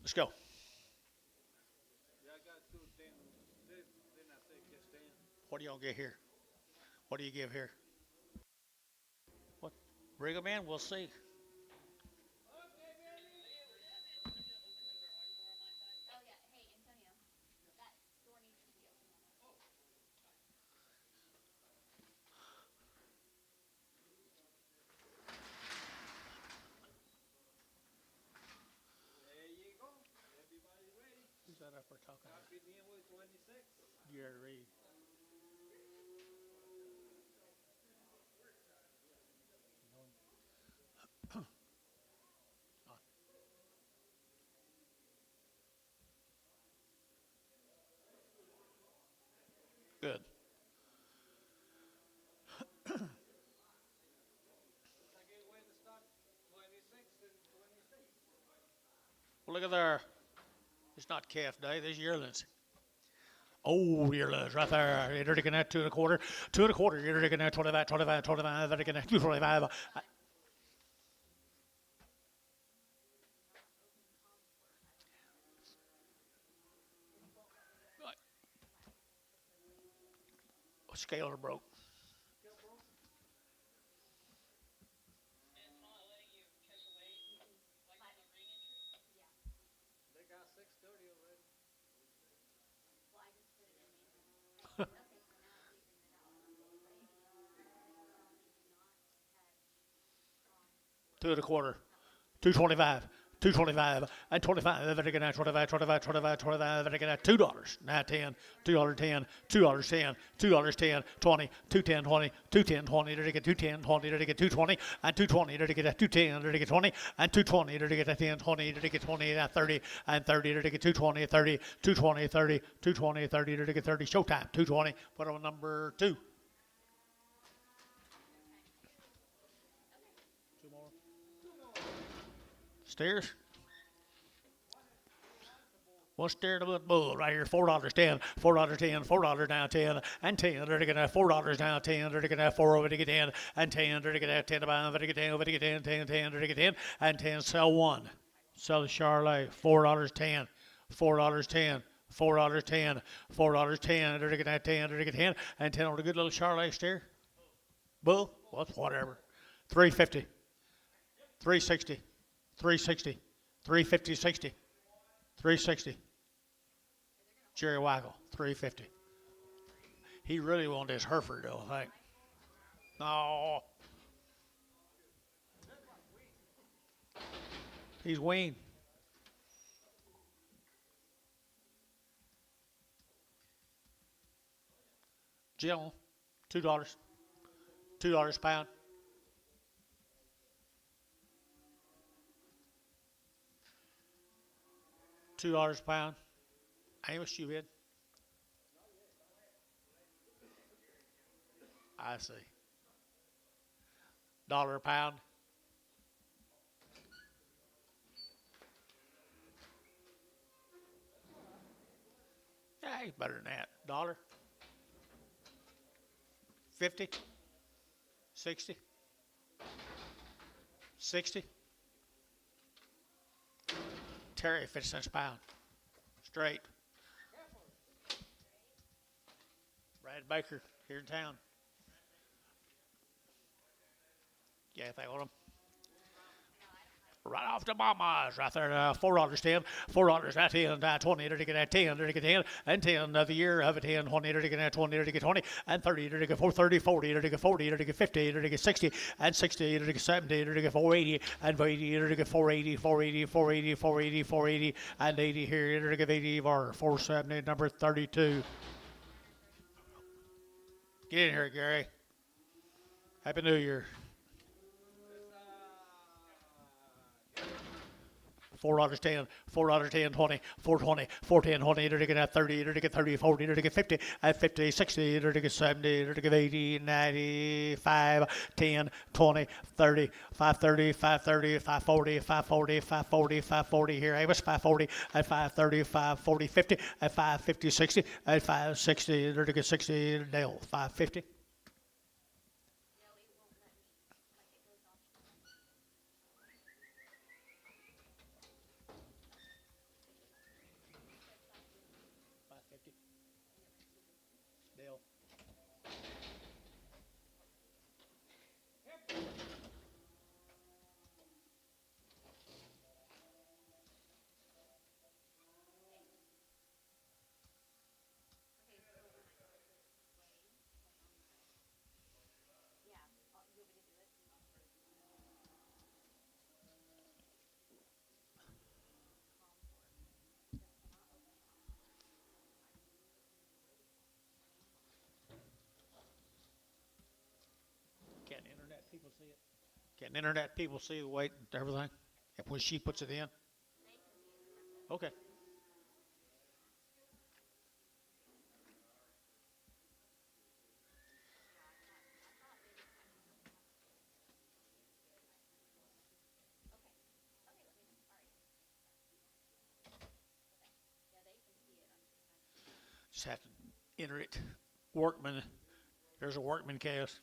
Let's go. What do y'all get here? What do you give here? What? Bring them in. We'll see. Who's that up there talking about? You're read. Good. Well, look at there. It's not calf day. There's yearlings. Oh, yearlings right there. You're taking that 2 1/4. 2 1/4. You're taking that 25, 25, 25. They're taking that 225. Scales are broke. Two and a quarter. 225. 225 and 25. They're gonna 25, 25, 25, 25. They're gonna $2. Now 10, $2.10, $2.10, $2.10, 20, 210, 20, 210, 20. They're gonna get 210, 20. They're gonna get 220 and 220. They're gonna get 210. They're gonna get 20 and 220. They're gonna get 10, 20. They're gonna get 20 and 30 and 30. They're gonna get 220, 30, 220, 30, 220, 30. They're gonna get 30. Showtime. 220. Put on number 2. Steers. One steer to the bull right here. $4.10. $4.10. $4 down 10 and 10. They're gonna have $4 down 10. They're gonna have 4 over to get 10 and 10. They're gonna have 10 to buy. They're gonna get 10 over to get 10, 10, 10. They're gonna get 10 and 10. Sell one. Sell the Charlotte. $4.10. $4.10. $4.10. $4.10. They're gonna have 10. They're gonna get 10 and 10 on the good little Charlotte steer. Bull. Well, whatever. 350. 360. 360. 350. 60. 360. Jerry Waggle, 350. He really wanted his Heifer, though, I think. No. He's weaned. Jill, $2. $2 a pound. $2 a pound. Amos, you bid? I see. $1 a pound. Yeah, he's better than that. $1. 50. 60. 60. Terry, 50 cents a pound. Straight. Brad Baker here in town. Yeah, if they want them. Right off the mamas, right there, $4 10, $4 at 10, 20, they're taking at 10, they're taking 10, and 10 of the year of 10, 20, they're taking at 20, they're taking 20, and 30, they're taking 30, 40, they're taking 40, they're taking 50, they're taking 60, and 60, they're taking 70, they're taking 480, and 80, they're taking 480, 480, 480, 480, 480, and 80 here, they're taking 80 bar, 470, number 32. Get in here, Gary. Happy New Year. $4 10, $4 10, 20, 420, 410, 20, they're taking at 30, they're taking 30, 40, they're taking 50, at 50, 60, they're taking 70, they're taking 80, 90, 5, 10, 20, 30, 530, 530, 540, 540, 540, 540 here, Amos, 540, at 530, 540, 50, at 550, 60, at 560, they're taking 60, Dale, 550. people see it? Can internet people see the weight and everything? If when she puts it in? Okay. Just have to enter it. Workman. There's a workman cast.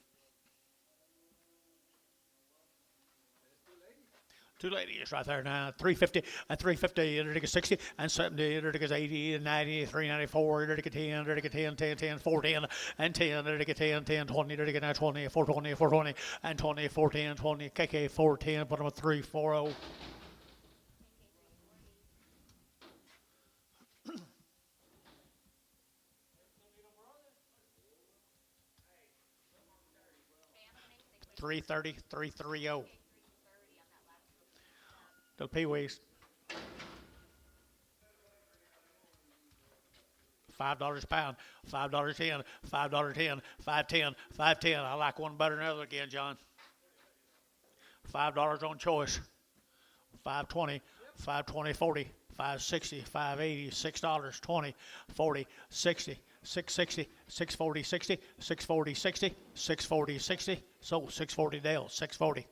Two ladies right there now. 350 and 350, enter to 60 and 70, enter to 80 and 90, 394, enter to 10, enter to 10, 10, 10, 410 and 10, enter to 10, 10, 20, enter to 20, 420, 420 and 20, 410, 20, KK 410, put them at 340. $330. The peewees. $5 a pound. $5.10. $5.10. $5.10. $5.10. I like one better than the other again, John. $5 on choice. $5.20. $5.20. $40. $5.60. $5.80. $6. $20. $40. $60. $6.60. $6.40. $60. $6.40. $60. $6.40. $60. So $6.40 Dale. $6.40.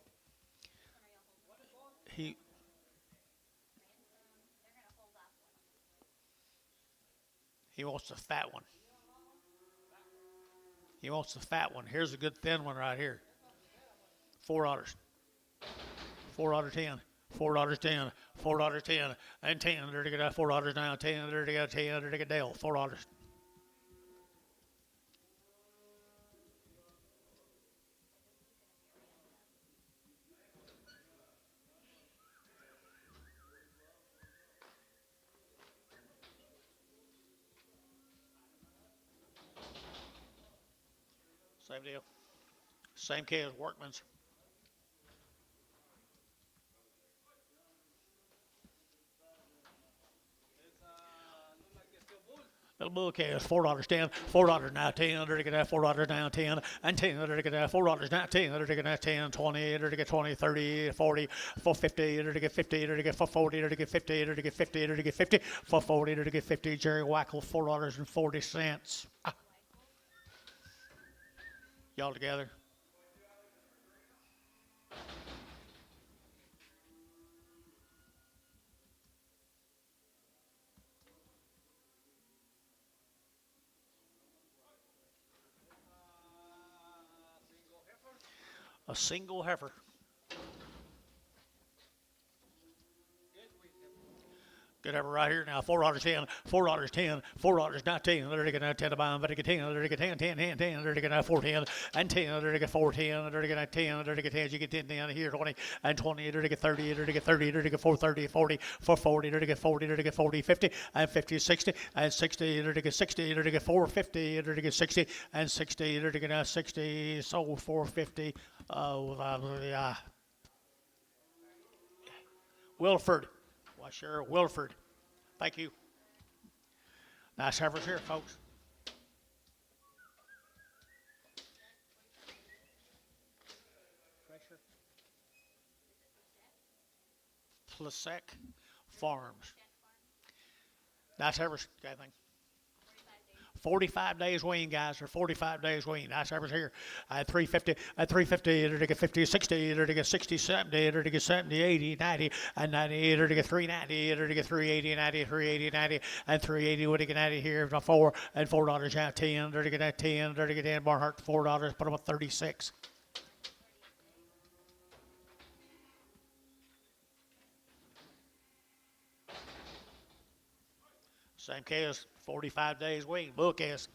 He wants the fat one. He wants the fat one. Here's a good thin one right here. $4. $4.10. $4.10. $4.10. And 10. There to get that $4 now. 10. There to get 10. There to get Dale. $4. Same deal. Same key as Workman's. Little bull calves, $4.10, $4 now, 10, they're to get that $4 now, 10, and 10, they're to get that $4 now, 10, they're to get that 10, 20, they're to get 20, 30, 40, 450, they're to get 50, they're to get 440, they're to get 50, they're to get 50, they're to get 50, 440, they're to get 50, Jerry Wackel, $4.40. Ah. Y'all together? A single heifer. Good heifer right here now. $4.10, $4.10, $4.19. They're to get 10 to buy them, but to get 10. They're to get 10, 10, 10, 10. They're to get 410 and 10. They're to get 410. They're to get 10. They're to get 10. You get 10 down here, 20 and 20. They're to get 30. They're to get 30. They're to get 430, 40, 440. They're to get 40. They're to get 40, 50 and 50, 60 and 60. They're to get 60. They're to get 450. They're to get 60 and 60. They're to get 60. So 450. Wilford. Why, sure, Wilford. Thank you. Nice heifers here, folks. Plasek Farms. Nice heifers, I think. 45 days wean, guys, or 45 days wean. Nice heifers here. At 350, they're to get 50, 60, they're to get 60, 70, they're to get 70, 80, 90, and 90, they're to get 390, they're to get 380, 90, 380, 90, and 380. What do you get out of here? $4 and $4 out, 10, they're to get that 10, they're to get Dan Barnhart, $4, put them at 36. Same case, 45 days wean, bull case.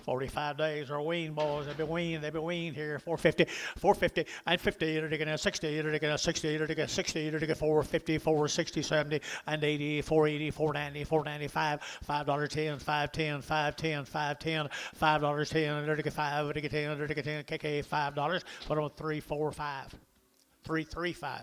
$45 days or wean, boys. They've been weaned here. 450, and 50. They're taking 60. They're taking 60. They're taking 60. They're taking 450, 460, 70, and 80, 480, 490, 495, $5.10, $5.10, $5.10, $5.10, $5.10. They're taking 5. They're taking 10. They're taking 10. KK $5. Put on 345, 335.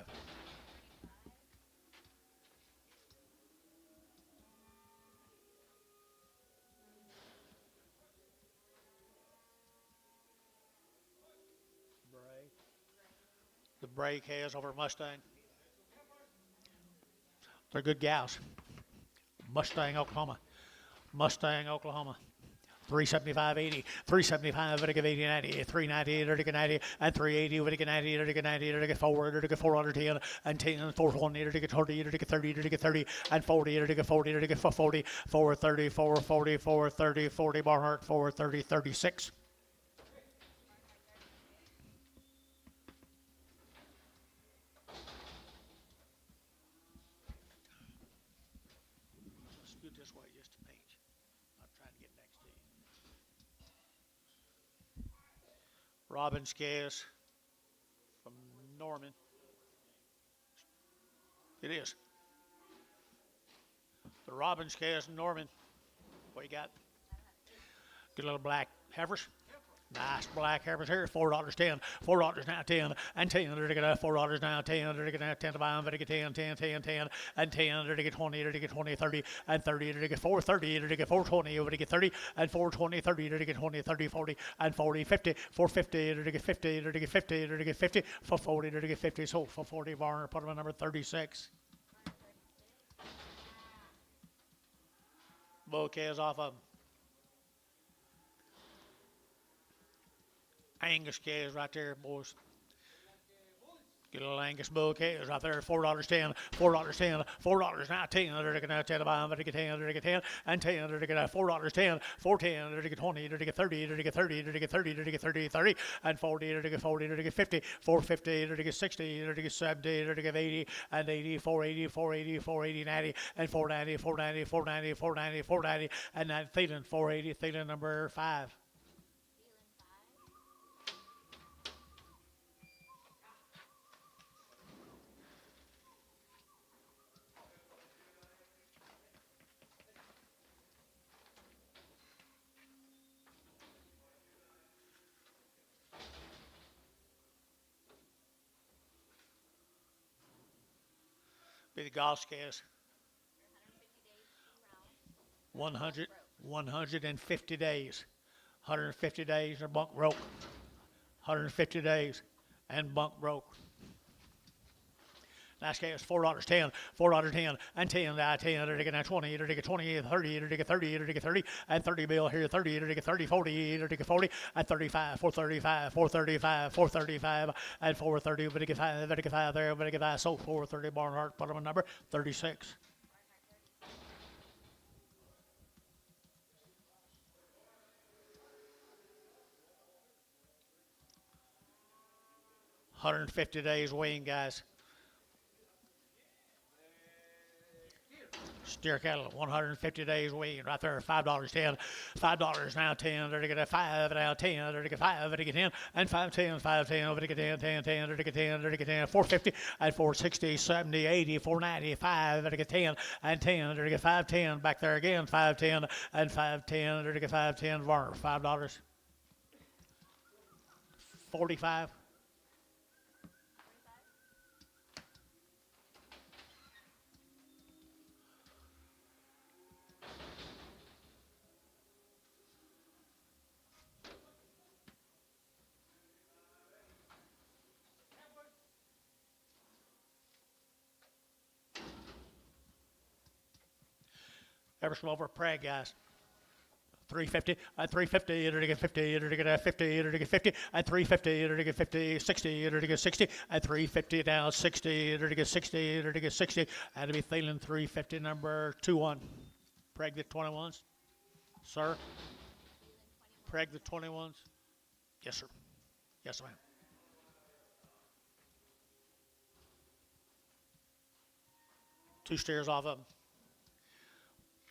break has over Mustang. They're good gals. Mustang, Oklahoma. Mustang, Oklahoma. 375.80, 375, vertical 80, 90, 390, vertical 90, and 380, vertical 90, vertical 90, vertical 4, vertical 410, and 10, 420, vertical 30, vertical 30, vertical 30, and 40, vertical 40, vertical 40, 430, 440, 430, 40, Barnhart, 430, 36. Scoot this way just a pinch. I'm trying to get next to you. Robin Scales from Norman. It is. The Robin Scales Norman. What you got? Good little black heifers. Nice black heifers here. $4.10. $4 now 10 and 10. They're gonna $4 now 10. They're gonna 10 to buy them. They're gonna 10, 10, 10, 10 and 10. They're gonna 20. They're gonna 20, 30 and 30. They're gonna 430. They're gonna 420. They're gonna 30 and 420, 30. They're gonna 20, 30, 40 and 40, 50, 450. They're gonna 50. They're gonna 50. They're gonna 50 for 40. They're gonna 50. So for 40 barn. Put them at number 36. Bouquets off of them. Angus calves right there, boys. Get a little Angus bull calves right there. $4.10. $4.10. $4 now 10. They're gonna 10 to buy them. They're gonna 10. They're gonna 10 and 10. They're gonna $4.10. 410. They're gonna 20. They're gonna 30. They're gonna 30. They're gonna 30. They're gonna 30. 30 and 40. They're gonna 40. They're gonna 50. 450. They're gonna 60. They're gonna 70. They're gonna 80 and 80. 480. 480. 480. 90 and 490. 490. 490. 490. 490 and then Thielen 480. Thielen number 5. Be the golf scales. 150 days. 150 days or bunk broke. 150 days and bunk broke. Last game was $4.10, $4.10, and 10, 10, they're taking 20, they're taking 20, 30, they're taking 30, they're taking 30, and 30 bill here, 30, they're taking 30, 40, they're taking 40, and 35, 435, 435, 435, and 430, but they get 5, but they get 5 there, but they get 5, so 430, Barnhart, bottom number 36. $150 days weighing, guys. Steer cattle, 150 days weighing right there, $5.10, $5 now 10, they're to get a 5 now 10, they're to get 5, they're to get 10, and 510, 510, over to get 10, 10, 10, they're to get 10, they're to get 10, 450, and 460, 70, 80, 490, 5, they're to get 10, and 10, they're to get 510, back there again, 510, and 510, they're to get 510, Varner, $5, 45. Ever from over Prague, guys. 350, and 350, it'll get 50, it'll get 50, it'll get 50, and 350, it'll get 50, 60, it'll get 60, and 350 down 60, it'll get 60, it'll get 60, and it'll be Thielen 350, number 2-1. Prague the 21s. Sir? Prague the 21s. Yes, sir. Yes, ma'am. Two steers off of them.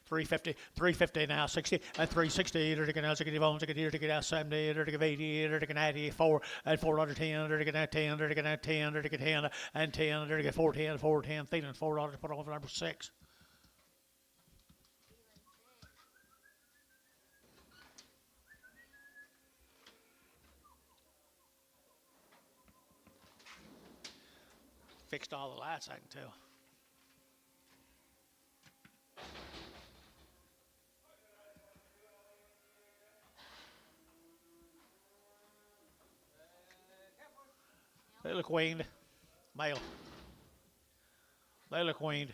350, 350 now, 60, and 360, they're taking out 60 bones, they're taking out 70, they're taking 80, they're taking 94, and 410, they're taking out 10, they're taking out 10, they're taking 10, and 10, they're taking 410, 410, Thielen, $4, put over number 6. Fixed all the lights, I can tell. They look winged. Male. They look weaned.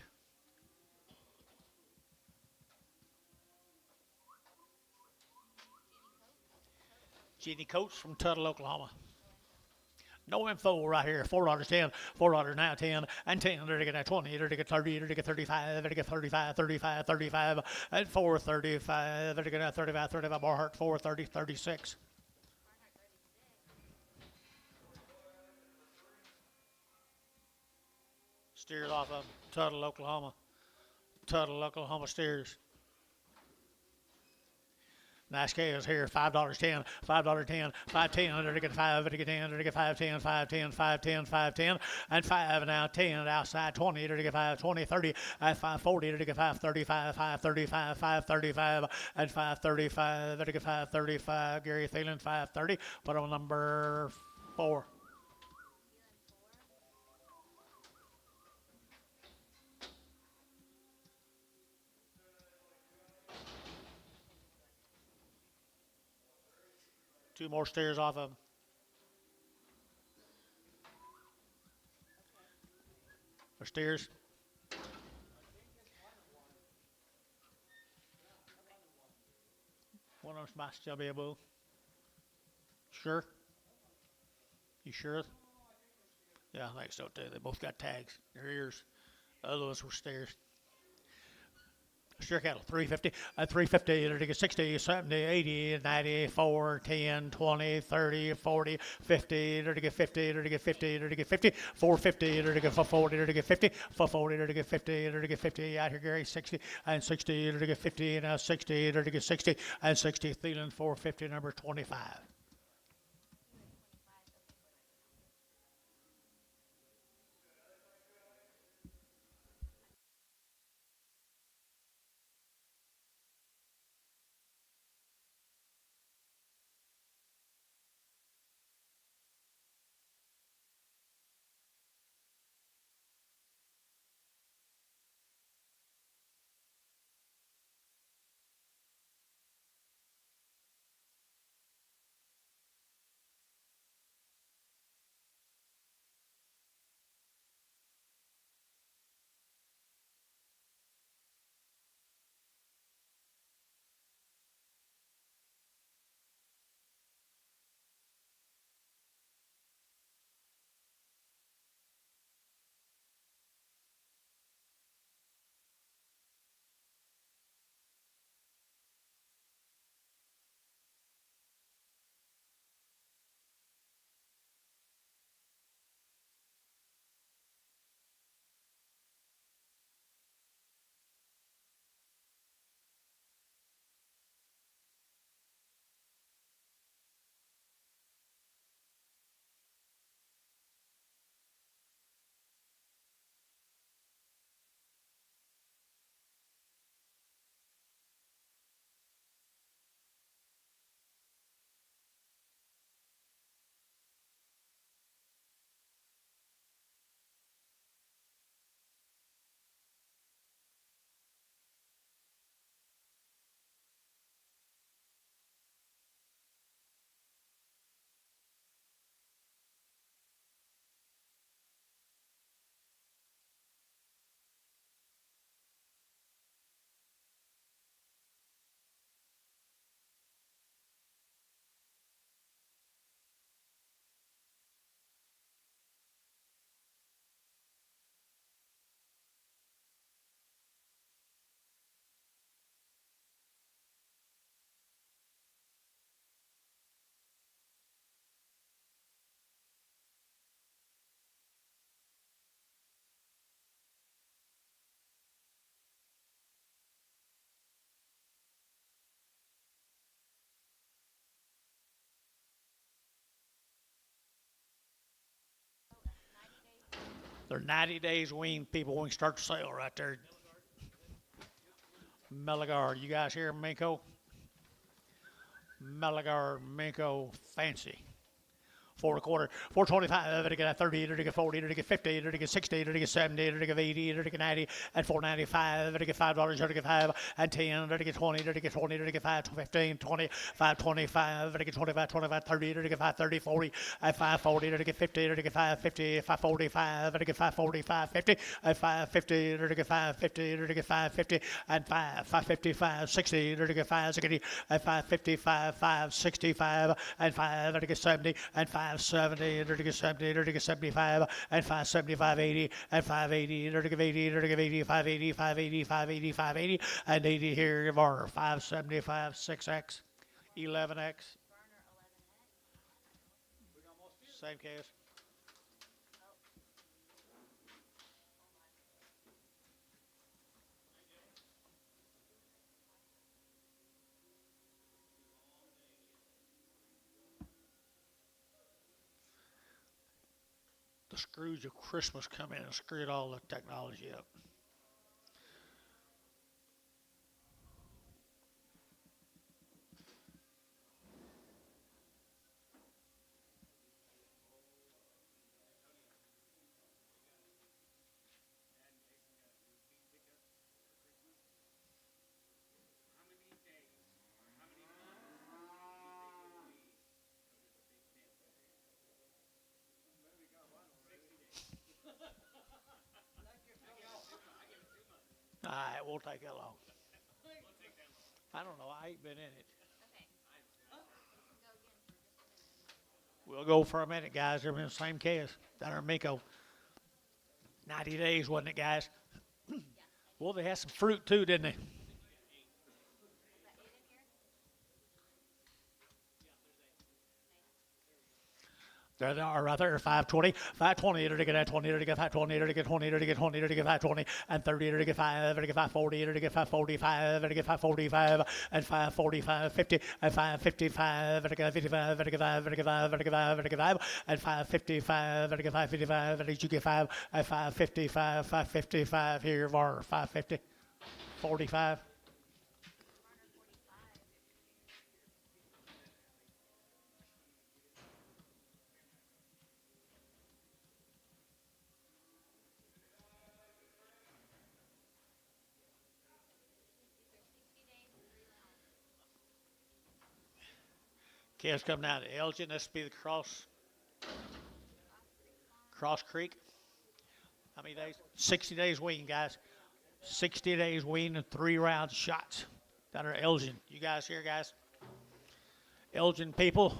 Jenny Coates from Tuttle, Oklahoma. No info right here. $4 10, $4 now 10, and 10. They're to get 20. They're to get 30. They're to get 35. They're to get 35, 35, 35, and 435. They're to get 35, 35 more hurt. 430, 36. Steers off of Tuttle, Oklahoma. Tuttle, Oklahoma steers. Nice cows here. $5 10, $5 10, $5.10. They're to get 5. They're to get 10. They're to get 5.10, 5.10, 5.10, 5.10, and 5 now 10 outside 20. They're to get 5, 20, 30, and 5.40. They're to get 5.35, 5.35, 5.35, and 5.35. They're to get 5.35. Gary Thielen 5.30. Put on number 4. Two more steers off of him. For steers. One of them might still be a bull. Sure? You sure? Yeah, I think so too. They both got tags. Their ears. The other ones were steers. Steer cattle, 350, 350, they're to get 60, 70, 80, 90, 4, 10, 20, 30, 40, 50, they're to get 50, they're to get 50, they're to get 50, 450, they're to get 440, they're to get 50, 440, they're to get 50, they're to get 50, out here Gary, 60, and 60, they're to get 50, and now 60, they're to get 60, and 60, Thielen, 450, number 25. They're 90 days weaned people when we start to sale right there. Meligar, you guys hear Minko? Meligar, Minko, fancy. four and a quarter, 425, to get 30, to get 40, to get 50, to get 60, to get 70, to get 80, to get 90, and 495, to get $5, to get 5 and 10, to get 20, to get 20, to get 5, 15, 20, 525, to get 25, 25, 30, to get 5, 30, 40, and 540, to get 50, to get 550, 545, to get 545, 50, and 550, to get 550, to get 550, and 555, 60, to get 560, and 555, 565, and 5, to get 70, and 570, to get 70, to get 75, and 575, 80, and 580, to get 80, to get 80, 580, 580, 580, 580, and 80 here, you are 575, 6X, 11X. Same case. The Scrooge of Christmas come in and screwed all the technology up. It won't take that long. I don't know. I ain't been in it. We'll go for a minute, guys. They're in the same case. Down there in Miko. 90 days, wasn't it, guys? Well, they had some fruit too, didn't they? There they are right there, 520, 520, to get 20, to get 520, to get 20, to get 20, to get 520, and 30, to get 5, to get 540, to get 545, to get 545, and 545, 50, and 555, to get 55, to get 5, to get 5, to get 5, to get 5, and 555, to get 555, and you get 5, and 555, 555 here, var 550, 45. Calves come down to Elgin. This will be the Cross Creek. How many days? 60 days wean, guys. 60 days wean and 3 rounds shots. Down there, Elgin. You guys here, guys? Elgin people.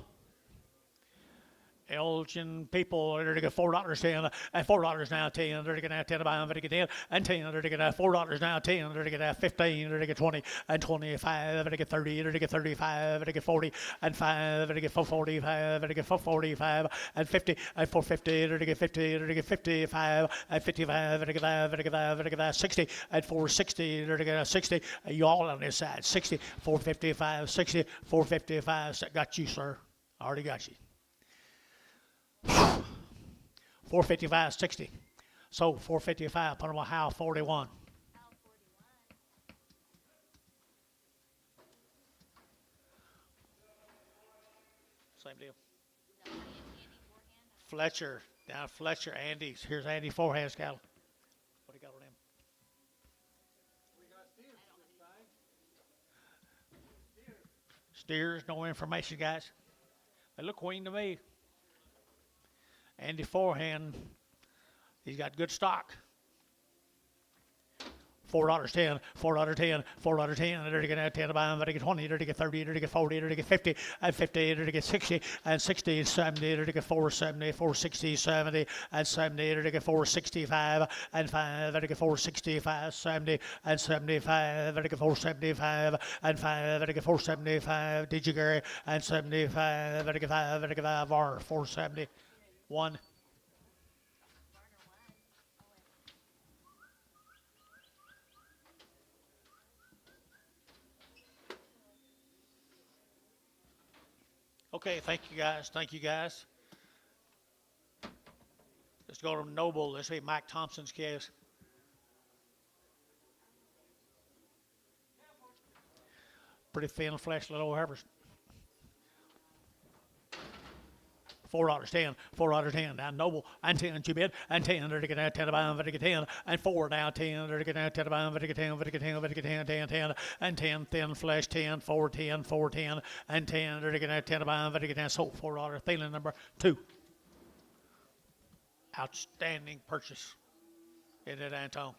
Elgin people, they're to get $4 and $4 now 10. They're to get 10 buy them, they're to get 10 and 10. They're to get $4 now 10. They're to get 15. They're to get 20 and 25. They're to get 30. They're to get 35. They're to get 40 and 5. They're to get 445. They're to get 445 and 50 and 450. They're to get 50. They're to get 55 and 55. They're to get 5. They're to get 5. They're to get 60 and 460. They're to get 60. Y'all on this side. 60, 455, 60, 455. Got you, sir. Already got you. 455, 60. So 455, put them on how 41. Same deal. Fletcher, down Fletcher, Andy's. Here's Andy Forehand's cattle. What do you got on him? Steers, no information, guys. They look weaned to me. Andy Forehand, he's got good stock. $4.10, $4.10, $4.10. They're to get 10 to buy them. They're to get 20. They're to get 30. They're to get 40. They're to get 50 and 50. They're to get 60 and 60 and 70. They're to get 470, 460, 70 and 70. They're to get 465 and 5. They're to get 465, 70 and 75. They're to get 475 and 5. They're to get 475. Did you Gary and 75? They're to get 5. They're to get 5 or 470. 1. Okay, thank you guys. Thank you guys. Let's go to Noble. This will be Mike Thompson's case. Pretty thin flesh, little heifers. $4.10, $4.10 down Noble, and 10 Jubit, and 10, they're getting 10 about, they're getting 10, and 4 now 10, they're getting 10 about, they're getting 10, they're getting 10, they're getting 10, 10, and 10, thin flesh 10, 4, 10, 4, 10, and 10, they're getting 10 about, they're getting 10, so $4, feeling number 2. Outstanding purchase. Isn't it, Anton?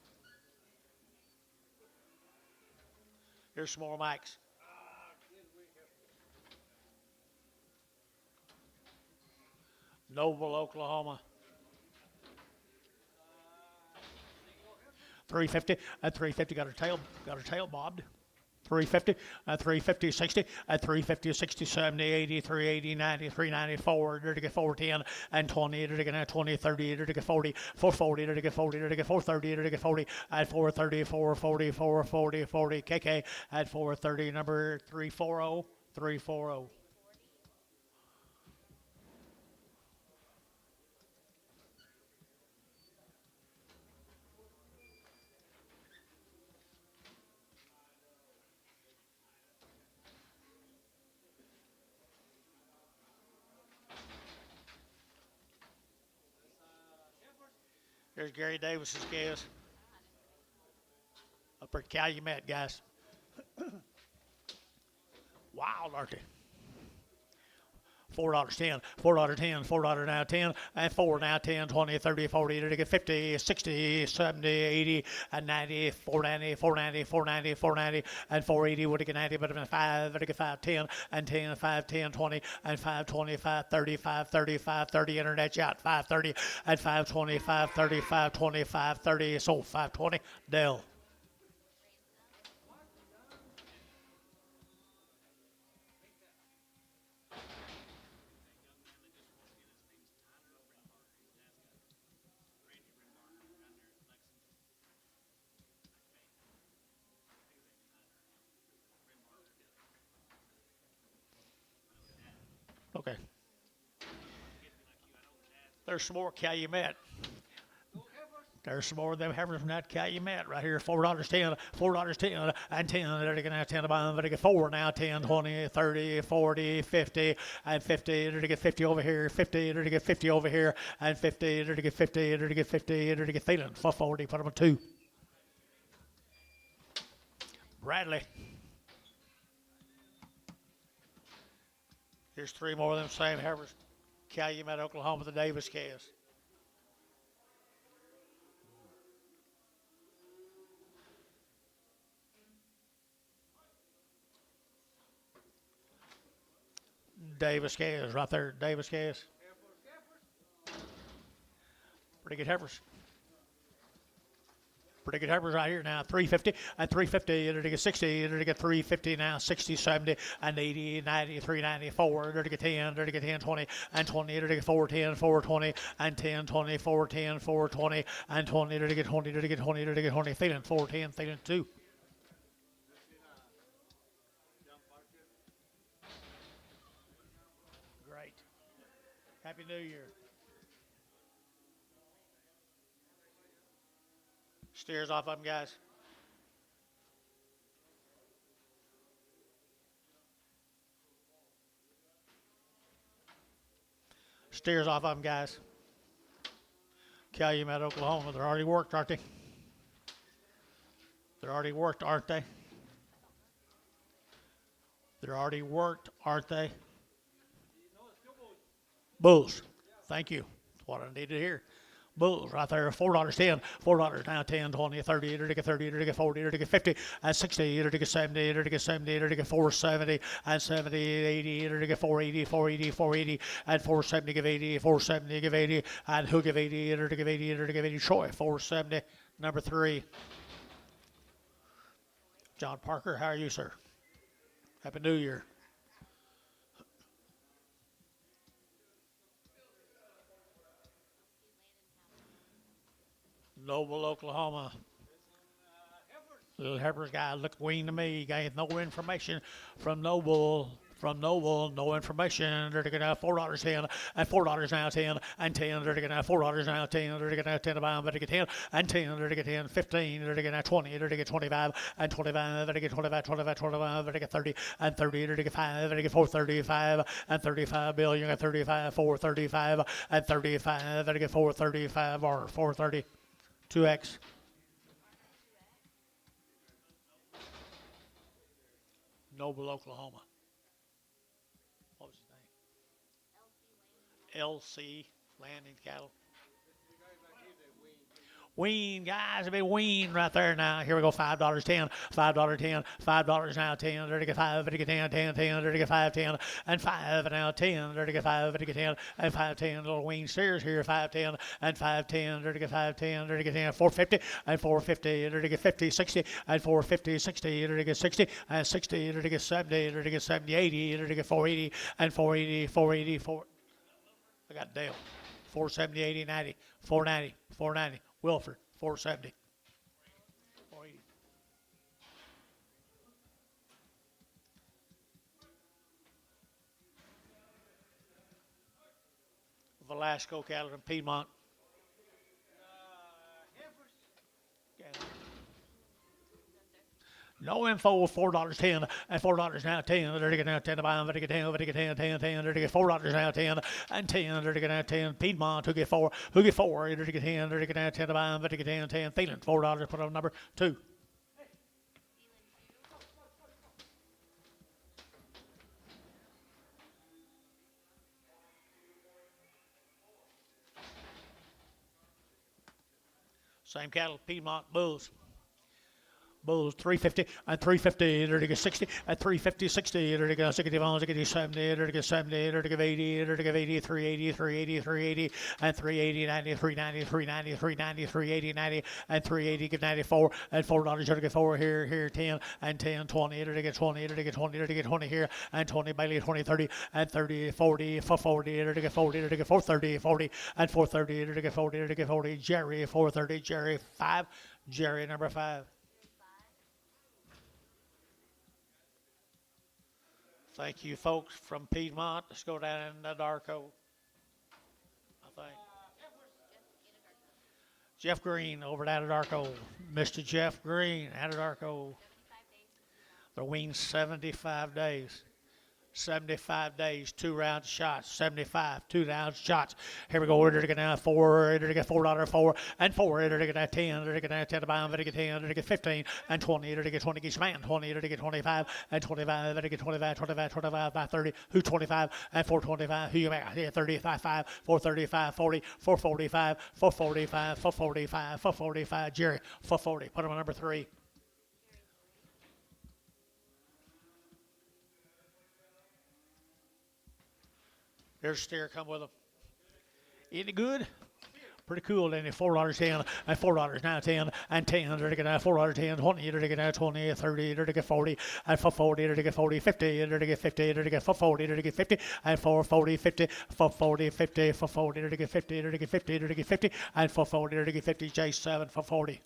Here's some more mics. Noble, Oklahoma. 350 at 350 got her tail bobbed. 350 at 350 60 at 350 60 70 80 380 90 394 to get 410 and 20 to get 20 30 to get 40 440 to get 40 to get 430 to get 40 at 430 440 440 40 KK at 430 number 340 340. There's Gary Davis's calves. Up at Calumet, guys. Wild, aren't they? $4.10, $4.10, $4 now 10, and 4 now 10, 20, 30, 40, to get 50, 60, 70, 80, and 90, 490, 490, 490, 490, and 480 would have get 90, but 5, would have get 5, 10, and 10, 5, 10, 20, and 5, 20, 5, 30, 5, 30, 5, 30, internet shot, 5, 30, and 5, 20, 5, 30, 5, 20, 5, 30, sold 5, 20, Dell. Okay. There's some more Calumet. There's some more of them hammers from that Calumet right here. $4.10, $4.10, and 10. They're going to have 10 about them. They're going to get 4 now, 10, 20, 30, 40, 50, and 50. They're going to get 50 over here, 50. They're going to get 50 over here, and 50. They're going to get 50. They're going to get 50. They're going to get feeling. 440, put them on 2. Bradley. Here's 3 more of them same hammers. Calumet, Oklahoma, the Davis calves. Davis calves right there. Davis calves. Pretty good heifers. Pretty good heifers right here now. 350 and 350. They're to get 60. They're to get 350 now. 60, 70, and 80, 90, 394. They're to get 10. They're to get 10, 20, and 20. They're to get 410, 420, and 10, 20, 410, 420, and 20. They're to get 20. They're to get 20. They're to get 20. Feeling 410, feeling 2. Great. Happy New Year. Steers off of them, guys. Steers off of them, guys. Calumet, Oklahoma. They're already worked, aren't they? They're already worked, aren't they? They're already worked, aren't they? Bulls. Thank you. That's what I need to hear. Bulls right there, $4.10, $4 now 10, 20, 30, to get 30, to get 40, to get 50, and 60, to get 70, to get 70, to get 470, and 70, 80, to get 480, 480, 480, and 470 give 80, 470 give 80, and who give 80, to give 80, to give 80, Troy, 470, number 3. John Parker, how are you, sir? Happy New Year. Noble, Oklahoma. Little Heifers guy looked green to me. Got no information from Noble. from Noble, no information. They're going to have $4.10 and $4 now 10 and 10. They're going to have $4 now 10. They're going to have 10 to buy them. They're going to get 10 and 10. They're going to get 10, 15. They're going to have 20. They're going to get 25 and 25. They're going to get 25, 25, 25. They're going to get 30 and 30. They're going to get 5. They're going to get 435 and 35 billion and 35, 435 and 35. They're going to get 435 or 430. 2x. Noble, Oklahoma. What was his name? LC Landing Cattle. Wean, guys, a big wean right there now. Here we go, $5, 10, $5, 10, $5 now, 10, there to get 5, there to get 10, 10, 10, there to get 5, 10, and 5 now, 10, there to get 5, there to get 10, and 5, 10, little wean steers here, 5, 10, and 5, 10, there to get 5, 10, there to get 10, 450, and 450, there to get 50, 60, and 450, 60, there to get 60, and 60, there to get 70, there to get 70, 80, there to get 480, and 480, 480, 4. I got Dale. 470, 80, 90, 490, 490. Wilford, 470. 480. Velasco cattle in Piedmont. No info, $4.10 and $4 now 10. They're now 10 to buy them. They're 10, they're 10, 10, 10. They're $4 now 10 and 10. They're now 10. Piedmont, who get 4? Who get 4? They're 10. They're now 10 to buy them. They're 10, 10. Thielen, $4. Put on number 2. Same cattle, Piedmont Bulls. Bulls 350 and 350. They're to get 60 and 350, 60. They're to get 60 pounds. They're to get 70. They're to get 70. They're to get 80. They're to get 80, 380, 380, 380, and 380, 90, 390, 390, 390, 380, 90, and 380. Get 94 and $4. They're to get 4 here, 10 and 10, 20. They're to get 20. They're to get 20. They're to get 20 here and 20. Bailey 20, 30 and 30, 40 for 40. They're to get 40. They're to get 430, 40 and 430. They're to get 40. They're to get 40. Jerry 430. Jerry 5. Jerry number 5. Thank you, folks from Piedmont. Let's go down into Darko, I think. Jeff Green over at Anadarko. Mr. Jeff Green, Anadarko. They're weaned 75 days. 75 days, 2 round shots, 75, 2 round shots. Here we go. We're going to get 4, we're going to get $4, 4 and 4. We're going to get 10, we're going to get 10 to buy them, we're going to get 10, we're going to get 15 and 20, we're going to get 20 each man, 20, we're going to get 25 and 25, we're going to get 25, 25, 25 by 30, who 25 and 425, who you make? Yeah, 35, 5, 435, 40, 445, 445, 445, 445, Jerry, 440. Put him on number 3. There's a steer come with them. Isn't it good? Pretty cool, ain't it? $4 10 and $4 now 10 and 10. They're to get $4 10, 20. They're to get 20, 30. They're to get 40 and for 40. They're to get 40, 50. They're to get 50. They're to get for 40. They're to get 50 and for 40, 50 for 40, 50 for 40. They're to get 50. They're to get 50. They're to get 50 and for 40. They're to get 50. J7 for 40.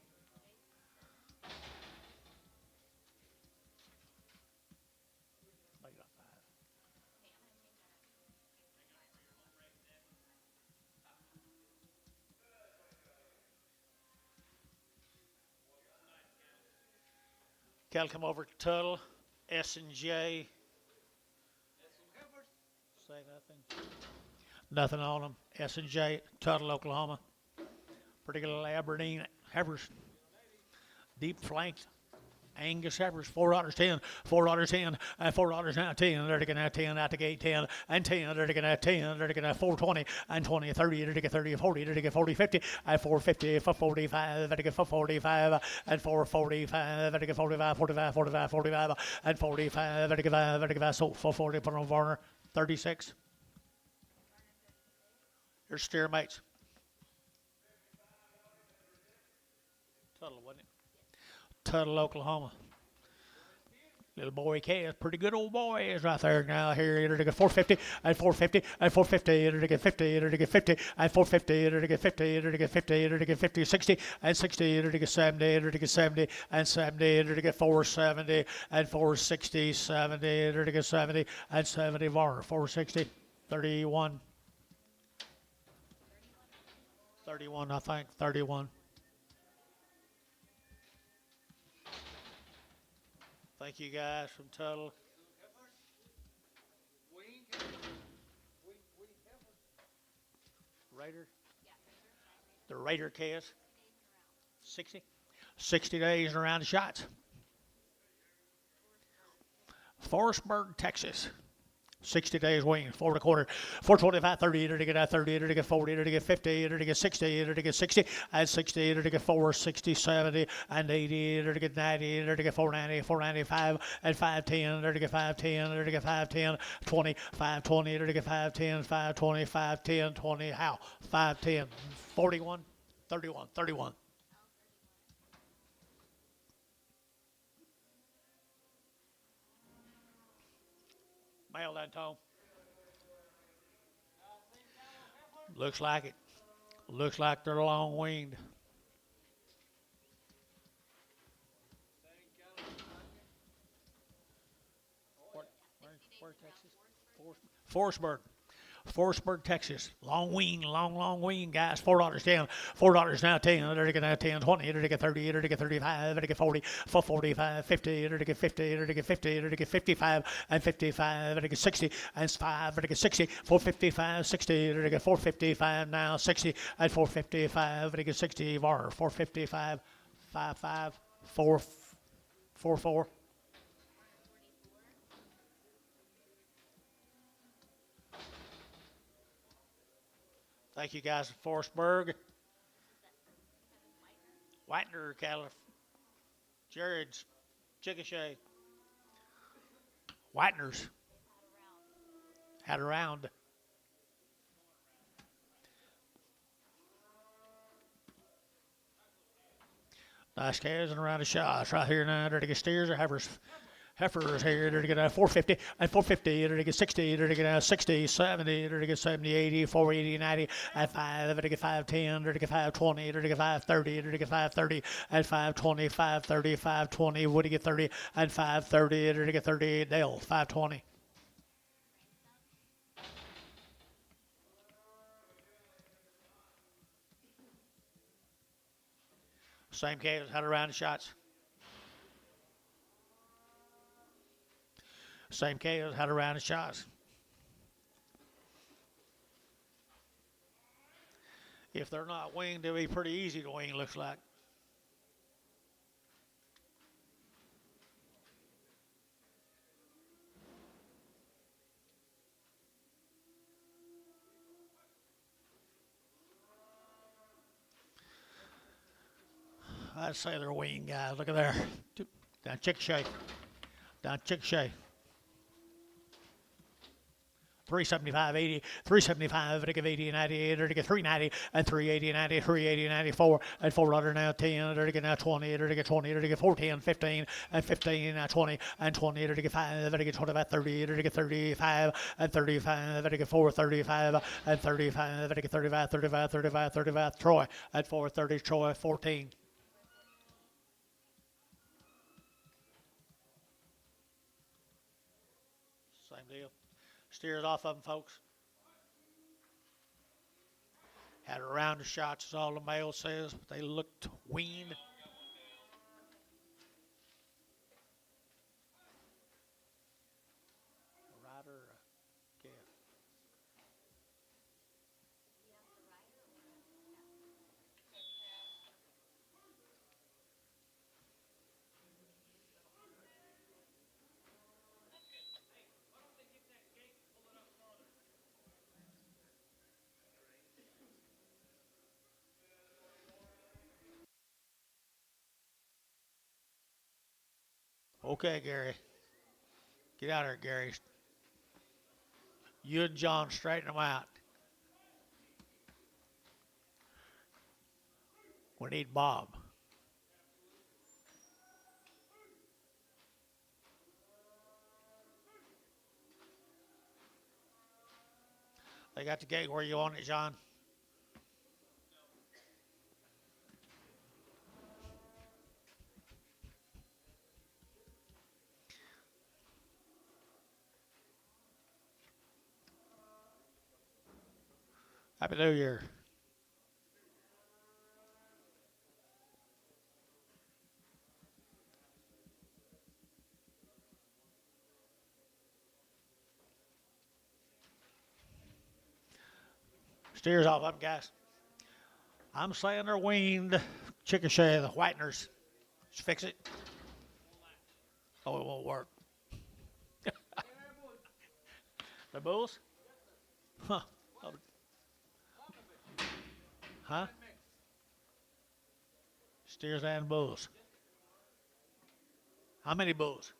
Cattle come over to Tuttle, S&J. Say nothing. Nothing on them. S&J, Tuttle, Oklahoma. Pretty good Aberdeen heifers. Deep flanked. Angus heifers, $4.10, $4.10, and $4 now 10. They're taking out 10 out the gate, 10 and 10. They're taking out 10. They're taking out 420 and 20, 30. They're taking 30 and 40. They're taking 40, 50 and 450 for 45. They're taking for 45 and 445. They're taking 45, 45, 45, 45 and 45. They're taking 5. They're taking 5. So 440. Put on Varner, 36. Here's steer mates. Tuttle, wasn't it? Tuttle, Oklahoma. Little boy Cass, pretty good old boy is right there now. Here, enter to get 450 and 450 and 450, enter to get 50, enter to get 50 and 450, enter to get 50, enter to get 50, enter to get 50, 60 and 60, enter to get 70, enter to get 70 and 70, enter to get 470 and 460, 70, enter to get 70 and 70 var, 460, 31, 31, I think, 31. Thank you guys from Tuttle. Raider? The Raider cast. 60? 60 days and around the shots. Forestburg, Texas. 60 days wing, 4 and a quarter, 425, 30, enter to get 30, enter to get 40, enter to get 50, enter to get 60, enter to get 60, and 60, enter to get 4, 60, 70, and 80, enter to get 90, enter to get 490, 495, and 510, enter to get 510, enter to get 510, 20, 520, enter to get 510, 520, 510, 20, how? 510, 41, 31, 31. Mail that, Tom. Looks like it. Looks like they're long winged. Where Texas? Forestburg. Forestburg, Texas. Long wing, guys. $4 down. $4 now 10. Enter to get now 10, 20. Enter to get 30. Enter to get 35. Enter to get 40. For 45, 50. Enter to get 50. Enter to get 50. Enter to get 55 and 55. Enter to get 60 and 5. Enter to get 60. 455, 60. Enter to get 455 now 60 and 455. Enter to get 60 var. 455, 55, 4, 4, 4. Thank you guys at Forestburg. Whitener, California. Jared's, Chickasha. Whitener's. Had around. Nice calves and around the shots right here now. There to get steers or heifers. Heifer is here, there to get 450 and 450, there to get 60, there to get 60, 70, there to get 70, 80, 480, 90, and 5, there to get 510, there to get 520, there to get 530, there to get 530, and 520, 530, 520, Woody get 30, and 530, there to get 38, Dale, 520. Same calves had around the shots. Same calves had around the shots. If they're not winged, they'll be pretty easy to wing, looks like. I'd say they're winged, guys. Look at there. Down Chickasha. Down Chickasha. 375, 80, 375, enter to get 80, 90, enter to get 390, and 380, 90, 380, 94, and 400 now 10, enter to get now 20, enter to get 20, enter to get 410, 15, and 15, now 20, and 20, enter to get 5, enter to get 25, 30, enter to get 35, and 35, enter to get 4, 35, and 35, enter to get 35, 35, 35, 35, Troy, at 430, Troy, 14. Same deal. Steers off of them, folks. Had a round of shots, as all the mail says, but they looked weaned. Rider, calf. Okay, Gary. Get out of here, Gary. You and John straighten them out. We need Bob. They got the gate where you want it, John. Happy New Year. Steers off up, guys. I'm saying they're weaned. Chickasha, the whiteners. Just fix it. Oh, it won't work. The bulls? Huh. Huh? Steers and bulls. How many bulls?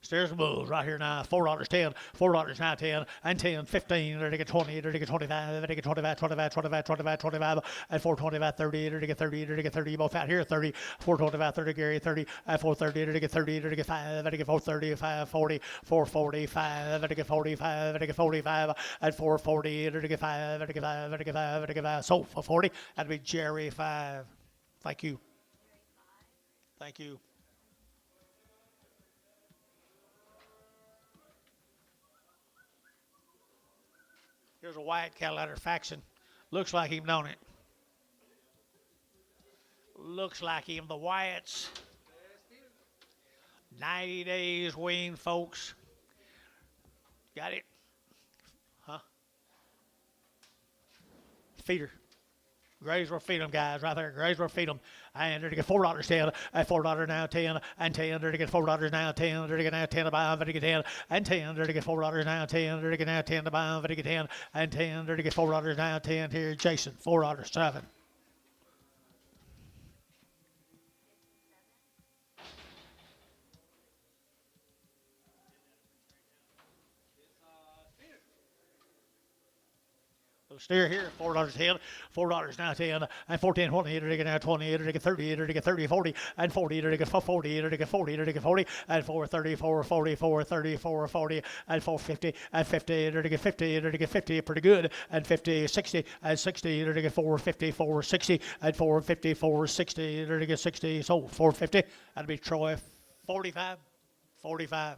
Steers and bulls right here now. $4.10, $4 now 10, and 10, 15, or to get 20, or to get 25, or to get 25, 25, 25, 25, 25, and 425, 30, or to get 30, or to get 30, both out here 30, 425, 30, Gary 30, and 430, or to get 30, or to get 5, or to get 430, 540, 445, or to get 45, or to get 45, and 440, or to get 5, or to get 5, or to get 5, or to get 5. So for 40, that'd be Jerry 5. Thank you. Thank you. Here's a white cattle out of faction. Looks like him, don't it? Looks like him. The whites. 90 days wean, folks. Got it? Huh? Feeder. Graves will feed them, guys, right there. Graves will feed them. And they're to get $4.10, and $4 now 10, and 10. They're to get $4 now 10. They're to get now 10 to buy them, they're to get 10, and 10. They're to get $4 now 10. They're to get now 10 to buy them, they're to get 10, and 10. They're to get $4 now 10. Here, Jason, $4.7. Steer here, $4.10, $4 now 10, and 14, 20, to get now 20, to get 30, to get 30, 40, and 40, to get 40, to get 40, to get 40, and 430, 440, 430, 440, and 450, and 50, to get 50, to get 50, pretty good, and 50, 60, and 60, to get 450, 460, and 450, 460, to get 60, so 450, that'd be Troy, 45, 45.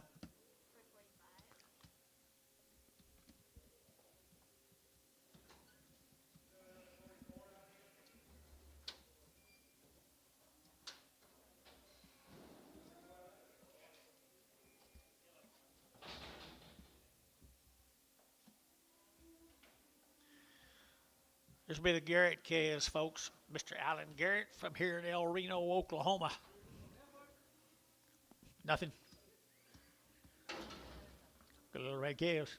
This will be the Garrett Calves, folks. Mr. Alan Garrett from here in El Reno, Oklahoma. Nothing. Good little red calves.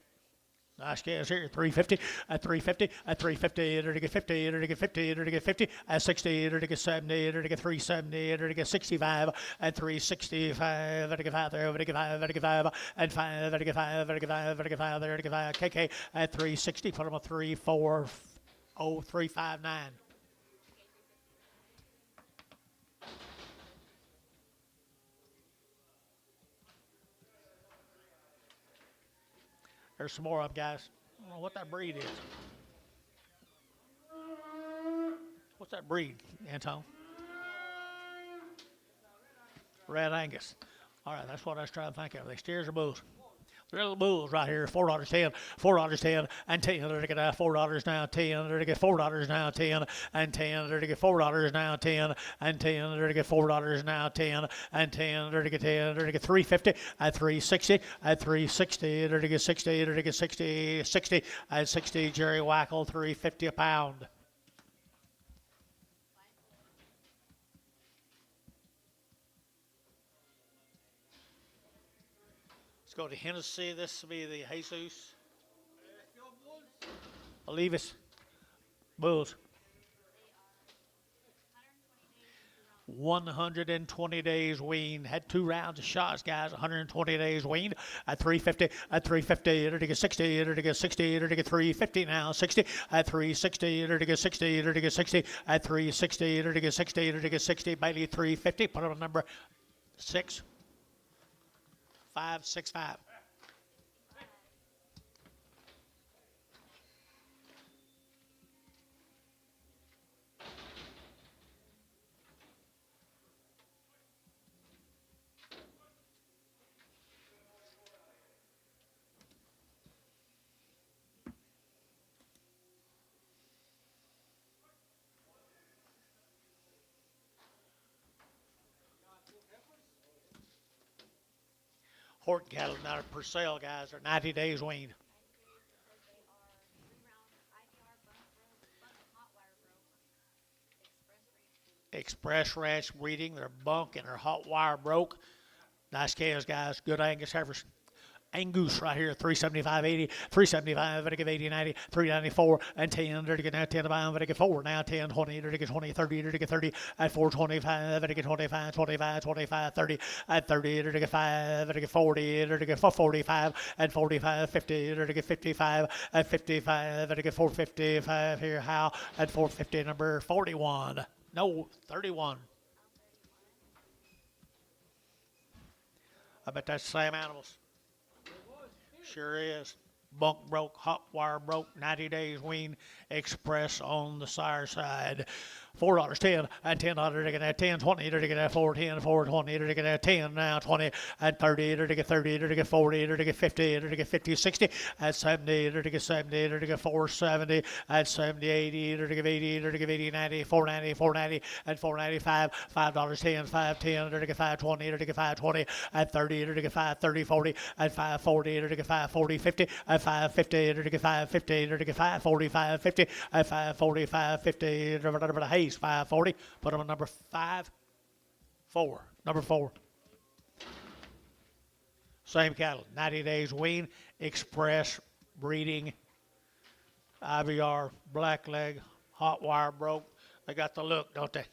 Nice calves here. 350, at 350, at 350, to get 50, to get 50, to get 50, at 60, to get 70, to get 370, to get 65, at 365, to get 5 there, to get 5, to get 5, and 5, to get 5, to get 5, to get 5 there, to get 5. KK at 360, put them at 3, 4, 0359. There's some more of them, guys. I don't know what that breed is. What's that breed, Anton? Red Angus. All right, that's what I was trying to think of. They steers or bulls? Little bulls right here, $4.10, $4.10, and 10. They're to get $4 now 10. They're to get $4 now 10, and 10. They're to get $4 now 10, and 10. They're to get $4 now 10, and 10. They're to get 10. They're to get 350 at 360 at 360. They're to get 60. They're to get 60, 60 at 60. Jerry Wackel, 350 a pound. Let's go to Hennessy. This will be the Jesus. Olivas. Bulls. 120 days weaned. Had 2 rounds of shots, guys. 120 days weaned at 350. At 350, to get 60. To get 60. To get 350 now. 60 at 360. To get 60. To get 60 at 360. To get 60. To get 60. Bailey 350. Put on number 6. 565. Horton cattle now are per sale, guys. They're 90 days weaned. Express ranch breeding. They're bunk and they're hot wire broke. Nice calves, guys. Good Angus heifers. Angus right here, 375.80, 375, but I give 80, 90, 394, and 10, there to get now 10 to buy, but I get 4, now 10, 20, there to get 20, 30, there to get 30, at 425, but I get 25, 25, 25, 30, at 30, there to get 5, but I get 40, there to get 45, and 45, 50, there to get 55, at 55, but I get 455 here, how, at 450, number 41, no, 31. I bet that's the same animals. Sure is. Bunk broke, hot wire broke, 90 days wean, express on the sire side. $4.10 and $10 to get that 10, 20 to get that 410, 420 to get that 10, now 20 and 30 to get 30 to get 40 to get 50 to get 50, 60 and 70 to get 70 to get 470 and 70, 80 to get 80 to get 80, 90, 490, 490 and 495, $5.10, 510 to get 520 to get 520 and 30 to get 530, 40 and 540 to get 540, 50 and 550 to get 550 to get 540, 550 and 540, 550 to Hayes 540. Put them on number 4. Number 4. Same cattle, 90 days wean, express breeding, IBR, black leg, hot wire broke. They got the look, don't they?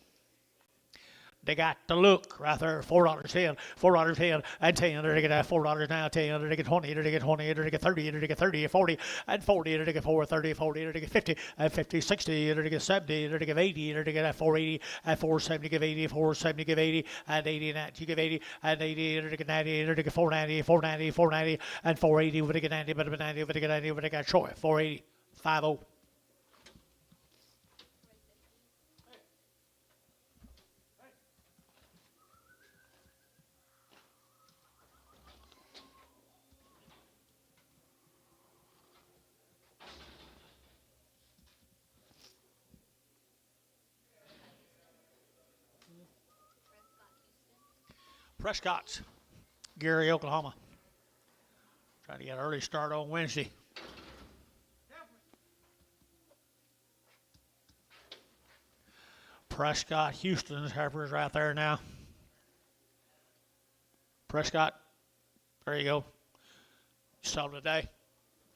They got the look right there. $4.10, $4.10, and 10. They get $4 now. 10. They get 20. They get 20. They get 30. They get 30. 40 and 40. They get 4. 30. 40. They get 50 and 50. 60. They get 70. They get 80. They get 480 and 470. Give 80. 470. Give 80 and 80. And you give 80 and 80. They get 90. They get 490. 490. 490 and 480. But they get 90. But 90. But they get 90. But they got Troy 480. 50. Prescott's, Gary, Oklahoma. Trying to get an early start on Wednesday. Prescott, Houston's heifers right there now. Prescott, there you go. Saw today.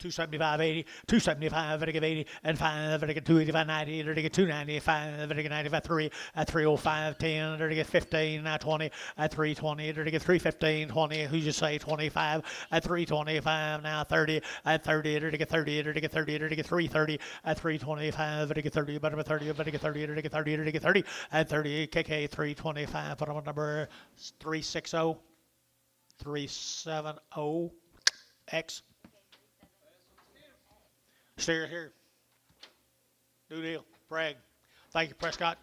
275.80, 275, but I give 80 and 5, but I get 285, 90, but I get 295, but I get 95, 3 at 305, 10, but I get 15, now 20 at 320, but I get 315, 20, who'd you say 25 at 325, now 30 at 30, but I get 30, but I get 30, but I get 330 at 325, but I get 30, but I'm 30, but I get 30, but I get 30, but I get 30 at 30, KK 325, put them on number 360, 370, X. Steer here. New deal. Bragg. Thank you, Prescott.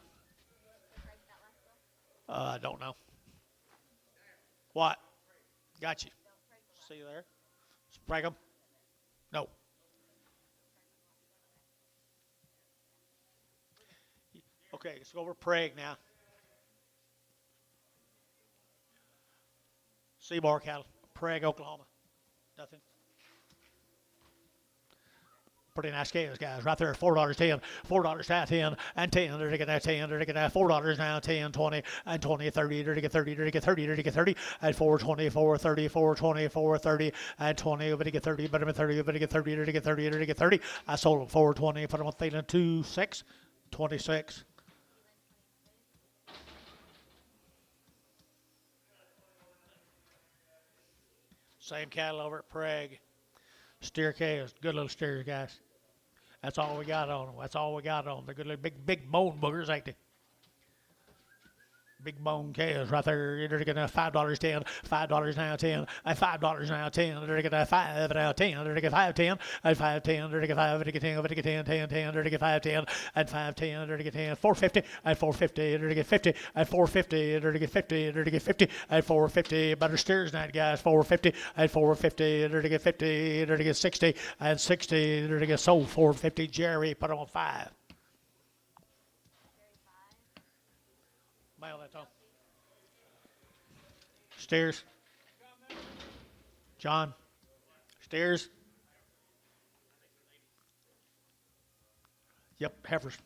I don't know. What? Got you. See you there. Sprag 'em. No. Okay, let's go over Prague now. Seymour cattle. Prague, Oklahoma. Nothing. Pretty nice scales, guys. Right there, $4.10, $4 now 10, and 10. They're to get that 10. They're to get that $4 now 10, 20, and 20, 30. They're to get 30. They're to get 30. They're to get 30, and 420, 430, 420, 430, and 20. But to get 30, but I'm 30, but to get 30. They're to get 30. They're to get 30. I sold them 420. Put them on Thielen 26, 26. Same cattle over at Prague. Steer calves, good little steers, guys. That's all we got on them. That's all we got on them. They're good little big bone boogers, ain't they? Big bone calves right there. They're getting $5.10, $5 now 10, and $5 now 10. They're getting 5 now 10. They're getting 5.10 and 5.10. They're getting 5. They're getting 10. They're getting 10, 10. They're getting 5.10 and 5.10. They're getting 10. 450 and 450. They're getting 50 and 450. They're getting 50. They're getting 50 and 450. Better steers tonight, guys. 450 and 450. They're getting 50. They're getting 60 and 60. They're getting sold 450. Jerry, put them on 5. Mail that on. Steers. John, steers. Yep, heifers.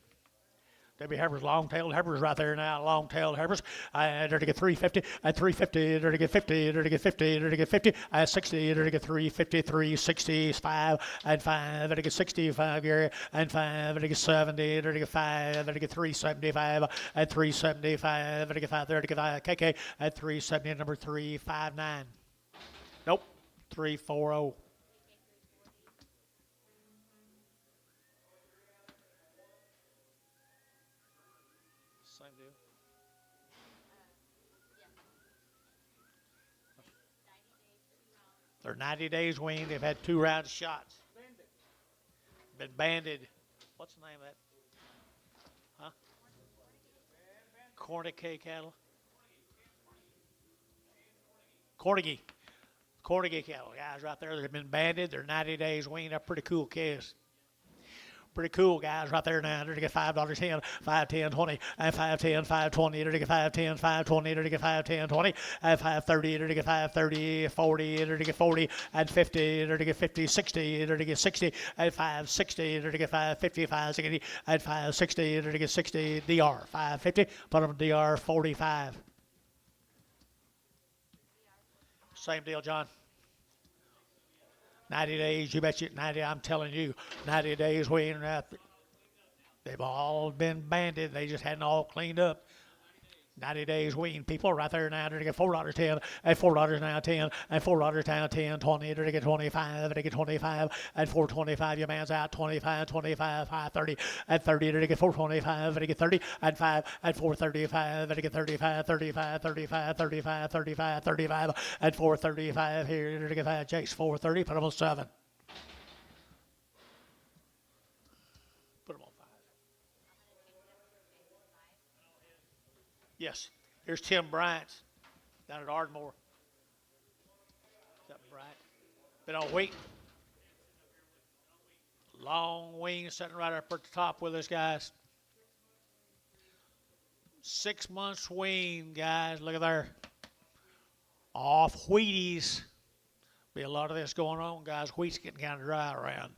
W Heifers, long-tailed heifers right there now, long-tailed heifers. They're to get 350, at 350, they're to get 50, they're to get 50, they're to get 50, at 60, they're to get 350, 365, and 5, they're to get 65, Gary, and 5, they're to get 70, they're to get 5, they're to get 375, at 375, they're to get 5, they're to get 5, KK, at 370, number 359. Nope, 340. Same deal. They're 90 days weaned. They've had 2 rounds of shots. Been banded. What's the name of that? Huh? Cornique cattle. Cornigie. Cornigie cattle. Guys right there, they've been banded. They're 90 days weaned. They're pretty cool kids. Pretty cool guys right there now. They're to get $5.10, 5, 10, 20, and 5, 10, 5, 20. They're to get 5, 10, 5, 20. They're to get 5, 10, 20, and 5, 30. They're to get 5, 30, 40. They're to get 40, and 50. They're to get 50, 60. They're to get 60, and 5, 60. They're to get 5, 50, 5, 60, and 5, 60. They're to get 60, DR, 5, 50. Put them DR, 45. Same deal, John. 90 days, you bet you 90, I'm telling you, 90 days weaned out. They've all been banded. They just hadn't all cleaned up. 90 days weaned people right there now. They're to get $4.10, and $4 now 10, and $4 now 10, 20. They're to get 25, they get 25, and 4.25. Your man's out 25, 25, 5.30, and 30. They're to get 4.25, they get 30, and 5, and 4.35. They get 35, 35, 35, 35, 35, 35, and 4.35 here. They're to get 5. Jake's 4.30. Put them on 7. Put them on 5. Yes. Here's Tim Bryant down at Ardmore. Is that Bryant? Been on wheat. Long wings sitting right up at the top with us, guys. 6 months wean, guys. Look at there. Off Wheaties. Be a lot of this going on, guys. Wheat's getting kind of dry around.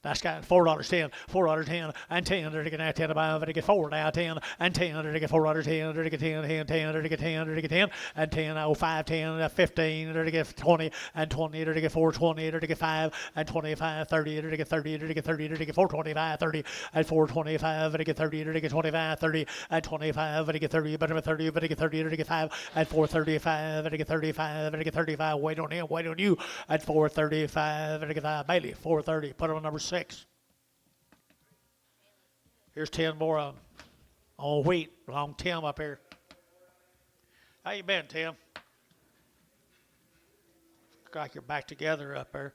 That's got $4.10, $4.10, and 10. They're to get 10 above. They get 4 now, 10, and 10. They're to get $4.10. They're to get 10, 10, 10. They're to get 10. They're to get 10, and 10. Oh, 5, 10, 15. They're to get 20, and 20. They're to get 4.20. They're to get 5, and 25, 30. They're to get 30. They're to get 30. They're to get 4.25, 30, and 4.25. They're to get 30. They're to get 25, 30, and 25. They're to get 30. But 30. But to get 30. They're to get 5, and 4.35. They're to get 35. They're to get 35. Wait on him. Wait on you. At 4.35. They're to get 5. Bailey, 4.30. Put on number 6. Here's 10 more of them on wheat. Long Tim up here. How you been, Tim? Look like you're back together up there.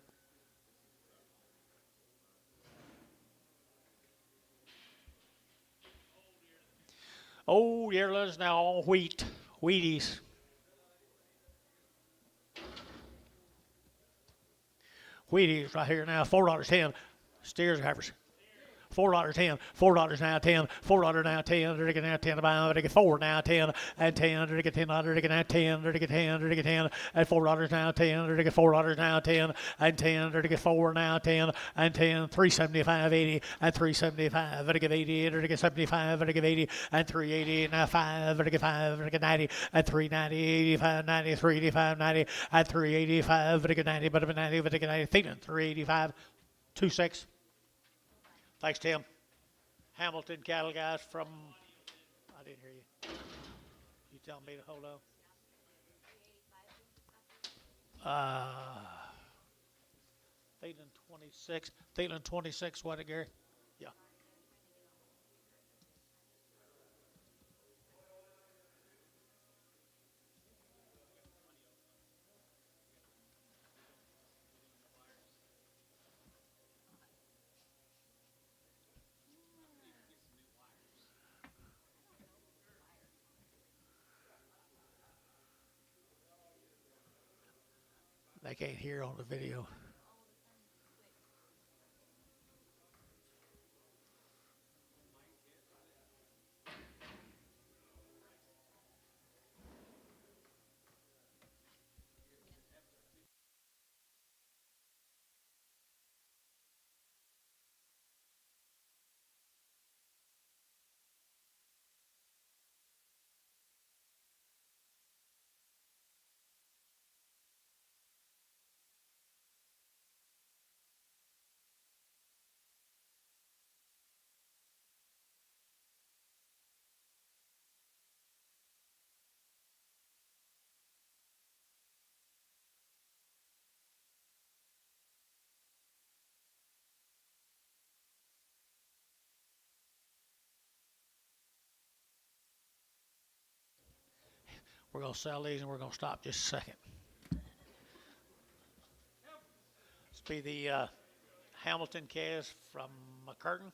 Oh, yearlings now on wheat. Wheaties. Wheaties right here now. $4.10. Steers and heifers. $4.10, $4 now 10, $4 now 10, they're to get now 10 about, they get 4 now 10, and 10, they're to get 10, they're to get now 10, they're to get 10, they're to get 10, and $4 now 10, they're to get $4 now 10, and 10, they're to get 4 now 10, and 10, 375, 80, and 375, they're to get 80, they're to get 75, they're to get 80, and 380, now 5, they're to get 5, they're to get 90, and 390, 85, 90, 385, 90, and 385, they're to get 90, but 90, but they get 90, 385, 26. Thanks, Tim. Hamilton cattle guys from, I didn't hear you. You telling me to hold on? Thielen 26. Thielen 26, what, Gary? Yeah. They can't hear on the video. We're going to sell these and we're going to stop just a second. This will be the Hamilton calves from McCurtain.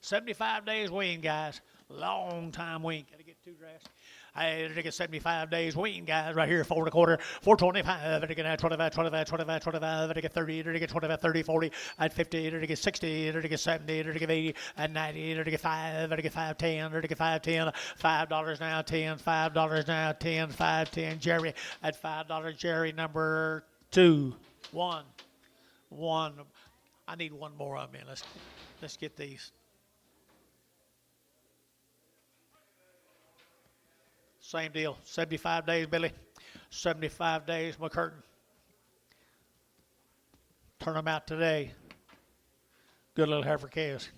75 days wean, guys. Long time wean. Can I get 2 drafts? I get 75 days wean, guys, right here, 4 1/4, 425, I get 25, 25, 25, 25, I get 30, I get 25, 30, 40, at 50, I get 60, I get 70, I get 80, at 90, I get 5, I get 5, 10, I get 5, 10, $5 now, 10, $5 now, 10, 5, 10, Jerry, at $5, Jerry, number 2, 1, 1. I need one more of them in. Let's get these. Same deal, 75 days, Billy. 75 days, McCurtain. Turn them out today. Good little heifer calves.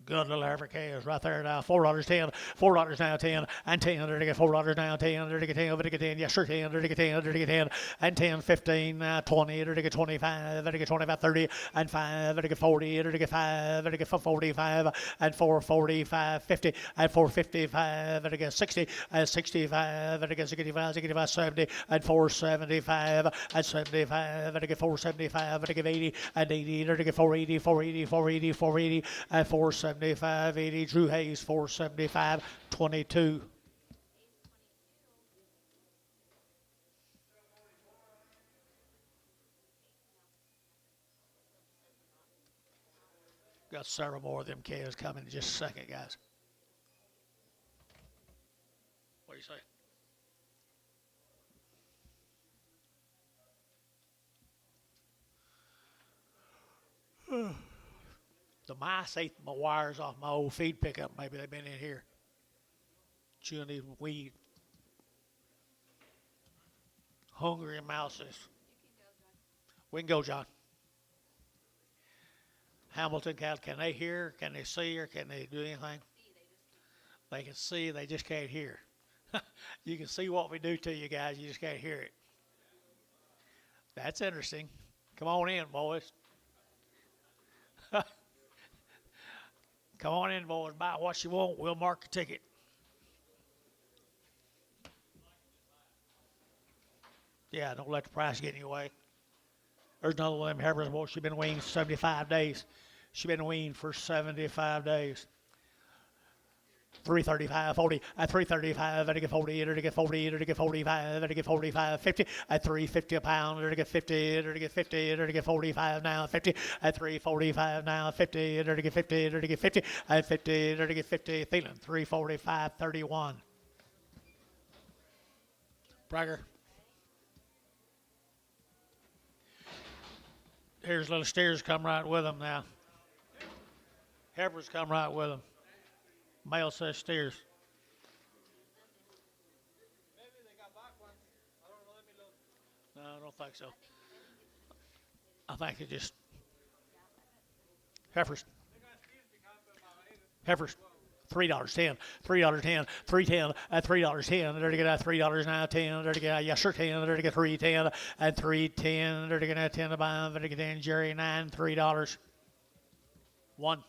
Good little heifer calves right there now. $4.10, $4 now, 10, and 10. There to get $4 now, 10. There to get 10, there to get 10. Yes, sure, 10. There to get 10, there to get 10, and 10, 15, 20. There to get 25. There to get 25, 30, and 5. There to get 40. There to get 5. There to get 45, and 445, 50, and 455. There to get 60, and 65. There to get 65, 65, 70, and 475, and 75. There to get 475. There to get 80, and 80. There to get 480, 480, 480, 480, and 475. 80, Drew Hayes, 475, 22. Got several more of them calves coming in just a second, guys. What do you say? The mice ate my wires off my old feed pickup. Maybe they've been in here chewing these weed. Hungry mouses. We can go, John. Hamilton cattle, can they hear? Can they see? Or can they do anything? They can see, they just can't hear. You can see what we do to you guys, you just can't hear it. That's interesting. Come on in, boys. Come on in, boys. Buy what you want. We'll mark the ticket. Yeah, don't let the price get in your way. There's another one of them heifers. Well, she's been weaned 75 days. She's been weaned for 75 days. 335, 40, at 335, at 40, at 40, at 45, at 45, 50, at 350 a pound, at 50, at 50, at 45 now, 50, at 345 now, 50, at 50, at 50, at 50, at 50, Thielen, 345, 31. Bragger. Here's little steers come right with them now. Heifers come right with them. Male says steers. Maybe they got back ones. I don't know. Let me look. No, I don't think so. I think it just heifers. Heifers. $3.10, $3.10, $3.10, at $3.10. There to get at $3 now, 10. There to get yes sir 10. There to get 3.10 at 3.10. There to get at 10 to buy. There to get in Jerry 9, $3. 1.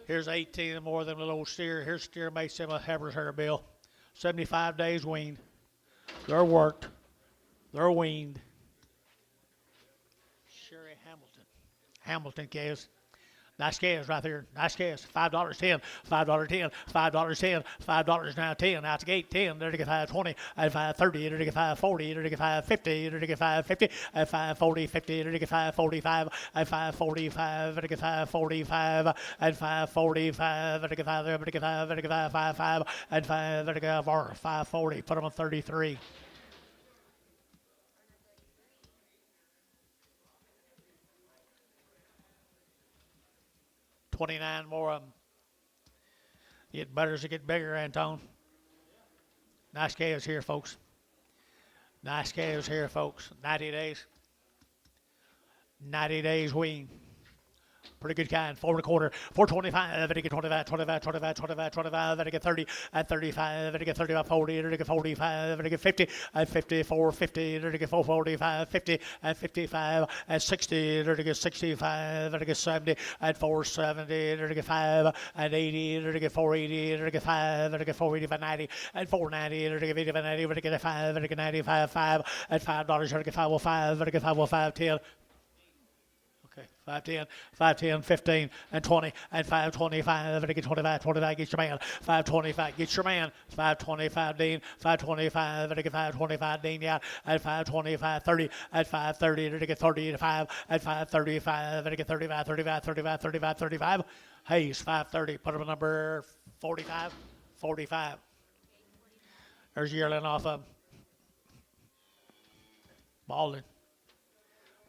Here's 18 more than a little steer. Here's steer makes him a heifer's hair bill. 75 days weaned. They're worked. They're weaned. Sherry Hamilton. Hamilton calves. Nice calves right there. Nice calves. $5.10. $5.10. $5.10. $5 now 10. Out the gate 10. There to get 5.20. At 5.30. There to get 5.40. There to get 5.50. There to get 5.50. At 5.40. 50. There to get 5.45. At 5.45. There to get 5.45. At 5.45. There to get 5. There to get 5. There to get 5.55. At 5. There to get 5.40. Put them on 33. $29 more of them. Get better as they get bigger, Antone. Nice calves here, folks. Nice calves here, folks. 90 days. 90 days wean. Pretty good kind. 4 1/4. 425. And get 25, 25, 25, 25, 25. And get 30 and 35. And get 35, 40. And get 45. And get 50 and 54, 50. And get 445, 50 and 55 and 60. And get 65. And get 70 and 470. And get 5 and 80. And get 480. And get 5. And get 485, 90 and 490. And get 85, 90. And get 5. And get 95, 5 and $5. And get 505. And get 505, 10. Okay, 510, 510, 15, and 20, and 525, and get 25, 25, get your man, 525, get your man, 525, Dean, 525, and get 525, Dean, yeah, and 525, 30, and 530, and get 35, and 535, and get 35, 35, 35, 35, 35, Hayes, 530, put him at number 45, 45. There's yearling off of Baldwin.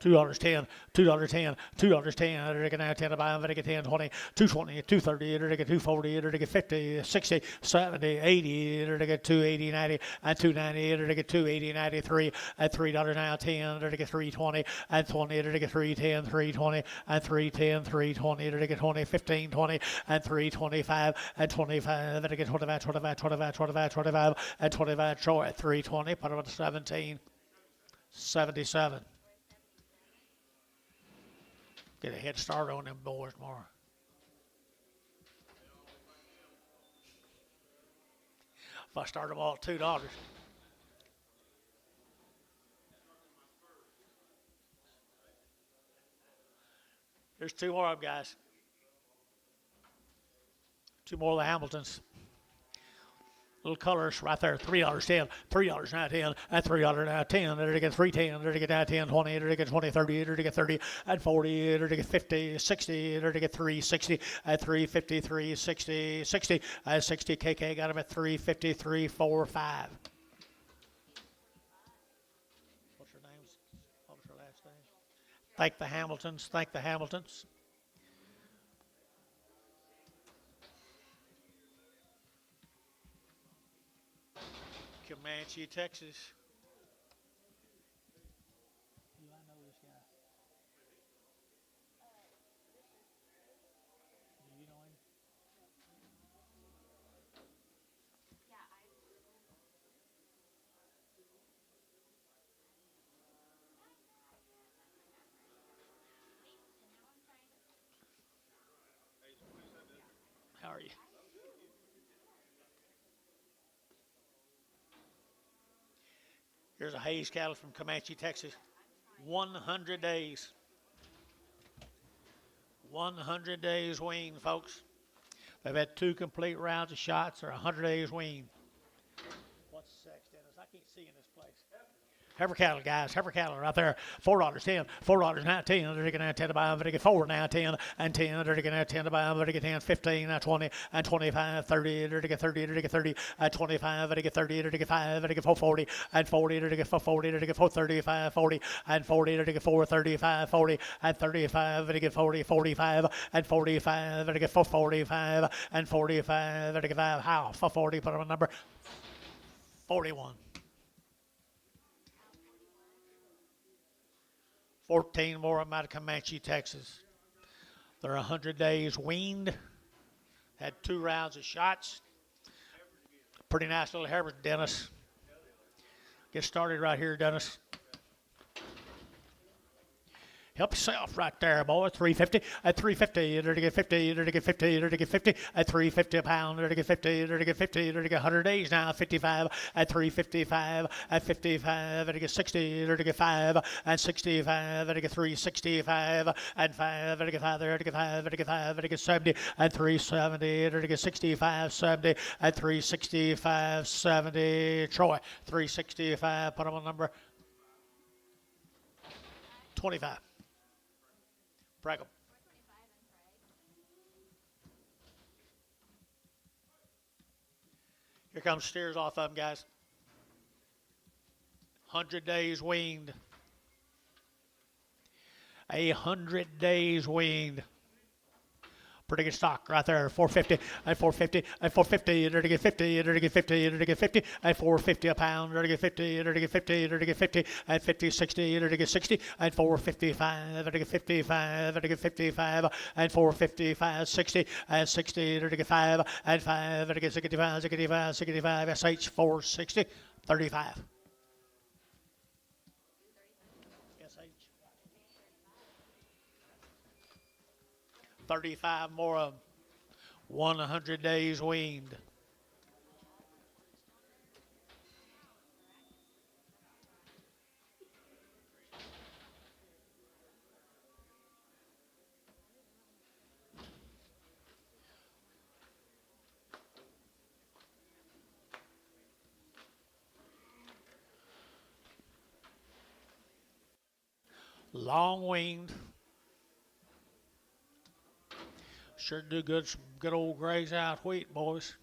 $2.10, $2.10, $2.10, and now 10 to buy, and get 10, 20, 220, 230, and get 240, and get 50, 60, 70, 80, and get 280, 90, and 290, and get 280, 93, and $3 now 10, and get 320, and 20, and get 310, 320, and 310, 320, and get 20, 15, 20, and 325, and 25, and get 25, 25, 25, 25, 25, and 25, Troy, 320, put him at 17, 77. Get a head start on them boys tomorrow. If I start them all at $2. There's 2 more of them, guys. 2 more of the Hamiltons. Little colors right there, $3.10, $3 now 10, and $3 now 10, and get 310, and get now 10, 20, and get 20, 30, and get 30, and 40, and get 50, 60, and get 360, and 350, 360, 60, and 60. KK got him at 353, 4, 5. What's her name? What was her last name? Thank the Hamiltons. Thank the Hamiltons. Comanche, Texas. Do I know this guy? Do you know him? How are you? Here's a Hayes cattle from Comanche, Texas. 100 days. 100 days weaned, folks. They've had 2 complete rounds of shots. They're 100 days weaned. What's sex, Dennis? I can't see in this place. Heifer cattle, guys. Heifer cattle right there. $4.10, $4 now 10. They're taking now 10 to buy them. They're taking 4 now 10 and 10. They're taking now 10 to buy them. They're taking 10, 15, now 20 and 25, 30. They're taking 30. They're taking 30 and 25. They're taking 30. They're taking 5. They're taking 440 and 40. They're taking 440. They're taking 435, 40 and 40. They're taking 435, 40 and 35. They're taking 40, 45 and 45. They're taking 445 and 45. They're taking 5. How? 440. Put on number 41. 14 more of them out of Comanche, Texas. They're 100 days weaned. Had 2 rounds of shots. Pretty nice little Heifer, Dennis. Get started right here, Dennis. Help yourself right there, boy. 350 at 350. They're to get 50. They're to get 50. They're to get 50 at 350 a pound. They're to get 50. They're to get 50. They're to get 100 days now. 55 at 355 at 55. They're to get 60. They're to get 5 and 65. They're to get 365 and 5. They're to get 5. They're to get 5. They're to get 5. They're to get 70 and 370. They're to get 65, 70 at 365, 70. Troy 365. Put them on number 25. Bragg 'em. Here comes steers off of them, guys. 100 days weaned. 100 days weaned. Pretty good stock right there. 450 and 450 and 450. There to get 50. There to get 50. There to get 50 and 450 a pound. There to get 50. There to get 50. There to get 50 and 50 60. There to get 60 and 455. There to get 55. There to get 55 and 455 60 and 60. There to get 5 and 5. There to get 65 65 65. SH 460 35. SH 35 more of them. 100 days weaned. Long weaned. Sure do good, some good old graze out wheat, boys.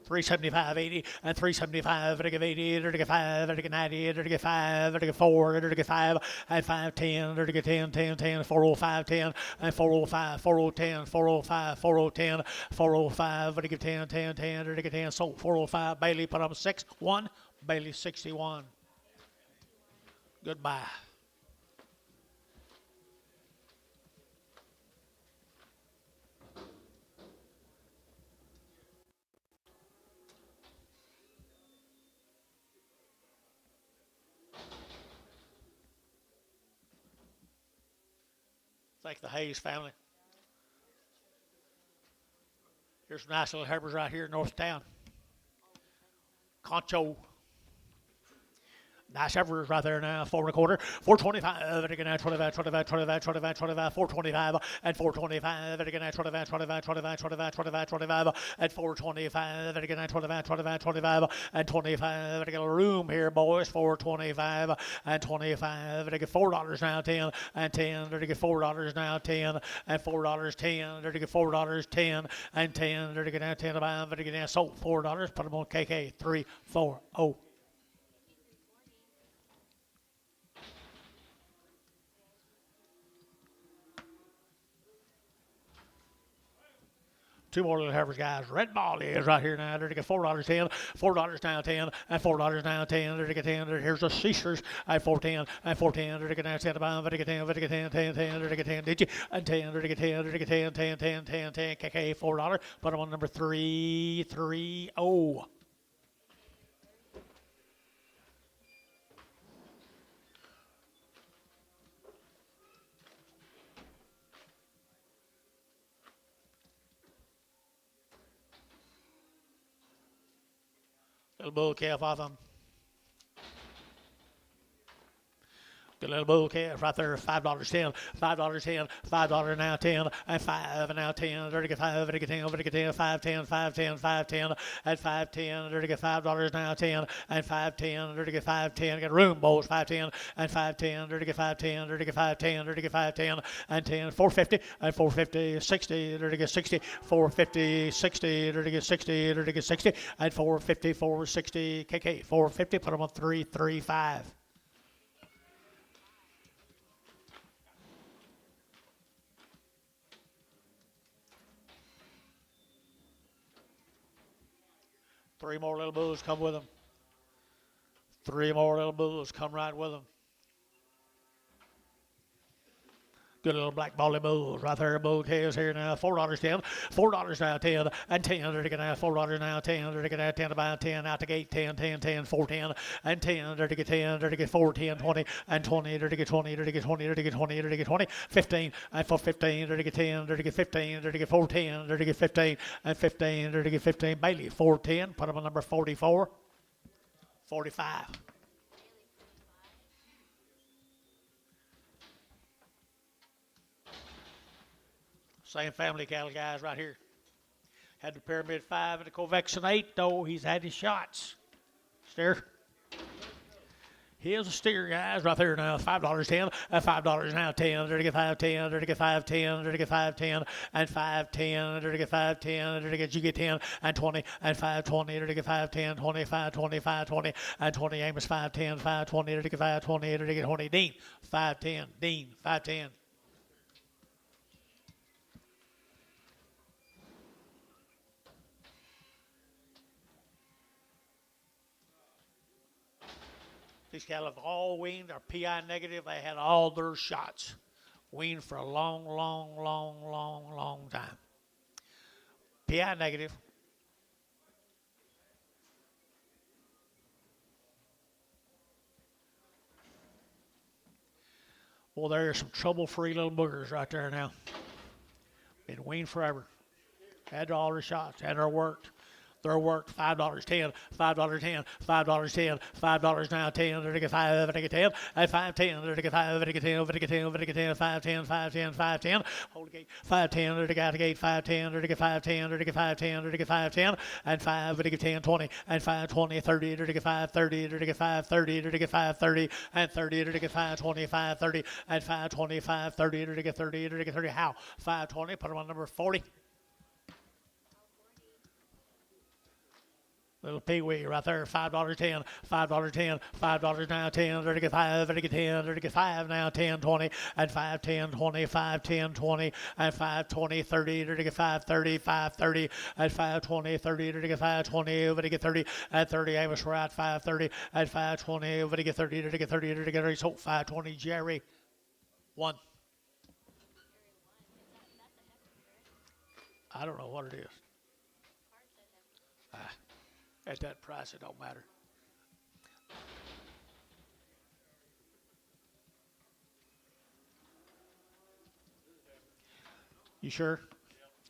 375.80 and 375. There to get 80. There to get 5. There to get 90. There to get 5. There to get 4. There to get 5 and 510. There to get 10 10 10 405 10 and 405 4010 405 4010 405. There to get 10 10 10. There to get 10. Sold 405. Bailey put up 6 1. Bailey 61. Goodbye. Thank the Hayes family. Here's some nice little heifers right here in North Town. Concho. Nice heifers right there now. 4 1/4. 425. Again, 25, 25, 25, 25, 25, 425, and 425. Again, 25, 25, 25, 25, 25, 25, and 425. Again, 25, 25, 25, and 25. I got a room here, boys. 425 and 25. They get $4 now, 10 and 10. They get $4 now, 10 and $4 10. They get $4 10 and 10. They get 10 about. They get sold $4. Put them on KK 340. Two more little heifers, guys. Red ball is right here now. They're to get $4 10, $4 now 10, and $4 now 10. They're to get 10. Here's the Caesars at 410 and 410. They're to get now 10 about. They're to get 10. They're to get 10, 10, 10. They're to get 10. Did you? And 10. They're to get 10. They're to get 10, 10, 10, 10, 10. KK $4. Put them on number 330. Little bull calf off them. Good little bull calf right there. $5 10, $5 10, $5 now 10, and 5 and now 10. There to get 5, there to get 10, there to get 10, 5 10, 5 10, 5 10, and 5 10. There to get $5 now 10, and 5 10. There to get 5 10. Get room, boys. 5 10 and 5 10. There to get 5 10. There to get 5 10. There to get 5 10 and 10. 450 and 450 60. There to get 60. 450 60. There to get 60. There to get 60 and 450 460. KK 450. Put them on 335. Three more little bulls come with them. Three more little bulls come right with them. Good little black bally bulls right there. Bull calves here now. $4 10, $4 now 10, and 10. They're to get $4 now 10. They're to get 10 about 10 out the gate 10, 10, 10, 410, and 10. They're to get 10. They're to get 4, 10, 20, and 20. They're to get 20. They're to get 20. They're to get 20. They're to get 20. 15 and 415. They're to get 10. They're to get 15. They're to get 410. They're to get 15 and 15. They're to get 15. Bailey 410. Put them on number 44, 45. Same family cattle guys right here. Had the Pyramid 5 and the Covexon 8, though. He's had his shots. Steer. Here's a steer, guys, right there now. $5 10, $5 now 10. They're to get 5 10. They're to get 5 10. They're to get 5 10 and 5 10. They're to get 5 10. They're to get you get 10 and 20 and 5 20. They're to get 5 10, 25 25 20 and 20. Amos 5 10 5 20. They're to get 5 20. They're to get 20. Dean 5 10. Dean 5 10. These cattle have all weaned. They're PI negative. They had all their shots. Weaned for a long, long, long, long, long time. PI negative. Well, there's some trouble-free little boogers right there now. Been weaned forever. Had all their shots. Had their worked. They're worked $5.10, $5.10, $5.10, $5 now 10, they're to get 5, they get 10, at 5.10, they're to get 5, they get 10, they get 10, they get 10, 5.10, 5.10, 5.10, hold the gate, 5.10, they're to get the gate, 5.10, they're to get 5.10, they're to get 5.10, they're to get 5.10, and 5, they get 10, 20, and 5.20, 30, they're to get 5.30, they're to get 5.30, they're to get 5.30, and 30, they're to get 5.20, 5.30, and 5.20, 5.30, they're to get 30, they're to get 30. How? 5.20, put them on number 40. Little peewee right there, $5.10, $5.10, $5 now 10, they're to get 5, they're to get 10, they're to get 5 now 10, 20, and 5, 10, 20, 5, 10, 20, and 5, 20, 30, they're to get 5, 30, 5, 30, and 5, 20, 30, they're to get 5, 20, over to get 30, and 30, Amos right, 5, 30, and 5, 20, over to get 30, they're to get 30, they're to get 30, so 5, 20, Jerry, 1. I don't know what it is. At that price, it don't matter. You sure?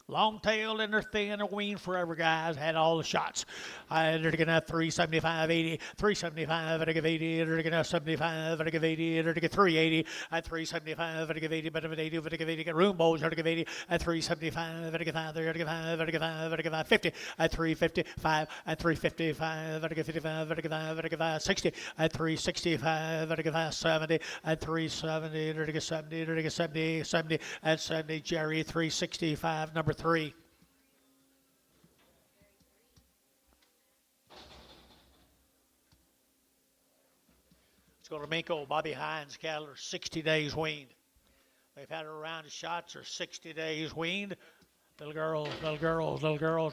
Long-tailed and they're thin and weaned forever, guys. Had all the shots. They're going to have 375, 80, 375, and I give 80, they're going to have 75, and I give 80, they're going to get 380, and 375, and I give 80, but I'm 80, but I give 80, get room bowls, they're going to give 80, and 375, and I give 5, they're going to give 5, and I give 5, and I give 5, 50, and 355, and 355, and I give 55, and I give 5, and I give 5, 60, and 365, and I give 5, 70, and 370, they're going to get 70, they're going to get 70, 70, and 70, Jerry, 365, number 3. Let's go to Minko. Bobby Hines cattle are 60 days weaned. They've had a round of shots, are 60 days weaned. Little girls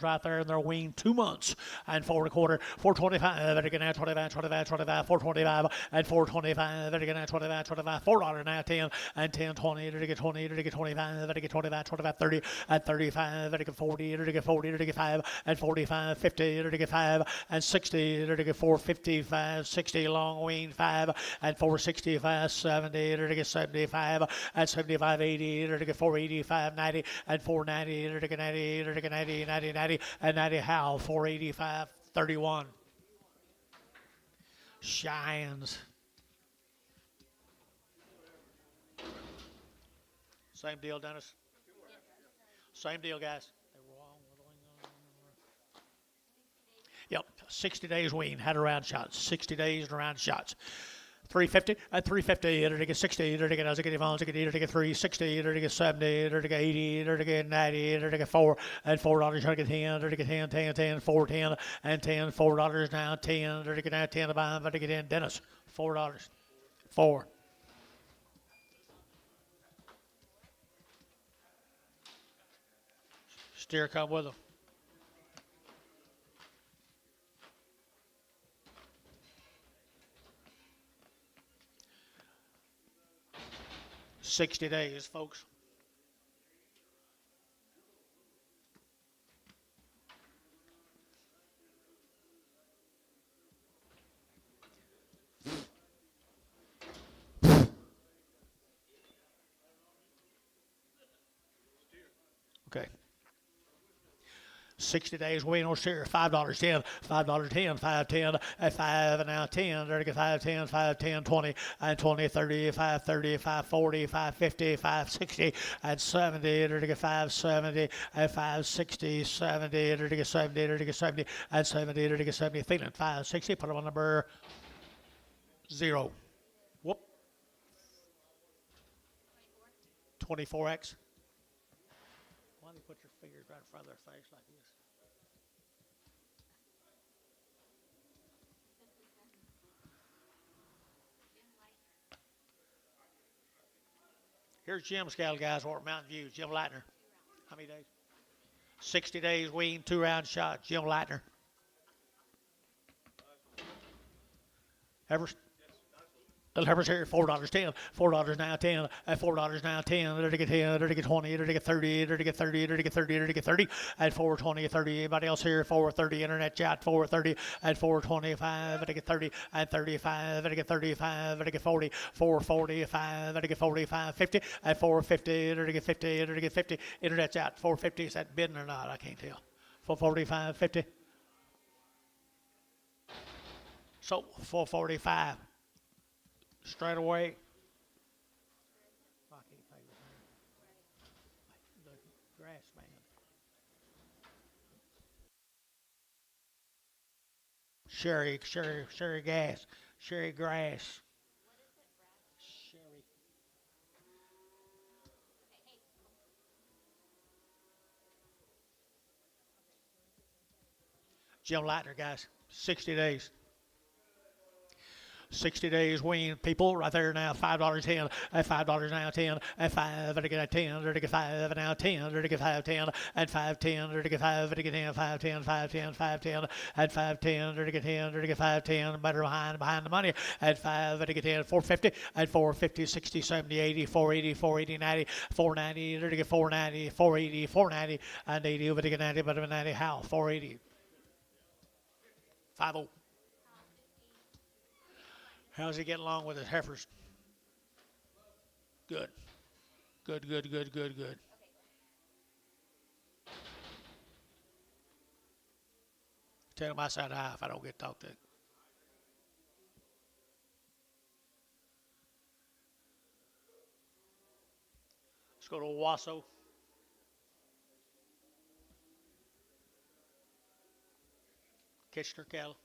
right there, and they're weaned 2 months and 4 1/4, 425, they're going to 25, 25, 25, 425, and 425, they're going to 25, 25, $4 now 10, and 10, 20, they're going to get 20, they're going to get 25, they're going to get 25, 25, 30, and 35, they're going to get 40, they're going to get 40, they're going to get 5, and 45, 50, they're going to get 5, and 60, they're going to get 455, 60, long weaned 5, and 465, 70, they're going to get 75, and 75, 80, they're going to get 485, 90, and 490, they're to get 90, they're to get 90, 90, 90, and 90 Howell, 485, 31. Cheyennes. Same deal, Dennis? Same deal, guys. Yep, 60 days wean, had a round shots, 60 days and round shots. 350 at 350, they're to get 60, they're to get, as I get Yvonne, they're to get 360, they're to get 70, they're to get 80, they're to get 90, they're to get 4, and $4, they're to get 10, they're to get 10, 10, 10, 4, 10, and 10, $4 now, 10, they're to get now 10 to buy, they're to get in, Dennis, $4, 4. Steer come with them. $60 days, folks. Okay. 60 days wean or steer, $5.10, $5.10, 5.10, at 5, and now 10, they're to get 5.10, 5.10, 20, and 20, 30, 5.30, 5.40, 5.50, 5.60, and 70, they're to get 5.70, and 5.60, 70, they're to get 70, they're to get 70, and 70, they're to get 70, feeling 5.60, put them on number 0. Whoop. 24X. Why do you put your fingers right in front of their face like this? Here's Jim's cattle, guys, over at Mountain View. Jim Lightner. How many days? 60 days wean, 2 round shot. Jim Lightner. Ever? Little Heifer's here, $4.10, $4 now 10, at $4 now 10, there to get 10, there to get 20, there to get 30, there to get 30, there to get 30, there to get 30, at 420, 30. Anybody else here? 430, internet chat, 430, at 425, there to get 30, at 35, there to get 35, there to get 40, 445, there to get 45, 50, at 450, there to get 50, there to get 50, internet chat, 450. Is that bidding or not? I can't tell. 445, 50. So 445. Straight away. I can't pay the grass man. Sherry gas, Sherry grass. Sherry. Jim Lightner, guys. 60 days. 60 days wean people right there now. $5.10 at $5 now 10 at 5 and to get 10 or to get 5 now 10 or to get 5.10 at 5.10 or to get 5 or to get 10 5.10 5.10 5.10 at 5.10 or to get 10 or to get 5.10 better behind the money at 5 or to get 10 450 at 450 60 70 80 480 480 90 490 or to get 490 480 490 and 80 over to get 90 but 90 how 480 50. How's he getting along with his heifers? Good. Good. Tell him I said hi if I don't get talked to. Let's go to Owasso. Kitchener cattle.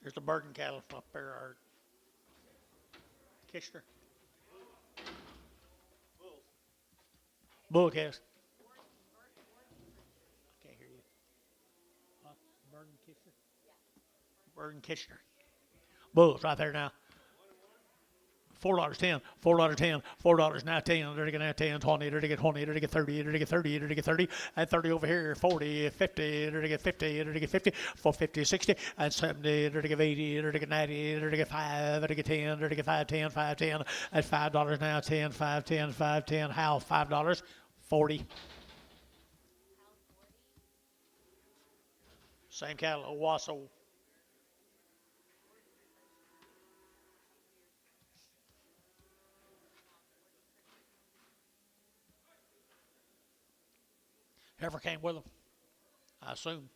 Here's the Burton cattle up there, our Kitchener. Bull calves. Can't hear you. Burton Kitchener. Burton Kitchener. Bulls right there now. $4.10, $4.10, $4 now 10, they're to get 10, 20, they're to get 20, they're to get 30, they're to get 30, they're to get 30, and 30 over here, 40, 50, they're to get 50, they're to get 50, 450, 60, and 70, they're to get 80, they're to get 90, they're to get 5, they're to get 10, they're to get 5.10, 5.10, at $5 now 10, 5.10, 5.10, how $5, 40. Same cattle, Owasso. Heifer came with them, I assume.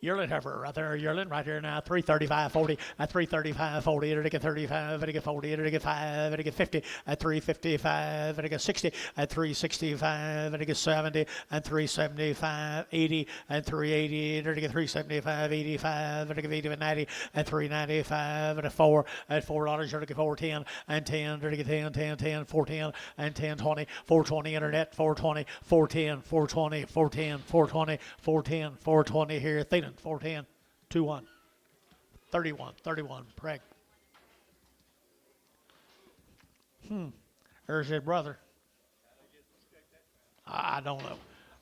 Yearling heifer right there, yearling right here now, 335.40 at 335.40, it'll get 35, it'll get 40, it'll get 5, it'll get 50 at 355, it'll get 60 at 365, it'll get 70 and 375, 80 and 380, it'll get 375, 85, it'll get 80 and 90 and 395 and a 4 at $4, it'll get 410 and 10, it'll get 10, 10, 10, 410 and 10, 20, 420 internet, 420, 410, 420, 410, 420, 410, 420 here, Thelan, 410, 21, 31, 31, preg. There's his brother. I don't know.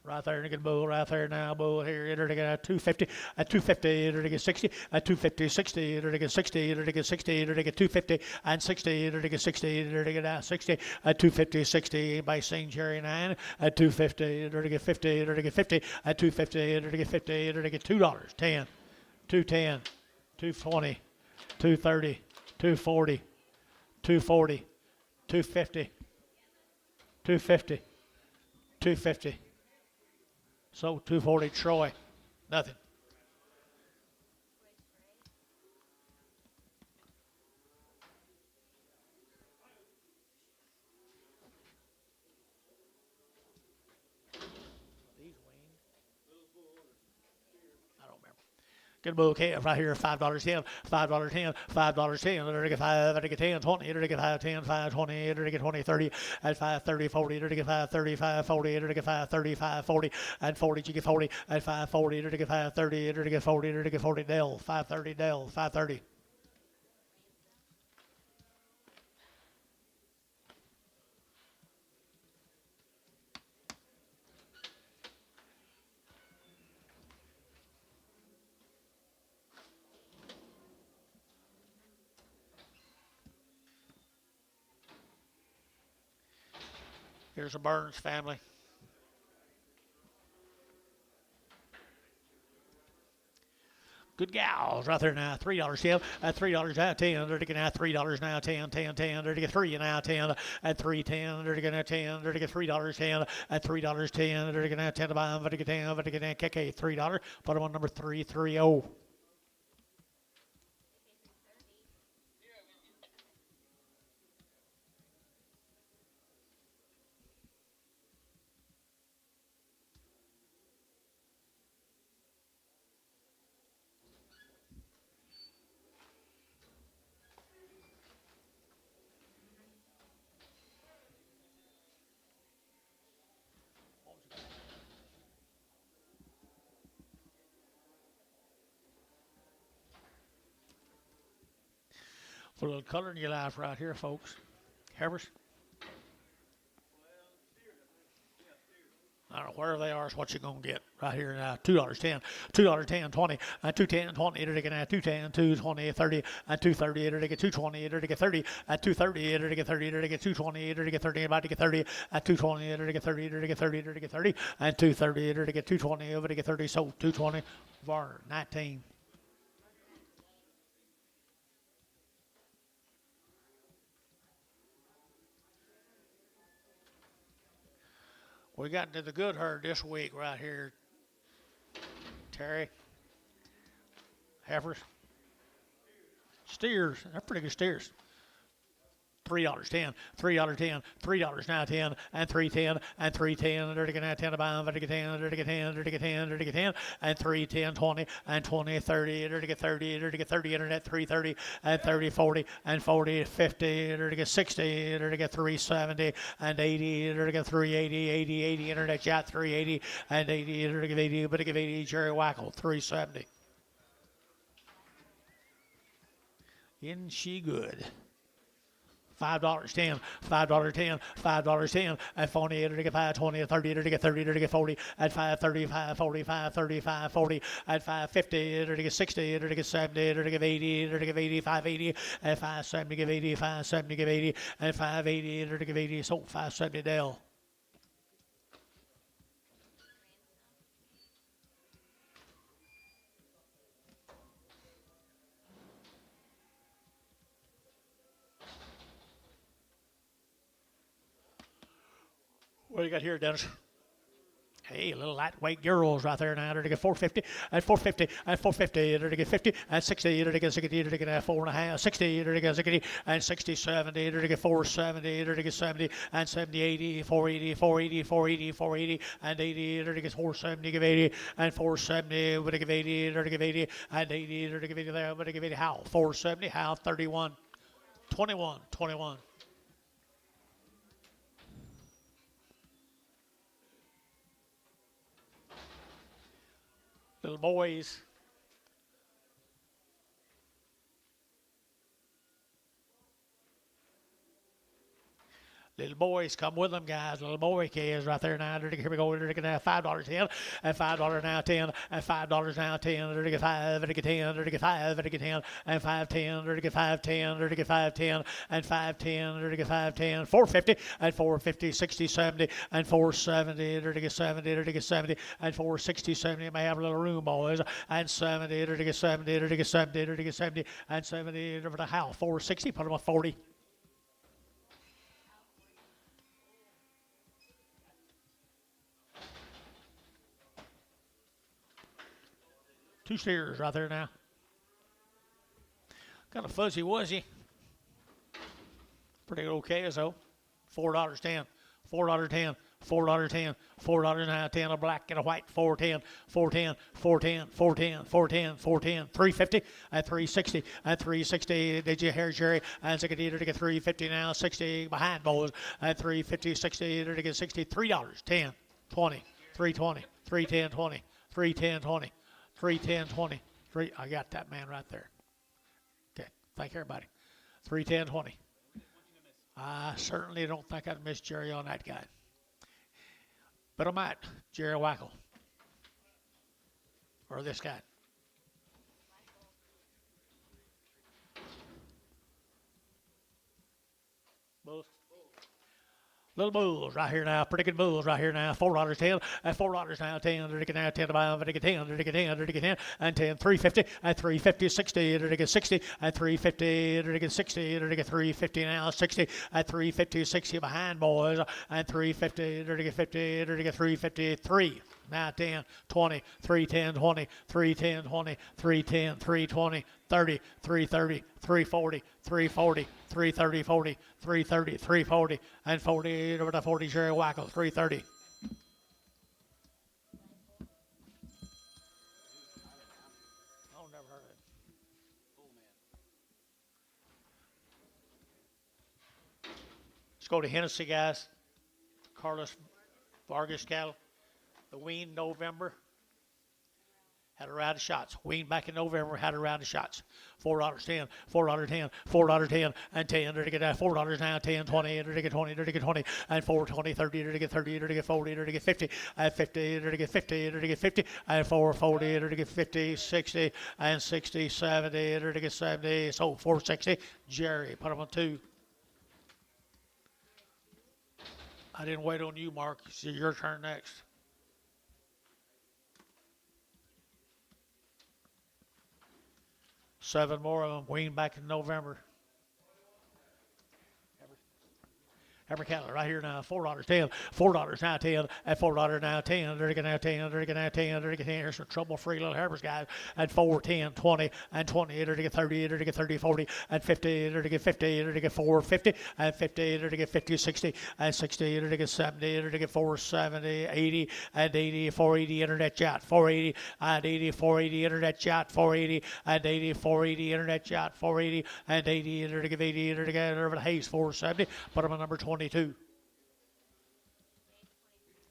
Right there, get bull right there now, bull here, enter to get 250, at 250, enter to get 60, at 250, 60, enter to get 60, enter to get 60, enter to get 250, and 60, enter to get 60, enter to get 60, at 250, 60, by St. Jerry 9, at 250, enter to get 50, enter to get 50, at 250, enter to get 50, enter to get $2, 10, 210, 220, 230, 240, 240, 250, 250, 250. So 240 Troy, nothing. I don't remember. Get a bull calf right here, $5.10, $5.10, $5.10, it'll get 5, it'll get 10, 20, it'll get 5, 10, 5, 20, it'll get 20, 30, at 5, 30, 40, it'll get 5, 35, 40, it'll get 5, 35, 40, at 40, you get 40, at 5, 40, it'll get 5, 30, it'll get 40, it'll get 40, Dell, 530, Dell, 530. Here's a Burns family. Good gals right there now. $3 at $3 now 10. They're taking out $3 now 10, 10, 10. They're taking 3 now 10 at 3.10. They're taking out 10. They're taking $3 10 at $3 10. They're taking out 10 to buy them. They're taking 10. They're taking out KK $3. Put them on number 330. Put a little color in your life right here, folks. Heifers. I don't know where they are is what you're going to get right here now. $2.10, $2.10, 20, and 210, 20, it'll get 210, 220, 30, and 230, it'll get 220, it'll get 30, at 230, it'll get 30, it'll get 220, it'll get 30, about to get 30, at 220, it'll get 30, it'll get 30, it'll get 30, and 230, it'll get 220, it'll get 30, so 220, var 19. We got into the good herd this week right here, Terry. Heifers. Steers. They're pretty good steers. $3.10, $3.10, $3 now 10, and 3.10, and 3.10, they're taking now 10 to buy them, they're taking 10, they're taking 10, they're taking 10, they're taking 10, and 3.10, 20, and 20, 30, they're taking 30, they're taking 30 internet, 3.30, and 30, 40, and 40, 50, they're taking 60, they're taking 3.70, and 80, they're taking 3.80, 80, 80 internet yacht, 3.80, and 80, they're taking 80, but they give 80 Jerry Wackel, 3.70. Isn't she good? $5.10, $5.10, $5.10, at 40, it'll get 520, at 30, it'll get 30, it'll get 40, at 530, 540, 530, 540, at 550, it'll get 60, it'll get 70, it'll get 80, it'll get 80, 580, at 570, give 80, 570, give 80, at 580, it'll give 80, so 570 Dell. What do you got here, Dennis? Hey, little lightweight girls right there now. They're to get 450 and 450 and 450. They're to get 50 and 60. They're to get 60. They're to get 4.5. 60. They're to get 60 and 60, 70. They're to get 470. They're to get 70 and 70, 80, 480, 480, 480, 480 and 80. They're to get 470. Give 80 and 470. We're to give 80. They're to give 80 and 80. They're to give 80 there. We're to give 80. How? 470. How? 31. 21. 21. Little boys. Little boys, come with them, guys. Little boy kids right there now. Here we go. They're going to have $5.10 and $5 now 10 and $5 now 10. They're to get 5. They're to get 10. They're to get 5. They're to get 10 and 5.10. They're to get 5.10. They're to get 5.10 and 5.10. They're to get 5.10. 450 and 450, 60, 70 and 470. They're to get 70. They're to get 70 and 460, 70. May have a little room, boys. And 70. They're to get 70. They're to get 70. They're to get 70 and 70. Over to how? 460. Put them on 40. Two steers right there now. Kind of fuzzy wuzzy. Pretty okay as though. $4.10. $4.10. $4.10. $4 now 10. A black and a white. 410. 410. 410. 410. 410. 410. 350 and 360 and 360. Did you hear Jerry? And 60 to get 350 now. 60 behind boys. And 350. 60 to get 60. $3. 10. 20. 320. 310. 20. 310. 20. 310, 20. I got that man right there. Okay, thank you, everybody. 310, 20. I certainly don't think I'd miss Jerry on that guy. But I might, Jerry Wackel. Or this guy. Both. Little bulls right here now, pretty good bulls right here now. $4.10 and $4 now 10. They're to get now 10 to buy. They're to get 10. They're to get 10. They're to get 10 and 10. 350 and 350, 60. They're to get 60 and 350. They're to get 60. They're to get 350 now 60 and 350, 60 behind boys and 350. They're to get 50. They're to get 353. Now 10, 20, 310, 20, 310, 20, 310, 320, 30, 330, 340, 340, 330, 40, 330, 340, and 40 over to 40, Jerry Wackel, 330. Oh, never heard of it. Let's go to Hennessy, guys. Carlos Vargas cattle. The wean November. Had a round of shots. Wean back in November, had a round of shots. $4.10, $4.10, $4.10, and 10. They're to get $4 now, 10, 20, they're to get 20, they're to get 20, and 420, 30, they're to get 30, they're to get 40, they're to get 50, and 50, they're to get 50, they're to get 50, and 440, they're to get 50, 60, and 60, 70, they're to get 70. So 460. Jerry, put them on 2. I didn't wait on you, Mark. It's your turn next. 7 more of them weaned back in November. Every cattle right here now, $4.10, $4 now 10, at $4 now 10, they're going to 10, they're going to 10, they're going to 10. Here's some trouble-free little Heifers, guys. At 4, 10, 20, and 20, they're going to get 30, they're going to get 30, 40, and 50, they're going to get 50, they're going to get 450, and 50, they're going to get 50, 60, and 60, they're going to get 70, they're going to get 470, 80, and 80, 480, internet chat, 480, and 80, 480, internet chat, 480, and 80, 480, internet chat, 480, and 80, they're going to give 80, they're going to get over the Hayes, 470, put them on number 22.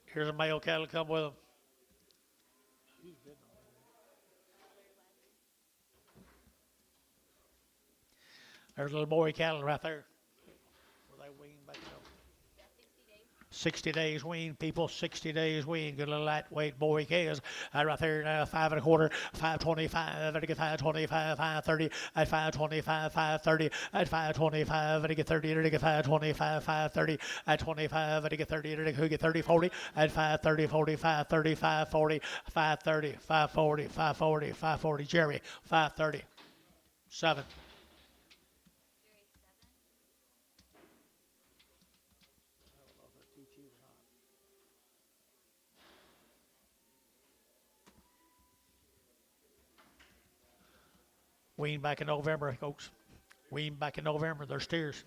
Here's a male cattle come with them. There's a little boy cattle right there. Where they wean back up. 60 days wean, people. 60 days wean. Good little lightweight boy calves. Right there, 5 1/4, 525. They get 525, 530, at 525, 530, at 525. They get 30. They get 525, 530, at 25. They get 30. They get 30, 40, at 530, 40, 530, 540, 530, 540, 540, 540. Jerry, 530, 7. Wean back in November, folks. Wean back in November. They're steers.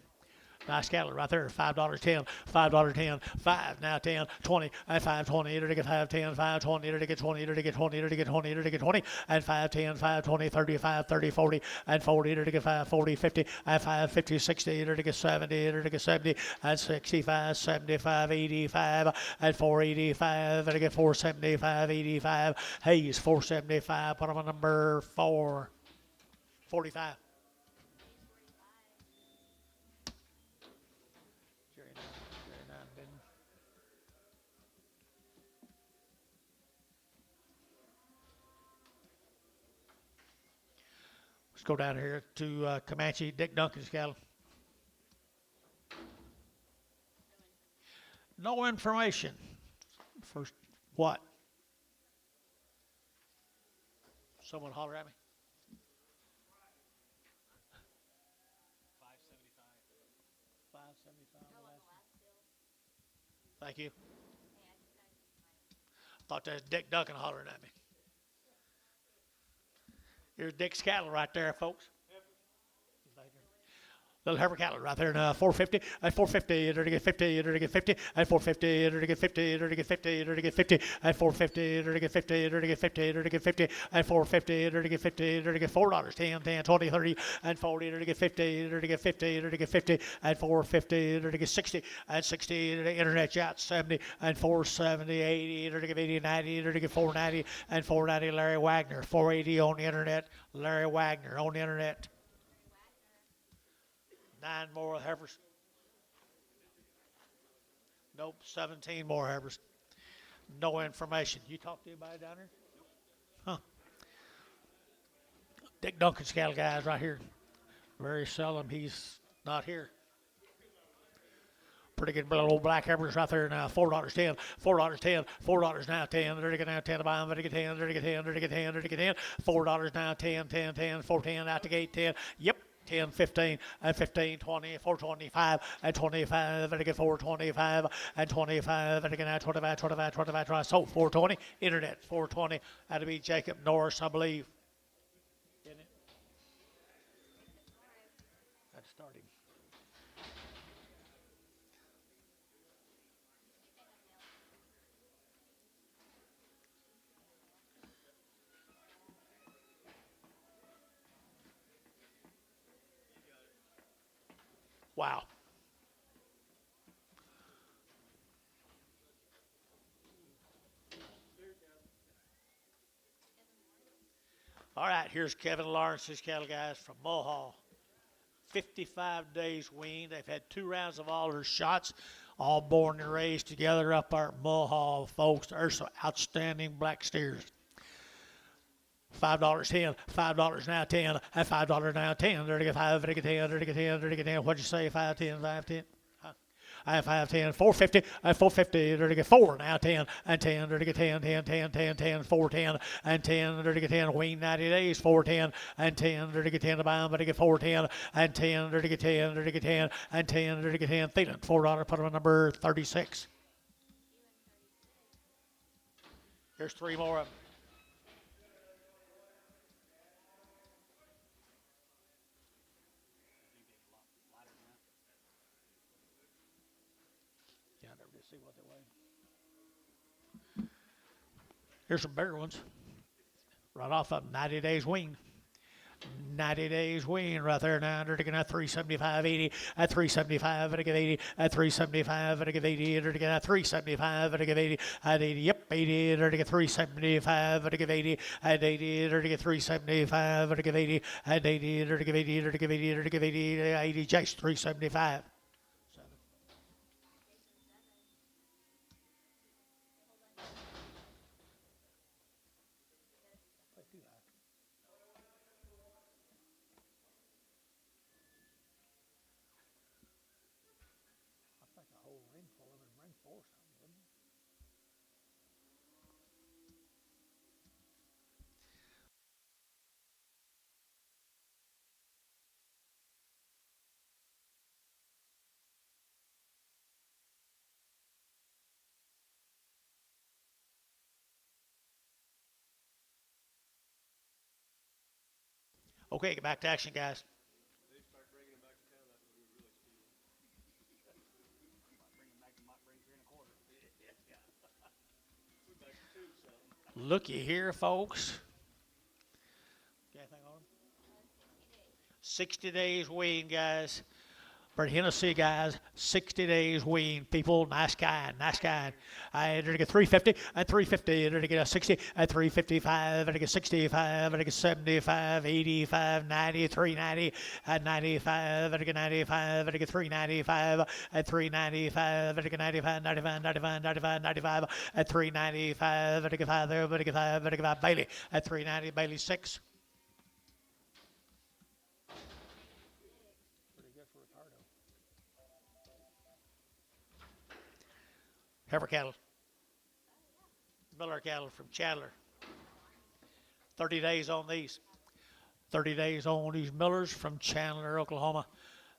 Nice cattle right there. $5.10, $5.10, 5, now 10, 20, and 5.20, enter to get 5.10, 5.20, enter to get 20, enter to get 20, enter to get 20, enter to get 20, and 5.10, 5.20, 35, 30, 40, and 40, enter to get 5.40, 50, and 5.50, 60, enter to get 70, enter to get 70, and 65, 75, 85, and 485, enter to get 475, 85, Hayes, 475, put them on number 445. Let's go down here to Comanche, Dick Duncan's cattle. No information. First, what? Someone holler at me. 575. Thank you. Thought that was Dick Duncan hollering at me. Here's Dick's cattle right there, folks. Little Heifer cattle right there now, 450, and 450, enter to get 50, enter to get 50, and 450, enter to get 50, enter to get 50, enter to get 50, and 450, enter to get 50, enter to get 50, enter to get 50, and 450, enter to get 50, enter to get $4, 10, 10, 20, 30, and 40, enter to get 50, enter to get 50, enter to get 50, and 450, enter to get 60, and 60, enter to internet yacht 70, and 470, 80, enter to get 80, 90, enter to get 490, and 490, Larry Wagner, 480 on the internet, Larry Wagner on the internet. 9 more heifers. Nope, 17 more heifers. No information. You talk to anybody down there? Huh. Dick Duncan's cattle guys right here. Very seldom he's not here. Pretty good little old black heifers right there now. $4.10, $4.10, $4 now 10. They're to get now 10 to buy them. They're to get 10. They're to get 10. They're to get 10. They're to get 10. $4 now 10, 10, 10, 410 out the gate 10. Yep. 10, 15, and 15, 20, 425, and 25, and again 425, and 25, and again now 25, 25, 25, 25. So 420, internet, 420. That'll be Jacob Norris, I believe. Isn't it? That's starting. Wow. All right, here's Kevin Lawrence's cattle guys from Mulhall. 55 days weaned. They've had 2 rounds of all their shots, all born and raised together up there at Mulhall, folks. There's some outstanding black steers. $5.10, $5 now 10, and $5 now 10. They're to get 5, they're to get 10, they're to get 10, they're to get 10. What'd you say? 510, 510? I have 510, 450, and 450, they're to get 4 now 10, and 10, they're to get 10, 10, 10, 10, 10, 410, and 10, they're to get 10, wean 90 days, 410, and 10, they're to get 10 to buy them, but to get 410, and 10, they're to get 10, they're to get 10, and 10, they're to get 10, Thielen, $4, put them on number 36. Here's 3 more of them. See what they weigh. Here's some bigger ones. Right off of 90 days wean. 90 days wean right there now. They're taking at 375, 80, at 375, and I get 80, at 375, and I get 80, and they're taking at 375, and I get 80, at 80, yep, 80, and they're taking 375, and I get 80, at 80, and they're taking 375, and I get 80, at 80, and they're taking 80, and they're taking 80, and they're taking 80, 80, Jace, 375. Okay, get back to action, guys. They start bringing them back to town. That's when we really speed them. We back to two something. Looky here, folks. Got anything on 'em? 60 days wean, guys. For Hennessy guys, 60 days wean. People, nice guy, nice guy. I enter to get 350 and 350, enter to get a 60 and 355, and to get 65, and to get 75, 85, 90, 390, and 95, and to get 95, and to get 395, and 395, and to get 95, 95, 95, 95, 95, and 395, and to get 5 there, and to get 5, and to get 5 Bailey, at 390, Bailey 6. Heifer cattle. Miller cattle from Chandler. 30 days on these. 30 days on these Millers from Chandler, Oklahoma.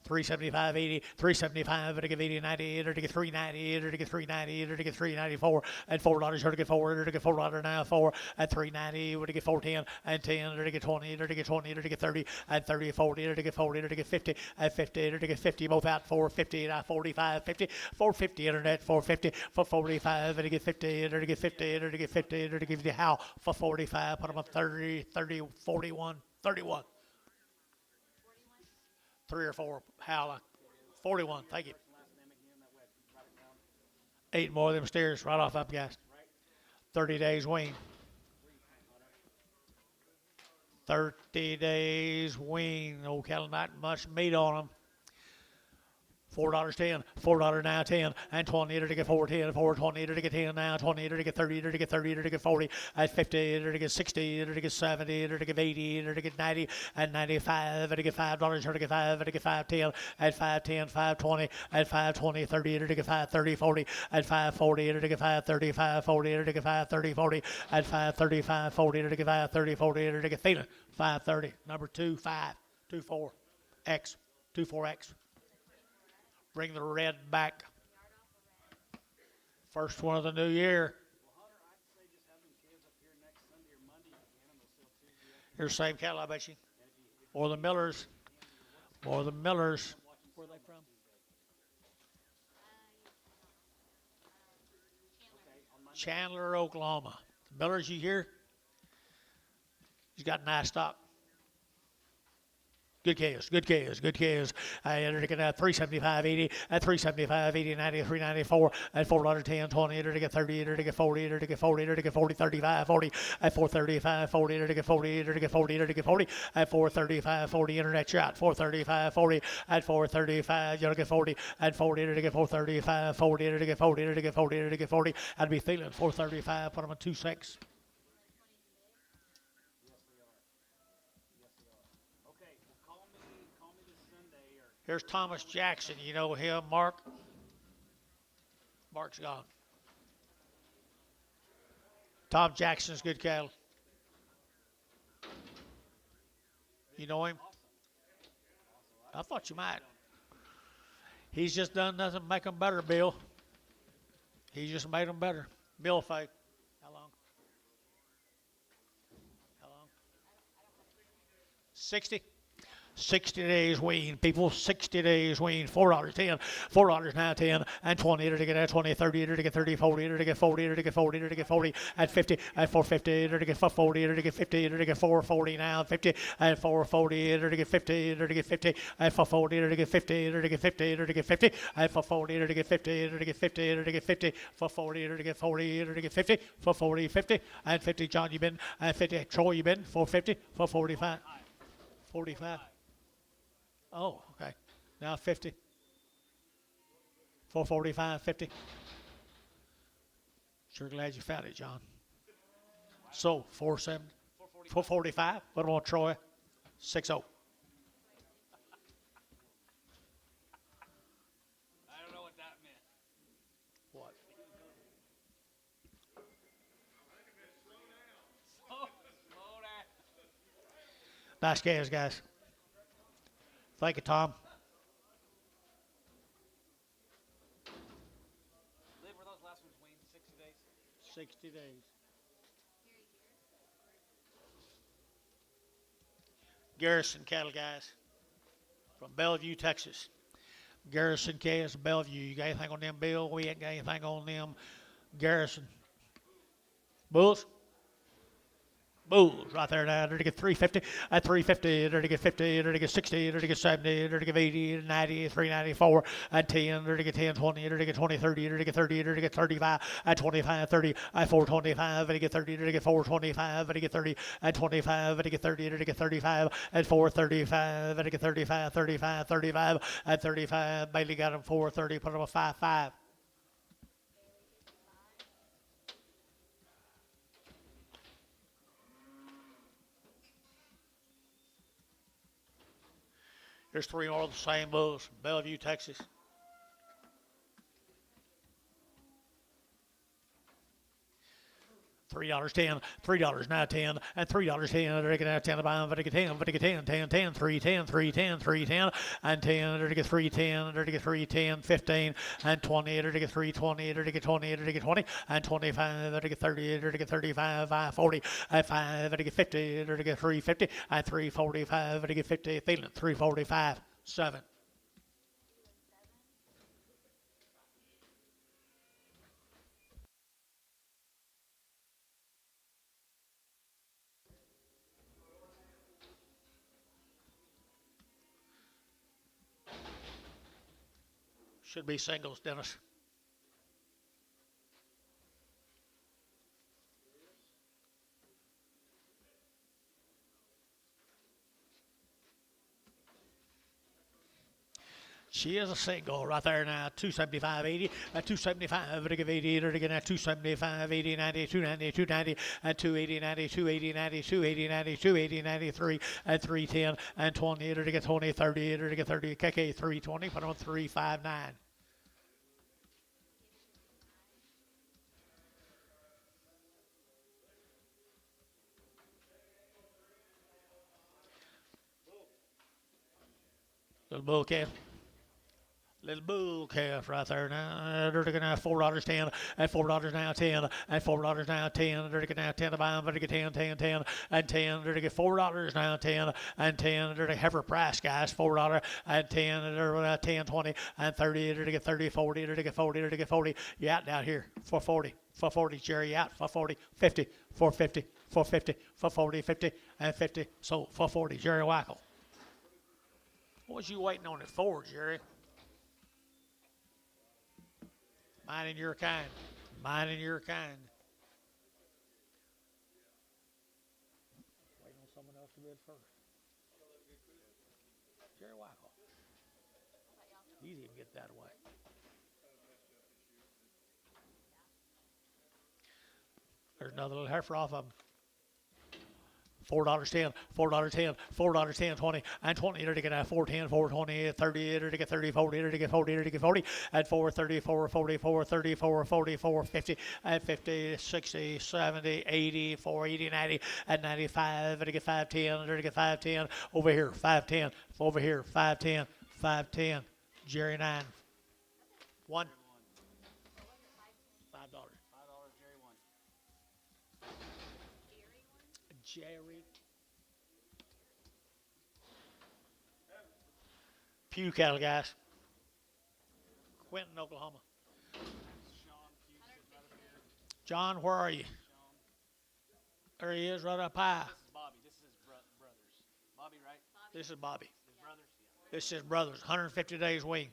375.80, 375, to get 80, 90, to get 390, to get 390, to get 394, and $4, to get 4, to get $4 now, 4, and 390, to get 410, and 10, to get 20, to get 20, to get 30, and 30, 40, to get 40, to get 50, and 50, to get 50, both out, 450, 45, 50, 450, internet, 450, for 45, to get 50, to get 50, to get 50, to give you how, for 45, put them up 30, 30, 41, 31. 3 or 4, Howler. 41, thank you. 8 more of them stairs right off up, guys. 30 days wean. 30 days wean. Old cattle, not much meat on them. $4.10, $4 now 10, and 20 to get 410, 420 to get 10 now, 20 to get 30 to get 30 to get 40, at 50 to get 60 to get 70 to get 80 to get 90, and 95 to get $5 to get 5 to get 510, at 510, 520, at 520, 30 to get 530, 40, at 540 to get 530, 540 to get 530, 40, at 530, 540 to get 530, 40 to get feeling 530, number 2, 5, 24, X, 24X. Bring the red back. First one of the new year. Here's the same cattle, I bet you. Or the Millers. Or the Millers. Where are they from? Chandler, Oklahoma. The Millers, you hear? He's got nice stock. Good chaos, good chaos, good chaos. I entered to get 375.80, at 375.80, 90, 394, at $4.10, 20, to get 30, to get 40, to get 40, to get 40, 35, 40, at 435, 40, to get 40, to get 40, to get 40, at 435, 40, internet shot, 435, 40, at 435, to get 40, at 40, to get 435, 40, to get 40, to get 40, to get 40, I'd be feeling 435, put them on 2.6. Here's Thomas Jackson. You know him, Mark? Mark's gone. Tom Jackson's good cattle. You know him? I thought you might. He's just done nothing to make them better, Bill. He just made them better. Bill Fay. How long? How long? 60? 60 days wean, people, 60 days wean, $4.10, $4 now 10, and 20 to get 20, 30 to get 30, 40 to get 40 to get 40 to get 40, at 50, at 450 to get 40 to get 50 to get 440 now, 50, at 440 to get 50 to get 50, at 440 to get 50 to get 50 to get 50, at 440 to get 50 to get 50 to get 50, 440 to get 40 to get 50, 440, 50, and 50, John, you been, and 50, Troy, you been, 450, 445, 45. Oh, okay. Now 50. 445, 50. Sure glad you found it, John. So, 470, 445. What about Troy? 60. I don't know what that meant. What? Slow down. Nice games, guys. Thank you, Tom. Liv, were those last ones weaned 60 days? 60 days. Garrison cattle, guys, from Bellevue, Texas. Garrison Calves, Bellevue. You got anything on them, Bill? We ain't got anything on them. Garrison. Bulls? Bulls right there now. They're to get 350, at 350, they're to get 50, they're to get 60, they're to get 70, they're to get 80, 90, 394, at 10, they're to get 10, 20, they're to get 20, 30, they're to get 30, they're to get 35, at 25, 30, at 425, they're to get 30, they're to get 425, they're to get 30, at 25, they're to get 30, they're to get 35, at 435, they're to get 35, 35, 35, at 35, Bailey got him 430, put him a 5-5. There's three more of the same bulls, Bellevue, Texas. $3.10, $3 now 10, and $3.10. They're gonna have 10 about them, 10, 10, 10, 10, 310, 310, 310, and 10. They're gonna get 310, they're gonna get 310, 15, and 20. They're gonna get 320, they're gonna get 20, they're gonna get 20, and 25. They're gonna get 30, they're gonna get 35, 540, and 5. They're gonna get 50, they're gonna get 350, and 345. They're gonna get 50, feeling 345, 7. Should be singles, Dennis. She is a single right there now. 275.80 at 275. They're give 80. They're going at 275, 80, 90, 290, 290 at 280, 90, 280, 90, 280, 90, 280, 93 at 310 and 20. They're to get 20, 30. They're to get 30. KK 320. Put on 359. Little bull calf. Little bull calf right there now. They're looking at $4.10 and $4 now 10 and $4 now 10. They're looking at 10 to buy them. They're looking 10, 10, 10 and 10. They're looking $4 now 10 and 10. They're the heifer price, guys. $4 and 10. They're at 10, 20 and 30. They're looking 30, 40. They're looking 40. They're looking 40. You out down here for 40. For 40, Jerry, out for 40, 50, for 50, for 50, for 40, 50, and 50. So for 40, Jerry Wackel. What was you waiting on it for, Jerry? Mine and your kind. Mine and your kind. Waiting on someone else to bid first. Jerry Wackel. He's even get that way. There's another little heifer off of him. $4.10, $4.10, $4.10, 20, and 20. They're to get 410, 420, 30. They're to get 30, 40. They're to get 40. They're to get 40. At 430, 440, 430, 440, 450, at 50, 60, 70, 80, 480, 90, at 95. They're to get 510. They're to get 510. Over here, 510. Over here, 510, 510. Jerry 9. 1. $5. Jerry won. Jerry. Pew cattle, guys. Quinton, Oklahoma. John, where are you? There he is, right up high. This is Bobby. This is his brothers. Bobby, right? This is Bobby. His brothers? Yeah. This is brothers. 150 days wean.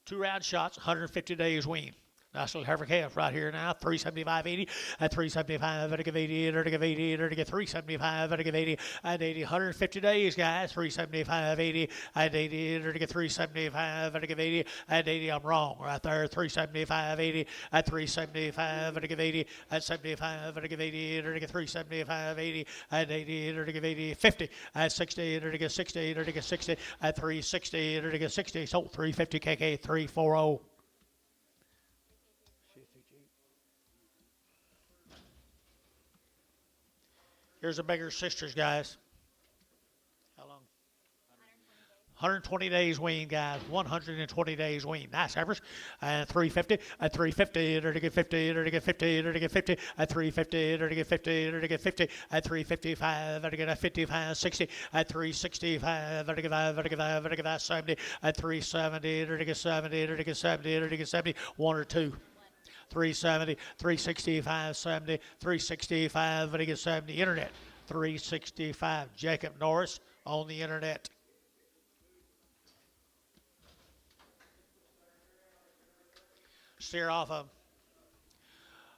2 round shots, 150 days wean. Nice little heifer calf right here now. 375.80 at 375. They're to give 80. They're to give 80. They're to get 375. They're to give 80 at 80. 150 days, guys. 375, 80 at 80. They're to get 375. They're to give 80 at 80. I'm wrong right there. 375, 80 at 375. They're to give 80 at 75. They're to give 80. They're to get 375, 80 at 80. They're to give 80, 50 at 60. They're to get 60. They're to get 60 at 360. They're to get 60. So 350 KK 340. Here's a bigger sisters, guys. How long? 120 days wean, guys. 120 days wean. Nice heifers. And 350. At 350, to get 50, to get 50, to get 50. At 350, to get 50, to get 50. At 355, to get a 55, 60. At 365, to get 5, to get 5, to get 70. At 370, to get 70, to get 70, to get 70. 1 or 2. 370, 365, 70, 365, to get 70. Internet. 365. Jacob Norris on the internet. Steer off of them.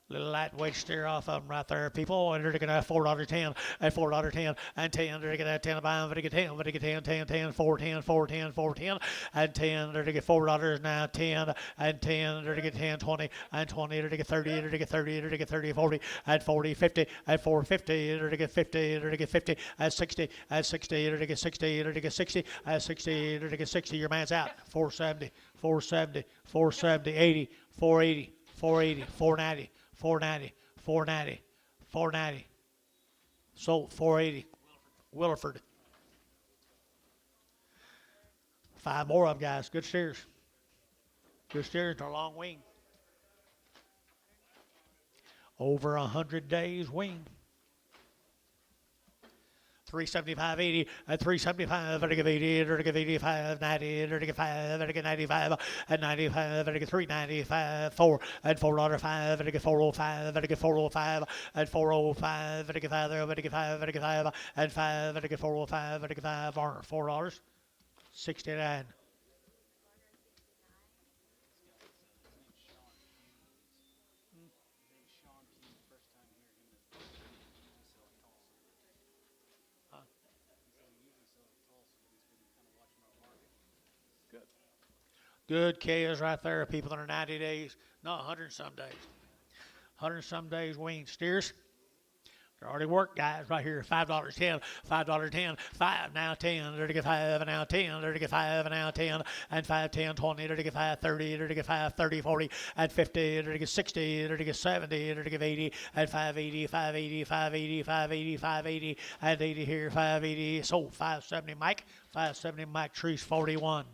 Little lightweight steer off of them right there, people. And they're going to have $4.10 at $4.10 and 10. They're going to have 10 buy, but they get 10, but they get 10, 10, 10, 4, 10, 4, 10, 4, 10, and 10. They're going to get $4 now, 10 and 10. They're going to get 10, 20 and 20. They're going to get 30. They're going to get 30. They're going to get 30, 40 and 40, 50 and 450. They're going to get 50. They're going to get 50 and 60 and 60. They're going to get 60. They're going to get 60 and 60. They're going to get 60. Your man's out. 470, 470, 470, 80, 480, 480, 490. 490, 490, 490. Sold 480. Williford. 5 more of them, guys. Good steers. Good steers. They're long wing. Over 100 days wing. 375, 80, at 375, to give 80, to give 85, 90, to give 5, to get 95, at 95, to get 395, 4, at $4.05, to get 405, to get 405, at 405, to get 5, to get 5, to get 5, at 5, to get 405, to get 5, $4.69. Good calves right there, people that are 90 days, no, 100 some days. 100 some days wean steers. They're already worked, guys, right here. $5.10, $5.10, 5, now 10, they're to get 5, and now 10, they're to get 5, and now 10, and 5, 10, 20, they're to get 5, 30, they're to get 5, 30, 40, and 50, they're to get 60, they're to get 70, they're to get 80, and 580, 580, 580, 580, 580, and 80 here, 580, sold 570, Mike, 570, Mike, Trees 41.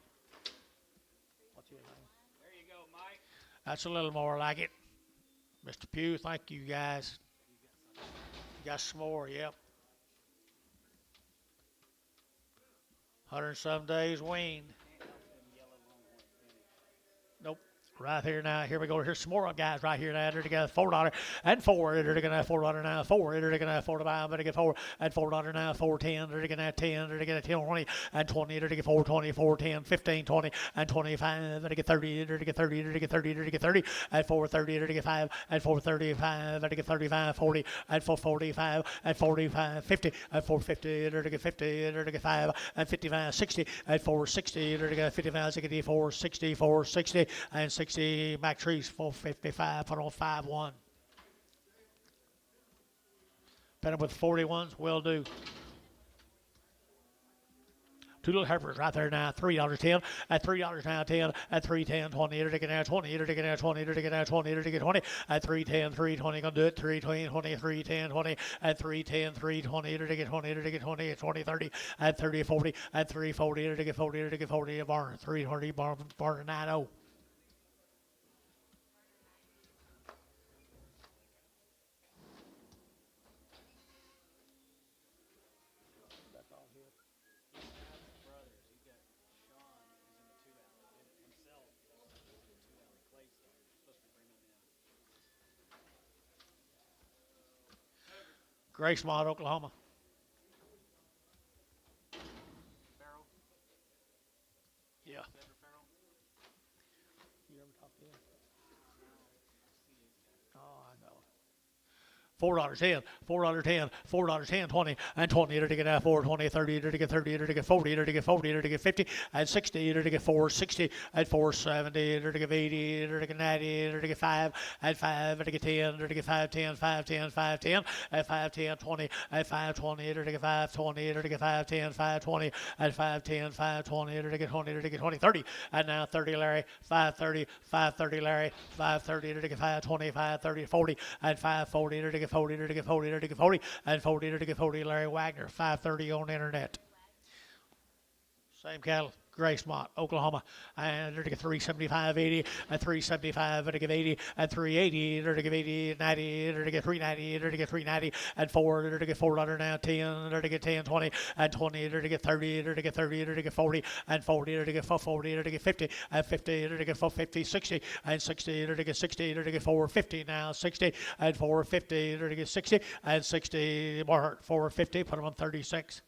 That's a little more like it. Mr. Pugh, thank you guys. You got some more, yep. 100 some days wean. Nope. Right here now. Here we go. Here's some more guys right here now. They're together $4 and 4. They're going to have $4 now. 4. They're going to have 4 to buy. But they get 4 and $4 now. 4.10. They're going to have 10. They're going to get 10, 20 and 20. They're going to get 4.20, 4.10, 15, 20 and 25. They're going to get 30. They're going to get 30. They're going to get 30. They're going to get 30 and 4.30. They're going to get 5 and 4.35. They're going to get 35, 40 and 4.45 and 45, 50 and 4.50. They're going to get 50. They're going to get 5 and 55, 60 and 4.60. They're going to get 55, 60, 4.60, 4.60 and 60. Mac Trees 455, put on 5-1. Bet them with 41s, will do. 2 little heifers right there now, $3.10, at $3 now 10, at 3.10, 20, they're taking out 20, they're taking out 20, they're taking out 20, they're taking 20, at 3.10, 3.20, gonna do it, 3.20, 20, 3.10, 20, at 3.10, 3.20, they're taking 20, they're taking 20, at 20, 30, at 30, 40, at 3.40, they're taking 40, they're taking 40, a barn, 3.40, barn 9-0. Gracemont, Oklahoma. Farrell. Yeah. You ever talk to him? Oh, I know. $4.10, $4.10, $4.10, 20, and 20, to get out 4, 20, 30, to get 30, to get 40, to get 40, to get 50, and 60, to get 4, 60, and 470, to get 80, to get 90, to get 5, and 5, to get 10, to get 5, 10, 5, 10, 5, 10, and 5, 10, 20, and 5, 20, to get 5, 20, to get 5, 10, 5, 20, and 5, 10, 5, 20, to get 20, to get 20, 30, and now 30, Larry, 5, 30, 5, 30, Larry, 5, 30, to get 5, 20, 5, 30, 40, and 5, 40, to get 40, to get 40, to get 40, and 40, to get 40, Larry Wagner, 530 on the internet. Same cattle. Gracemont, Oklahoma, and they're to get 375.80 and 375, they're to give 80 and 380, they're to give 80, 90, they're to get 390, they're to get 390 and 4, they're to get $4 now 10, they're to get 10, 20 and 20, they're to get 30, they're to get 30, they're to get 40 and 40, they're to get 40, they're to get 50 and 50, they're to get 450, 60 and 60, they're to get 60, they're to get 450 now 60 and 450, they're to get 60 and 60 more 450, put them on 36.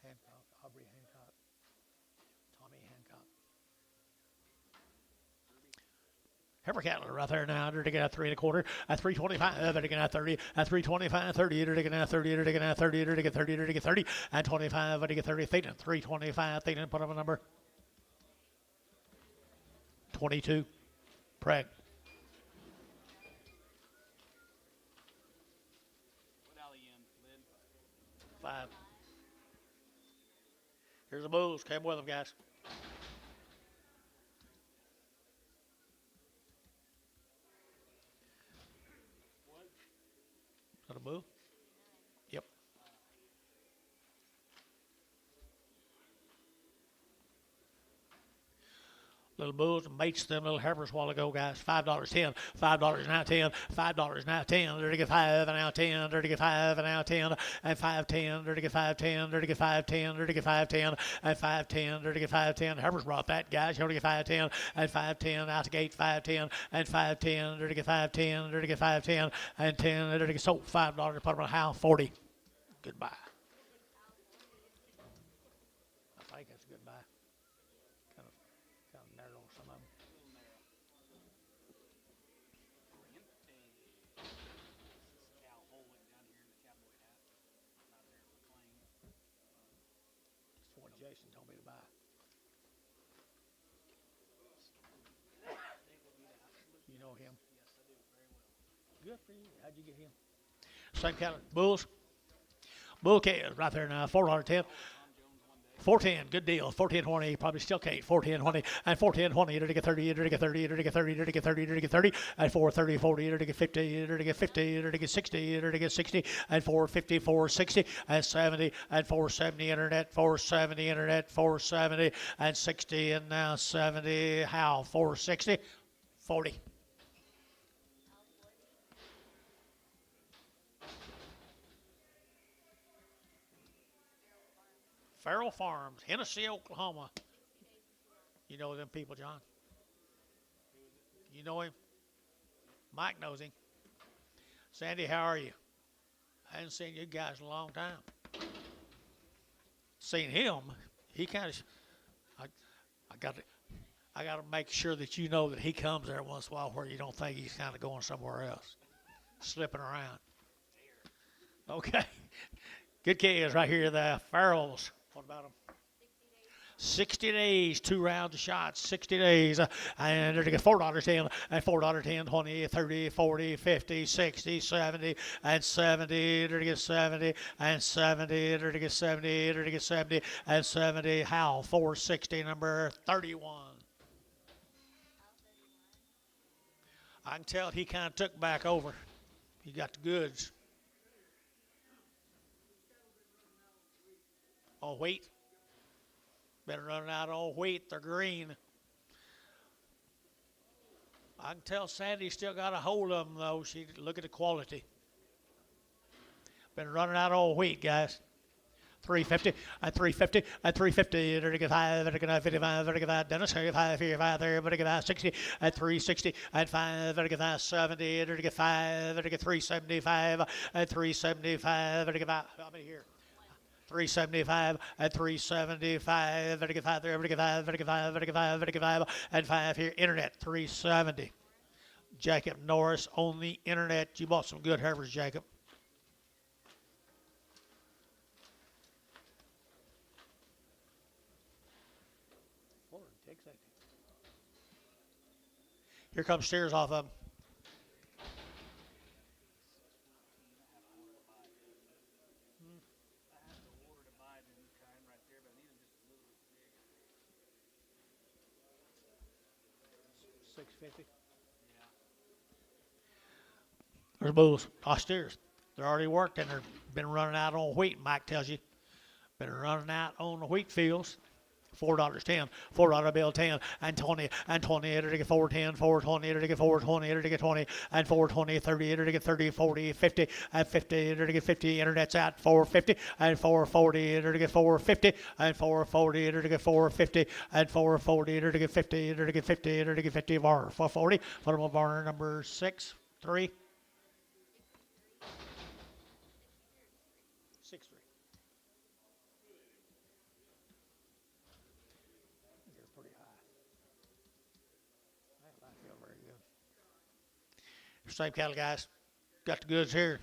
Hancock, Aubrey Hancock, Tommy Hancock. Heifer cattle right there now. They're taking out 3 1/4, at 325. They're taking out 30, at 325, 30. They're taking out 30. They're taking out 30. They're taking 30. They're taking 30, and 25. They're taking 30. Thaden, 325. Thaden, put up a number. 22. Preg. Five. Here's the bulls. Came with them, guys. Is that a bull? Yep. Little bulls and mates them little heifers a while ago, guys. $5 10, $5 now 10, $5 now 10. They're to get 5 and now 10. They're to get 5 and now 10 and 5.10. They're to get 5.10. They're to get 5.10. They're to get 5.10 and 5.10. They're to get 5.10. Heifers brought that, guys. You're to get 5.10 and 5.10 out the gate 5.10 and 5.10. They're to get 5.10. They're to get 5.10 and 10. They're to get sold $5. Put them on how 40. Goodbye. I think that's a goodbye. Kind of narrow on some of them. That's what Jason told me to buy. You know him? Good for you. How'd you get him? Same kind of bulls. Bull calves right there now. $410. 410, good deal. 410.20, probably still can't. 410.20 and 410.20. They're to get 30. They're to get 30. They're to get 30. They're to get 30. They're to get 30 and 430, 40. They're to get 50. They're to get 50. They're to get 60. They're to get 60 and 450, 460 and 70 and 470 internet, 470 internet, 470 and 60 and now 70. How? 460, 40. Farrell Farms, Hennessy, Oklahoma. You know them people, John? You know him? Mike knows him. Sandy, how are you? I hadn't seen you guys in a long time. Seen him. He kind of. I got to make sure that you know that he comes there once in a while, where you don't think he's kind of going somewhere else, slipping around. Okay. Good kids right here, the Farrells. What about them? 60 days, 2 rounds of shots, 60 days, and they're to get $4 10, and $4 10, 20, 30, 40, 50, 60, 70, and 70, they're to get 70, and 70, they're to get 70, they're to get 70, and 70, Hal, 460, number 31. I can tell he kind of took back over. He got the goods. On wheat. Been running out on wheat. They're green. I can tell Sandy still got a hold of them, though. She look at the quality. Been running out on wheat, guys. 350 and 350 and 350. They're to get 5. They're to get 55. They're to get 5. Dennis, 5 here, 5 there. They're to get 5. 60 and 360 and 5. They're to get 5. 70. They're to get 5. They're to get 375 and 375. They're to get 5. How many here? 375 and 375. They're to get 5 there. They're to get 5. They're to get 5. They're to get 5. They're to get 5 and 5 here. Internet 370. Jacob Norris on the internet. You bought some good heifers, Jacob. Here comes steers off of them. 650. There's bulls, austeriors. They're already worked and they've been running out on wheat, Mike tells you. Been running out on the wheat fields. $4.10, $4 bill 10 and 20 and 20, it'll get 410, 420, it'll get 420, it'll get 20 and 420, 30, it'll get 30, 40, 50 and 50, it'll get 50, internet's out 450 and 440, it'll get 450 and 440, it'll get 450 and 440, it'll get 50, it'll get 50, it'll get 50 bar 440. Put them on bar number 6, 3. 6, 3. Pretty high. I feel very good. Same cattle, guys. Got the goods here.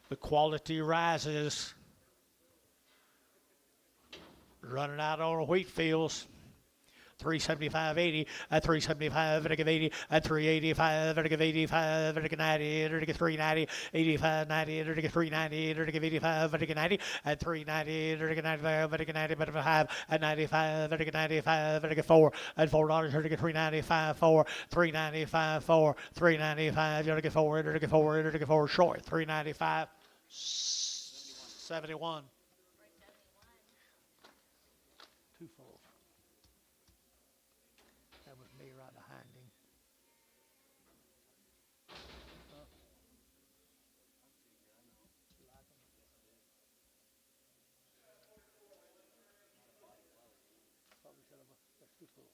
The quality rises. Running out on the wheat fields. 375.80 at 375 at 80 at 385 at 85 at 90 at 390 85 90 at 390 at 85 at 90 at 390 at 95 at 95 at 95 at 95 at 4 at $4 at 395 4 395 4 395 at 4 at 4 at 4 short 395 71 2 full. That was me right behind him. Probably should have. That's too full.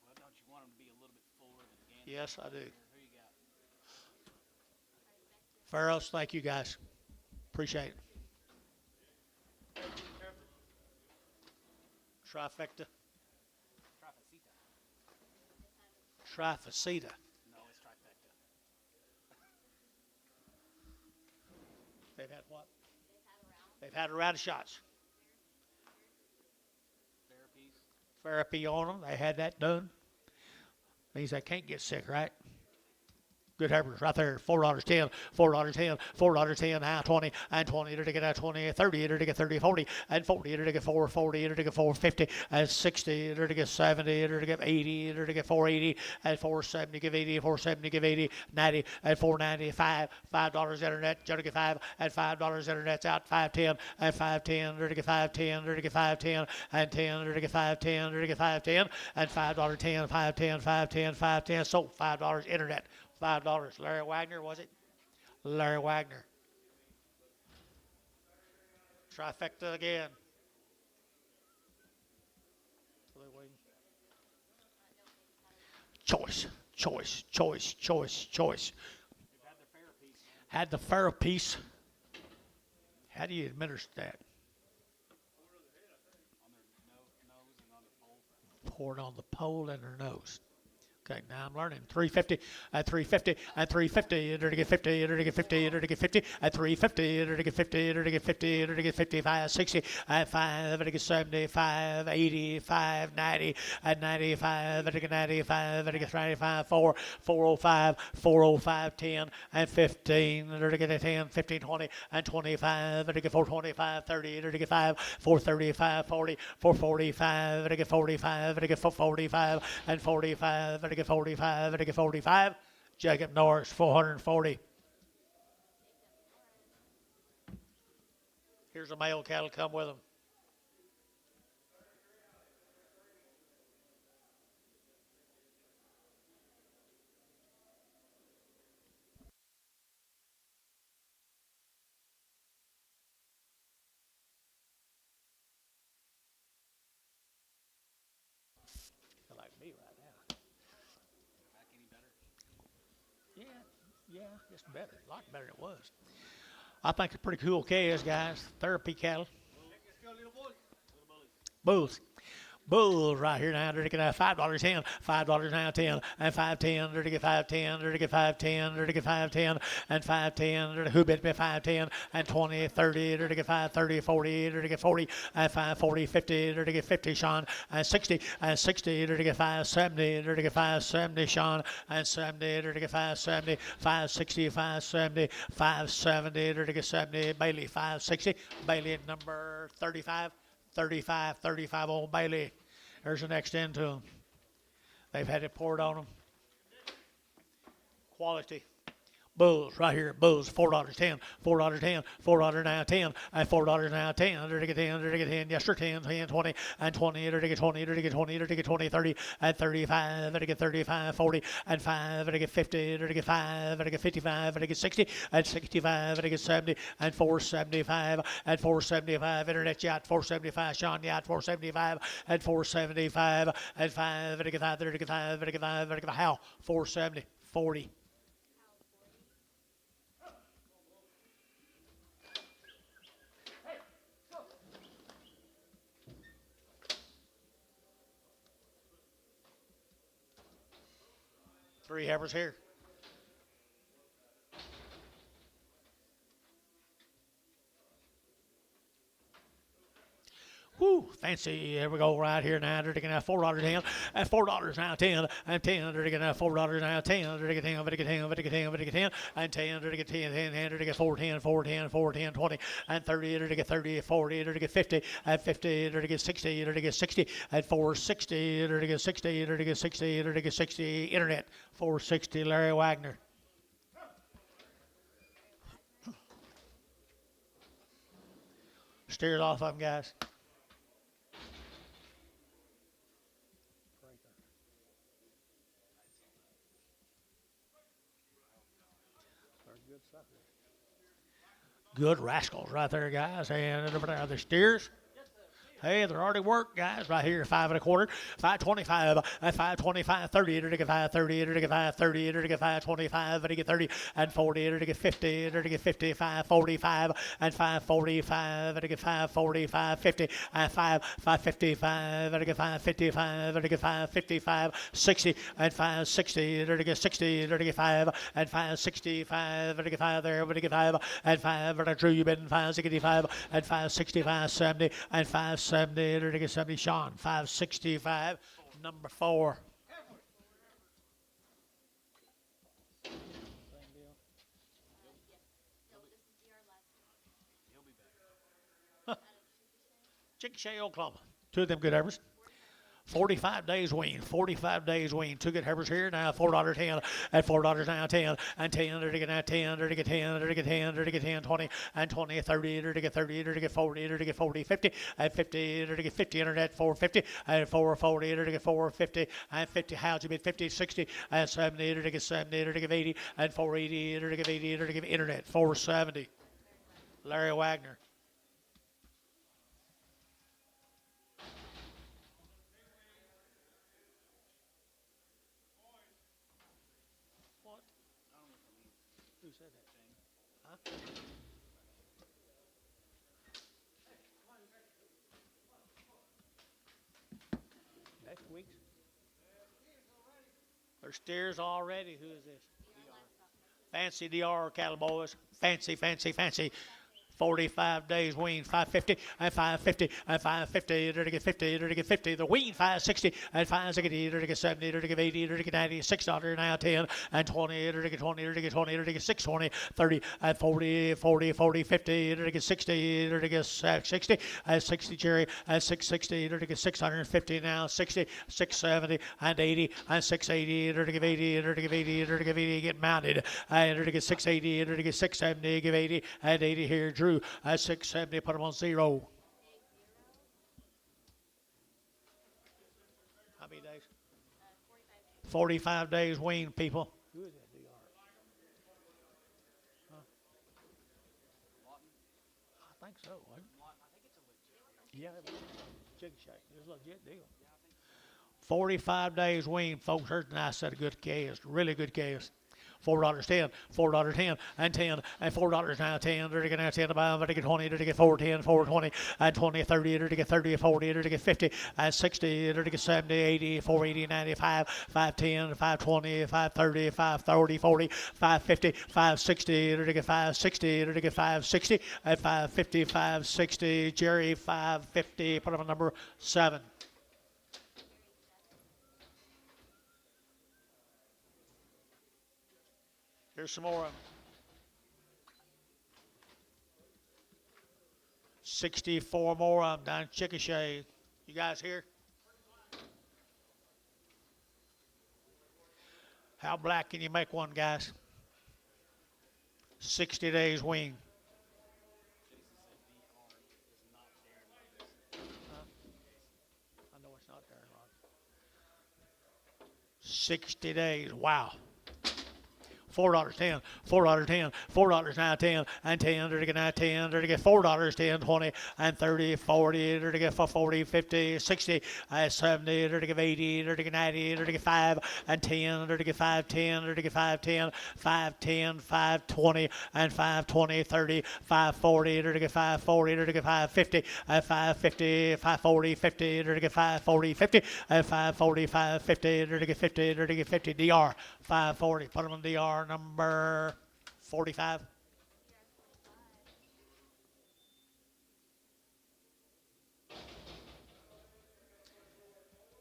Well, don't you want them to be a little bit fuller than Gannon? Yes, I do. Who you got? Pharaohs, thank you guys. Appreciate it. Trifecta. Trifecta. Trifaceta. No, it's trifecta. They've had what? They've had a round of shots. Therapies. Therapy on them. They had that done. Means they can't get sick, right? Good Heifers right there. $4.10, $4.10, $4.10, now 20, and 20, it'll get 20, 30, it'll get 30, 40, and 40, it'll get 440, it'll get 450, and 60, it'll get 70, it'll get 80, it'll get 480, and 470, give 80, 470, give 80, 90, and 495, $5 internet, it'll get 5, and $5 internet's out, 510, and 510, it'll get 510, it'll get 510, and 10, it'll get 510, it'll get 510, and $5.10, 510, 510, 510, so $5 internet. $5. Larry Wagner, was it? Larry Wagner. Trifecta again. Choice, choice, choice, choice, choice. Had the Pharaoh piece. How do you administer that? On their nose and on their pole. Pour it on the pole and their nose. Okay, now I'm learning. 350 at 350 at 350. It'll get 50. It'll get 50. It'll get 50 at 350. It'll get 50. It'll get 50. It'll get 55, 60 at 5. It'll get 75, 85, 90 at 95. It'll get 95. It'll get 95, 4, 405, 405, 10 and 15. It'll get 10, 15, 20 and 25. It'll get 425, 30. It'll get 5, 435, 40, 445. It'll get 45. It'll get 445 and 45. It'll get 45, it'll get 45. Jacob Norris, 440. Here's a male cattle come with him. Like me right now. Back any better? Yeah, it's better. A lot better than it was. I think it's pretty cool calves, guys. Therapy cattle. Bulls. Bulls right here now. They're going to have $5.10, $5 now 10, and 510. They're to get 510. They're to get 510. They're to get 510 and 510. They're to who bet me 510 and 20, 30. They're to get 530, 40. They're to get 40 and 540, 50. They're to get 50, Sean, and 60 and 60. They're to get 570. They're to get 570, Sean, and 70. They're to get 570, 560, 570, 570. They're to get 70. Bailey 560. Bailey at number 35. 35 on Bailey. There's the next end to him. They've had it poured on them. Quality. Bulls right here, bulls, $4.10, $4.10, $4 now 10, and $4 now 10, to get 10, to get 10, yes sir, 10, 10, 20, and 20, to get 20, to get 20, to get 20, 30, and 35, to get 35, 40, and 5, to get 50, to get 5, to get 55, to get 60, and 65, to get 70, and 475, and 475, internet yacht, 475, Sean yacht, 475, and 475, and 5, to get 5, to get 5, to get 5, to get 5, how, 470, 40. Three heifers here. Woo, fancy. Here we go right here now. They're taking out $4 and $4 now 10 and 10. They're taking out $4 now 10. They're taking 10, they're taking 10, they're taking 10, they're taking 10 and 10. They're taking 10, 10, 10. They're taking 4, 10, 4, 10, 4, 10, 20 and 30. They're taking 30, 40. They're taking 50 and 50. They're taking 60. They're taking 60 and 460. They're taking 60. They're taking 60. They're taking 60. Internet 460. Larry Wagner. Steers off of them, guys. Good rascals right there, guys. And over there, the steers. Hey, they're already worked, guys. Right here, 5 1/4, 525, and 525, 30, to get 530, to get 530, to get 525, to get 30, and 40, to get 50, to get 55, 45, and 545, to get 545, 50, and 555, to get 555, to get 555, 60, and 560, to get 60, to get 5, and 565, to get 5 there, to get 5, and 5, and Drew, you've been 565, and 565, 70, and 570, to get 70, Sean, 565, number 4. Chickasha, Oklahoma. Two of them good heifers. 45 days wean, 45 days wean. Two good heifers here now, $4.10, and $4 now 10, and 10, to get now 10, to get 10, to get 10, to get 10, 20, and 20, 30, to get 30, to get 40, to get 40, 50, and 50, to get 50, internet 450, and 440, to get 450, and 50, how'd you bid 50, 60, and 70, to get 70, to get 80, and 480, to get 80, to get internet 470. Larry Wagner. Who said that? Huh? Next week? There's steers already. Who is this? Fancy DR cattle boys. Fancy, fancy, fancy. 45 days wean, 550, and 550, and 550, to get 50, to get 50, the wean 560, and 560, to get 70, to get 80, to get 90, $6 now 10, and 20, to get 20, to get 20, to get 620, 30, and 40, 40, 40, 50, to get 60, to get 60, and 60 cherry, and 660, to get 650 now, 60, 670, and 80, and 680, to get 80, to get 80, to get 80, get mounted, and to get 680, to get 670, give 80, and 80 here, Drew. 670, put them on 0. How many days? 45 days wean, people. Who is that DR? Huh? I think so. Yeah, chicken shack. It's a legit deal. 45 days wean, folks. There's a nice set of good calves. Really good calves. $4.10, $4.10, and 10, and $4 now 10, to get now 10 above, to get 20, to get 410, 420, and 20, 30, to get 30, 40, to get 50, and 60, to get 70, 80, 480, 95, 510, 520, 530, 530, 40, 550, 560, to get 560, to get 560, and 550, 560, Jerry 550, put them on number 7. Here's some more of them. 64 more of them down in Chickasha. You guys here? How black can you make one, guys? 60 days wean. I know it's not there, Ron. 60 days. Wow. $4.10, $4.10, $4 now 10 and 10, to get now 10, to get $4, 10, 20 and 30, 40, to get 40, 50, 60, 70, to get 80, to get 90, to get 5 and 10, to get 5, 10, to get 5, 10, 5, 10, 5, 20 and 5, 20, 30, 5, 40, to get 5, 40, to get 5, 50, 5, 50, 5, 40, 50, to get 5, 40, 50, 5, 40, 5, 50, to get 50, to get 50, DR, 540, put them on DR. Number 45.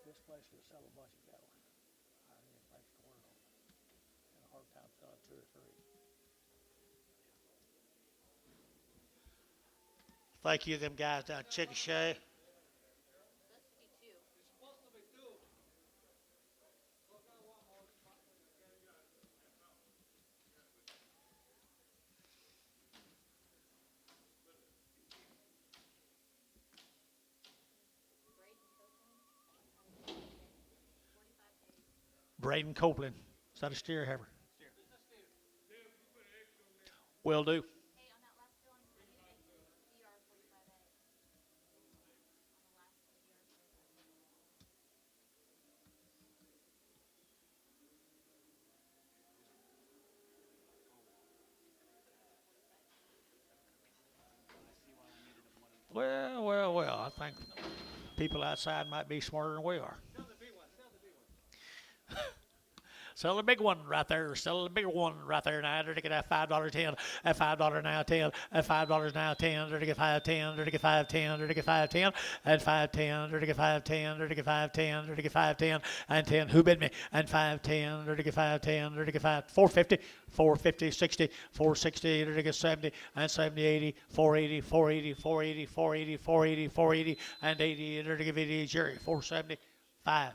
This place will sell a bunch of cattle. I need a place to order them. And a hard time selling 2 or 3. Thank you, them guys down at Chickasha. Braden Copeland. Is that a steer, Heifer? Will do. Well. I think people outside might be smarter than we are. Sell the big one right there. Sell the bigger one right there now. They're to get that $5.10. At $5 now 10. At $5 now 10. They're to get 5.10. They're to get 5.10. They're to get 5.10. At 5.10. They're to get 5.10. They're to get 5.10. They're to get 5.10 and 10. Who bid me? And 5.10. They're to get 5.10. They're to get 5. 450. 450, 60, 460, they're to get 70, and 70, 80, 480, 480, 480, 480, 480, 480, and 80, they're to give 80, Jerry, 470, 5.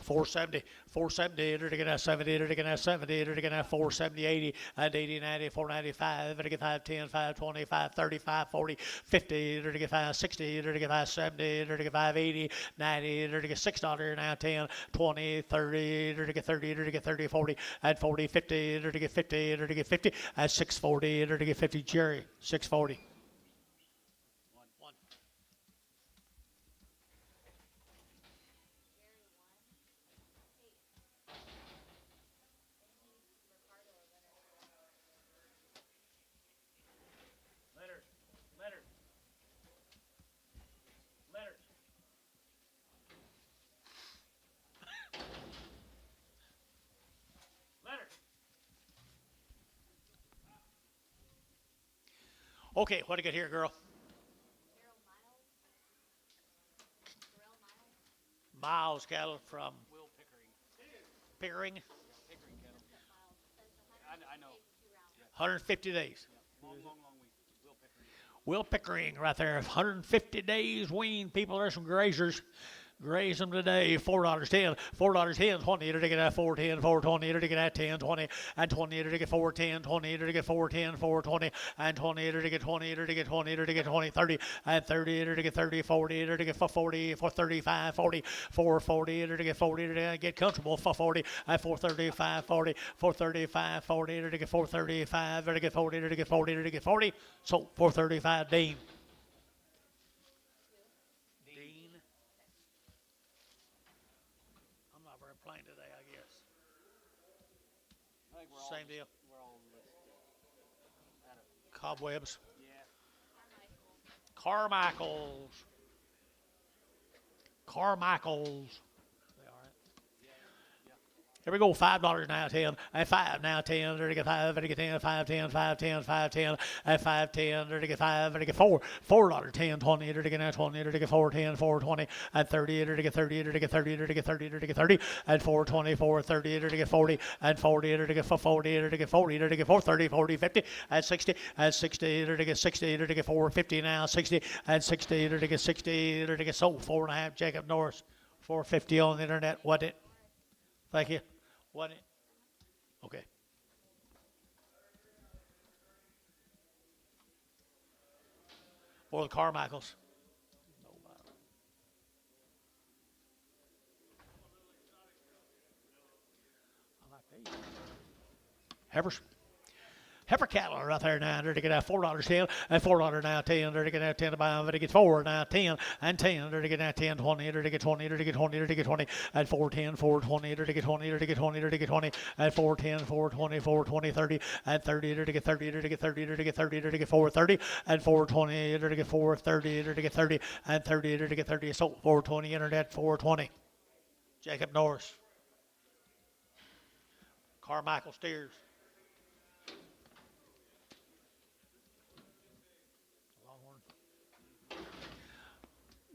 470, 470, they're to get that 70, they're to get that 70, they're to get that 470, 80, and 80, 90, 495, they're to get 510, 520, 530, 540, 50, they're to get 560, they're to get 570, they're to get 580, 90, they're to get $6 now 10, 20, 30, they're to get 30, they're to get 30, 40, and 40, 50, they're to get 50, they're to get 50, and 640, they're to get 50, Jerry, 640. Okay, what do you got here, girl? Miles cattle from Will Pickering. Pickering, Pickering cattle. I know. 150 days. Long week. Will Pickering. Will Pickering right there, 150 days wean. People, there's some grazers. Graze them today, $4.10, $4.10, 20, to get that 410, 420, to get that 10, 20, and 20, to get 410, 20, to get 410, 420, and 20, to get 20, to get 20, to get 20, 30, and 30, to get 30, 40, to get 40, 435, 40, 440, to get 40, to get comfortable, 440, and 435, 40, 435, 40, to get 435, to get 40, to get 40, to get 40, so 435, Dean. Playing today, I guess. I think Same deal. We're all listed. Cobwebs. Yeah. Carmichaels. Carmichaels. They all right. Yeah. Here we go, $5 now, 10, and 5 now, 10, there to get 5, there to get 10, 5, 10, 5, 10, 5, 10, and 5, 10, there to get 5, there to get 4, $4, 10, 20, there to get now 20, there to get 4, 10, 4, 20, and 30, there to get 30, there to get 30, there to get 30, there to get 30, and 4, 20, 4, 30, there to get 40, and 40, there to get 40, there to get 40, there to get 4, 30, 40, 50, and 60, and 60, there to get 60, there to get 4, 50 now, 60, and 60, there to get 60, there to get sold, 4.5, Jacob Norris, 450 on the internet, what it? Thank you. What it? Okay. For the Carmichaels. Heifers. Heifer cattle are out there now. They're to get $4 10 and $4 now 10. They're to get 10 to buy. They're to get 4 now 10 and 10. They're to get 10 20. They're to get 20. They're to get 20. They're to get 20 and 4 10 4 20. They're to get 20. They're to get 20. They're to get 20 and 4 10 4 20 4 20 30 and 30. They're to get 30. They're to get 30. They're to get 30. They're to get 4 30 and 4 20. They're to get 4 30. They're to get 30 and 30. They're to get 30. So 420 internet 420. Jacob Norris. Carmichael steers.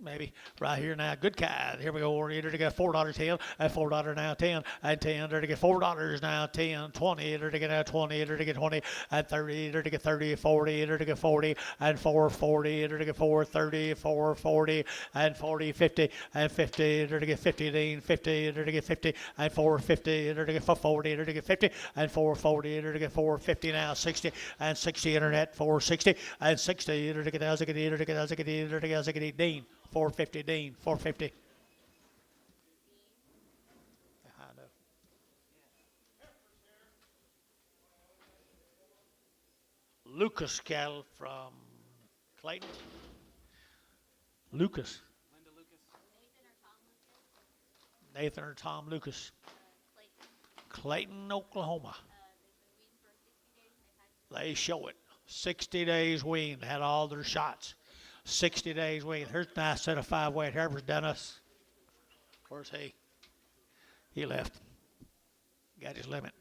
Maybe right here now. Good cat. Here we go. We're to get $4 10 and $4 now 10 and 10. They're to get $4 now 10 20. They're to get 20. They're to get 20 and 30. They're to get 30 40. They're to get 40 and 440. They're to get 430 440 and 40 50 and 50. They're to get 50 50. They're to get 50 and 450. They're to get 40. They're to get 50 and 440. They're to get 450 now 60 and 60 internet 460 and 60. They're to get as a good. They're to get as a good. They're to get as a good. Dean. 450, Dean, 450. I know. Lucas cattle from Clayton. Lucas. Linda Lucas. Nathan or Tom Lucas. Clayton, Oklahoma. They show it. 60 days weaned, had all their shots. 60 days weaned. Here's a nice set of 5 weight Heifers, Dennis. Where's he? He left. Got his limit.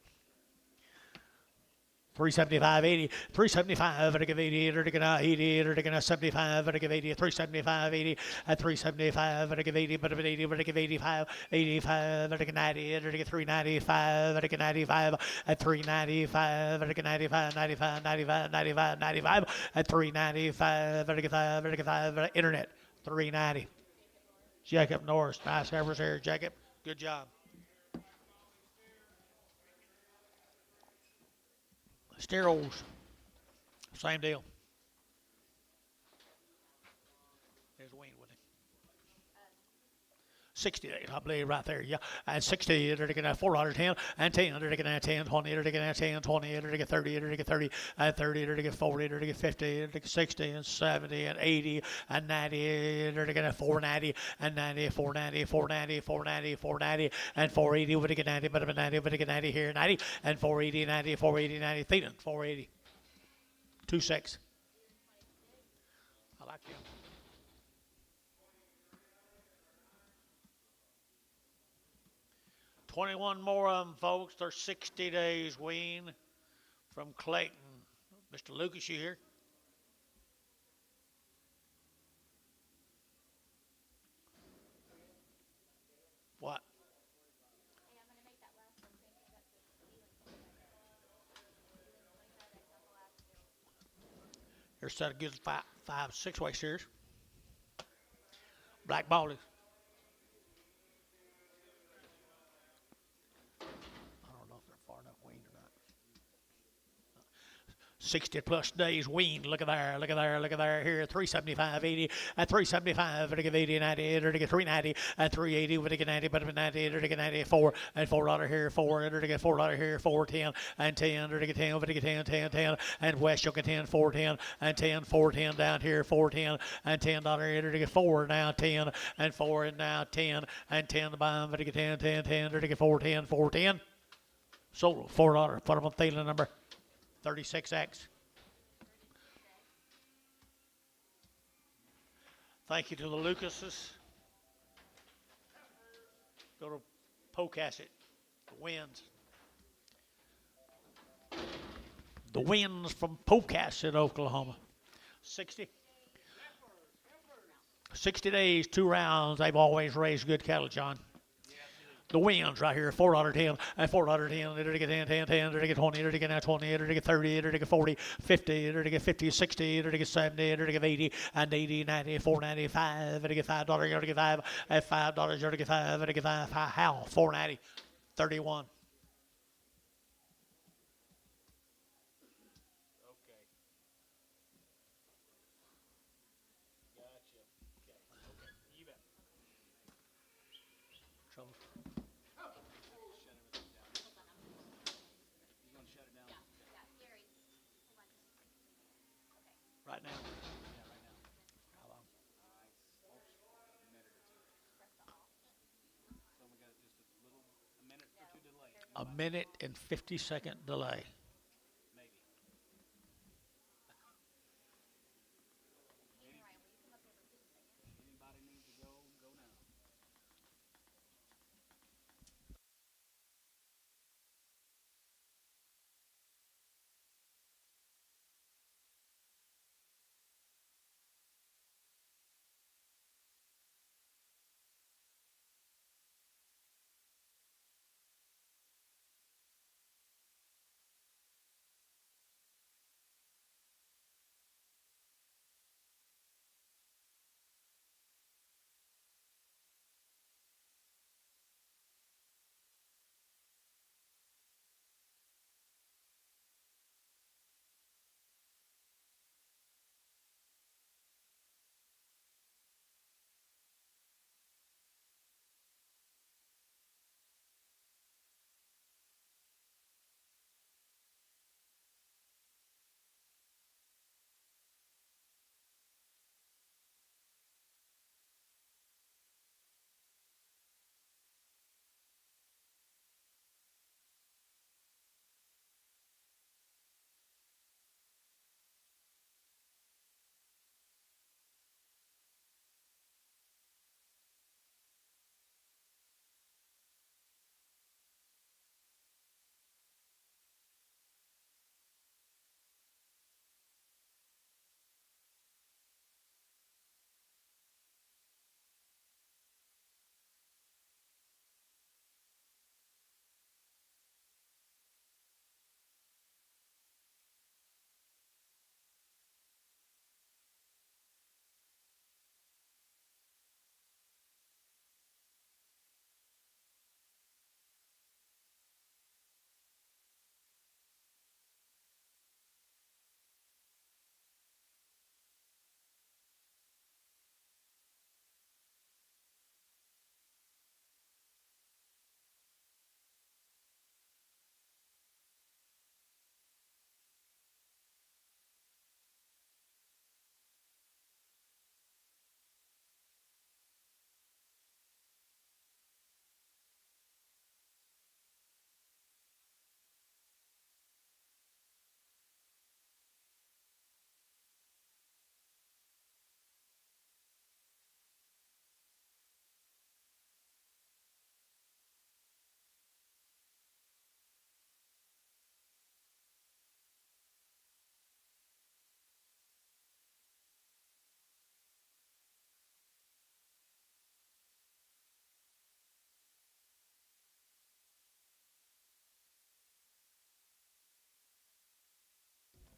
375, 80, 375, and give 80, and give 80, and give 75, and give 80, 375, 80, and 375, and give 80, but 80, but give 85, 85, and give 90, and give 395, and give 95, and 395, and give 95, 95, 95, 95, 95, and 395, and give 5, and give 5, internet, 390. Jacob Norris, nice Heifers here, Jacob. Good job. Sterols, same deal. There's Wayne with him. 60 days, I believe, right there, yeah. And 60, they're taking $4 10 and 10, they're taking 10, 20, they're taking 10, 20, they're taking 30, they're taking 30, and 30, they're taking 40, they're taking 50, they're taking 60, and 70, and 80, and 90, they're taking 490, and 90, 490, 490, 490, 490, and 480, we're taking 90, but 90, we're taking 90 here, 90, and 480, 90, 480, 90, Thetan, 480, 2.6. I like him. 21 more of them, folks. They're 60 days wean from Clayton. Mr. Lucas, you here? What? Hey, I'm going to make that last one. Same thing that's with Here's a set of good 5 6-way steers. Black ballies. I don't know if they're far enough weaned or not. 60 plus days weaned. Look at there, look at there, look at there. Here, 375, 80, and 375, and to give 80, 90, and to get 390, and 380, and to get 90, but 90, and to get 94, and $4 here, 4, and to get $4 here, 410, and 10, and to get 10, and to get 10, 10, 10, and West Yoke 10, 410, and 10, 410 down here, 410, and $10 here, to get 4 now, 10, and 4, and now 10, and 10 to buy them, and to get 10, 10, 10, and to get 410, 410. Sold $4. Put them on Thielen number 36X. Thank you to the Lucases. Go to Pocasset. The winds. The winds from Pocasset, Oklahoma. 60. 60 days, 2 rounds. They've always raised good cattle, John. The winds right here, $4.10, and $4.10, it'll get 10, 10, 10, it'll get 20, it'll get 20, it'll get 30, it'll get 40, 50, it'll get 50, 60, it'll get 70, it'll get 80, and 80, 90, 4.95, it'll get $5, it'll get 5, at $5, it'll get 5, it'll get 5, how? 4.90, 31. Okay. Gotcha. Okay. Okay. You bet. So, Shut everything down. You gonna shut it down? Yeah, Gary. Hold on. right now. Yeah, right now. How long? A minute or two. So we got just a minute or two delay. A minute and 50-second delay. Maybe. Anybody needs to go, go now.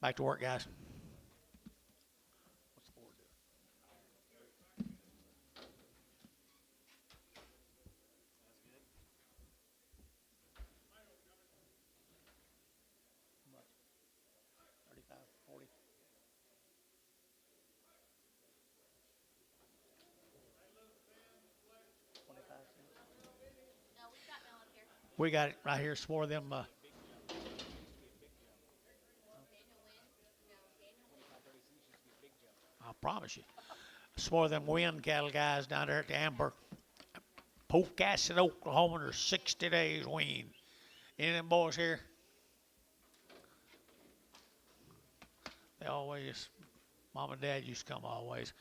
Back to work, guys. What's the board doing? That's good. How much? 35, 40? 25 cents. No, we've got mail up here. We got it right here. Swore them. Daniel Wynn? No, Daniel Wynn. 30 cents used to be a big jump. I promise you. Swore them wind cattle guys down there at the Amber. Pocasset, Oklahoma. There's 60 days wean. Any of them boys here? They always, mom and dad used to come always.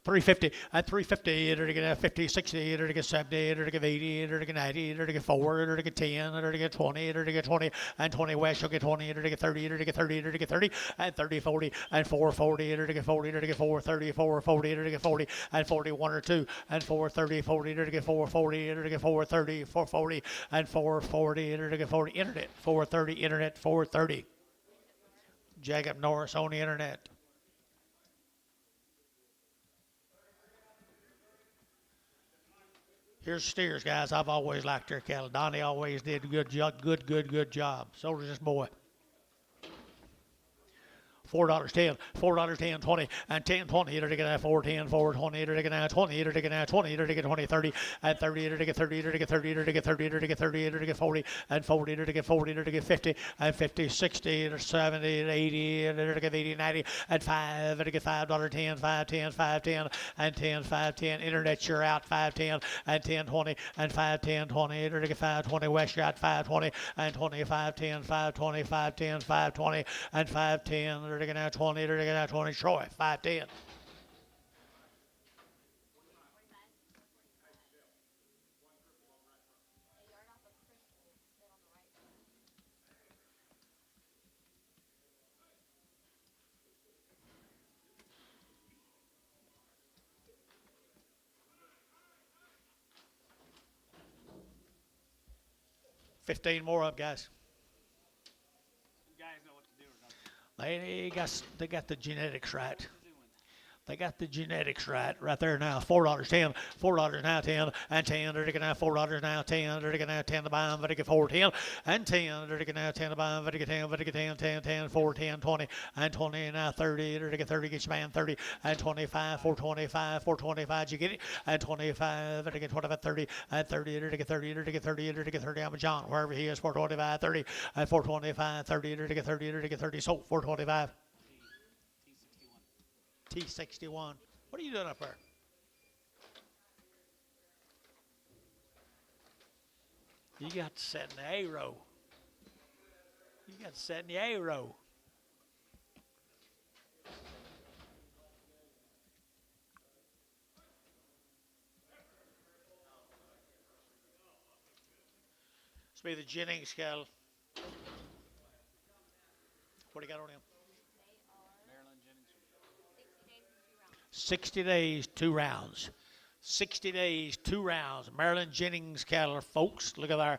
350 and 350 enter to get 50 60 enter to get 70 enter to get 80 enter to get 90 enter to get 4 enter to get 10 enter to get 20 enter to get 20 and 20 west you'll get 20 enter to get 30 enter to get 30 enter to get 30 and 30 40 and 440 enter to get 40 enter to get 430 440 enter to get 40 and 41 or 2 and 430 40 enter to get 440 enter to get 430 440 and 440 enter to get 40 internet 430 internet 430 Jacob Norris on the internet. Here's steers, guys. I've always liked their cattle. Donnie always did a good job. So does this boy. $4.10, $4.10, 20, and 10, 20, to get 4, 10, 4, 20, to get 20, to get 20, to get 20, 30, and 30, to get 30, to get 30, to get 30, to get 30, to get 40, and 40, to get 40, to get 50, and 50, 60, 70, 80, to get 80, 90, and 5, to get $5.10, 510, 510, and 10, 510, internet you're out, 510, and 10, 20, and 510, 20, to get 520, west you're out, 520, and 20, 510, 520, 510, 520, and 510, to get out 20, to get out 20, Troy, 510. $15 more up, guys. You guys know what to do or not. They got the genetics right. What you doing? They got the genetics right there now. $4.10, $4 now 10, and 10. They're taking now $4 now 10. They're taking now 10 to buy them. They get 4, 10, and 10. They're taking now 10 to buy them. They get 10, they get 10, 10, 10, 4, 10, 20, and 20 now 30. They're taking 30, get your man 30, and 25, 425, 425. You get it? And 25. They get 25, 30, and 30. They're taking 30. They're taking 30. They're taking 30. I'm a John wherever he is. 425, 30, and 425, 30. They're taking 30. They're taking 30. So 425. T61. What are you doing up there? You got to set in the A row. You got to set in the A row. This will be the Jennings cattle. What do you got on him? 60 days, 2 rounds. 60 days, 2 rounds. Maryland Jennings cattle, folks. Look at there.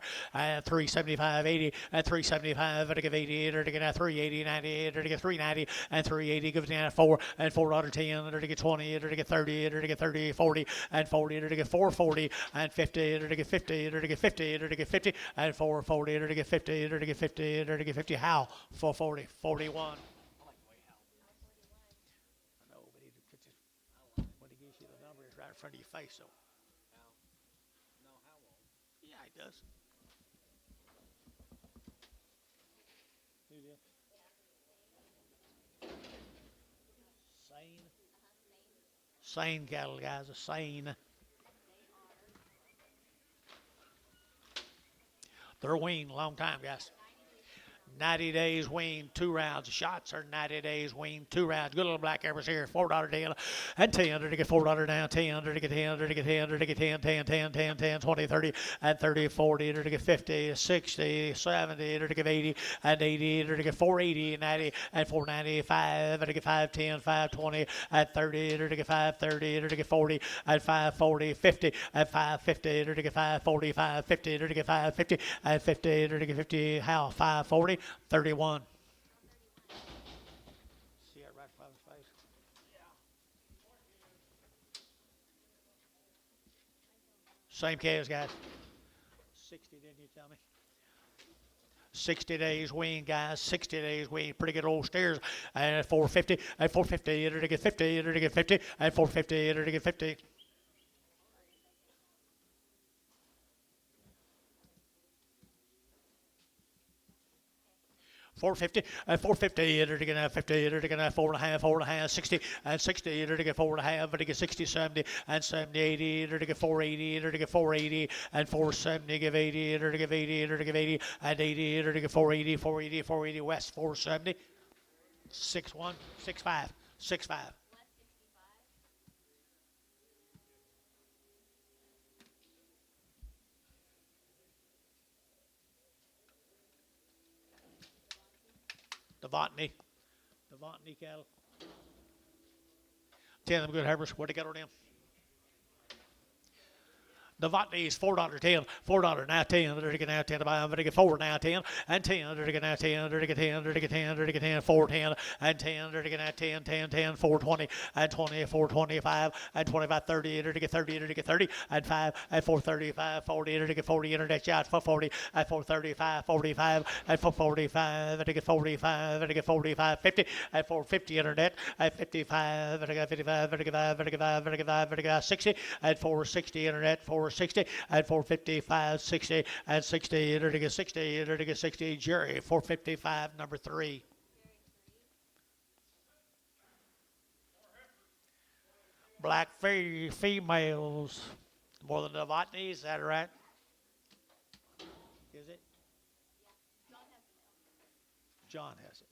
375, 80, and 375, to give 80, to get 380, 90, to get 390, and 380, give it 4, and $4.10, to get 20, to get 30, to get 30, 40, and 40, to get 440, and 50, to get 50, to get 50, to get 50, and 440, to get 50, to get 50, to get 50. How? 440, 41. Right in front of your face, so. No, how long? Yeah, he does. Sane. Sane cattle, guys, a sane. They're weaned a long time, guys. 90 days wean, 2 rounds. Shots are 90 days wean, 2 rounds. Good little black Everest here, $4 deal, and 10 to get $4 down, 10 to get 10 to get 10 to get 10, 10, 10, 10, 10, 20, 30, and 30, 40 to get 50, 60, 70 to get 80, and 80 to get 480, 90, and 495 to get 510, 520, and 30 to get 530 to get 40, and 540, 50, and 550 to get 540, 550 to get 550, and 50 to get 50. How? 540. 31. See it right in front of his face? Same calves, guys. 60, didn't you tell me? 60 days wean, guys. 60 days wean. Pretty good old steers. And 450, and 450, to get 50, to get 50, and 450, to get 50. 450, and 450, to get 50, to get 4.5, 60, and 60, to get 4.5, to get 60, 70, and 70, 80, to get 480, to get 480, and 470, give 80, to give 80, to give 80, and 80, to get 480, 480, 480 west, 470, 61, 65, 65. Devontae cattle. 10 of them good Heifers. Where'd they get on them? Devontae's $4.10, $4 now 10, they're taking now 10 to buy them, they're 4 now 10, and 10, they're taking now 10, they're taking 10, they're taking 10, they're taking 10, 410, and 10, they're taking now 10, 10, 10, 420, and 20, 425, and 25, 30, they're taking 30, they're taking 30, and 5, and 435, 40, they're taking 40, internet shots for 40, and 435, 45, and 445, they're taking 45, they're taking 45, 50, and 450 internet, and 55, they're taking 55, they're taking 5, they're taking 5, they're taking 5, they're taking 60, and 460 internet, 460 and 455, 60 and 60, they're to get 60, they're to get 60, Jerry, 455, number 3. Black females, more than the Devontae, is that right? Is it? John has it.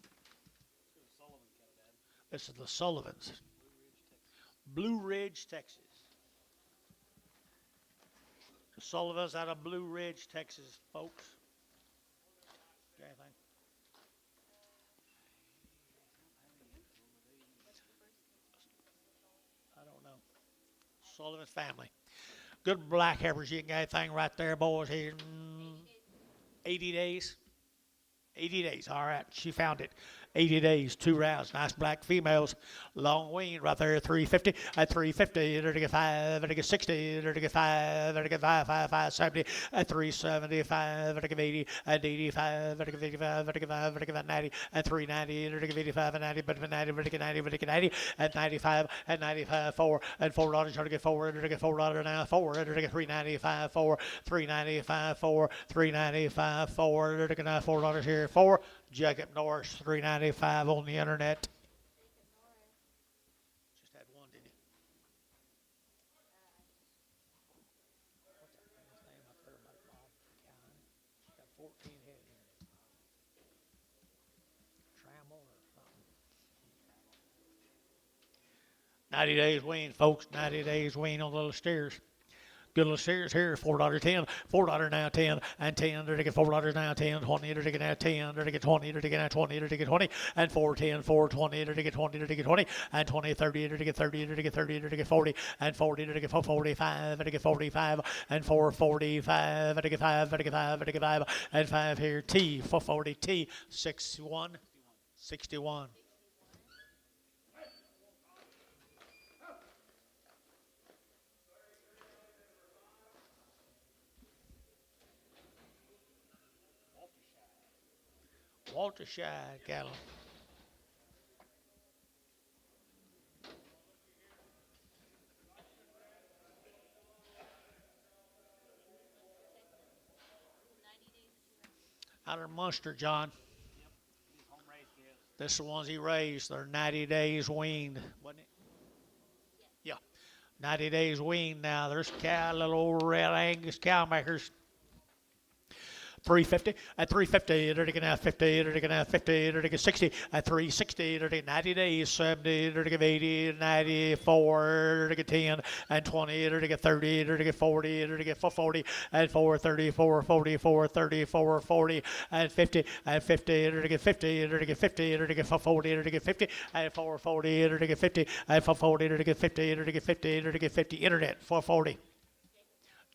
This is the Sullivans. Blue Ridge, Texas. Sullivan's out of Blue Ridge, Texas, folks. Got anything? I don't know. Sullivan's family. Good black heifers. You can get anything right there, boys. Here, 80 days. 80 days. All right. She found it. 80 days, 2 rounds. Nice black females. Long wean right there, 350. At 350, they're to get 5, they're to get 60, they're to get 5, they're to get 5, 70. At 375, they're to get 80, at 85, they're to get 85, they're to get 5, they're to get 90, at 390, they're to get 85 and 90, but 90, they're to get 90, they're to get 90, at 95, at 95, 4, and $4, they're to get 4, they're to get $4 now, 4, they're to get 395, 4, 395, 4, 395, 4, they're to get $4 here, 4. Jacob Norris, 395 on the internet. Just had one, didn't he? What's that man's name up there? Bob Cowan. She's got 14 head here. Trammell or something. 90 days wean, folks. 90 days wean on little steers. Good little steers here, $4.10, $4 now 10, and 10, they're to get $4 now 10, 20, they're to get now 10, they're to get 20, they're to get now 20, they're to get 20, and 410, 420, they're to get 20, they're to get 20, and 20, 30, they're to get 30, they're to get 30, they're to get 40, and 40, they're to get 45, they're to get 45, and 445, they're to get 5, they're to get 5, they're to get 5, and 5 here, T, 440, T, 61, 61. Walter Shide cattle. Out of Munster, John. This is the ones he raised. They're 90 days weaned, wasn't it? Yeah. 90 days weaned now. There's cow, little old red Angus cow makers. 350 at 350, they're taking out 50, they're taking out 50, they're taking 60 at 360, they're taking 90 days, 70, they're taking 80, 94, they're taking 10 and 20, they're taking 30, they're taking 40, they're taking 440 and 430, 440, 430, 440 and 50 and 50, they're taking 50, they're taking 50, they're taking 440, they're taking 50 and 440, they're taking 50 and 440, they're taking 50, they're taking 50, they're taking 50, internet 440.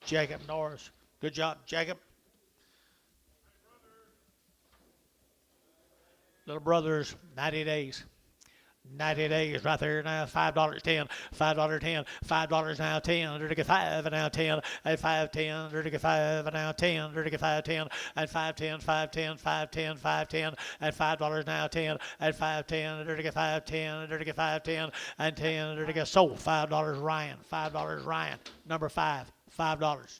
Jacob Norris, good job, Jacob. Little brothers, 90 days. 90 days right there now, $5.10, $5.10, $5 now 10, they're to get 5 and now 10, and 5.10, they're to get 5 and now 10, they're to get 5.10, and 5.10, 5.10, 5.10, 5.10, and $5 now 10, and 5.10, they're to get 5.10, they're to get 5.10, and 10, they're to get sold, $5 Ryan, $5 Ryan, number 5, $5.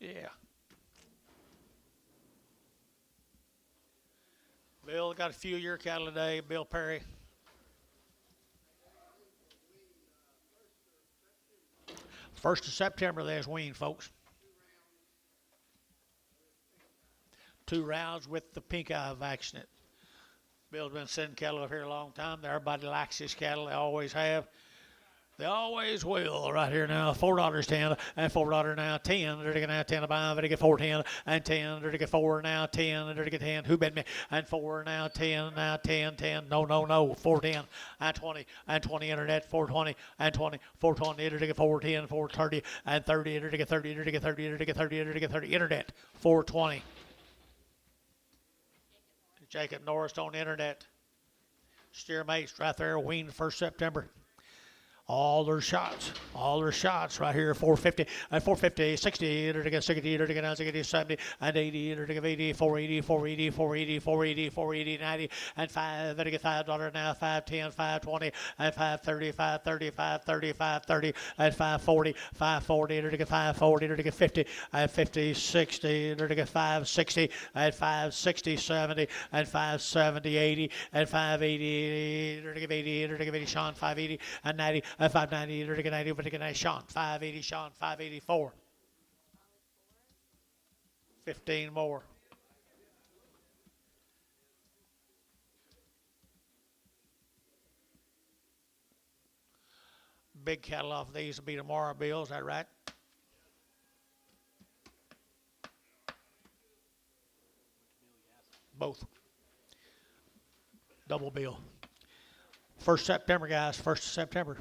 Yeah. Bill got a few of your cattle today, Bill Perry. First of September, there's wean, folks. 2 rounds with the pink eye vaccinate. Bill's been sending cattle up here a long time. Everybody likes his cattle. They always have. They always will. Right here now, $4.10 and $4 now 10. They're taking out 10 to buy. They get 4.10 and 10. They're taking 4 now 10. They're taking 10. Who bet me? And 4 now 10 now 10 10. No 4.10 and 20 and 20 internet 4.20 and 20 4.20. They're taking 4.10 4.30 and 30. They're taking 30. They're taking 30. They're taking 30. They're taking 30. Internet 4.20. Jacob Norris on the internet. Steer mates right there. Weaned 1st September. All their shots right here. 450 and 450, 60, they're taking 60, they're taking 60, 70 and 80, they're taking 80, 480, 480, 480, 480, 480, 90 and 5, they're taking $5 now, 510, 520 and 530, 530, 530, 530 and 540, 540, they're taking 540, they're taking 50 and 50, 60, they're taking 560 and 560, 70 and 570, 80 and 580, they're taking 80, they're taking 80, Sean 580 and 90. 590, they're taking 90, but taking 90, Sean, 580, Sean, 584. 15 more. Big cattle off of these will be tomorrow, Bill, is that right? Both. Double bill. 1st September, guys, 1st September.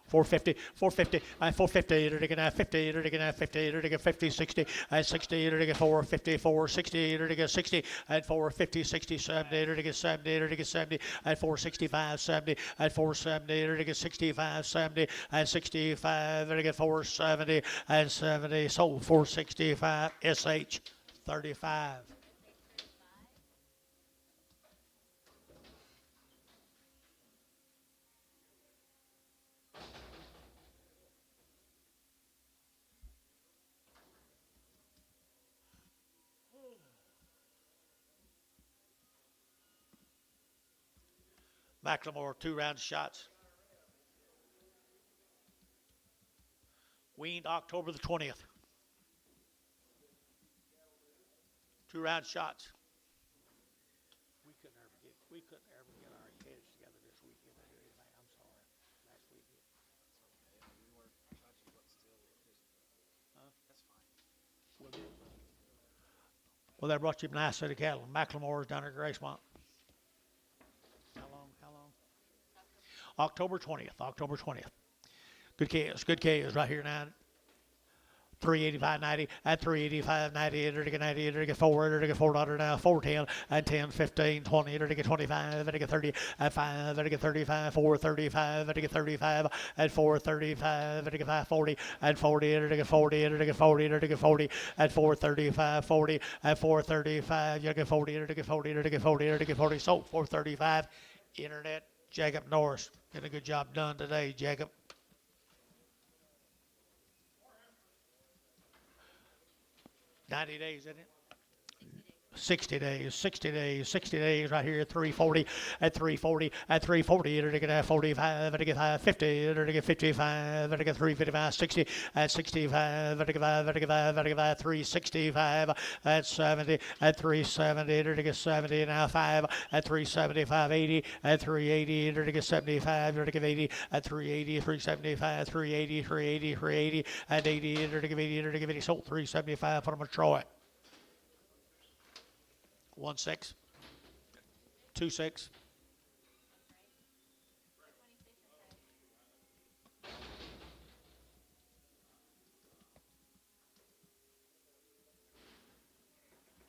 450, 450, and 450, they're taking out 50, they're taking out 50, they're taking 50, 60, and 60, they're taking 450, 460, they're taking 60, and 450, 60, 70, they're taking 70, they're taking 70, and 465, 70, and 470, they're taking 65, 70, and 65, they're taking 470, and 70, sold 465, SH 35. Macklemore, 2 round shots. Weaned October the 20th. 2 round shots. We couldn't ever get our heads together this weekend to do anything. I'm sorry. Last weekend. We were touchy, but still, that's fine. Well, they brought you nice city cattle. Macklemore's down at Gracemont. How long? October 20th. Good calves right here now. 385.90 at 385.90. They're taking 90. They're taking 4. They're taking $4 now. 410 and 10, 15, 20. They're taking 25. They're taking 30 and 5. They're taking 35. 435. They're taking 35 and 435. They're taking 540 and 40. They're taking 40. They're taking 40. They're taking 40 and 435. 40 and 435. You're taking 40. They're taking 40. They're taking 40. They're taking 40. So 435. Internet. Jacob Norris. Getting a good job done today, Jacob. 90 days, isn't it? 60 days right here at 340, at 340, at 340, they're going to get 45, they're going to get 50, they're going to get 55, they're going to get 355, 60, at 65, they're going to get 5, they're going to get 5, they're going to get 365, at 70, at 370, they're going to get 70, now 5, at 375, 80, at 380, they're going to get 75, they're going to get 80, at 380, 375, 380, 380, 380, at 80, they're going to get 80, they're going to get 80, sold 375, put them on Troy. 1-6, 2-6.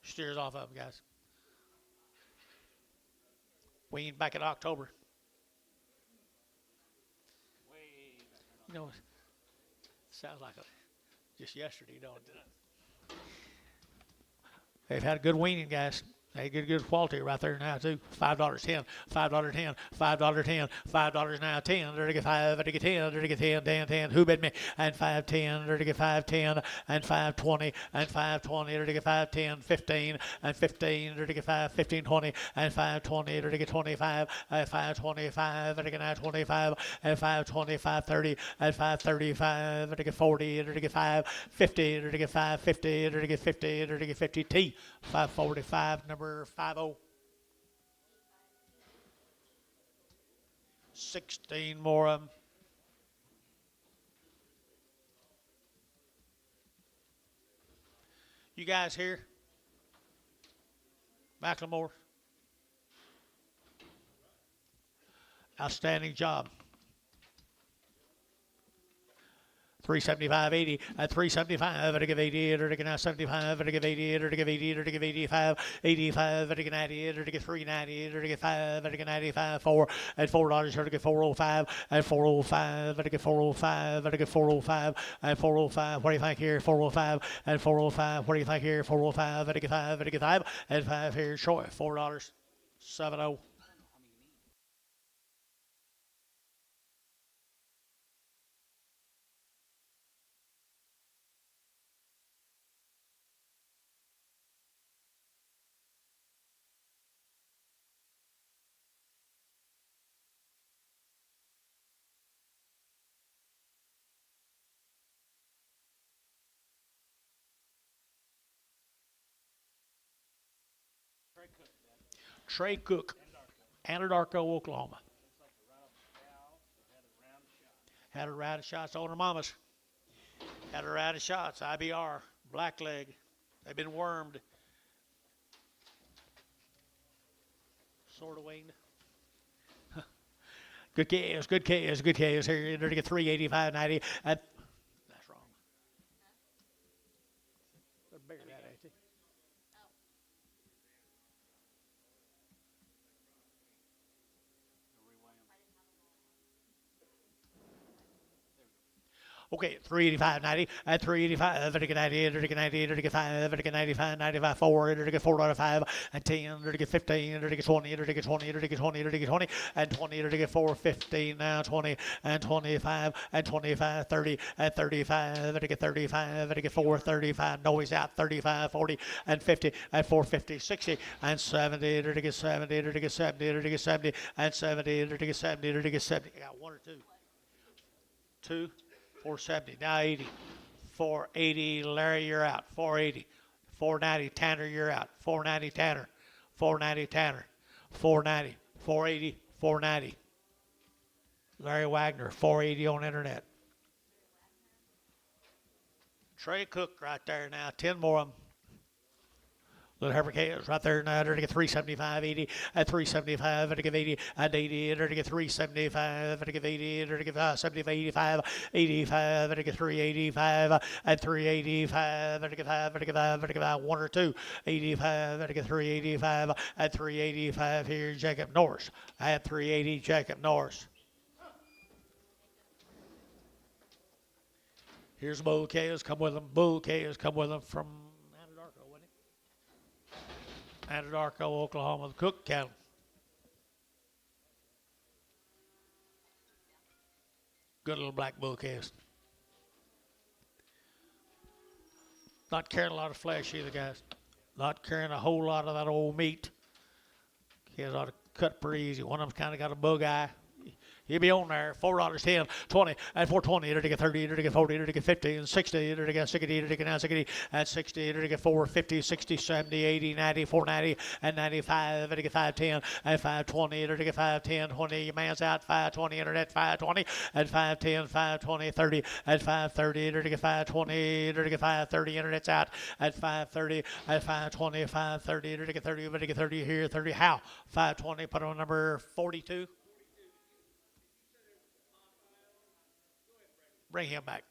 Steers off of them, guys. Weaned back in October. Way back in You know, sounds like just yesterday, don't it? They've had a good weaning, guys. They get good quality right there now too. $5.10, $5.10, $5.10, $5 now 10. There to get 5, there to get 10, there to get 10, 10, 10. Who bid me? And 5.10, there to get 5.10, and 5.20, and 5.20, there to get 5.10, 15, and 15, there to get 5, 15, 20, and 5.20, there to get 25, and 5.25, there to get 9.25, and 5.20, 5.30, and 5.35, there to get 40, there to get 5.50, there to get 5.50, there to get 50, there to get 50 T, 5.45, number 50. 16 more of them. You guys here? Macklemore? Outstanding job. 375.80 at 375 to give 88 or to get now 75 to give 88 or to give 80 or to give 85 85 to get 98 or to get 390 or to get 5 to get 95 4 at $4 or to get 405 at 405 to get 405 to get 405 at 405. What do you think here? 405 at 405. What do you think here? 405 to get 5 to get 5 at 5 here short $4 70. Trey Cook, Anadarko, Oklahoma. Had a round of shots on her mamas. Had a round of shots, IBR, blackleg. They've been wormed. Sort of waned. Good KS, good KS, good KS here. They're to get 385.90. That's wrong. They're bigger than that, ain't they? Okay, 385.90 at 385. They're to get 98, they're to get 98, they're to get 5, they're to get 95, 95, 4, they're to get $4.05 and 10, they're to get 15, they're to get 20, they're to get 20, they're to get 20, they're to get 20, and 20, they're to get 4, 15, now 20, and 25, and 25, 30, and 35, they're to get 35, they're to get 4, 35, no, he's out, 35, 40, and 50, and 450, 60, and 70, they're to get 70, they're to get 70, they're to get 70, and 70, they're to get 70, they're to get 70. I got one or two. Two. 470, now 80, 480, Larry, you're out, 480, 490, Tanner, you're out, 490, Tanner, 490, Tanner, 490, 480, 490, Larry Wagner, 480 on internet. Trey Cook right there now, 10 more of them. Little Heifer Calves right there now. They're to get 375.80 at 375. They're to give 80 at 80. They're to get 375. They're to give 80. They're to give 75, 85, 85. They're to get 385 at 385. They're to get 5. They're to get 5. They're to get 5. One or two. 85. They're to get 385 at 385. Here, Jacob Norris at 380. Jacob Norris. Here's Bull Calves. Come with them. Bull Calves. Come with them from Anadarko, Oklahoma, the Cook cattle. Good little black bull calves. Not carrying a lot of flesh either, guys. Not carrying a whole lot of that old meat. Kids ought to cut pretty easy. One of them's kind of got a bug eye. He'll be on there. $4, 10, 20, and 420. It'll get 30, it'll get 40, it'll get 50, and 60, it'll get 60, it'll get 60, and 60, it'll get 4, 50, 60, 70, 80, 90, 490, and 95, it'll get 510, and 520, it'll get 510, 20. Your man's out, 520, internet, 520, and 510, 520, 30, and 530, it'll get 520, it'll get 530, internet's out at 530, at 520, 530, it'll get 30, it'll get 30 here, 30. How? 520, put on number 42. Bring him back.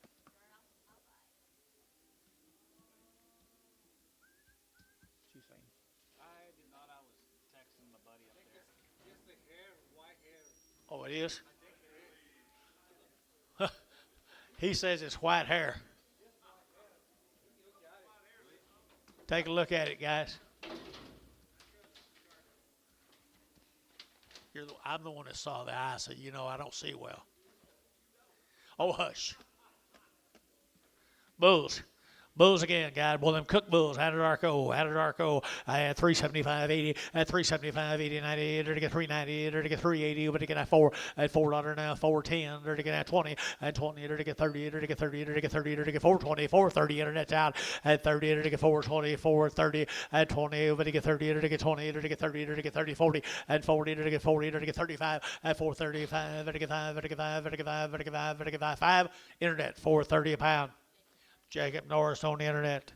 I did not. I was texting my buddy up there. Just the hair, white hair. Oh, it is? He says it's white hair. Take a look at it, guys. I'm the one that saw the eye, so you know I don't see well. Oh, hush. Bulls. Bulls again, guys. Well, them cook bulls. Had it Arco. I had 375.80. At 375.80, 90. There to get 390. There to get 380. But to get at four. At $4 now. 410. There to get at 20. At 20. There to get 30. There to get 30. There to get 30. There to get 420. 430. Internet's out. At 30. There to get 420. 430. At 20. But to get 30. There to get 20. There to get 30. There to get 30. 40. At 40. There to get 40. There to get 35. At 435. There to get 5. There to get 5. There to get 5. There to get 5. There to get 5. 5. Internet. 430 a pound. Jacob Norris on the internet.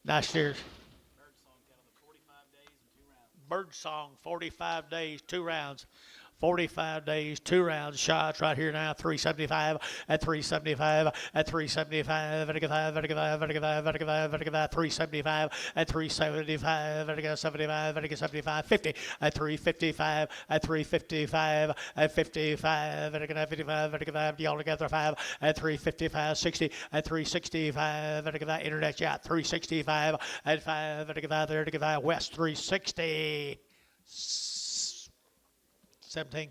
Nice steers. Bird song, 45 days, 2 rounds. 45 days, 2 rounds. Shots right here now. 375 at 375 at 375 at 375 at 375 at 75 at 75 50 at 355 at 355 at 55 at 55 at 55 y'all together 5 at 355 60 at 365 at internet chat 365 at 5 at 5 there to 5 west 360 17.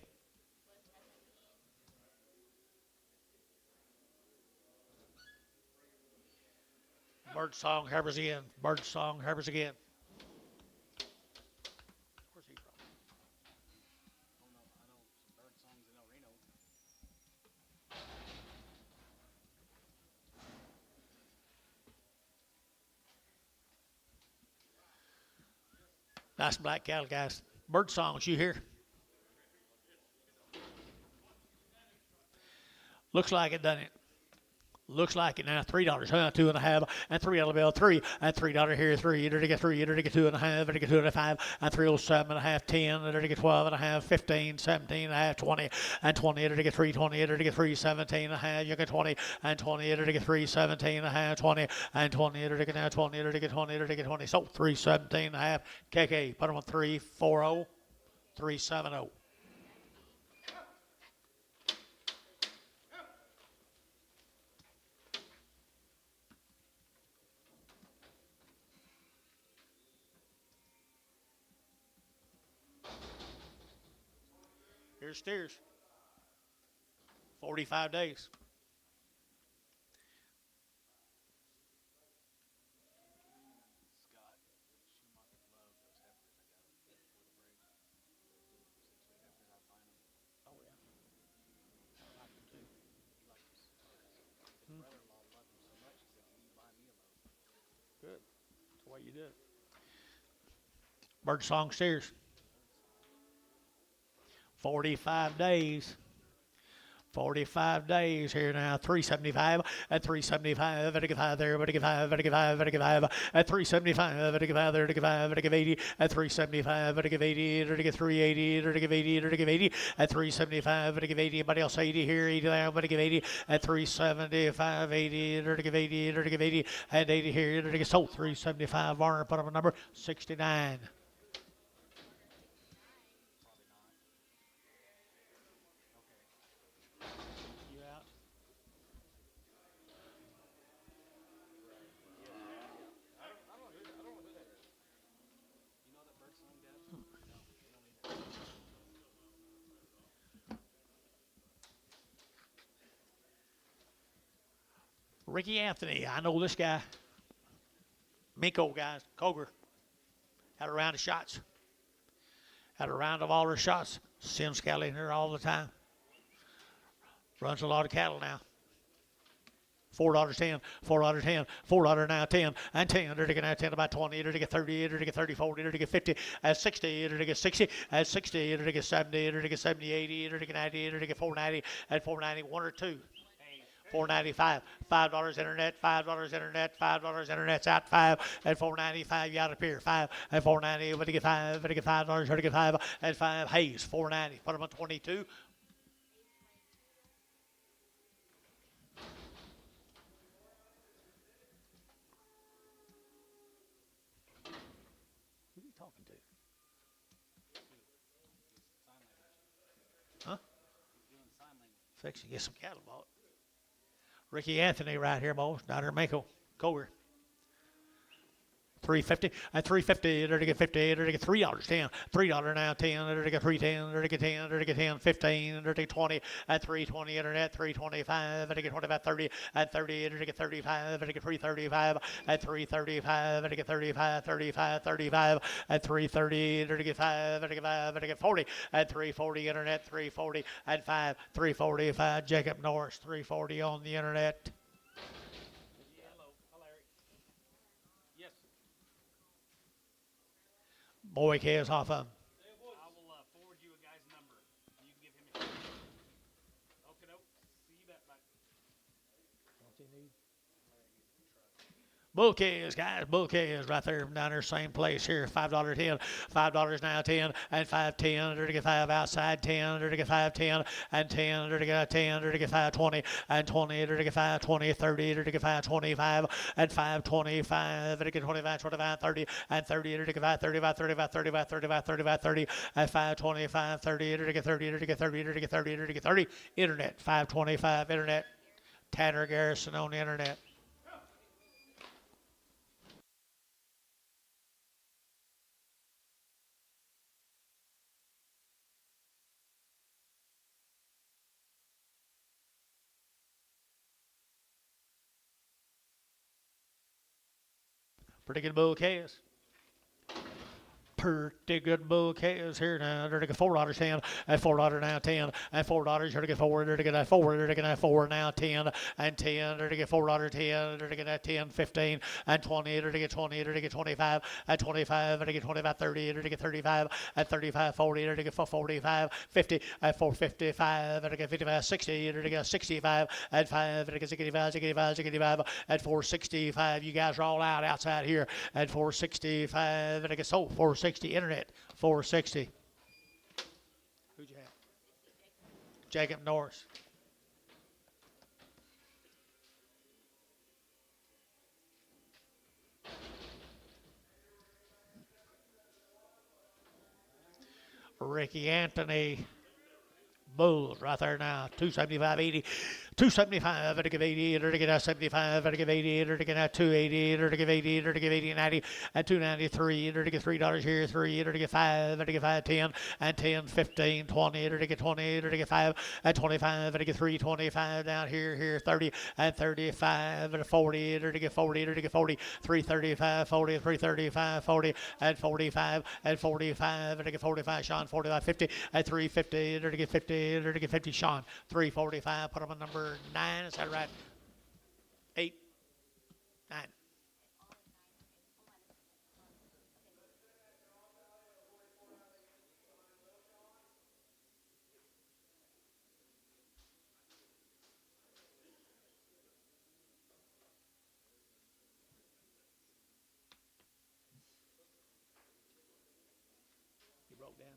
Bird song, Heifers again. Bird song, Heifers again. Where's he from? I know some bird songs in Reno. Nice black cattle, guys. Bird songs, you hear? Looks like it, doesn't it? Looks like it now. $3, $2.5, and $3 bill, 3, and $3 here, 3, to get 3, to get 2.5, to get 2.5, and 307.5, 10, to get 12.5, 15, 17.5, 20, and 20, to get 320, to get 317.5, you get 20, and 20, to get 317.5, 20, and 20, to get now 20, to get 20, to get 20. So 317.5. KK, put them on 340, 370. Here's steers. 45 days. Scott Schumacher loves those heifers I got before the break. 6 week heifers, I find them. Oh, yeah. I like them too. He likes them. His brother-in-law loved them so much, he said, "Can you buy me a load?" Good. That's the way you do it. Bird song steers. 45 days. 45 days here now. 375 at 375 at 5 there, but 5 at 5 at 5 at 375 at 5 there, 5 at 80 at 375 at 80 at 380 at 80 at 80 at 375 at 80. Anybody else 80 here? 80 there, but 80 at 375 80 at 80 at 80 at 80 here. At sold 375. Varner put up a number 69. Ricky Anthony, I know this guy. Minko guys, Coger. Had a round of shots. Had a round of all her shots. Sims cattle in here all the time. Runs a lot of cattle now. $4.10, $4.10, $4 now 10, and 10. There to get now 10 about 20. There to get 30. There to get 30, 40. There to get 50. At 60. There to get 60. At 60. There to get 70. There to get 70, 80. There to get 90. There to get 490. At 490, 1 or 2. $4.95, $5 internet, $5 internet, $5 internet's out 5 at $4.95. You out of here 5 at $4.90. But to get 5, but to get $5, to get 5 at 5. Hayes $4.90. Put them on 22. Who are you talking to? Huh? Fixing to get some cattle bought. Ricky Anthony right here, boys. Down here, Mako. Coger. 350 at 350. There to get 50. There to get $3. 10. $3 now. 10. There to get 310. There to get 10. There to get 10. 15. There to get 20 at 320. Internet 325. There to get 25. 30 at 30. There to get 35. There to get 335 at 335. There to get 35. 35. 35 at 330. There to get 5. There to get 5. There to get 40 at 340. Internet 340 at 5. 345. Jacob Norris 340 on the internet. Hello, Larry. Yes, Boy cares off of. I will forward you a guy's number. You can give him a shout. Okay, doke. See you bet, bye. Bouquets, guys, bouquets right there down there, same place here. $5 10, $5 now 10, and 5.10. There to get 5 outside 10. There to get 5.10 and 10. There to get 10. There to get 5.20 and 20. There to get 5.20 30. There to get 5.25 and 5.25. There to get 25 25 30 and 30. There to get 5.35 35 35 35 35 30 and 5.25 30. There to get 30. There to get 30. There to get 30. There to get 30. Internet 5.25 internet. Tanner Garrison on the internet. Pretty good bouquets. Pretty good bouquets here now. They're to get $4 10 and $4 now 10 and $4. They're to get 4. They're to get 4. They're to get 4 now 10 and 10. They're to get $4 10. They're to get 10 15 and 20. They're to get 20. They're to get 25 and 25. They're to get 25 30. They're to get 35 and 35 40. They're to get 45 50 and 455. They're to get 55 60. They're to get 65 and 5. They're to get 65 65 65 and 465. You guys are all out outside here at 465. They're to get sold 460. Internet 460. Who'd you have? Jacob Norris. Ricky Anthony. Bulls right there now. 275 80. 275 to give 80, to give 75, to give 80, to give 280, to give 80, to give 80 90, and 293, to give $3 here, 3, to give 5, to give 5 10, and 10 15 20, to give 20, to give 5, and 25, to give 3 25 down here 30, and 35, and 40, to give 40, to give 40, 335 40, 335 40, and 45, and 45, to give 45 Sean, 45 50, and 350, to give 50, to give 50 Sean, 345. Put him on number 9, is that right? 8, 9. You broke down.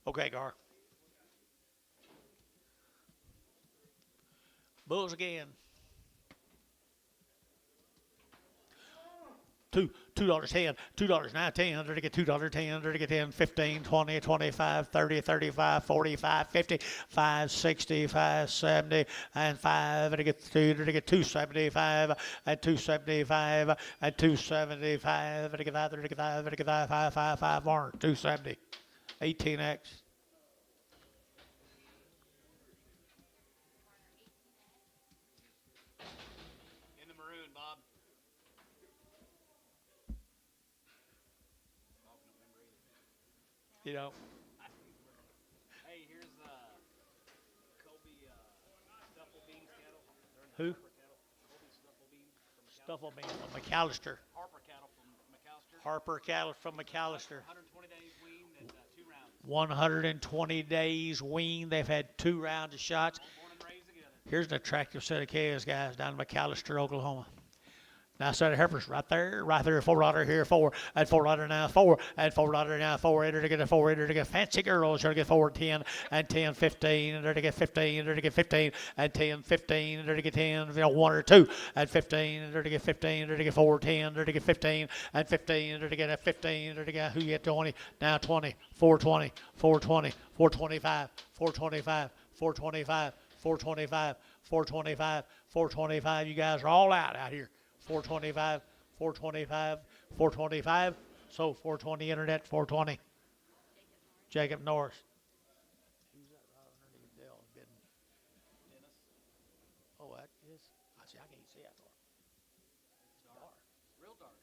Okay, Gar. Bulls again. $2.10, $2.10, there to get $2.10, there to get 10, 15, 20, 25, 30, 35, 45, 50, 5, 60, 5, 70, and 5, there to get 2, there to get 275, and 275, and 275, there to get 5, there to get 5, there to get 5, 5, 5 more, 270, 18X. In the maroon, Bob. Bob don't remember either. You know, Hey, here's Kobe Stuffle Beans cattle. who? Kobe Stuffle Beans from McAllister. Stuff will be from McAllister. Harper cattle from McAllister. Harper cattle from McAllister. 120 days wean and 2 rounds. 120 days weaned. They've had 2 rounds of shots. All born and raised together. Here's an attractive set of calves, guys, down in McAllister, Oklahoma. Now, set of heifers right there, $4 here, 4, and $4 now, 4, and $4 now, 4, enter to get a 4, enter to get fancy girls, trying to get 4, 10, and 10, 15, enter to get 15, enter to get 15, and 10, 15, enter to get 10, 1 or 2, and 15, enter to get 15, enter to get 4, 10, enter to get 15, and 15, enter to get a 15, enter to get who get 20, now 20, 420, 420, 425, 425, 425, 425, 425, 425. You guys are all out here. 425, 425, 425. So 420 internet, 420. Jacob Norris. Who's that right underneath Dell bidding? Dennis. Oh, that is. I see. I can't see that far. Dark. Real dark.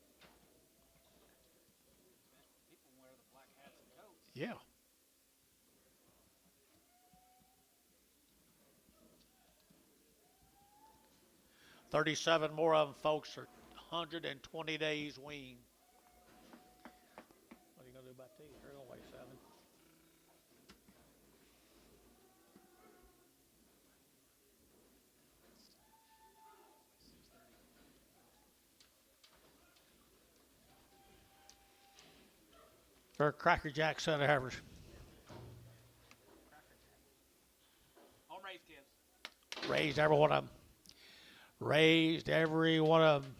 People wear the black hats and coats. Yeah. $37 more of them, folks, are 120 days weaned. What are you going to do about these? They're going to weigh 7. They're Cracker Jack set of heifers. Home raised kids. Raised every one of them. Raised every one of them.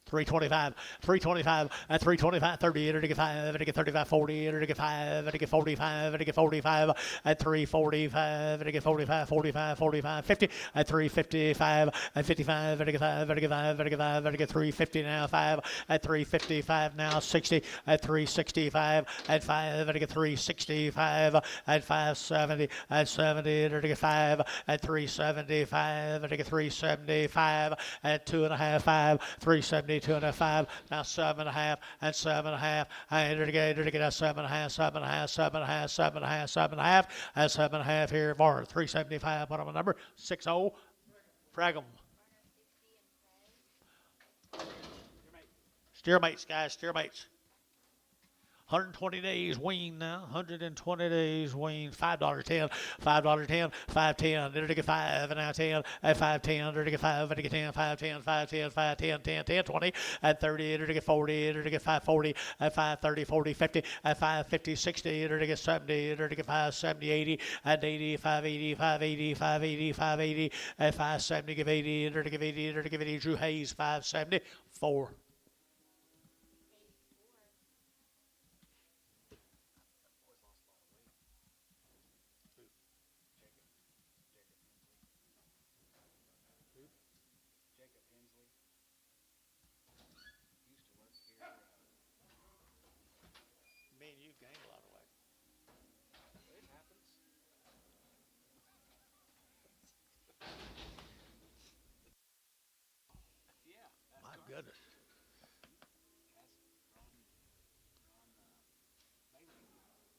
325, 325, and 325, 30, enter to get 5, enter to get 35, 40, enter to get 5, enter to get 45, enter to get 45, and 345, enter to get 45, 45, 45, 50, and 355, and 55, enter to get 5, enter to get 5, enter to get 5, enter to get 350 now, 5, and 355 now, 60, and 365, and 5, enter to get 365, and 570, and 70, enter to get 5, and 375, enter to get 375, and 2.5, 5, 370. 2.5, now 7.5, and 7.5, and enter to get a 7.5, 7.5, 7.5, 7.5, 7.5, and 7.5 here, more 375, what am I number? 60, frag 'em. Steer mates, guys, steer mates. 120 days wean now, 120 days wean, $5.10, $5.10, 5.10, enter to get 5, and now 10, and 5.10, enter to get 5, enter to get 10, 5.10, 5.10, 5.10, 10, 10, 20, and 30, enter to get 40, enter to get 5.40, and 5.30, 40, 50, and 5.50, 60, enter to get 70, enter to get 5.70, 80, and 80, 5.80, 5.80, 5.80, 5.80, and 5.70, give 80, enter to give 80, enter to give 80, Drew Hayes, 5.70, 4. Jacob Hensley. Used to work here. Me and you gained a lot of weight. It happens. Yeah. My goodness.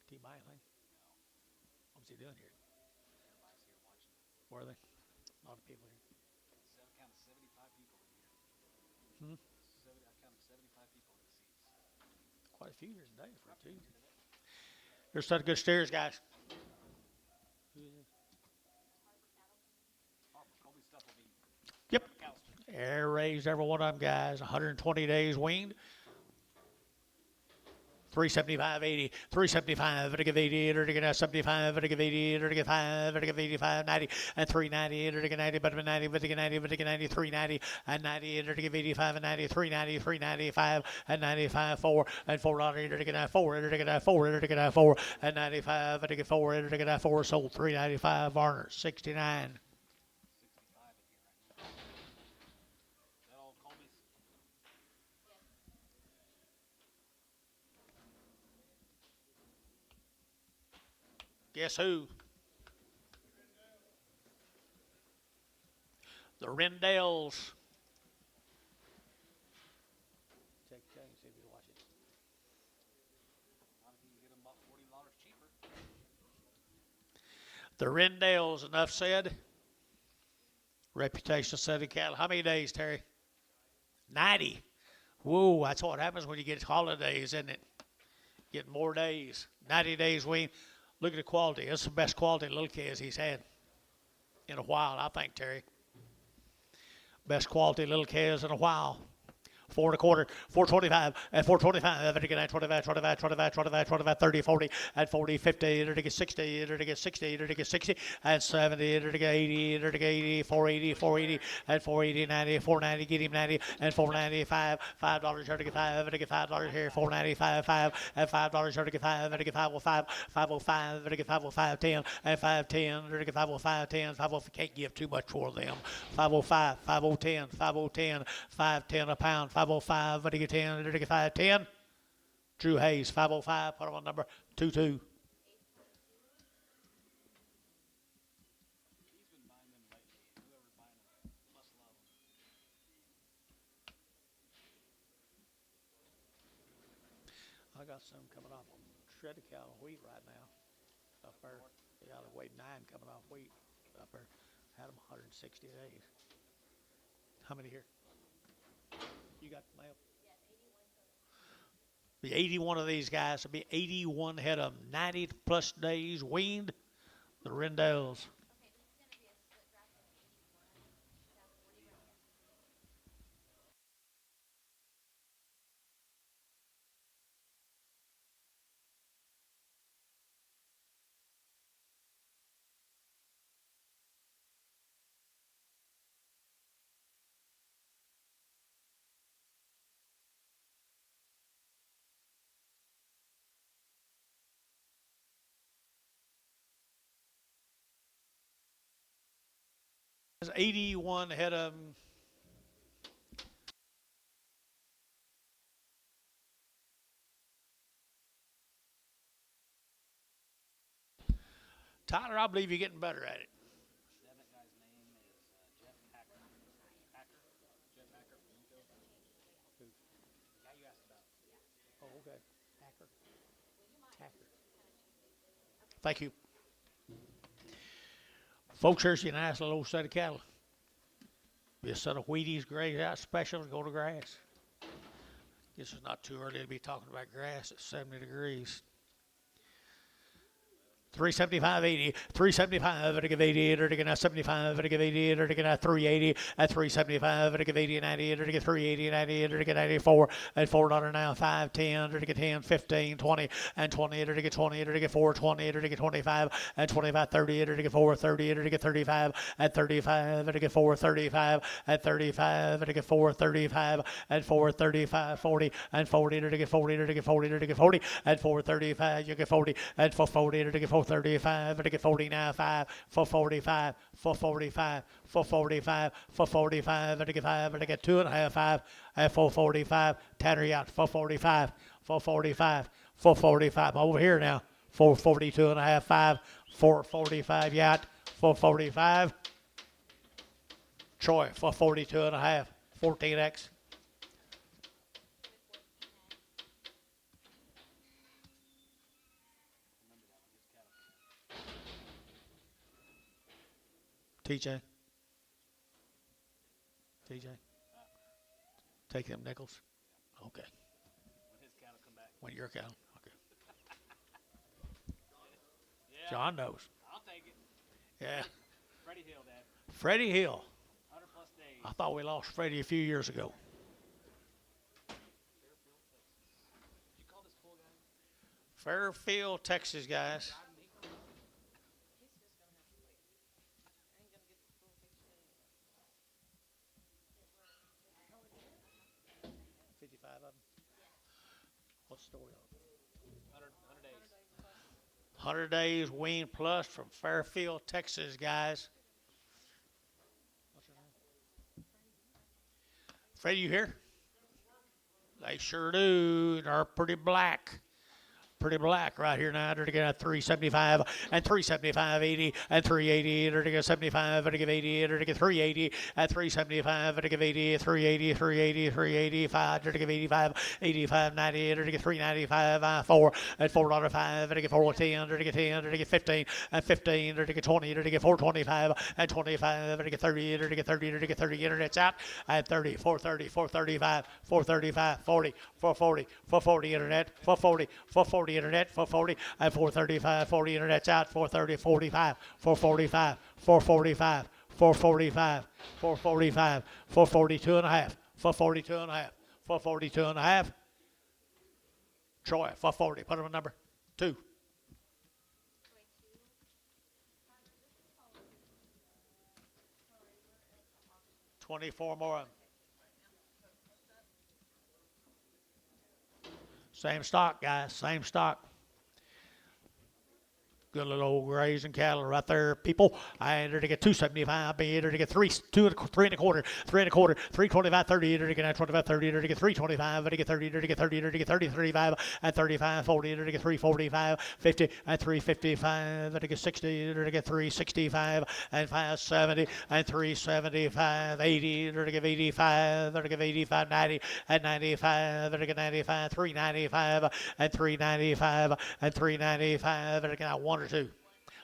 Did he buy anything? What's he doing here? Everybody's here watching. Where are they? A lot of people here. I counted 75 people in here. Hmm? I counted 75 people in the seats. Quite a few here today for a Tuesday. There's such good steers, guys. Who is this? Kobe Stuffle Bean. Yep. McAllister. Air raised every one of them, guys. 120 days weaned. 375.80, 375, and give 80, and give 75, and give 80, and give 5, and give 85, 90, and 390, and give 90, but 90, but 90, but 90, 390, and 90, and give 85, and 90, 390, 395, and 95, 4, and $4, and give 4, and give 4, and give 4, and 95, and give 4, and give 4, sold 395, Varner, 69. 65 in here right now. Is that all Colby's? Guess who? The Rendells. Check, see if you watch it. Not if you can get them about $40 cheaper. The Rendells, enough said. Reputation setting cattle. How many days, Terry? 90. Whoa, that's what happens when you get holidays, isn't it? Get more days. 90 days wean. Look at the quality. It's the best quality little kids he's had in a while, I think, Terry. Best quality little calves in a while. 4 1/4, 425, and 425, and again 25, 25, 25, 25, 25, 30, 40, and 40, 50, and again 60, and again 60, and again 60, and 70, and again 80, and again 80, 480, 480, and 480, 90, 490, get him 90, and 495, $5, here to get 5, and again $5 here, 495, 5, and $5 here to get 5, and again 505, 505, and again 505, 10, and 510, and again 505, 10, 505, can't give too much for them, 505, 5010, 5010, 510 a pound, 505, but he get 10, did he get 510? Drew Hayes, 505, put him on number 22. He's been buying them lately. Whoever's buying them must love them. I got some coming off on shredded cow wheat right now. Up there. Yeah, they weighed 9 coming off wheat up there. Had them 160 days. How many here? You got the mail? Be 81 of these guys. It'll be 81 head of them. 90 plus days weaned. The Rendells. There's 81 head of them. Tyler, I believe you're getting better at it. That guy's name is Jeff Hacker. Hacker? Jeff Hacker from Nico. Who? The guy you asked about. Oh, okay. Hacker. Hacker. Thank you. Folks, here's your nice little old set of cattle. Be a set of Wheaties, graze out specials, go to grass. Guess it's not too early to be talking about grass at 70 degrees. 375.80, 375, and I give 80, and I give 75, and I give 80, and I give 380, and 375, and I give 80, 90, and I give 380, 90, and I give 94, and $4 now, 510, and I give 10, 15, 20, and 20, and I give 20, and I give 420, and I give 25, and 25, 30, and I give 430, and I give 35, and 35, and I give 435, and 35, and I give 435, and 435, 40, and 40, and I give 40, and I give 40, and I give 40, and 435, you get 40, and 440, and I give 435, and I get 40 now, 5, 445, 445, 445, 445, and I get 5, and I get 2.5, 5, and 445, Tanner out, 445, 445, 445, over here now, 442.5, 5, 445, yacht, 445, Troy, 442.5, 14X. TJ. Take them nickels. Okay. When his cattle come back. When your cattle. Okay. Yeah. John knows. I'll take it. Yeah. Freddie Hill, Dad. Freddie Hill. 100 plus days. I thought we lost Freddie a few years ago. Fairfield, Texas. Did you call this pool guy? Fairfield, Texas, guys. He's just gonna have to wait. I ain't gonna get the full picture anyway. 55 of them. What's the story on? 100 days. 100 days wean plus from Fairfield, Texas, guys. What's your name? Freddie, you here? They sure do. They're pretty black. Pretty black right here now. They're to get a 375 and 375, 80 and 380. They're to get 75. They're to get 80. They're to get 380 and 375. They're to get 80, 380, 380, 385. They're to get 85, 85, 90. They're to get 395, 4 and $4.05. They're to get 410. They're to get 10. They're to get 15 and 15. They're to get 20. They're to get 425 and 25. They're to get 30. They're to get 30. They're to get 30. Internet's out at 30, 430, 435, 435, 40, 440, 440 internet, 440, 440 internet, 440 and 435, 40 internet's out, 430, 45, 445, 445, 445, 445, 442 and a half, 442 and a half, 442 and a half. Troy, 440. Put him a number 2. 24 more of them. Same stock, guys. Same stock. Good little old grazing cattle right there, people. I entered to get 275. I entered to get 3 and a quarter, 3 and a quarter, 325, 30. Entered to get 25, 30. Entered to get 325. Entered to get 30. Entered to get 30. Entered to get 30, 35 and 35, 40. Entered to get 345, 50 and 355. Entered to get 60. Entered to get 365 and 570 and 375, 80. Entered to get 85. Entered to get 85, 90 and 95. Entered to get 95, 395 and 395 and 395. Entered to get 1 or 2.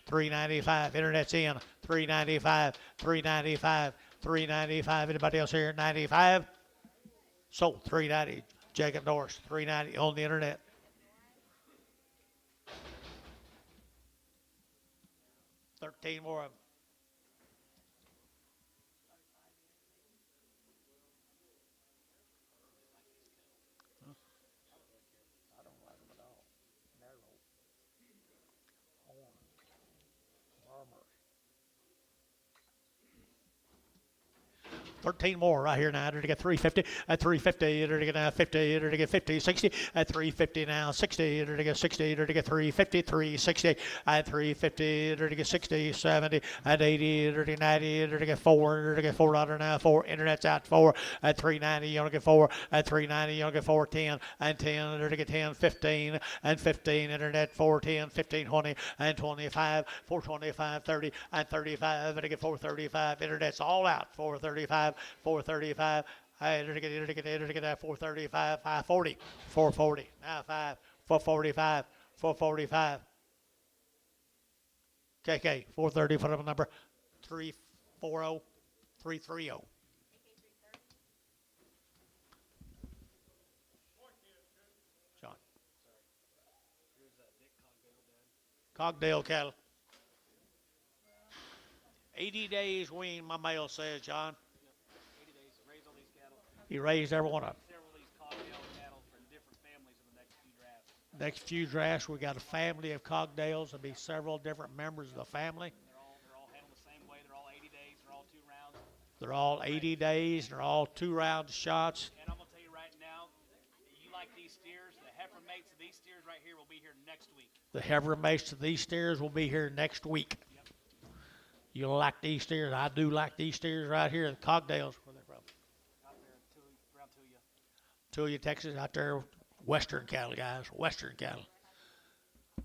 395. Internet's in. 395. 395. 395. Anybody else here? 95. Sold. 390. Jacob Norris. 390 on the internet. $13 more of them. I don't like them at all. Narrow. 13 more right here now. To get 350 at 350. To get 50. To get 50, 60 at 350 now. 60. To get 60. To get 350, 360 at 350. To get 60, 70 at 80. To get 90. To get 4. To get $4 now. 4. Internet's out 4 at 390. You want to get 4 at 390. You want to get 410 and 10. To get 10, 15 and 15. Internet 410, 15, 20 and 25. 425, 30 and 35. To get 435. Internet's all out. 435. 435. Hey, to get that 435, 540, 440, now 5, 445, 445. KK, 430, put up a number 340, 330. John. Cogdale cattle. 80 days wean, my mail says, John. 80 days to raise all these cattle. He raised every one of them. Several of these Cogdale cattle for different families in the next few drafts. Next few drafts, we got a family of Cogdales. There'll be several different members of the family. They're all handled the same way. They're all 80 days. They're all 2 rounds. They're all 80 days. They're all 2-round shots. And I'm gonna tell you right now, you like these steers, the heifer mates of these steers right here will be here next week. The heifer mates of these steers will be here next week. Yep. You'll like these steers. I do like these steers right here. The Cogdales. Where they from? Out there, around Tuya. Tulia, Texas. Out there. Western cattle, guys. Western cattle.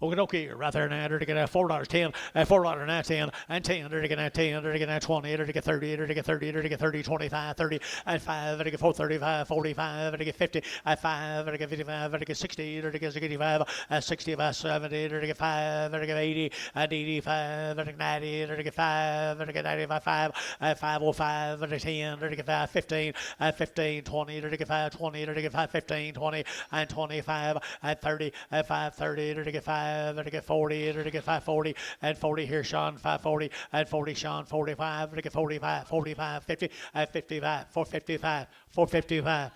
Okay, right there now. They're to get $4.10, $4 10, and 10. They're to get 10. They're to get 20. They're to get 30. They're to get 30. They're to get 30, 25, 30, and 5. They're to get 435, 45. They're to get 50, at 5. They're to get 55. They're to get 60. They're to get 65, at 65, 70. They're to get 5. They're to get 80, at 85. They're to get 90. They're to get 5. They're to get 95, 5, at 505. They're to get 10. They're to get 5, 15, at 15, 20. They're to get 5, 20. They're to get 5, 15, 20, and 25, at 30, at 530. They're to get 5. They're to get 40, they're to get 540, and 40 here, Sean, 540, and 40, Sean, 45, they're to get 45, 45, 50, and 55, 455, 455,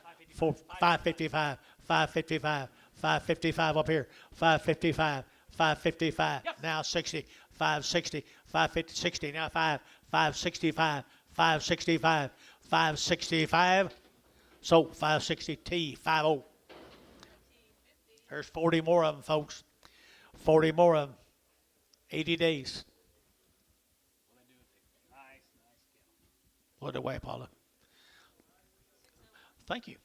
555, 555, 555 up here. 555. 555. Yep. Now 60. 560. 550. 60. Now 565. 565. 565. So 560 T 50. There's 40 more of them, folks. 40 more of them. 80 days. What they do with it? Nice kill. What away, Paula. Thank you.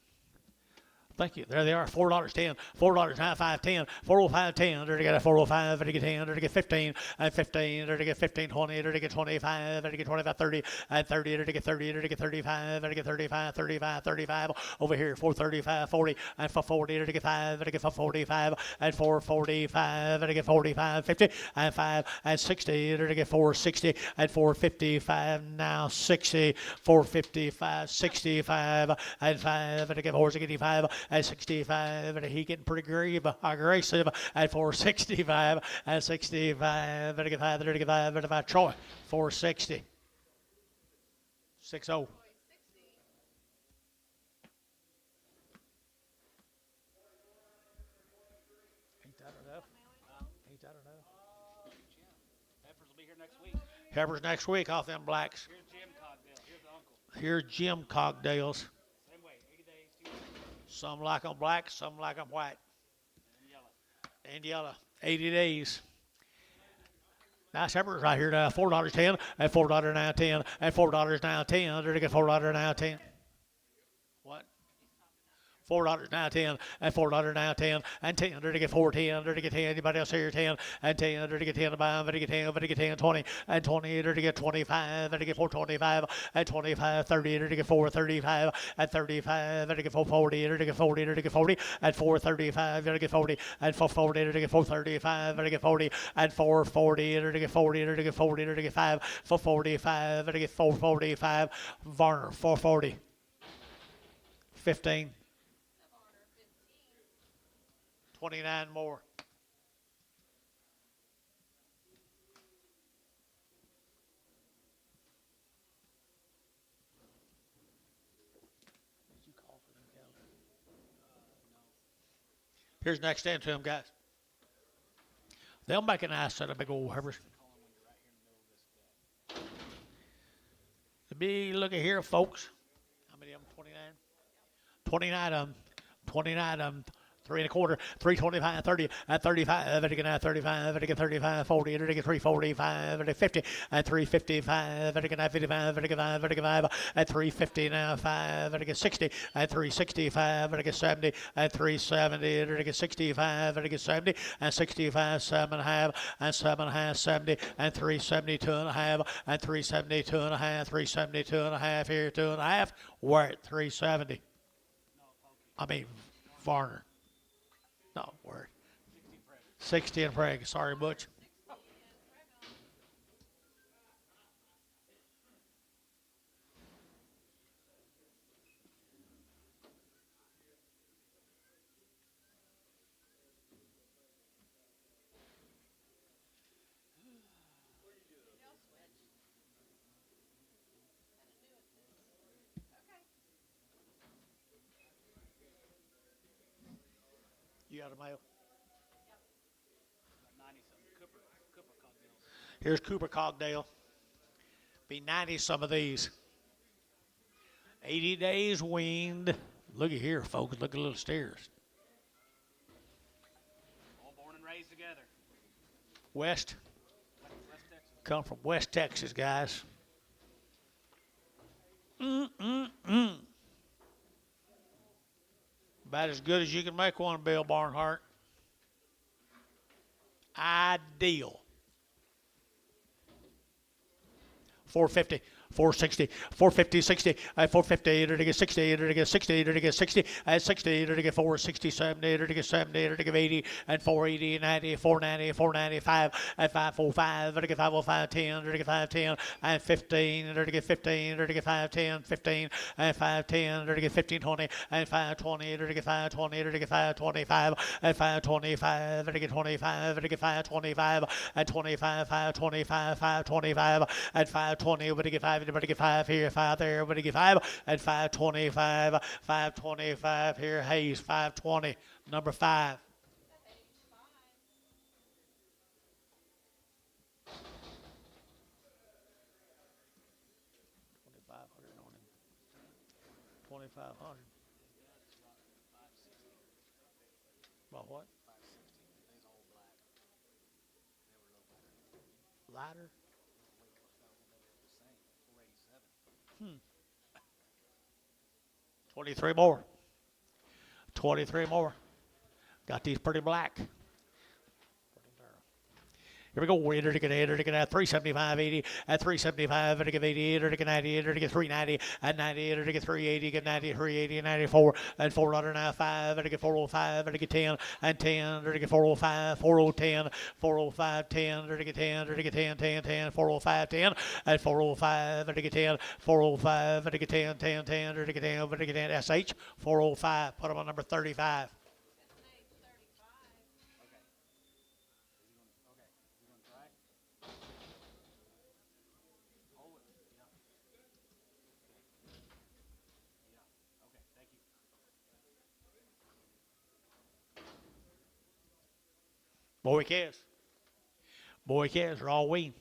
Thank you. There they are. $4.10. $4.95.10. 405.10. There to get a 405. There to get 10. There to get 15. And 15. There to get 15. 20. There to get 25. There to get 25. 30. And 30. There to get 30. There to get 35. There to get 35. 35. 35. Over here. 435. 40. And for 40. There to get 5. There to get 45. And 445. There to get 45. 50. And 5. And 60. There to get 460. And 455. Now 60. 455. 65. And 5. There to get 465. At 65, and he getting pretty aggressive at 465, at 65, 35, 35, 35, Troy, 460, 60. Ain't that enough? Ain't that enough? Heifers will be here next week. Heifers next week off them blacks. Here's Jim Cogdale. Here's the uncle. Here's Jim Cogdale's. Same way. 80 days, 2 weeks. Some like them black, some like them white. And yellow. And yellow. 80 days. Nice heifers right here now. $4.10 and $4 now 10 and $4 now 10. They're to get $4 now 10. What? $4 now 10 and $4 now 10 and 10. They're to get 4.10. They're to get 10. Anybody else here? 10 and 10. They're to get 10 to buy. They're to get 10. They're to get 10. 20 and 20. They're to get 25. They're to get 425 and 25. 30. They're to get 435 and 35. They're to get 440. They're to get 40. They're to get 40 and 435. They're to get 40 and 440. They're to get 435. They're to get 40 and 440. They're to get 40. They're to get 40. They're to get 5 for 45. They're to get 445. Varner 440. 15. 29 more. Did you call for them, Calves? No. Here's next stand to them, guys. They'll make a nice set of big old heifers. Call them when you're right here in the middle of this day. The big look at here, folks. How many of them? 29? 29 of them. 29 of them. 3 1/4, 325, 30, and 35, and again 35, and again 35, 40, and again 345, and 50, and 355, and again 55, and again 5, and again 5, and 350 now 5, and again 60, and 365, and again 70, and 370, and again 65, and again 70, and 65, 7.5, and 7.5, 70, and 372 and a half, and 372 and a half, 372 and a half here, 2.5. We're at 370. I mean, Varner. No, word. 60 and Prague. Sorry, Butch. You got a mail? 90 something. Cooper Cogdale. Here's Cooper Cogdale. Be 90 some of these. 80 days weaned. Look at here, folks. Look at little steers. All born and raised together. West. West Texas. Come from West Texas, guys. About as good as you can make one, Bill Barnhart. Ideal. 450. 460, 450, 60, 450, to get 60, to get 60, to get 60, at 60, to get 460, 70, to get 70, to get 80, and 480, 90, 490, 495, at 545, to get 505, 10, to get 510, and 15, to get 15, to get 510, 15, and 510, to get 1520, and 520, to get 520, to get 525, and 525, to get 25, to get 525, and 25, 525, 525, and 520, to get 5. Everybody get 5 here, 5 there, everybody get 5, and 525, 525 here, Hayes, 520, number 5. 500. About what? 560. They's all black. They were a little better. Lighter? No, they were the same. 487. 23 more. 23 more. Got these pretty black. Here we go. We're to get 375, 80, at 375, to get 88, to get 98, to get 390, at 98, to get 380, get 90, 380, 94, and 495, to get 405, to get 10, and 10, to get 405, 4010, 405, 10, to get 10, to get 10, 10, 10, 405, 10, and 405, to get 10, 405, to get 10, 10, 10, to get 10, to get 10, SH, 405. Put them on number 35. Boy cares. Boy cares. They're all wean.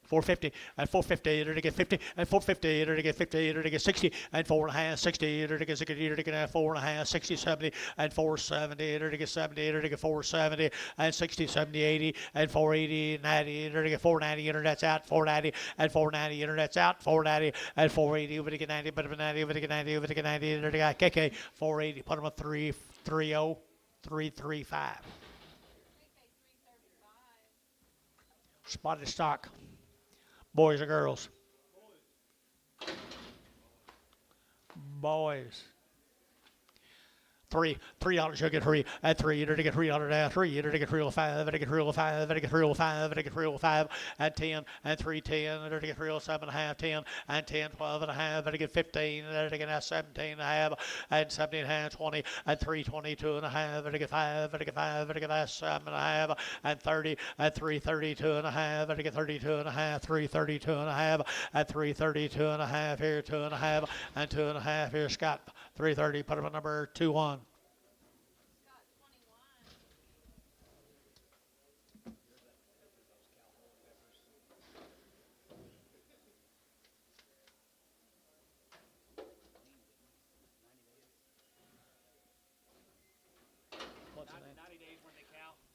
450 and 450 to get 50 and 450 to get 50 to get 60 and 4.5 60 to get 60 to get 4.5 60 70 and 470 to get 70 to get 470 and 60 70 80 and 480 90 to get 490 internet's out 490 and 490 internet's out 490 and 480 over to get 90 but 90 over to get 90 over to get 90 to get KK 480 put them at 330 335 spotted stock. Boys or girls? Boys. $3 you'll get free at $3 to get $3 at $3 to get $305 to get $305 to get $305 to get $305 at 10 and $310 to get $307 and a half 10 and 10 12 and a half to get 15 to get 17 and a half and 17 and a half 20 and 322 and a half to get 5 to get 5 to get 7 and a half and 30 and 332 and a half to get 32 and a half 332 and a half at 332 and a half here 2 and a half and 2 and a half here Scott 330 put him at number 21.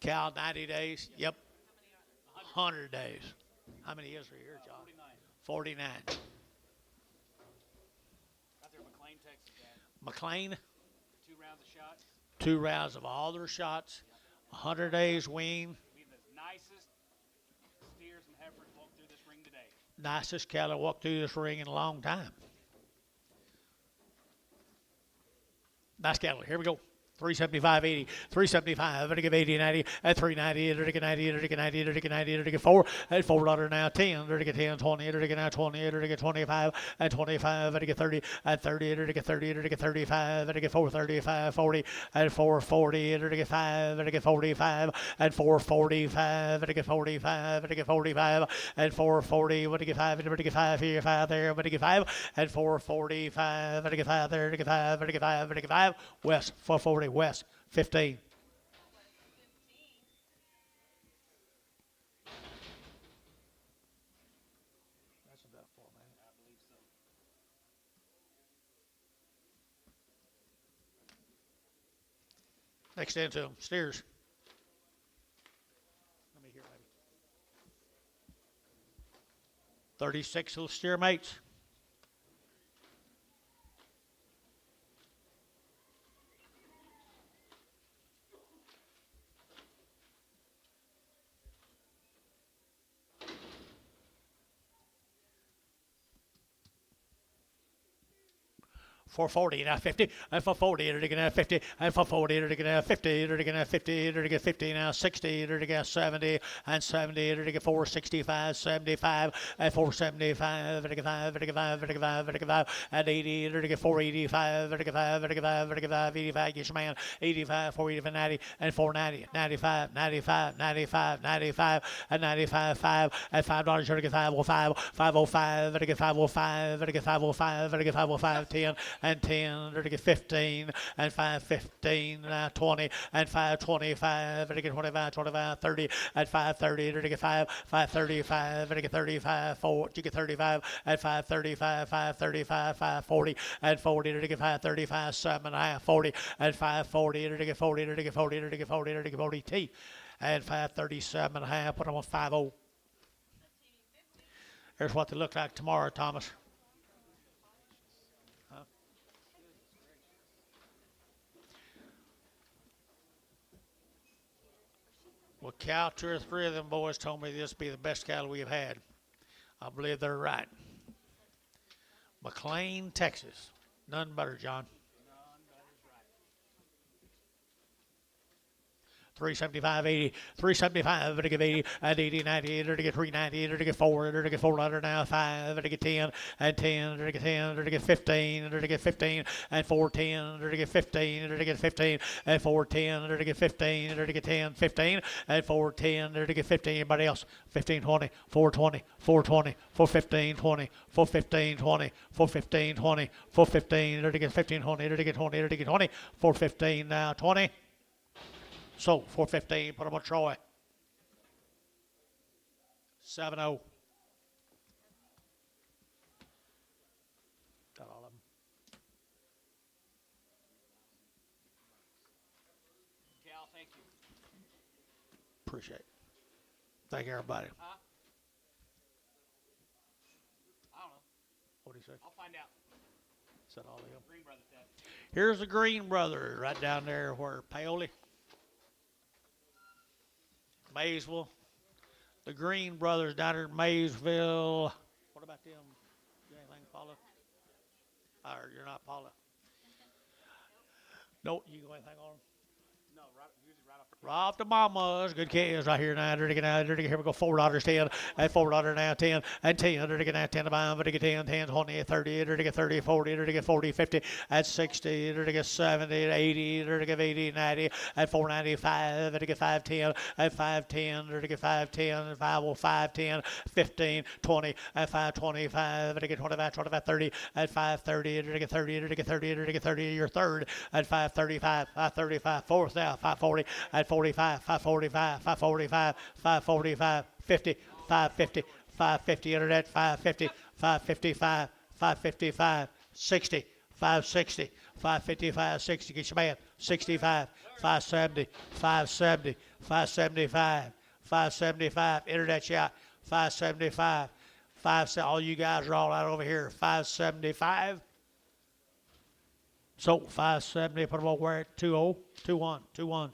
Cow 90 days. Yep. 100 days. How many is there here, John? 49. Out there in McLean, Texas, Dad. McLean, 2 rounds of shots. 2 rounds of all their shots. 100 days wean. We have the nicest steers and heifers walked through this ring today. Nicest cattle walked through this ring in a long time. Nice cattle. Here we go. 375, 80, 375, to give 80, 90, at 390, to get 90, to get 90, to get 90, to get 4, at $4 now, 10, to get 10, 20, to get now 20, to get 25, at 25, to get 30, at 30, to get 30, to get 35, to get 435, 40, at 440, to get 5, to get 45, at 445, to get 45, to get 45, at 440, to get 5, to get 5 here, 5 there, to get 5, at 445, to get 5 there, to get 5, to get 5, to get 5, west, 440. West, 15. That's enough for me. I believe so. Next into them, steers. Let me hear, maybe. 36 little steer mates. $440 now 50 and $440 to get 50 and $440 to get 50 to get 50 to get 50 now 60 to get 70 and 70 to get 465 75 and 475 to get 5 to get 5 to get 5 to get 5 and 80 to get 485 to get 5 to get 5 to get 5 85 yes man 85 485 90 and 490 95 95 95 95 and 95 5 and $5 to get 505 505 to get 505 to get 505 to get 505 10 and 10, ready to get 15, and 5:15, now 20, and 5:25, ready to get 25, 25, 30, and 5:30, ready to get 5:35, ready to get 35, 4, you get 35, and 5:35, 5:35, 5:40, and 40, ready to get 5:35, 7.5, 40, and 5:40, ready to get 40, ready to get 40, ready to get 40, ready to get 40 T, and 5:37.5, put them on 50. Here's what they look like tomorrow, Thomas. Huh? Well, cow, 2 or 3 of them boys told me this would be the best cattle we have had. I believe they're right. McLean, Texas. None better, John. 375, 80, 375, to give 80, and 80, 90, to get 390, to get 4, to get 400 now, 5, to get 10, and 10, to get 10, to get 15, to get 15, and 410, to get 15, to get 15, and 410, to get 15, to get 10, 15, and 410, to get 15. Anybody else? 15, 20, 420, 420, 415, 20, 415, 20, 415, 20, 415, to get 15, 20, to get 20, to get 20, 415 now, 20. So 415, put them on Troy. 7-0. Got all of them. Cal, thank you. Appreciate it. Thank you, everybody. Huh? I don't know. What do you say? I'll find out. Is that all of them? Green Brothers said. Here's the Green Brothers right down there where Paoli, Maysville. The Green Brothers down there in Maysville. What about them? You anything, Paula? Or you're not Paula? No, you go anything on them? No, usually right off the Rob the mamas, good kids right here now. Dirty now, dirty. Here we go. $4, 10, and $4 now, 10, and 10. Dirty now, 10 to buy, dirty 10, 10, 20, 30, dirty 30, 40, dirty 40, 50, and 60, dirty 70, 80, dirty 80, 90, and 495, dirty 510, and 510, dirty 510, 510, 15, 20, and 525, dirty 25, 25, 30, and 530, dirty 30, dirty 30, dirty 30, your third, and 535, 535, fourth now, 540, and 45, 545, 545, 545, 50, 550, 550, internet, 550, 555, 555, 60, 560, 555, 60, get your man, 65, 570, 570, 575, 575, internet shot, 575, 570, all you guys are all out over here, 575. So 570, put them over at 20, 21, 21.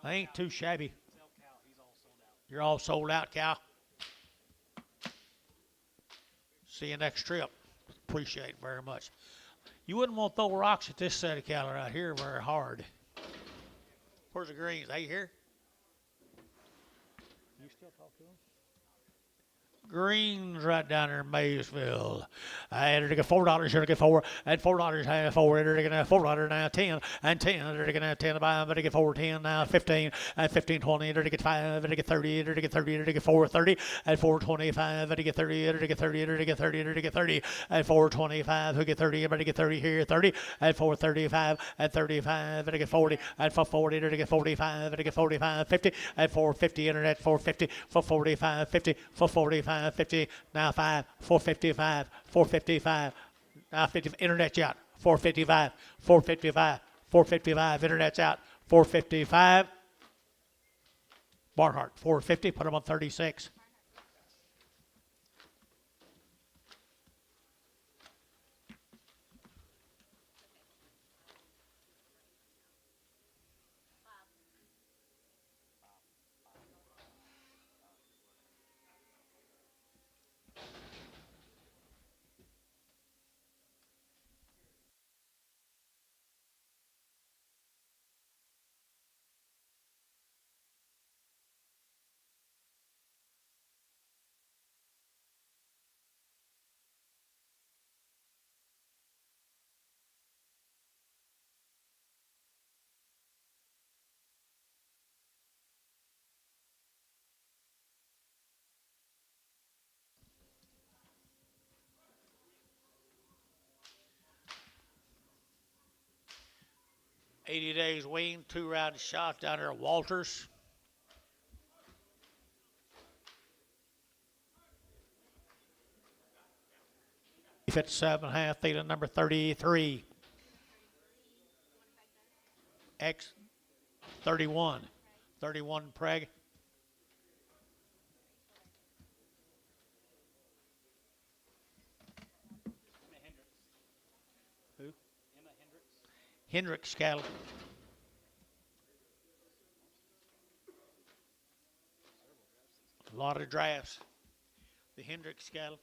I ain't too shabby. Tell Cal he's all sold out. You're all sold out, Cal. See you next trip. Appreciate it very much. You wouldn't want to throw rocks at this set of cattle right here very hard. Where's the greens? They here? You still talk to them? Greens right down there in Maysville. And they're get $4, you're get 4, and $4 half 4, they're gonna $4 now 10, and 10, they're gonna 10 to buy, but they get 4, 10 now 15, and 15, 20, they're get 5, they get 30, they get 30, they get 4, 30, and 425, they get 30, they get 30, they get 30, they get 30, and 425, who get 30, but they get 30 here, 30, and 435, and 35, they get 40, and 440, they get 45, they get 45, 50, and 450, internet 450, 445, 50, 445. 50, now 5, 455, 455, now 50, internet's out, 455, 455, 455, internet's out, 455, Barnhart, 450, put them on 36. 80 days weaned, 2-round shot down there at Walters. Fit 7.5, feeding number 33. X 31. 31 preg. Emma Hendricks. Who? Emma Hendricks. Hendricks cattle. A lot of drafts. The Hendricks cattle.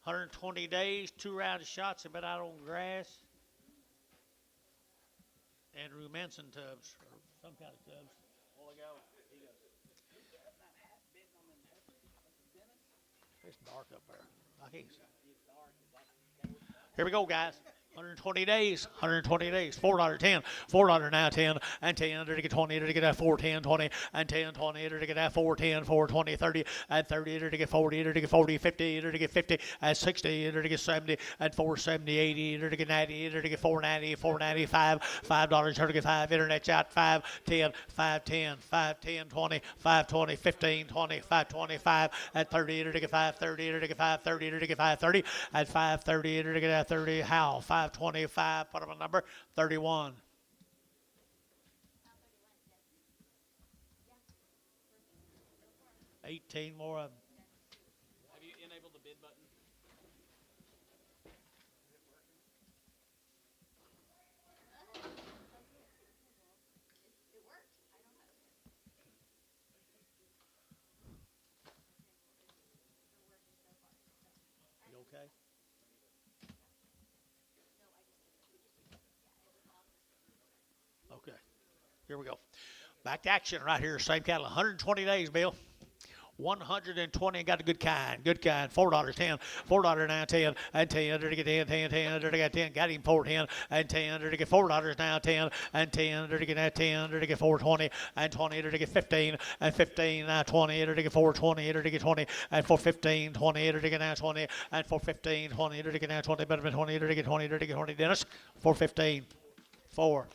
120 days, 2-round shots have been out on grass. And rumensin tubs, or some kind of tubs. While ago, he goes, who's got that hat bitten on them heifers? Dennis? It's dark up there. I can't see. It's dark. It's like, Here we go, guys. 120 days, 120 days. $4.10, $4 now 10, and 10 to get 20 to get that 4, 10, 20, and 10, 20 to get that 4, 10, 4, 20, 30, and 30 to get 40 to get 40, 50 to get 50, and 60 to get 70, and 470, 80 to get 90 to get 490, 495, $5 to get 5, internet chat 5, 10, 5, 10, 5, 10, 20, 5, 20, 15, 20, 5, 25, and 30 to get 5, 30 to get 5, 30 to get 5, 30, and 5, 30 to get that 30, how? 525, put up a number, 31. 18 more of them. have you enabled the bid button? You okay? Okay. Here we go. Back to action right here. Same cattle. 120 days, Bill. 120 got a good kind. Good kind. $4, 10, $4 now 10, and 10 to get 10, 10, 10 to get 10. Got him 4, 10, and 10 to get $4 now 10, and 10 to get that 10 to get 420, and 20 to get 15, and 15 now 20 to get 420 to get 20, and 415, 20 to get now 20, and 415, 20 to get now 20, better than 20 to get 20 to get 20. Dennis, 415, 4.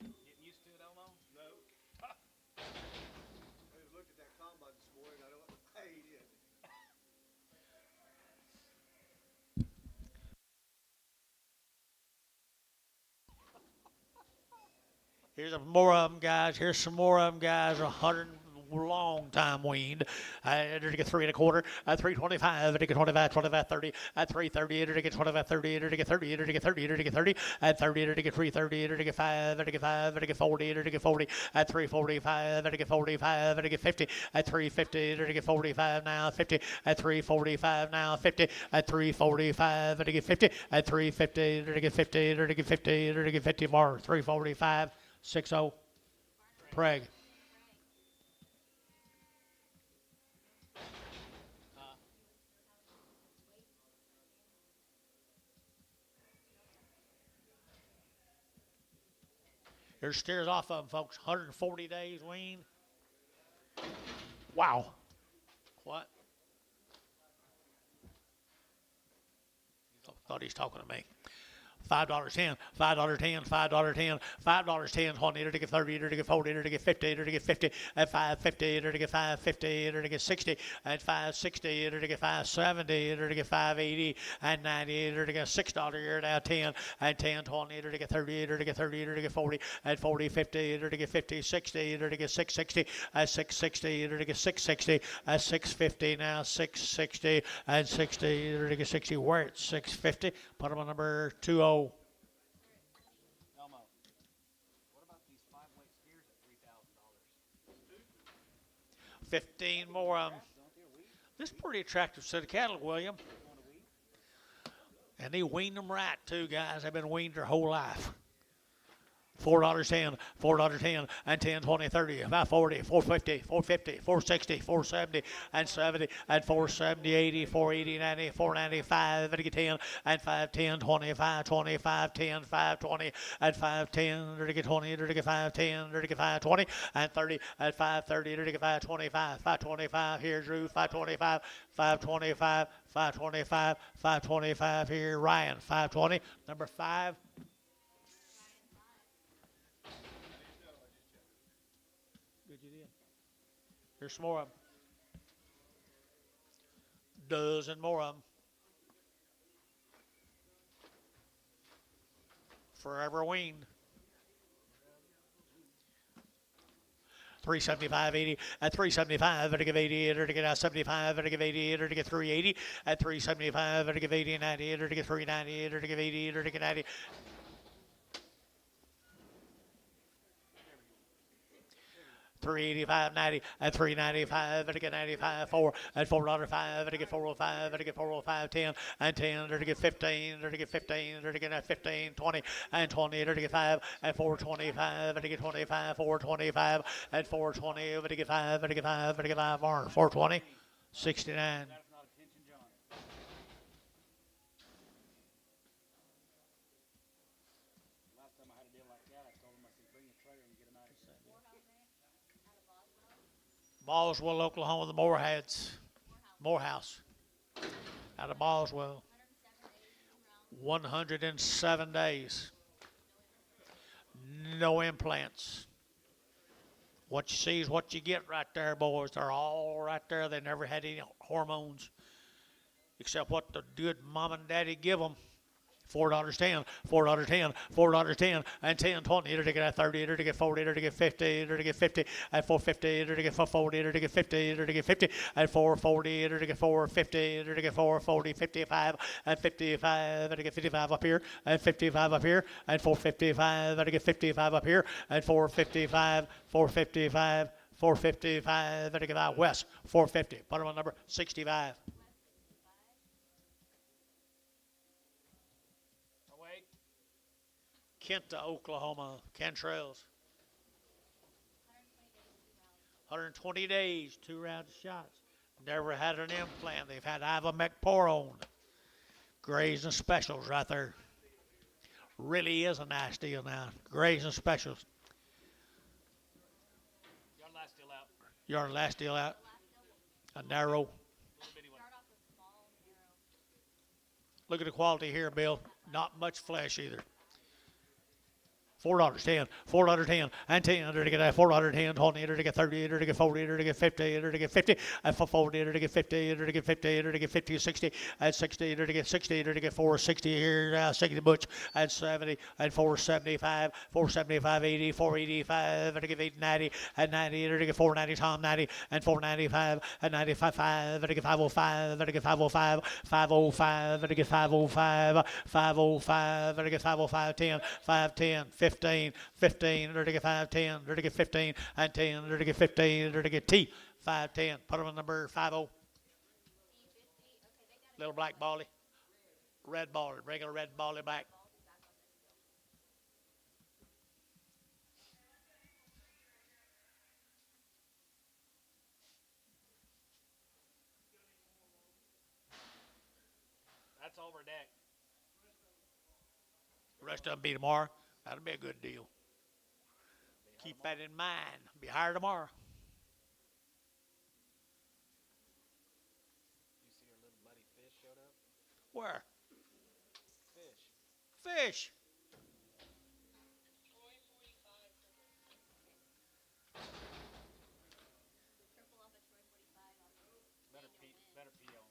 Getting used to it, Elmo? No. I just looked at that combine this morning. I don't know what the paid is. Here's some more of them, guys. Here's some more of them, guys. 100 long time weaned. To get 3 1/4, 325, to get 25, 25, 30, 330, to get 25, 30, to get 30, to get 30, to get 30, 30, to get 330, to get 5, to get 5, to get 40, to get 40, 345, to get 45, to get 50, 350, to get 45 now 50, 345 now 50, 345, to get 50, 350, to get 50, to get 50, to get 50 more, 345, 60, Preg. There's steers off of them, folks. 140 days wean. Wow. What? Oh, thought he's talking to me. $5.10, $5.10, $5.10, $5.10, 20 to get 30 to get 40 to get 50 to get 50, and 550 to get 550 to get 60, and 560 to get 570 to get 580, and 90 to get $6 here now 10, and 10, 20 to get 30 to get 30 to get 40, and 40, 50 to get 50, 60 to get 660, and 660 to get 660, and 650 now 660, and 60 to get 60. Where it's 650. Put them on number 20. Elmo. What about these 5-weight steers at $3,000? 15 more. This is pretty attractive set of cattle, William. And they weaned them right, too, guys. They've been weaned their whole life. $4.10, $4.10, and 10, 20, 30, 540, 450, 450, 460, 470, and 70, and 470, 80, 480, 90, 495, and 10, and 510, 25, 25, 10, 520, and 510, 20, 510, 520, and 30, and 530, 525, 525, here's Drew, 525, 525, 525, 525, here Ryan, 520, number 5. Good, you did. Here's some more of them. Dozen more of them. Forever weaned. 375, 80, at 375, and to give 80, and to get 75, and to give 80, and to get 380, at 375, and to give 80, 90, and to get 390, and to give 80, and to get 90. 385, 90, and 395, and to get 95, 4, and $4.05, and to get 405, and to get 405, 10, and 10, and to get 15, and to get 15, and to get 15, 20, and 20, and to get 5, and 425, and to get 25, 425, and 420, and to get 5, and to get 5, and to get 5, 420, 69. That's not attention, John. Last time I had a deal like that, I told him, I said, bring a trailer and get him out of here. Boswell, Oklahoma, the Morehouse, out of Boswell. 107 days. No implants. What you see is what you get right there, boys. They're all right there. They never had any hormones except what the good mom and daddy give them. $4.10, $4.10, $4.10, and 10, 20, to get 30, to get 40, to get 50, to get 50, and 450, to get 440, to get 50, to get 50, and 440, to get 450, to get 440, 55, and 55, to get 55 up here, and 55 up here, and 455, to get 55 up here, and 455, 455, 455, to get out west, 450. Put them on number 65. Kenta, Oklahoma, Cantrells. 120 days, 2 rounds of shots. Never had an implant. They've had ivamecporone. Grays and specials right there. Really is a nice deal now. Grays and specials. Your last deal out. Your last deal out. A narrow. Little bitty one. Look at the quality here, Bill. Not much flesh either. $4.10, $4.10, and 10, to get $4.10, 20, to get 30, to get 40, to get 50, to get 50, and 40, to get 50, to get 50, to get 50, 60, and 60, to get 60, to get 460 here, 60 butch, and 70, and 475, 475, 80, 485, to get 890, and 90, to get 490, Tom 90, and 495, and 95, 5, to get 505, to get 505, 505, to get 505, 505, to get 505, 10, 510, 15, 15, to get 510, to get 15, and 10, to get 15, to get T, 510. Put them on number 50. Little black bally. Red bally, regular red bally back. That's over deck. The rest of them be tomorrow. That'll be a good deal. Keep that in mind. Be higher tomorrow. You see our little buddy Fish showed up? Where? Fish. Fish. Better pee on.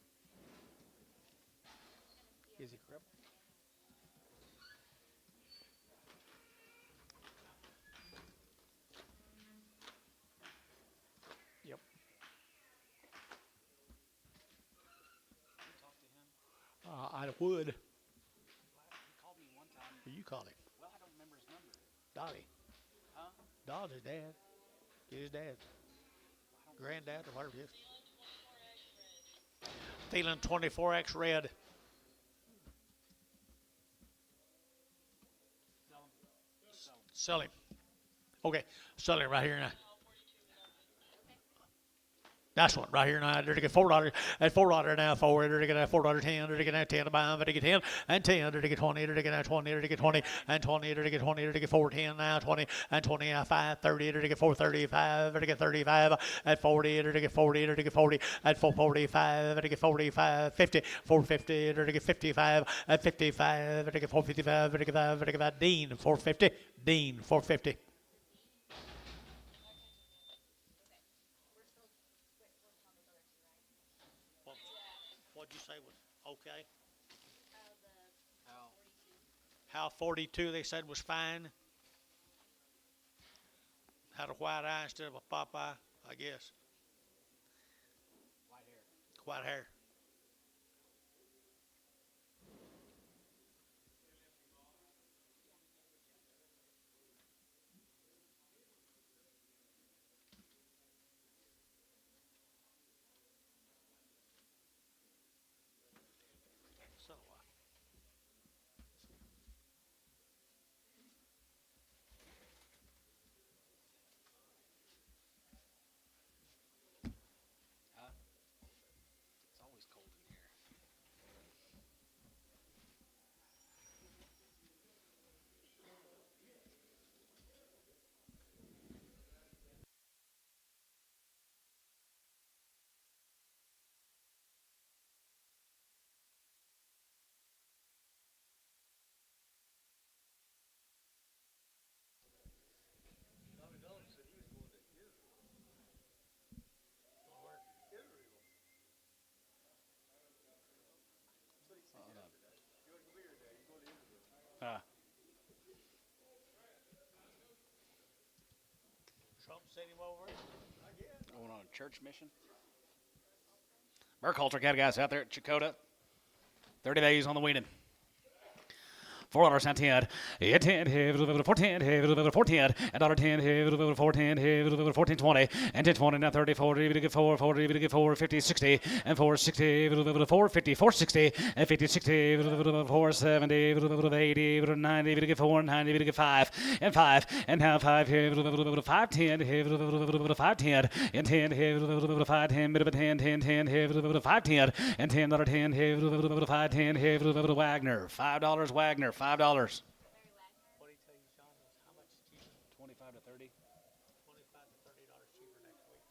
Is he crippled? Yep. You talk to him. I would. He called me one time. Who you call him? Well, I don't remember his number. Dottie. Huh? Dottie's dad. Get his dad. Granddad or whatever it is. Feeling 24X red. Sell him. Sell him. Okay, sell him right here now. That's one right here now. They're to get $4 at $4 now. Forward. They're to get $4.10. They're to get 10 to buy them. They're to get 10 and 10. They're to get 20. They're to get 20. They're to get 20 and 20. They're to get 20. They're to get 410 now. 20 and 20 now. 530. They're to get 435. They're to get 35 at 40. They're to get 40. They're to get 40 at 445. They're to get 45. 50. 450. They're to get 55 at 55. They're to get 455. They're to get 5. They're to get 5. Dean 450. Dean 450. What'd you say was okay? How 42 they said was fine. Had a white eye instead of a pop eye, I guess. White hair. White hair. So, Huh? It's always cold in here. Trump sent him over. Going on a church mission. Merculture got guys out there at Chakota. 30 days on the weaning. $4 and 10, 10, 14, 14, and $10, 14, 14, 20, and 10, 20, now 30, 40, we get 4, 40, we get 4, 50, 60, and 4, 60, 4, 50, 4, 60, and 50, 60, 4, 70, 80, 90, we get 4, 90, we get 5, and 5, and now 5 here, 5, 10, 5, 10, and 10, 5, 10, 10, 10, 10, 5, 10, and 10, 10, 5, 10, Wagner, $5 Wagner, $5. What did he tell you, Sean? Was how much cheaper? 25 to 30. $25 to $30 cheaper next week.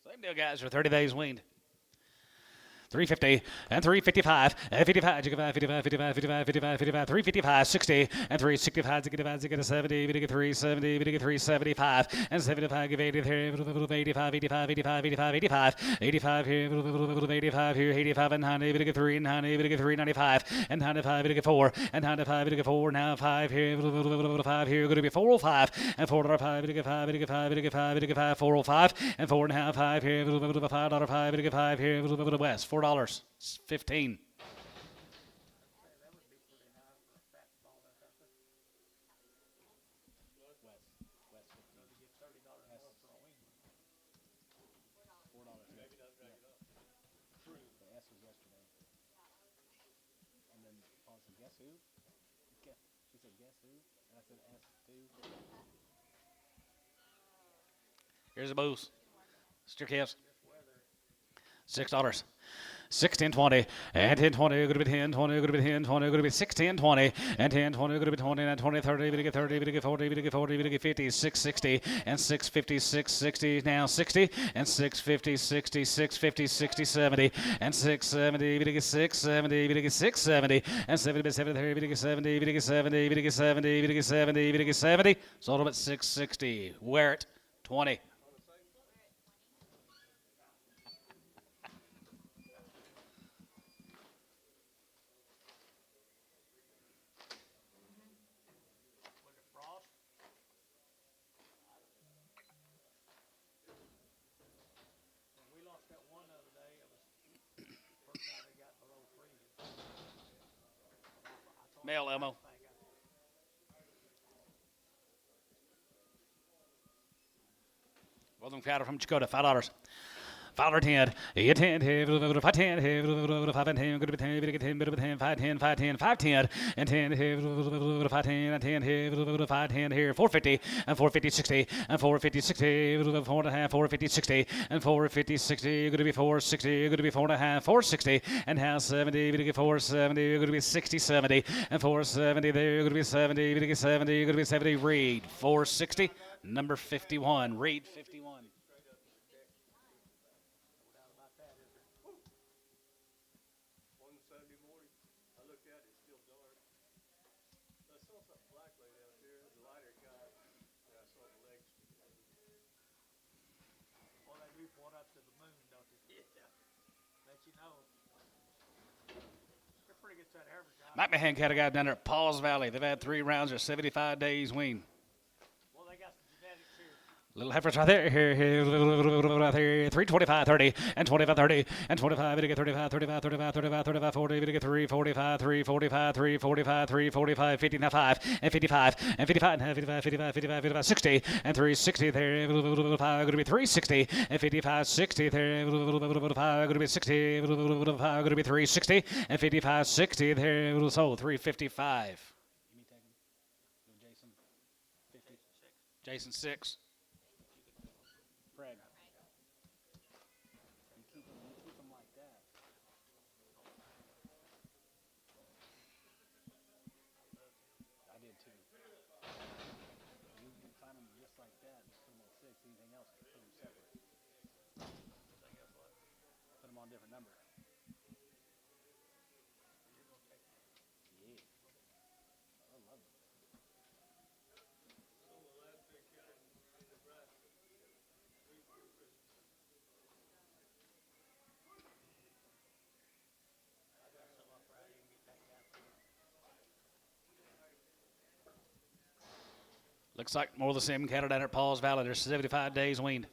Same deal, guys, for 30 days weaned. 350 and 355 and 55, 55, 55, 55, 55, 55, 355, 60 and 365, 65, 70, 370, 375 and 75, 83, 85, 85, 85, 85, 85, 85 here, 85 here, 85 and 90, 3, 90, 395 and 95, 4 and 95, 4 now 5 here, 5 here, going to be 405 and 405, 5, 5, 405 and 4 now 5 here, $5, 5 here, West. $4, 15. Guess who? She said, guess who? And I said, S2. Here's a boost. Mr. Calves. $6. 16, 20, and 10, 20, going to be 10, 20, going to be 10, 20, going to be 16, 20, and 10, 20, going to be 20, and 20, 30, we get 30, we get 40, we get 40, we get 50, 660, and 650, 660, now 60, and 650, 60, 650, 60, 70, and 670, we get 670, we get 670, and 70, 73, we get 70, we get 70, we get 70, we get 70, we get 70, sold them at 660. Wear it, 20. Male Elmo. Welcome cattle from Dakota, $5. $5.10. You 10, 5 10, 5 and 10, good to 10, bit of 10, bit of 10, 5 10, 5 10, 5 10, and 10, 5 10, and 10, 5 10 here, 450, and 450, 60, and 450, 60, 4.5, 450, 60, and 450, 60, good to be 460, good to be 4.5, 460, and half 70, good to be 470, good to be 60, 70, and 470 there, good to be 70, good to be 70, good to be 70, Reed, 460, number 51, Reed 51. One Sunday morning, I looked out, it's still dark. I saw something black laying out there, the lighter guy, and I saw the legs sticking out. Well, they do point up to the moon, don't they? Yeah. Let you know. They're pretty good set of Heifers, guys. McMahon cattle guys down there at Paws Valley. They've had 3 rounds or 75 days wean. Well, they got some genetics here. Little heifers right there, here, 325, 30, and 25, 30, and 25, to get 35, 35, 35, 35, 35, 40, to get 345, 345, 345, 345, 50, now 5, and 55, and 55, and 55, 55, 55, 55, 60, and 360 there, 5, going to be 360, and 55, 60 there, 5, going to be 60, 5, going to be 360, and 55, 60 there, so 355. Jason, 50. Jason 6. Fred. You keep them like that. I did too. You find them just like that, put them on 6, anything else, put them separate. Put them on different number. Yeah. I love them. Looks like more of the same cattle down at Paws Valley. There's 75 days weaned.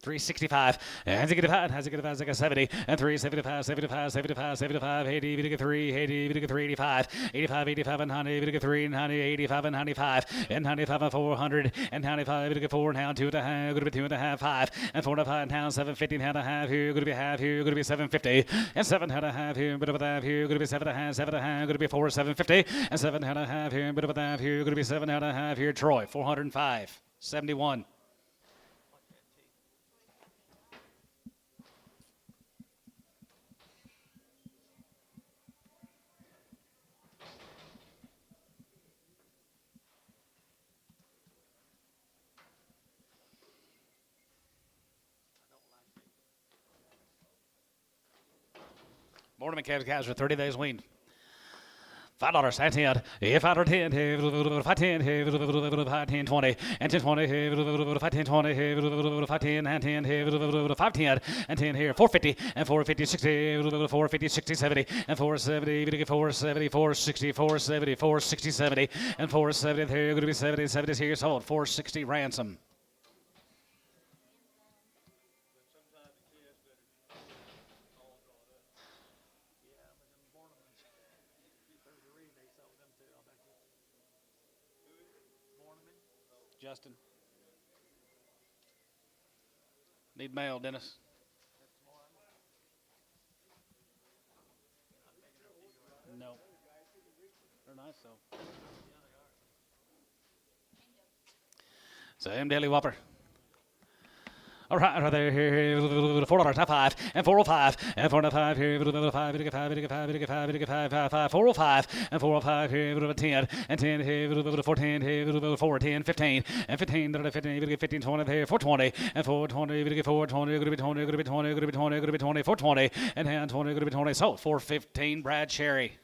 365, and 70, and 375, 75, 75, 75, 80, 3, 80, 85, 85, 85, and 90, 3, 90, 85, and 95, and 95, and 400, and 95, 4, and now 2.5, going to be 2.5, 5, and 4.5, and now 750, and a half here, going to be half here, going to be 750, and 7.5 here, bit of a half here, going to be 7.5, 7.5, going to be 4, 750, and 7.5 here, bit of a half here, going to be 7.5 here, Troy, 405, 71. Mortimer Calves for 30 days weaned. $5, and 10, if I 10, 5 10, 5 10, 20, and 10, 20, 5 10, 20, 5 10, and 10, 5 10, and 10 here, 450, and 450, 60, 450, 60, 70, and 470, 470, 460, 470, 460, 70, and 470 there, going to be 70, 70 here, sold, 460 ransom. Justin. Need mail, Dennis. No. They're nice, though. Same Daily Whopper. All right there, here, $4, now 5, and 405, and 405 here, 5, 405, and 405 here, 10, and 10 here, 410 here, 410, 15, and 15, 15, 20 there, 420, and 420, 420, going to be 20, going to be 20, going to be 20, going to be 20, 420, and hand 20, going to be 20, so 415, Brad Cherry.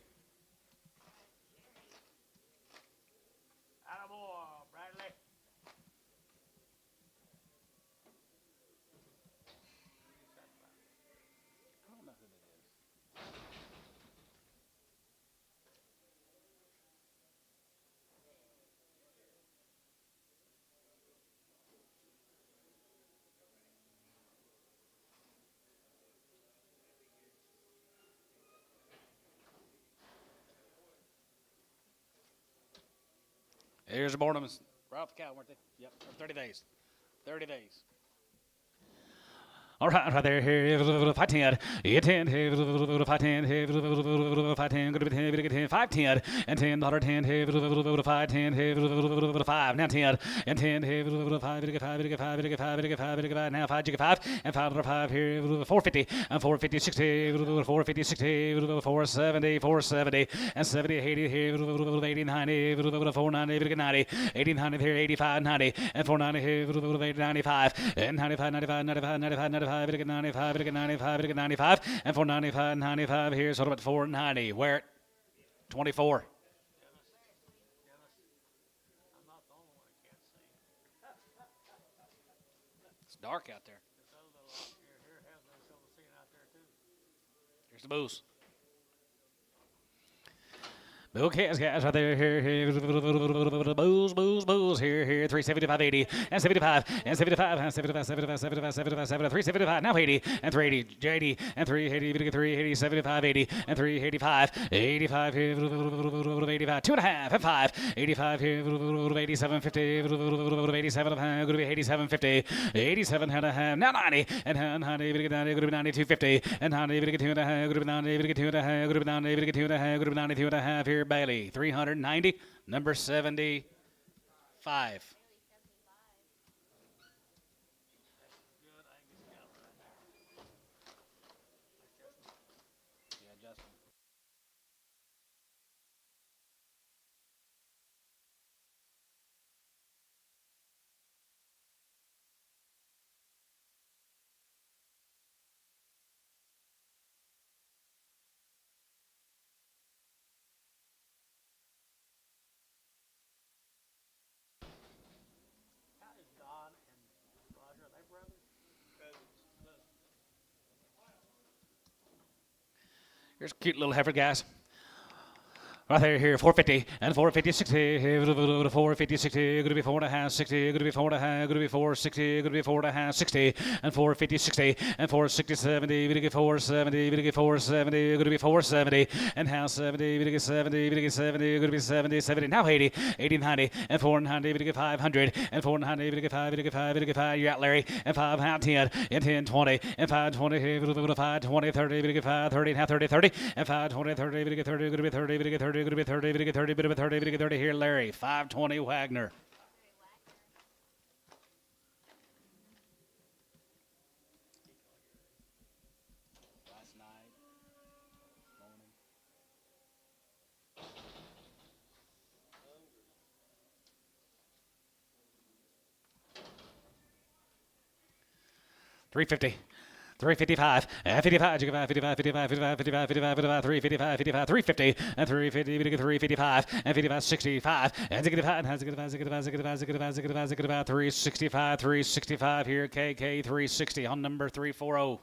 Here's the Bornums. Right off the cow, weren't they? Yep, for 30 days. 30 days. All right there, here, 510, 10, 510, 510, good 10, 510, and 10, $110, 510, 5, now 10, and 10, 5, now 5, 5, and 5 here, 450, and 450, 60, 450, 60, 470, 470, and 70, 80 here, 80, 90, 490, 90, 80, 90 here, 85, 90, and 490 here, 95, and 95, 95, 95, 95, 95, 95, 95, 95, and 495, 95 here, so about 490. Where it? 24. It's dark out there. Here's the booze. Okay, guys, right there, here, booze, here, 375.80, and 75, and 75, and 75, 75, 75, 75, 375, now 80, and 380, JD, and 380, 380, 75, 80, and 385, 85 here, 85, 2.5, and 5, 85 here, 87, 50, 87, going to be 87, 50, 87 and a half, now 90, and 90, going to be 92, 50, and 90, going to be 2.5, going to be 90, going to be 2.5, going to be 90, going to be 2.5, going to be 92.5 here. Bailey, 390, number 75. Yeah, Justin. Here's a cute little heifer, guys. Right there, here, 450, and 450, 60, 450, 60, going to be 4.5, 60, going to be 4.5, going to be 460, going to be 4.5, 60, and 450, 60, and 460, 70, going to get 470, going to get 470, going to be 470, and now 70, going to get 70, going to get 70, going to be 70, 70, now 80, 80, 90, and 490, going to get 500, and 490, going to get 5, going to get 5, going to get 5, you're out, Larry, and 5, now 10, and 10, 20, and 520, here, 5, 20, 30, going to get 5, 30, now 30, 30, and 5, 20, 30, going to get 30, going to be 30, going to get 30, going to be 30, going to get 30, bit of a 30, bit of a 30 here, Larry. 520 Wagner. Last night, morning. 350. 355, 55, 55, 55, 55, 55, 55, 55, 355, 55, 350, and 350, 355, and 55, 65, and 65, 365, 365 here, KK 360 on number 340.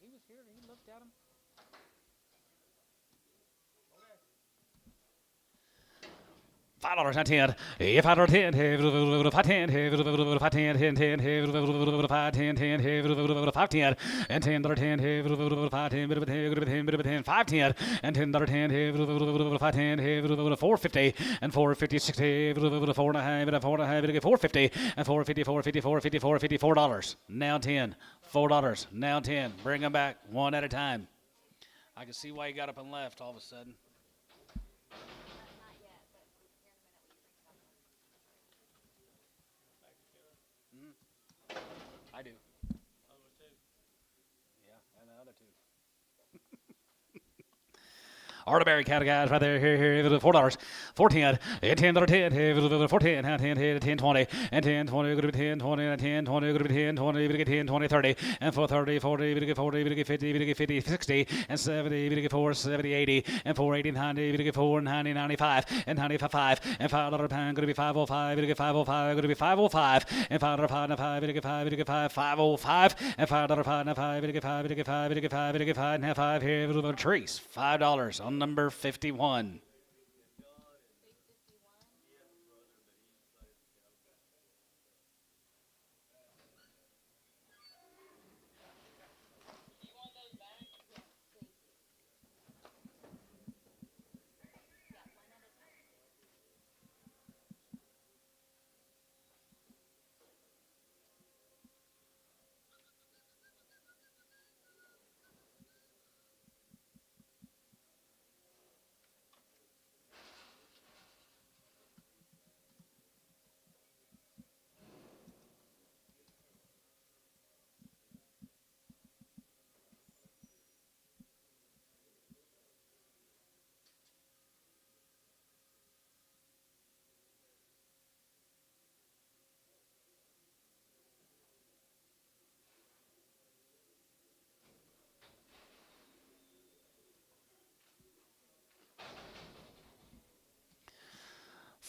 He was here. He looked at him. $5 on 10. If I don't 10, 5 10, 5 10, 10, 10, 5 10, 10, 5 10, and 10 $10, 5 10, bit of a 10, 5 10, and 10 $10, 5 10, 450, and 450, 60, 4.5, 4.5, 450, and 450, 450, 450, 450, $4. Now 10, $4. Now 10. Bring them back one at a time. I can see why you got up and left all of a sudden. I do. Yeah, and the other two. Arterberry cattle guys right there. Here, $4. 410 and 10 $10. 410 and 10 10 20 and 10 20 going to be 10 20 and 10 20 going to be 10 20 going to get 10 20 30 and 430 40 going to get 40 going to get 50 going to get 50 60 and 70 going to get 4 70 80 and 480 90 going to get 4 90 95 and 95 and $5 pound going to be 505 going to get 505 going to be 505 and $5 pound and 5 going to get 5 going to get 5 505 and $5 pound and 5 going to get 5 going to get 5 going to get 5 going to get 5 and have 5 here with a Trace $5 on number 51.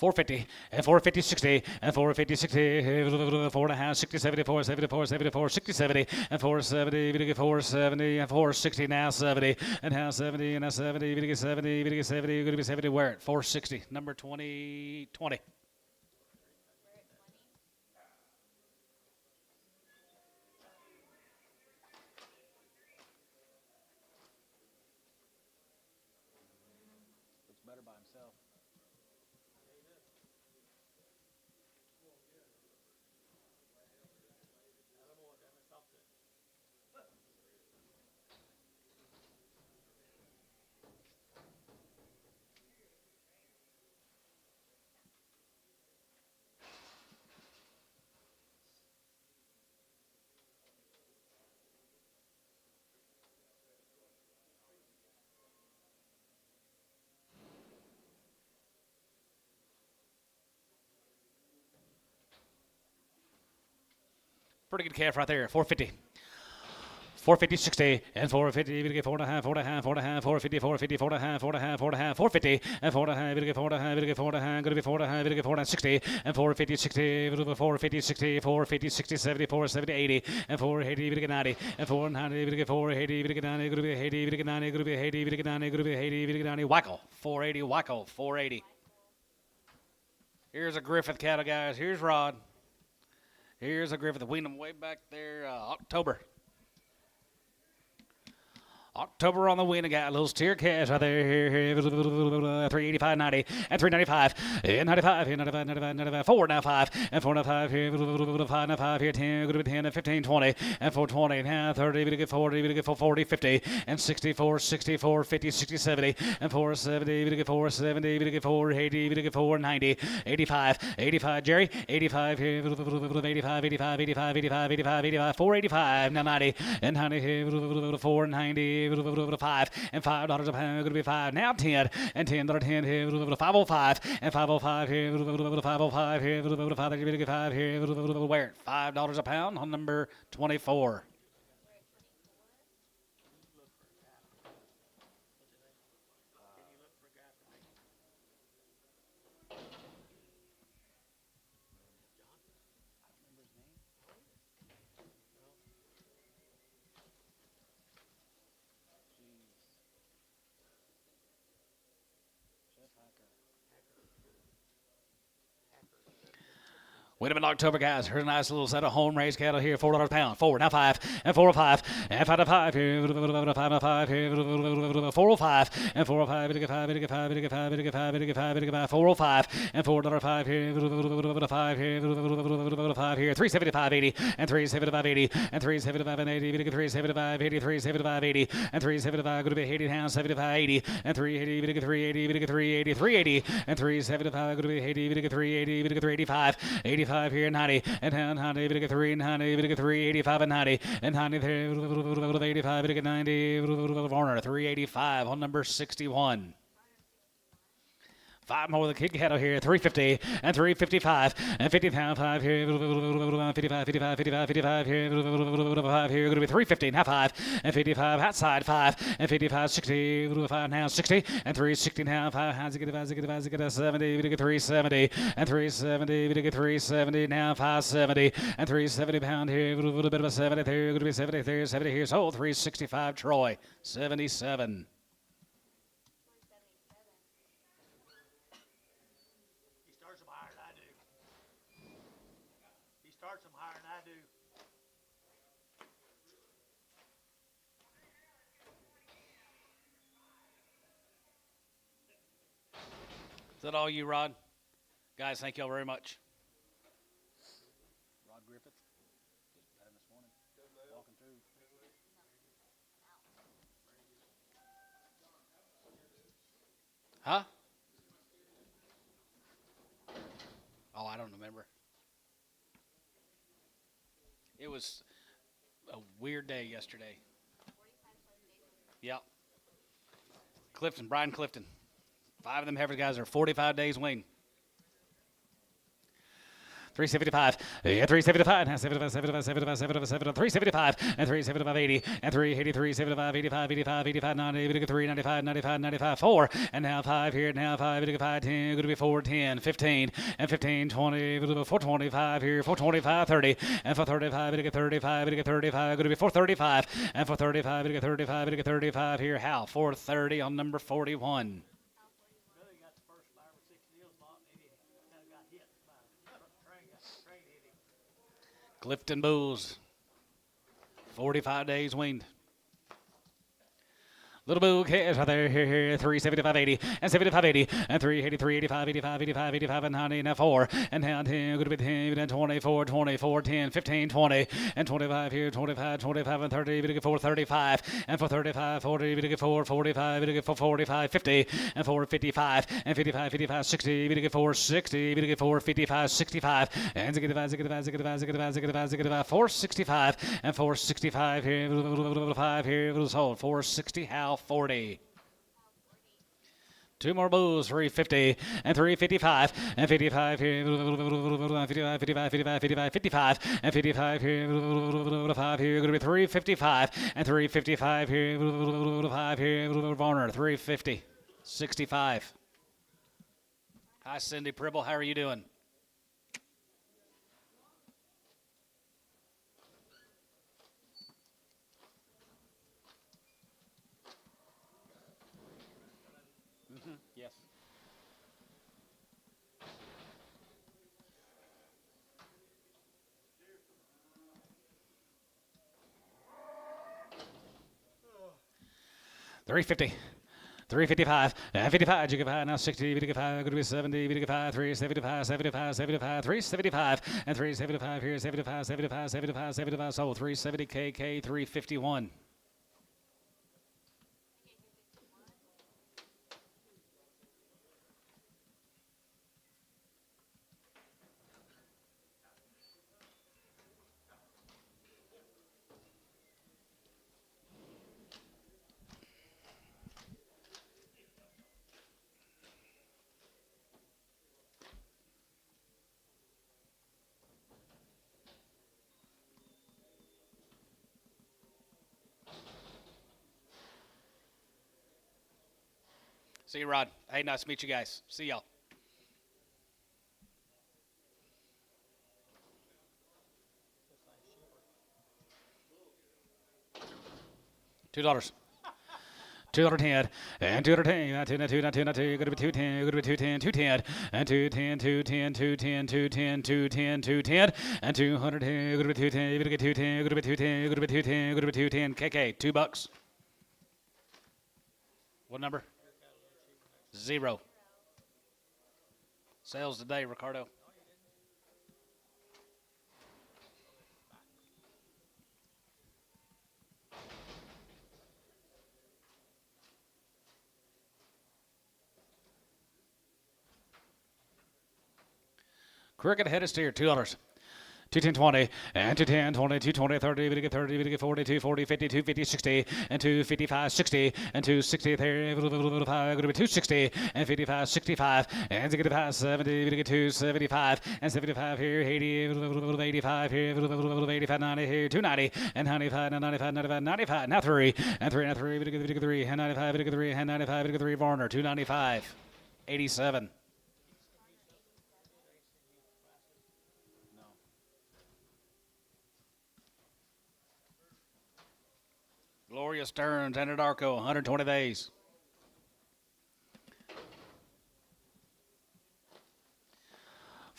$450 and $450 60 and $450 60 4.5 60 74 74 74 60 70 and $470 we get $470 and $460 now 70 and now 70 and now 70 we get 70 we get 70 we're going to be 70 where at $460 number 20 20. Looks better by himself. Pretty good calf right there, 450. 450, 60, and 450, we get 4.5, 4.5, 4.5, 450, 450, 4.5, 4.5, 4.5, 450, and 4.5, we get 4.5, we get 4.5, going to be 4.5, we get 4.5, 60, and 450, 60, 450, 60, 450, 60, 70, 470, 80, and 480, we get 90, and 490, we get 480, we get 90, going to be 80, we get 90, going to be 80, we get 90, going to be 80, we get 90, Wackel, 480, Wackel, 480. Here's a Griffith cattle, guys. Here's Rod. Here's a Griffith. Weaned them way back there, October. October on the win. I got a little steer cash right there. Here, 385, 90, and 395, and 95, here, 95, 95, 95, 4 now 5, and 4 now 5 here, 5 now 5 here, 10, going to be 10, and 15, 20, and 420, now 30, we get 40, we get 40, 50, and 64, 64, 50, 60, 70, and 470, we get 470, we get 480, we get 490, 85, 85, Jerry, 85 here, 85, 85, 85, 85, 85, 85, 485, now 90, and 90 here, 490, 5 and $5 a pound, going to be 5 now 10 and $10 here, 505 and 505 here, 505 here, 5 here, where $5 a pound on number 24. Wait a minute, October, guys. Here's a nice little set of home raised cattle here, $4 a pound. 4 now 5 and 405 and 5 to 5 here, 5 to 5 here, 405 and 405, 405 and $4.05 here, 5 here, 5 here, 375.80 and 375.80 and 375.80, 375.80, 375.80 and 375 going to be 80 pounds, 75.80 and 380, 380, 380, 380 and 375 going to be 80, 380, 385, 85. 85 here, 90, and 90, we get 3, 90, we get 3, 85 and 90, and 90 there, 85, we get 90, Warner, 385 on number 61. 5 more the kid cattle here, 350 and 355 and 55 here, 55, 55, 55, 55 here, 5 here, going to be 350 and half 5 and 55 outside 5 and 55, 60, 5 now 60 and 360 now 5 hands get a 70, we get 370 and 370, we get 370 now 570 and 370 pound here, a little bit of a 70 there, going to be 70 there, 70 here, so 365 Troy, 77. He starts them higher than I do. He starts them higher than I do. Is that all you, Rod? Guys, thank y'all very much. Rod Griffith. Just met him this morning. Walking through. Huh? Oh, I don't remember. It was a weird day yesterday. Yep. Brian Clifton. 5 of them Heifer guys are 45 days wean. 375, yeah, 375, 75, 75, 75, 75, 375, and 375, 80, and 383, 75, 85, 85, 85, 90, 3, 95, 95, 95, 4, and now 5 here, now 5, 5, 10, going to be 4, 10, 15, and 15, 20, 425 here, 425, 30, and 435, 35, 35, going to be 435, and 435, 35, 35 here, Hal, 430 on number 41. Billy got the first 5 or 6 deals bought, and he kind of got hit by train hit him. Clifton Bulls, 45 days weaned. Little Boo cash right there, here, 375, 80, and 75, 80, and 383, 85, 85, 85, 85, and 90, and 4, and now 10, going to be 10, and 24, 24, 10, 15, 20, and 25 here, 25, 25, and 30, we get 435, and 435, 40, we get 445, we get 445, 50, and 455, and 55, 55, 60, we get 460, we get 455, 65, and 465, and 465 here, 5 here, it was sold, 460, how 40. 2 more bulls, 350 and 355 and 55 here, 55, 55, 55, 55, 55 and 55 here, 5 here, going to be 355 and 355 here, 5 here, Varner, 350, 65. Hi, Cindy Pribble, how are you doing? Yes. $350. 355, and 55, you get 5, now 60, you get 5, going to be 70, you get 5, 375, 75, 75, 375, and 375 here, 75, 75, 75, 75, so 370 KK, 351. See you, Rod. Hey, nice to meet you guys. See y'all. $2. $210 and $210. Not two. Going to be 210. Going to be 210. 210 and 210. 210. 210. 210. 210. 210 and 210. Going to be 210. You're going to get 210. Going to be 210. Going to be 210. Going to be 210. KK. $2. What number? 0. Sales today, Ricardo. Crooked headed steer, $2. 210.20 and 210.20, 220, 30, we get 30, we get 40, 240, 50, 250, 60, and 255, 60, and 260, 30, going to be 260, and 55, 65, and 65, 70, we get 275, and 75 here, 80, 85 here, 85, 90 here, 290, and 95, 95, 95, 95, now 3, and 3, and 3, we get 3, and 95, we get 3, and 95, we get 3, Varner, 295, 87. Gloria Stearns, Anadarko, 120 days.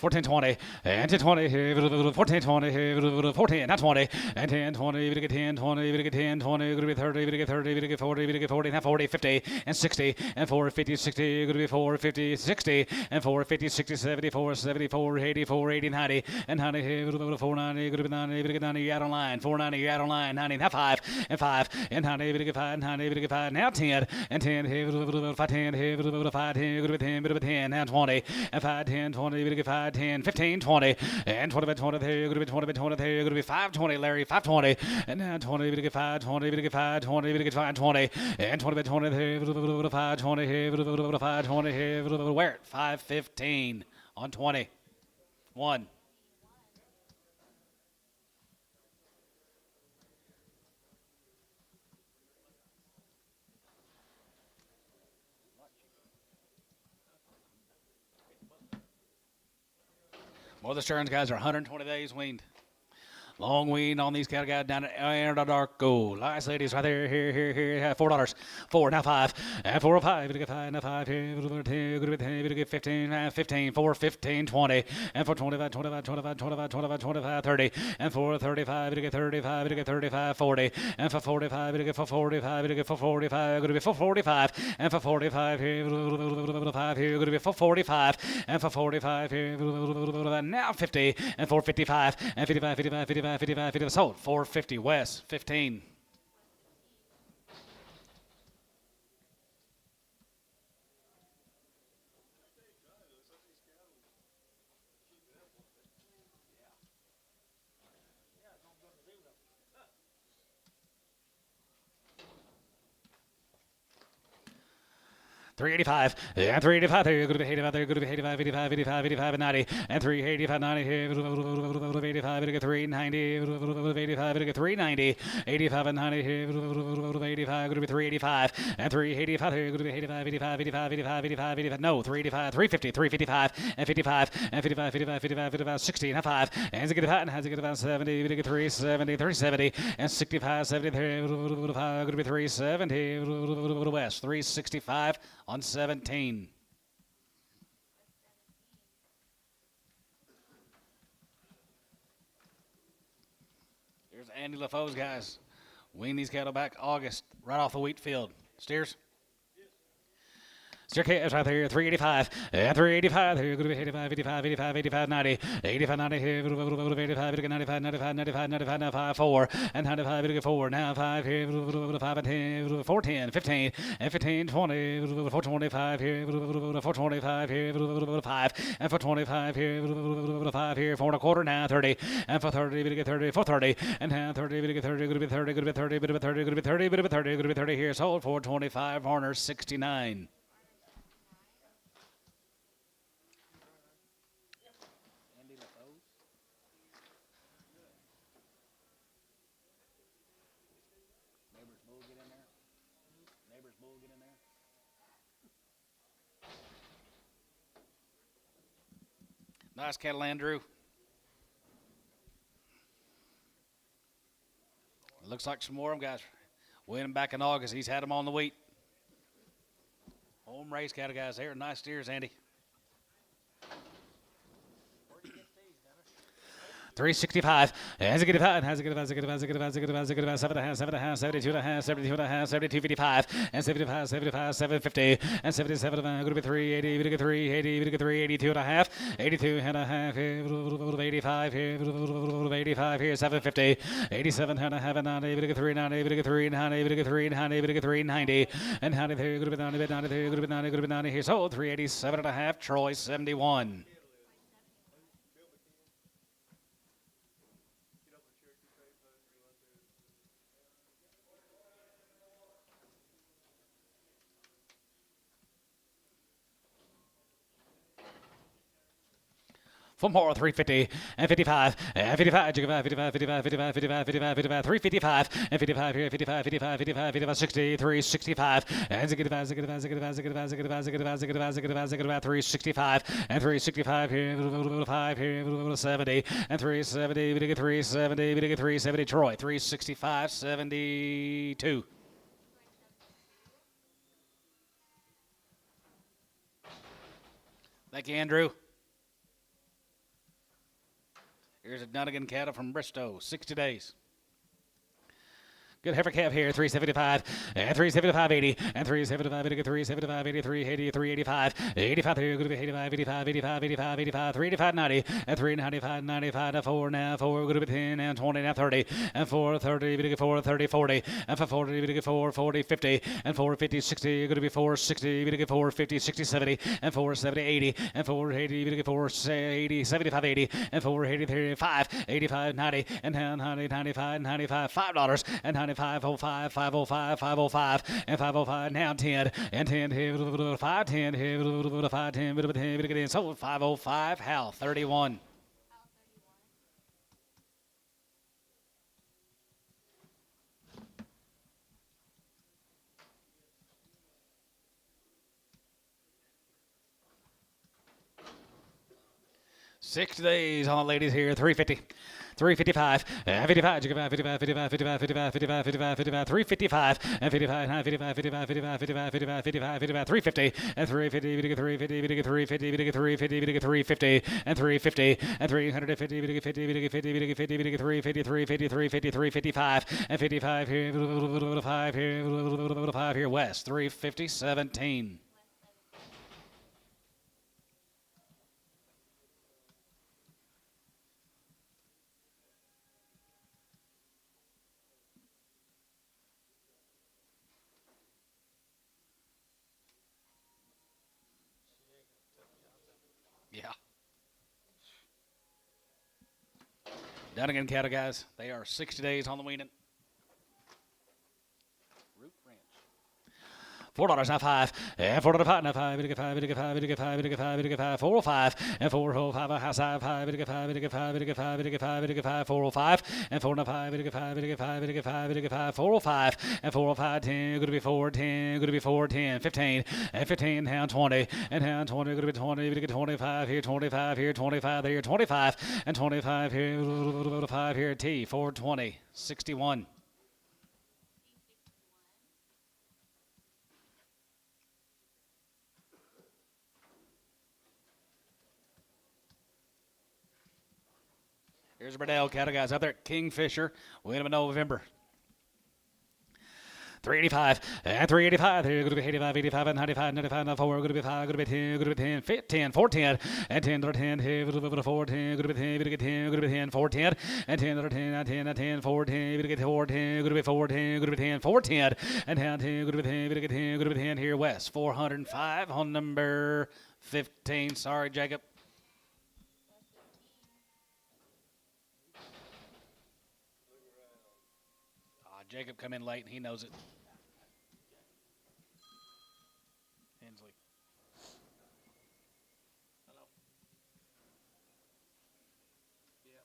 1420 and 1020 1420 14 not 20 and 10 20 we get 10 20 we get 10 20 going to be 30 we get 30 we get 40 we get 40 not 40 50 and 60 and 4 50 60 going to be 4 50 60 and 4 50 60 74 74 84 80 90 and 90 490 going to be 90 we get 90 out on line 490 out on line 90 now 5 and 5 and 90 we get 5 90 we get 5 now 10 and 10 5 10 5 10 going to be 10 bit of 10 now 20 and 5 10 20 we get 5 10 15 20 and 20 by 20 there you're going to be 20 by 20 there you're going to be 520 Larry 520 and now 20 we get 520 we get 520 we get 520 and 20 by 20 there 520 here 520 here where at 515 on 20 1 More of the Stearns guys are 120 days weaned. Long wean on these cattle guys down at Anadarko. Last ladies right there, here, $4. 4, now 5. And 4 or 5, we get 5, now 5, here, 10, we get 15, 15, 4, 15, 20. And for 25, 25, 25, 25, 25, 25, 30. And for 35, we get 35, we get 35, 40. And for 45, we get for 45, we get for 45, going to be for 45. And for 45, here, 5 here, going to be for 45. And for 45, here, now 50. And for 55, and 55, 55, 55. 55, sold. 450 West, 15. $385 and $385 there you're going to be 85 there you're going to be 85 85 85 85 and 90 and $385 90 here 85 we get 390 85 we get 390 85 and 90 here 85 going to be 385 and 385 there you're going to be 85 85 85 85 85 85 no 385 350 355 and 55 and 55 55 55 55 60 and 5 and get about and has to get about 70 we get 370 370 and 65 70 there going to be 370 West 365 on 17. Here's Andy LaFoe's guys. Wean these cattle back August, right off the wheat field. Steers? Staircase right there, 385, and 385, there you're going to be 85, 85, 85, 85, 90, 85, 90, here, 85, 95, 95, 95, 95, 95, 4, and 95, 4, now 5, here, 5, and 10, 410, 15, and 15, 20, 425, here, 425, here, 5, and 425, here, 5, here, 4 and a quarter, now 30, and for 30, we get 30, 430, and now 30, we get 30, going to be 30, going to be 30, going to be 30, going to be 30, going to be 30, going to be 30, here, sold, 425, Horner, 69. Nice cattle, Andrew. Looks like some more of them guys. Winning back in August. He's had them on the wheat. Home race cattle guys. They're nice steers, Andy. 365, has a good five, has a good five, 7.5, 72.5, 72.5, 72.55, and 75, 75, 750, and 77, going to be 380, we get 380, we get 382.5, 82.5, 85 here, 85 here, 750, 87.5, 90, we get 390, we get 390, we get 390, we get 390, and 90 there, going to be 90, 90 there, going to be 90, going to be 90 here, so 387.5, Troy 71. For more, 350 and 55 and 55, 55, 55, 55, 55, 55, 55, 355 and 55 here, 55, 55, 55, 55, 60, 365 and 65, 65, 65, 65, 65, 65, 65, 65, 365 and 365 here, 5 here, 70 and 370, we get 370, we get 370, Troy, 365, 72. Thank you, Andrew. Here's a Dunnigan cattle from Bristow, 60 days. Good heifer calf here, 375 and 375, 80 and 375, 80, 375, 83, 80, 385, 85, going to be 85, 85, 85, 85, 85, 385, 90 and 395, 95, now 4, now 4, going to be 10 and 20, now 30 and 4, 30, we get 4, 30, 40 and for 40, we get 4, 40, 50 and 4, 50, 60, going to be 4, 60, we get 4, 50, 60, 70 and 4, 70, 80 and 4, 80, we get 4, 80, 75, 80 and 4, 80, 35, 85, 90 and 90, 95, 95, $5 and 95. 505, 505, 505, and 505, now 10, and 10, 510, 510, 10, so 505, Hal, 31. Six days on the ladies here, 350. 355, 55, 55, 55, 55, 55, 55, 55, 55, 355, and 55, 55, 55, 55, 55, 55, 55, 55, 350, and 350, 350, 350, 350, 350, and 350, and 350, 50, 50, 50, 50, 350, 350, 350, 355, and 55 here, 5 here, 5 here, West, 350, 17. Yeah. Dunnigan cattle, guys. They are 60 days on the weaning. Root Ranch. $4 now 5 and $4 now 5, we get 5, we get 5, we get 5, we get 5, we get 5, 405 and 405 outside 5, we get 5, we get 5, we get 5, we get 5, we get 5, 405 and 405, we get 5, we get 5, we get 5, we get 5, 405 and 405, 10, going to be 4, 10, going to be 4, 10, 15 and 15 down 20 and down 20, going to be 20, we get 25 here, 25 here, 25 there, 25 and 25 here, 5 here, T, 420, 61. Here's a Burdell cattle, guys, up there at Kingfisher. Win them in November. 385 and 385. Here, going to be 85, 85, and 95, 95, and 4. Going to be 5, going to be 10, going to be 10, 10, 410, and 10, 10, here, going to be 4, 10, going to be 10, going to get 10, going to be 10, 4, 10, and 10, 10, 10, 10, 4, 10, going to get 4, 10, going to be 4, 10, going to be 10, 4, 10, and down 10, going to be 10, going to get 10, going to be 10 here, West. 405 on number 15. Sorry, Jacob. Jacob come in late, and he knows it. Hensley. Hello. Yeah.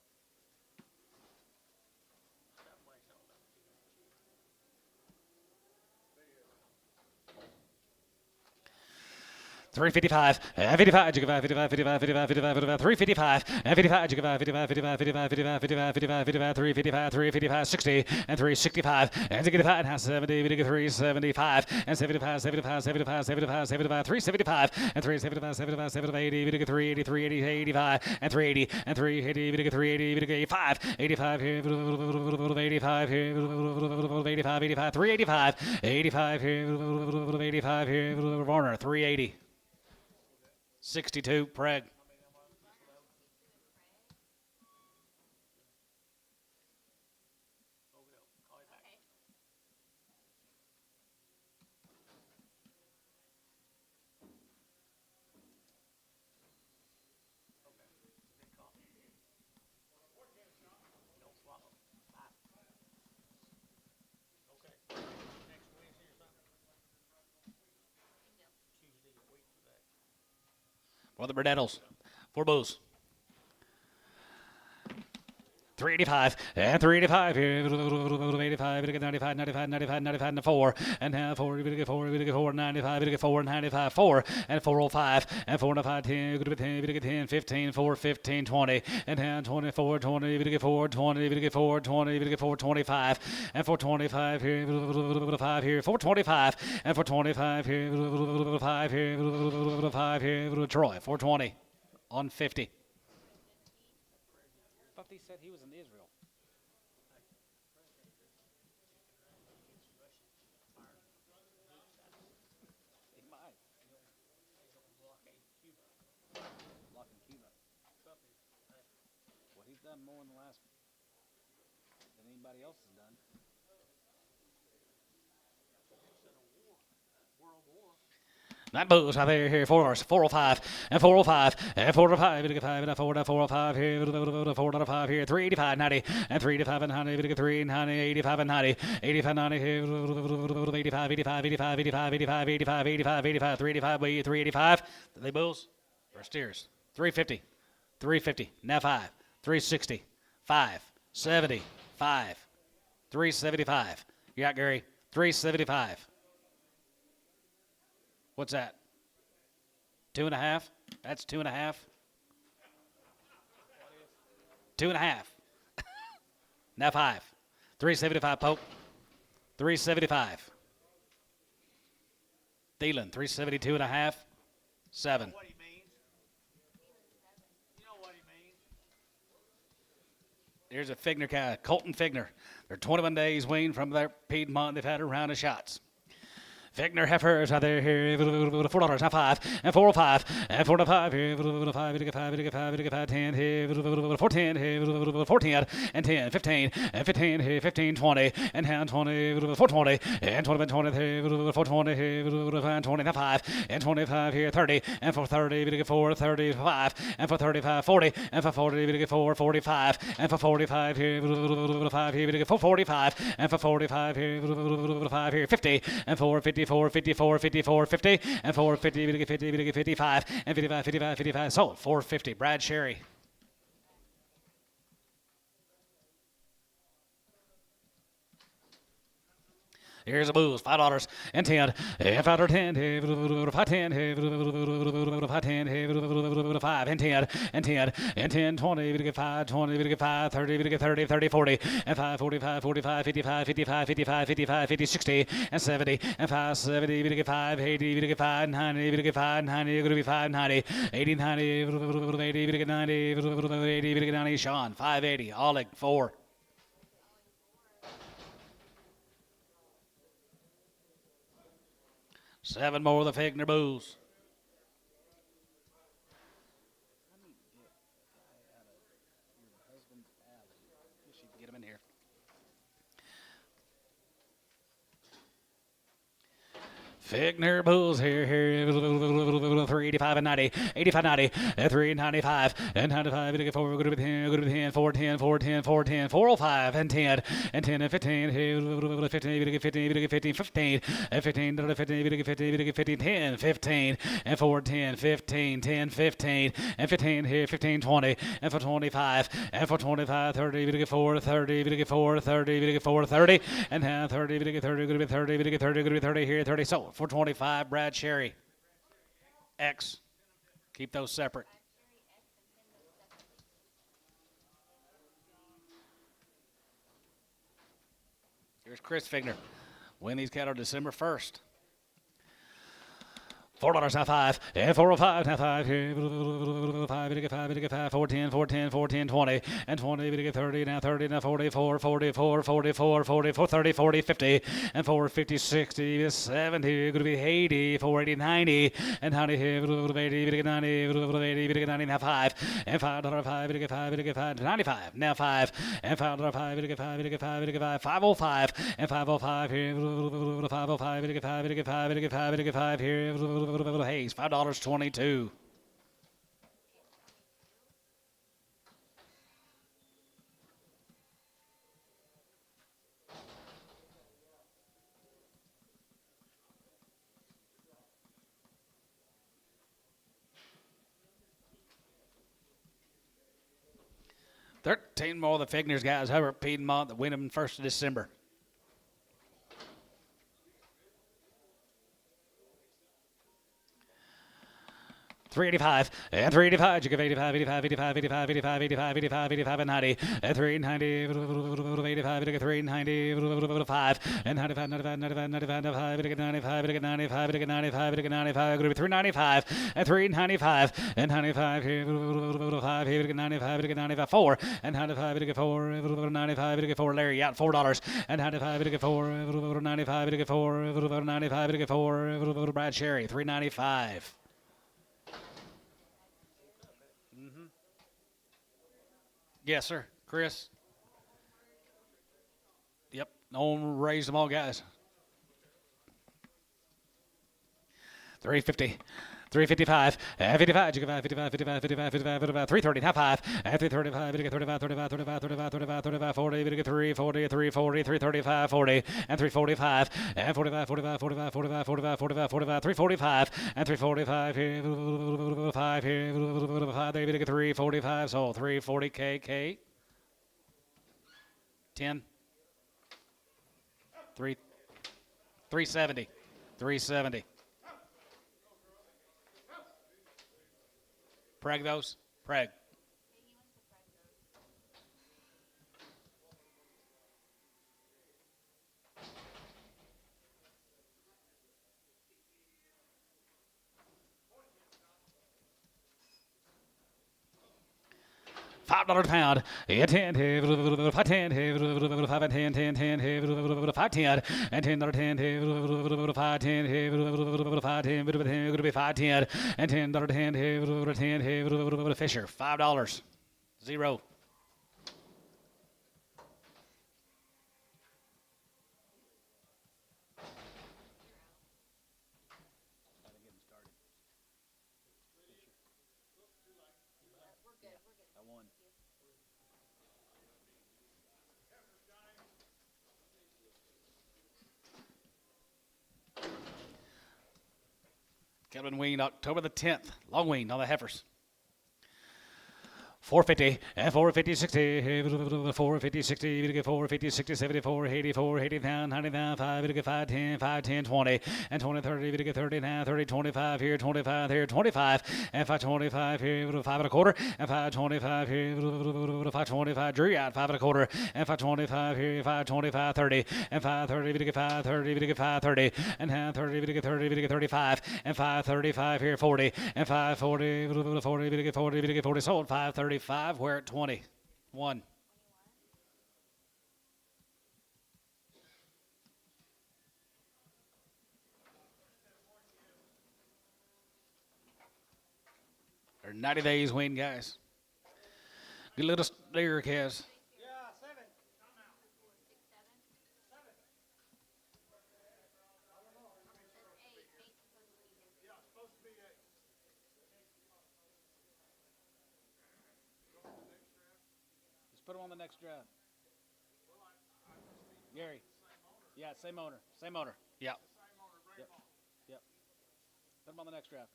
355, 55, 55, 55, 55, 55, 55, 355, and 55, 55, 55, 55, 55, 55, 55, 355, 355, 60, and 365, and 65, and 70, 375, and 75, 75, 75, 75, 75, 375, and 375, 75, 75, 80, 380, 380, 85, and 380, and 380, 380, 85, 85 here, 85 here, 85, 85, 385, 85 here, 85 here, Warner, 380. 62, Preg. For the Burdettos, 4 bulls. 385 and 385 here. 85, 95, 95, 95, 95, and 4. And now 4, we get 4, we get 4, 95, we get 4, 95, 4. And 405 and 405, 10, we get 10, we get 10, 15, 4, 15, 20. And now 24, 20, we get 4, 20, we get 4, 20, we get 4, 25. And 425 here, 5 here, 425. And 425 here, 5 here, 5 here, Troy, 420 on 50. I thought he said he was in Israel. He might. Blocking Cuba. Well, he's done more in the last than anybody else has done. That moves right there here, 405 and 405 and 405, we get 5 and 405 here, 405 here, 385, 90 and 385 and 90, we get 3 90, 85 and 90, 85 90 here, 85, 85, 85, 85, 85, 85, 85, 85, 385, 385. They bulls or steers? 350, 350, now 5, 360, 5, 70, 5, 375. You got Gary? 375. What's that? 2.5? That's 2.5. 2.5. Now 5. 375, Pope. 375. Thielen, 372.5. 7. What he means. You know what he means. Here's a Figner cow, Colton Figner. They're 21 days weaned from their Piedmont. They've had a round of shots. Figner Heifers out there here, $4, now 5, and 405, and 405 here, 5, 5, 10 here, 410 here, 410, and 10, 15, and 15 here, 15, 20, and hand 20, 420, and 20, 20 here, 420 here, 20, now 5, and 25 here, 30, and for 30, we get 4, 35, and for 35, 40, and for 40, we get 4, 45, and for 45 here, 5 here, we get 4, 45, and for 45 here, 5 here, 50, and 450. 54, 54, 50, and 450, we get 50, we get 55, and 55, 55, 55, sold, 450, Brad Sherry. Here's the booze, $5 and 10, and 5 or 10, 5 10, 5 10, 5 and 10, and 10, and 10, 20, we get 5, 20, we get 5, 30, we get 30, 30, 40, and 5, 45, 45, 55, 55, 55, 55, 50, 60, and 70, and 5, 70, we get 5, 80, we get 5, 90, we get 5, 90, you're going to be 5, 90, 80, 90, 80, we get 90, 80, we get 90, Sean, 580, Oleg, 4. Seven more of the Figner Bulls. Get him in here. Figner Bulls here, 385 and 90, 85, 90, 395, and 95, we get 4, go to 10, go to 10, 410, 410, 410, 405, and 10, and 10, and 15, 15, we get 15, we get 15, 15, and 15, 15, we get 15, we get 15, 10, 15, and 410, 15, 10, 15, and 15 here, 15, 20, and for 25, and for 25, 30, we get 4, 30, we get 4, 30, we get 4, 30, and now 30, we get 30, go to 30, we get 30, go to 30 here, 30, so 425, Brad Sherry. X. Keep those separate. Here's Chris Figner. Win these cattle December 1st. $4 now 5, and 405 now 5 here, 5, we get 5, we get 5, 410, 410, 410, 20, and 20, we get 30, now 30, now 44, 44, 44, 44, 30, 40, 50, and 450, 60, 70, going to be 80, 480, 90, and 90 here, 80, we get 90, 80, we get 90, now 5, and $5, 5, we get 5, we get 5, 95, now 5, and $5, 5, we get 5, we get 5, we get 5, 505, and 505 here, 505, we get 5, we get 5, we get 5, we get 5 here, Hayes, $5.22. 13 more of the Figners guys over at Piedmont that win them 1st of December. $385 and $385. You give 85, 85, 85, 85, 85, 85, 85, 85, and 90. And $390, 85, 390, 5 and 95, 95, 95, 95, 95, 95, 95, 95, 95, going to be 395 and 395 and 95 here, 5 here, 95, 95, 4 and 95, 4, 95, 4. Larry out $4 and 95, 4, 95, 4, 95, 4. Brad Sherry 395. Yes, sir. Chris? Yep. No one raised them all, guys. 350. 355, 55, 55, 55, 55, 55, 55, 330, half 5, 335, 35, 35, 35, 35, 35, 35, 40, 340, 340, 335, 40, and 345, and 45, 45, 45, 45, 45, 45, 45, 345, and 345 here, 5 here, 5, 345, so 340 K, 10, 370, 370. Preg those. Preg. $5 a pound. 10, 5, 10, 5, 10, 10, 10, 5, 10, and $10, 10, 5, 10, 5, 10, going to be 5, 10, and $10, 10, 10, Fisher. $5. 0. Kelvin weaned October the 10th. Long weaned on the heifers. 450 and 450, 60, 450, 60, 450, 60, 74, 84, 80 down, 90 down, 5, 5, 10, 5, 10, 20, and 20, 30, 30 now, 30, 25 here, 25 here, 25, and 525 here, 5 and a quarter, and 525 here, 525, Drew out, 5 and a quarter, and 525 here, 525, 30, and 530, 530, 530, and 30, 30, 35, and 535 here, 40, and 540, 40, 40, 40, sold, 535, we're at 21. Or 90 days win, guys. Good little steer, Kaz. Put them on the next drive. Gary. Yeah, same owner. Same owner. Yeah. Yep. Put them on the next drive.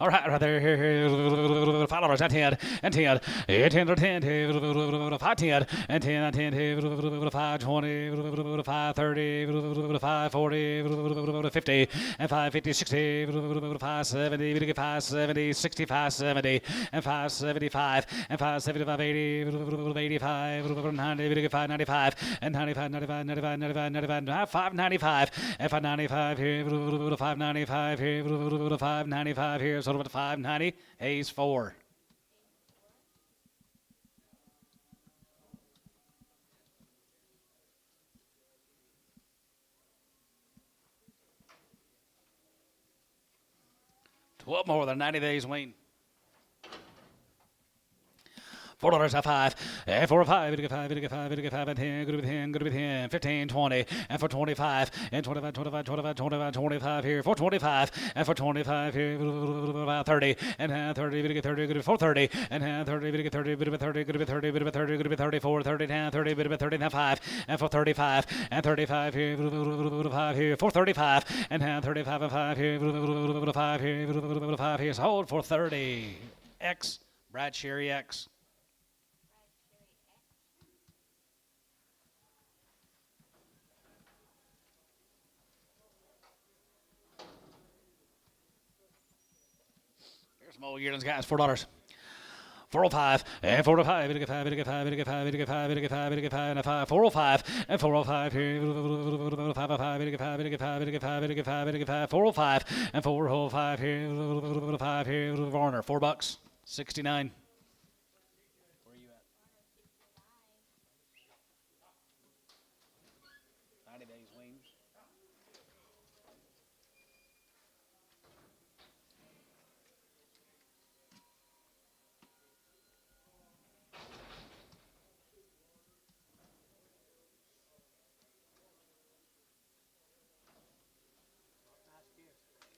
All right there. $5 and 10 and 10 and 10 to 10 5 10 and 10 and 10 5 20 5 30 5 40 50 and 5 50 60 5 70 5 70 65 70 and 5 75 and 5 75 80 85 90 5 95 and 95 95 95 95 95 5 95 and 5 95 here 5 95 here 5 95 here. So 590, Hayes 4. $12 more than 90 days wean. $4 a 5, and 4 or 5, 5, 5, and 10, good to be 10, good to be 10, 15, 20, and for 25, and 25, 25, 25, 25, 25 here, for 25, and for 25 here, 30, and 30, good to 30, good to be 430, and 30, good to 30, good to be 30, good to be 30, good to be 30, good to be 34, 30, down, 30, good to be 30, down 5, and for 35, and 35 here, 5 here, 435, and 35 and 5 here, 5 here, 5 here, sold for 30. X, Brad Sherry X. Small yearlings, guys, $4. 405 and 405, we get 5, we get 5, we get 5, we get 5, we get 5, we get 5, and a 5, 405 and 405 here, 505, we get 5, we get 5, we get 5, we get 5, we get 5, 405 and 405 here, 5 here, Varner, $4, 69. Where are you at? 90 days wings.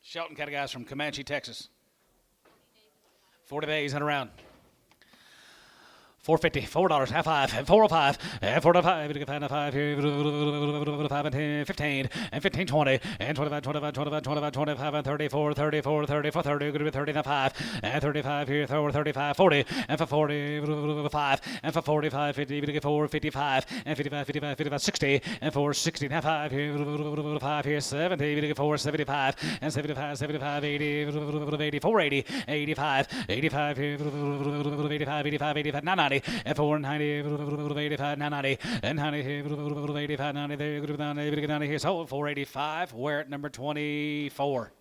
Shelton County guys from Comanche, Texas. 40 days and around. $4.50, $4, half 5, and 405, and 405, we get 5 and 5 here, 5 and 10, 15, and 15, 20, and 25, 25, 25, 25, 25, and 34, 34, 34, 30, going to be 30 and 5, and 35 here, 35, 40, and for 40, 5, and for 45, 50, we get 4, 55, and 55, 55, 55, 60, and 4, 60, and 5 here, 5 here, 70, we get 4, 75, and 75, 75, 80, 84, 80, 85, 85 here, 85, 85, 85, 90, and 490, 85, 990, and 90 here, 85, 90 there, 90 here, so 485, we're at number 24.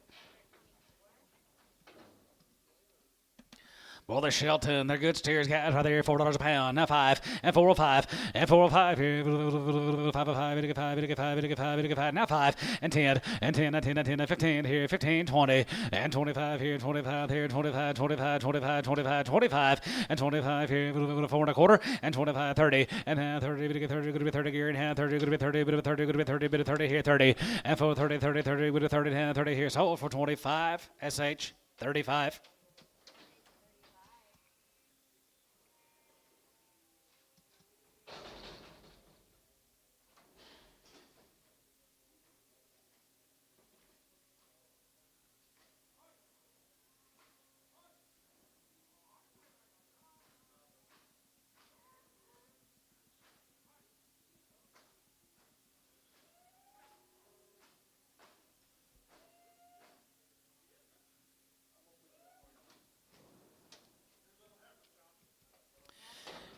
Well, they're Shelton. They're good steers, guys, right there, $4 a pound. Now 5, and 405, and 405 here, 505, we get 5, we get 5, we get 5, we get 5, now 5, and 10, and 10, and 10, and 10, and 15 here, 15, 20, and 25 here, 25 here, 25, 25, 25, 25, 25, and 25 here, 4 and a quarter, and 25, 30, and now 30, we get 30, going to be 30 here, and now 30, going to be 30, bit of 30, going to be 30, bit of 30 here, 30, and 4, 30, 30, 30, with a 30, and 30 here, so for 25, SH, 35.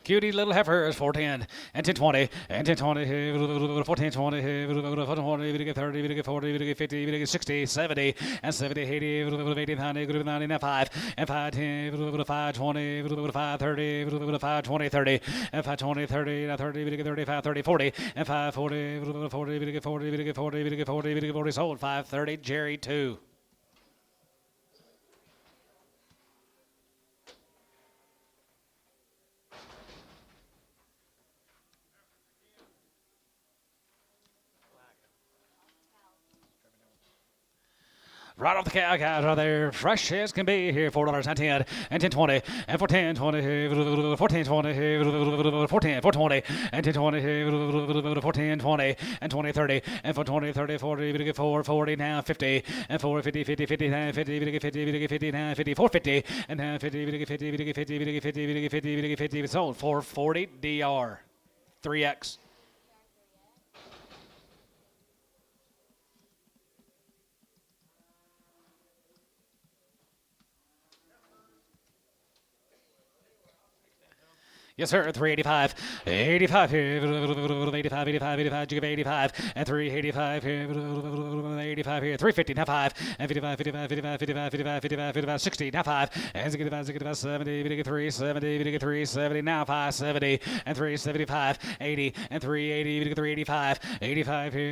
Cutie little heifers, 410, and 1020, and 1020, 1420, 1420, we get 30, we get 40, we get 50, we get 60, 70, and 70, 80, 80, 90, 90, and 5, and 510, 520, 530, 520, 30, and 520, 30, and 30, we get 35, 30, 40, and 540, 40, we get 40, we get 40, we get 40, we get 40, sold, 530, Jerry 2. Right off the cow, guys, right there, fresh as can be here, $4 and 10, and 1020, and 410, 20, 1420, 14, 420, and 1020, 1420, and 2030, and 420, 30, 40, we get 440 now, 50, and 450, 50, 50, now 50, we get 50, we get 50, now 50, 450, and now 50, we get 50, we get 50, we get 50, we get 50, we get 50, we sold 440 DR, 3X. Yes, sir, 385, 85 here, 85, 85, 85, you give 85, and 385 here, 85 here, 350, now 5, and 55, 55, 55, 55, 55, 55, 55, 60, now 5, and 65, 65, 70, we get 370, we get 370, now 570, and 375, 80, and 380, we get 385, 85 here,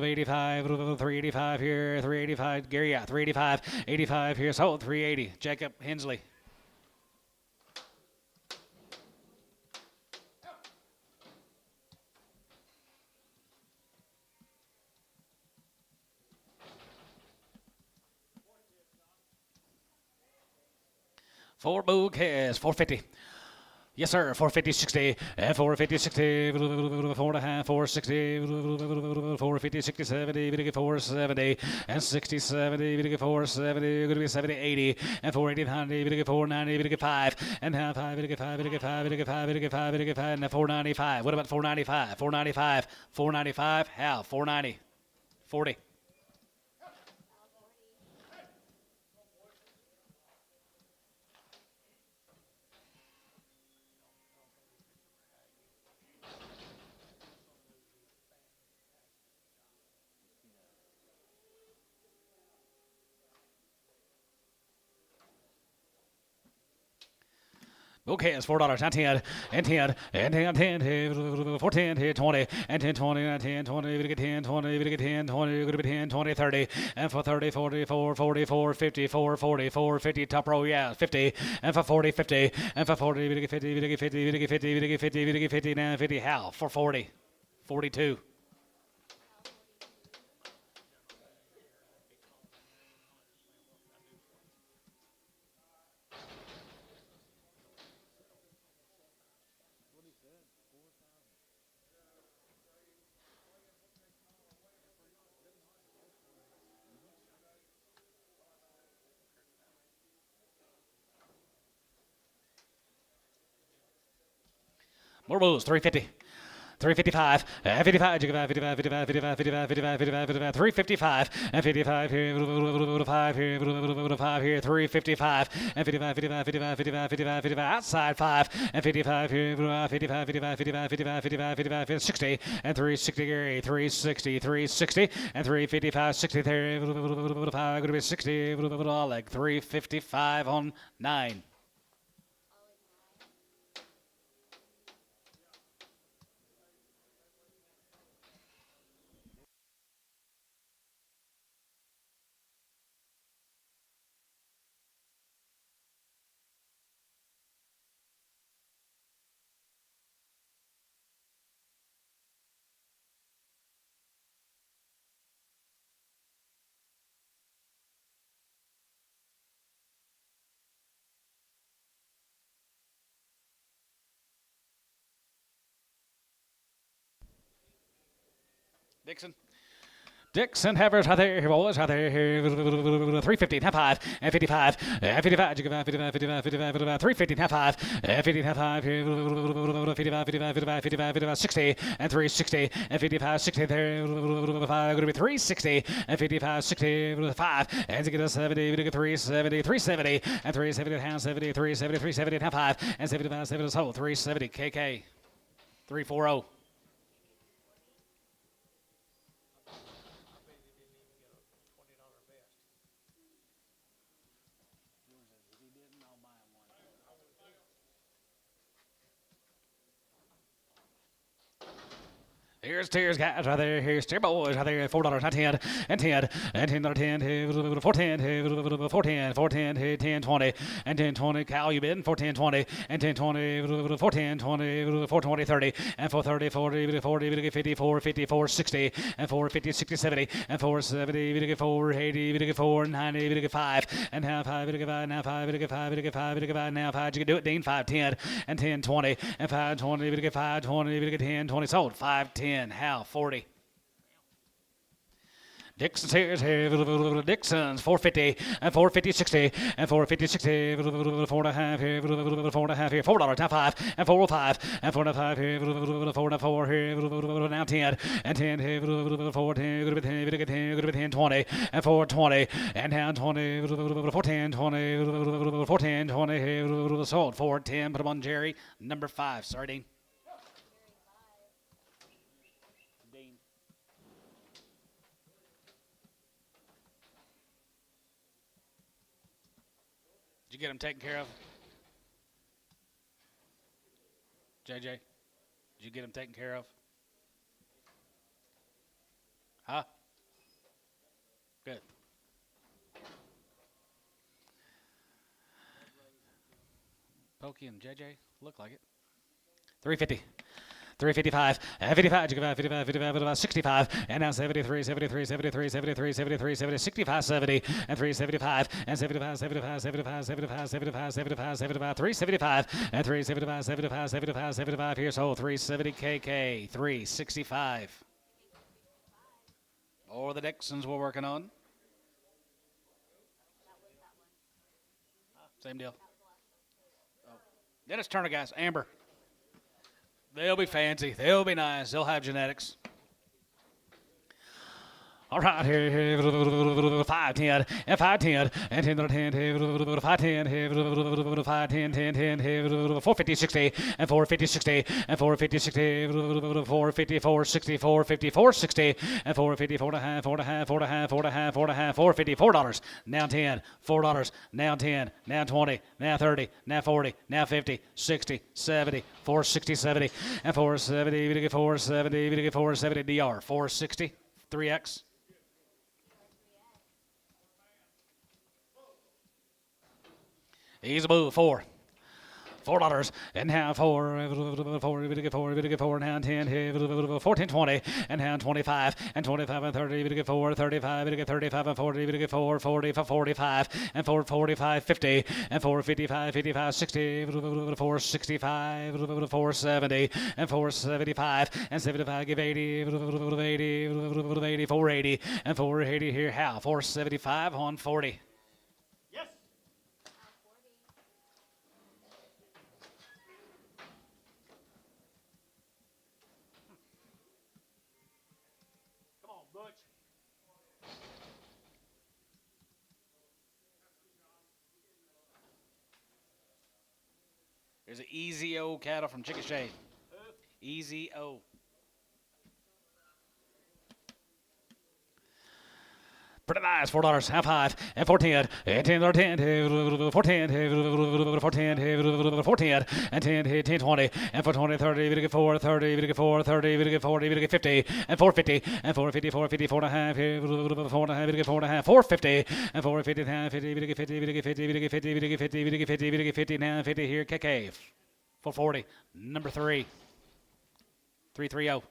85, 385 here, 385, Gary, yeah, 385, 85 here, so 380, Jacob Hensley. Four bouquets, 450. Yes, sir, 450, 60, and 450, 60, 4.5, 460, 450, 60, 70, we get 470, and 60, 70, we get 470, going to be 70, 80, and 480, 100, we get 490, we get 5, and now 5, we get 5, we get 5, we get 5, we get 5, we get 5, and 495. What about 495? 495, 495, how? 490, 40. Okay, it's $4. Now 10 and 10 and 10, 10, 4, 10, 20 and 10, 20 and 10, 20. You're gonna get 10, 20. You're gonna get 10, 20. You're gonna be 10, 20, 30 and for 30, 44, 44, 54, 44, 50. Top row, yeah, 50 and for 40, 50 and for 40. You're gonna get 50. You're gonna get 50. You're gonna get 50. You're gonna get 50. You're gonna get 50. Now 50. How for 40, 42. More bulls, 350. 355, 55, 55, 55, 55, 55, 55, 55, 55, 355, and 55 here, 5 here, 5 here, 355, and 55, 55, 55, 55, 55, 55, outside 5, and 55 here, 55, 55, 55, 55, 55, 55, 60, and 360, Gary, 360, 360, and 355, 60 there, 5, going to be 60, like 355 on 9. Dixon, Heifers, out there, boys, out there, 350, half 5, and 55, and 55, 55, 55, 55, 55, 350, half 5, and 50, half 5, 55, 55, 55, 55, 55, 60, and 360, and 55, 60, there, 5, going to be 360, and 55, 60, 5, and to get a 70, we get 370, 370, and 370, half 70, 370, 370, half 5, and 75, 70, so 370, KK, 340. Here's Tears guys right there. Here's Tear boys right there. $4, not 10 and 10 and 10, 10, 410, 410, 410, 10, 20 and 10, 20. Cal, you bid 410, 20 and 10, 20, 410, 20, 420, 30 and 430, 40, 40, 50, 450, 60 and 450, 60, 70 and 470, 480, 490, 5 and half 5, 5 now 5, 5, 5 now 5. You can do it, Dean. 5, 10 and 10, 20 and 5, 20, 5, 20, 10, 20. Sold 5, 10. How 40. Dixon's here, Dixon's 450 and 450, 60 and 450, 60, 4.5 here, 4.5 here, $4, now 5 and 405 and 4.5 here, 4.4 here, now 10 and 10 here, 410, going to be 10, going to be 10, 20 and 420 and now 20, 410, 20, 410, 20 here, sold 410. Put them on Jerry, number 5. Sorry, Dean. Did you get them taken care of? JJ, did you get them taken care of? Huh? Good. Pokey and JJ look like it. 350. 355, 55, 55, 55, 55, 65, and now 73, 73, 73, 73, 73, 70, 65, 70, and 375, and 75, 75, 75, 75, 75, 75, 75, 375, and 375, 75, 75, 75, here, so 370 KK, 365. Or the Dixons we're working on. Same deal. Oh. Dennis Turner, guys, Amber. They'll be fancy. They'll be nice. They'll have genetics. All right, here, 510, and 510, and 10, 510, 510, 10, 450, 60, and 450, 60, and 450, 60, 454, 60, 454, 60, and 450, 4 and a half, 4 and a half, 4 and a half, 4 and a half, 4 and a half, 450, $4, now 10, $4, now 10, now 20, now 30, now 40, now 50, 60, 70, 460, 70, and 470, 470, 470, DR, 460, 3X. He's a move, $4. $4 and now four, now 10, 14, 20, and now 25, and 25 and 30, 4, 35, 35 and 40, 4, 40, 45, and 4, 45, 50, and 4, 55, 55, 60, 4, 65, 4, 70, and 4, 75, and 75, give 80, 80, 480, and 480 here, how? 475 on 40. Come on, Butch. There's an Easy O cattle from Chicken Shade. Easy O. Pretty nice, $4, half five, and 410, and 10, 10, 410, 410, 410, and 10, 10, 20, and 420, 30, 4, 30, 4, 30, 40, 50, and 450, and 450, 450, 4 and a half, 4 and a half, 4 and a half, 450, and 450, 50, 50, 50, 50, 50, 50, 50, now 50 here, KK, 440, number 3, 330.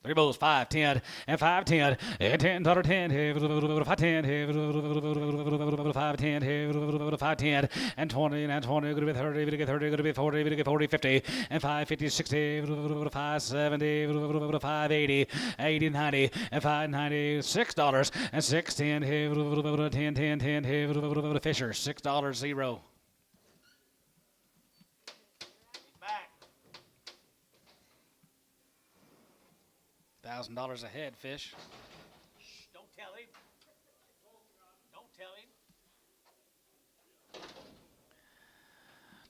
3 bulls, 5, 10, and 5, 10, and 10, 10, 5, 10, 5, 10, 5, 10, and 20, and 20, going to be 30, going to be 30, going to be 40, going to be 40, 50, and 5, 50, 60, 5, 70, 5, 80, 80, 90, and 5, 90, $6, and 6, 10, 10, 10, 10, Fisher, $6, 0. $1,000 a head, Fish. Shh, don't tell him. Don't tell him.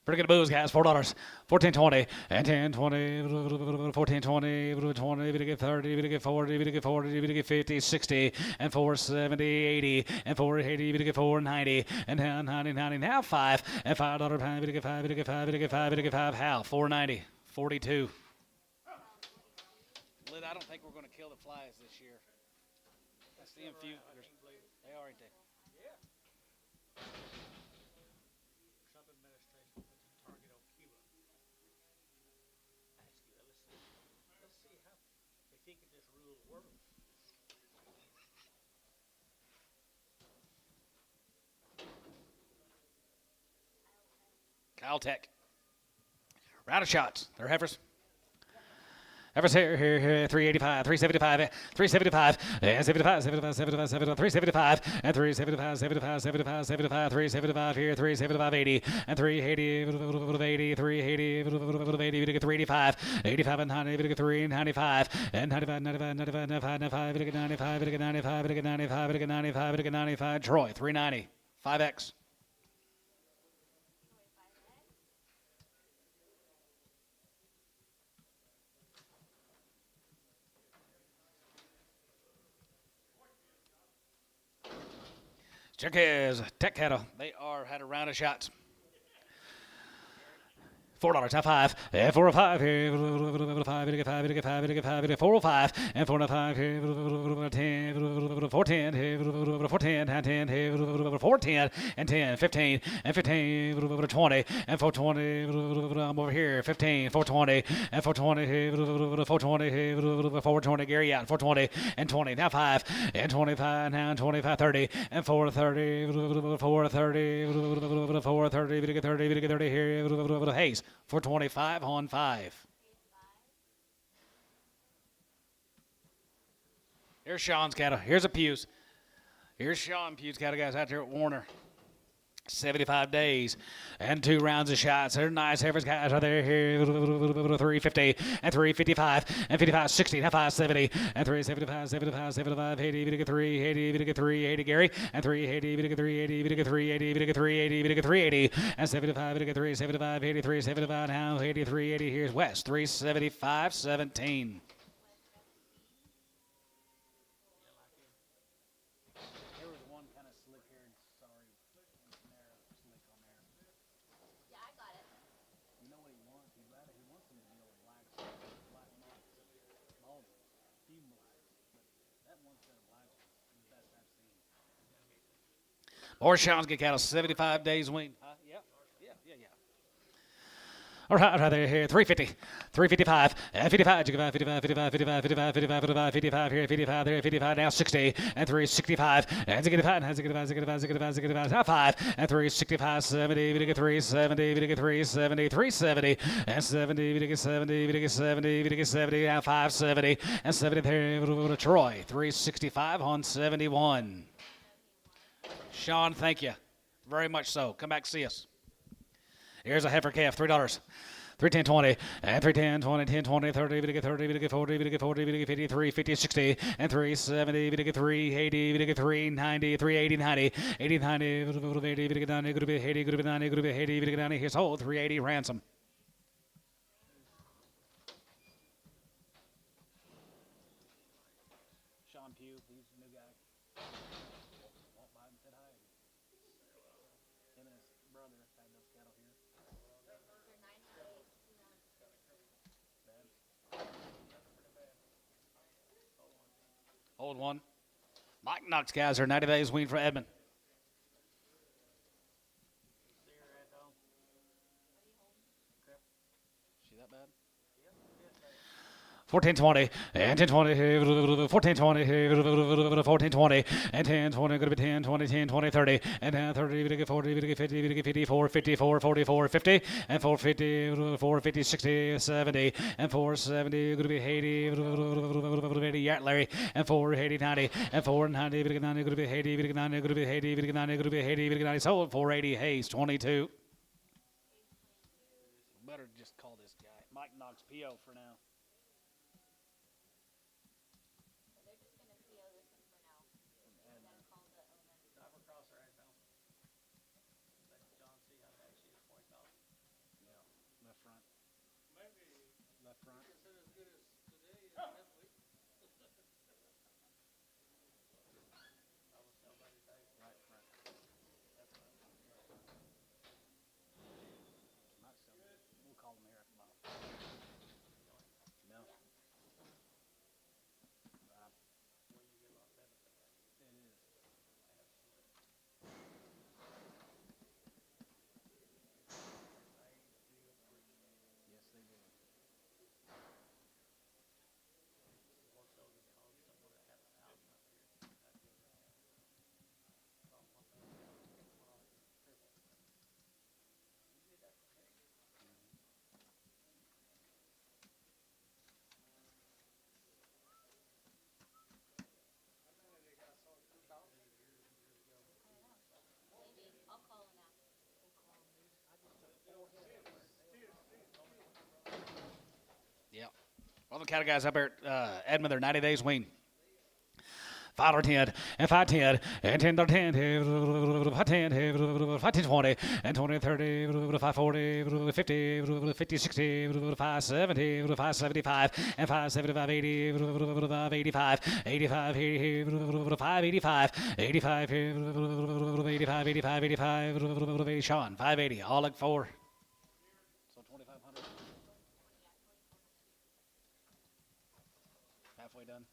Pretty good moves, guys. $4, 14, 20, and 10, 20, 14, 20, 20, we get 30, we get 40, we get 40, we get 50, 60, and 470, 80, and 480, we get 490, and now 90, 90, now 5, and $5 pound, we get 5, we get 5, we get 5, we get 5, how? 490, 42. Lid, I don't think we're going to kill the flies this year. I see them few. They are, ain't they? Trump administration puts a target on Cuba. Let's see how if he can just rule the world. Caltech. Round of shots. They're heifers. Heifers here, 385, 375, 375, and 75, 75, 75, 75, 375, and 375, 75, 75, 75, 375 here, 375, 80, and 380, 80, 380, 80, we get 385, 85 and 90, we get 395, and 95, 95, 95, 95, 95, we get 95, we get 95, we get 95, we get 95, we get 95, Troy, 390, 5X. Check his tech cattle. They are had a round of shots. $4, top 5, and 4 or 5 here, 5, 5, 5, 4 or 5, and 4 and 5 here, 10, 410 here, 410, 10 here, 410, and 10, 15, and 15, 20, and 420, I'm over here, 15, 420, and 420 here, 420 here, 420, Gary out, 420, and 20, now 5, and 25, now 25, 30, and 430, 430, 430, we get 30, we get 30 here, Hayes. 425 on 5. Here's Sean's cattle. Here's a Pew's. Here's Sean Pew's cattle, guys, out there at Warner. 75 days and 2 rounds of shots. They're nice. Heifers guys are there here. 350 and 355 and 55, 60 and 570 and 375, 75, 75, 80, 3, 80, 3, 80 Gary and 3, 80, 3, 80, 3, 80, 3, 80, 380 and 75, 3, 75, 83, 75 now 83, 80. Here's West 375, 17. There was one kind of slick here. Sorry. Yeah, I got it. You know what he wants? He wants them to be all black marks, small, few blacks. But that one set of blacks is the best I've seen. More Sean's get cattle, 75 days weaned. Yeah. All right there here, 350, 355, and 55, 55, 55, 55, 55, 55, 55, 55 here, 55 there, 55 now, 60, and 365, and 65, and 65, 65, 65, 65, 5, and 365, 70, 370, 370, 370, and 70, 70, 70, 70, now 570, and 70 there, Troy, 365 on 71. Sean, thank you very much so. Come back see us. Here's a heifer calf, $3. 310 20 and 310 20 10 20 30 30 40 40 53 50 60 and 370 380 390 380 90 80 90 80 90 80 90 here's hold 380 ransom. Sean Pugh, he's a new guy. Walked by and said hi. Him and his brother had those cattle here. Hold one. Mike Knox guys are 90 days weaned for Edmund. See that bad? 1420 and 1020 1420 1420 and 1020 going to be 10 20 10 20 30 and 30 40 50 54 54 44 50 and 450 450 60 70 and 470 going to be 80 80 Larry and 480 90 and 490 90 going to be 80 90 going to be 80 90 going to be 80 90 sold 480 Hayes 22. Better just call this guy Mike Knox PO for now. Yeah. All the cattle guys up here at Edmund, they're 90 days weaned. 5 or 10 and 5 10 and 10 or 10 5 10 5 10 20 and 20 30 5 40 50 50 60 5 70 5 75 and 5 75 80 5 85 85 5 85 85 85 85 85 Sean 580 all like 4. So 2500. Halfway done.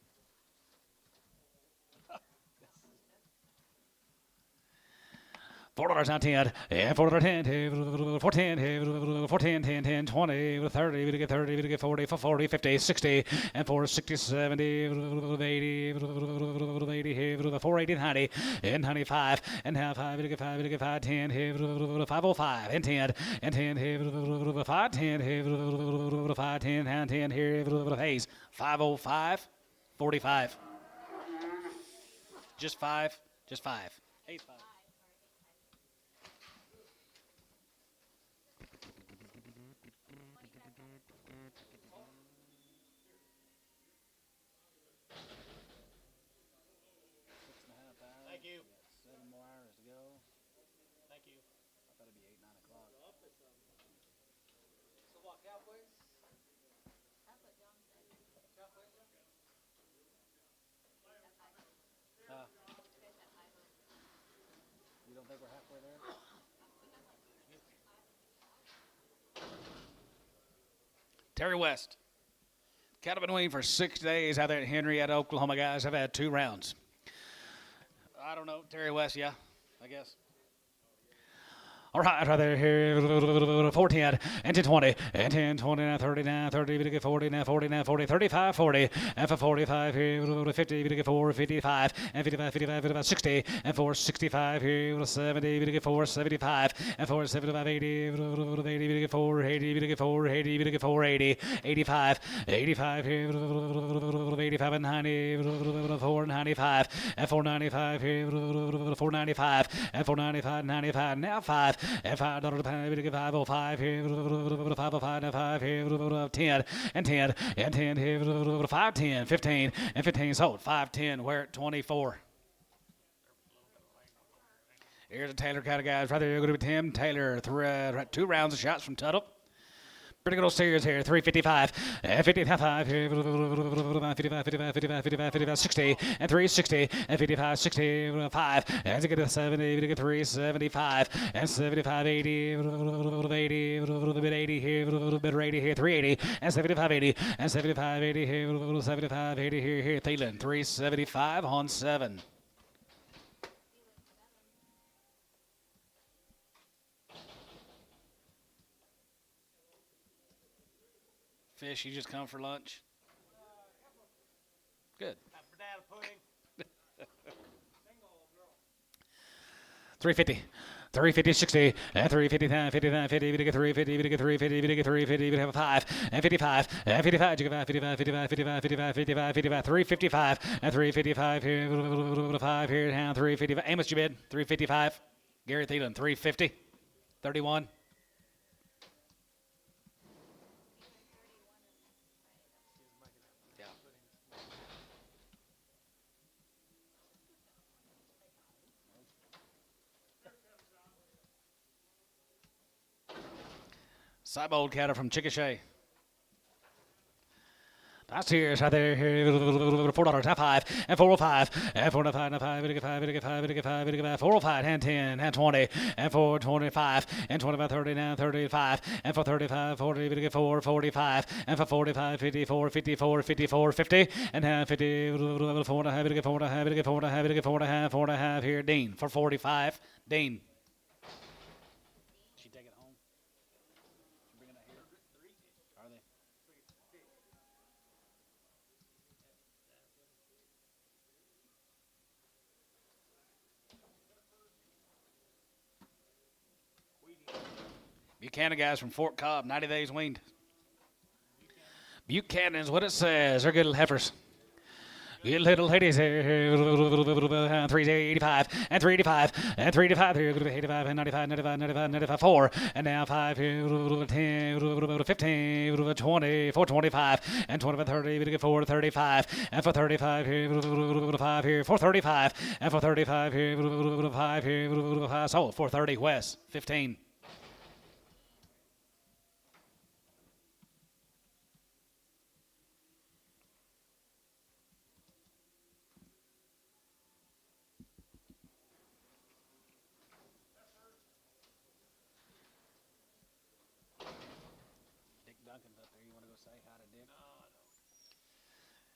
$4 on 10, and $4 10, 14, 14, 10, 10, 20, 30, we get 30, we get 40, 40, 50, 60, and 4, 60, 70, 80, 80, 480, 90, and 95, and half 5, we get 5, we get 5, 10, 505, and 10, and 10, 5, 10, 5, 10, and 10, here, Hayes, 505, 45. Just 5, just 5. Hayes 5. You don't think we're halfway there? Terry West. Cattle been waiting for 6 days out there at Henrietta, Oklahoma, guys. I've had 2 rounds. I don't know. Terry West, yeah, I guess. All right, right there, here, 410, and 1020, and 10, 29, 39, 30, we get 40, now 49, 40, 35, 40, and for 45 here, 50, we get 4, 55, and 55, 55, 55, 60, and 465 here, 70, we get 4, 75, and 4, 75, 80, 80, we get 4, 80, we get 4, 80, we get 4, 80, 85, 85 here, 85 and 90, 495, and 495 here, 495, and 495, 95, now 5, and $5 to pound, we get 505 here, 505 and 5 here, 10 and 10 and 10 here, 510, 15 and 15 sold, 510. We're at 24. Here's a Taylor kind of guys right there. Going to be Tim Taylor. 2 rounds of shots from Tuttle. Pretty good old steers here, 355, 55 here, 55, 55, 55, 55, 55, 60, and 360, and 55, 65, and to get to 70, to get 375, and 75, 80, 80, a little bit 80 here, a little bit 80 here, 380, and 75, 80, and 75, 80 here, 75, 80 here, Thielen, 375 on 7. Fish, you just come for lunch? Good. Banana pudding. 350. 350, 60, and 350, 59, 50, we get 350, we get 350, we get 350, we have a 5, and 55, and 55, you get 55, 55, 55, 55, 55, 55, 355, and 355 here, 5 here, down 355. Amos, you bid? 355. Gary Thielen, 350, 31. Cybold cattle from Chickasha. That's here, right there, here, $4, now 5, and 405, and 405, now 5, we get 5, we get 5, we get 5, we get 5, 405, and 10, and 20, and 425, and 25, 30, now 35, and for 35, 40, we get 4, 45, and for 45, 54, 54, 54, 50, and now 50, 4 and a half, we get 4 and a half, we get 4 and a half, we get 4 and a half, 4 and a half here, Dean, for 45, Dean. She take it home? She bringing it here? Are they? Buchanan guys from Fort Cobb, 90 days weaned. Buchanan is what it says. They're good little heifers. Good little ladies here. 385 and 385 and 385 here. 85 and 95, 95, 95, 95, 4. And now 5 here. 10, 15, 20, 425 and 25, 30. We get 4, 35 and for 35 here. 5 here. 435 and for 35 here. 5 here. 5 sold. 430 West. 15.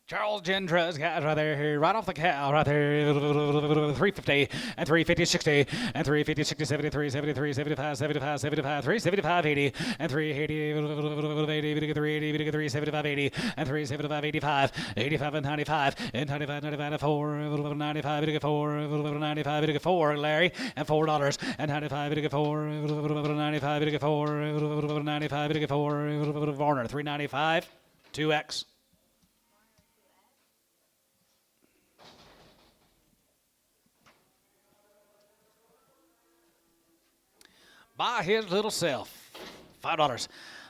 Charles Gendras, guys, right there, here, right off the cow, right there, 350, and 350, 60, and 350, 60, 73, 73, 75, 75, 75, 375, 80, and 380, 80, 380, 375, 80, and 375, 85, 85, and 95, and 95, 95, 4, 95, 4, 95, 4, Larry, and $4, and 95, 4, 95, 4, 95, 4, Varner, 395, 2X. By his little self. $5.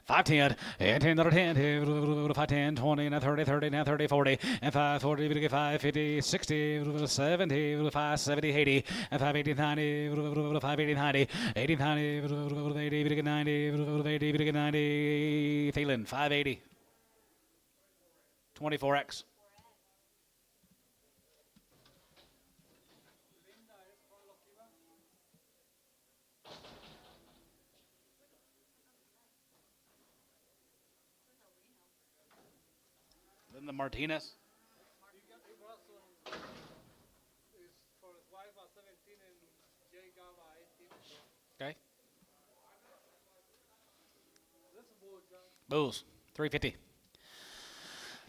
510 and 10 another 10 5 10 20 now 30 30 now 30 40 and 5 40 we get 5 50 60 70 5 70 80 and 5 80 90 5 80 90 80 90 80 we get 90 80 we get 90 feeling 580 24x. Then the Martinez. Is for his wife at 17 and Jay Gava 18. Okay. That's a bull, John. Bulls 350.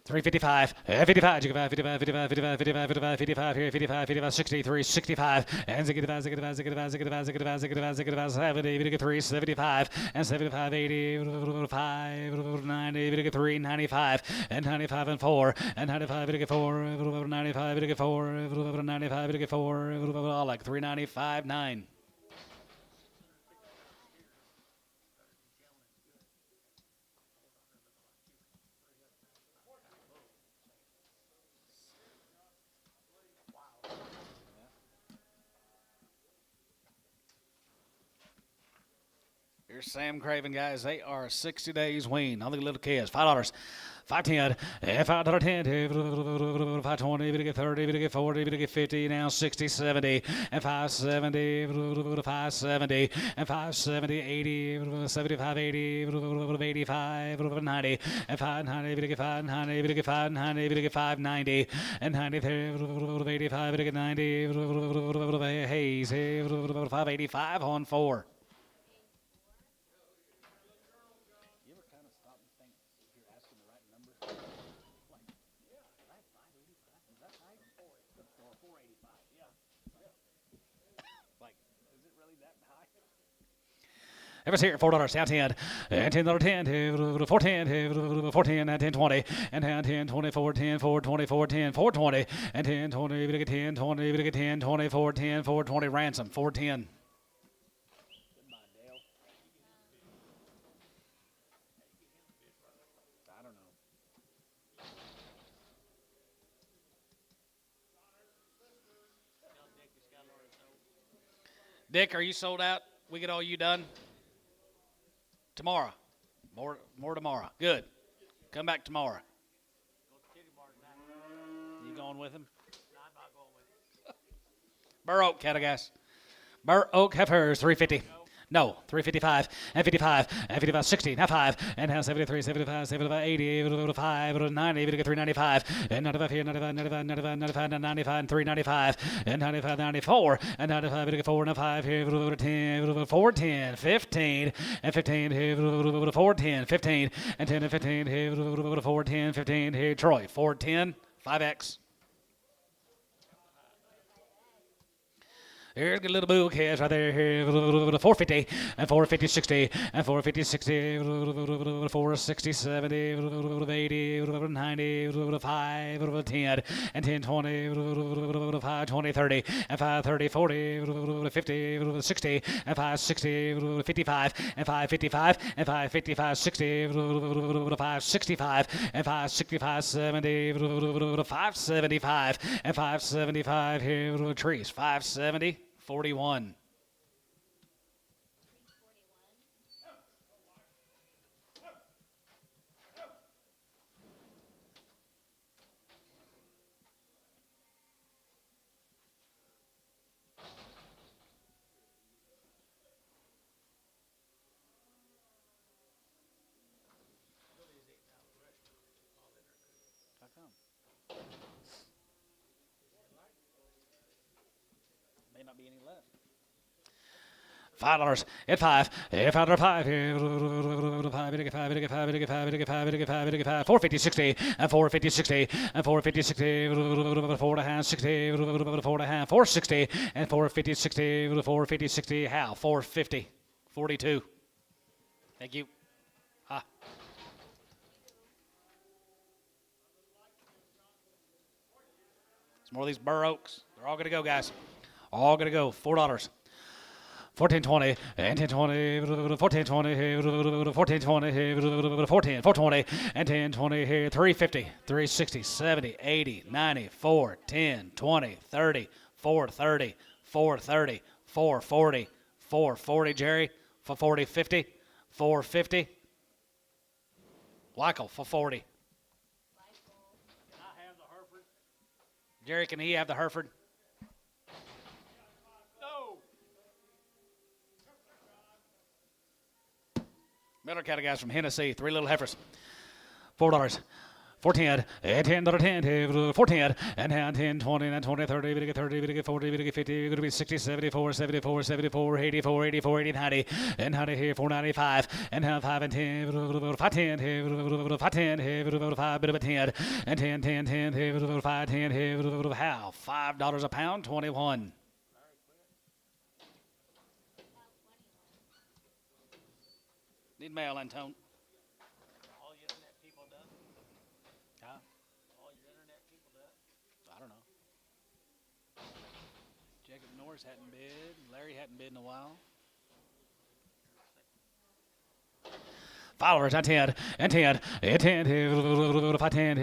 355, 55, 55, 55, 55, 55, 55, 55, here, 55, 55, 63, 65, and 65, 65, 65, 65, 65, 65, 65, 70, 3, 75, and 75, 80, 5, 90, 3, 95, and 95 and 4, and 95, 4, 95, 4, 95, 4, all like 395, 9. Here's Sam Craven, guys. They are 60 days wean. All the little kids. $5. 510, and $5.10, 520, we get 30, we get 40, we get 50, now 60, 70, and 570, 570, and 570, 80, 75, 80, 85, 90, and 590, we get 590, we get 590, we get 590, and 93, 85, we get 90, Hayes, 585 on 4. Ever's here, $4, down 10, and $10, 10, 410, 410, and 10, 20, and 10, 24, 10, 4, 24, 10, 420, and 10, 20, we get 10, 20, we get 10, 24, 10, 420, ransom, 410. I don't know. Dick, are you sold out? We get all you done? Tomorrow. More tomorrow. Good. Come back tomorrow. You going with him? No, I'm not going with you. Burr Oak cattle gas. Burr Oak Heifers, 350. No, 355, and 55, and 55, 60, now 5, and now 73, 75, 75, 80, 85, 90, 395, and 95 here, 95, 95, 95, 95, 95, and 395, and 95, 94, and 95, 4, and 5 here, 10, 4, 10, 15, and 15 here, 4, 10, 15, and 10 and 15 here, 4, 10, 15 here, Troy, 4, 10, 5X. Here's a little bull calves right there. Here, 450 and 450, 60 and 450, 60, 460, 70, 80, 90, 5, 10 and 10, 20, 5, 20, 30 and 5, 30, 40, 50, 60 and 5, 60, 55 and 5, 55 and 5, 55, 60, 5, 65 and 5, 65, 70, 5, 75 and 5, 75 here, trees, 570. 41. How come? May not be any left. $5 at 5, $5, 5 here, 5, 450, 60, and 450, 60, and 450, 60, 4 and a half, 60, 4 and a half, 460, and 450, 60, 450, 60, how? 450, 42. Thank you. Ha. Some more of these Burr Oaks. They're all going to go, guys. All going to go. $4. 1420 and 1020 1420 1420 14 420 and 1020 here 350 360 70 80 90 410 20 30 430 430 440 440 Jerry for 40 50 450 Michael for 40 Jerry, can he have the Hereford? Miller County guys from Hennessy, 3 little heifers, $4. 410 and 10 10 410 and now 10 20 and 20 30 we get 30 we get 40 we get 50 we're going to be 60 74 74 74 84 84 80 90 and 90 here 495 and now 5 and 10 510 here 510 here 5 bit of a 10 and 10 10 10 here 5 10 here how $5 a pound 21 need mail Antone. All you internet people done? Huh? All your internet people done? I don't know. Jacob Norris hadn't bid. Larry hadn't bid in a while. Followers on 10 and 10 and 10 5 10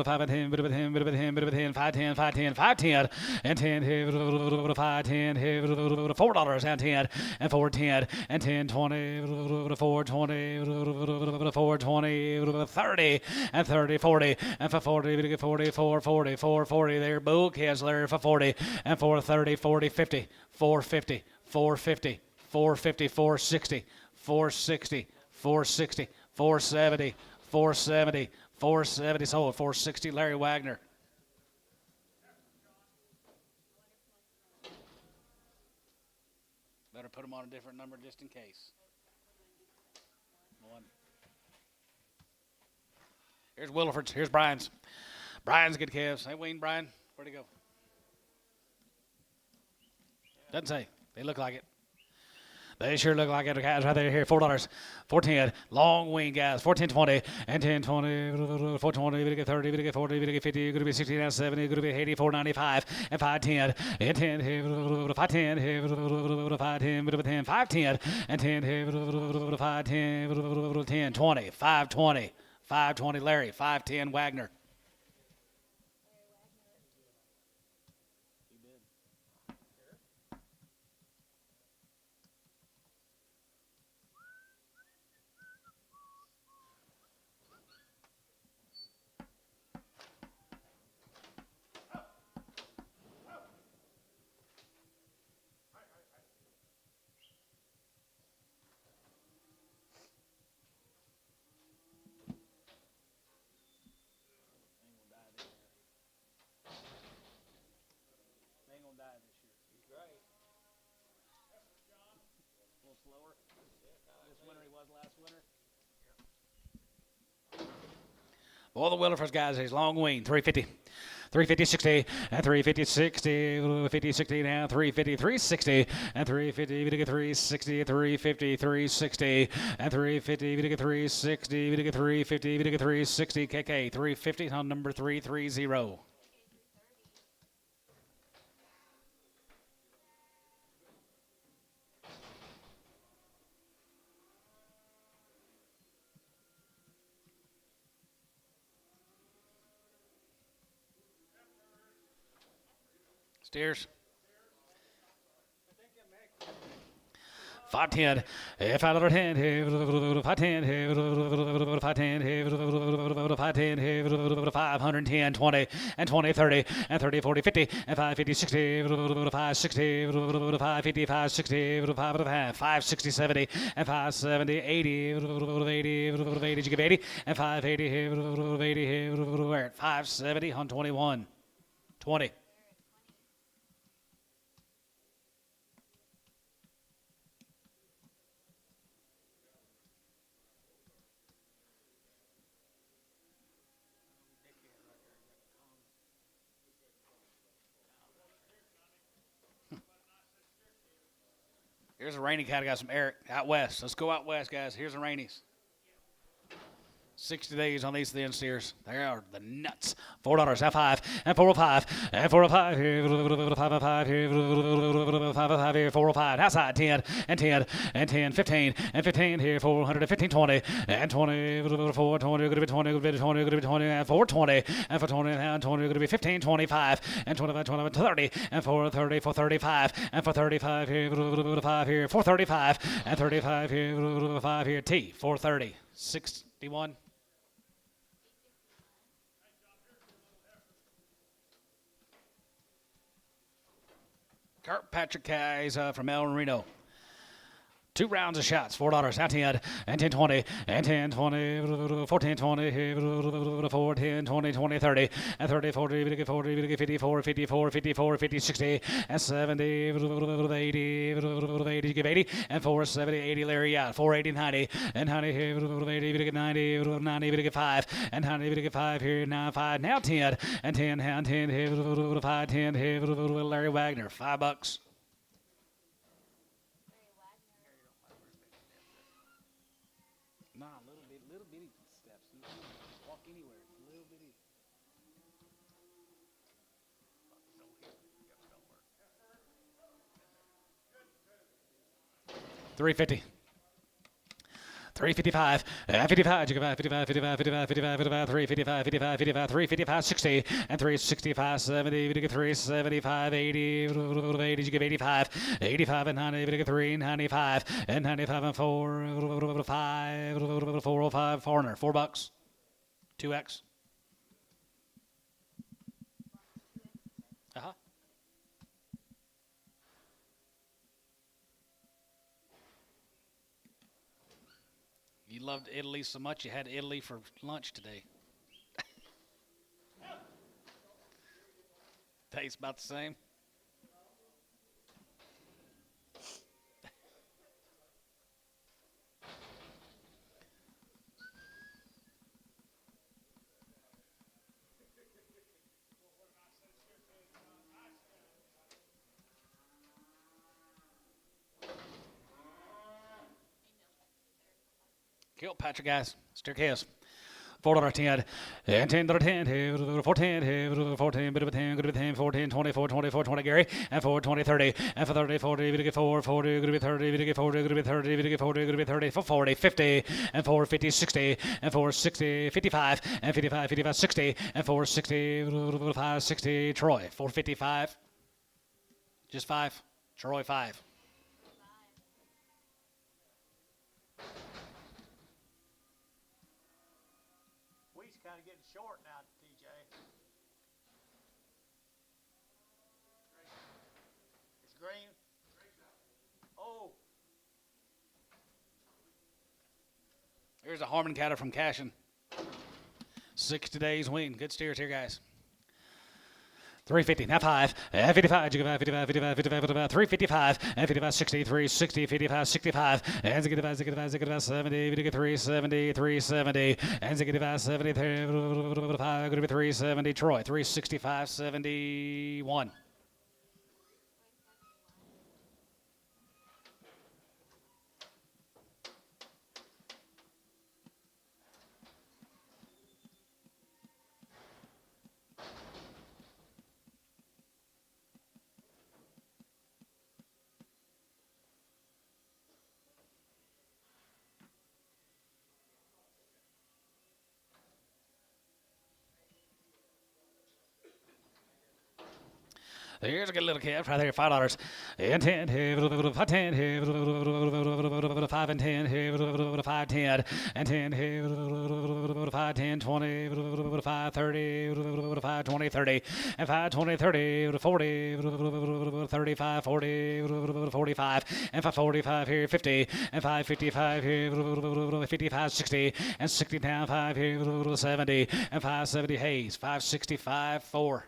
5 and 10 bit of 10 bit of 10 bit of 10 5 10 5 10 5 10 and 10 5 10 $4 and 10 and 4 10 and 10 20 4 20 4 20 30 and 30 40 and for 40 we get 40 4 40 4 40 there Boo Kessler for 40 and 4 30 40 50 450 450 450 460 460 460, 470, 470, 470, sold 460, Larry Wagner. Better put him on a different number just in case. One. Here's Williford's, here's Brian's. Brian's good calves. Hey, Wayne, Brian, where'd he go? Doesn't say. They look like it. They sure look like it, guys, right there. Here, $4. 410, long wing, guys. 410 20 and 10 20, 420, we get 30, we get 40, we get 50, going to be 60 now 70, going to be 80, 495, and 510, and 10, 510, 510, 510, and 10, 510, 10, 20, 520, 520, Larry, 510, Wagner. All the Willifors guys, he's long wing, 350. 350, 60, and 350, 60, 50, 60 now, 350, 360, and 350, we get 360, 350, 360, and 350, we get 360, we get 350, we get 360, KK, 350 on number 330. Steers. 510, 510, 510, 510, 510, 20, and 20, 30, and 30, 40, 50, and 550, 60, 560, 550, 560, 560, 70, and 570, 80, 80, did you give 80, and 580, 80, we're at 570 on 21, 20. Here's a rainy cat. I got some Eric out west. Let's go out west, guys. Here's the rainies. 60 days on these thin steers. They are the nuts. $4 at 5 and 405 and 405 here, 505 here, 505 here, 405 outside 10 and 10 and 10, 15 and 15 here, 400 and 15, 20 and 20, 420, going to be 20, going to be 20, going to be 20 and 420 and 420 and 20, going to be 15, 25 and 25, 25, 30 and 430, 435 and 435 here, 5 here, 435 and 35 here, 5 here, T, 430, 61. Patrick Kais from Reno. 2 rounds of shots, $4 out 10 and 10, 20 and 10, 20, 14, 20, 4, 10, 20, 20, 30 and 30, 40, 40, 54, 54, 54, 50, 60 and 70, 80, 80, give 80 and 4, 70, 80, Larry out, 480, 90 and 90, 80, 90, 90, 5 and 90, 5 here, now 5, now 10 and 10, and 10, 5, 10, Larry Wagner, $5. Nah, little bitty steps. You can walk anywhere. Little bitty. 350. 355, 55, 55, 55, 55, 55, 55, 355, 55, 55, 355, 60, and 365, 70, 375, 80, 80, you give 85, 85 and 90, 3, 95, and 95 and 4, 5, 405, foreigner, $4, 2X. Uh-huh. You loved Italy so much you had Italy for lunch today. Tastes about the same. Kill Patrick, guys. Steer chaos. $4 10 and 10 10 14 14 bit of a 10 good of 10 14 24 24 20 Gary and 4 20 30 and for 30 40 bit of 4 40 good to be 30 bit of 40 good to be 30 bit of 40 good to be 30 for 40 50 and 4 50 60 and 4 60 55 and 55 55 60 and 4 60 5 60 Troy 455 just 5 Troy 5. Kind of getting short now, TJ. It's green. Oh. There's a Harmon cattle from Cashin. 60 days wean. Good steers here, guys. 350, now 5, and 55, 55, 55, 55, 55, 355, and 55, 60, 360, 55, 65, and 65, 65, 65, 70, 370, 370, and 65, 70, 370, Troy, 365, 71. Here's a good little calf right there, $5 and 10, 5 10, 5 and 10, 5 10 and 10, 5 10 20, 5 30, 5 20 30, and 5 20 30, 40, 35 40, 45, and 5 45 here, 50, and 5 55 here, 55 60, and 60 down 5 here, 70, and 5 70 Hayes, 565 4.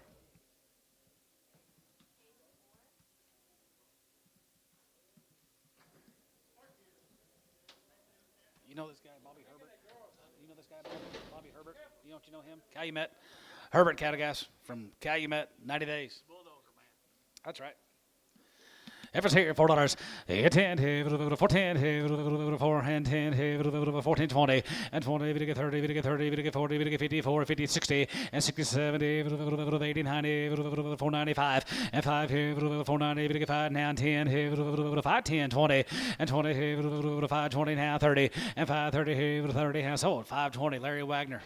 You know this guy, Bobby Herbert? You know this guy, Bobby Herbert? You know him? Calumet. Herbert Cattlegas from Calumet, 90 days. Bulldozer, man. That's right. Efforts here, $4. 10, 14, 4 and 10, 14, 20 and 20, 30, 30, 40, 54, 50, 60 and 60, 70, 80, 90, 495 and 5 here, 490, 5 now 10, 5, 10, 20 and 20, 5, 20 now 30 and 5, 30, 30 has sold 520. Larry Wagner.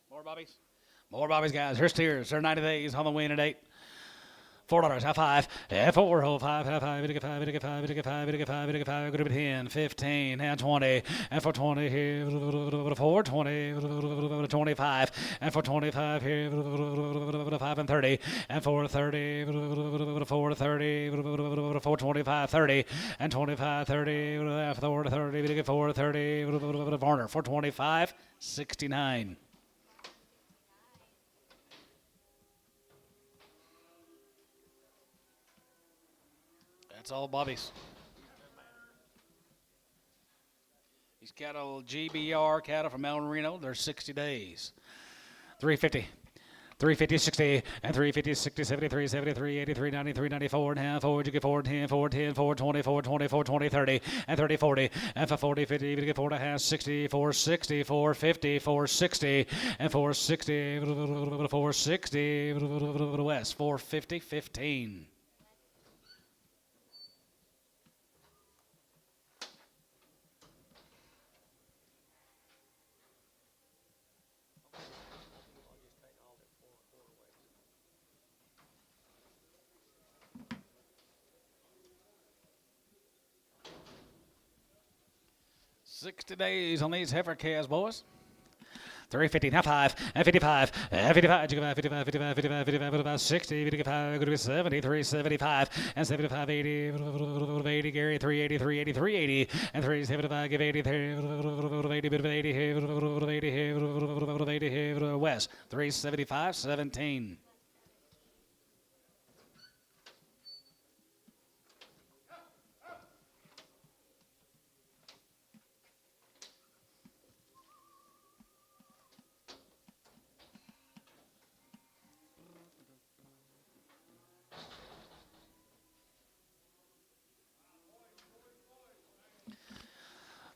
More bobbies. More bobbies, guys. Here's steers. They're 90 days on the win at 8. $4. High five. Four. Hold five. High five. Get five. Get five. Get five. Get five. Get five. Good 10, 15, and 20. And for 20 here. 4, 20, 25. And for 25 here. 5 and 30. And for 30. 4, 30. 4, 25, 30. And 25, 30. 4, 30. 4, 30. Varner. 425, 69. That's all bobbies. These cattle, GBR cattle from Reno, they're 60 days. 350. 350, 60, and 350, 60, 73, 73, 83, 93, 94, and half, 4, you get 4, 10, 4, 10, 4, 20, 4, 20, 4, 20, 30, and 30, 40, and for 40, 50, you get 4 and a half, 60, 4, 60, 4, 50, 4, 60, and 4, 60, 4, 60, west, 4, 50, 15. $60 days on these heifer calves, boys. 350, now 5, and 55, and 55, 55, 55, 55, 55, 55, 60, 55, going to be 73, 75, and 75, 80, 80, Gary, 380, 380, 380, and 375, give 80, 80, 80, West, 375, 17.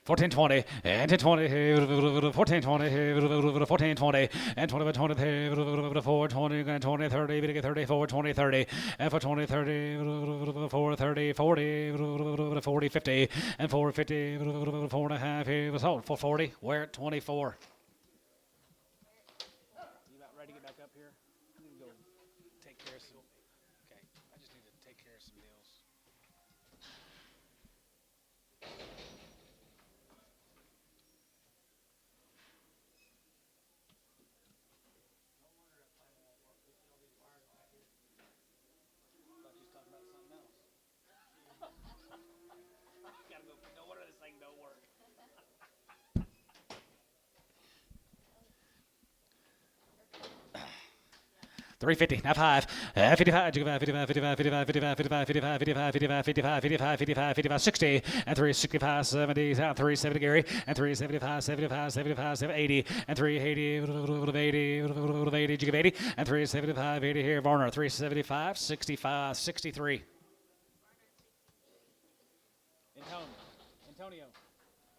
Fourteen 20 and 20, 14 20, 14 20 and 20 20, 4 20 and 20 30, 34 20 30 and for 20 30, 4 30 40, 40 50 and 4 50, 4 and a half here was sold 440. We're at 24. You about ready to get back up here? I need to go take care of some. Okay, I just need to take care of some deals. Gotta go. No wonder this thing don't work. 350, now 5, 55, 55, 55, 55, 55, 55, 55, 55, 55, 55, 55, 55, 55, 60, and 365, 70, 370, Gary, and 375, 75, 75, 80, and 380, 80, did you give 80, and 375, 80 here, Varner, 375, 65, 63. Antonio,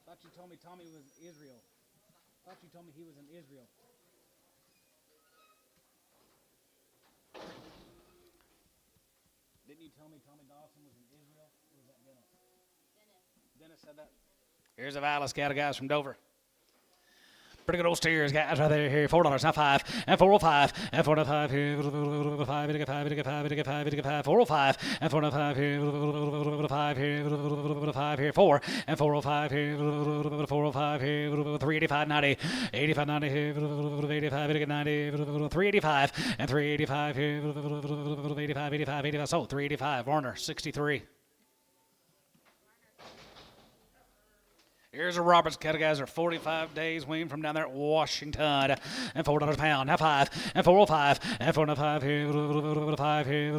thought you told me Tommy was Israel. Thought you told me he was in Israel. Didn't you tell me Tommy Dawson was in Israel? Or was that Dennis? Dennis said that. Here's a Vallis cattle, guys, from Dover. Pretty good old steers, guys, right there. Here, $4, now 5, and 405, and 405 here, 5, 5, 405, and 405 here, 5 here, 5 here, 4, and 405 here, 405 here, 385, 90, 85, 90 here, 85, 90, 385, and 385 here, 85, 85, 85, so 385, Warner, 63. Here's a Roberts cattle, guys. Are 45 days weaned from down there at Washington. And $4 a pound. Now 5 and 405 and 405 here. 5 here.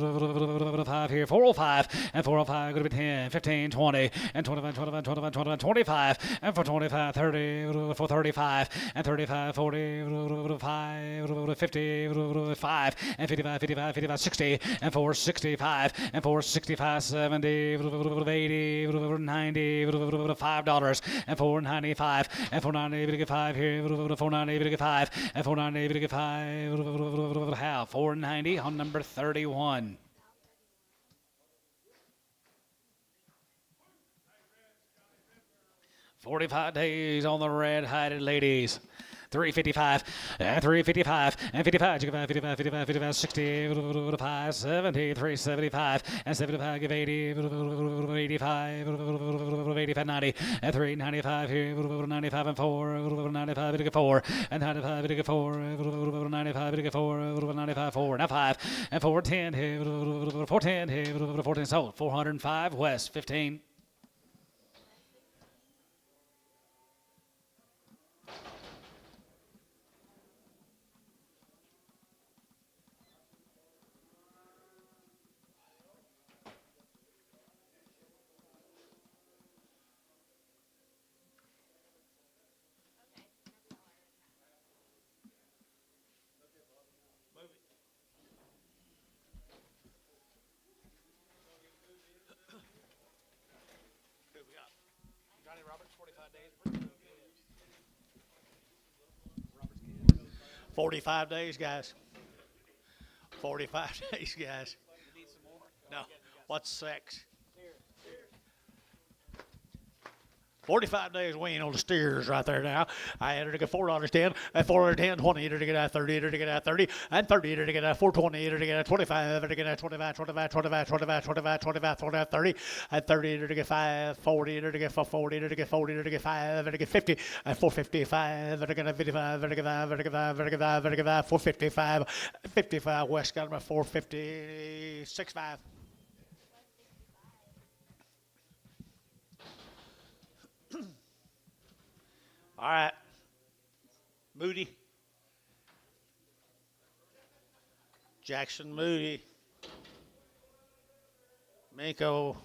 5 here. 405 and 405. Going to be 10, 15, 20 and 25, 25, 25, 25, 25 and for 25, 30 for 35 and 35, 40, 5, 50, 5 and 55, 55, 55, 60 and 465 and 465, 70, 80, 90, $5 and 495 and 490 to get 5 here. 490 to get 5 and 490 to get 5. Half 490 on number 31. $45 days on the red-hided ladies. 355 and 355 and 55, 55, 55, 55, 60, 5, 70, 375 and 75, give 80, 85, 85, 90 and 395 here, 95 and 4, 95 to get 4 and 95 to get 4, 95 to get 4, 95 4, now 5 and 410 here, 410 here, 410 sold, 405 West 15. Johnny Roberts, 45 days. 45 days, guys. 45 days, guys. No. What's sex? 45 days wean on the steers right there now. I entered to get $4.10 and $4.10, 20 to get at 30 to get at 30 and 30 to get at 420 to get at 25 to get at 25, 25, 25, 25, 25, 25, 25, 30 and 30 to get 5, 40 to get 40 to get 40 to get 5 to get 50 and 455 to get 55 to get 5 to get 5 to get 5 to get 5, 455, 55 West got him at 456, 5. All right. Moody. Jackson Moody. Mako.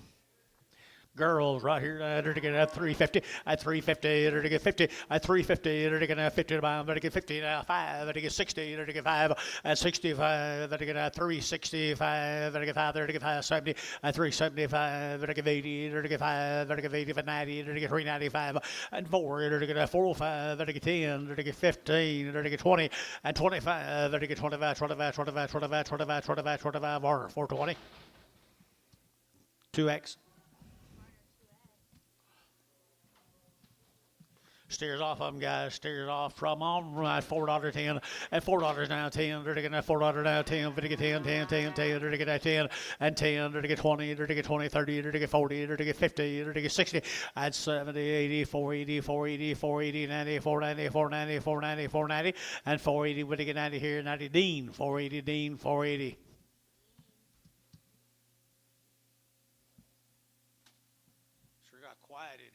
Girls right here to get at 350, at 350, to get 50, at 350, to get at 50, to get 50, now 5, to get 60, to get 5, at 65, to get at 365, to get 5, to get 570, at 375, to get 80, to get 5, to get 80, to 90, to get 395, and 4, to get 405, to get 10, to get 15, to get 20, and 25, to get 25, 25, 25, 25, 25, 25, 25, or 420. 2X. Steers off of them, guys. Steers off from them. Right, $4.10 and $4 now 10. They're to get that $4 now 10. To get 10, 10, 10, 10. They're to get that 10 and 10. They're to get 20. They're to get 20, 30. They're to get 40. They're to get 50. They're to get 60. At 70, 80, 480, 480, 480, 90, 490, 490, 490, 490, and 480. We're to get 90 here. 90 Dean. 480 Dean. 480. Sure got quiet in here.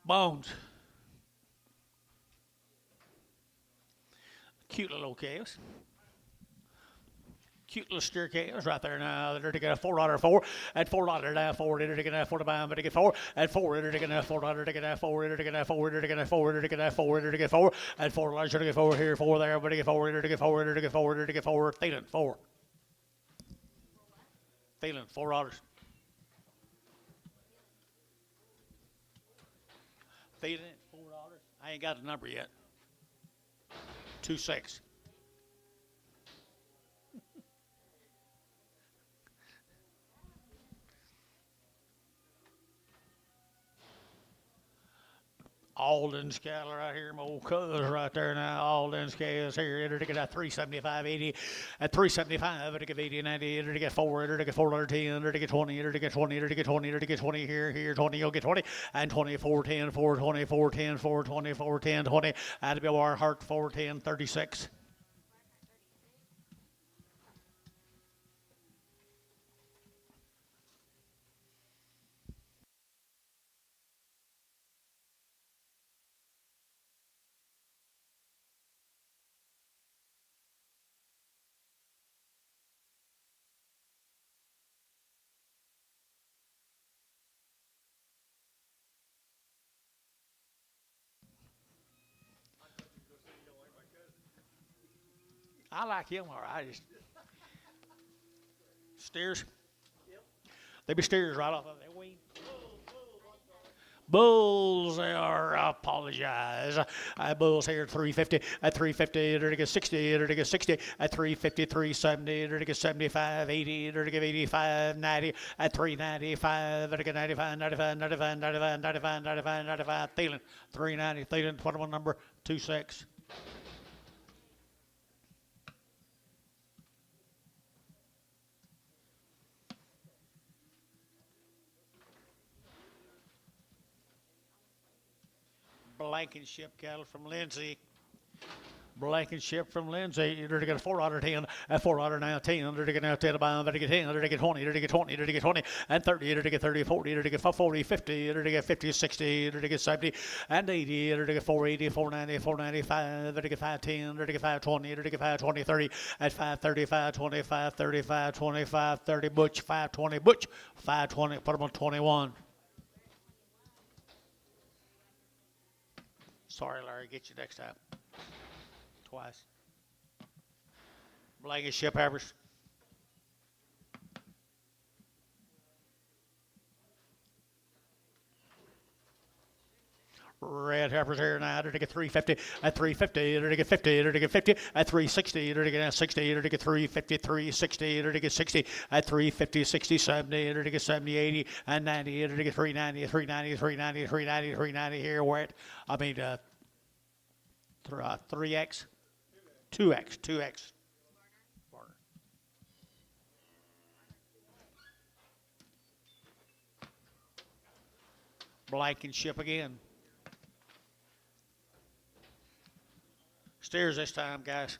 Bones. Cute little calves. Cute little steer calves right there now. They're to get a $4 at $4 now 4. They're to get a 45, but to get 4 at 4. They're to get a $4 to get a 4. They're to get a 4. They're to get a 4. They're to get a 4. They're to get 4 at $4. They're to get 4 here, 4 there, but to get 4. They're to get 4. They're to get 4. They're to get 4. Thielen 4. Thielen $4. Thielen $4. I ain't got a number yet. 2.6. Alden's cattle right here, my old cuz right there now. Alden's cows here. Enter to get at 375, 80, at 375, enter to get 80, 90, enter to get 4, enter to get 410, enter to get 20, enter to get 20, enter to get 20, enter to get 20 here, 20, you'll get 20, and 24, 10, 4, 24, 10, 4, 24, 10, 20, and to be our heart 4, 10, 36. I like him all right. Just steers. They be steers right off of their wing. Bulls, they are, I apologize. Bulls here at 350, at 350, enter to get 60, enter to get 60, at 350, 370, enter to get 75, 80, enter to get 85, 90, at 395, enter to get 95, 95, 95, 95, 95, 95, 95, Thielen, 390, Thielen, 21 number, 26. Blankenship cattle from Lindsay. Blankenship from Lindsay. You're to get a 410, a 400 now 10. You're to get now 10 about, to get 10, you're to get 20, you're to get 20, you're to get 20, and 30, you're to get 30, 40, you're to get 40, 50, you're to get 50, 60, you're to get 70, and 80, you're to get 480, 490, 495, you're to get 510, you're to get 520, you're to get 520, 30, at 530, 525, 35, 25, 30, Butch, 520, Butch, 520, put them on 21. Sorry, Larry, get you next time. Twice. Blankenship Heifers. Red Heifers here now. They're to get 350 at 350. They're to get 50. They're to get 50 at 360. They're to get 60. They're to get 350, 360. They're to get 60 at 350, 60, 70. They're to get 70, 80, and 90. They're to get 390, 390, 390, 390, 390 here. Where it, I mean, 3X, 2X, 2X. Blankenship again. Steers this time, guys.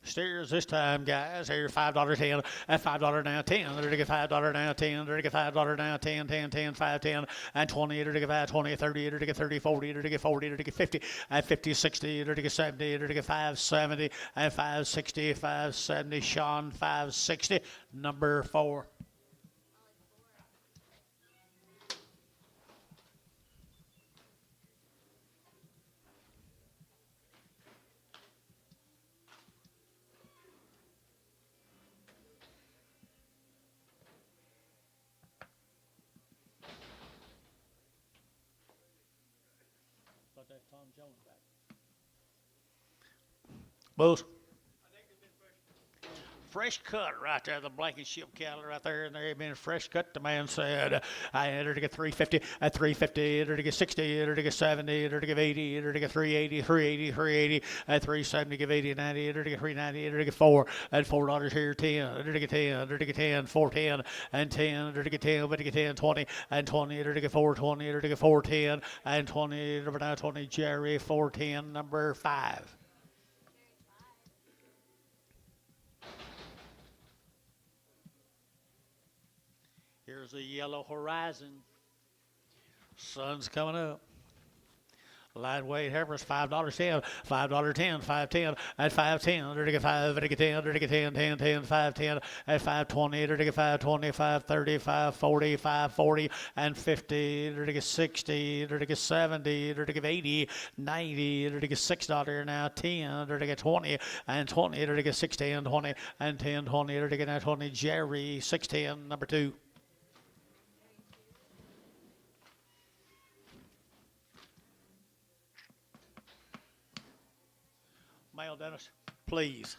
Steers this time, guys. Here, $5.10 and $5 now 10. They're to get $5 now 10. They're to get $5 now 10, 10, 10, 5, 10, and 20. They're to get 5, 20, 30. They're to get 30, 40. They're to get 40. They're to get 50 and 50, 60. They're to get 70. They're to get 570 and 560, 570. Sean 560, number 4. Tom Jones back. Bulls. Fresh cut right there, the Blankenship cattle right there, and they've been fresh cut. The man said, I entered to get 350 at 350, entered to get 60, entered to get 70, entered to get 80, entered to get 380, 380, 380, at 370, give 80, 90, entered to get 390, entered to get 4, at $4 here, 10, entered to get 10, entered to get 10, 410, and 10, entered to get 10, but to get 10, 20, and 20, entered to get 420, entered to get 410, and 20, number 920, Jerry, 410, number 5. Here's the yellow horizon. Sun's coming up. Lightweight Heifers, $5.10, $5.10, $5.10, at $5.10, they're to get 5, they're to get 10, they're to get 10, 10, 10, 5.10, at $5.20, they're to get 5.20, 5.30, 5.40, 5.40, and 50, they're to get 60, they're to get 70, they're to get 80, 90, they're to get $6 now, 10, they're to get 20, and 20, they're to get 6.10, 20, and 10, 20, they're to get now 20, Jerry, 6.10, number 2. Male Dennis, please.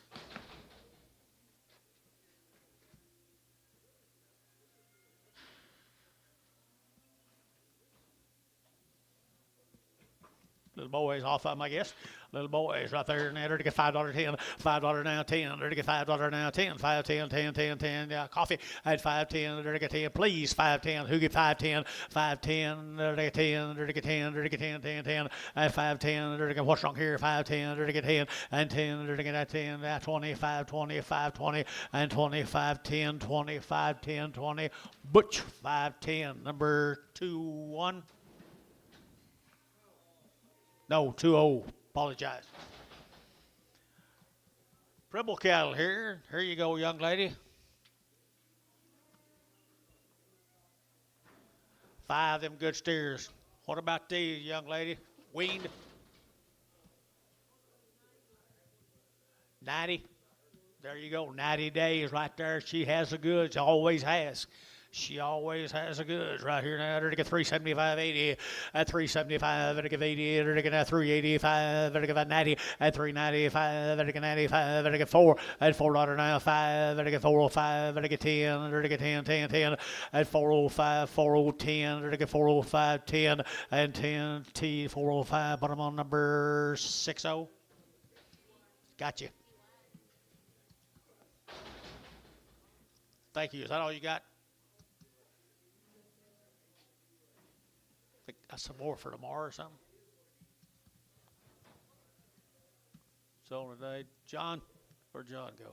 Little boys off of them, I guess. Little boys right there, and they're to get $5.10, $5 now 10, they're to get $5 now 10, 5 10 10 10 10. Yeah, coffee at 5.10, they're to get 10, please 5.10. Who get 5.10? 5.10, they're to get 10, they're to get 10, they're to get 10, 10 10. At 5.10, they're to get what's wrong here? 5.10, they're to get 10, and 10, they're to get 10, at 25 20, 5 20, and 25 10 25 10 20. Butch 5.10, number 2-1. No, 2-0. Apologize. Pribble cattle here. Here you go, young lady. 5 of them good steers. What about these, young lady? Weaned? 90. There you go. 90 days right there. She has the goods. Always has. She always has the goods right here now. They're to get 375.80 at 375. They're to give 80. They're to get 385. They're to give 90 at 395. They're to get 95. They're to get 4 at $4 now 5. They're to get 405. They're to get 10. They're to get 10 10 10 at 405 4010. They're to get 405 10 and 10 T 405. Bottom on number 60. Got you. Thank you. Is that all you got? Got some more for tomorrow or something? So today, John, where'd John go?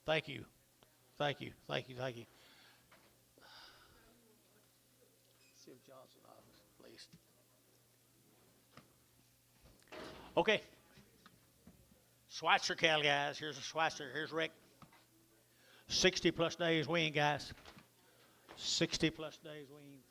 Thank you. Thank you. Thank you. Thank you. See if John's in office, please. Okay. Schweitzer cattle, guys. Here's a Schweitzer. Here's Rick. 60 plus days wean, guys. 60 plus days wean.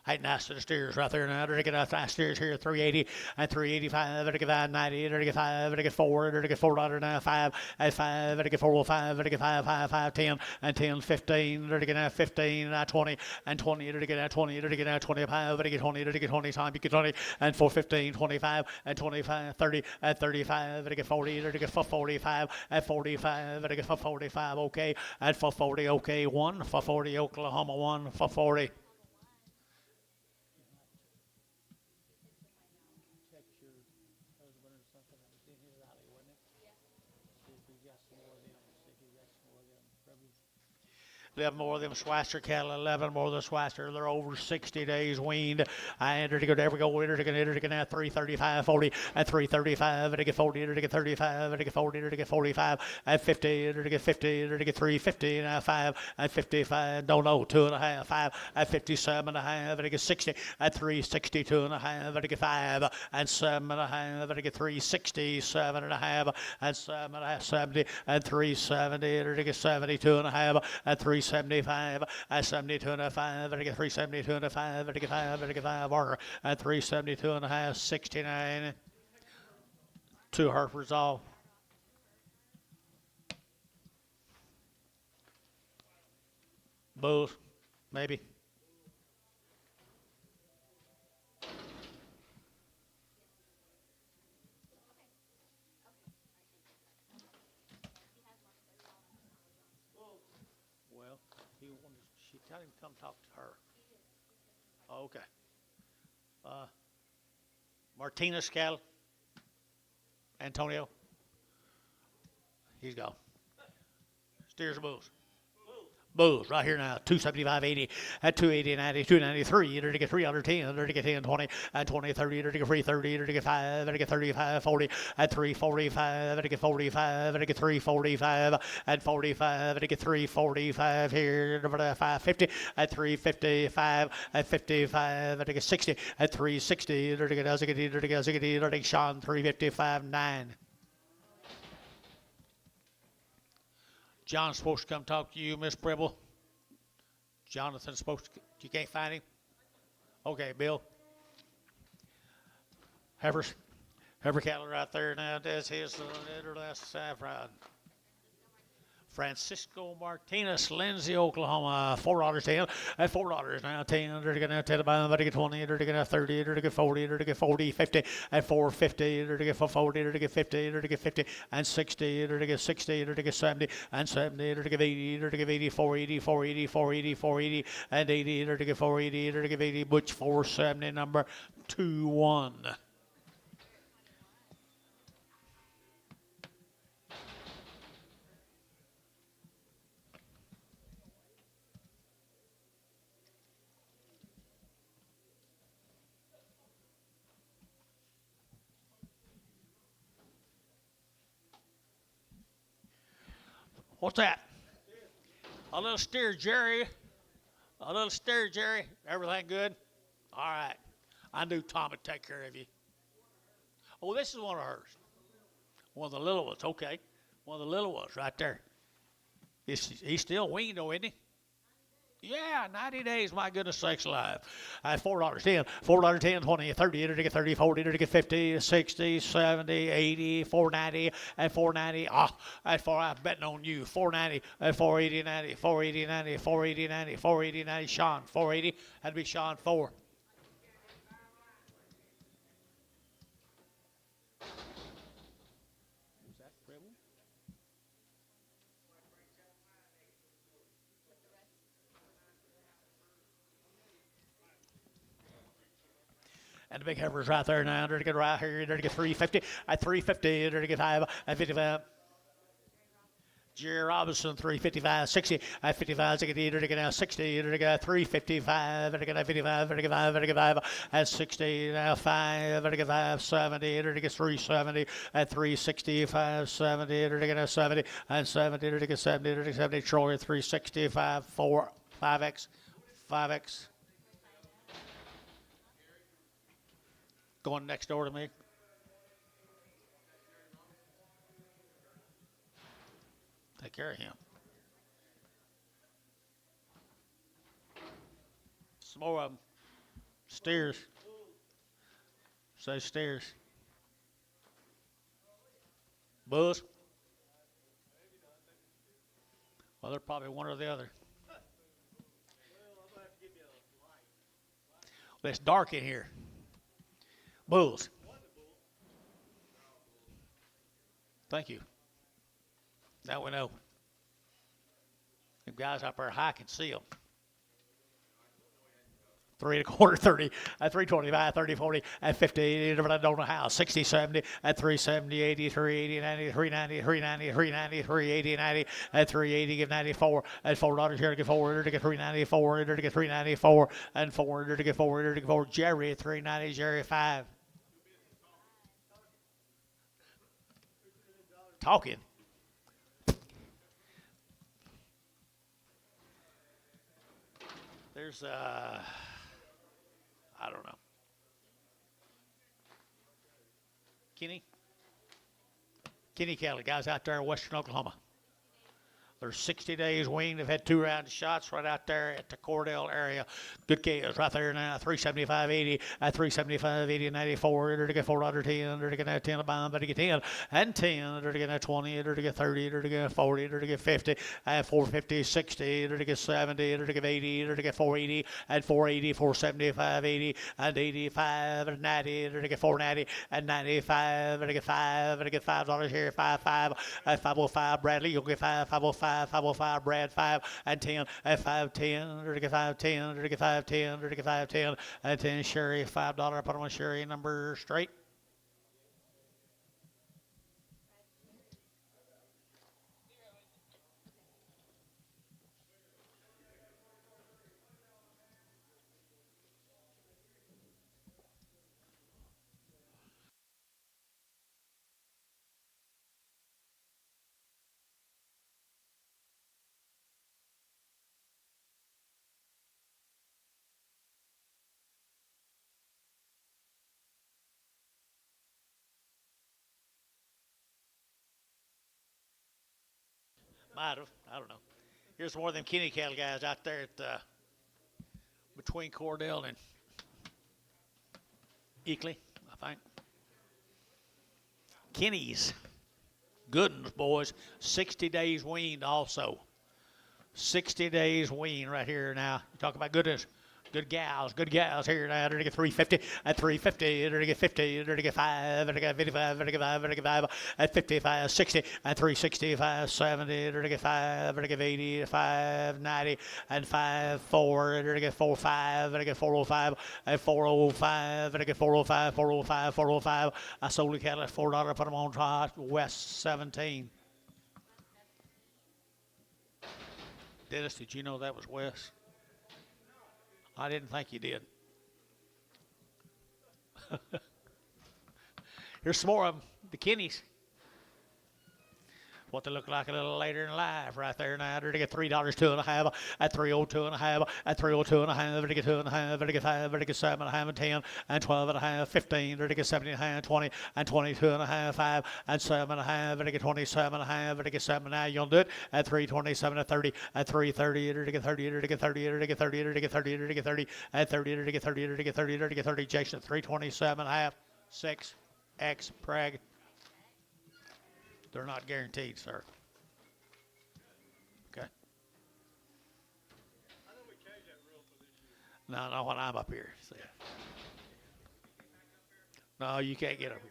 Hey, nice to the steers right there now. They're to get nice steers here, 380 and 385. They're to get 590. They're to get 5. They're to get 4. They're to get $4 now 5 at 5. They're to get 405. They're to get 5 5 5 10 and 10 15. They're to get 15 and 20 and 20. They're to get 20. They're to get 25. They're to get 20. They're to get 20 time. You get 20 and 415, 25 and 25, 30 at 35. They're to get 40. They're to get 45 at 45. They're to get 45. Okay at 440. Okay 1 440. Oklahoma 1 440. Eleven more of them Schweitzer cattle, 11 more of the Schweitzer. They're over 60 days weaned. I entered to go there we go. Enter to get now 335, 40 at 335. Enter to get 40, enter to get 35, enter to get 40, enter to get 45 at 50, enter to get 50, enter to get 350 now 5 at 55. Don't know 2.5, 5 at 57.5. Enter to get 60 at 362.5. Enter to get 5 and 7.5. Enter to get 367.5 and 7.5, 70 and 370. Enter to get 72.5 at 375 at 72.5. Enter to get 372.5. Enter to get 5. Enter to get 5 order at 372.5, 69. 2 Heifers off. Bulls, maybe. Well, she tell him to come talk to her. Oh, okay. Martinez cattle. Antonio. He's gone. Steers or bulls? Bulls right here now, 275.80 at 280.90, 293. Enter to get 310. Enter to get 10, 20 at 20, 30. Enter to get 330. Enter to get 5. Enter to get 35, 40 at 345. Enter to get 45. Enter to get 345 at 45. Enter to get 345 here. Number 550 at 355 at 55. Enter to get 60 at 360. Enter to get Uzzigaty. Enter to get Uzzigaty. Enter to get Sean 355.9. John's supposed to come talk to you, Miss Pribble. Jonathan's supposed to. You can't find him? Okay, Bill. Heifer cattle right there now. That's his last saffron. Francisco Martinez, Lindsay, Oklahoma, $4.10 at $4 now, 10, they're gonna 10 about, they're gonna 20, they're gonna 30, they're gonna 40, they're gonna 40, 50 at 450, they're gonna 40, they're gonna 50, they're gonna 50 and 60, they're gonna 60, they're gonna 70 and 70, they're gonna 80, they're gonna 80, 480, 480, 480, 480 and 80, they're gonna 480, they're gonna 80, Butch 470, number 2-1. What's that? A little steer, Jerry. A little steer, Jerry. Everything good? All right. I knew Tom would take care of you. Oh, this is one of hers. One of the little ones. Okay. One of the little ones right there. He's still weaned, though, isn't he? Yeah, 90 days, my goodness sakes alive. $4.10, $4.10, 20, 30, to get 30, 40, to get 50, 60, 70, 80, 490, and 490. At 4, I'm betting on you. 490, at 480, 90, 480, 90, 480, 90, 480, 90. Sean, 480. That'd be Sean 4. And the big heifer's right there now. They're to get right here. They're to get 350. At 350, they're to get 5 at 55. Jerry Robinson, 355, 60 at 55. They get to get now 60. They're to get 355. They're to get 55. They're to get 5. They're to get 5 at 60. Now 5. They're to get 5, 70. They're to get 370 at 365, 70. They're to get 70 and 70. They're to get 70. They're to get 70. Troy, 365, 4, 5X, 5X. Going next door to me. Take care of him. Some more of them. Steers. Say steers. Bulls. Well, they're probably one or the other. Well, it's dark in here. Bulls. Thank you. Now we know. Them guys up there high can see them. 3 1/4, 30, at 325, 30, 40, at 50, I don't know how, 60, 70, at 370, 80, 380, 90, 390, 390, 390, 380, 90, at 380, give 94, at $4 here to get 4, to get 394, to get 394, and 4, to get 4, to get 4, Jerry, 390, Jerry, 5. Talking. There's I don't know. Kenny cattle, guys out there in western Oklahoma. They're 60 days weaned. They've had 2 round shots right out there at the Cordell area. Good calves right there now. 375.80 at 375.80 94. They're to get $4.10. They're to get 10 a bomb. They're to get 10 and 10. They're to get 20. They're to get 30. They're to get 40. They're to get 50 at 450, 60. They're to get 70. They're to get 80. They're to get 480 at 480, 475, 80 and 85 and 90. They're to get 490 and 95. They're to get 5. They're to get $5 here. 5 at 505. Bradley, you'll get 505. 505, Brad 5 and 10 at 510, or to get 510, or to get 510, or to get 510 at 10. Sherry $5. Put them on Sherry number straight. Might have. I don't know. Here's one of them Kenny cattle guys out there at between Cordell and Eakley, I think. Kenny's. Goodness, boys. 60 days weaned also. 60 days wean right here now. You talk about goodness. Good gals here now. They're to get 350 at 350. They're to get 50. They're to get 5. They're to get 55. They're to get 5. They're to get 5 at 55, 60 at 365, 70. They're to get 5. They're to get 80, 5, 90 and 5, 4. They're to get 4, 5. They're to get 405 at 405. They're to get 405, 405, 405. I sold the cattle at $4. Put them on top. West 17. Dennis, did you know that was Wes? I didn't think you did. Here's some more of them, the Kinneys. What they look like a little later in life right there now. They're to get $3, 2.5 at 302.5 at 302.5. They're to get 2.5. They're to get 5. They're to get 7.5 and 10 and 12.5, 15. They're to get 17.5, 20 and 22.5, 5 and 7.5. They're to get 27.5. They're to get 7. Now you'll do it at 327 at 30 at 330. They're to get 30. They're to get 30. They're to get 30. They're to get 30. They're to get 30 at 30. They're to get 30. They're to get 30. They're to get 30. Jason at 327.5. 6 X Prague. They're not guaranteed, sir. Okay. I know we changed that rule for this year. No, when I'm up here. See. No, you can't get up here.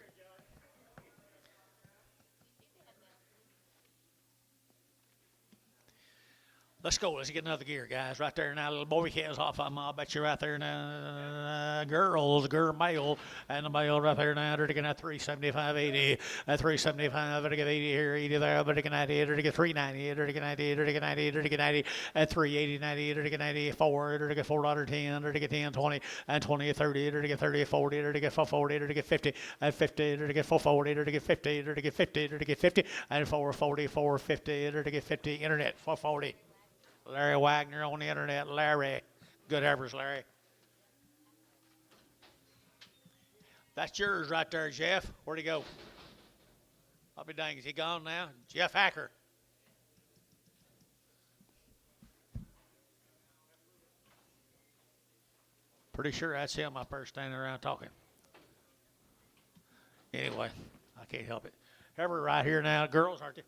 Let's go. Let's get another gear, guys. Right there now, little boy calves off. I'll bet you right there now. Girls, girl, male, and the male right there now. They're taking at 375, 80, at 375. They're taking 80 here, 80 there. They're taking 90. They're taking 390. They're taking 90. They're taking 90. They're taking 90 at 380, 90. They're taking 94. They're taking $4.10. They're taking 10, 20, and 20, 30. They're taking 30, 40. They're taking 440. They're taking 50 at 50. They're taking 440. They're taking 50. They're taking 50. They're taking 50 and 440, 450. They're taking 50. Internet 440. Larry Wagner on the internet. Larry. Good efforts, Larry. That's yours right there, Jeff. Where'd he go? I'll be dang. Is he gone now? Jeff Hacker. Pretty sure that's him up there standing around talking. Anyway, I can't help it. Ever right here now. Girls, aren't they?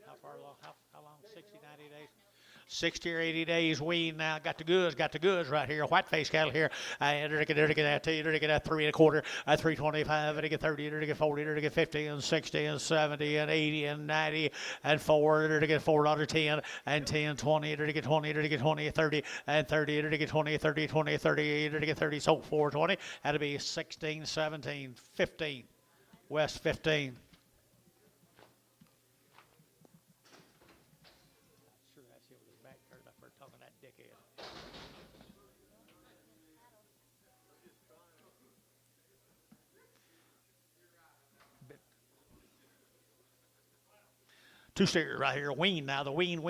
How far along? How long? 60, 90 days? 60 or 80 days wean now. Got the goods right here. Whiteface cattle here. They're to get that to you. They're to get that 3 1/4, 325, they're to get 30, they're to get 40, they're to get 50 and 60 and 70 and 80 and 90 and 4, they're to get $4.10 and 10, 20, they're to get 20, they're to get 20, 30 and 30, they're to get 20, 30, 20, 30, they're to get 30, so 420. That'll be 16, 17, 15. West 15. Two steers right here. Wean now. The wean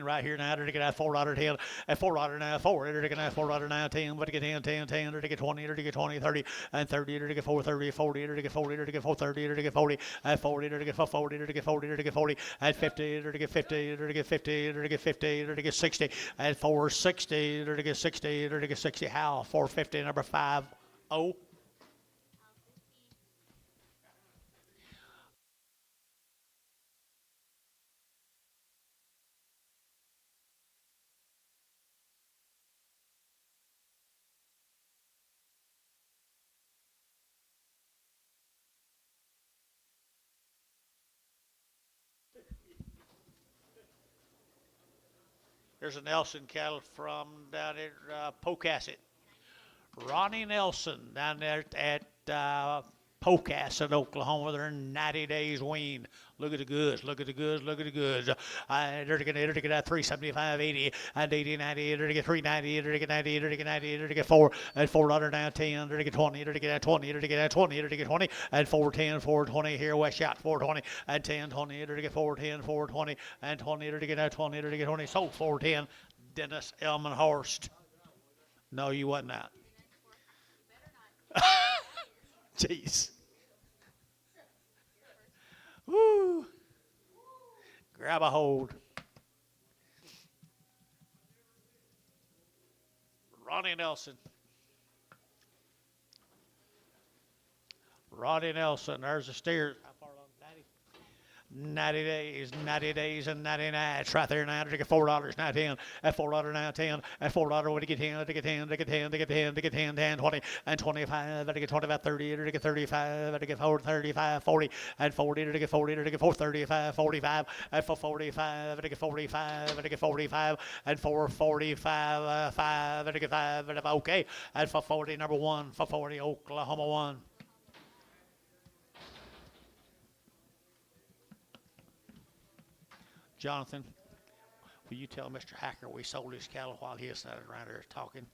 right here now. They're to get that $4.10 at $4 now. 4. They're to get that $4 now. 10. But to get 10, 10, 10. They're to get 20. They're to get 20, 30 and 30. They're to get 430, 40. They're to get 40. They're to get 430. They're to get 40 at 40. They're to get 440. They're to get 40. They're to get 40 at 50. They're to get 50. They're to get 50. They're to get 50. They're to get 60 at 460. They're to get 60. They're to get 60. How? 450. Number 5. Oh. There's a Nelson cattle from down at Pocasset. Ronnie Nelson down there at Pocasset, Oklahoma. They're 90 days wean. Look at the goods. Look at the goods. Look at the goods. They're to get that 375, 80 and 80, 90. They're to get 390. They're to get 90. They're to get 90. They're to get 4 at $4 now. 10. They're to get 20. They're to get that 20. They're to get that 20. They're to get 20 at 410, 420 here. West shot 420 and 10, 20. They're to get 410, 420 and 20. They're to get that 20. They're to get 20. Sold 410. Dennis Elmenhorst. No, you wasn't that. Jeez. Woo. Grab a hold. Ronnie Nelson. Ronnie Nelson. There's the steers. How far along? 90 days, 90 days and 90 nights right there now. To get $4 now 10 at $4 now 10 at $4 when you get 10 to get 10 to get 10 to get 10 to get 10 10 20 and 25 to get 25 30 to get 35 to get 4 35 40 and 40 to get 40 to get 4 35 45 and 445 to get 45 to get 45 and 445 5 to get 5 and okay and 440 number 1 440 Oklahoma 1. Jonathan, will you tell Mr. Hacker we sold his cattle while he was sitting around there talking?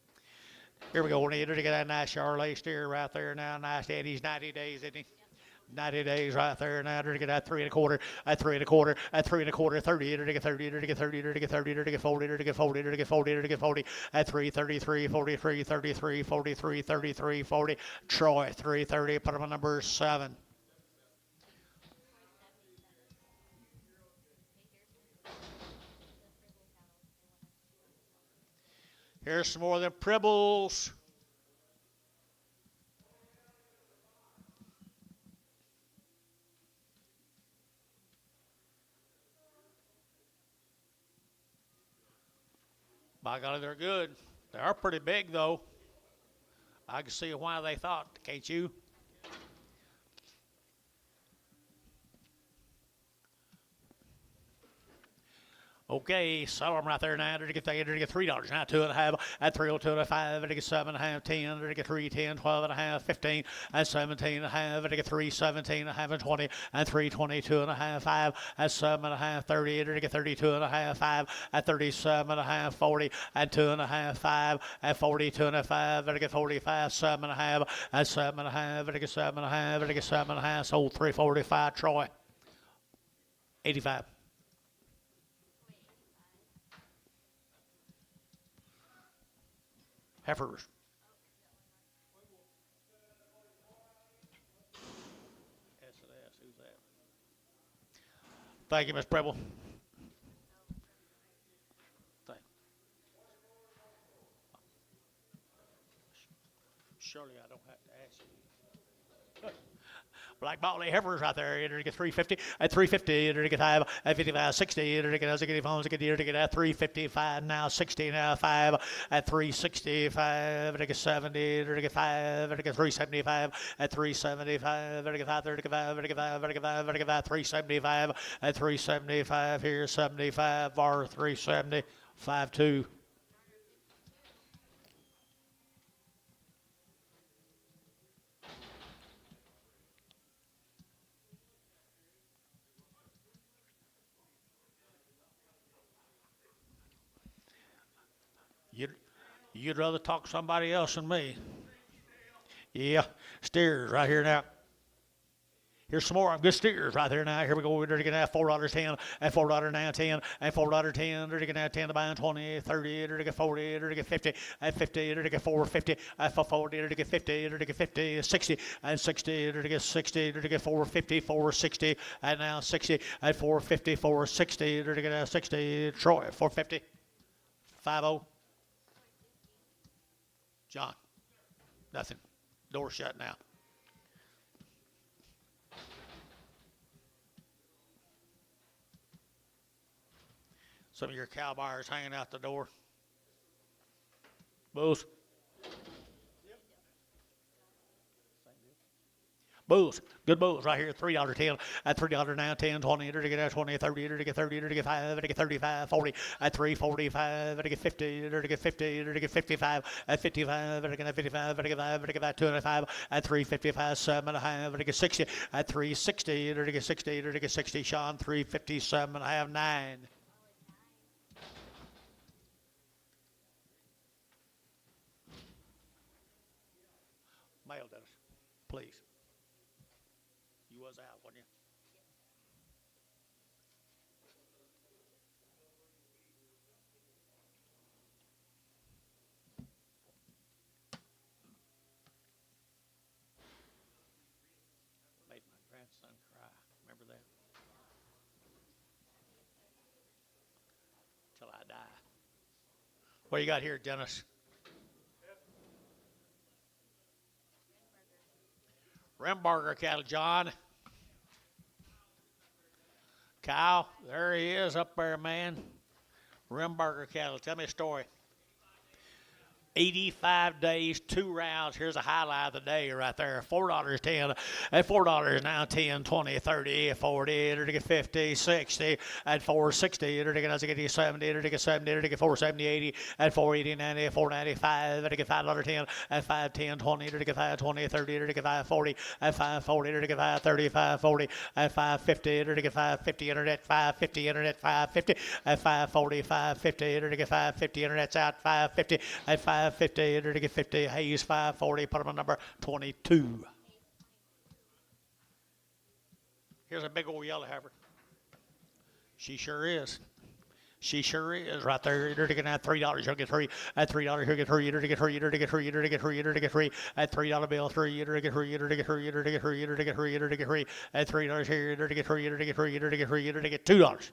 Here we go, Nita, to get that nice Charolais steer right there now. Nice Eddie's 90 days, isn't he? 90 days right there now to get that 3 1/4, at 3 1/4, at 3 1/4, 30, to get 30, to get 30, to get 30, to get 40, to get 40, to get 40, to get 40, at 3 33, 43, 33, 43, 33, 40. Troy, 330, put him on number 7. Here's some more of them Pribbles. By golly, they're good. They are pretty big, though. I can see why they thought, can't you? Okay, sell them right there now. To get $3 now, 2 1/2 at 302 and 5, to get 7 1/2, 10, to get 3 10, 12 1/2, 15 and 17 1/2, to get 3 17 1/2 and 20 and 3 22 1/2, 5 at 7 1/2, 30, to get 32 1/2, 5 at 37 1/2, 40 and 2 1/2, 5 at 42 1/5, to get 45, 7 1/2 at 7 1/2, to get 7 1/2, to get 7 1/2, sold 345. Troy, 85. Heifers. S&S, who's that? Thank you, Miss Preble. Surely I don't have to ask you. Black Motley Heifers right there. To get 350 at 350. To get 5 at 55, 60. To get as get phones to get at 355 now, 60 now, 5 at 365. To get 70. To get 5 to get 375 at 375. To get 5 to get 5 to get 5 to get 5 to get 5 375 at 375. Here 75 bar 370 52. You'd rather talk to somebody else than me. Yeah, steers right here now. Here's some more. Good steers right there now. Here we go. We're going to get that $4.10 and $4 now 10 and $4.10. We're going to get that 10 to buy 20, 30, to get 40, to get 50 at 50, to get 450 at 40, to get 50, to get 50, 60 and 60, to get 60, to get 450, 460 and now 60 at 450, 460, to get 60. Troy 450, 50. John, nothing. Door shut now. Some of your cow buyers hanging out the door. Bulls. Bulls, good bulls right here, $3.10 at $3 now, 10, 20, to get 20, 30, to get 30, to get 5, to get 35, 40 at 345, to get 50, to get 50, to get 55 at 55, to get 55, to get 5, to get 205 at 355, 7 1/2, to get 60 at 360, to get 60, to get 60. Sean 357 1/2, 9. Mail Dennis, please. You was out, wasn't you? Made my grandson cry. Remember that? Till I die. What you got here, Dennis? Rembarger cattle, John. Kyle, there he is up there, man. Rimburger cattle. Tell me a story. 85 days, 2 rounds. Here's a highlight of the day right there. $4.10 and $4 now 10, 20, 30, 40, 50, 60 and 460. 70, 70, 470, 80 and 480, 90, 495, $5.10 and 510, 20, 520, 30, 540 and 540, 535, 40 and 550, 550 internet, 550 internet, 550 and 540, 550, 550 internet's out, 550 and 550, enter to get 50, Hayes 540, put him on number 22. Here's a big old yellow heifer. She sure is. She sure is right there. You're to get at $3. You'll get free at $3. You'll get free. You're to get free. You're to get free. You're to get free. You're to get free at $3 bill. Free. You're to get free. You're to get free. You're to get free. You're to get free. You're to get free at $3 here. You're to get free. You're to get free. You're to get free. You're to get $2.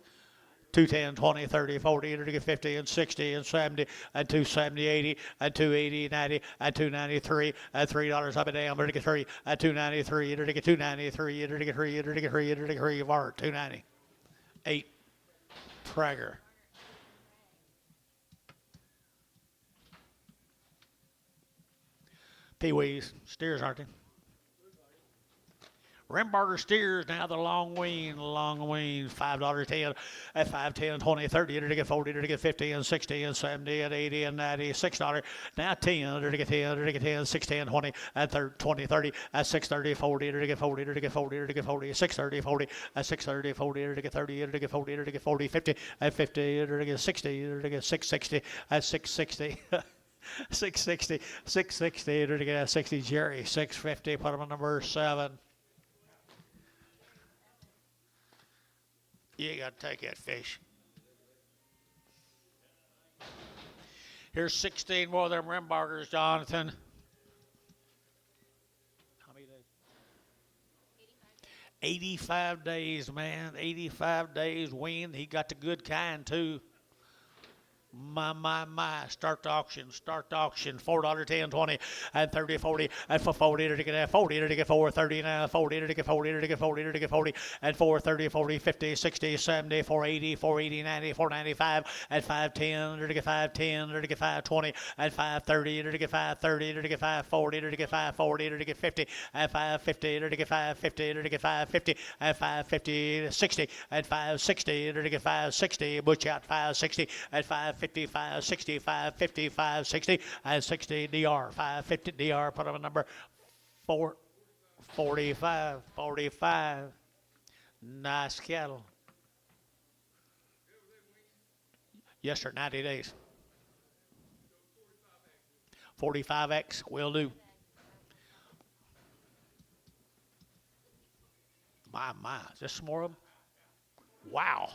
210, 20, 30, 40, to get 50 and 60 and 70 and 270, 80 and 280, 90 and 293 and $3 up and down. To get 3 at 293, to get 293, to get 3, to get 3, to get 3 of our 290. 8 Traeger. Pee-wees, steers, aren't they? Rimburger steers now the long wean, $5.10 at 510, 20, 30, to get 40, to get 50 and 60 and 70 and 80 and 90, $6. Now 10, to get 10, to get 10, 6, 10, 20 at 20, 30 at 630, 40, to get 40, to get 40, to get 40, 630, 40 at 630, 40, to get 30, to get 40, to get 40, 50 at 50, to get 60, to get 660 at 660. 660, 660, to get 60 Jerry, 650, put him on number 7. You got to take that fish. Here's 16 more of them Rimburgers, Jonathan. How many days? 85 days, man. 85 days weaned. He got the good kind, too. My. Start the auction. $4, 10, 20, and 30, 40, and for 40, to get 40, to get 430 now, 40, to get 40, to get 40, to get 40, and 430, 40, 50, 60, 70, 480, 480, 90, 495, and 510, to get 510, to get 520, and 530, to get 530, to get 540, to get 540, to get 50, and 550, to get 550, to get 550, and 550, 60, and 560, to get 560, butch out 560, and 555, 65, 55, 60, and 60 DR, 550 DR, put on a number 4, 45, 45. Nice cattle. Yes, sir, 90 days. 45X, will do. My, is this some more of them? Wow.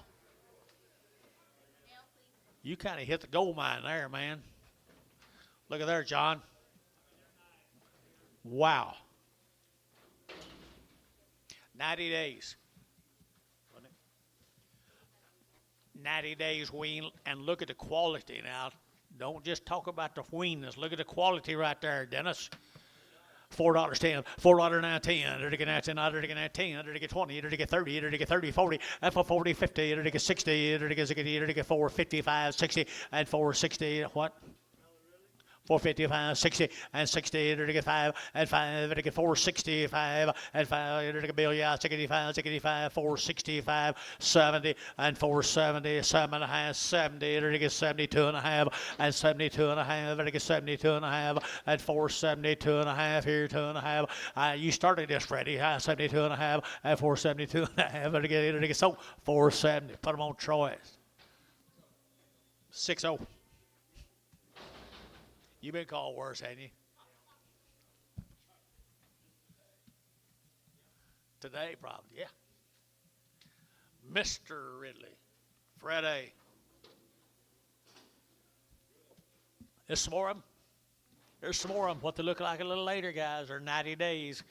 You kind of hit the gold mine there, man. Look at there, John. Wow. 90 days. 90 days wean, and look at the quality now. Don't just talk about the weanness. Look at the quality right there, Dennis. $4.10, $4 now 10, to get 10, to get 10, to get 20, to get 30, to get 30, 40, and for 40, 50, to get 60, to get 4, 55, 60, and 460, what? 455, 60, and 60, to get 5, and 5, to get 465, and 5, to get bill, yeah, 65, 65, 465, 70, and 470, 7.5, 70, to get 72.5, and 72.5, to get 72.5, and 472.5, here, 2.5. You started this, Freddie, 72.5, and 472.5, to get so 470. Put them on Troy's. 6-0. You've been called worse, haven't you? Today, probably, yeah. Mr. Ridley, Fred A. There's some more of them. There's some more of them. What they look like a little later, guys, are 90 days.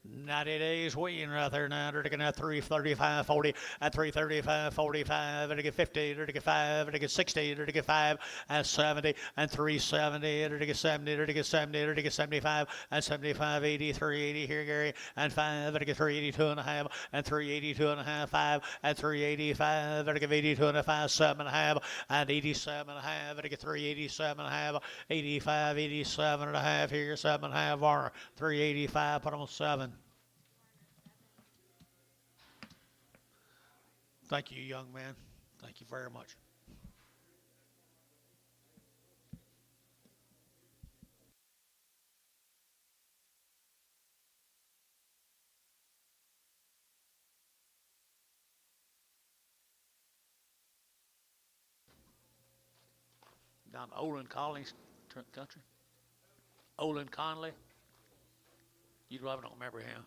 90 days wean right there now. They're looking at 335, 40, at 335, 45, they're get 50, they're get 5, they're get 60, they're get 5, and 70, and 370, they're get 70, they're get 70, they're get 75, and 75, 80, 380 here, Gary, and 5, they're get 382 and a half, and 382 and a half, 5, and 385, they're get 82 and a half, 7 and a half, and 87 and a half, they're get 387 and a half, 85, 87 and a half here, 7 and a half, Varner, 385, put on 7. Thank you, young man. Thank you very much. Down to Olin Collins country. Olin Conley. You probably don't remember him.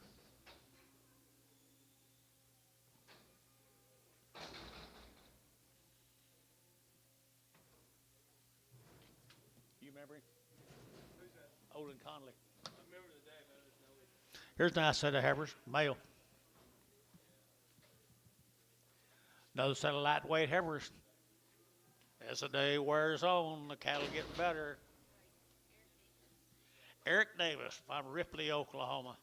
You remember him? Who's that? Olin Conley. I remember the name, I just know it. Here's a nice set of heifers, male. Another set of lightweight heifers. As the day wears on, the cattle get better. Eric Davis from Ripley, Oklahoma.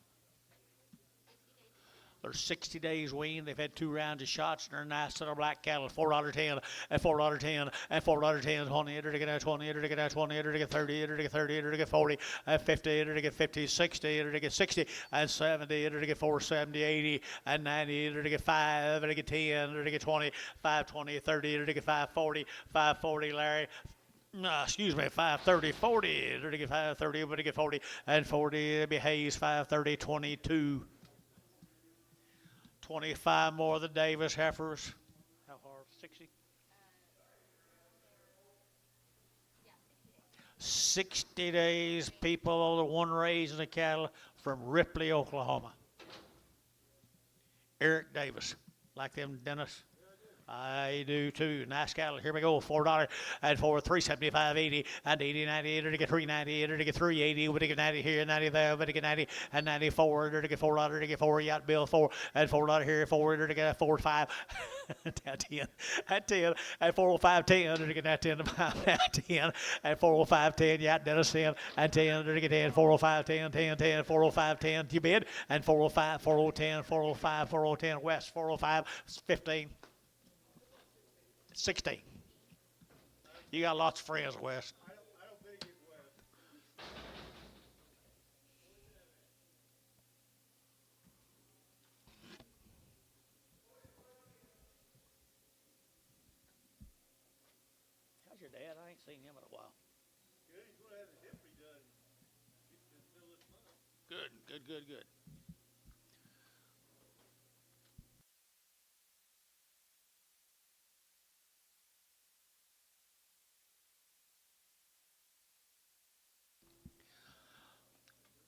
They're 60 days weaned. They've had 2 rounds of shots, and they're nice set of black cattle. $4.10, and $4.10, and $4.10, 20, to get 20, to get 20, to get 30, to get 30, to get 40, and 50, to get 50, 60, to get 60, and 70, to get 470, 80, and 90, to get 5, to get 10, to get 20, 520, 30, to get 540, 540, Larry. No, excuse me, 530, 40, to get 530, but to get 40, and 40, it'd be Hayes, 530, 22. 25 more of the Davis heifers. How hard? 60? 60 days, people, the one raising the cattle from Ripley, Oklahoma. Eric Davis. Like them, Dennis? I do too. Nice cattle. Here we go. $4 and for 375, 80 and 80, 90, to get 390, to get 380, to get 90 here, 90 there, to get 90 and 94, to get $4, to get 4, yacht bill 4 and $4 here, 4, to get 4, 5, down 10, at 10, and 405, 10, to get that 10 to 5, 10, and 405, 10, yacht Dennis 10, and 10, to get 10, 405, 10, 10, 10, 405, 10, you bid, and 405, 4010, 405, 4010, west, 405, 15. 16. You got lots of friends, Wes. I don't think it was. How's your dad? I ain't seen him in a while. Yeah, he's gonna have his hip redone in the middle of this month. Good, good, good, good.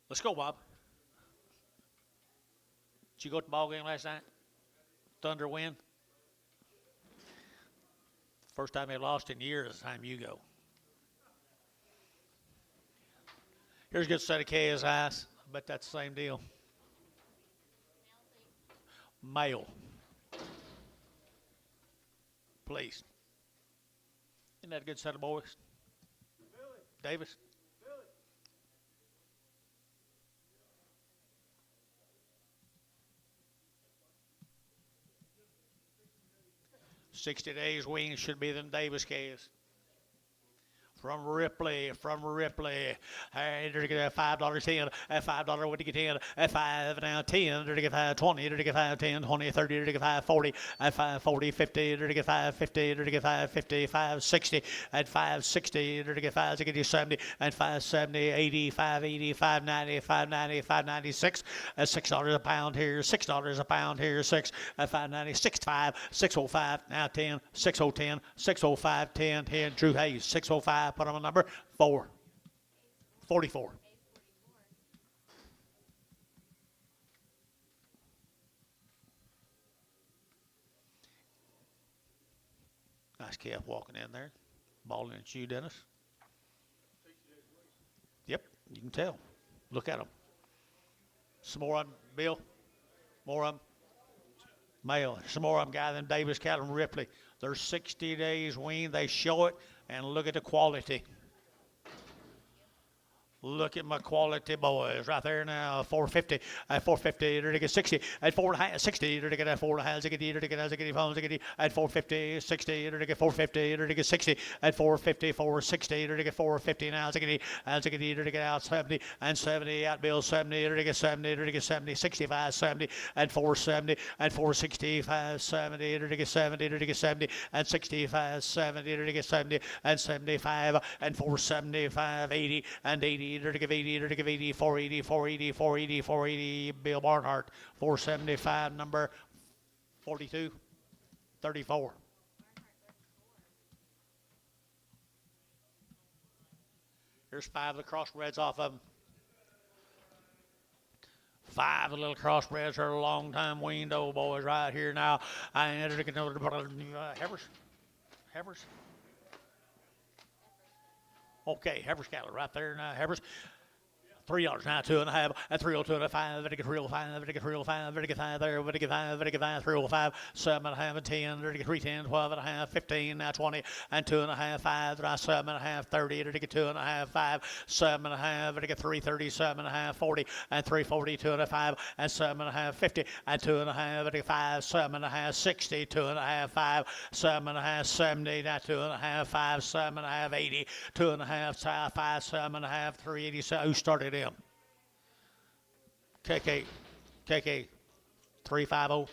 Let's go, Bob. Did you go to the ball game last night? Thunder win? First time they lost in years, the time you go. Here's a good set of KSIs. I bet that's the same deal. Male. Please. Isn't that a good set of boys? Davis? 60 days wean should be them Davis calves. From Ripley. Hey, to get $5, 10, at $5, what to get 10, at 5, now 10, to get 5, 20, to get 5, 10, 20, 30, to get 5, 40, at 5, 40, 50, to get 5, 50, to get 5, 50, 5, 60, at 5, 60, to get 5, to get 70, and 5, 70, 80, 5, 80, 5, 90, 5, 90, 5, 96, at $6 a pound here, $6 a pound here, 6, at 5, 90, 6, 5, 605, now 10, 6010, 605, 10, 10, Drew Hayes, 605. Put on a number 4. 44. Nice calf walking in there. Ball in its shoe, Dennis. Yep, you can tell. Look at them. Some more of them, Bill. More of them. Male. Some more of them, guy, them Davis cattle and Ripley. They're 60 days weaned. They show it, and look at the quality. Look at my quality boys right there now. 450 at 450. They're to get 60 at 4.5. They're to get 4.5. They're to get phones at 450. 60. They're to get 450. They're to get 60 at 450. 460. They're to get 450 now. They're to get out 70 and 70 out bill 70. They're to get 70. They're to get 70. 65 70 and 470 and 465 70. They're to get 70. They're to get 70 and 65 70. They're to get 70 and 75 and 475 80 and 80. They're to give 80, they're to give 80, 480, 480, 480, 480, Bill Barnhart, 475, number 42, 34. Here's 5 of the crossbreds off of them. 5 of the little crossbreds are a long time weaned old boys right here now. And they're going to Heifers. Okay, Heifer's cattle right there now. Heifer's $3 now, 2.5, and 302 and 5, get 305, get 305, get 5 there, get 5, get 5, 305, 7.5 and 10, get 310, 12.5, 15, now 20, and 2.5, 5, 7.5, 30, get 2.5, 5, 7.5, get 330, 7.5, 40, and 340, 2.5, and 7.5, 50, and 2.5, get 5, 7.5, 60, 2.5, 5, 7.5, 70, now 2.5, 5, 7.5, 80, 2.5, 5, 7.5, 380. Who started him? KK 350. 385.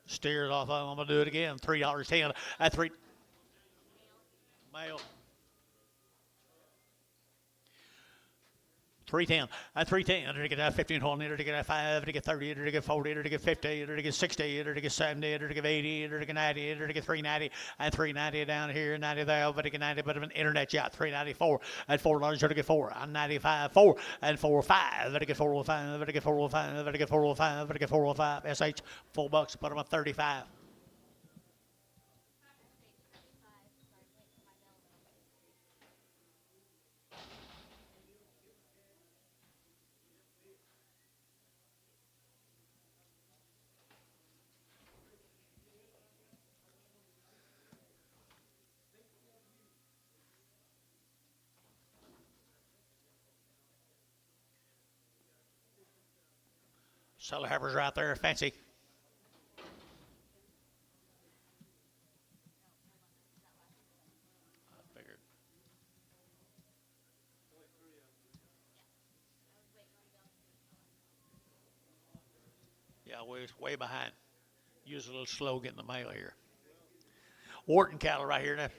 Steers off of them. I'm gonna do it again. $3.10 at 3. Male. 310 at 310. They're to get 15 holding. They're to get 5. They're to get 30. They're to get 40. They're to get 50. They're to get 60. They're to get 70. They're to get 80. They're to get 90. They're to get 390 and 390 down here. 90 there. But to get 90. But of an internet yacht. 394 at $4. They're to get 4. On 95 4 and 4 5. They're to get 405. They're to get 405. They're to get 405. They're to get 405. SH $4. Put them up 35. Cellar Heifers right there, fancy. I figured. Yeah, way behind. Use a little slow getting the mail here. Wharton cattle right here. Now,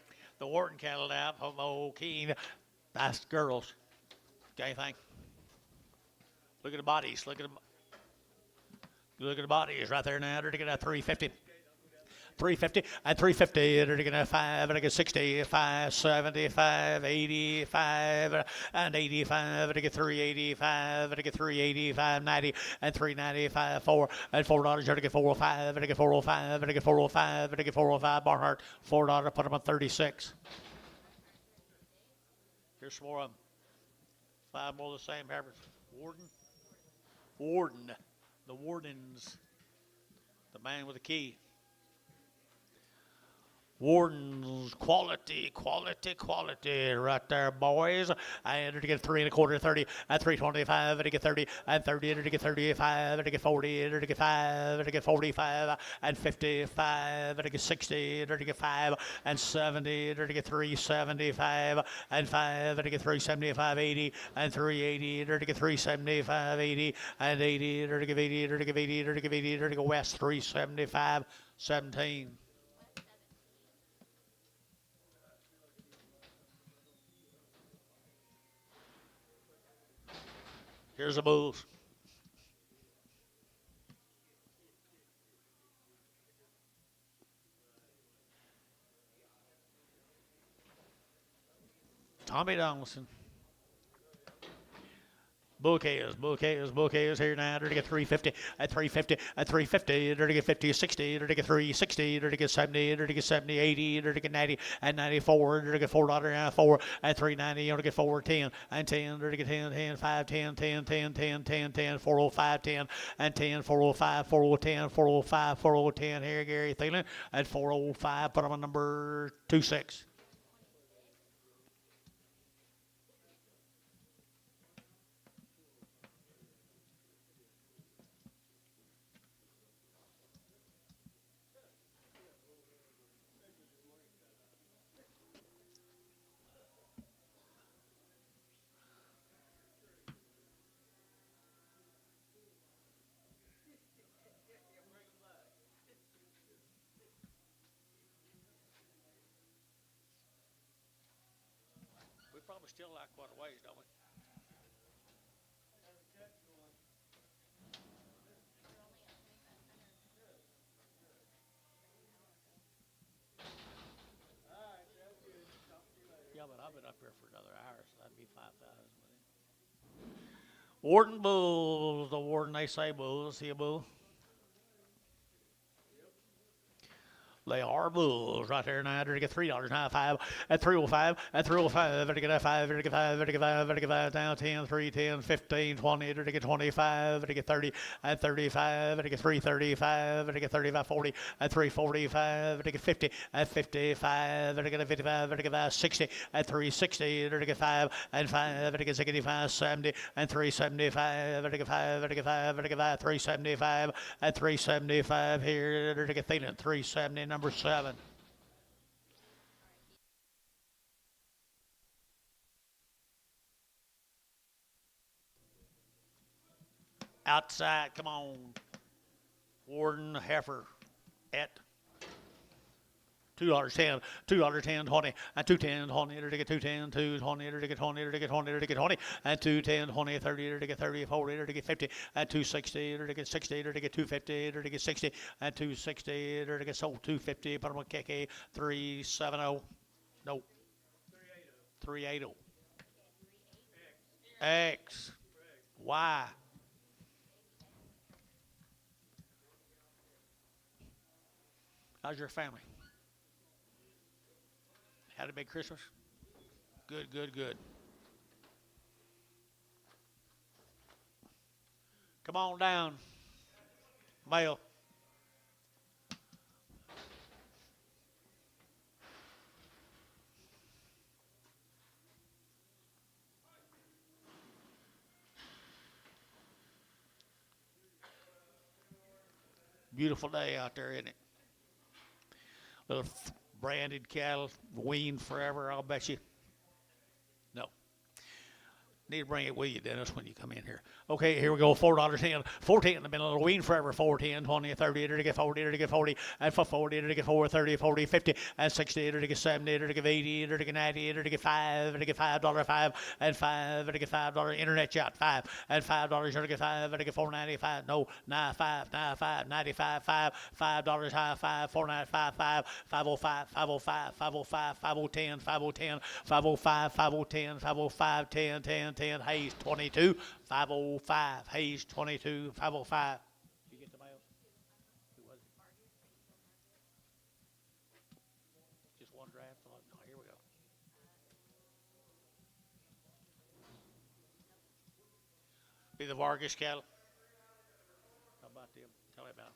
the Wharton cattle now from Old Keene. That's girls. Okay, thank. Look at the bodies. Look at the bodies right there now. They're to get a 350. 350 and 350. They're to get a 5 and I get 60, 5, 75, 85 and 85. To get 385. To get 385, 90 and 395, 4 and $4. They're to get 405. To get 405. To get 405. To get 405. Barnhart $4. Put them on 36. Here's some more of them. 5 more of the same average. Warden. The Wardens. The man with the key. Warden's quality right there, boys. And to get 3 1/4, 30 at 325, to get 30 and 30, to get 35, to get 40, to get 5, to get 45 and 55, to get 60, to get 5 and 70, to get 375 and 5, to get 375, 80 and 380, to get 375, 80 and 80, to get 80, to get 80, to get 80, to go west 375, 17. Here's the bulls. Tommy Donaldson. Bouquets here now. They're to get 350 at 350 at 350. They're to get 50, 60. They're to get 360. They're to get 70. They're to get 70, 80. They're to get 90 and 94. They're to get $4 and 4 at 390. They're to get 4, 10 and 10. They're to get 10, 10, 5, 10, 10, 10, 10, 10, 10, 405, 10 and 10, 405, 4010, 405, 4010. Here, Gary Thielen at 405. Put them on number 26. We probably still like quite a ways, don't we? Yeah, but I've been up here for another hour, so that'd be 5,000. Warden bulls, the warden, they say bulls. See a bull? They are bulls right there now. They're to get $3 now. 5 at 305 at 305. They're to get 5. They're to get 5. They're to get 5. They're to get 5 down 10, 3, 10, 15, 20. They're to get 25. They're to get 30 at 35. They're to get 335. They're to get 35, 40 at 345. They're to get 50 at 55. They're to get 55. They're to get 5, 60 at 360. They're to get 5 and 5. They're to get 65, 70 and 375. They're to get 5. They're to get 5. They're to get 5, 375 at 375 here. They're to get Thielen 370. Number 7. Outside, come on. Warden Heifer at $2.10, $2.10, 20, and 210, 20, to get 210, 220, to get 20, to get 20, to get 20, and 210, 20, 30, to get 30, 40, to get 50, and 260, to get 60, to get 250, to get 60, and 260, to get sold 250, put them on KK 370, no, 380. X, Y. How's your family? Had a big Christmas? Good, good, good. Come on down, male. Beautiful day out there, isn't it? Little branded cattle, weaned forever, I'll bet you. No. Need to bring it with you, Dennis, when you come in here. Okay, here we go. $4.10. 410. I've been a little wean forever. 410, 20, 30, to get 40, to get 40, and for 40, to get 4, 30, 40, 50, and 60, to get 70, to get 80, to get 90, to get 5, to get $5, 5, and 5, to get $5. Internet yacht, 5, and $5, to get 5, to get $4.95. No, 95, 95, 95, 5, $5 high, 5, $4.95, 5, 505, 505, 505, 5010, 5010, 505, 5010, 505, 10, 10, 10, Hayes 22, 505, Hayes 22, 505. You get the mail? Who was it? Just one draft? Oh, here we go. Be the Vargas cattle. How about them? Tell me about them.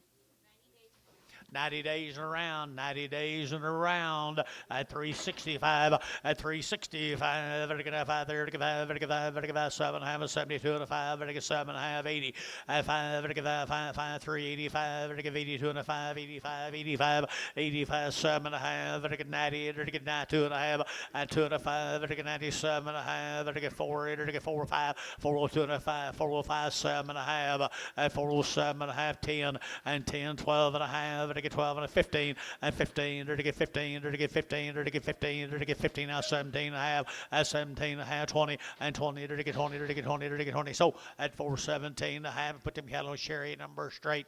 90 days and around, 90 days and around at 365, at 365, vertical 5, 35, vertical 5, vertical 5, 7, half, 72 and a 5, vertical 7, half, 80, at 5, vertical 5, 5, 5, 385, vertical 82 and a 5, 85, 85, 85, 7 and a half, vertical 90, vertical 92 and a half, and 2 and a 5, vertical 97 and a half, vertical 4, vertical 4, 5, 402 and a 5, 405, 7 and a half, at 407 and a half, 10, and 10, 12 and a half, vertical 12 and a 15, and 15, to get 15, to get 15, to get 15, to get 15, now 17 and a half, at 17 and a half, 20, and 20, to get 20, to get 20, to get 20. So at 417 and a half, put them cattle on Sherry number straight.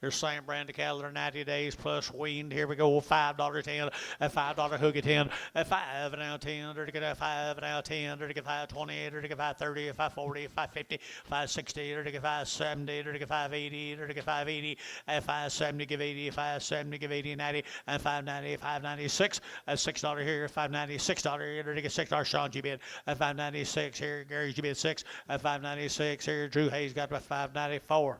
Here's same brand of cattle that are 90 days plus weaned. Here we go, $5.10, a $5 hook at 10, a 5 and now 10, or to get a 5 and now 10, or to get 5.20, or to get 5.30, 5.40, 5.50, 5.60, or to get 5.70, or to get 5.80, or to get 5.80, at 5.70 give 80, 5.70 give 80, 90, and 5.90, 5.96, at $6 here, $5.96 here, or to get $6 Sean G bid, at 5.96 here, Gary G bid 6, at 5.96 here, Drew Hayes got about 5.94.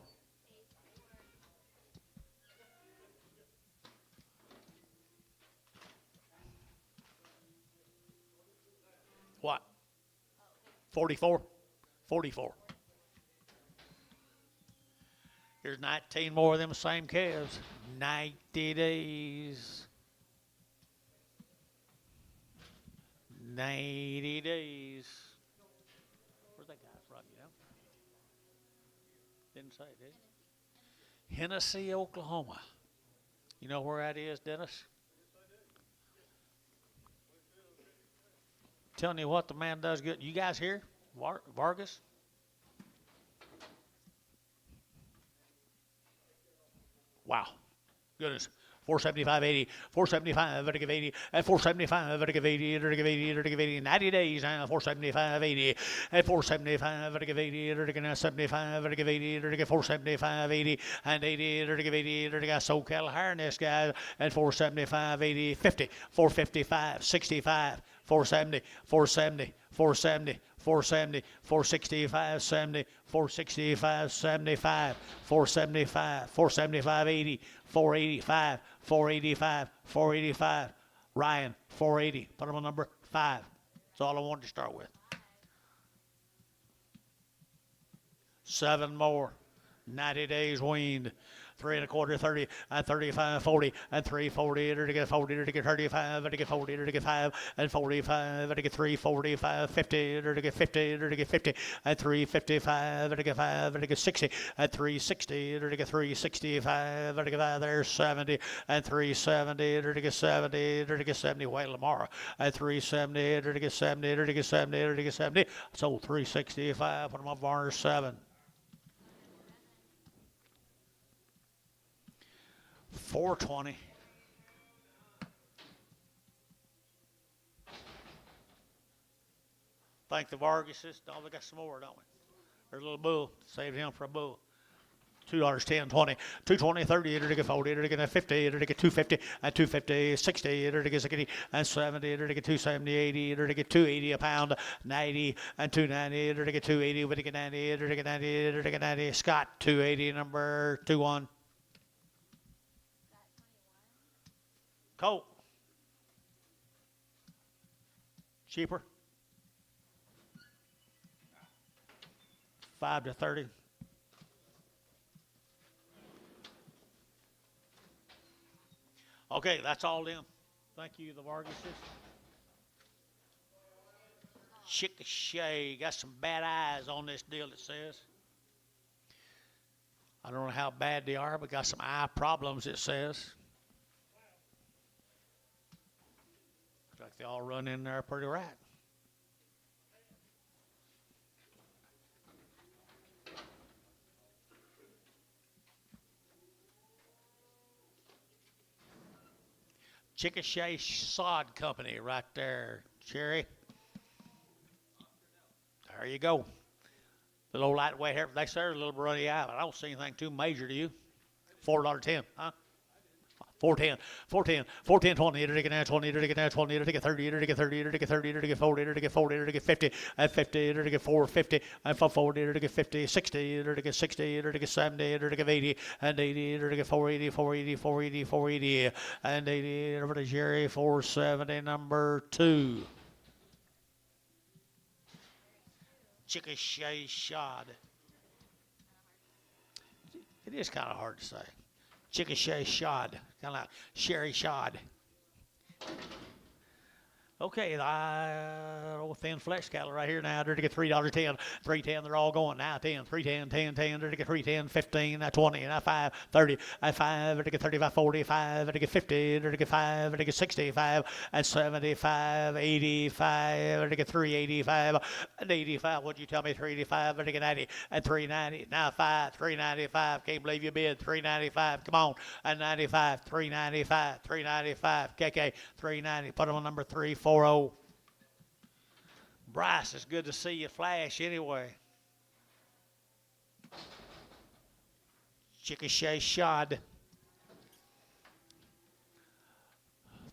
What? 44? 44. Here's 19 more of them same calves. 90 days. 90 days. Where's that guy from, you know? Didn't say, did he? Hennessy, Oklahoma. You know where that is, Dennis? Telling you what the man does good. You guys here? Vargas? Wow. Goodness. 475.80, 475, to give 80, at 475, to give 80, to give 80, to give 80, 90 days now, 475.80, at 475, to give 80, to give 75, to give 80, to give 475, 80, and 80, to give 80, to give SoCal harness guys, at 475, 80, 50, 455, 65, 470, 470, 470, 470, 465, 70, 465, 75, 475, 475, 80, 485, 485, 485. Ryan, 480. Put him on number 5. That's all I wanted to start with. 7 more. 90 days weaned. 3 1/4, 30, and 35, 40, and 340, to get 40, to get 35, to get 40, to get 5, and 45, to get 345, 50, to get 50, to get 50, and 355, to get 5, to get 60, and 360, to get 365, to get 5, there's 70, and 370, to get 70, to get 70, Wayne Lamar, and 370, to get 70, to get 70, to get 70, so 365, put them up Varner 7. 420. Thank the Vargases. Oh, we got some more, don't we? There's a little bull. Saved him for a bull. $2, 10, 20, 220, 30, to get 40, to get 50, to get 250, and 250, 60, to get 60, and 70, to get 270, 80, to get 280 a pound, 90, and 290, to get 280, to get 90, to get 90, to get 90. Scott, 280, number 21. Colt. Cheaper. 5 to 30. Okay, that's all them. Thank you, the Vargases. Chickasha. Got some bad eyes on this deal, it says. I don't know how bad they are, but got some eye problems, it says. Looks like they all run in there pretty right. Chickasha Sod Company right there, Cherry. There you go. The little lightweight hair. They say a little runny eye, but I don't see anything too major to you. $4.10, huh? 410, 410, 410, 20, to get now 20, to get now 20, to get 30, to get 30, to get 30, to get 40, to get 40, to get 50, and 50, to get 450, and 440, to get 50, 60, to get 60, to get 70, to get 80, and 80, to get 480, 480, 480, 480, and 80, over to Jerry, 470, number 2. Chickasha Shod. It is kind of hard to say. Chickasha Shod, kind of like Sherry Shod. Okay, the old thin flex cattle right here now. They're to get $3.10, 3.10. They're all going now. 10, 3.10, 10, 10. They're to get 3.10, 15, 20, 5, 30, 5. They're to get 35, 45. They're to get 50. They're to get 5. They're to get 65 and 75, 85. They're to get 385 and 85. What'd you tell me? 385. They're to get 90 and 390. Now 5, 395. Can't believe you bid 395. Come on, and 95, 395, 395. KK 390. Put them on number 340. Bryce, it's good to see you flash anyway. Chickasha shod.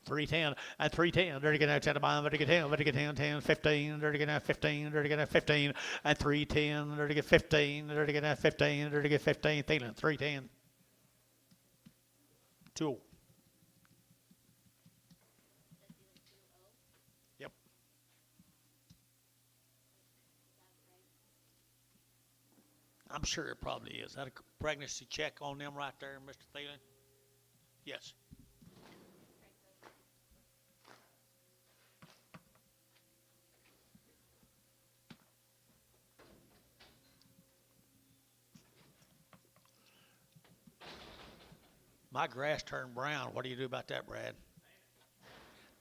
310 and 310. They're going to 10 to buy. They're going to get 10. They're going to get 10, 10, 15. They're going to have 15. They're going to have 15 and 310. They're going to get 15. They're going to have 15. They're going to get 15. Thielen 310. 2. Yep. I'm sure it probably is. That a pregnancy check on them right there, Mr. Thielen? Yes. My grass turned brown. What do you do about that, Brad?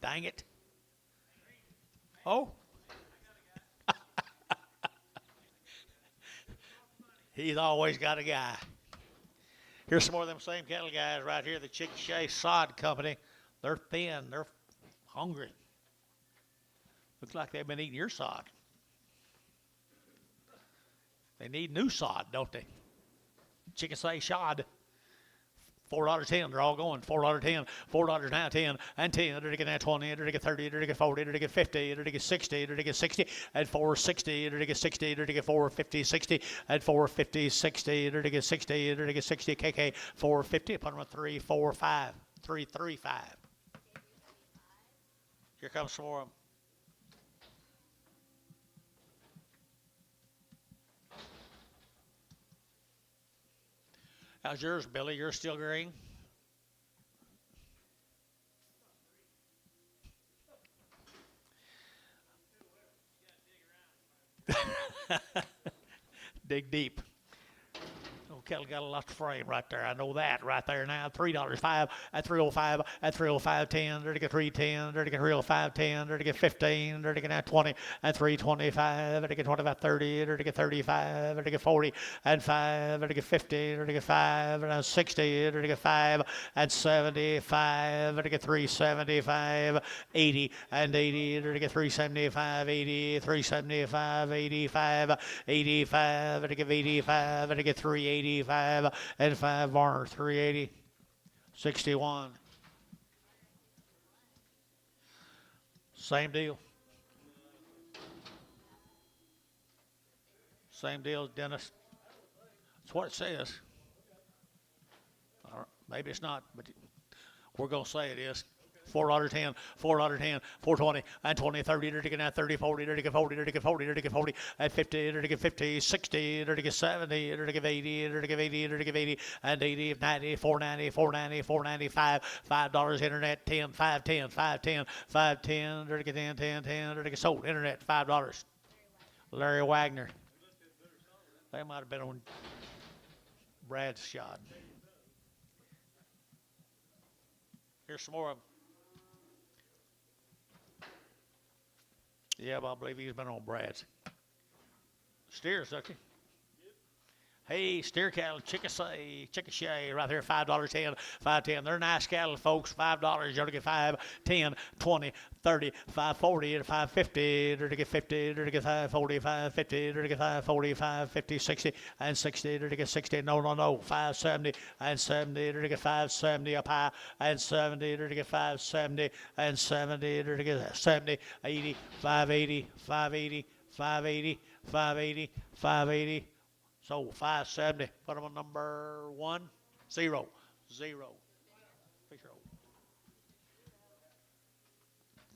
Dang it. Oh. He's always got a guy. Here's some more of them same cattle guys right here, the Chickasha Sod Company. They're thin. They're hungry. Looks like they've been eating your sod. They need new sod, don't they? Chickasha Sod. $4.10. They're all going. $4.10. $4 now. 10 and 10. They're to get 20. They're to get 30. They're to get 40. They're to get 50. They're to get 60. They're to get 60 and 460. They're to get 60. They're to get 450. 60 and 450. 60. They're to get 60. They're to get 60. KK 450. Put them at 345. 335. Here comes some more of them. How's yours, Billy? You're still green? Dig deep. Oh, cattle got a lot to frame right there. I know that right there now. $3, 5 at 305 at 305 10. They're to get 310. They're to get 305 10. They're to get 15. They're to get 20 at 325. They're to get 25 30. They're to get 35. They're to get 40 and 5. They're to get 50. They're to get 5 and 60. They're to get 5 and 75. They're to get 375, 80 and 80. They're to get 375, 80, 375, 85, 85. They're to get 85. They're to get 380. 85 and 5 Varner 380 61. Same deal. Same deal, Dennis. That's what it says. Maybe it's not, but we're going to say it is. $4.10, $4.10, 420, and 20, 30, they're to get 30, 40, they're to get 40, they're to get 40, they're to get 40, and 50, they're to get 50, 60, they're to get 70, they're to get 80, they're to get 80, they're to get 80, and 80, 90, 490, 490, 495, $5 internet, 10, 510, 510, 510, they're to get 10, 10, 10, they're to get sold internet, $5. Larry Wagner. They might have been on Brad's shot. Here's some more of them. Yeah, but I believe he's been on Brad's. Steers, okay. Hey, steer cattle, Chickasha, right there, $5.10, $5.10. They're nice cattle, folks. $5. You're to get 5, 10, 20, 30, 540, 550. They're to get 50. They're to get 540, 550. They're to get 540, 550, 60, and 60. They're to get 60. No, 570 and 70. They're to get 570 up high and 70. They're to get 570 and 70. They're to get 70, 80, 580, 580, 580, 580, 580. So 570. Put them on number 1, 0, 0.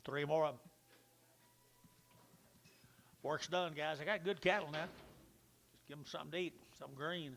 3 more of them. Work's done, guys. I got good cattle now. Just give them something to eat, something green.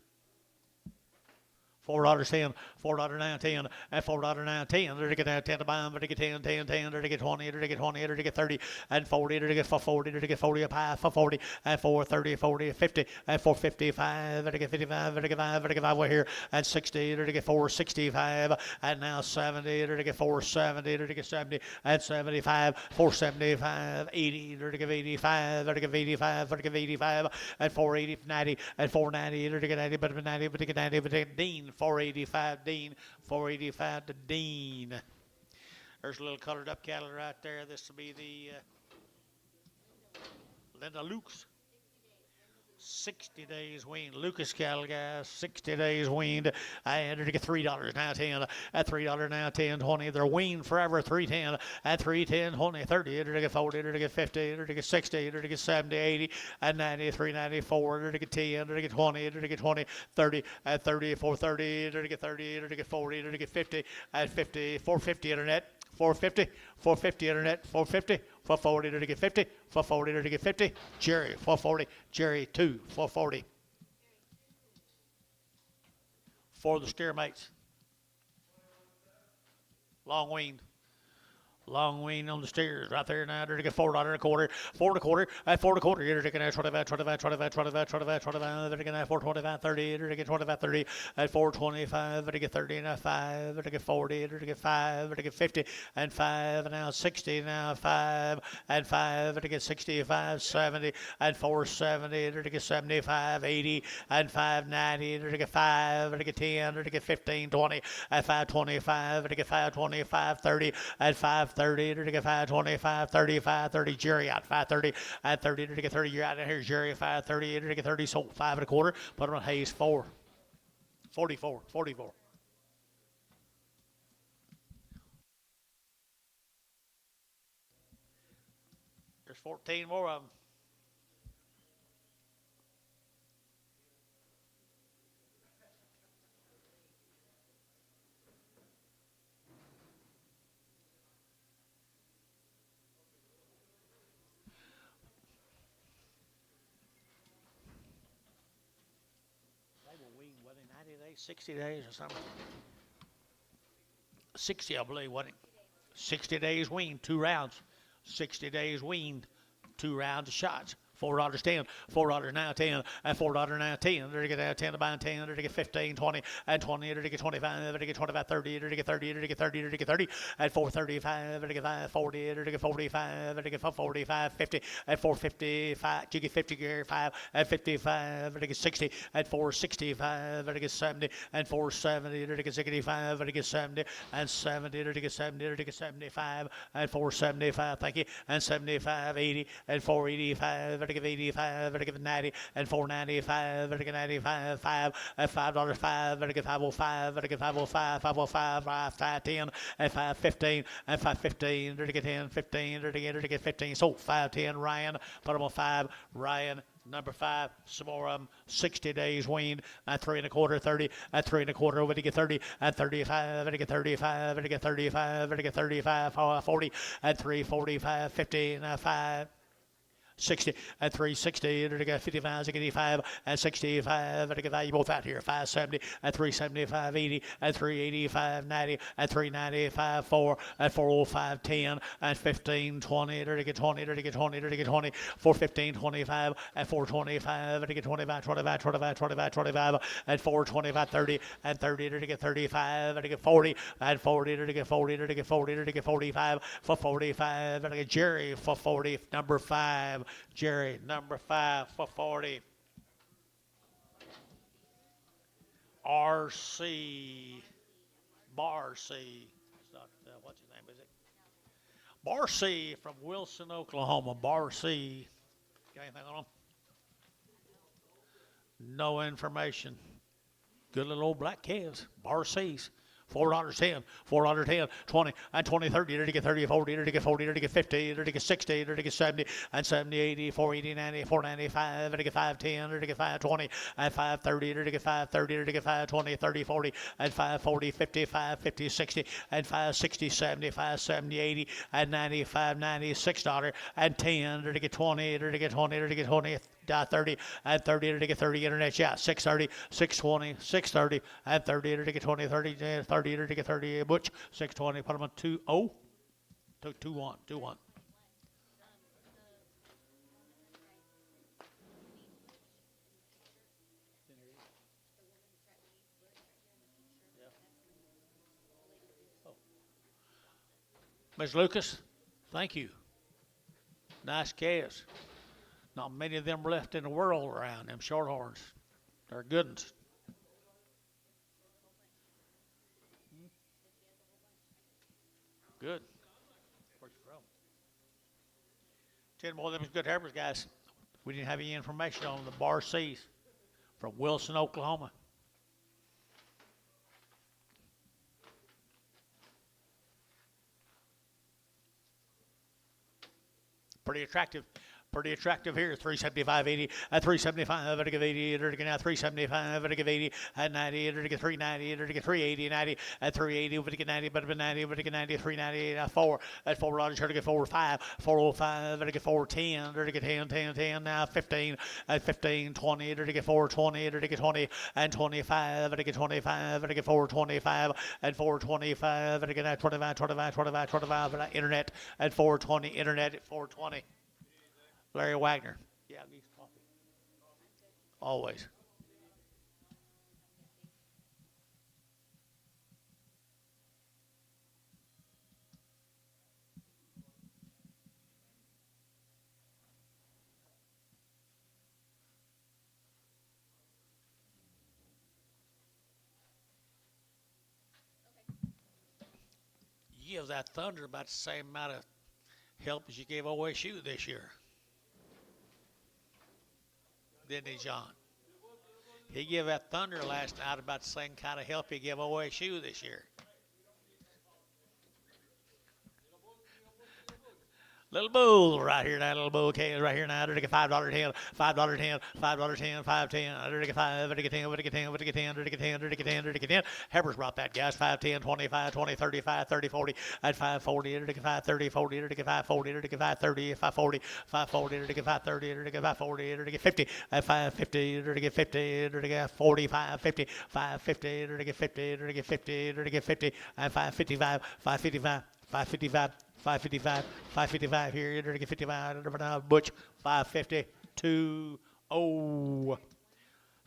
$4.10, $4.10, and $4.10. There to get 10 to buy, there to get 10, 10, 10, there to get 20, there to get 20, there to get 30, and 40, there to get 40, there to get 40 up high for 40, and 430, 40, 50, and 455, there to get 55, there to get 5, there to get 5 way here, and 60, there to get 465, and now 70, there to get 470, there to get 70, and 75, 475, 80, there to give 85, there to give 85, there to give 85, and 480, 90, and 490, there to get 90, but 90, but to get 90, but to get Dean, 485, Dean, 485 to Dean. There's a little colored up cattle right there. This will be the Linda Lukes. 60 days weaned. Lucas cattle, guys. 60 days weaned. I entered to get $3 now 10. At $3 now 10, 20. They're weaned forever. 310. At 310, 20, 30. Entered to get 40. Entered to get 50. Entered to get 60. Entered to get 70, 80. And 90, 394. Entered to get 10. Entered to get 20. Entered to get 20, 30. At 30, 430. Entered to get 30. Entered to get 40. Entered to get 50. At 50, 450 internet. 450, 450 internet, 450, 440 to get 50, 440 to get 50, Jerry, 440, Jerry 2, 440. For the steer mates. Long weaned. Long wean on the steers right there now. They're to get $4 a quarter, $4 a quarter, at $4 a quarter. They're to get 25, 25, 25, 25, 25, 25. They're to get 425, 30. They're to get 25, 30 at 425. They're to get 30 and 5. They're to get 40. They're to get 5. They're to get 50 and 5. And now 60. Now 5 and 5. They're to get 65, 70 and 470. They're to get 75, 80 and 590. They're to get 5. They're to get 10. They're to get 15, 20 at 525. They're to get 525, 30 at 5. 30 to get 525, 30, 530, Jerry out 530, at 30 to get 30, you're out of here, Jerry 530, to get 30, sold 5 and a quarter, put on Hayes 4, 44, 44. There's 14 more of them. What, in 90 days, 60 days or something? 60, I believe, wasn't it? 60 days weaned, 2 rounds. 60 days weaned, 2 rounds of shots. $4.10, $4 now 10, and $4 now 10. They're to get 10 to buy 10, they're to get 15, 20, and 20, they're to get 25, they're to get 25, 30, they're to get 30, they're to get 30, they're to get 30, at 435, they're to get 40, they're to get 45, they're to get 45, 50, at 455, you get 50 gear 5, at 55, they're to get 60, at 465, they're to get 70, and 470, they're to get 65, they're to get 70, and 70, they're to get 70, they're to get 75, and 475, thank you, and 75, 80, and 485, to give 85, to give 90, and 495, to give 95, 5, at $5, 5, to give 505, to give 505, 505, 510, and 515, and 515, to get 10, 15, to get 15. So 510, Ryan, put them on 5, Ryan. Number 5, some more of them, 60 days weaned, at 3 1/4, 30, at 3 1/4, over to get 30, at 35, to get 35, to get 35, to get 35, 40, at 345, 50, and 5. 60 at 360, to get 55, to get 85, at 65, to get value both out here, 570, at 375, 80, at 385, 90, at 395, 4, at 405, 10, at 15, 20, to get 20, to get 20, to get 20, 415, 25, at 425, to get 25, 25, 25, 25, 25, at 425, 30, at 30, to get 35, to get 40, at 40, to get 40, to get 40, to get 45, for 45, to get Jerry for 40, number 5. Jerry, number 5 for 40. R.C. Bar C. It's not, what's his name, is it? Bar C from Wilson, Oklahoma. Bar C. Got anything on him? No information. Good little old black calves. Bar C's. $4.10, $4.10, 20, and 20, 30, to get 30, 40, to get 40, to get 50, to get 60, to get 70, and 70, 80, 480, 90, 495, to get 510, to get 520, and 530, to get 530, to get 520, 30, 40, and 540, 55, 50, 60, and 560, 70, 570, 80, and 95, $96, and 10, to get 20, to get 20, to get 20, 30, and 30 to get 30 internet shot, 630, 620, 630, and 30 to get 20, 30, 30 to get 30 butch, 620, put them on 2-0, 2-1, 2-1. Ms. Lucas, thank you. Nice calves. Not many of them left in the world around, them shorthorns. They're good ones. Good. Where's you from? 10 more of them is good heifers, guys. We didn't have any information on the Bar C's from Wilson, Oklahoma. Pretty attractive. Pretty attractive here. 375.80 at 375 at 80 at 375 at 80 at 90 at 390 at 380 90 at 380 at 90 but 90 at 90 390 at 4 at 4 dollars to get 405 405 at 410 at 10 10 10 now 15 at 15 20 at 420 at 20 and 25 at 25 at 425 at 425 at 25 25 25 25 at internet at 420 internet at 420. Larry Wagner. Yeah, I'll get some coffee. Always. You give that Thunder about the same amount of help as you gave OSU this year. Didn't he, John? He gave that Thunder last night about the same kind of help he gave OSU this year. Little bull right here now, little bull cans right here now. They're get $5.10, $5.10, $5.10, $5.10. They're get 5, they're get 10, they're get 10, they're get 10, they're get 10, they're get 10, they're get 10. Heifers brought that, guys. 5, 10, 25, 20, 35, 30, 40. At 540, they're get 5, 30, 40, they're get 540, they're get 5, 30, 540, 540, they're get 5, 30, they're get 5, 40, they're get 50. At 550, they're get 50, they're get 45, 50, 550, they're get 50, they're get 50, they're get 50. At 555, 555. 555, 555, 555 here. You're going to get 55. Butch, 550, 2-0.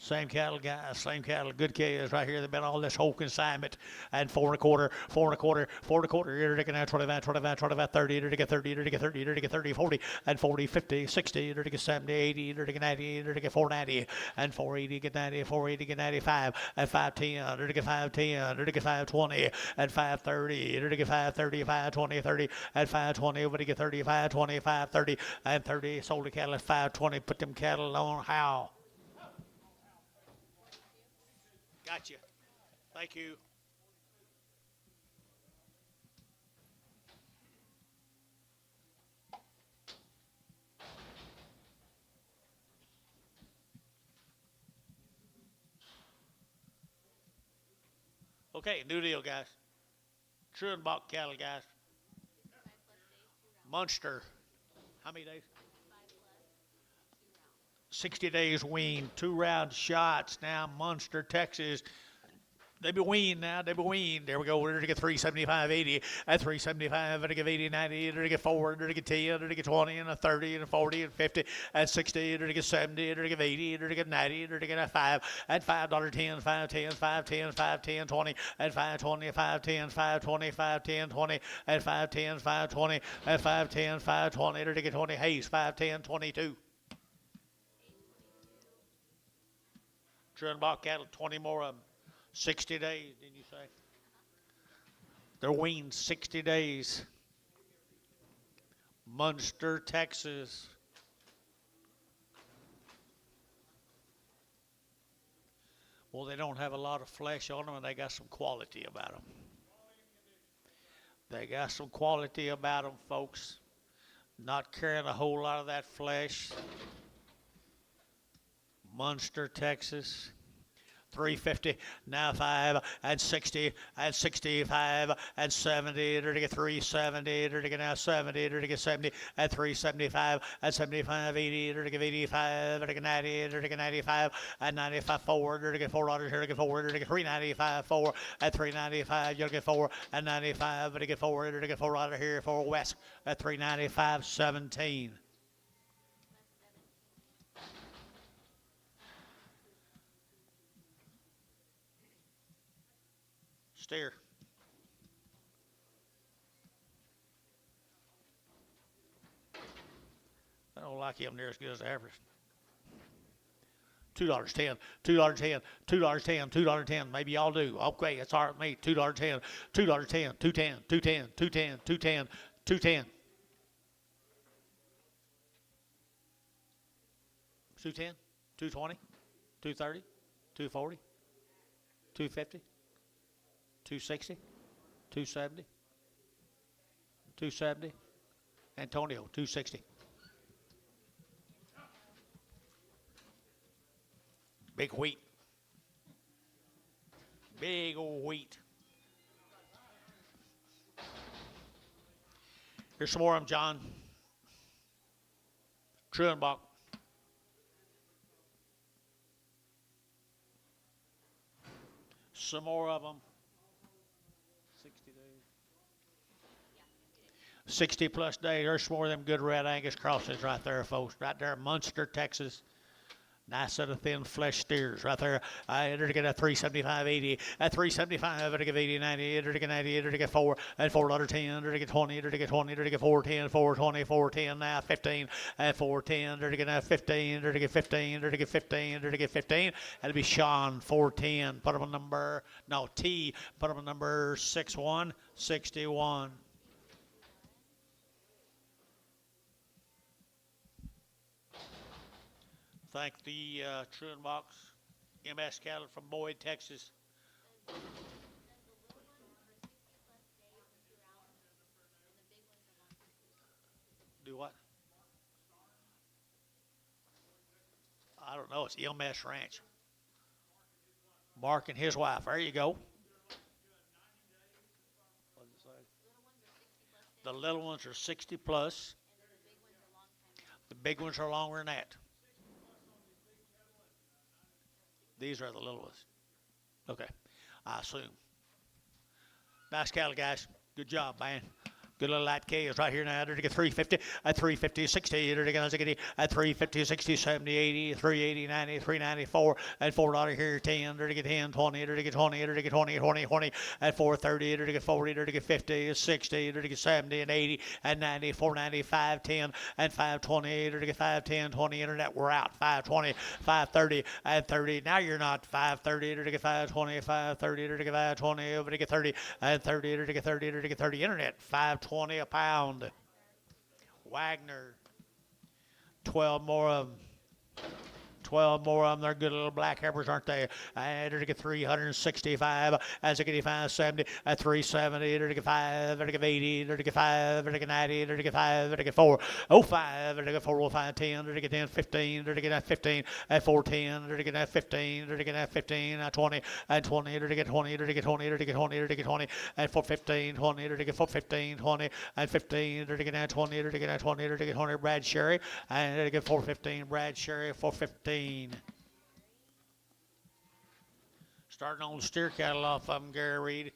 Same cattle, guys. Same cattle. Good calves right here. They've been on this whole consignment. And 4 1/4, 4 1/4, 4 1/4. You're taking out 25, 25, 25, 30. You're taking 30. You're taking 30. You're taking 30, 40, and 40, 50, 60. You're taking 70, 80. You're taking 90. You're taking 490, and 480. Get 90. 480. Get 95. And 510. You're taking 510. You're taking 520. And 530. You're taking 530, 520, 30. And 520. Over to get 30, 520, 530, and 30. Sold the cattle at 520. Put them cattle on how? Gotcha. Thank you. Okay, new deal, guys. Truenbach cattle, guys. Munster. How many days? 60 days weaned, 2 round shots. Now Munster, Texas. They be weaned now. They be weaned. There we go. We're going to get 375, 80. At 375, we're going to get 80, 90. We're going to get 4. We're going to get 10. We're going to get 20, and a 30, and a 40, and 50. At 60, we're going to get 70. We're going to get 80. We're going to get 90. We're going to get 5. At $5.10, 5.10, 5.10, 5.10, 20. At 5.20, 5.10, 5.20, 5.10, 20. At 5.10, 5.20. At 5.10, 5.20. We're going to get 20. Hayes, 5.10, 22. Truenbach cattle, 20 more of them. 60 days, didn't you say? They're weaned 60 days. Munster, Texas. Well, they don't have a lot of flesh on them, and they got some quality about them. They got some quality about them, folks. Not carrying a whole lot of that flesh. Munster, Texas. 350, now 5, and 60, and 65, and 70, to get 370, to get now 70, to get 70, and 375, and 75, 80, to get 85, to get 90, to get 95, and 95 forward, to get $4 here, to get forward, to get 395 4, and 395, you'll get 4, and 95, to get forward, to get $4 here for West, at 395 17. Steer. I don't like him near as good as the average. $2.10, $2.10, $2.10, $2.10. Maybe y'all do. Okay, that's all right with me. $2.10, $2.10, $2.10, $2.10, $2.10, $2.10, $2.10. $2.10, $2.20, $2.30, $2.40, $2.50, $2.60, $2.70, $2.70. Antonio, $2.60. Big wheat. Big old wheat. Here's some more of them, John. Truenbach. Some more of them. 60 days. 60 plus days. There's some more of them good red Angus crosses right there, folks. Right there, Munster, Texas. Nice set of thin flesh steers right there. I enter to get a 375.80. At 375, enter to get 80.90. Enter to get 90. Enter to get 4 and $4.10. Enter to get 20. Enter to get 20. Enter to get 4.10. 4.20. 4.10. Now 15 and 4.10. Enter to get now 15. Enter to get 15. Enter to get 15. Enter to get 15. That'll be Sean 4.10. Put him on number T. Put him on number 6161. Thank the Truenbach MS cattle from Boyd, Texas. Do what? I don't know. It's MS Ranch. Mark and his wife. There you go. What does it say? The little ones are 60 plus. The big ones are longer than that. These are the little ones. Okay, I assume. Nice cattle, guys. Good job, man. Good little light calves right here now. They're to get 350, at 350, 60, they're to get at 350, 60, 70, 80, 380, 90, 394, at $4 here, 10, they're to get 10, 20, they're to get 20, they're to get 20, 20, 20, at 430, they're to get 40, they're to get 50, 60, they're to get 70 and 80, and 90, 490, 510, and 520, they're to get 510, 20, internet, we're out, 520, 530, and 30. Now you're not 530, they're to get 520, 530, they're to get 520, over to get 30, and 30, they're to get 30, they're to get 30, internet, 520 a pound. Wagner, 12 more of them. 12 more of them. They're good little black heifers, aren't they? They're to get 365, as they get 570, at 370, they're to get 5, they're to get 80, they're to get 5, they're to get 90, they're to get 5, they're to get 405, they're to get 405, 10, they're to get 10, 15, they're to get 15, at 410, they're to get 15, they're to get 15, at 20, at 20, they're to get 20, they're to get 20, they're to get 20, they're to get 20, at 415, 20, they're to get 415, 20, at 15, they're to get 20, they're to get 20, they're to get 20, Brad Sherry, and they're to get 415, Brad Sherry, 415. Starting on the steer cattle off of them, Gary Reed.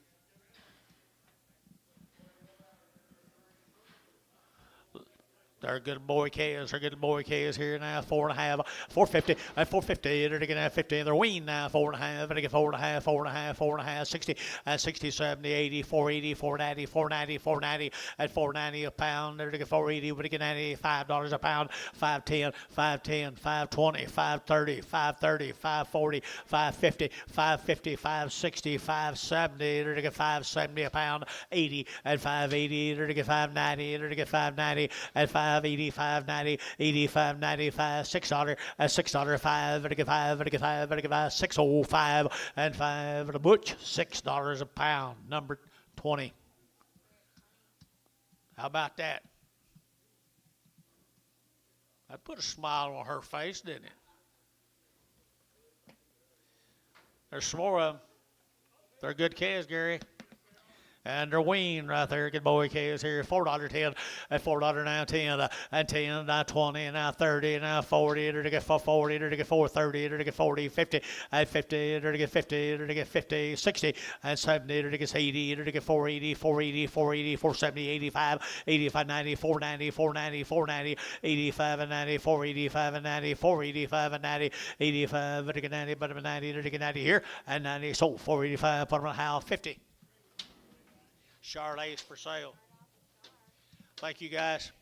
They're good boy calves. They're good boy calves here now. 4.5, 450, at 450. They're getting at 50. They're weaned now. 4.5. They're getting 4.5, 4.5, 4.5, 60, at 60, 70, 80, 480, 490, 490, 490, at 490 a pound. They're getting 480. We're getting $95 a pound. 510, 510, 520, 530, 530, 540, 550, 550, 560, 570. They're getting 570 a pound. 80 at 580. They're getting 590. They're getting 590 at 580, 590, 85, 95, $6, at $6, 5, vertical 5, vertical 5, vertical 5, 605, and 5 the butch, $6 a pound, number 20. How about that? That put a smile on her face, didn't it? There's some more of them. They're good calves, Gary. And they're weaned right there. Good boy calves here. $4.10 at $4 now 10 and 10 now 20 now 30 now 40. They're to get 40. They're to get 430. They're to get 40 50 at 50. They're to get 50. They're to get 50 60 and 70. They're to get 80. They're to get 480 480 480 470 85 85 90 490 490 490 85 and 90 485 and 90 485 and 90 85. They're to get 90 but 90. They're to get 90 here and 90 sold 485. Put them on how 50. Charolais for sale. Thank you, guys.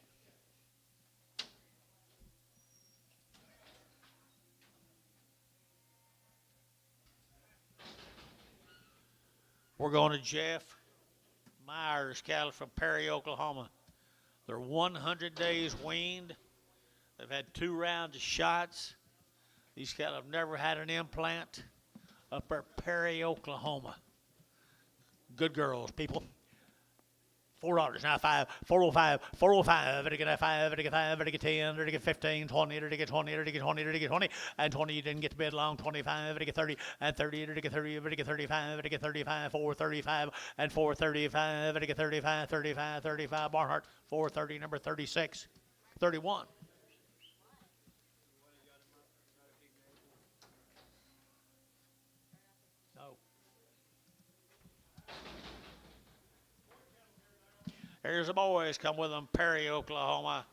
We're going to Jeff Myers cattle from Perry, Oklahoma. They're 100 days weaned. They've had 2 rounds of shots. These cattle have never had an implant up at Perry, Oklahoma. Good girls, people. $4 now 5 405 405 to get 5 to get 5 to get 10 to get 15 20 to get 20 to get 20 to get 20 and 20 you didn't get to bid long 25 to get 30 and 30 to get 30 to get 35 to get 35 435 and 435 to get 35 35 35 Barnhart 430 number 36 31. Here's the boys. Come with them. Perry, Oklahoma.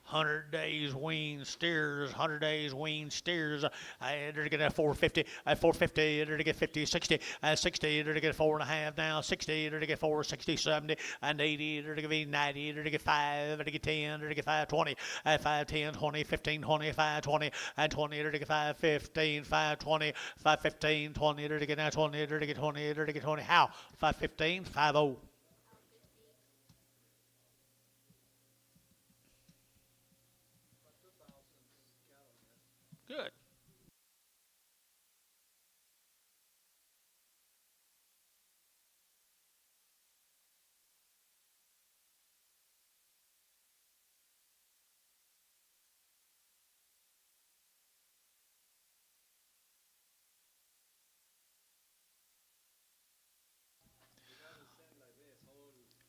100 days weaned steers. 100 days weaned steers. They're to get a 450. At 450, they're to get 50, 60. At 60, they're to get 4.5 now. 60, they're to get 4, 60, 70. And 80, they're to get 90. They're to get 5. They're to get 10. They're to get 5, 20. At 5, 10, 20, 15, 20, 5, 20. And 20, they're to get 5, 15, 5, 20. 5, 15, 20. They're to get now 20. They're to get 20. They're to get 20. How? 5, 15, 5, 0. Good.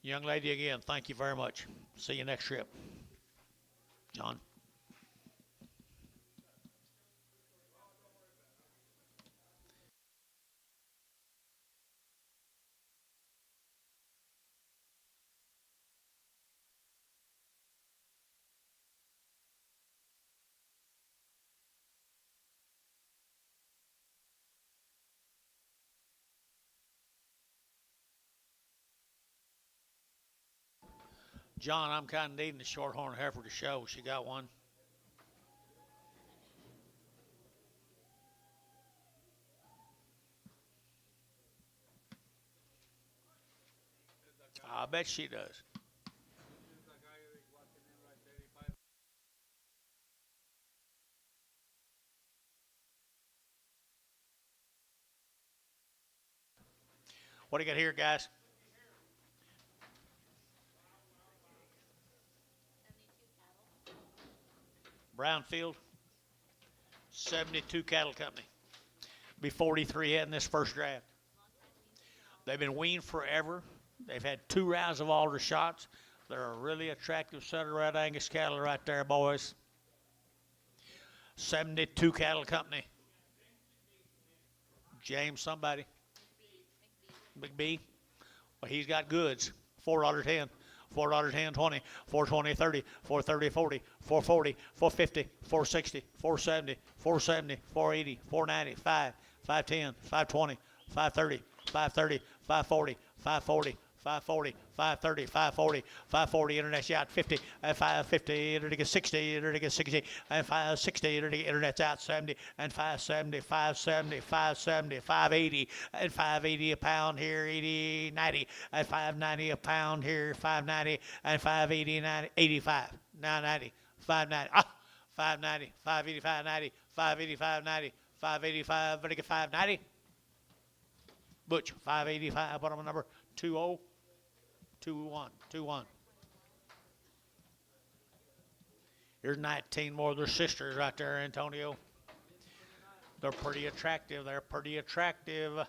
Young lady again, thank you very much. See you next trip. John. John, I'm kind of needing a shorthorn heifer to show. She got one. I bet she does. What do you got here, guys? 72 cattle. Brownfield, 72 cattle company. Be 43 in this first draft. They've been weaned forever. They've had 2 rounds of alder shots. They're a really attractive set of red Angus cattle right there, boys. 72 cattle company. James somebody. Big B. Well, he's got goods. $4.10. $4.10, 20, 420, 30, 430, 40, 440, 450, 460, 470, 470, 480, 490, 5, 510, 520, 530, 530, 540, 540, 540, 530, 540, 540, internet's out 50, and 550, internet gets 60, internet gets 60, and 560, internet's out 70, and 570, 570, 570, 580, and 580 a pound here, 80, 90, and 590 a pound here, 590, and 580, 90, 85, 990, 590, 590, 585, 90, 585, 90, 585, but I get 590. Butch, 585, what am I number? 20. 2-1, 2-1. Here's 19 more of their sisters right there, Antonio. They're pretty attractive. They're pretty attractive.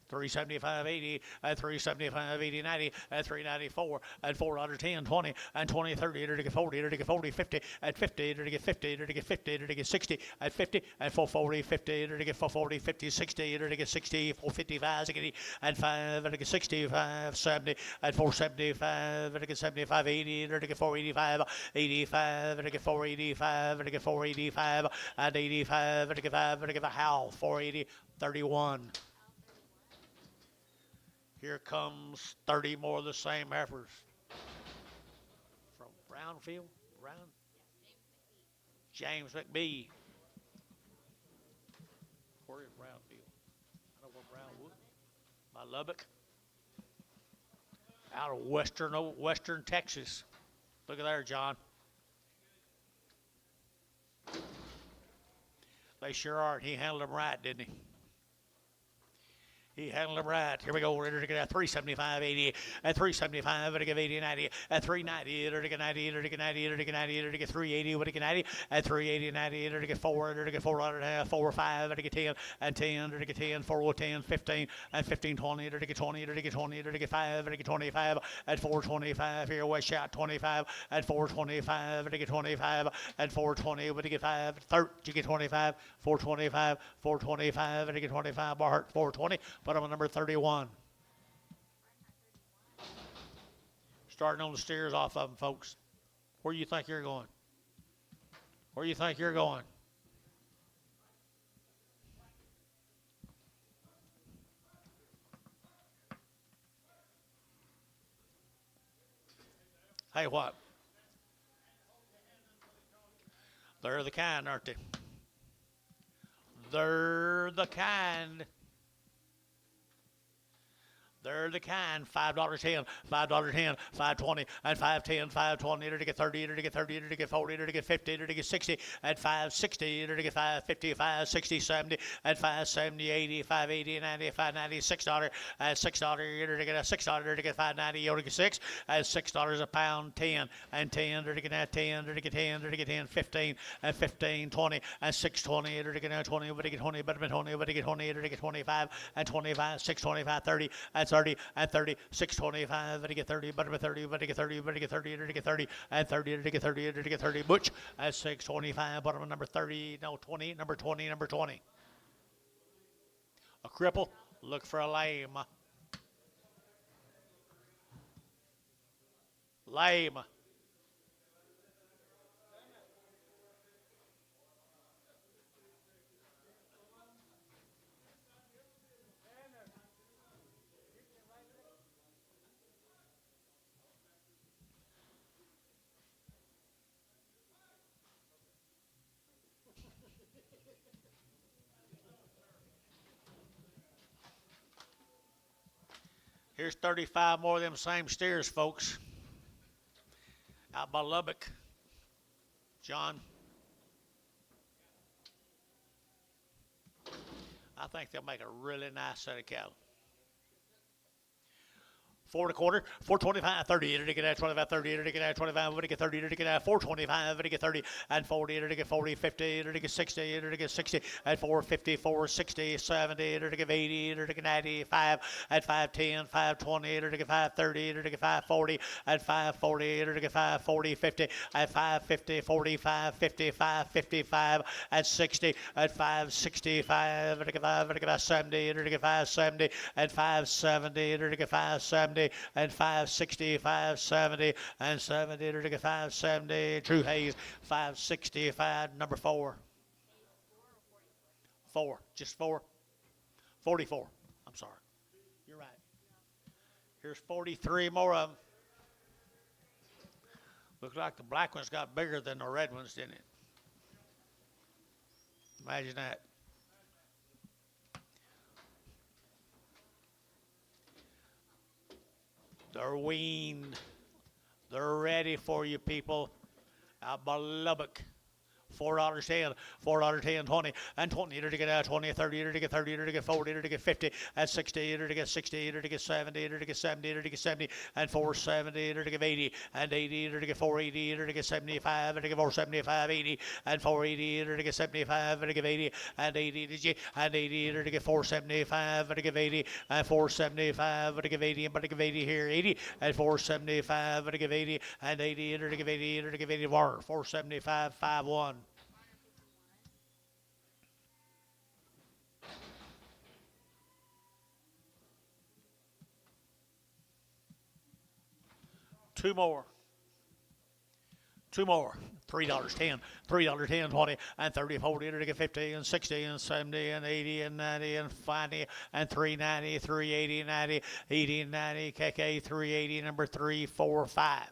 375, 80, at 375, 80, 90, at 394, at $4, 10, 20, and 20, 30, to get 40, to get 40, 50, at 50, to get 50, to get 50, to get 60, at 50, at 440, 50, to get 440, 50, 60, to get 60, 455, 60, at 5, to get 65, 70, at 475, to get 75, 80, to get 485, 85, to get 485, to get 485, at 85, to get 5, to get a howl, 480, 31. Here comes 30 more of the same heifers. From Brownfield, James McBee. Where is Brownfield? I know where Brownwood. By Lubbock. Out of western Texas. Look at there, John. They sure are. He handled them right, didn't he? He handled them right. Here we go. We're going to get at 375, 80, at 375, we're going to give 80, 90, at 390, we're going to get 90, we're going to get 90, we're going to get 90, we're going to get 380, we're going to get 90, at 380, 90, we're going to get 4, we're going to get 400, 4, 5, we're going to get 10, and 10, we're going to get 10, 4, 10, 15, and 15, 20, we're going to get 20, we're going to get 20, we're going to get 5, we're going to get 25, at 425, here, West Shot, 25, at 425, we're going to get 25, at 420, we're going to get 5, 30, you get 25, 425, 425, we're going to get 25, Barhart, 420, put them on number 31. Starting on the steers off of them, folks. Where do you think you're going? Where do you think you're going? Hey, what? They're the kind, aren't they? They're the kind. They're the kind. $5.10, $5.10, $5.20, and $5.10, $5.20, to get 30, to get 30, to get 40, to get 50, to get 60, at $5.60, to get $5.50, $5.60, 70, at $5.70, 80, $5.80, 90, $5.90, $6, at $6, to get a $6, to get $5.90, you to get 6, at $6 a pound, 10, and 10, to get that 10, to get 10, to get 10, 15, and 15, 20, and 6.20, to get 20, to get 20, but 20, to get 20, to get 25, and 25, 6.25, 30, and 30, and 30, 6.25, to get 30, but 30, but to get 30, but to get 30, to get 30, and 30, to get 30, to get 30, butch, at 6.25, bottom number 30, no, 20, number 20, number 20. A cripple, look for a lame. Lame. Here's 35 more of them same steers, folks. Out by Lubbock. John. I think they'll make a really nice set of cattle. 4 1/4, 425, 30, to get at 25, 30, to get at 25, to get 30, to get at 425, to get 30, and 40, to get 40, 50, to get 60, to get 60, at 450, 460, 70, to get 80, to get 95, at 510, 520, to get 530, to get 540, at 540, to get 540, 50, at 550, 45, 55, 55, at 60, at 565, to get 5, to get 570, to get 570, at 570, to get 570, and 560, 570, and 70, to get 570. True Hayes, 565, number 4. 4, just 4. 44, I'm sorry. You're right. Here's 43 more of them. Looks like the black ones got bigger than the red ones, didn't it? Imagine that. They're weaned. They're ready for you, people. Out by Lubbock. $4.10, $4.10, 20, and 20 to get 20, 30 to get 30 to get 40 to get 50, and 60 to get 60 to get 70 to get 70 to get 70, and 470 to get 80, and 80 to get 480 to get 75 to get 475, 80, and 480 to get 75 to get 80, and 80 to get 475 to get 80, and 475 to get 80, but to give 80 here, 80, and 475 to give 80, and 80 to give 80 to give 80 more, 475, 51. Two more. Two more. $3.10, $3.10, 20, and 30, 40, to get 50, and 60, and 70, and 80, and 90, and 90, and 390, 380, 90, 80, 90, KK, 380, number 3, 4, 5.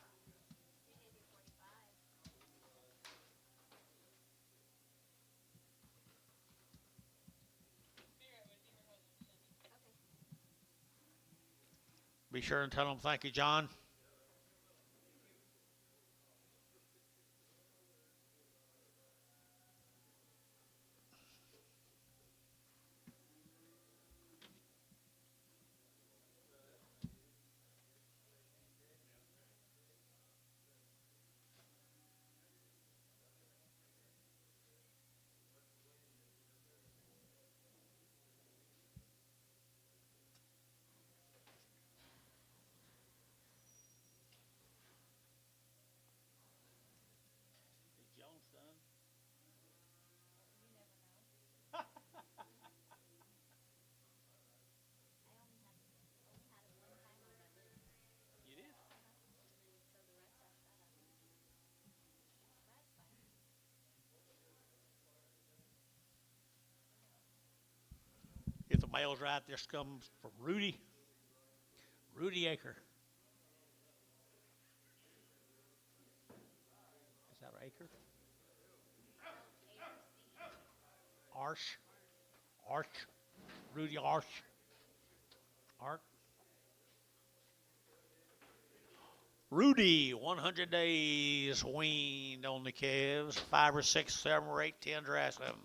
Be sure and tell them thank you, John. If the mail's right, this comes from Rudy Aker. Is that Aker? Arch, Rudy Arch. Rudy, 100 days weaned on the calves, 5 or 6, 7 or 8, 10 dress them.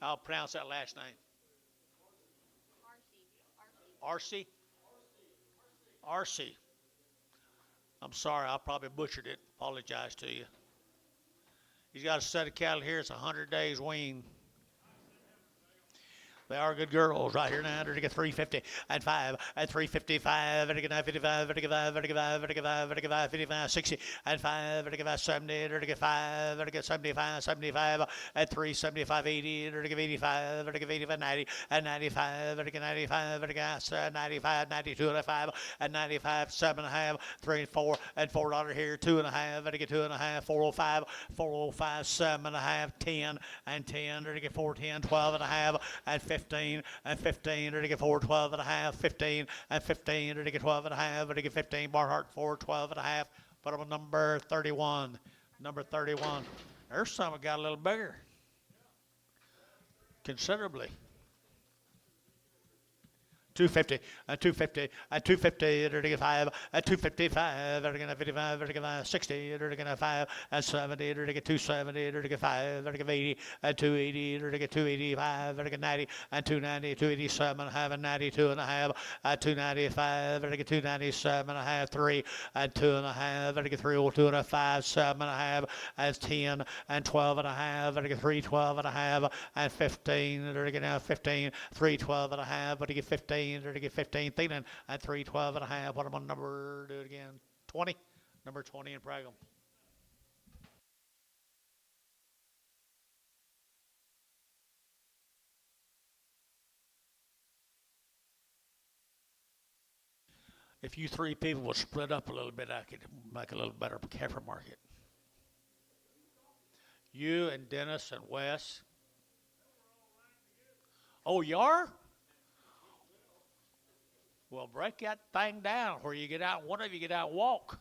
I'll pronounce that last name. RC? RC. I'm sorry, I probably butchered it. Apologize to you. He's got a set of cattle here. It's 100 days weaned. They are good girls right here now. They're to get 350 and 5 and 355 and to get 55 and to get 5 and to get 5 and to get 5 and to get 5, 55, 60 and 5 and to get 5, 70 and to get 5 and to get 75, 75 and 375, 80 and to get 85 and to get 85, 90 and 95 and to get 95 and to get 95, 92 and 5 and 95, 7.5, 3 and 4 and $4 here, 2.5 and to get 2.5, 405, 405, 7.5, 10 and 10 to get 410, 12.5 and 15 and 15 to get 412.5, 15 and 15 to get 12.5 to get 15. Barnhart 412.5. Put them on number 31. Number 31. There's some that got a little bigger, considerably. 250 and 250 and 250 to get 5 and 255 to get 55 to get 60 to get 5 and 70 to get 270 to get 5 to get 80 and 280 to get 285 to get 90 and 290 287 and 92 and a half and 295 to get 297 and a half 3 and 2 and a half to get 302 and a 5 7 and a half and 10 and 12 and a half to get 312 and a half and 15 to get now 15 312 and a half to get 15 to get 15 thin and 312 and a half. What am I number? Do it again. 20. Number 20 in Pragum. If you three people would split up a little bit, I could make a little better heifer market. You and Dennis and Wes. Oh, you are? Well, break that thing down where you get out, one of you get out and walk.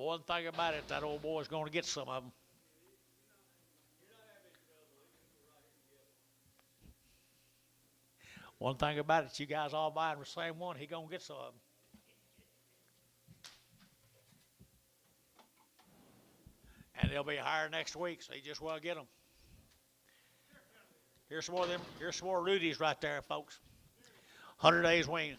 one thing about it, that old boy's going to get some of them. One thing about it, you guys all buying the same one, he going to get some of them. And they'll be higher next week, so you just well get them. Here's some more of them. Here's some more Rudies right there, folks. 100 days wean.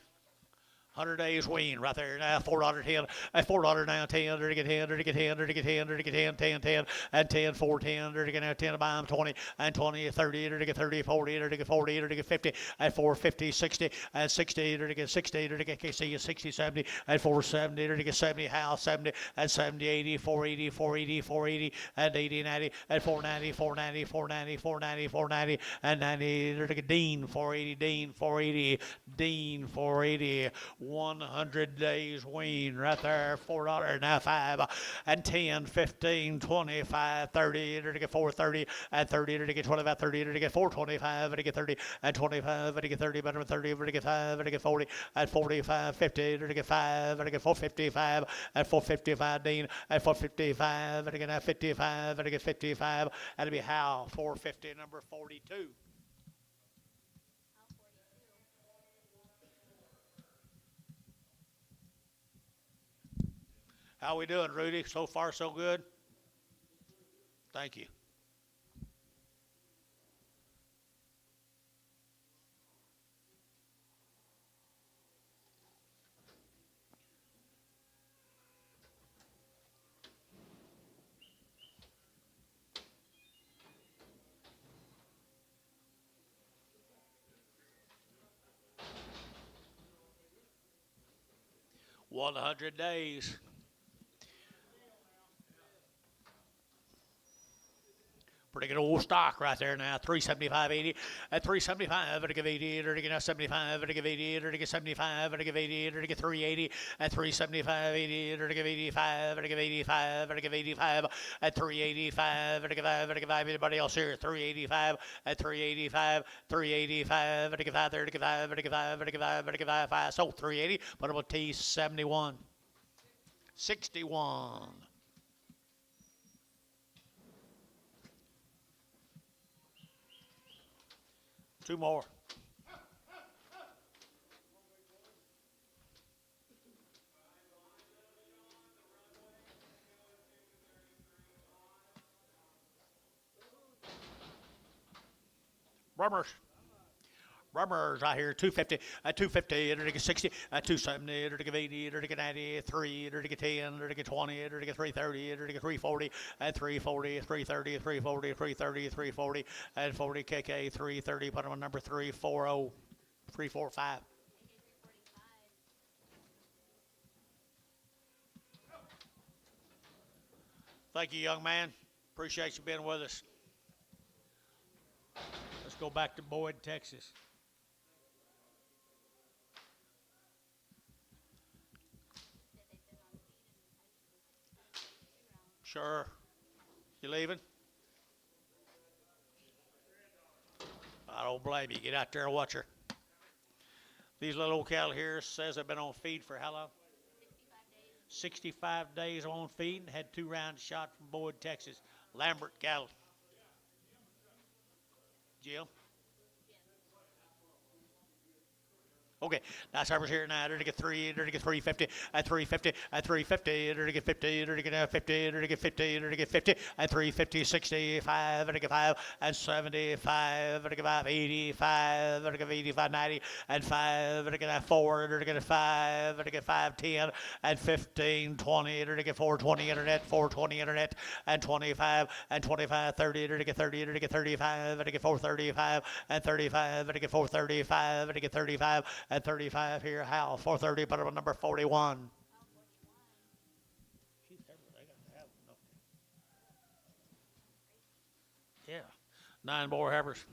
100 days wean right there now. $4.10. At $4 now. 10. There to get 10. There to get 10. There to get 10. There to get 10. 10. 10. And 10. 4. 10. There to get now 10 to buy them. 20. And 20. 30. There to get 30. 40. There to get 40. There to get 50. At 4. 50. 60. And 60. There to get 60. There to get KC. 60. 70. At 4. 70. There to get 70. House. 70. And 70. 80. 480. 480. 480. And 80. 90. At 490. 490. 490. 490. 490. And 90. There to get Dean. 480. Dean. 480. Dean. 480. 100 days wean right there. $4 now. 5 and 10, 15, 25, 30. There to get 430 and 30. There to get 25, 30. There to get 425. There to get 30 and 25. There to get 30. Better than 30. There to get 5. There to get 40 and 45, 50. There to get 5. There to get 455 and 455. Dean and 455. There to get 55. There to get 55. That'll be Hal 450 number 42. How we doing, Rudy? So far, so good? Thank you. $100. Pretty good old stock right there now. 375.80 at 375. It'll give 80. It'll get 75. It'll give 80. It'll get 75. It'll give 80. It'll get 380 at 375. 80. It'll give 85. It'll give 85. It'll give 85 at 385. It'll give 5. It'll give 5. Anybody else here? 385 at 385. 385. It'll give 5. It'll give 5. It'll give 5. It'll give 5. It'll give 5. 5. So 380. Put up a T 71. 61. Two more. Brummers. Brummers right here, 250, at 250, it'll get 60, at 270, it'll get 80, it'll get 90, 3, it'll get 10, it'll get 20, it'll get 330, it'll get 340, at 340, 330, 340, 330, 340, at 40 KK, 330, put them on number 340, 345. Thank you, young man. Appreciate you being with us. Let's go back to Boyd, Texas. Sure. You leaving? I don't blame you. Get out there and watch her. These little old cattle here says they've been on feed for how long? 65 days on feed and had 2 rounds shot from Boyd, Texas. Lambert cattle. Jim? Okay, now servers here now. They're to get 3, they're to get 350, at 350, at 350, they're to get 50, they're to get 50, they're to get 50, they're to get 50, at 350, 65, they're to get 5, and 75, they're to get 5, 85, they're to get 85, 90, and 5, they're to get 4, they're to get 5, they're to get 5, 10, and 15, 20, they're to get 420 internet, 420 internet, and 25, and 25, 30, they're to get 30, they're to get 35, they're to get 435, and 35, they're to get 435, they're to get 35, at 35 here, Hal, 430, put it on number 41. Yeah, 9 more heifers.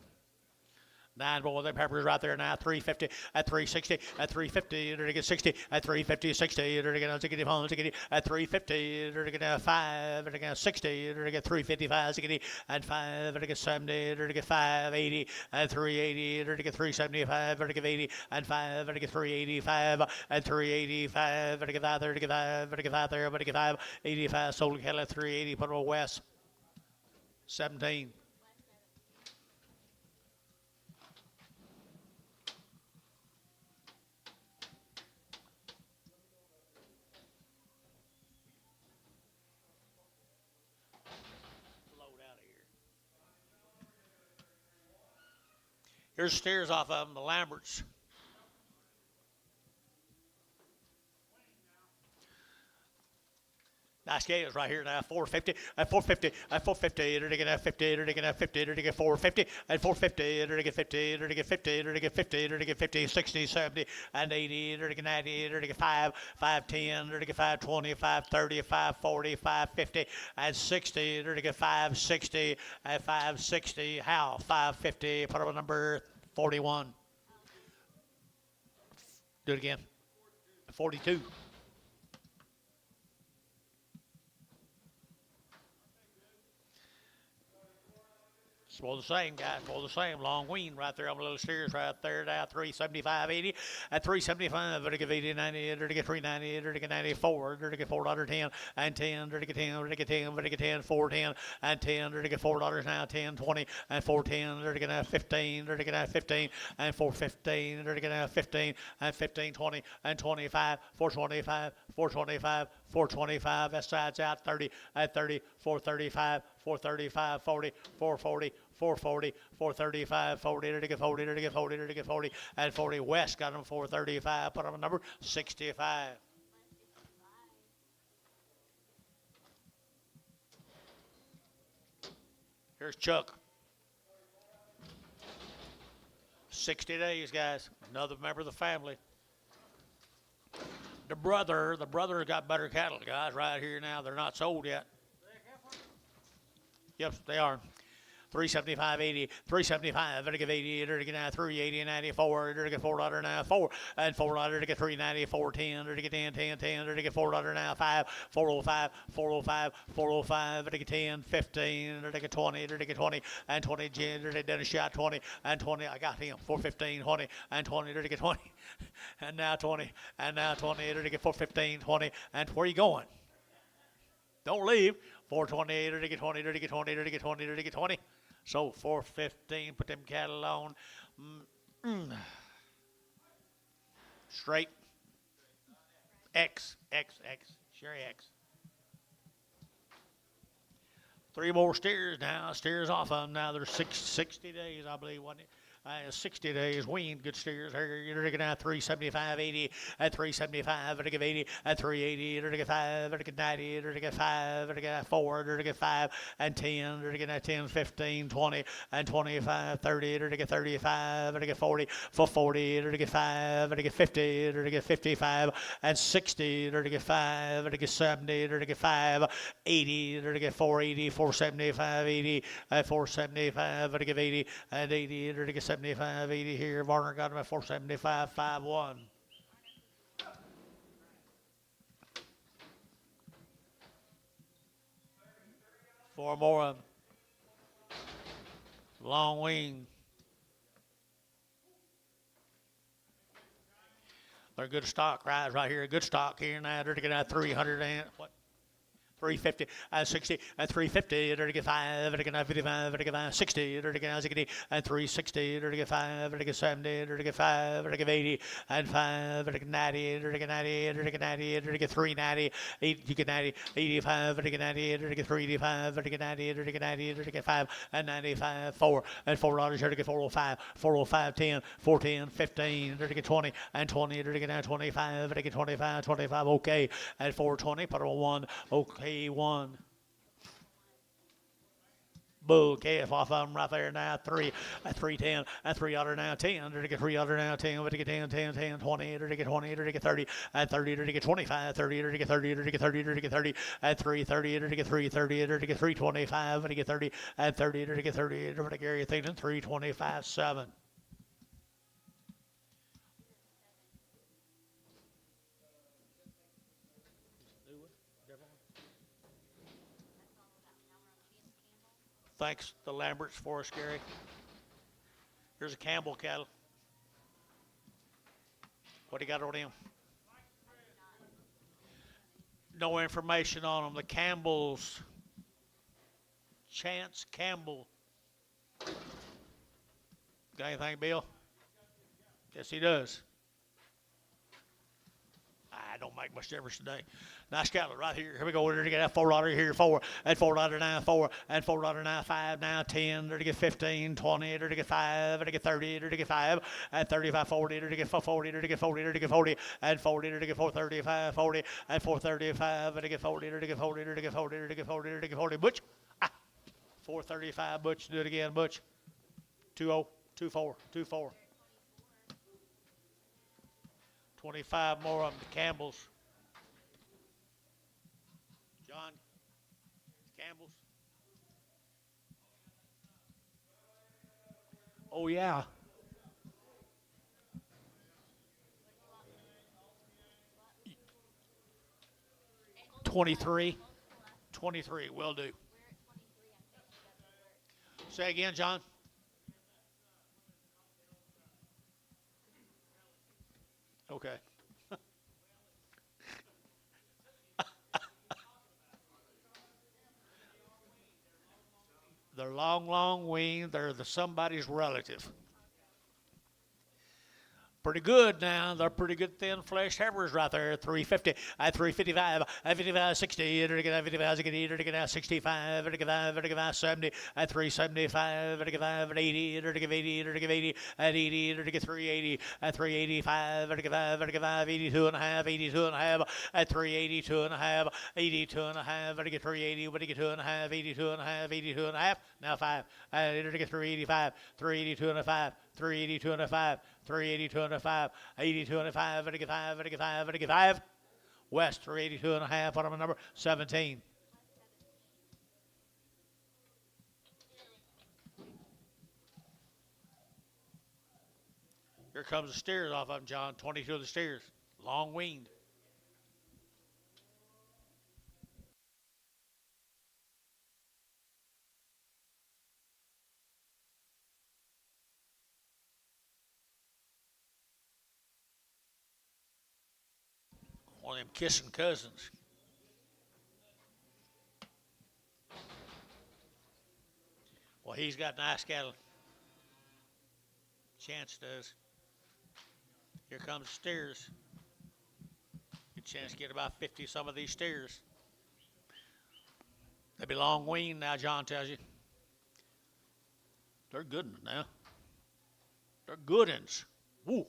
9 more. Them peppers right there now. 350 at 360 at 350. They're to get 60 at 350, 60. They're to get 60 home, 60 at 350. They're to get 5. They're to get 60. They're to get 355, 60 and 5. They're to get 70. They're to get 580 and 380. They're to get 375. They're to get 80 and 5. They're to get 385 and 385. They're to get 5. They're to get 5. They're to get 5 there. They're to get 5. 85 sold cattle at 380. Put them on West. 17. Here's steers off of them, the Lamberts. Nice scales right here now. 450 at 450 at 450. They're to get 50. They're to get 50. They're to get 450 at 450. They're to get 50. They're to get 50. They're to get 50. They're to get 50, 60, 70, and 80. They're to get 90. They're to get 5, 510. They're to get 520, 530, 540, 550, and 60. They're to get 560 at 560. How? 550. Put up a number 41. Do it again. 42. For the same, guys, for the same. Long wean right there on the little steers right there. Now 375, 80. At 375, they're to get 80, 90. They're to get 390. They're to get 94. They're to get $4.10 and 10. They're to get 10. They're to get 10. They're to get 10. 4.10 and 10. They're to get $4 now. 10, 20 and 4.10. They're to get 15. They're to get 15 and 4.15. They're to get 15 and 15, 20 and 25. 4.25. 4.25. 4.25. That side's out. 30 at 30. 4.35. 4.35. 40. 4.40. 440, 435, 40, to get 40, to get 40, to get 40, and 40 West got them 435. Put them a number 65. Here's Chuck. 60 days, guys. Another member of the family. The brother got better cattle, guys, right here now. They're not sold yet. Yep, they are. 375, 80, 375, to get 80, to get 380, 94, to get $4 now, 4, and $4 to get 390, 410, to get 10, 10, 10, to get $4 now, 5, 405, 405, 405, to get 10, 15, to get 20, to get 20, and 20, to get a shot 20, and 20, I got him, 415, 20, and 20, to get 20, and now 20, and now 20, to get 415, 20, and where are you going? Don't leave. 428, to get 20, to get 20, to get 20, to get 20. So 415, put them cattle on. Straight. X. Sherry X. 3 more steers now. Steers off of them now. They're 60 days, I believe, wasn't it? 60 days weaned, good steers here. You're looking at 375, 80, at 375, to get 80, at 380, to get 5, to get 90, to get 5, to get 4, to get 5, and 10, to get 10, 15, 20, and 25, 30, to get 35, to get 40, for 40, to get 5, to get 50, to get 55, and 60, to get 5, to get 70, to get 5, 80, to get 480, 475, 80, at 475, to get 80, and 80, to get 75, 80 here. Varner got him at 475, 5-1. Four more of them. Long wing. They're good stock, right here. Good stock here now. They're to get out 300 and what? 350, 60, and 350, to get 5, to get 55, to get 60, to get 60, and 360, to get 5, to get 70, to get 5, to get 80, and 5, to get 90, to get 90, to get 90, to get 390, 8, to get 90, 85, to get 90, to get 385, to get 90, to get 90, to get 5, and 95, 4, and $4 here to get 405, 405, 10, 410, 15, to get 20, and 20, to get 25, to get 25, 25, okay, and 420, put on 1, okay. 1. Bull calf off of them right there now. 3 at 310 and $3 now 10 to get $3 now 10 to get 10 10 10 20 to get 20 to get 30 and 30 to get 25 30 to get 30 to get 30 to get 30 and 330 to get 330 to get 325 to get 30 and 30 to get 30 to get Gary Thielen 325 7. Thanks the Lamberts for us, Gary. Here's a Campbell cattle. What do you got on him? No information on them. The Campbells. Chance Campbell. Got anything, Bill? Yes, he does. I don't make much difference today. Nice cattle right here. Here we go. We're to get $4 here, 4 and $4 now, 4 and $4 now, 5 now, 10. They're to get 15, 20. They're to get 5. They're to get 30. They're to get 5 and 35, 40. They're to get 40. They're to get 40. They're to get 40 and 40. They're to get 435, 40 and 435. They're to get 40. They're to get 40. They're to get 40. They're to get 40. They're to get 40. Butch. 435. Butch. Do it again. Butch. 2-0. 2-4. 2-4. 25 more of them. The Campbells. John, Campbell's. Oh, yeah. $23. $23, will do. Say again, John. Okay. They're long weaned. They're somebody's relative. Pretty good now. They're pretty good thin flesh heifers right there. 350 at 355 at 55 60 at 55 60 at 65 at 55 70 at 375 at 55 at 80 at 80 at 80 at 80 at 380 at 385 at 55 82 and a half 82 and a half at 382 and a half 82 and a half at 380 at 82 and a half 82 and a half 82 and a half now 5 at 385 382 and a 5 382 and a 5 382 and a 5 82 and a 5 at 5 at 5 at 5 West 382 and a half on number 17. Here comes the steers off of them, John. 22 of the steers. Long weaned. One of them kissing cousins. Well, he's got nice cattle. Chance does. Here comes the steers. Good chance to get about 50 some of these steers. They be long weaned now, John tells you. They're good ones now. They're good ones. Woo.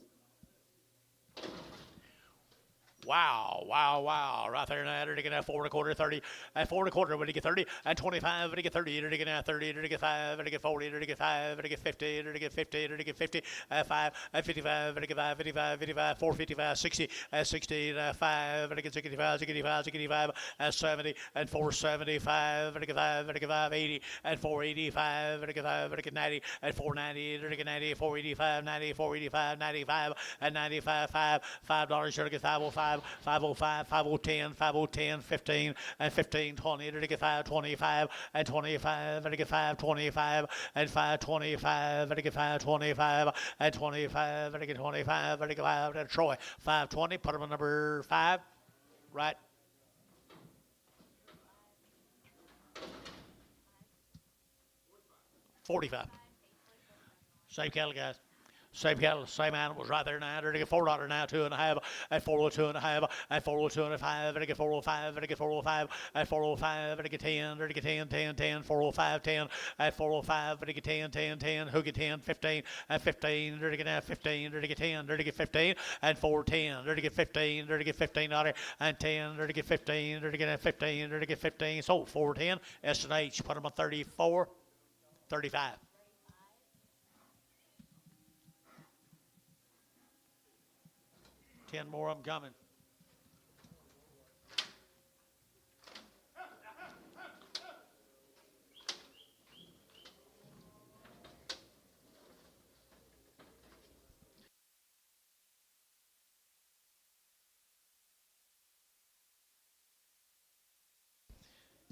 Wow, wow, wow. Right there now, they're getting at 4 1/4, 30. At 4 1/4, when they get 30. At 25, when they get 30. They're getting at 30. They're get 5. They're get 40. They're get 5. They're get 50. They're get 50. They're get 50. At 5. At 55. They're get 5. 55. 55. 455. 60. At 60. At 5. They're get 65. 65. 65. At 70. At 475. They're get 5. They're get 5. 80. At 485. They're get 5. They're get 90. At 490. They're get 90. 485. 90. 485. 95. At 95. $5. They're get 505. 505, 5010, 5010, 15, and 15, 20, to get 525, and 25, and get 525, and 525, and get 525, and 25, and get 25, and get 5, and Troy, 520, put him on number 5, right? $45. Same cattle, guys. Same cattle, same animals right there now. They're to get $4 now, 2 and a half, at 402 and a half, at 402 and a 5, and get 405, and get 405, at 405, and get 10, and get 10, 10, 10, 405, 10, at 405, and get 10, 10, 10, who get 10, 15, at 15, they're to get 15, they're to get 10, they're to get 15, and 410, they're to get 15, they're to get $15, and 10, they're to get 15, they're to get 15, they're to get 15, so 410, S&H, put them on 34, 35. Ten more of them coming.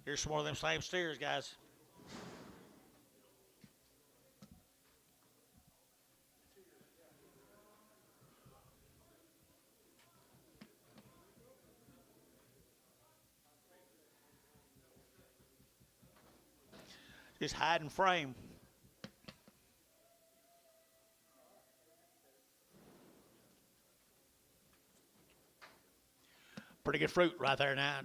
Here's some more of them same steers, guys. Just hiding frame. Pretty good fruit right there now.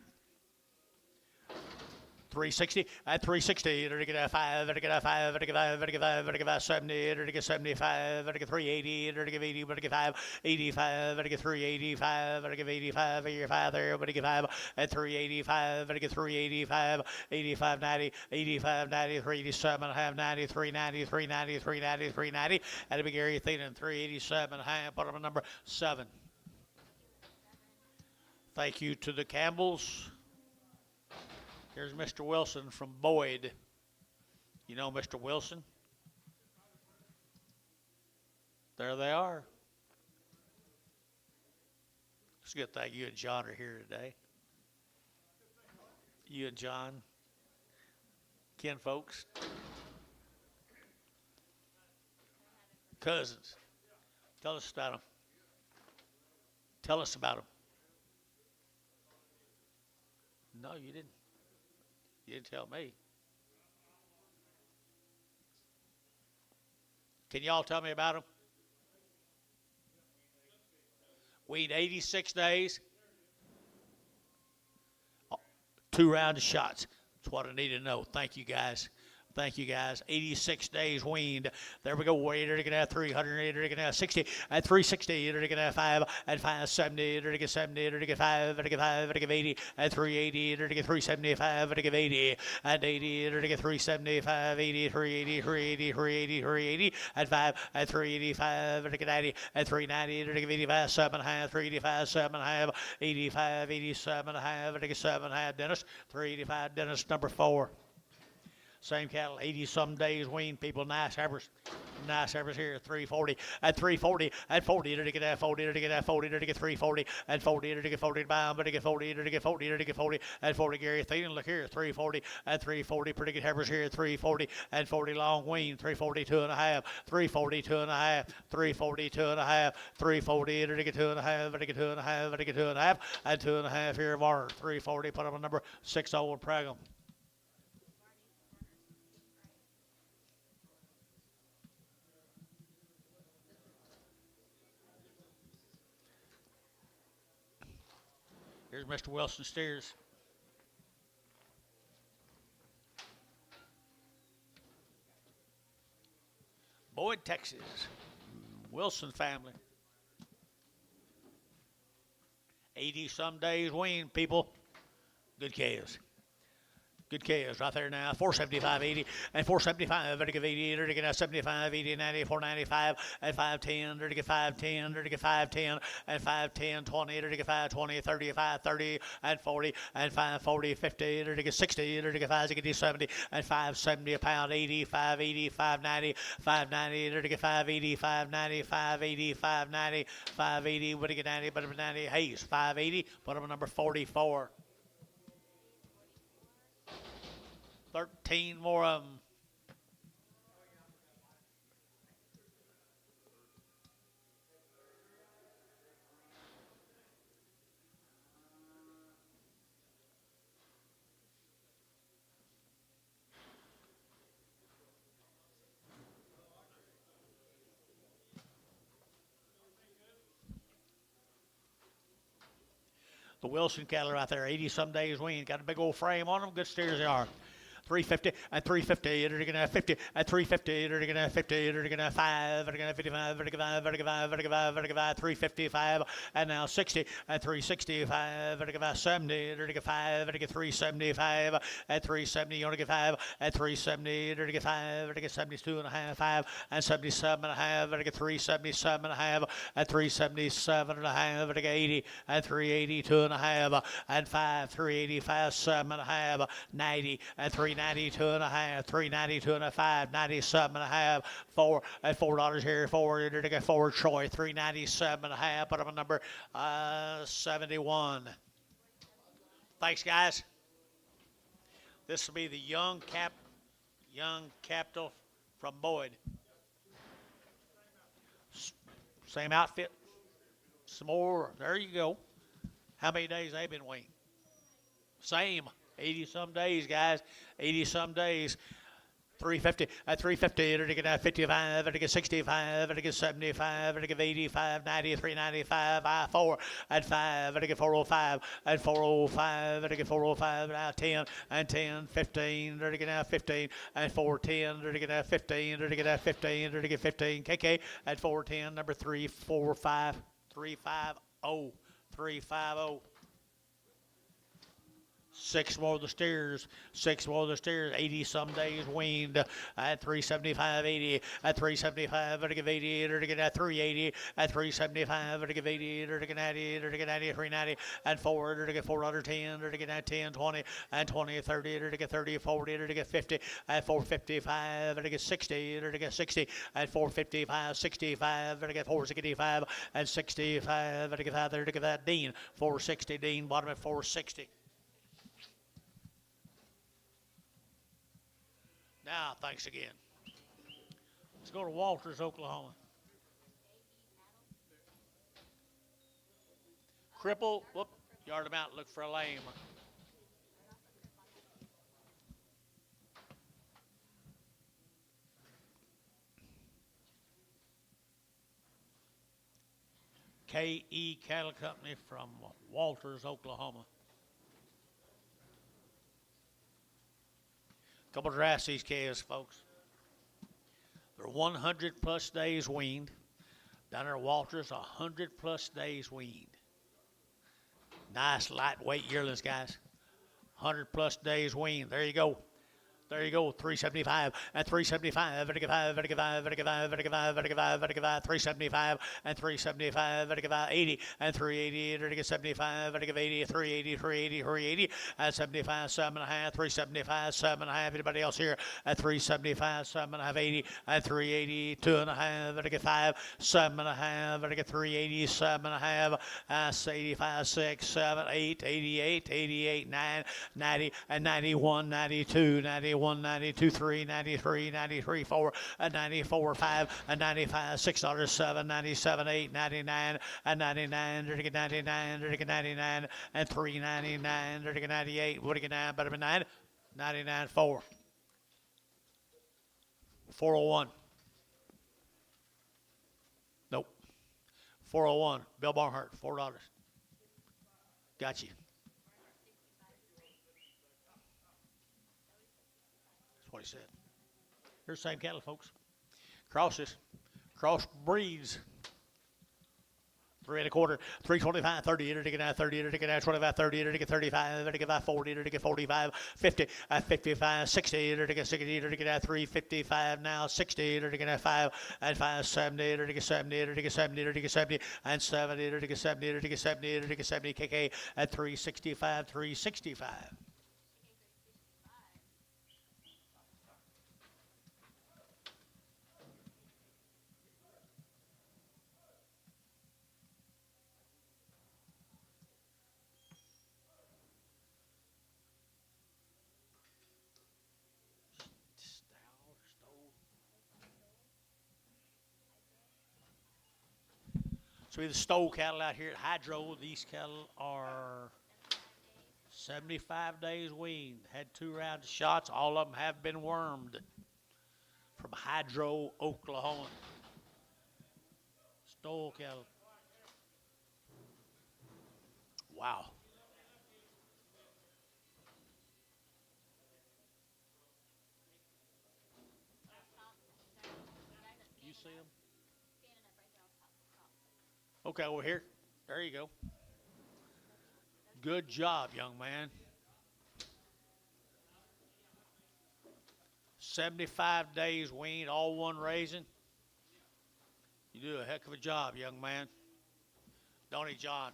360 at 360, to get a 5, to get a 5, to get 5, to get 5, to get 5, 70, to get 75, to get 380, to get 80, to get 5, 85, to get 385, to get 85, 85 there, but to get 5 at 385, to get 385, 85, 90, 85, 90, 387 and a half, 90, 390, 390, 390, 390, at a big area thing, 387 and a half, bottom of number 7. Thank you to the Campbells. Here's Mr. Wilson from Boyd. You know Mr. Wilson? There they are. It's a good thing you and John are here today. You and John, kin folks, cousins. Tell us about them. Tell us about them. No, you didn't. You didn't tell me. Can y'all tell me about them? Weaned 86 days. 2 rounds of shots. That's what I need to know. Thank you, guys. Thank you, guys. 86 days weaned. There we go. Waiter to get at 300. To get at 60. At 360. To get at 5. At 570. To get 70. To get 5. To get 5. To get 80. At 380. To get 375. To get 80. At 80. To get 375. 80. 380. 380. 380. 380. At 5. At 385. To get 80. At 390. To get 85. 7.5. 385. 7.5. 85. 87.5. To get 7.5. Dennis. 385. Dennis number 4. Same cattle, 80-some days weaned people. Nice heifers. Nice heifers here, 340. At 340, at 40, to get at 40, to get at 40, to get 340, at 40, to get 40 bound, but to get 40, to get 40, to get 40, at 40, Gary Thielen, look here, 340, at 340, pretty good heifers here, 340, at 40 long weaned, 340, 2.5, 340, 2.5, 340, 2.5, 340, to get 2.5, to get 2.5, to get 2.5, at 2.5 here, Varner, 340, put up a number 6 old Pragum. Here's Mr. Wilson steers. Boyd, Texas. Wilson family. 80-some days weaned, people. Good calves. Good calves right there now. 475, 80, and 475. Better give 80. Better get 75, 80, 90, 495, and 510. Better get 510. Better get 510, and 510, 20. Better get 520, 35, 30, and 40, and 540, 50. Better get 60. Better get 560, 70, and 570 a pound. 80, 580, 590, 590. Better get 580, 590, 580, 590, 580. Better get 90, better get 90. Hayes, 580. Put him number 44. 13 more of them. The Wilson cattle right there, 80-some days weaned. Got a big old frame on them. Good steers they are. 350 at 350, they're gonna have 50 at 350, they're gonna have 50, they're gonna have 5, they're gonna have 55, they're gonna have 55, they're gonna have 55, 355, and now 60 at 365, they're gonna have 70, they're gonna get 5, they're gonna get 375 at 370, you wanna get 5 at 370, they're gonna get 5, they're gonna get 72 and a half, 5 and 77 and a half, they're gonna get 377 and a half at 377 and a half, they're gonna get 80 at 382 and a half, and 5, 385, 7 and a half, 90 at 392 and a half, 392 and a 5, 97 and a half, 4 at $4 here, 4 to get 4 Troy, 397 and a half, put up a number 71. Thanks, guys. This will be the young capital from Boyd. Same outfit. Some more. There you go. How many days they been weaned? Same. 80-some days, guys. 80-some days. 350 at 350, it'll get 55, it'll get 65, it'll get 75, it'll get 85, 90, 395, I4 at 5, it'll get 405 at 405, it'll get 405 now 10 and 10, 15, it'll get now 15 and 410, it'll get now 15, it'll get now 15, it'll get 15, KK at 410, number 345, 350, 350. Six more of the steers, 80 some days weaned at 375, 80 at 375, it'll give 80, it'll get at 380 at 375, it'll give 80, it'll get 90, it'll get 90, 390 and 4, it'll get 410, it'll get at 10, 20 and 20, 30, it'll get 30, 40, it'll get 50 at 455, it'll get 60, it'll get 60 at 455, 65, it'll get 465 and 65, it'll get 5, it'll get that Dean, 460, Dean, bottom at 460. Now, thanks again. Let's go to Walters, Oklahoma. Cripple, whoop, yard him out, look for a lame. KE Cattle Company from Walters, Oklahoma. Couple of drafts these calves, folks. They're 100 plus days weaned. Down there at Walters, 100 plus days weaned. Nice lightweight yearlings, guys. 100 plus days weaned. There you go. There you go, 375 and 375, 375 and 375, 80 and 380, 75, 80, 380, 380, 380, and 75, 7.5, 375, 7.5. Anybody else here at 375, 7.5, 80 and 380, 2.5, 5, 7.5, 380, 7.5, 85, 6, 7, 8, 88, 88, 9, 90 and 91, 92, 91. 92, 3, 93, 93, 4, and 94, 5, and 95, $6, 7, 97, 8, 99, and 99, 99, 99, and 399, 98, what do you get 9, better than 9, 99, 4, 401. Nope. 401, Bill Barnhart, $4. Got you. What he said. Here's the same cattle, folks. Crosses. Cross breeds. 3 1/4, 325, 30, it'll get out 30, it'll get out 25, 30, it'll get 35, it'll get out 40, it'll get 45, 50, 55, 60, it'll get 60, it'll get out 355 now, 60, it'll get out 5, and 5, 70, it'll get 70, it'll get 70, it'll get 70, and 70, it'll get 70, it'll get 70, it'll get 70, KK at 365, 365. So we have the Stowe cattle out here at Hydro. These cattle are 75 days weaned. Had 2 rounds of shots. All of them have been wormed. From Hydro, Oklahoma. Stowe cattle. Wow. You see them? Okay, over here. There you go. Good job, young man. 75 days weaned, all one raising. You do a heck of a job, young man. Don't he, John?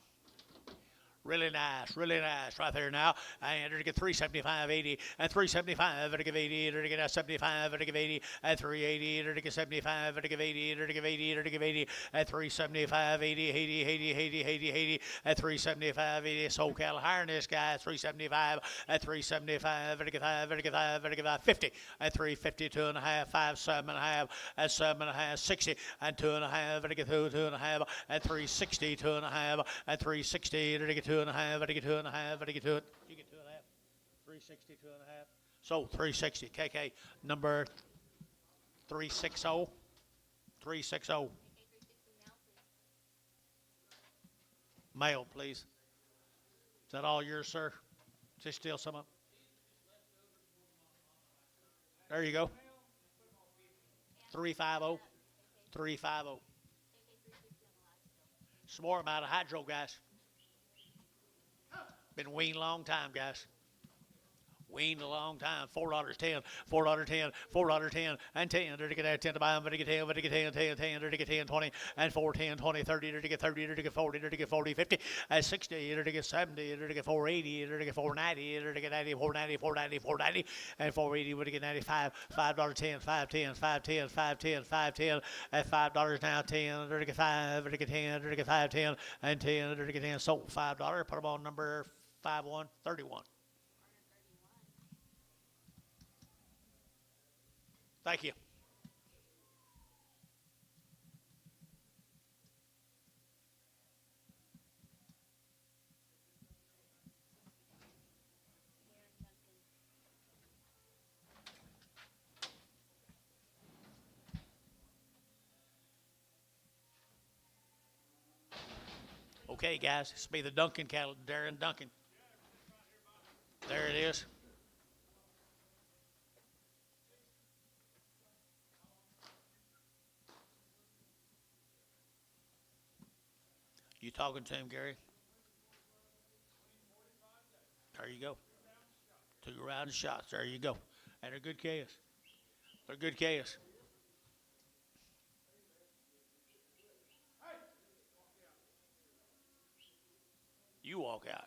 Really nice right there now. And it'll get 375, 80, and 375, it'll give 80, it'll get 75, it'll give 80, and 380, it'll get 75, it'll give 80, it'll give 80, it'll give 80, and 375, 80, 80, 80, 80, 80, 80, and 375, 80. Soul cattle higher than this guy, 375, and 375, it'll give 5, it'll give 5, it'll give 5, 50, and 350, 2.5, 5, 7.5, and 7.5, 60, and 2.5, it'll get 2.5, and 360, 2.5, and 360, it'll get 2.5, it'll get 2.5, it'll get 2. You get 2.5, 360, 2.5, So 360. KK number 360. 360. Okay, 360 now, please. Male, please. Is that all yours, sir? Is there still some up? There you go. 350. 350. KK 350 on the last still. Some more about a hydro, guys. Been weaned a long time, guys. Weaned a long time. $4.10, $4.10, $4.10, and 10. There to get that 10 to buy them, to get 10, to get 10, 10, 10, there to get 10, 20, and 4, 10, 20, 30, there to get 30, there to get 40, there to get 40, 50, and 60, there to get 70, there to get 480, there to get 490, there to get 90, 490, 490, 490, and 480, there to get 95, $5.10, 5.10, 5.10, 5.10, 5.10, at $5 now, 10, there to get 5, there to get 10, there to get 5.10, and 10, there to get 10. Sold $5. Put them on number 5131. Thank you. Okay, guys, this will be the Duncan cattle, Darren Duncan. There it is. You talking to him, Gary? There you go. 2 round shots. There you go. And they're good KS. They're good KS. You walk out.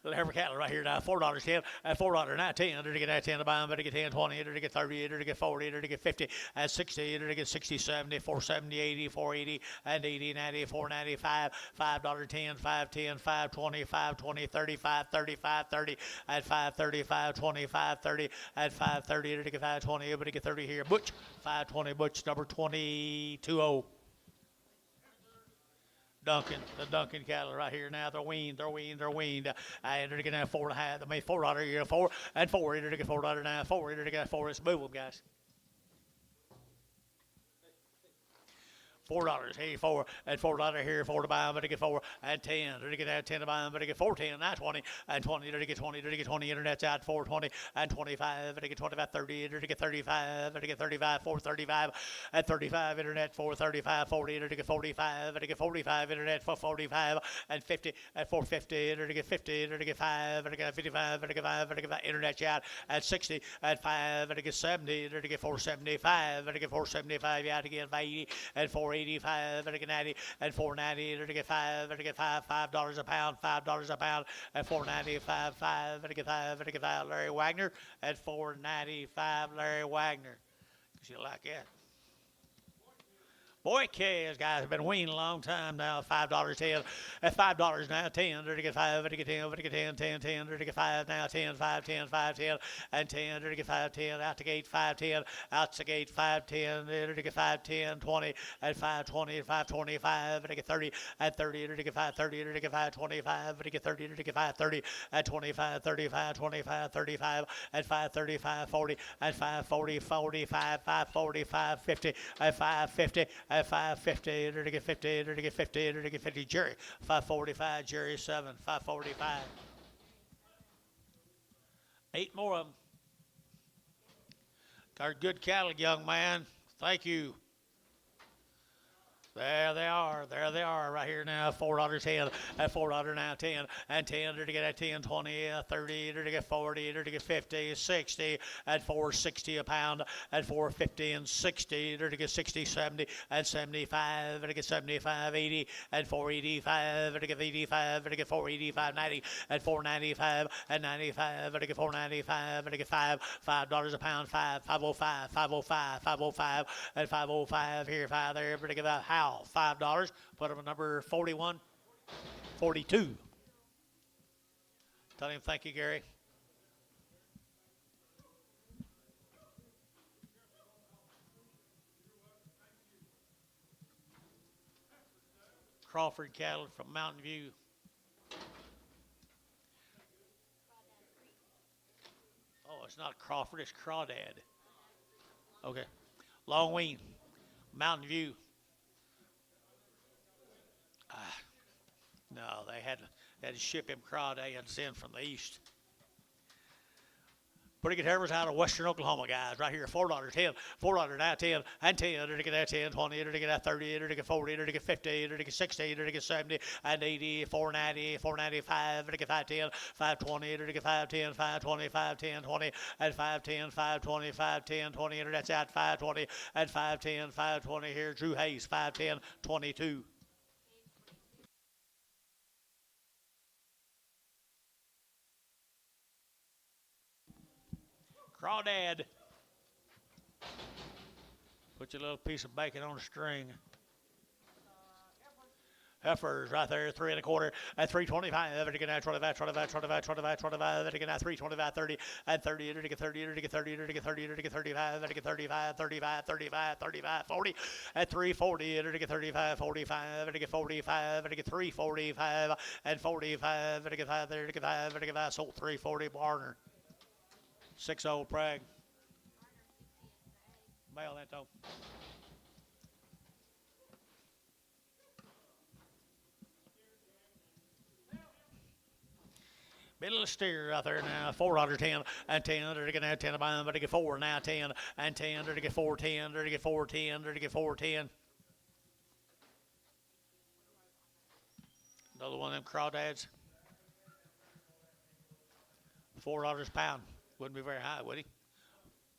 The Heifer cattle right here now, $4.10, at $4 now, 10, to get that 10 to buy them, to get 10, 20, to get 30, to get 40, to get 50, at 60, to get 60, 70, 470, 80, 480, and 80, 90, 495, $5.10, 5.10, 5.20, 5.20, 35, 35, 30, at 5.30, 5.20, 5.30, at 5.30, to get 5.20, but to get 30 here, Butch, 5.20, Butch, number 220. Duncan, the Duncan cattle right here now. They're weaned, they're weaned, they're weaned. And they're going to have 4.5. They made $4 here, 4 and 4. They're going to get $4 now, 4. They're going to get 4. Let's move them, guys. $4, hey, 4, and $4 here, 4 to buy them, but to get 4, and 10, to get that 10 to buy them, but to get 4.10, not 20, and 20, to get 20, to get 20, internet's out, 4.20, and 25, to get 25, 30, to get 35, to get 35, 4.35, and 35, internet, 4.35, 40, to get 45, to get 45, internet, 4.45, and 50, at 4.50, to get 50, to get 5, to get 55, to get 5, to get 5, internet's out, at 60, at 5, to get 70, to get 4.75, to get 4.75, yeah, to get 80, and 4.85, to get 90, and 4.90, to get 5, to get 5, $5 a pound, $5 a pound, and 4.95, 5, to get 5, to get 5, Larry Wagner, at 4.95, Larry Wagner. You like that? Boy, K's guys have been weaned a long time now. $5, 10, at $5 now, 10, to get 5, to get 10, to get 10, 10, 10, to get 5 now, 10, 5, 10, 5, 10, and 10, to get 5, 10, out the gate, 5, 10, out the gate, 5, 10, to get 5, 10, 20, at 5, 20, 5, 25, to get 30, at 30, to get 5, 30, to get 5, 25, to get 30, to get 5, 30, at 25, 35, 25, 35, at 5, 35, 40, at 5, 40, 45, 5, 45, 50, at 5, 50, at 5.50, to get 50, to get 50, to get 50, Jerry. 5.45, Jerry 7, 5.45. 8 more of them. Got good cattle, young man. Thank you. There they are, right here now, $4, 10, at $4 now, 10, and 10, to get at 10, 20, 30, to get 40, to get 50, 60, at $4.60 a pound, at $4.50 and 60, to get 60, 70, and 75, to get 75, 80, at $4.85, to get 85, to get 4.85, 90, at $4.95, and 95, to get 4.95, to get $5 a pound, 5.05, 5.05, 5.05, at 5.05 here, 5 there, to get about $5. Put him at number 41, 42. Tell him thank you, Gary. Crawford cattle from Mountain View. it's not Crawford, it's Crawdad. Okay. Long Wean, Mountain View. No, they had to ship him crawdads in from the east. Pretty good heifers out of western Oklahoma, guys. Right here, $4, 10, $4 now, 10, and 10, to get that 10, 20, to get that 30, to get 40, to get 50, to get 60, to get 70, and 80, 490, 495, to get 510, 520, to get 510, 520, 510, 20, and 510, 520, 510, 20, that's out 520, and 510, 520 here. Drew Hayes, 510, 22. Crawdad. Put your little piece of bacon on a string. Heifers right there, 3 1/4 at 325. To get out 25, 25, 25, 25, 25. To get out 325, 30 and 30. To get 30, to get 30, to get 30, to get 35. To get 35, 35, 35, 35, 40 at 340. To get 35, 45. To get 45. To get 345 and 45. To get 5 there. To get 5. To get 5. Sold 340 Barner. 6-0 Prague. Mail that though. Middle steer out there now, $4, 10, and 10, to get 10 about, but to get 4 now, 10, and 10, to get 4, 10, to get 4, 10, to get 4, 10. Another one of them crawdads. $4 a pound. Wouldn't be very high, would he?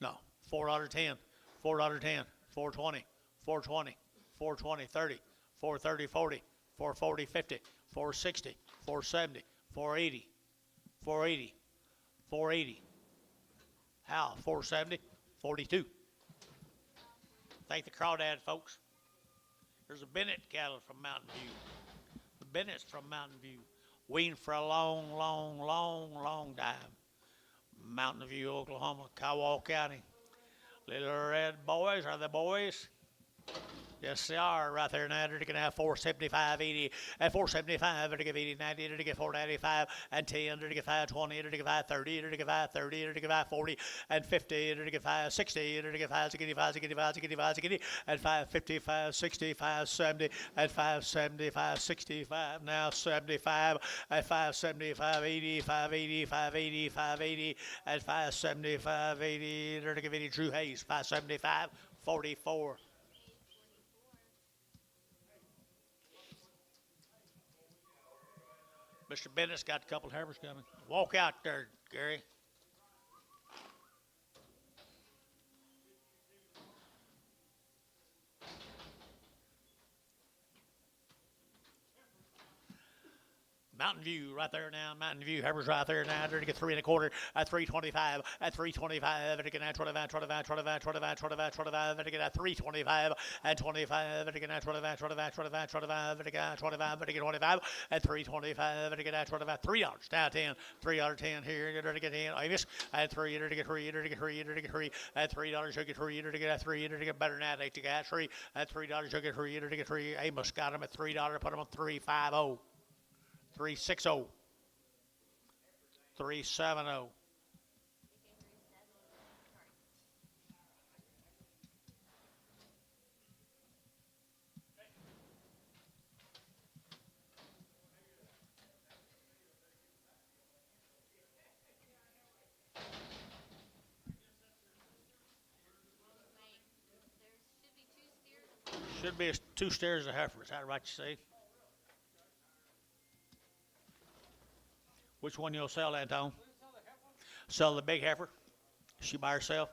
No. $4, 10, $4, 10, 420, 420, 420, 30, 430, 40, 440, 50, 460, 470, 480, 480, 480. How? 470, 42. Thank the crawdad, folks. There's a Bennett cattle from Mountain View. The Bennett's from Mountain View. Weaned for a long, long, long, long time. Mountain View, Oklahoma, Kiowa County. Little red boys, are they boys? Yes, they are right there now. They're going to have 475, 80, and 475. They're going to give 80, 90. They're going to get 495, and 10. They're going to get 520. They're going to get 530. They're going to get 530. They're going to get 540, and 50. They're going to get 560. They're going to get 565, and 550, 560, 570, and 570, 565. Now 75, and 575, 80, 580, 580, 580, and 575, 80. They're going to give 80. Drew Hayes, 575, 44. Mr. Bennett's got a couple of heifers coming. Walk out there, Gary. Mountain View right there now. Mountain View heifers right there now. They're to get 3 1/4 at 325. At 325. They're to get 25, 25, 25, 25, 25, 25. They're to get 325 and 25. They're to get 25, 25, 25, 25. They're to get 25. They're to get 25 at 325. They're to get 25. $3 down 10. $3 10 here. They're to get 10. Amos at 3. They're to get 3. They're to get 3. They're to get 3 at $3. They're to get 3. They're to get 3. They're to get better than that. They got 3 at $3. They're to get 3. They're to get 3. Amos got them at $3. Put them on 350. 360, 370. Should be 2 steers of heifer. Is that right you say? Which one you'll sell, Anton? Sell the big heifer. She by herself.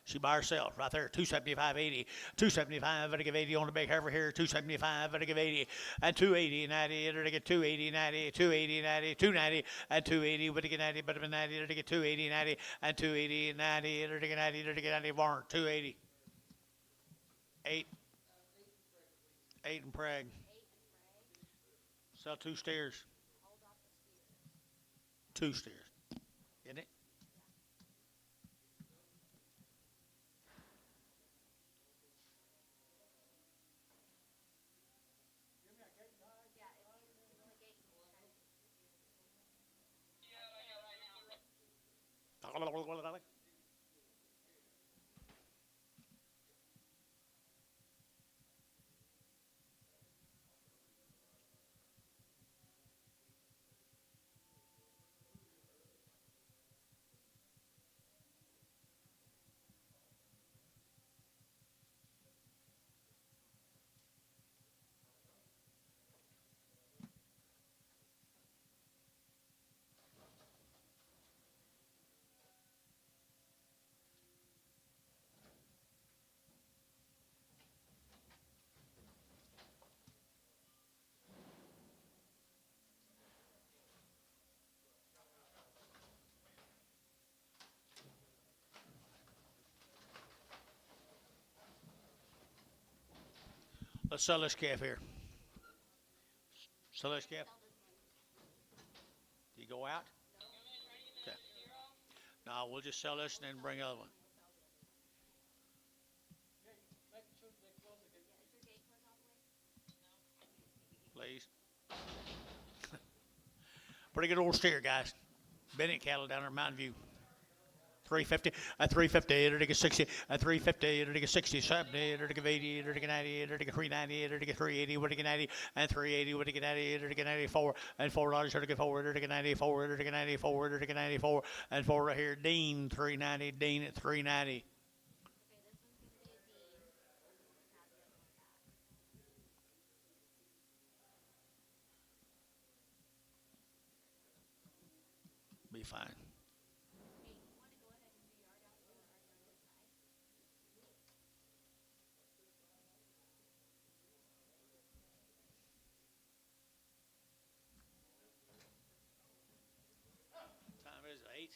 She by herself right there. 275, 80. 275. Better give 80 on the big heifer here. 275. Better give 80 and 280, 90. Better get 280, 90. 280, 90. 290 and 280. Better get 90. Better be 90. Better get 280, 90 and 280, 90. Better get 90. Better get 90. Barn 280. 8. 8 and Prague. Sell 2 steers. 2 steers, isn't it? Let's sell this calf here. Sell this calf. Do you go out? Okay. No, we'll just sell this and then bring other one. Please. Pretty good old steer, guys. Bennett cattle down there in Mountain View. 350, a 350, it'll take a 60, a 350, it'll take a 60, 70, it'll take a 80, it'll take a 90, it'll take a 390, it'll take a 380, it'll take a 90, and 380, it'll take a 90, it'll take a 94, and $4, it'll take a 4, it'll take a 94, it'll take a 94, it'll take a 94, and 4 right here, Dean, 390, Dean at 390. Be fine. Time is 8.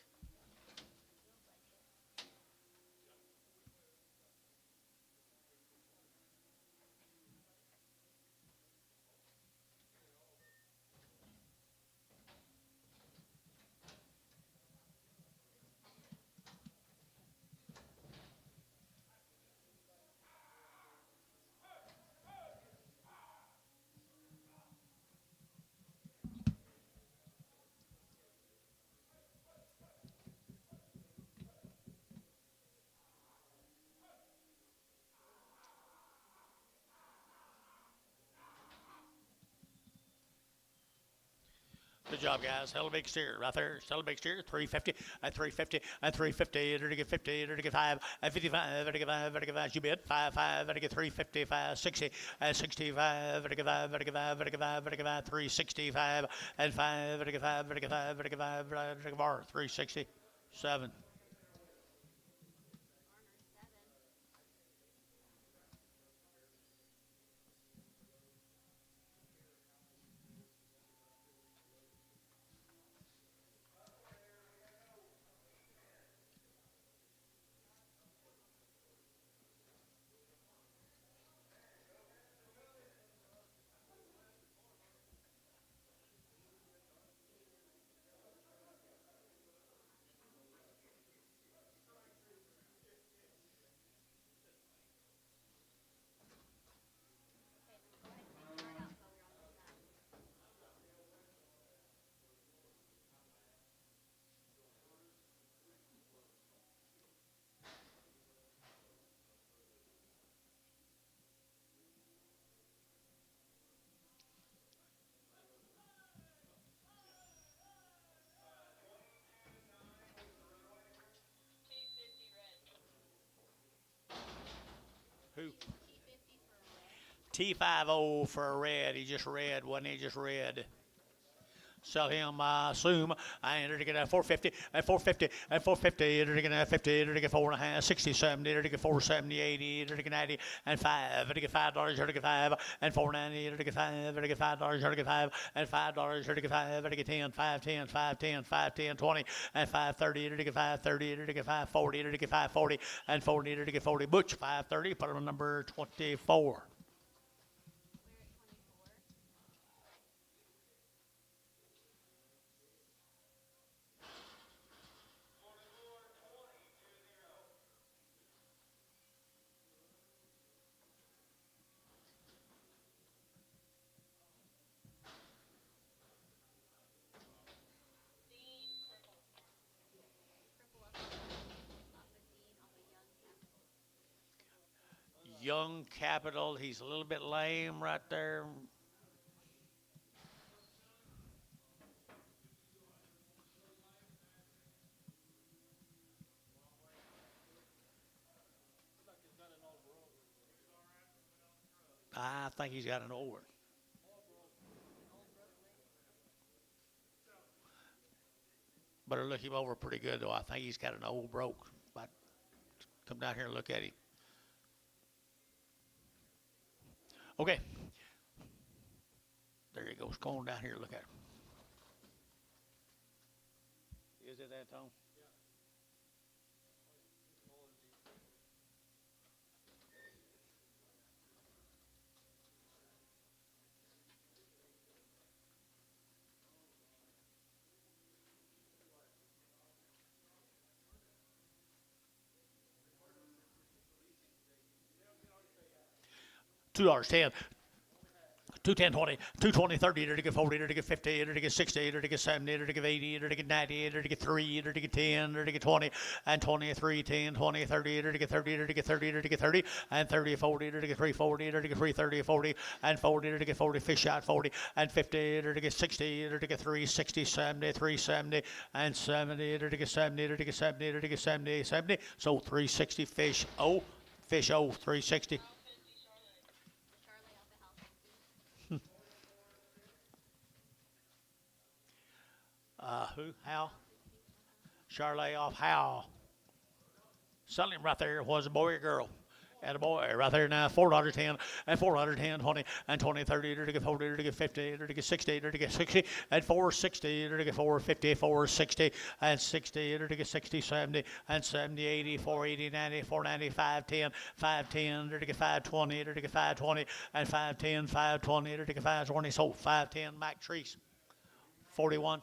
Good job, guys. Hell of a big steer right there. Hell of a big steer. 350, at 350, at 350. It'll get 50, it'll get 5, at 55, it'll get 5, it'll get 5. You bid 5, 5, it'll get 355, 60, at 65, it'll get 5, it'll get 5, it'll get 5, it'll get 5, 365, and 5, it'll get 5, it'll get 5, it'll get 5, it'll get 4, 367. Who? T50 for a red. He just red, wasn't he? Just red. Sell him, I assume. I entered to get a 450, at 450, at 450, entered to get a 50, entered to get 4.5, 60, 70, entered to get 470, 80, entered to get 90, and 5, entered to get $5, entered to get 5, and 490, entered to get 5, entered to get $5, entered to get 5, and $5, entered to get 5, entered to get 10, 5, 10, 5, 10, 5, 10, 20, and 530, entered to get 530, entered to get 540, entered to get 540, and 40, entered to get 40. Butch, 530, put on number 24. Young Capital. He's a little bit lame right there. I think he's got an old one. Better look him over pretty good, though. I think he's got an old broke. But come down here and look at him. Okay. There he goes. Go on down here and look at him. Is it that, Tom? $2.10. 210 20, 220 30, to get 40, to get 50, to get 60, to get 70, to get 80, to get 90, to get 3, to get 10, to get 20, and 23, 10, 20, 30, to get 30, to get 30, to get 30, and 30, 40, to get 340, to get 330, 40, and 40, to get 40, fish out 40, and 50, to get 60, to get 360, 70, 370, and 70, to get 70, to get 70, to get 70, 70. So 360 fish, 360. Who? Hal? Charlotte off Hal. Selling right there was a boy or girl. And a boy right there now, $4.10, and 410, 20, and 20, 30, to get 40, to get 50, to get 60, to get 60, and 460, to get 450, 460, and 60, to get 60, 70, and 70, 80, 480, 90, 490, 510, 510, to get 520, to get 520, and 510, 520, to get 520. So 510, Mac Trees. 41,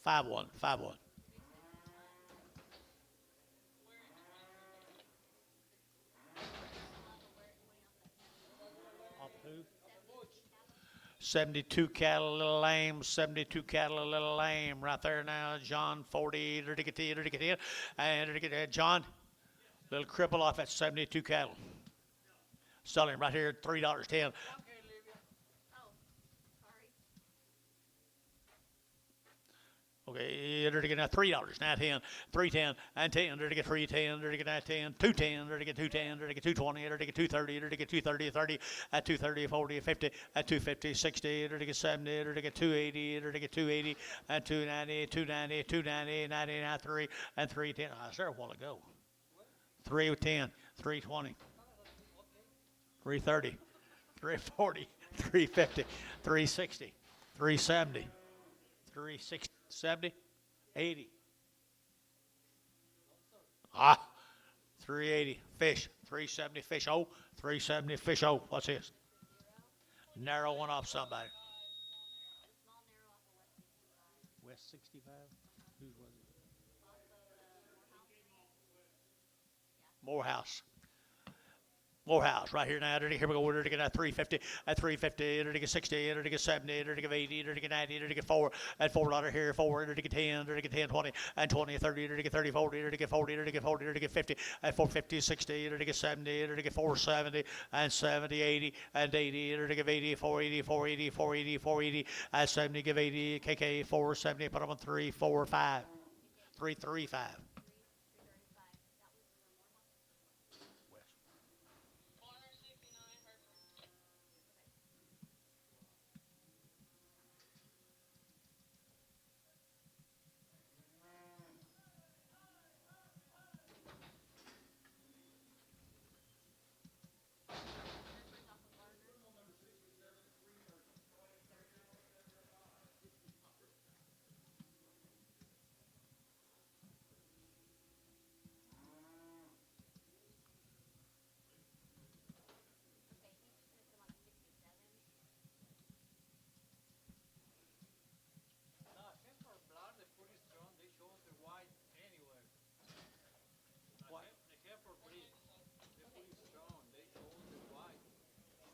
51, 51. Off who? 72 cattle, a little lame. 72 cattle, a little lame. Right there now, John, 40, to get in, and to get John, little cripple off at 72 cattle. Selling right here, $3.10. Okay, to get now $3, now 10, 310, and 10, to get 310, to get now 10, 210, to get 210, to get 220, to get 230, to get 230, 30, at 230, 40, 50, at 250, 60, to get 70, to get 280, to get 280, and 290, 290, 290, 99, 3, and 310. I said a while ago. 310, 320, 330, 340, 350, 360, 370, 360. 70, 80. 380 fish, 370 fish. 370 fish. What's this? Narrow one off somebody. West 65. Who was it? Morehouse. Morehouse, right here now. Here we go. To get at 350, at 350, to get 60, to get 70, to get 80, to get 90, to get 4, at $4 here, 4, to get 10, to get 10, 20, and 20, 30, to get 30, 40, to get 40, to get 40, to get 50, at 450, 60, to get 70, to get 470, and 70, 80, and 80, to get 80, 480, 480, 480, 480, at 70, give 80, KK 470, put them on 3, 4, 5, 335.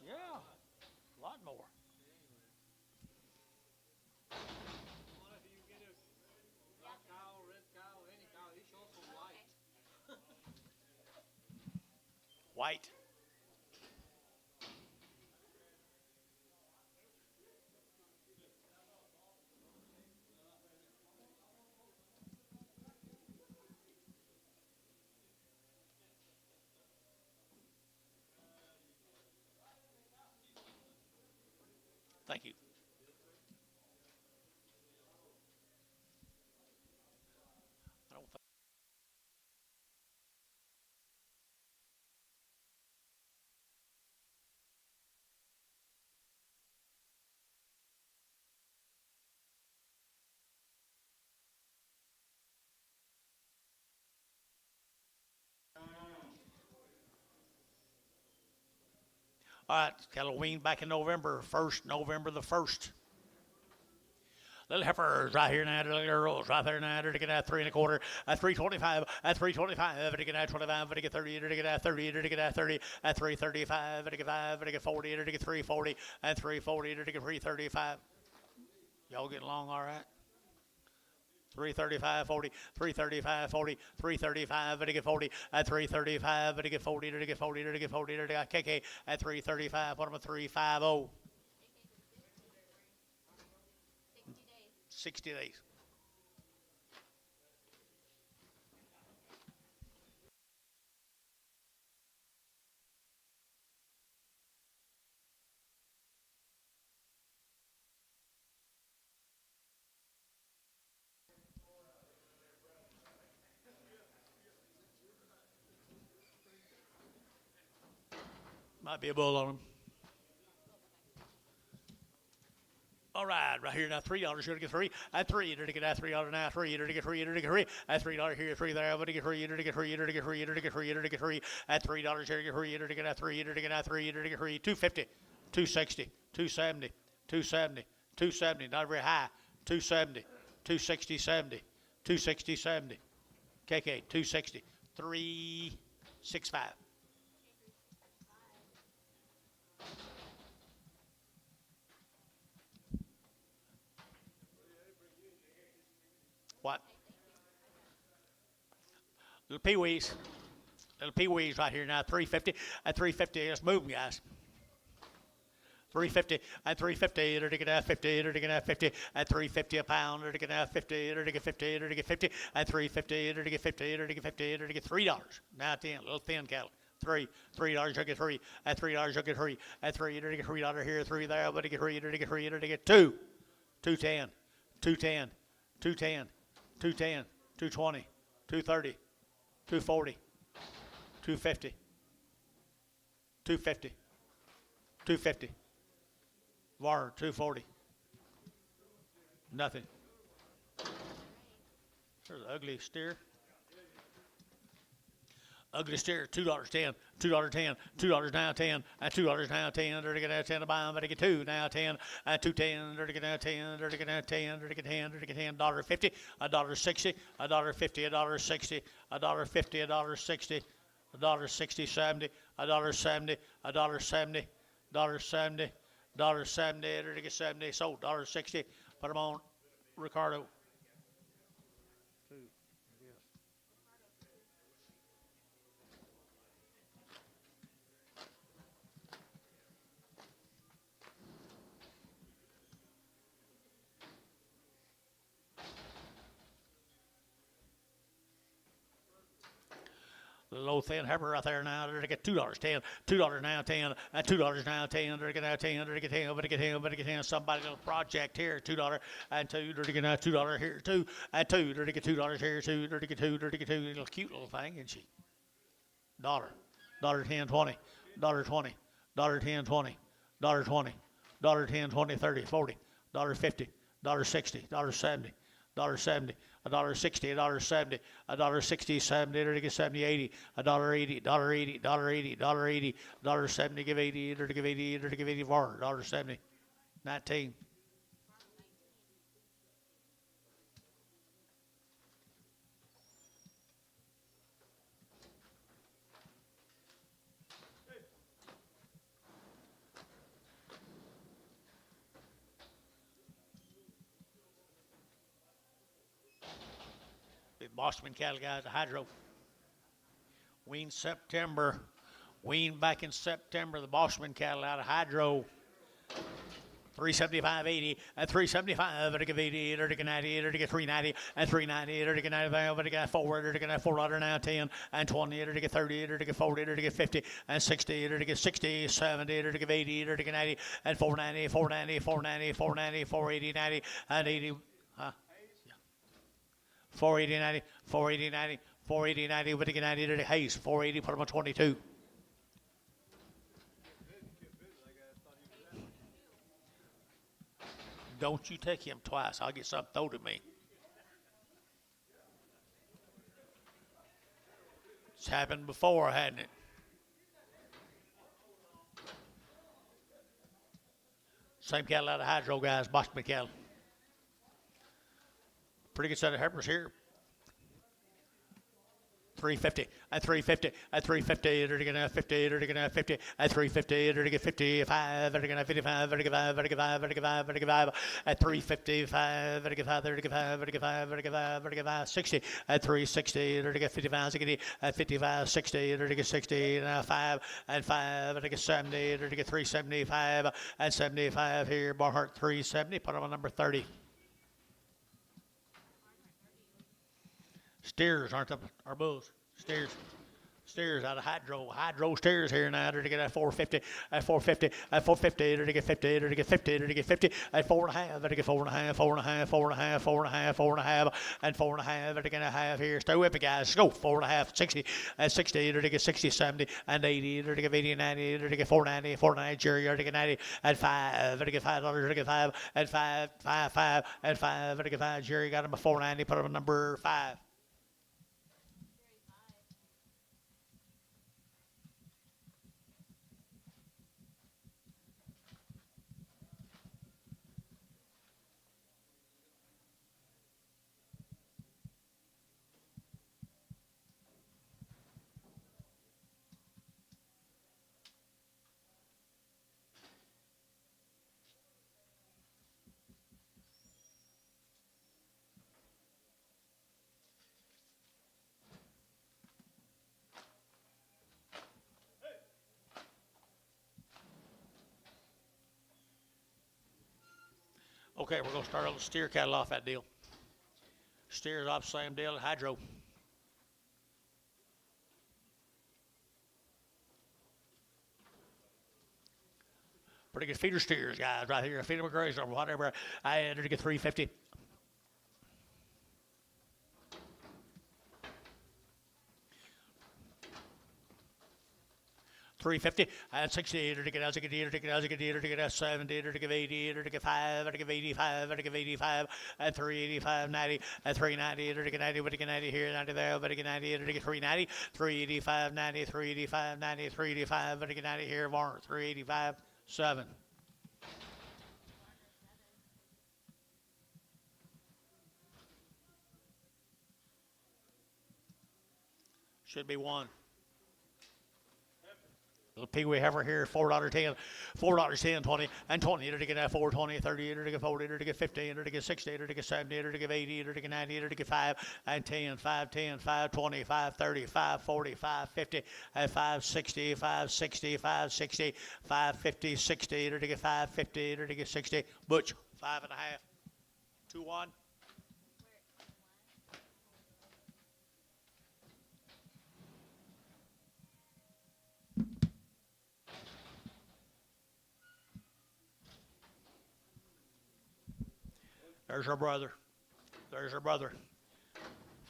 Yeah, a lot more. If you get a black cow, red cow, any cow, it's also white. White. Thank you. I don't think. All right, Halloween back in November 1st, November the 1st. Little heifers right here now, little girls right there now. They're to get at 3 1/4, at 325, at 325, to get at 25, to get 30, to get at 30, to get at 30, at 335, to get 5, to get 40, to get 340, and 340, to get 335. Y'all getting along all right? 335, 40, 335, 40, 335, to get 40, at 335, to get 40, to get 40, to get 40, to get KK at 335, what am I 350? 60 days. Might be a bull on him. All right here now, $3 here to get 3, at 3 to get at $3 now, 3 to get 3 to get 3, at $3 here, 3 there, but to get 3 to get 3 to get 3 to get 3 to get 3, at $3 here to get 3 to get at 3 to get at 3 to get 3, 250, 260, 270, 270, 270, not very high, 270, 260, 70, 260, 70, KK 260, 365. What? Little pee-wees. Little pee-wees right here now, 350. At 350, let's move them, guys. 350 at 350, to get at 50, to get at 50, at 350 a pound, to get at 50, to get 50, to get 50, at 350, to get 50, to get 50, to get $3. Now 10, little thin cattle. $3 to get 3, at $3 to get 3, at 3 to get $3 here, 3 there, but to get 3 to get 3 to get 2, 210, 210, 210, 210, 220, 230, 240, 250, 250, 250. Var 240. Nothing. There's an ugly steer. Ugly steer, $2.10, $2.10, $2 now 10, at $2 now 10, to get at 10 to buy them, to get 2 now 10, at 210, to get at 10, to get at 10, to get 10, to get 10, $1.50, $1.60, $1.50, $1.60, $1.50, $1.60, $1.60, 70, $1.70, $1.70, $1.70, $1.70, to get 70, sold, $1.60, put them on Ricardo. The low thin heifer right there now. They're to get $2.10, $2 now 10, at $2 now 10. They're to get now 10, they're to get 10, but to get 10, but to get 10. Somebody little project here, $2 and 2. They're to get now $2 here 2, at 2. They're to get $2 here 2. They're to get 2. They're to get 2. Little cute little thing, isn't she? $10, $10, 20, $20, $10, 20, $20, $10, 20, 30, 40, $50, $60, $70, $70, $1.60, $1.70, $1.60, 70, to get 70, 80, $1.80, $1.80, $1.80, $1.80, $1.70, give 80, to give 80, to give 80, $1.70, 19. Boston cattle guys, a hydro. Wean back in September, the Boston cattle out of hydro. 375.80 and 375 to give 80 to get 90 to get 390 and 390 to get 95 to get forward to get $4 now 10 and 20 to get 30 to get 40 to get 50 and 60 to get 60 70 to get 80 to get 90 and 490 490 490 490 480 90 and 80 480 90 480 90 480 90 to get 90 to the Hayes 480 put him on 22. Don't you take him twice. I'll get something thrown at me. It's happened before, hadn't it? Same cattle out of Hydro, guys. Boston cattle. Pretty good set of heifers here. 350 at 350 at 350 to get 50 to get 50 at 350 to get 55 to get 55 to get 5 to get 5 to get 5 to get 5 at 355 to get 5 to get 5 to get 5 to get 5 to get 5 60 at 360 to get 55 at 55 60 to get 60 and 5 and 5 to get 70 to get 375 and 75 here Barnhart 370 put on number 30. Steers aren't up our bulls. Steers out of hydro steers here now to get at 450 at 450 at 450 to get 50 to get 50 to get 50 at 4.5 to get 4.5 4.5 4.5 4.5 4.5 and 4.5 to get a half here. Stay with me, guys. Let's go 4.5 60 at 60 to get 60 70 and 80 to get 80 90 to get 490 490 Jerry to get 90 at 5 to get $5 to get 5 at 5 5 5 at 5 to get 5 Jerry got him a 490 put him at number 5. Okay, we're going to start on the steer cattle off that deal. Steers off same deal at hydro. Pretty good feeder steers, guys, right here. Feed them a graze or whatever. I entered to get 350. 350 and 60 to get as a good to get as a good to get 70 to get 80 to get 5 to get 85 to get 85 and 385 90 and 390 to get 90 to get 90 here 90 there to get 90 to get 390 385 90 385 90 385 to get 90 here Warren 385 7. Should be 1. Little peewee heifer here, $4.10, $4.10, 20, and 20 to get 420, 30 to get 40 to get 50 to get 60 to get 70 to get 80 to get 90 to get 5 and 10, 510, 520, 530, 540, 550, and 560, 560, 560, 550, 60 to get 550 to get 60. Butch, 5.5, 2-1. There's our brother. There's our brother.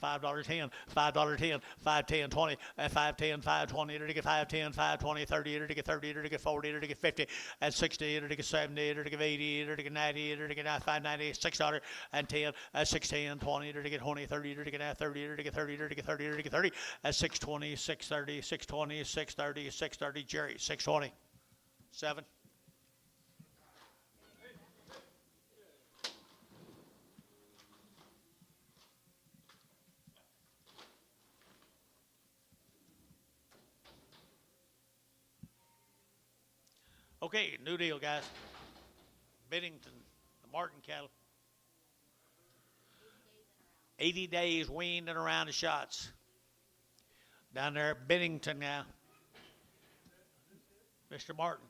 $5.10, $5.10, 5.10, 20, and 5.10, 5.20 to get 5.10, 5.20, 30 to get 30 to get 40 to get 50, and 60 to get 70 to get 80 to get 90 to get 5.90, $6 and 10, and 6.10, 20 to get 20, 30 to get 30 to get 30 to get 30 to get 30, and 6.20, 6.30, 6.20, 6.30, 6.30, Jerry, 6.20, 7. Okay, new deal, guys. Bennington, the Martin cattle. 80 days weaned and around the shots. Down there at Bennington now. Mr. Martin.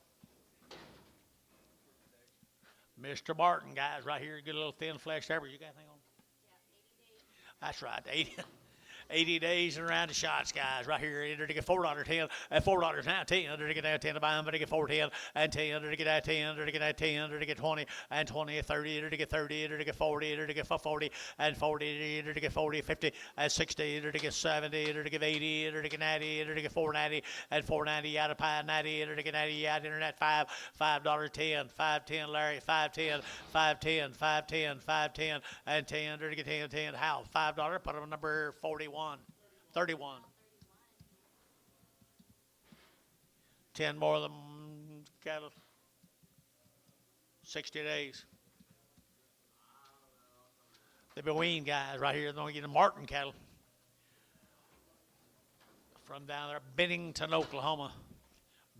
Mr. Martin, guys, right here, get a little thin flesh there. You got anything on? That's right, 80. 80 days and around the shots, guys. Right here, enter to get $4.10 and $4 now 10. Enter to get that 10 to buy them, but to get 4.10 and 10. Enter to get that 10. Enter to get that 10. Enter to get 20 and 20, 30. Enter to get 30. Enter to get 40. Enter to get 40 and 40. Enter to get 40, 50 and 60. Enter to get 70. Enter to get 80. Enter to get 90. Enter to get 490 and 490 out of pie 90. Enter to get 90 out. Internet $5.10. 5.10, Larry. 5.10. 5.10. 5.10. 5.10 and 10. Enter to get 10. 10. How? $5. Put them number 41. 31. 10 more of them cattle. 60 days. They've been weaned, guys, right here. They're going to get the Martin cattle from down there, Bennington, Oklahoma.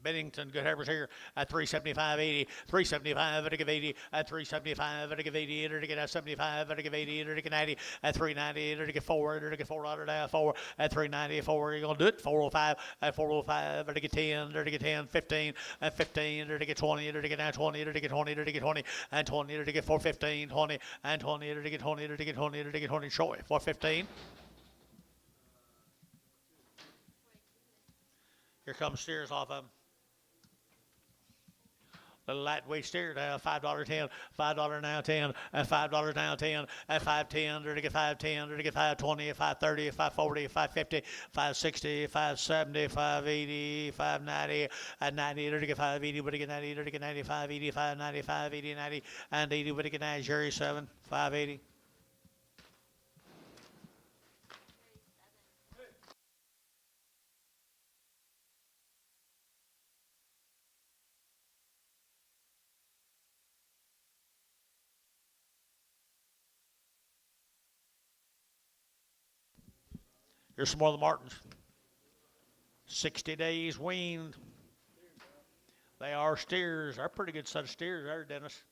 Bennington, good Heifers here at 375.80, 375 at a give 80, at 375 at a give 80, enter to get at 75 at a give 80, enter to get 90 at 390, enter to get 4, enter to get $4 down 4 at 390, 4. You're gonna do it 405 at 405, enter to get 10, enter to get 10, 15 at 15, enter to get 20, enter to get now 20, enter to get 20, enter to get 20 and 20, enter to get 415, 20 and 20, enter to get 20, enter to get 20, enter to get 20. Troy 415. Here comes steers off of them. Little lightweight steer now, $5.10, $5 now 10, and $5 now 10, and 5.10, or to get 5.10, or to get 5.20, 5.30, 5.40, 5.50, 5.60, 5.70, 5.80, 5.90, and 90, or to get 5.80, but to get 90, or to get 95, 85, 95, 80, 90, and 80, but to get 90, Jerry 7, 5.80. Here's some more of the Martins. 60 days weaned. They are steers. They're a pretty good set of steers there, Dennis.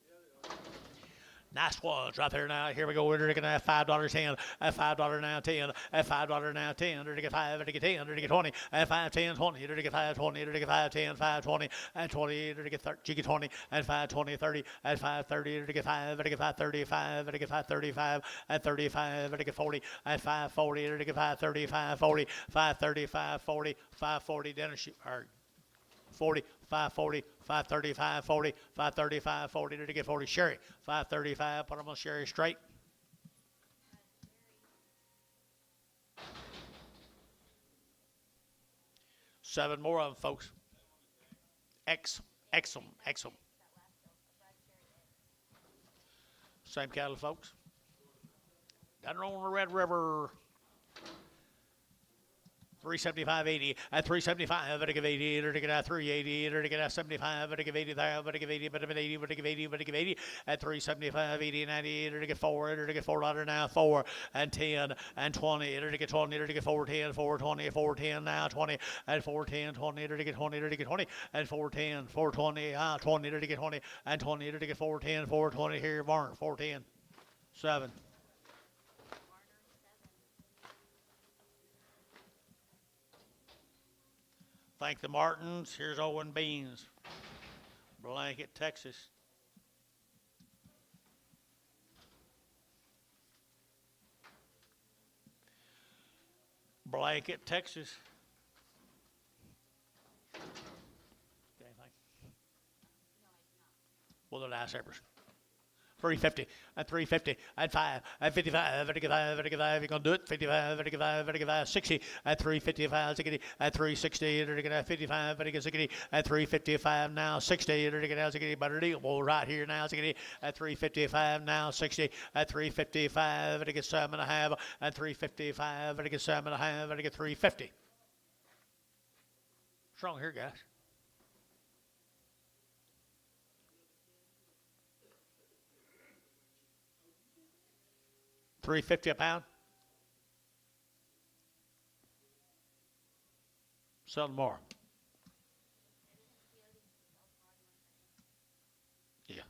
Nice ones right there now. Here we go. We're going to have $5.10, at $5 now 10, at $5 now 10, or to get 5, or to get 10, or to get 20, at 5.10, 20, or to get 5.20, or to get 5.10, 5.20, and 20, or to get 30, 20, and 5.20, 30, at 5.30, or to get 5, or to get 5.30, 5, or to get 5.35, at 35, or to get 40, at 5.40, or to get 5.30, 5.40, 5.30, 5.40, 5.40, Dennis, or 40, 5.40, 5.30, 5.40, 5.30, 5.40, to get 40. Sherry, 5.35, put them on Sherry straight. Seven more of them, folks. Exum. Same cattle, folks. Down on the Red River. 375.80 at 375, but to give 80, or to get out 380, or to get out 75, but to give 80 there, but to give 80, but to give 80, but to give 80, but to give 80 at 375, 80, 90, or to get 4, or to get $4 now 4 and 10 and 20, or to get 20, or to get 410, 420, 410 now 20 and 410, 20, or to get 20, or to get 20 and 410, 420, 20, or to get 20 and 20, or to get 410, 420 here, Barn 410, 7. Thank the Martins. Here's Owen Beans. Blanket, Texas. Blanket, Texas. Anything? Well, they're nice Heifers. 350 and 350 and 5 and 55 and 55 and 55. You're gonna do it. 55 and 55 and 55. 60 and 355. 60 and 360 and 55 and 60 and 355 now 60 and now 60. Better deal, boy, right here now 60 at 355 now 60 at 355 and it gets 7.5 and 355 and it gets 7.5 and it gets 350. What's wrong here, guys? $3.50 a pound. Sell more. Yeah.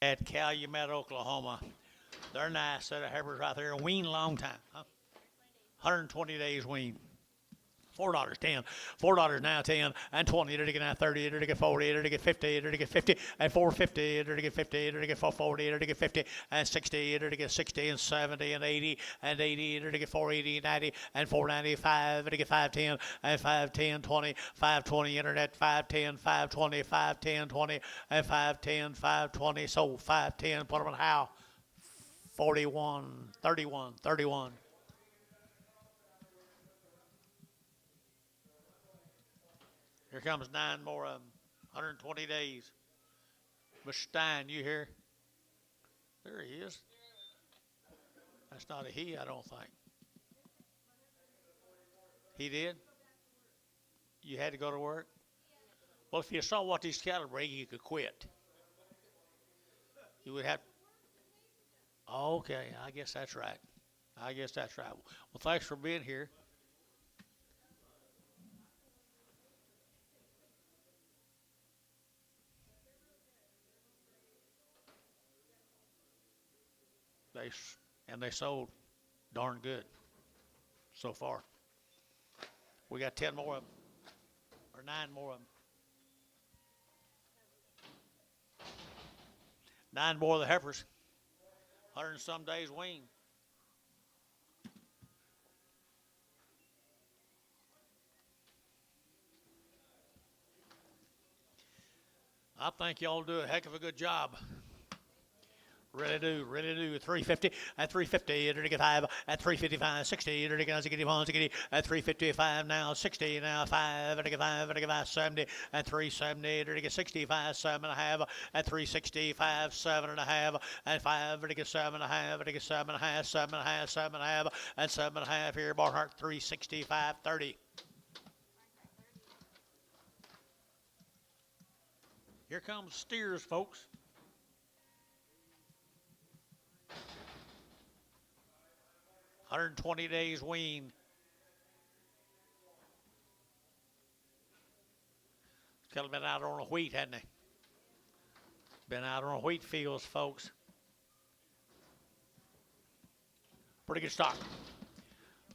At Calumet, Oklahoma. They're nice set of heifers right there. Wean long time. Huh? 120 days wean. $4, 10, $4 now, 10, and 20, to get now 30, to get 40, to get 50, to get 50, and 450, to get 50, to get 440, to get 50, and 60, to get 60, and 70, and 80, and 80, to get 480, 90, and 495, to get 510, and 510, 20, 520, internet, 510, 520, 510, 20, and 510, 520, so 510, put them in how? 41, 31, 31. Here comes 9 more of them. 120 days. Mr. Stein, you here? There he is. That's not a he, I don't think. He did? You had to go to work? Well, if you saw what these cattle bring, you could quit. You would have. Okay, I guess that's right. I guess that's right. Well, thanks for being here. They sold darn good so far. We got 10 more of them, or 9 more of them. 9 more of the heifers. 100 and some days wean. I think y'all do a heck of a good job. Really do. 350 at 350, to get 5 at 355, 60, to get 1, at 355 now, 60 now, 5, to get 5, to get 5, 70 at 370, to get 65, 7.5 at 365, 7.5 and 5, to get 7.5, to get 7.5, 7.5, 7.5 and 7.5 here, Barnhart 365, 30. Here comes steers, folks. $120 days wean. Cattle been out on the wheat, hadn't they? Been out on the wheat fields, folks. Pretty good stock.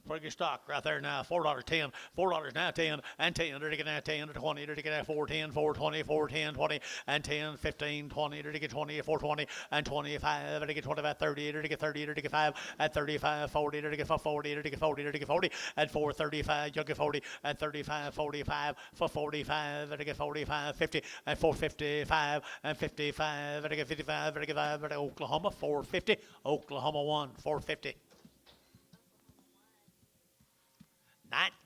Pretty good stock right there now. $4, 10, $4 now, 10, and 10, to get now 10, to 20, to get now 410, 420, 410, 20, and 10, 15, 20, to get 20, 420, and 25, to get 25, 30, to get 30, to get 5, at 35, 40, to get 40, to get 40, to get 40, and 435, you'll get 40, and 35, 45, for 45, to get 45, 50, and 455, and 55, to get 55, to get 5, to Oklahoma, 450, Oklahoma 1, 450.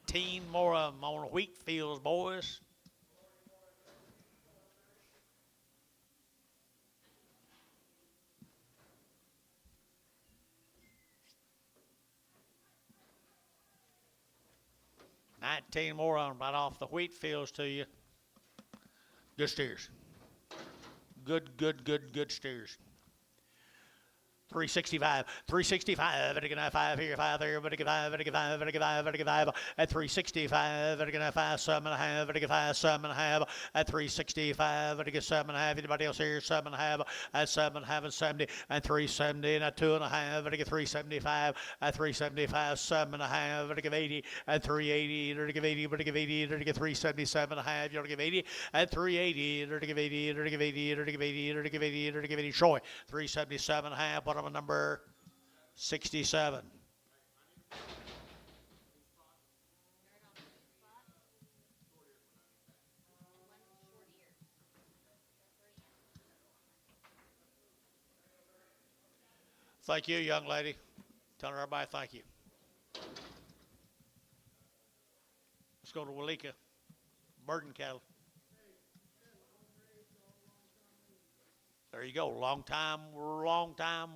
19 more of them on wheat fields, boys. $19 more of them right off the wheat fields to you. Good steers. Good steers. 365, 365, to get 5 here, 5 there, to get 5, to get 5, to get 5, to get 5, at 365, to get 5, 7.5, to get 5, 7.5, at 365, to get 7.5, anybody else here, 7.5, at 7.5 and 70, and 370, and at 2.5, to get 375, at 375, 7.5, to give 80, at 380, to give 80, to give 80, to get 377.5, you're to give 80, at 380, to give 80, to give 80, to give 80, to give 80, to give 80, Troy, 377.5, what on number 67. Thank you, young lady. Tell everybody thank you. Let's go to Walika. Burden cattle. There you go. Long time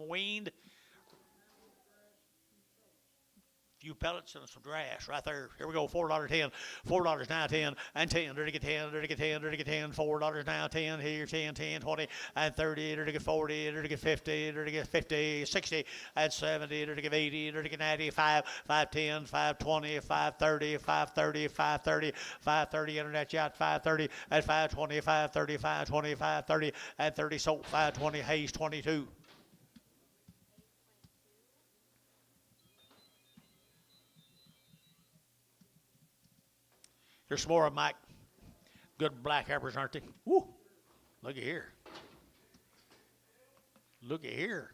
weaned. Few pellets and some grass right there. Here we go. $4.10. $4 now 10 and 10. There to get 10. There to get 10. There to get 10. $4 now 10. Here 10, 10, 20 and 30. There to get 40. There to get 50. There to get 50, 60 and 70. There to get 80. There to get 95. 510, 520, 530, 530, 530, 530. Internet yacht 530 and 520, 530, 520, 530 and 30. Sold 520. Hayes 22. Here's some more of Mike. Good black heifers, aren't they? Woo! Look at here. Look at here.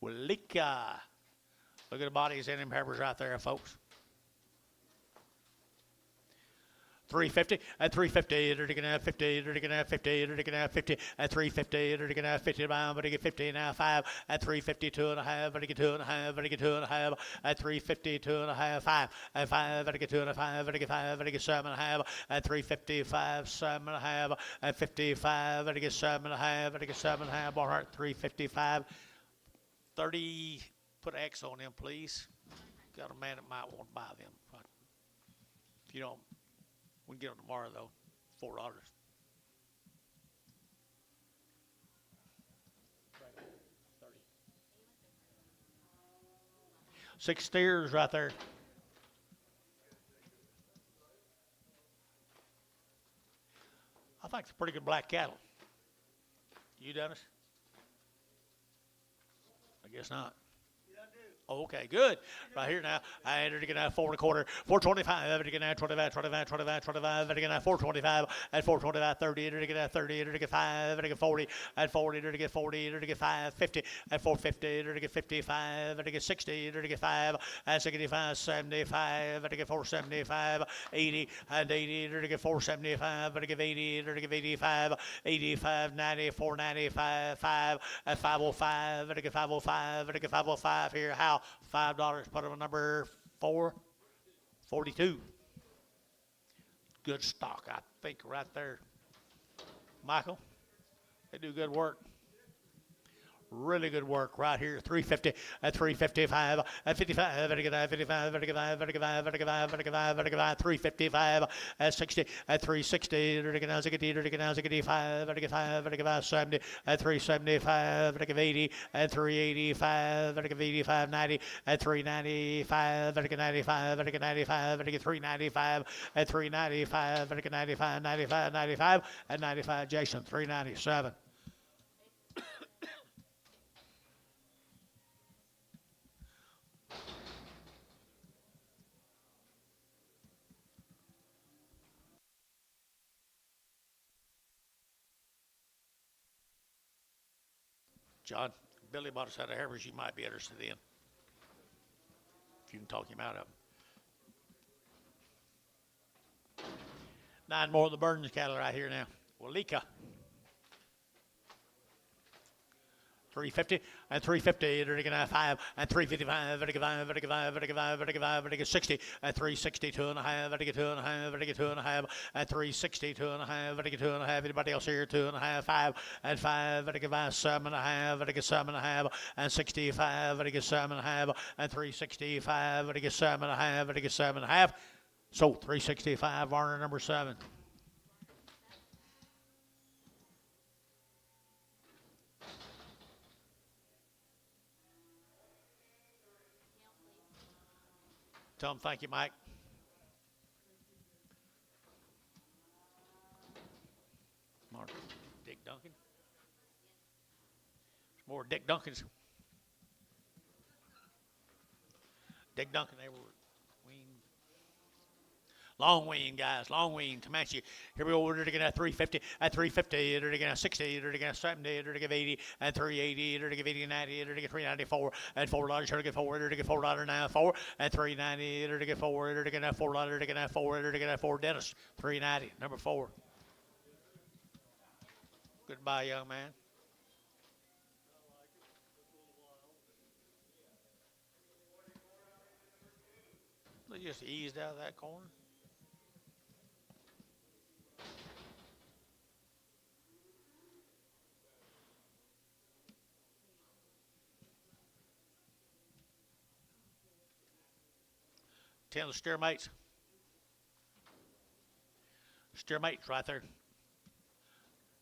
Walika. Look at the bodies in them heifers right there, folks. 350 and 350. They're going to have 50. They're going to have 50. They're going to have 50 and 350. They're going to have 50 down, but they get 50 now 5 and 352 and a half. But they get 2 and a half. But they get 2 and a half and 352 and a half 5 and 5. But they get 2 and a 5. But they get 5. But they get 7 and a half and 355 7 and a half and 55. But they get 7 and a half. But they get 7 and a half. All right, 355. 30. Put X on them, please. Got a man that might want to buy them. If you don't. We can get them tomorrow, though. $4. Six steers right there. I think it's pretty good black cattle. You, Dennis? I guess not. Okay, good. Right here now. I entered again at 4 1/4, 425. Entered again at 25, 25, 25, 25. Entered again at 425 at 425, 30. Entered again at 30. Entered again 5. Entered again 40 at 40. Entered again 40. Entered again 5, 50 at 450. Entered again 55. Entered again 60. Entered again 5 at 65, 75. Entered again 475, 80 and 80. Entered again 475. Entered again 80. Entered again 85, 85, 90, 495, 5 at 505. Entered again 505. Entered again 505 here. How? $5. Put them on number 442. Good stock, I think, right there. Michael, they do good work. Really good work right here. 350 at 355 at 55 at 55 at 55 at 55 at 55 at 55 at 55 355 at 60 at 360 at 85 at 55 at 70 at 375 at 80 at 385 at 85 90 at 395 at 95 at 95 at 395 at 395 at 95 95 95 at 95. Jason 397. John, Billy bought a set of heifers you might be interested in. If you can talk him out of them. 9 more of the Burns cattle right here now. Walika. 350 and 350. They're going to have 5 and 355. They're going to 5, 60 and 362 and a half. They're going 2 and a half. They're going 2 and a half and 362 and a half. They're going 2 and a half. Anybody else here? 2 and a half, 5 and 5. They're going 7 and a half. They're going 7 and a half and 65. They're going 7 and a half and 365. They're going 7 and a half. They're going 7 and a half. So 365. Varner number 7. Tell him thank you, Mike. More Dick Duncan. More Dick Duncans. Dick Duncan, they were weaned. Long wean, guys. Long wean. Comanche. Here we go. We're going to get 350 at 350. They're going to 60. They're going to 70. They're going to give 80 and 380. They're going to give 80 and 90. They're going to get 394 and $4. They're going to get 4. They're going to get $4 now. 4 and 390. They're going to get 4. They're going to have $4. They're going to have 4. They're going to have 4. Dennis 390. Number 4. Goodbye, young man. They just eased out of that corner. 10 of the steer mates. Steer mates right there.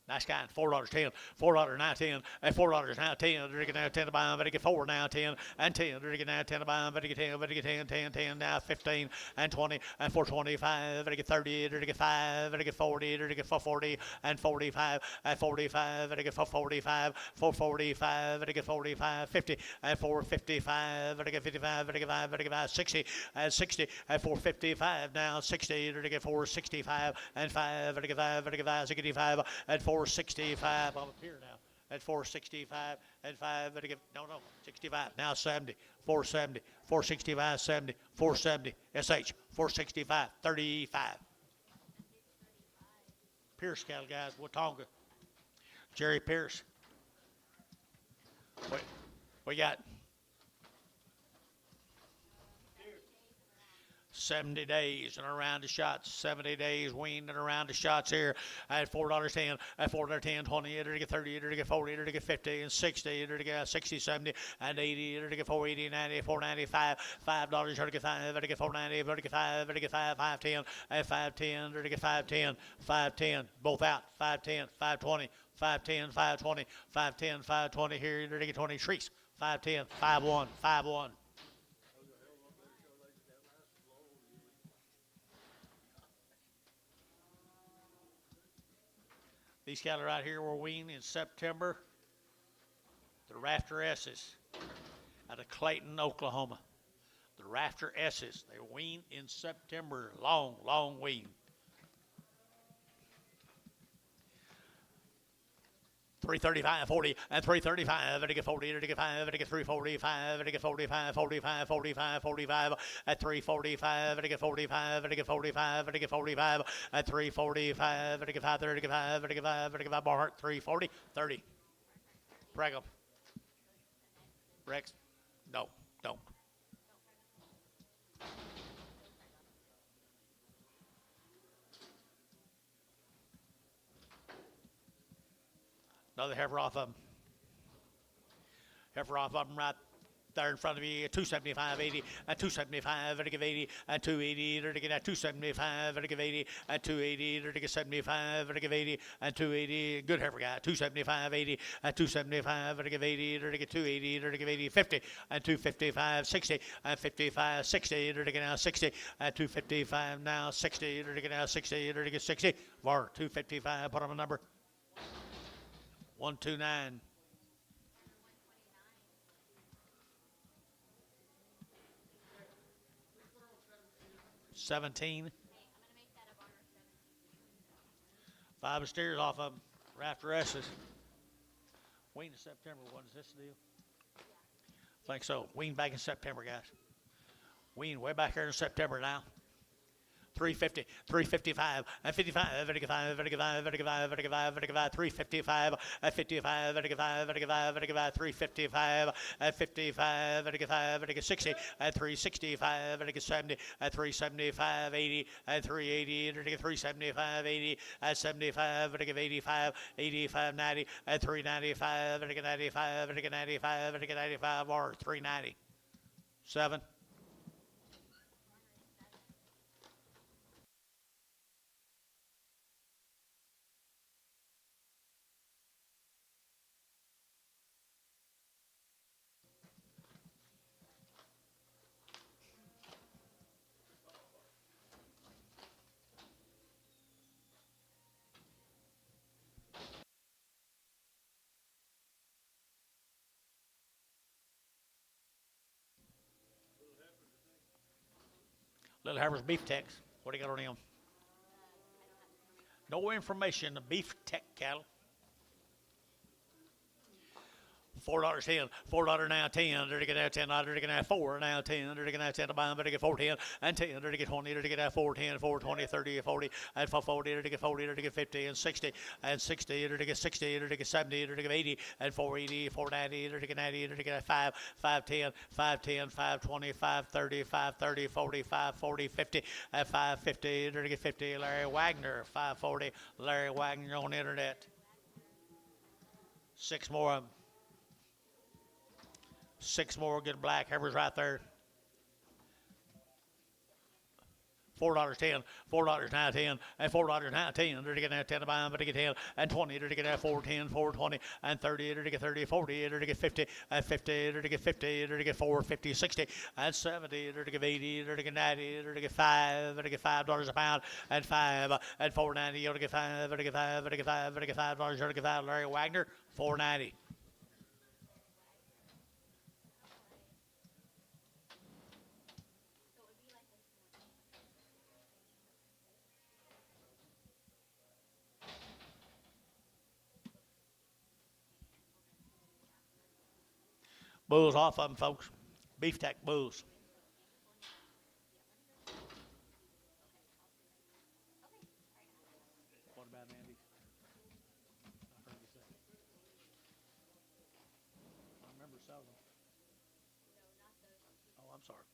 Nice guy. $4.10. $4 now 10. And $4 now 10. Better get now 10 to buy. Better get 4 now 10 and 10. Better get now 10 to buy. Better get 10. Better get 10. 10. 10 now 15 and 20 and 425. Better get 30. Better get 5. Better get 40. Better get 440 and 45 and 45. Better get 445. 445. Better get 45. 50 and 455. Better get 55. Better get 5. Better get 5. 60 and 60 and 455 now 60. Better get 465 and 5. Better get 5. Better get 5. 65 and 465. I'm up here now at 465 and 5. Better get, no, 65. Now 70. 470. 465, 70. 470. SH. 465. 35. Pierce cattle, guys. Watonga. Jerry Pierce. We got 70 days and around the shots. 70 days weaned and around the shots here at $4.10. At $4.10, 20, to get 30, to get 40, to get 50 and 60, to get 60, 70 and 80, to get 480, 90, 495, $5, to get 5, to get 490, to get 5, to get 5, 510, and 510, to get 510, 510, both out, 510, 520, 510, 520, 510, 520 here, to get 20 shrieks, 510, 5-1, 5-1. These cattle right here were weaned in September. The Rafter S's out of Clayton, Oklahoma. The Rafter S's. They were weaned in September. Long, long wean. 335, 40, and 335, to get 40, to get 5, to get 345, to get 45, 45, 45, 45, at 345, to get 45, to get 45, to get 45, at 345, to get 5, to get 5, to get 5, to get 5, Barhart, 340, 30. Pregum. Rex? No, don't. Another heifer off of them. Heifer off of them right there in front of you. 275, 80, and 275, to give 80, and 280, to get 275, to give 80, and 280, to get 75, to give 80, and 280. Good heifer guy. 275, 80, and 275, to give 80, to get 280, to give 80, 50, and 255, 60, and 55, 60, to get now 60, and 255 now 60, to get now 60, to get 60. Var 255. Put on a number. 129. 17. 5 steers off of them. Rafter S's. Weaned in September. What is this deal? I think so. Weaned back in September, guys. Weaned way back here in September now. 350, 355, and 55, 55, 55, 55, 55, 55, 355, and 55, 55, 55, 55, 355, and 55, 55, 60, and 365, and 70, and 375, 80, and 380, and 375, 80, and 75, and 85, 85, 90, and 395, and 95, and 95, and 95, or 390. 7. Little Heifer's Beef Techs. What do you got on him? No information. The Beef Tech cattle. $4.10, $4 now 10, to get now 10, to get now 4 now 10, to get now 10 to buy them, to get 410 and 10, to get 20, to get now 410, 420, 30, 40, and 440, to get 40, to get 50 and 60 and 60, to get 60, to get 70, to get 80 and 480, 490, to get 90, to get 5, 510, 510, 520, 530, 530, 45, 40, 50 and 550, to get 50. Larry Wagner, 540. Larry Wagner on the internet. 6 more of them. 6 more good black heifers right there. $4.10, $4 now 10, and $4 now 10. They're to get 10 to buy, but to get 10 and 20. They're to get 410, 420, and 30. They're to get 30, 40. They're to get 50 and 50. They're to get 50. They're to get 4, 50, 60, and 70. They're to get 80. They're to get 90. They're to get 5. They're to get $5 a pound, and 5 and 4.90. They're to get 5. They're to get 5. They're to get 5. They're to get $5. They're to get 5. Larry Wagner, 4.90. So it would be like this one. Bulls off of them, folks. Beefsteak bulls. What about Andy? I heard you say. I remember selling them. Oh, I'm sorry.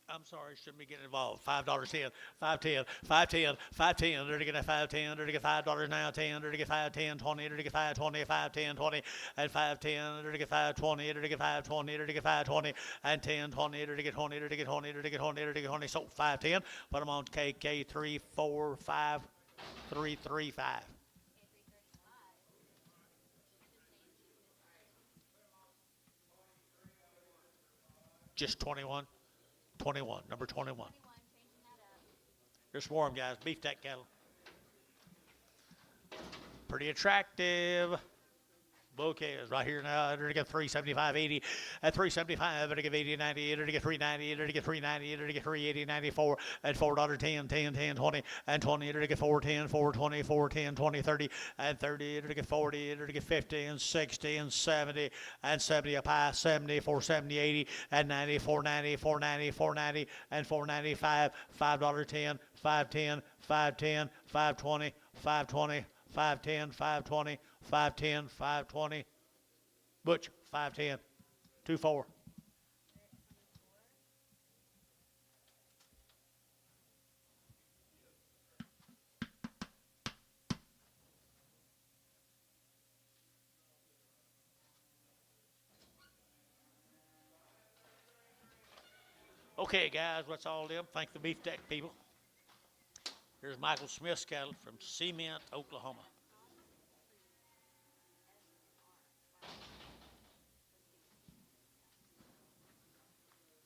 I'm sorry, shouldn't be getting involved. $5.10, 5.10, 5.10, 5.10. They're to get a 5.10. They're to get $5 now 10. They're to get 5.10, 20. They're to get 5.20, 5.10, 20, and 5.10. They're to get 5.20. They're to get 5.20. They're to get 5.20 and 10, 20. They're to get 20. They're to get 20. They're to get 20. They're to get 20. So 5.10. Put them on KK 3, 4, 5, 3, 3, 5. Just 21. 21. Number 21. 21, changing that up. They're swarm, guys. Beefsteak cattle. Pretty attractive. Bouquets right here now. They're to get 375.80 at 375. They're to get 80.90. They're to get 390. They're to get 390. They're to get 380.94 at $4.10, 10, 10, 20, and 20. They're to get 410, 420, 410, 20, 30, and 30. They're to get 40. They're to get 50 and 60 and 70 and 70 a pie, 70, 470, 80 and 90, 490, 490, 490 and 495, $5.10, 510, 510, 520, 520, 510, 520, 510, 520. Butch, 510, 2-4. Okay, guys, that's all them. Thank the beefsteak people. Here's Michael Smith's cattle from Cement, Oklahoma.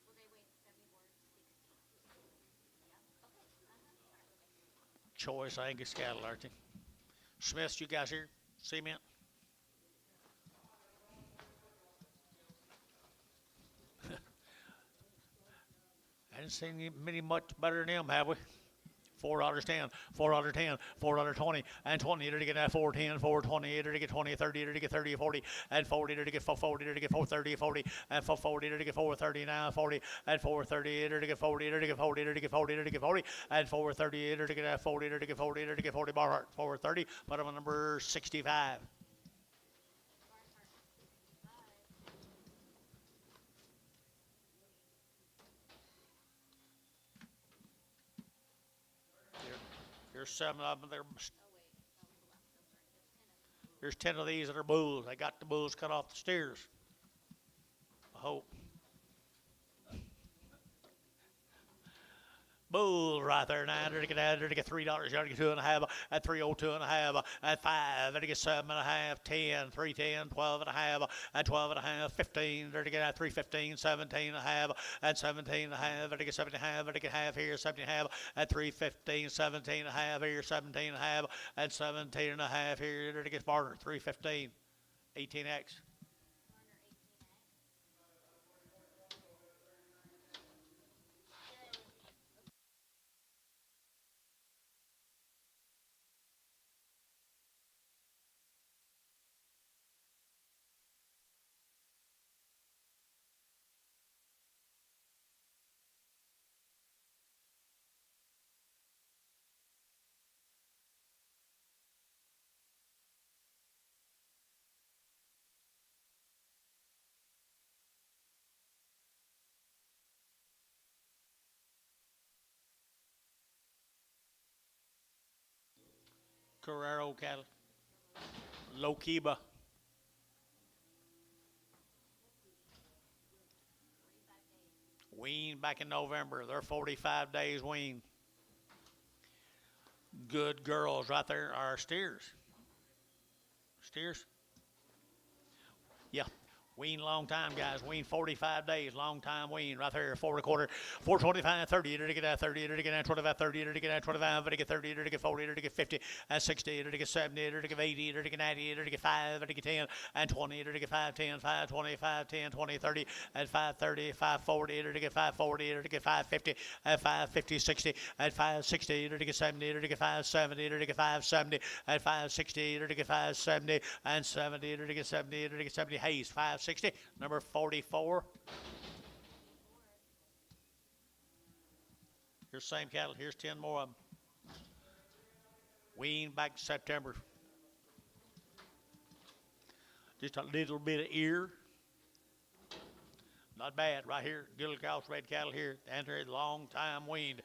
Will they weigh 74, 60? Choice Angus cattle, aren't they? Smiths, you guys here? Cement? I haven't seen many much better than them, have we? $4.10, $4.10, $4.20, and 20. They're to get that 410, 420. They're to get 20, 30. They're to get 30, 40, and 40. They're to get 440. They're to get 430, 40, and 440. They're to get 430 now, 40, and 430. They're to get 40. They're to get 40. They're to get 40. They're to get 40, and 430. They're to get that 40. They're to get 40. They're to get 40. Barhart, 430. Put them on number 65. Here's 7 of them. There's 10 of these that are bulls. They got the bulls cut off the steers. I hope. Bulls right there now. They're to get $3. They're to get 2.5 at 302.5 at 5. They're to get 7.5, 10, 310, 12.5 at 12.5, 15. They're to get at 315, 17.5 at 17.5. They're to get 7.5. They're to get half here, 17.5 at 315, 17.5 here, 17.5 at 17.5 here. They're to get Barner, 315, 18X. Carrero cattle. Lokiba. Wean back in November. They're 45 days wean. Good girls right there are steers. Steers? Yeah. Wean long time, guys. Wean 45 days. Long time wean. Right there, 4 1/4. 425, 30, to get 30, to get 25, 30, to get 25, to get 30, to get 40, to get 50, 60, to get 70, to get 80, to get 90, to get 5, to get 10, and 20, to get 5, 10, 5, 20, 5, 10, 20, 30, and 5, 30, 5, 40, to get 5, 40, to get 5, 50, and 5, 50, 60, and 5, 60, to get 70, to get 5, 70, to get 5, 70, and 5, 60, to get 5, 70, and 70, to get 70, to get 70. Hayes, 5, 60, number 44. Here's same cattle. Here's 10 more of them. Wean back September. Just a little bit of ear. Not bad. Right here, little cows, red cattle here. Enter long time weaned.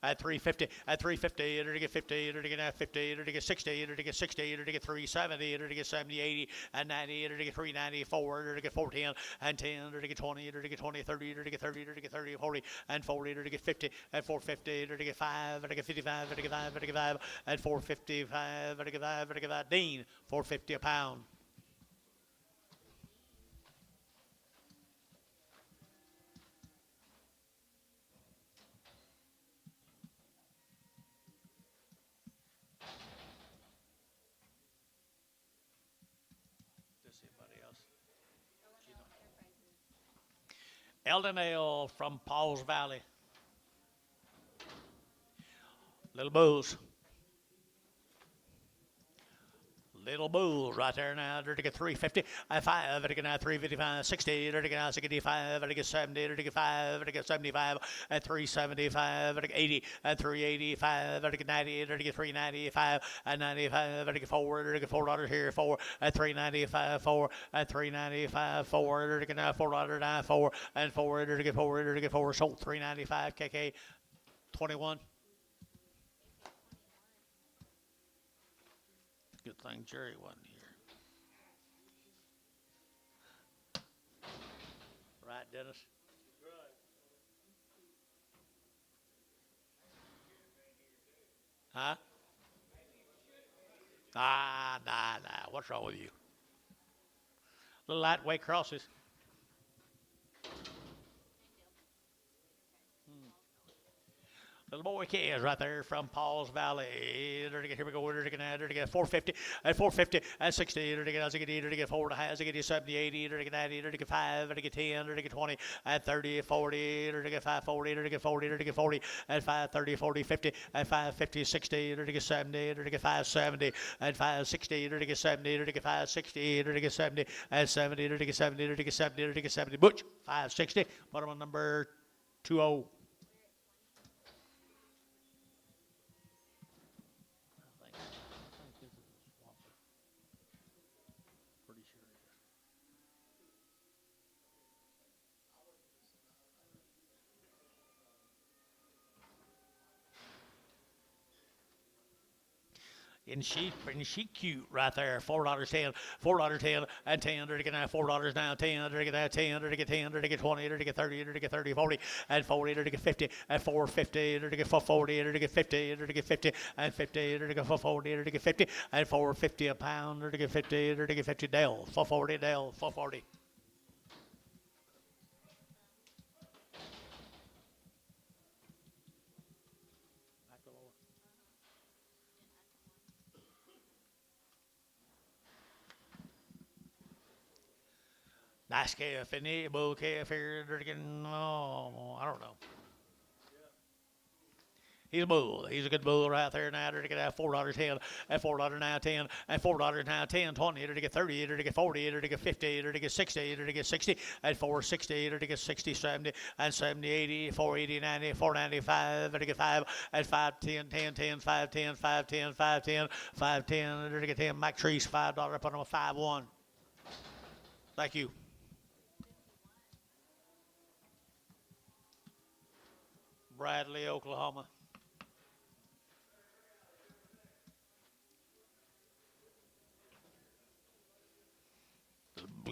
At 350, at 350, to get 50, to get 50, to get 60, to get 60, to get 370, to get 70, 80, and 90, to get 394, to get 410, and 10, to get 20, to get 20, 30, to get 30, to get 30, 40, and 40, to get 50, and 450, to get 5, to get 55, to get 5, to get 5, and 455, to get 5, to get 5. Dean, 450 a pound. Eldon Ale from Paul's Valley. Little bulls. Little bulls right there now. To get 350, 5, to get 355, 60, to get 65, to get 70, to get 5, to get 75, and 375, to get 80, and 385, to get 90, to get 395, and 95, to get 4, to get $4 here, 4, and 395, 4, and 395, 4, to get $4, now 4, and 4, to get 4, to get 4, sold 395, KK 21. Good thing Jerry wasn't here. Right, Dennis? Huh? Nah. What's wrong with you? Little lightweight crosses. Little boy kids right there from Paul's Valley. Here we go. To get 450, and 450, and 60, to get 4, to get 70, 80, to get 90, to get 5, to get 10, to get 20, and 30, 40, to get 540, to get 40, to get 40, and 530, 40, 50, and 550, 60, to get 70, to get 570, and 560, to get 70, to get 560, to get 70, and 70, to get 70, to get 70, to get 70. Butch, 560. Bottom on number 20. And she cute right there. $4.10, $4.10, and 10, to get $4 now, 10, to get 10, to get 10, to get 20, to get 30, to get 30, 40, and 40, to get 50, and 450, to get 440, to get 50, to get 50, and 50, to get 440, to get 50, and 450 a pound, to get 50, to get 50. Dell, 440, Dell, 440. Nice calf, isn't he? Bull calf here, drinking, I don't know. He's a bull. He's a good bull right there now. To get $4.10, and $4 now 10, and $4 now 10, 20, to get 30, to get 40, to get 50, to get 60, to get 60, and 460, to get 60, 70, and 70, 80, 480, 90, 495, to get 5, and 510, 10, 10, 510, 510, 510, 510, to get 10. Mike Treese, $5, put him a 5-1. Thank you. Bradley, Oklahoma.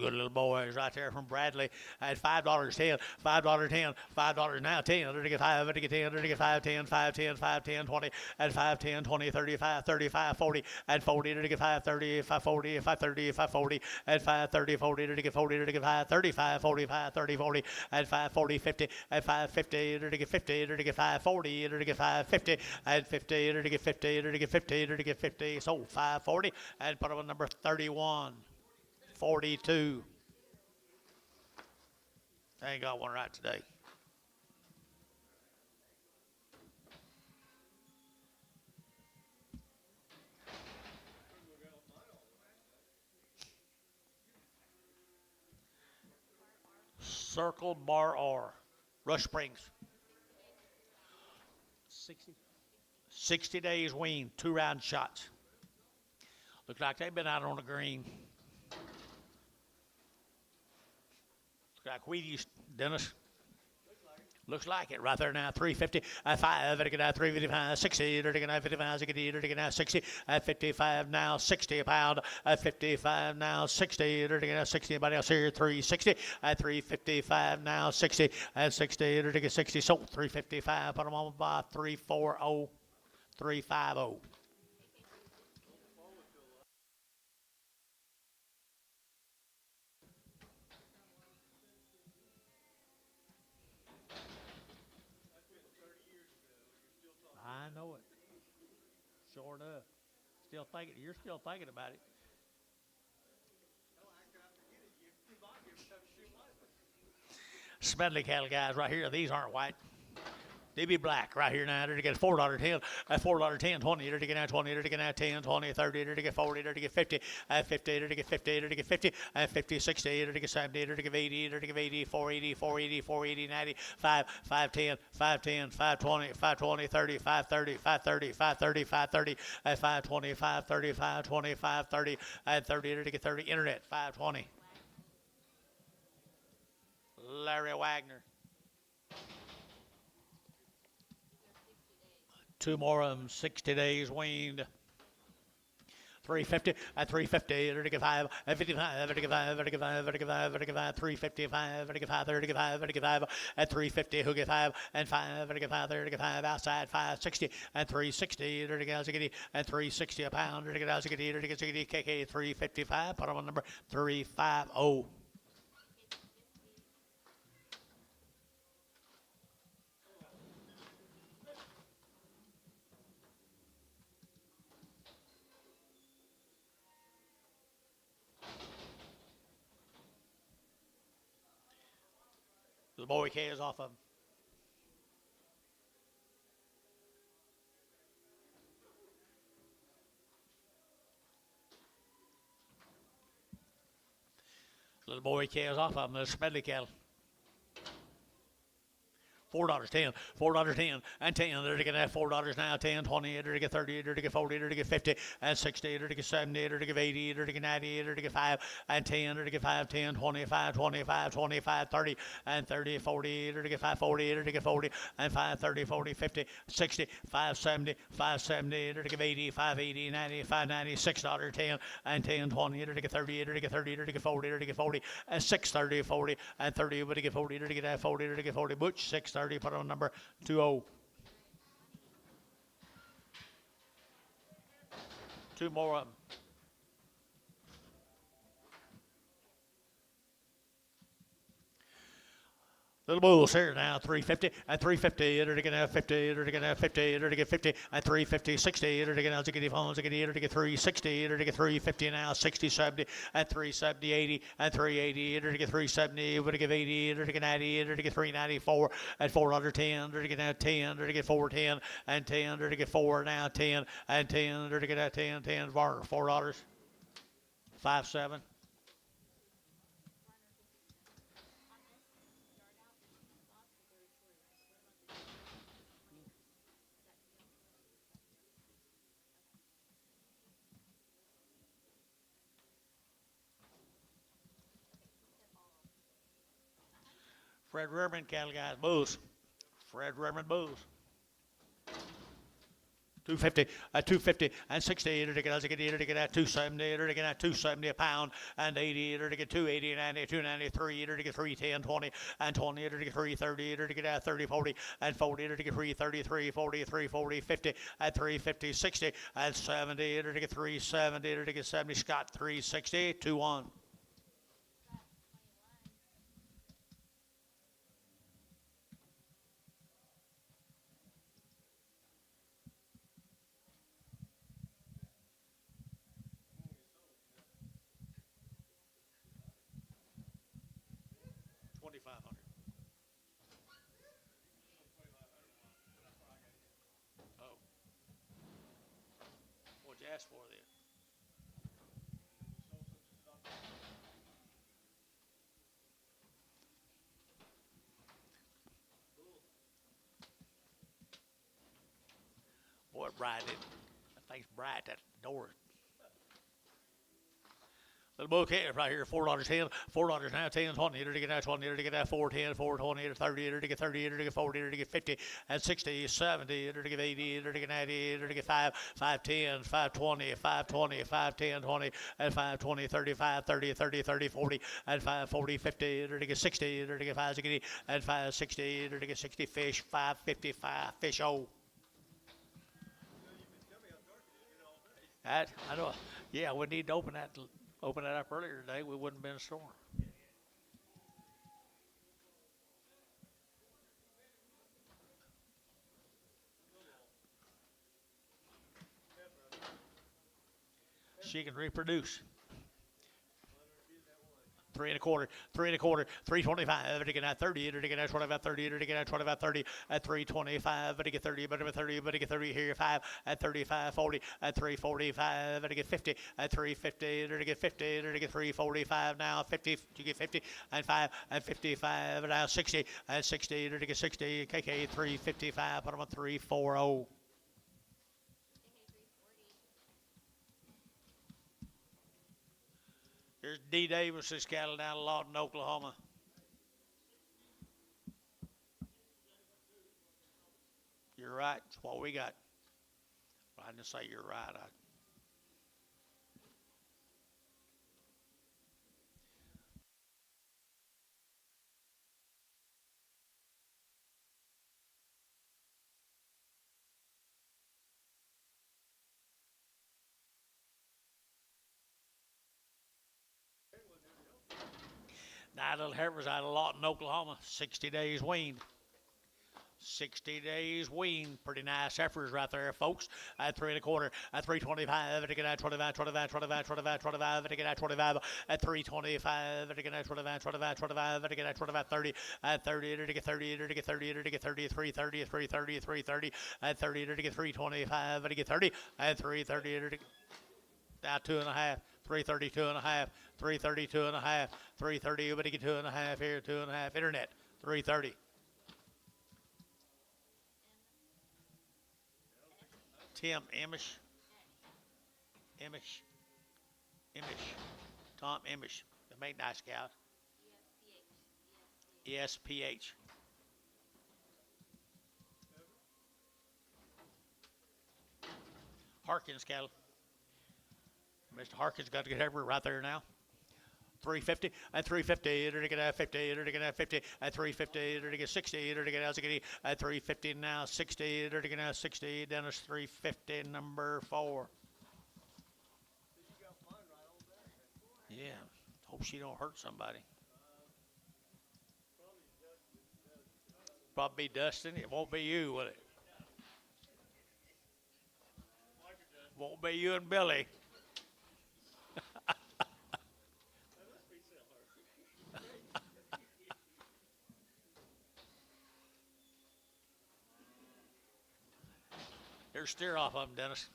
good little boys right there from Bradley at $5.10, $5.10, $5 now 10, to get 5, to get 10, to get 5, 10, 5, 10, 5, 10, 20, at 5, 10, 20, 35, 35, 40, at 40, to get 5, 30, 5, 40, 5, 30, 5, 40, at 5, 30, 40, to get 40, to get 5, 35, 45, 30, 40, at 5, 40, 50, at 5, 50, to get 50, to get 5, 40, to get 5, 50, at 50, to get 50, to get 50, to get 50, so 540, and put up on number 31, 42. I ain't got one right today. Circle Bar R, Rush Springs. 60 days wean, 2-round shots. Looks like they've been out on the green. Looks like Wheaties, Dennis. Looks like it right there now. 350 at 5. At 355, 60. At 55, 60. At 60. At 55 now, 60 a pound. At 55 now, 60. At 60. Anybody else here? 360. At 355 now, 60. At 60. At 60. So 355. Put them on by 340. 350. I know it. Sure enough. Still thinking. You're still thinking about it. Smedley cattle guys right here. These aren't white. They be black right here now. They're to get $4.10, at $4.10, 20, they're to get now 20, they're to get now 10, 20, 30, they're to get 40, they're to get 50, at 50, they're to get 50, they're to get 50, at 50, 60, they're to get 70, they're to get 80, they're to get 80, 480, 480, 480, 90, 5, 510, 510, 520, 520, 30, 530, 530, 530, 530, at 520, 530, 520, 530, at 30, they're to get 30, internet, 520. Larry Wagner. 2 more of them, 60 days weaned. 350 at 350, 35 at 55, 35, 35, 35, 35, 355, 35, 35, 35 at 350, who get 5 and 5, 35, 35 outside 560 and 360, 30 and 360 a pound, 30 KK 355. Put on number 350. The boy K is off of him. Little boy K is off of him. The Smedley cattle. $4.10, $4.10, and 10. They're to get $4 now, 10, 20, they're to get 30, they're to get 40, they're to get 50, and 60, they're to get 70, they're to get 80, they're to get 90, they're to get 5, and 10, they're to get 5, 10, 25, 25, 25, 30, and 30, 40, they're to get 5, 40, they're to get 40, and 5, 30, 40, 50, 60, 5, 70, 5, 70, they're to get 80, 5, 80, 90, 5, 90, $6, 10, and 10, 20, they're to get 30, they're to get 30, they're to get 40, they're to get 40, and 6, 30, 40, and 30, they're to get 40, they're to get 40, they're to get 40, Butch, 6, 30, put on number 20. 2 more of them. Little bulls here now, 350 at 350, they're to get 50, they're to get 50, they're to get 50 at 350, 60, they're to get ziggity phones, ziggity, they're to get 360, they're to get 350 now, 60, 70 at 370, 80 at 380, they're to get 370, we're to get 80, they're to get 90, they're to get 394 at 410, they're to get 10, they're to get 410 and 10, they're to get 4 now, 10 and 10, they're to get 10, 10, $4, 5, 7. Fred Reverman cattle guys, bulls. Fred Reverman bulls. 250, at 250, and 60, to get at 270, to get at 270 a pound, and 80, to get 280, 90, 293, to get 310, 20, and 20, to get 330, to get at 30, 40, and 40, to get 333, 40, 340, 50, at 350, 60, and 70, to get 370, to get 70, Scott 360, 2-1. Oh. What'd you ask for then? Boy, bright. That thing's bright. That door. Little bouquet right here, $4.10, $4 now, 10, 20, to get that 20, to get that 410, 420, 30, to get 30, to get 40, to get 50, and 60, 70, to get 80, to get 90, to get 5, 510, 520, 520, 510, 20, and 520, 35, 30, 30, 30, 40, and 540, 50, to get 60, to get 560, and 560, to get 60 fish, 555 fish. Oh. That, I know. Yeah, we need to open that up earlier today. We wouldn't have been in a storm. She can reproduce. 3 1/4, 3 1/4, 325, to get at 30, to get at 25, 30, to get at 25, 30, at 325, to get 30, but 30, but to get 30 here, 5, at 35, 40, at 345, to get 50, at 350, to get 50, to get 345 now, 50, to get 50, and 5, and 55, now 60, and 60, to get 60, KK 355, put them on 340. Here's D. Davis's cattle down in Lawton, Oklahoma. You're right. That's what we got. I didn't say you're right. Nine little heifers out of Lawton, Oklahoma. 60 days weaned. 60 days weaned. Pretty nice heifers right there, folks. At 3 1/4, at 325, to get at 25, 25, 25, 25, 25, to get at 25, at 325, to get at 25, 25, 25, to get at 25, 30, at 30, to get 30, to get 30, to get 30, 330, 330, 330, at 30, to get 325, to get 30, at 330, to get now 2.5, 332 and a half, 332 and a half, 330, but to get 2.5 here, 2.5, internet, 330. Tim Emish. Tom Emish. They make nice cows. ESPH. Harkins cattle. Mr. Harkins got to get everywhere right there now. 350 and 350 to get at 50 to get at 50 at 350 to get 60 to get out at 350 now 60 to get out 60 Dennis 350 number 4. Yeah, hope she don't hurt somebody. Probably be Dustin. It won't be you, will it? Won't be you and Billy. Here's a steer off of him, Dennis.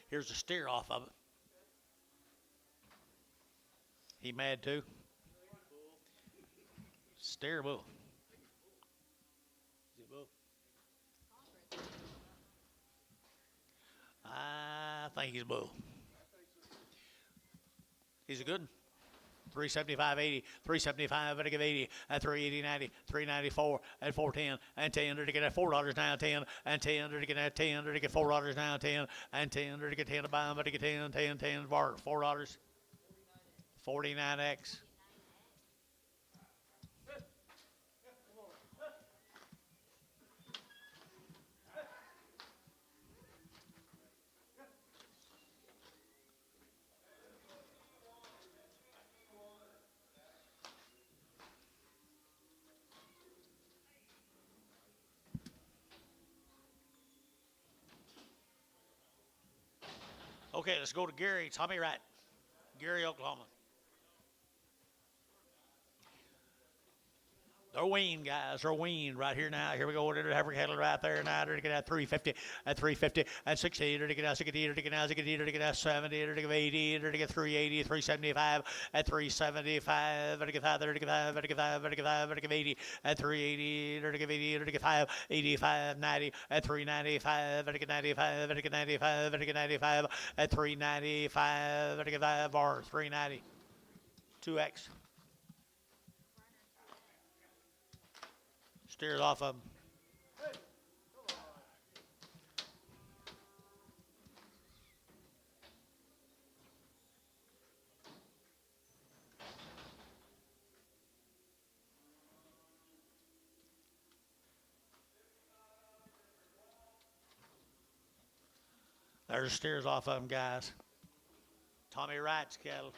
Here's a steer off of it. He mad too? Steer bull. Is he bull? I think he's bull. He's a good one. 375, 80, 375, and I give 80, and 380, 90, 394, and 410, and 10, to get at $4 now, 10, and 10, to get at 10, to get $4 now, 10, and 10, to get 10 to buy them, but to get 10, 10, 10, bar, $4, 49X. Okay, let's go to Gary. Tommy Wright. Gary, Oklahoma. They're weaned, guys. They're weaned right here now. Here we go. They're Heifer cattle right there now. They're to get at 350, at 350, and 60. They're to get out 60. They're to get out 60. They're to get out 70. They're to get 80. They're to get 380, 375, at 375. They're to get 5. They're to get 5. They're to get 5. They're to get 5. They're to get 80, at 380. They're to get 80. They're to get 5, 85, 90, at 395. They're to get 95. They're to get 95. They're to get 95, at 395. They're to get 5 bar 390. 2X. Steers off of them. There's steers off of them, guys. Tommy Wright's cattle.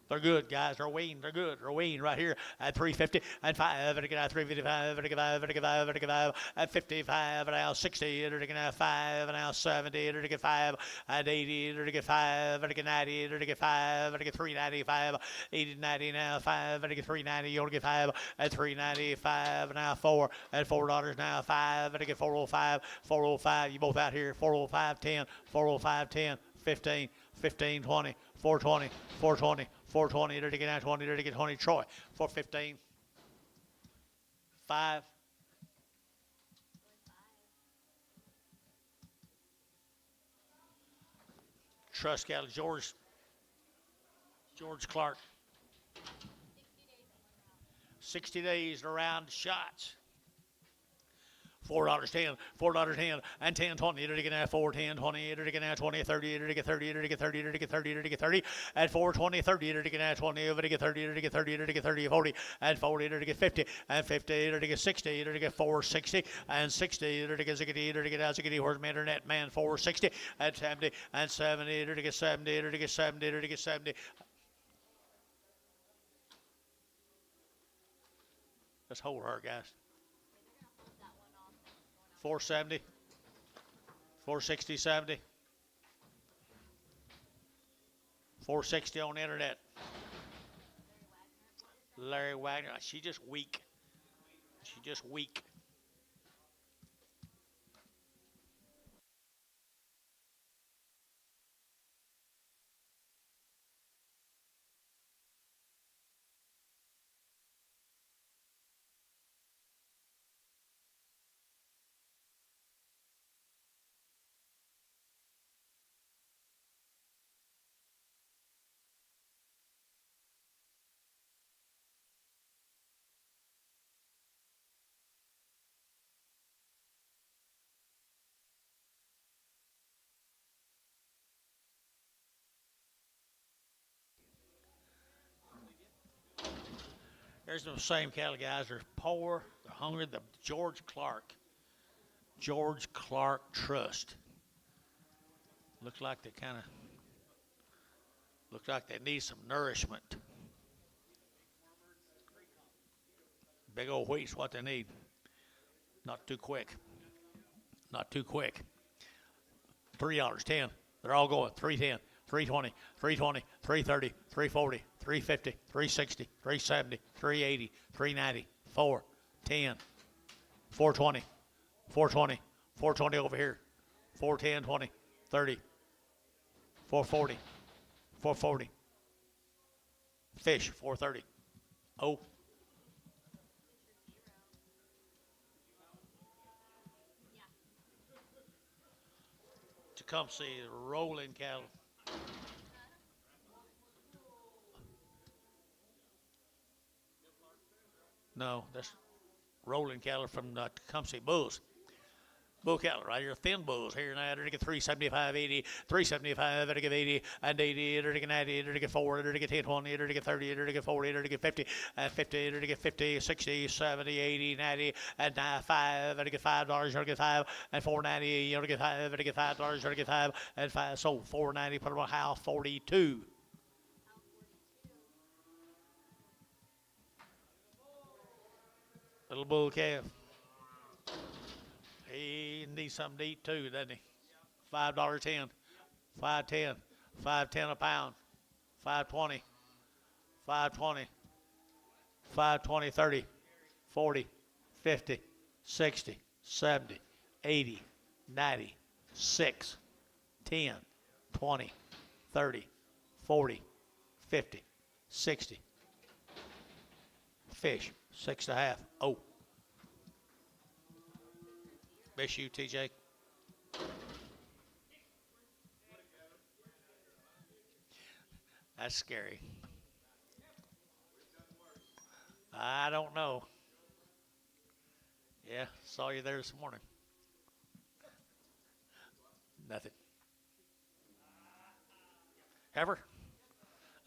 They're good, guys. They're weaned. They're good. They're weaned right here at 350 and 5. And get out 355. And get 5. And get 5. And get 5 at 55. And now 60. And get 5. And now 70. And get 5 at 80. And get 5. And get 90. And get 5. And get 395. 80 90 now 5. And get 390. You only get 5 at 395. And now 4 at $4 now 5. And get 405. 405. You both out here. 405 10. 405 10. 15. 15 20. 420. 420. 420, to get out 20, to get 20, Troy, 415, 5, Trust cattle, George Clark, 60 days and around shots. $4.10, $4.10, and 10, 20, to get at 4, 10, 20, to get at 20, 30, to get 30, to get 30, to get 30, to get 30, at 4, 20, 30, to get at 20, to get 30, to get 30, to get 30, 40, and 40, to get 50, and 50, to get 60, to get 460, and 60, to get 60, to get out 60, where's my internet man, 460, and 70, and 70, to get 70, to get 70, to get 70. Let's hold her, guys. 470, 460, 70, 460 on the internet. Larry Wagner, she's just weak. She's just weak. There's those same cattle guys. They're poor, they're hungry. The George Clark Trust. Looks like they need some nourishment. Big old wheat's what they need. Not too quick. Not too quick. $3, 10. They're all going. 310. 320, 320, 330, 340, 350, 360, 370, 380, 390, 4, 10, 420, 420, 420 over here, 410, 20, 30, 440, 440, fish, 430, oh. Tecumseh rolling cattle. That's rolling cattle from the Tecumseh bulls. Bull cattle right here, thin bulls here now. They're to get 375, 80, 375, they're to get 80, and 80, they're to get 90, they're to get 4, they're to get 10, 20, they're to get 30, they're to get 40, they're to get 50, and 50, they're to get 50, 60, 70, 80, 90, and 5, they're to get $5, they're to get 5, and 490, you're to get 5, they're to get $5, they're to get 5, and 5, so 490, put them on house 42. Little bull calf. He needs something to eat too, doesn't he? $5.10, $5.10, $5.10 a pound, $5.20, $5.20, $5.20, 30, 40, 50, 60, 70, 80, 90, 6, 10, 20, 30, 40, 50, 60. Fish, 6.5. Oh. Miss you, TJ. That's scary. I don't know. Yeah, saw you there this morning. Nothing. Heifer?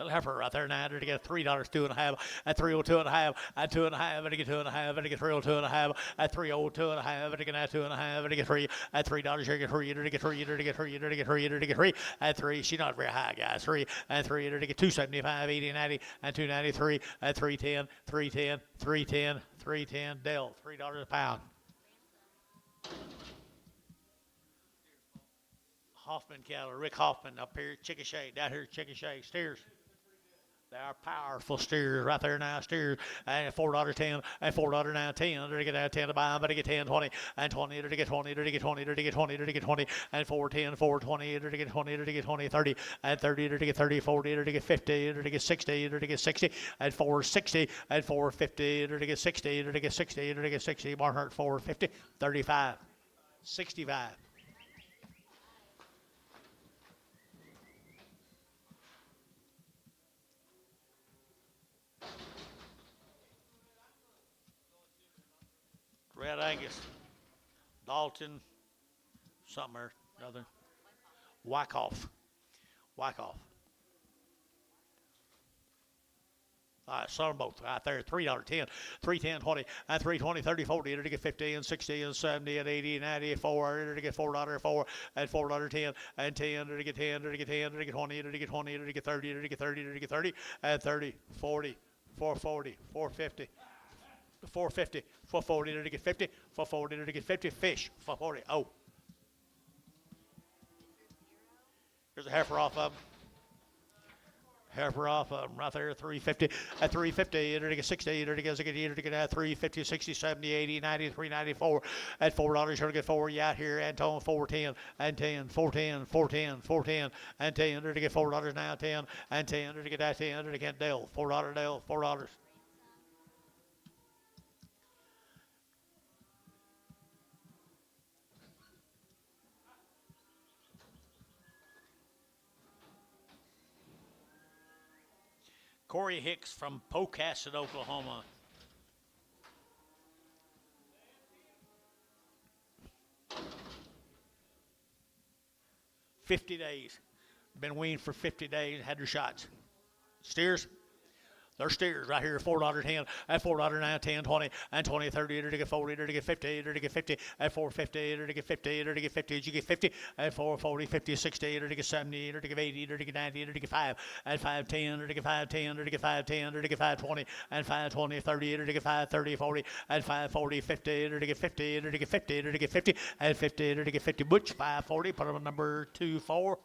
Little heifer right there now. They're to get $3, 2.5, at 302.5, at 2.5, and get 2.5, and get 302.5, at 302.5, and get 2.5, and get 3, at $3, you get 3, to get 3, to get 3, to get 3, to get 3, at 3. She's not very high, guys. 3, and 3, to get 275, 80, 90, and 293, at 310, 310, 310, 310. Dell, $3 a pound. Hoffman cattle, Rick Hoffman up here, Chickasha, down here, Chickasha, steers. They are powerful steers right there now, steers, and $4.10, and $4 now, 10, to get 10 to buy them, but to get 10, 20, and 20, to get 20, to get 20, to get 20, to get 20, and 410, 420, to get 20, to get 20, 30, and 30, to get 30, 40, to get 50, to get 60, to get 60, and 460, and 450, to get 60, to get 60, to get 60, Barnhart 450, 35, 65. Red Angus, Dalton, something or another. Wyckoff. All right, saw them both right there. $3.10, 310, 20, and 320, 30, 40, to get 50, and 60, and 70, and 80, and 94, to get $4, and $4.10, and 10, to get 10, to get 10, to get 20, to get 20, to get 30, to get 30, to get 30, and 30, 40, 440, 450. 450, 440 to get 50, 440 to get 50, fish, 440. Oh. Here's a heifer off of them. Heifer off of them right there, 350, at 350, to get 60, to get 350, 60, 70, 80, 90, 394, at $4, you're to get 4, you out here, Anton, 410, and 10, 410, 410, 410, and 10, to get $4 now, 10, and 10, to get that 10, to get Dell, $4 Dell, $4. Corey Hicks from Pocasset, Oklahoma. $50. Been weaned for 50 days, had their shots. Steers? They're steers right here, $4.10, and $4 now, 10, 20, and 20, 30, to get 40, to get 50, to get 50, and 450, to get 50, to get 50, you get 50, and 440, 50, 60, to get 70, to get 80, to get 90, to get 5, and 510, to get 510, to get 510, to get 520, and 520, 30, to get 530, 40, and 540, 50, to get 50, to get 50, to get 50, and 50, to get 50, Butch, 540, put them on number 24.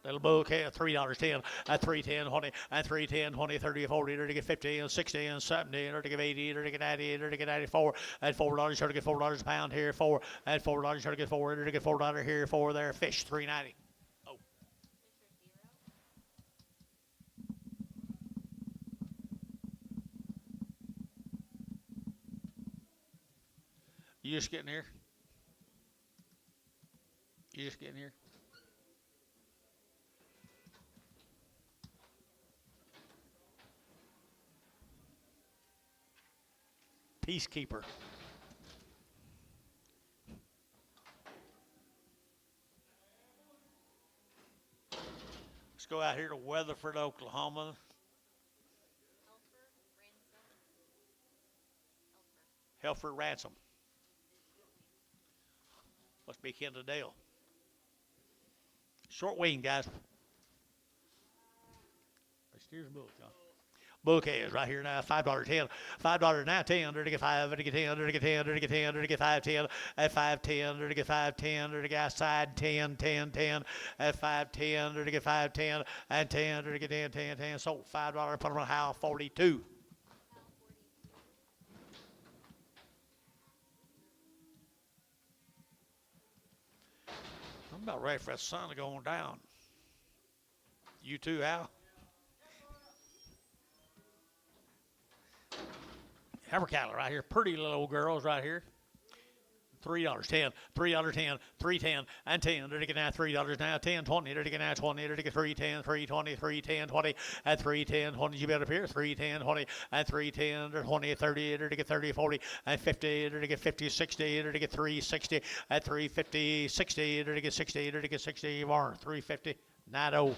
Little bull calf, $3.10, at 310, 20, and 310, 20, 30, 40, to get 50, and 60, and 70, to get 80, to get 90, to get 94, and $4, to get $4 a pound here, 4, and $4, to get 4, to get $4 here, 4 there, fish, $3.90. Oh. You just getting here? You just getting here? Peacekeeper. Let's go out here to Weatherford, Oklahoma. Heifer Ransom. Must be kin to Dale. Short wing, guys. Steers bull, John. Bull calves right here now, $5.10. $5 now, 10, to get 5, to get 10, to get 10, to get 10, to get 5.10, at 5.10, to get 5.10, to get outside 10, 10, 10, at 5.10, to get 5.10, and 10, to get 10, 10, 10. Sold $5, put them on how 42. I'm about ready for that sun to go on down. You too, Hal? Heifer cattle right here. Pretty little girls right here. $3.10, $3.10, $3.10, and 10. They're taking now $3 now, 10, 20. They're taking now 20. They're taking $3.10, $3.20, $3.10, 20, and $3.10, 20. You bet up here. $3.10, 20, and $3.10, they're 20, 30. They're taking 30, 40, and 50. They're taking 50, 60. They're taking $3.60, and $3.50, 60. They're taking 60. They're taking 60 more. $3.50, 90.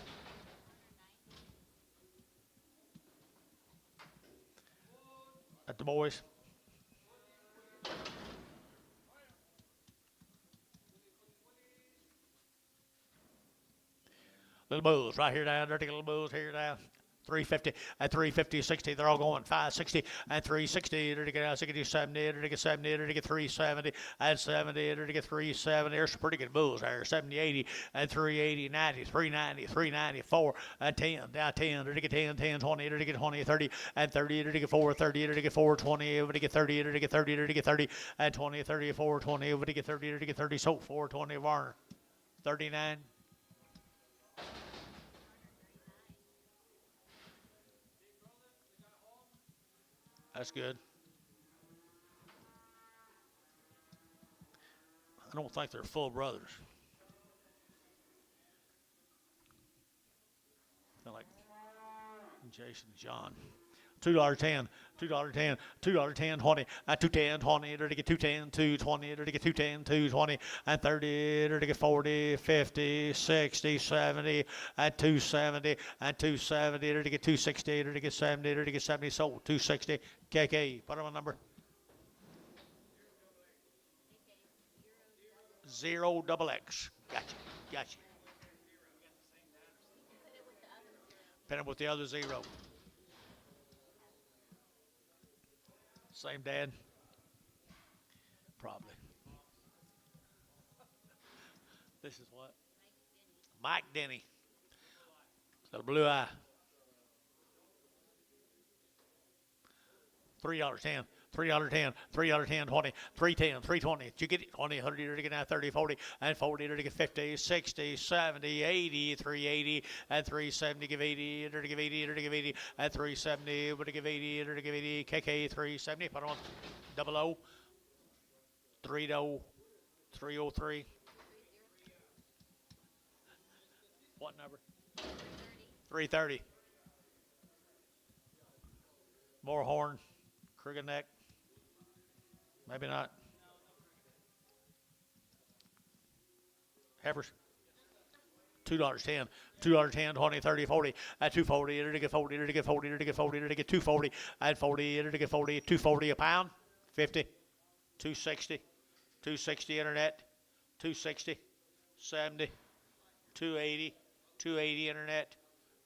At the boys. Little bulls right here now. Dirty little bulls here now. $3.50 and $3.50, 60. They're all going $5.60 and $3.60. They're to get 60, 70. They're to get 70. They're to get $3.70 and 70. They're to get $3.70. There's some pretty good bulls there. 70, 80 and $3.80, 90, $3.90, $3.94 and 10. Down 10. They're to get 10, 10, 20. They're to get 20, 30 and 30. They're to get 4, 30. They're to get 4, 20. They're to get 30. They're to get 30. They're to get 30 and 20, 30, 4, 20. They're to get 30. They're to get 30. So 4, 20 Varner. 39. That's good. I don't think they're full brothers. They're like Jason and John. $2.10, $2.10, $2.10, 20, and $2.10, 20, they're to get $2.10, $2.20, they're to get $2.10, $2.20, and 30, they're to get 40, 50, 60, 70, and $2.70, and $2.70, they're to get $2.60, they're to get 70, they're to get 70, sold, $2.60, KK, put on a number. 0XX, gotcha, gotcha. Pin it with the other zero. Same dad? Probably. This is what? Mike Denny. Little blue eye. $3.10, $3.10, $3.10, 20, $3.10, $3.20. Did you get it? 20, 100, you're to get now 30, 40, and 40, you're to get 50, 60, 70, 80, 380, and 370, give 80, you're to give 80, you're to give 80, and 370, you're to give 80, you're to give 80, KK 370, put on 00, 30, 303. What number? 330. More horn, cricket neck. Maybe not. Heifers. $2.10, $2.10, 20, 30, 40, at 240, it'll get 40, it'll get 40, it'll get 40, it'll get 240, at 40, it'll get 40, 240 a pound, 50, 260, 260 internet, 260, 70, 280, 280 internet,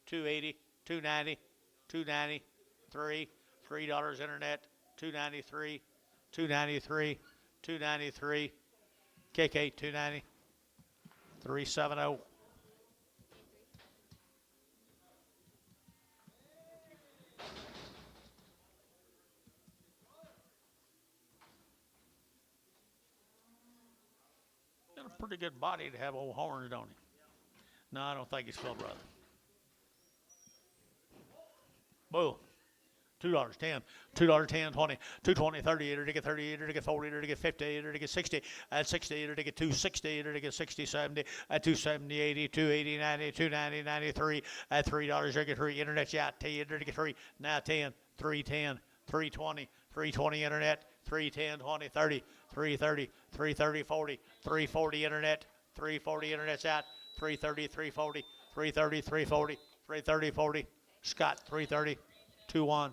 280, 290, 290, $3 internet, 293, 293, 293, KK 290, 370. Got a pretty good body to have old horns, don't he? No, I don't think he's full brother. Bull. $2.10, $2.10, 20, 220, 30, it'll get 30, it'll get 40, it'll get 50, it'll get 60, at 60, it'll get 260, it'll get 60, 70, at 270, 80, 280, 90, 290, 93, at $3, it'll get 3, internet, yeah, it'll get 3, now 10, 310, 320, 320 internet, 310, 20, 30, 330, 330, 40, 340 internet, 340 internet's out, 330, 340, 330, 340, 330, 40. Scott, 330, 2-1.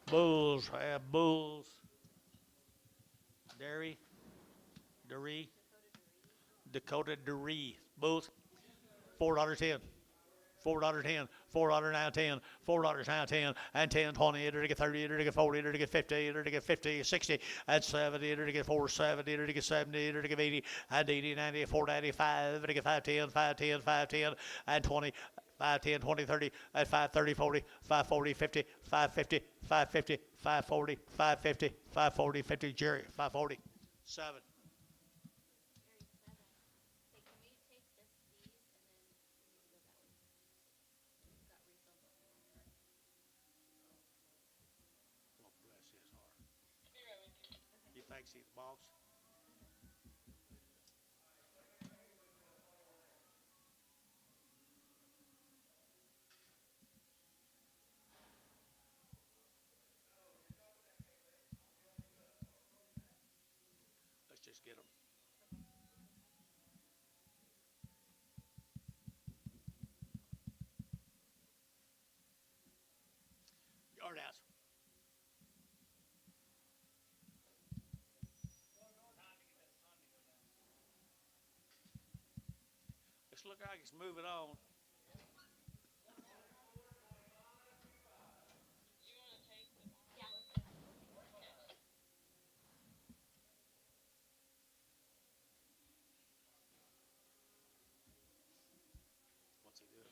Bulls, Bulls. Derry, Dakota Derry. Bulls, $4.10. $4.10, $4 now 10, $4 now 10, and 10, 20, enter to get 30, enter to get 40, enter to get 50, enter to get 50, 60, and 70, enter to get 470, enter to get 70, enter to get 80, and 80, 90, 495, enter to get 510, 510, 510, and 20, 510, 20, 30, and 530, 40, 540, 50, 550, 550, 540, 550, 540, 50, Jerry, 540, 7. You think he's the boss? Let's just get him. Yard house. Looks like it's moving on. What's he doing?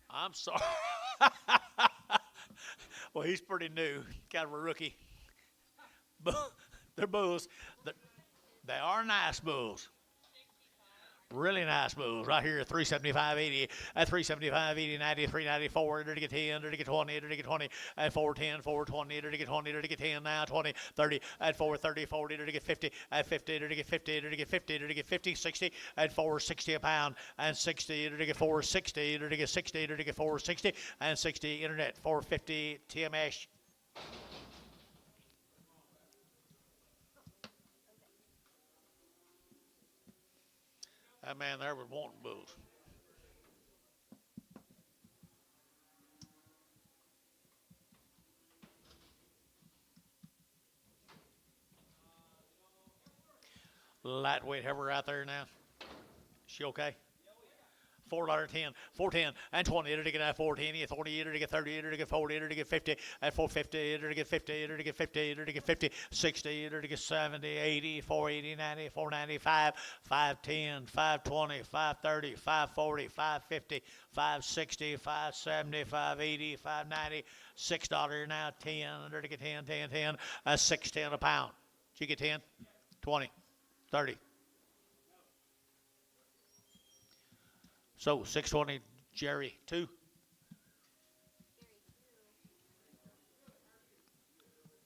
I'm sorry. Well, he's pretty new, kind of a rookie. They're bulls. They are nice bulls. Really nice bulls. Right here, 375.80, at 375.80, 90, 394, enter to get 10, enter to get 20, enter to get 20, at 410, 420, enter to get 20, enter to get 10 now, 20, 30, at 430, 40, enter to get 50, at 50, enter to get 50, enter to get 50, enter to get 50, 60, at 460 a pound, and 60, enter to get 460, enter to get 60, enter to get 460, and 60, internet, 450, TMS. That man there was wanting bulls. Lightweight heifer out there now. She okay? $4.10, 410, and 20, enter to get 410, 40, enter to get 30, enter to get 40, enter to get 50, at 450, enter to get 50, enter to get 50, enter to get 50, 60, enter to get 70, 80, 480, 90, 495, 510, 520, 530, 540, 550, 560, 570, 580, 590, $6 now, 10, enter to get 10, 10, 10, $6.10 a pound. Did you get 10, 20, 30? So 620, Jerry, 2.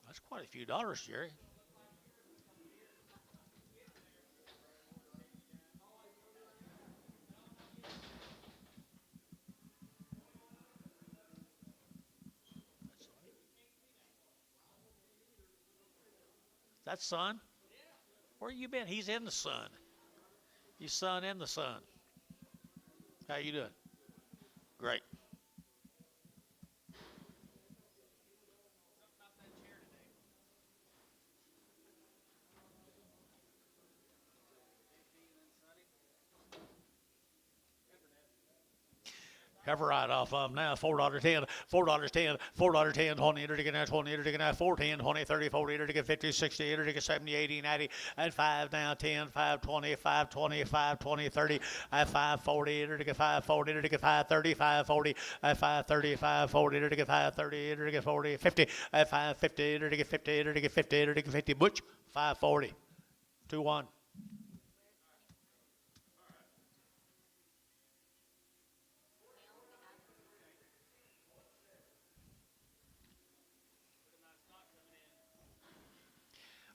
That's quite a few dollars, Jerry. That's sun. Where you been? He's in the sun. You sun in the sun. How you doing? Great. Heifer right off of them now. $4.10, $4.10, $4.10, 20, to get 20, to get 410, 20, 30, 40, to get 50, 60, to get 70, 80, 90, and 5 now, 10, 520, 520, 520, 30, at 540, to get 540, to get 530, 540, at 530, 540, to get 530, to get 40, 50, at 550, to get 50, to get 50, to get 50, butch, 540, 2-1.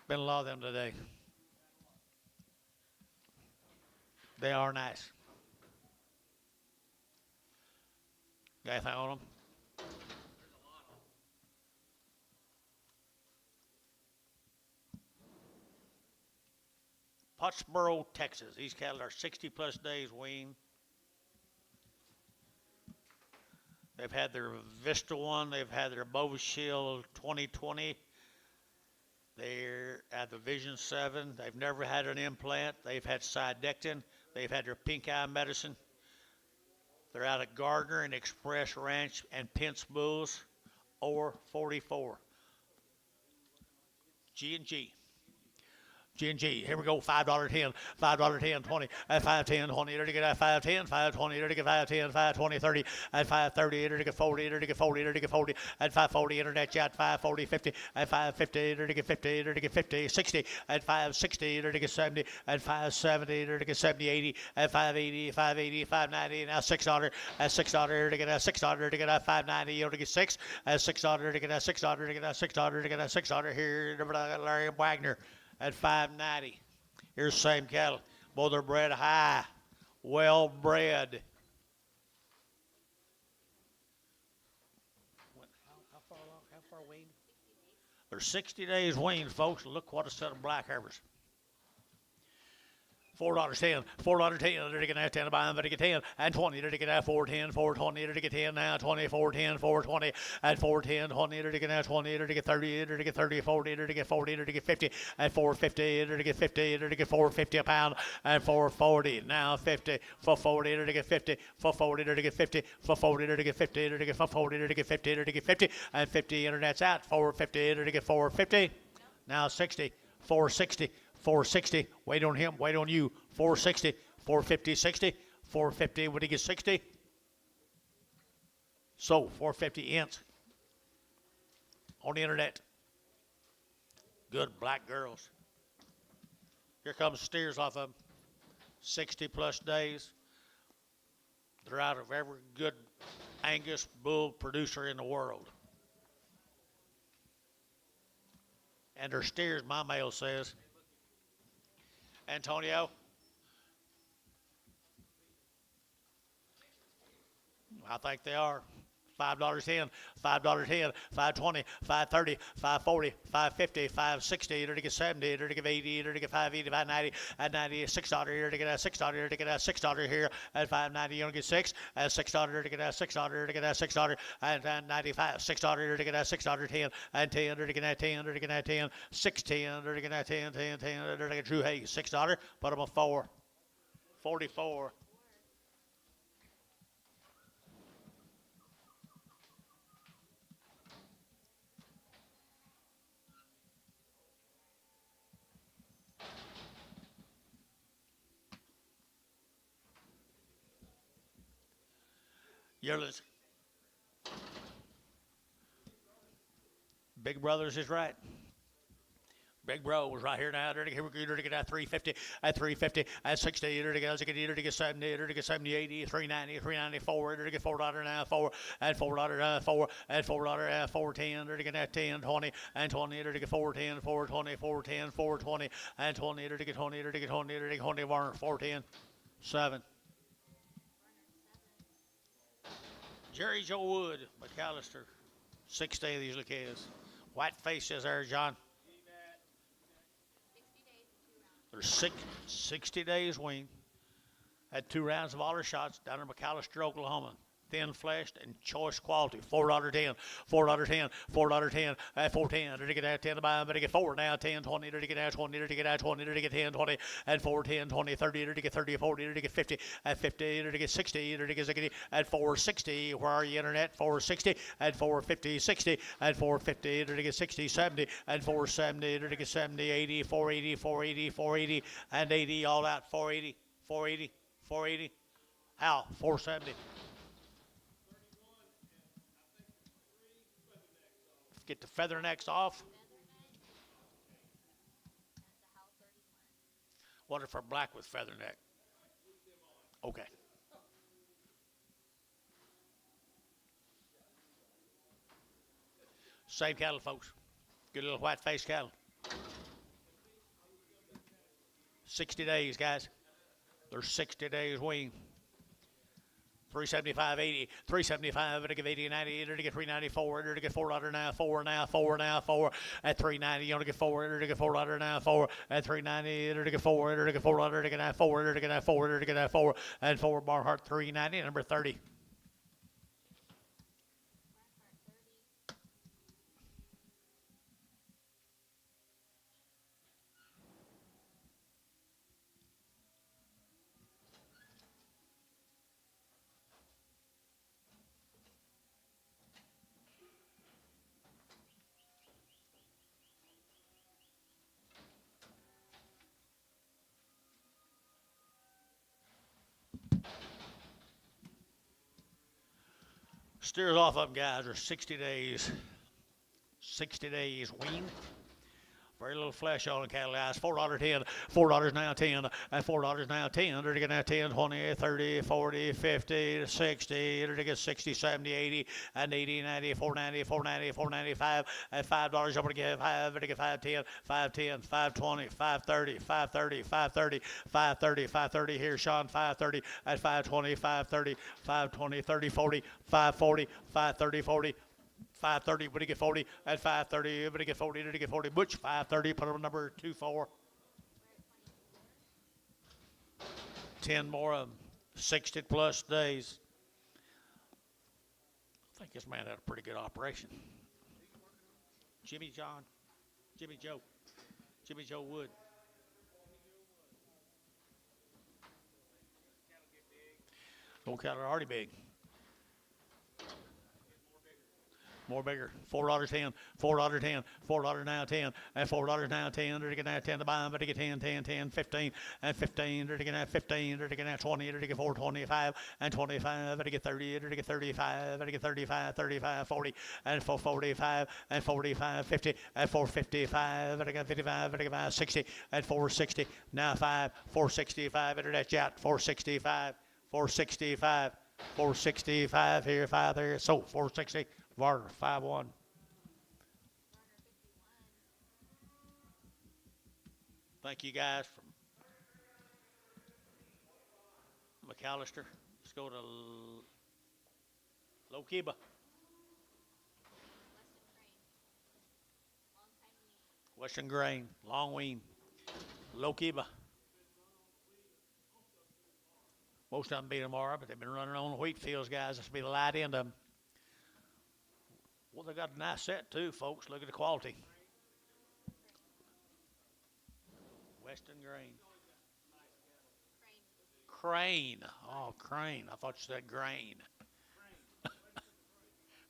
Been a lot of them today. They are nice. Got anything on them? Pottsboro, Texas. These cattle are 60 plus days weaned. They've had their Vista one. They've had their Bovis Shield 2020. They're at the Vision 7. They've never had an implant. They've had Sidectin. They've had their pink eye medicine. They're out of Gardner and Express Ranch and Pence Bulls or 44. G&G. G&G. Here we go. $5.10, $5.10, 20, at 510, 20, to get at 510, 520, to get 510, 520, 30, at 530, to get 40, to get 40, to get 40, at 540, internet chat, 540, 50, at 550, to get 50, to get 50, 60, at 560, to get 70, at 570, to get 70, 80, at 580, 580, 590, now $6, at $6, to get at $6, to get at 590, to get 6, at $6, to get at $6, to get at $6, to get at $6 here, Larry Wagner. At 590. Here's the same cattle. Both are bred high, well bred. How far weaned? They're 60 days weaned, folks. Look what a set of black heifers. $4.10, $4.10, to get 10, buy them, to get 10, and 20, to get 410, 420, to get 10, now 20, 410, 420, at 410, 20, to get 20, to get 30, to get 30, 40, to get 40, to get 50, at 450, to get 50, to get 450 a pound, and 440, now 50, 440, to get 50, 440, to get 50, 440, to get 50, to get 440, to get 50, to get 50, and 50 internet's out, 450, to get 450, now 60, 460, 460, wait on him, wait on you, 460, 450, 60, 450, when he gets 60. So, 450 inch on the internet. Good black girls. Here comes steers off of them. 60 plus days. They're out of every good Angus bull producer in the world. And they're steers, my mail says. Antonio? I think they are. $5.10, $5.10, $5.20, $5.30, $5.40, $5.50, $5.60, to get 70, to get 80, to get 5.80, $5.90, at $96 here, to get at $6, to get at $6 here, at $5.90, you don't get 6, at $6, to get at $6, to get at $6, and $95, $6, to get at $6.10, and 10, to get at 10, to get at 10, 6.10, to get at 10, 10, 10, to get Drew Hayes, $6, put them on 4, 44. Yearlings. Big Brothers is right. Big Bro was right here now. Here we go. To get at 350, at 350, at 60, to get 70, to get 70, 80, 390, 394, to get $4 now, 4, at $4 now, 4, at $4 now, 410, to get at 10, 20, and 20, to get 410, 420, 410, 420, and 20, to get 20, to get 20, to get 20, 410, 7. Jerry Joe Wood, McAllister, 60 of these look is. White faces there, John. 60 days and 2 rounds. They're 60 days weaned. Had 2 rounds of all their shots down in McAllister, Oklahoma. thin fleshed and choice quality. $4.10, $4.10, $4.10, at $4.10, to get out 10 to buy, but to get 4 now, 10, 20, to get out 20, to get out 20, to get 10, 20, and 4, 10, 20, 30, to get 30, 40, to get 50, at 50, to get 60, to get 60, at 460, where are you, internet? 460, at 450, 60, at 450, to get 60, 70, at 470, to get 70, 80, 480, 480, 480, and 80, all out, 480, 480, 480, how, 470. Get the feather necks off. What if they're black with feather neck? Okay. Same cattle, folks. Good little white faced cattle. 60 days, guys. They're 60 days wean. 375.80, 375, to get 80, 90, to get 394, to get $4 now, 4 now, 4 now, 4 at 390, you want to get 4, to get $4 now, 4 at 390, to get 4, to get $4, to get that 4, to get that 4, to get that 4, and 4 Barnhart 390, number 30. Steers off of them, guys, are 60 days. 60 days wean. Very little flesh on the cattle, guys. $4.10, $4 now 10, and $4 now 10. To get now 10, 20, 30, 40, 50, 60. To get 60, 70, 80, and 80, 90, 490, 490, 495, and $5. I'm going to get 5. To get 510, 510, 520, 530, 530, 530, 530, 530. Here, Sean, 530 at 520, 530, 520, 30, 40, 540, 530, 40. 530, but he get 40 at 530, but he get 40, did he get 40? Butch, 530, put on number 24. 10 more of them, 60 plus days. I think this man had a pretty good operation. Jimmy Joe Wood. Old cattle are already big. More bigger. $4.10, $4.10, $4 now 10, and $4 now 10, to get now 10 to buy them, but to get 10, 10, 10, 15, and 15, to get now 15, to get now 20, to get 425, and 25, to get 30, to get 35, to get 35, 35, 40, and 445, and 45, 50, and 455, to get 55, to get 5, 60, and 460, now 5, 465, internet chat, 465, 465, 465 here, 5 there, so 460. Varner, 5-1. Thank you guys from McAllister. Let's go to Lokiba. Western Grain, long wean. Lokiba. Most of them be tomorrow, but they've been running on the wheat fields, guys. This will be the light end of them. Well, they got a nice set too, folks. Look at the quality. Western Grain. Crane. Oh, Crane. I thought you said grain.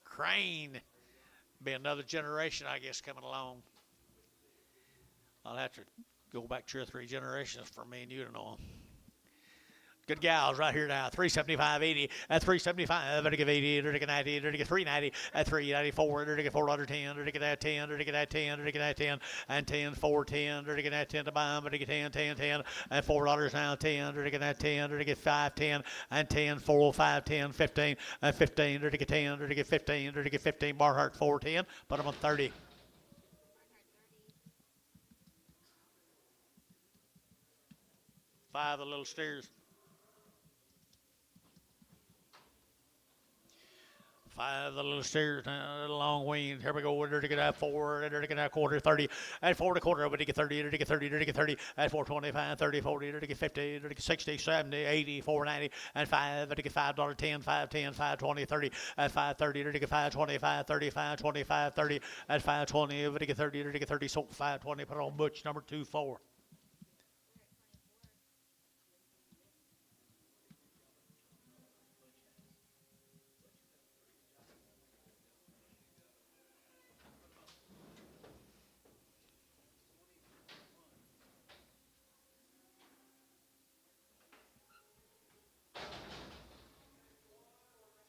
Crane. Be another generation, I guess, coming along. I'll have to go back 2 or 3 generations for me and you to know them. Good gals right here now. 375.80 at 375. To get 80. To get 90. To get 390 at 394. To get $4.10. To get that 10. To get that 10. To get that 10 and 10. 410. To get that 10 to buy them. To get 10, 10, 10 and $4 now 10. To get that 10. To get 5, 10 and 10. 4, 5, 10, 15 and 15. To get 10. To get 15. To get 15. Barnhart 410. Put them on 30. Five of the little steers. 5, the little steers now, the long wean. Here we go. We're to get that 4, and to get that quarter 30, and 4 to quarter, but to get 30, to get 30, to get 30, at 425, 30, 40, to get 50, to get 60, 70, 80, 490, and 5, to get $5.10, 510, 520, 30, at 530, to get 525, 35, 25, 30, at 520, to get 30, to get 30, sold 520. Put on Butch number 24.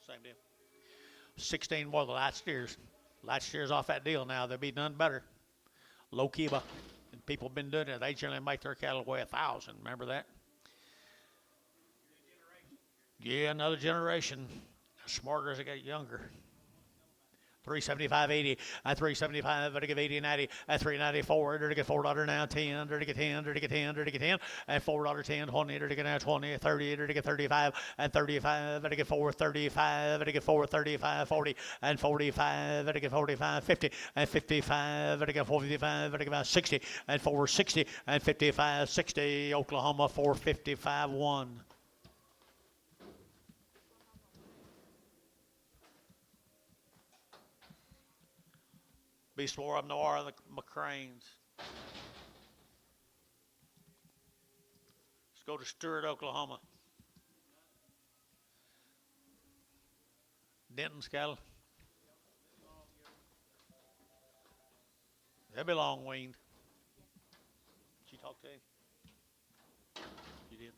Same deal. 16 more of the light steers. Light steers off that deal now. They'll be none better. Low Kiba. And people have been doing it. They generally make their cattle weigh 1,000. Remember that? Yeah, another generation. Smarter as they get younger. 375.80 at 375, to give 80 90 at 394, to get $4 now 10, to get 10, to get 10, to get 10 at $4.10 20, to get now 20 30, to get 35 and 35, to get 435, to get 435 40 and 45, to get 45 50 and 55, to get 45, to get about 60 and 460 and 55 60. Oklahoma 455 1. Beast War up Noir and the McCranes. Let's go to Stewart, Oklahoma. Denton's cattle. They'll be long weaned. Did you talk to him? You did.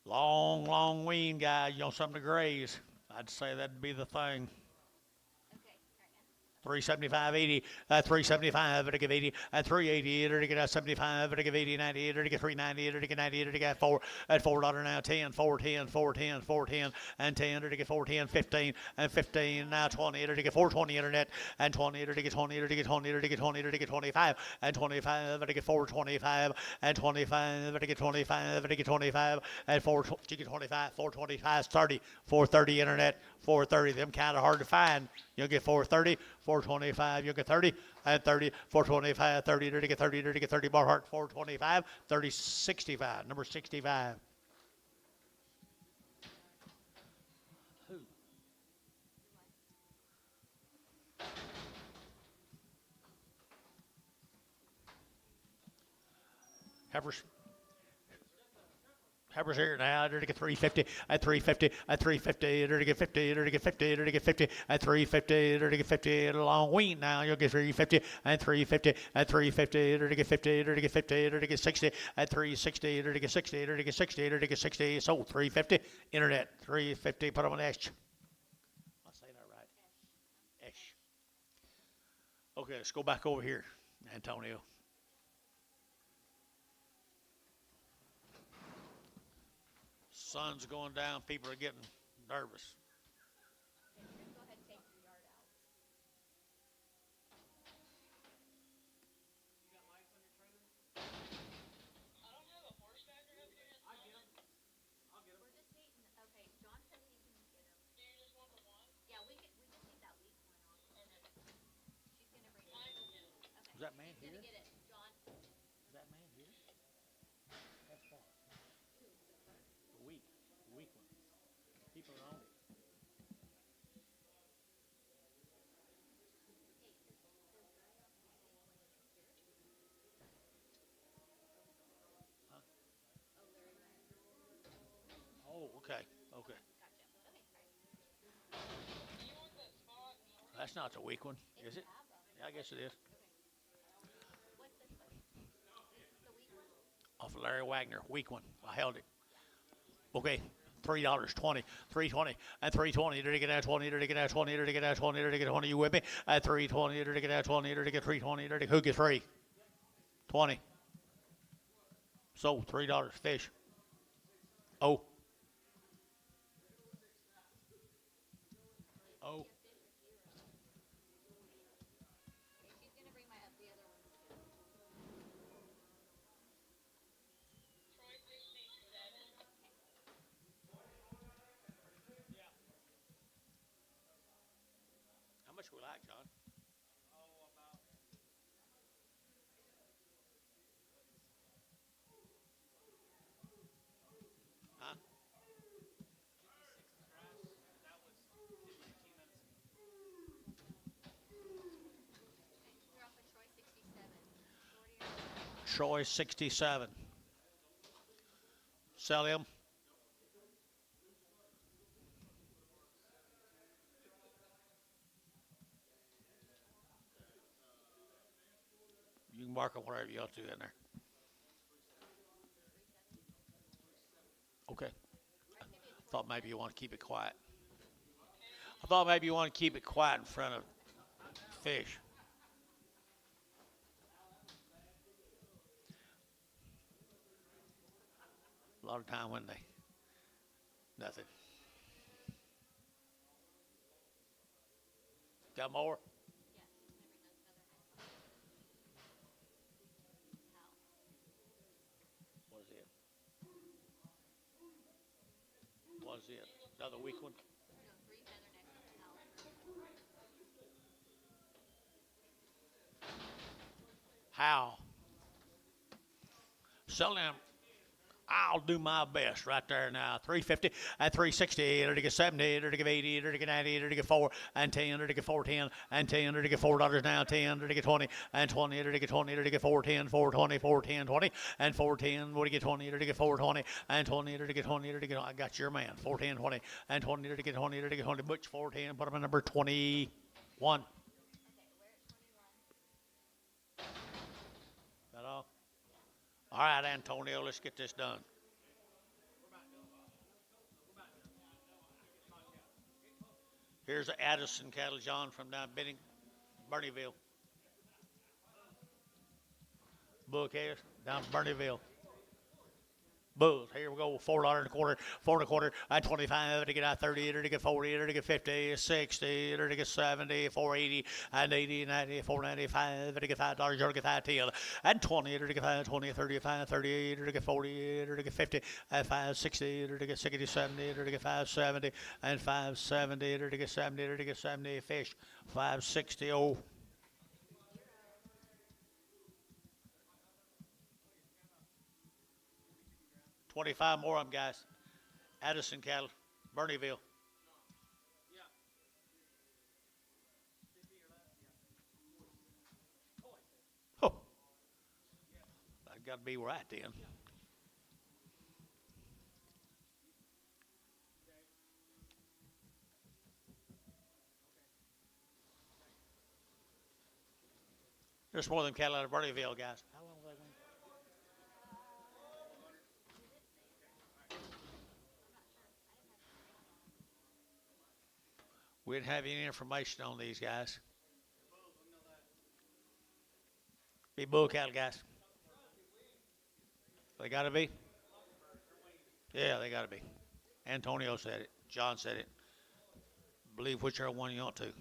Long wean guy. You want something to graze? I'd say that'd be the thing. 375.80 at 375, to give 80 at 380, to get 75, to give 80 90, to get 390, to get 90, to get 4 at $4 now 10, 410, 410, 410 and 10, to get 410, 15 and 15 now 20, to get 420 internet and 20, to get 20, to get 20, to get 20, to get 25 and 25, to get 425 and 25, to get 25, to get 25 and 4 to get 25, 425 30, 430 internet, 430. Them kind of hard to find. You'll get 430, 425, you'll get 30, and 30, 425, 30, to get 30, to get 30, Barhart, 425, 30, 65, number 65. Who? Heifer's here now. To get 350 at 350 at 350. To get 50. To get 50. To get 50 at 350. To get 50 at a long wean now. You'll get 350 and 350 at 350. To get 50. To get 50. To get 60 at 360. To get 60. To get 60. To get 60. So 350. Internet 350. Put on an H. Am I saying that right? H. Okay, let's go back over here, Antonio. Sun's going down. People are getting nervous. Okay, just go ahead and take your yard out. We're just needing, okay, John said he can get them. Yeah, we just need that weak one off. She's gonna bring it. Okay. Is that man She's here? gonna get it, John. Is that man here? That's far. The weak one. People are on it. Huh? Oh, okay. Okay. That's not the weak one, is it? Yeah, I guess it is. What's this one? This is the weak one? Off of Larry Wagner, weak one. I held it. Okay. $3.20, 320, and 320, to get that 20, to get that 20, to get that 20, to get 20. You with me? At 320, to get that 20, to get 320, to who gets free? 20. So $3 fish. Oh. Oh. She's gonna bring the other ones too. we like, John? Huh? You're off of Troy 67. Troy 67. Sell him. You can mark them whatever you want to in there. Okay. Thought maybe you want to keep it quiet. I thought maybe you want to keep it quiet in front of fish. A lot of time when they nothing. Got more? What is it? What is it? Another weak one? No, 3 feather necks on the How? Sell them. I'll do my best right there now. 350 and 360, or to get 70, or to get 80, or to get 90, or to get 4 and 10, or to get 410 and 10, or to get $4 now, 10, or to get 20 and 20, or to get 20, or to get 410, 420, 410, 20 and 410, or to get 20, or to get 420 and 20, or to get 20, or to get. I got your man. 410, 20 and 20, or to get 20, or to get 20. Butch 410. Put him at number 21. That all? All right, Antonio, let's get this done. Here's the Addison cattle, John, from down Bernieville. Book here, down Bernieville. Bulls. Here we go. $4 and a quarter, 4 and a quarter, and 25 to get out 30, to get 40, to get 50, 60, to get 70, 480, and 80, 90, 495, to get $5, to get 510, and 20, to get 520, 35, 38, to get 40, to get 50, and 560, to get 60, 70, to get 570, and 570, to get 70, to get 70 fish, 560. Oh. 25 more of them, guys. Addison cattle, Bernieville. Oh, that got to be right then. There's more than cattle out of Bernieville, guys. How long are they going? We didn't have any information on these guys. Be bull cattle, guys. They got to be? Yeah, they got to be. Antonio said it. John said it. Believe whichever one you want to.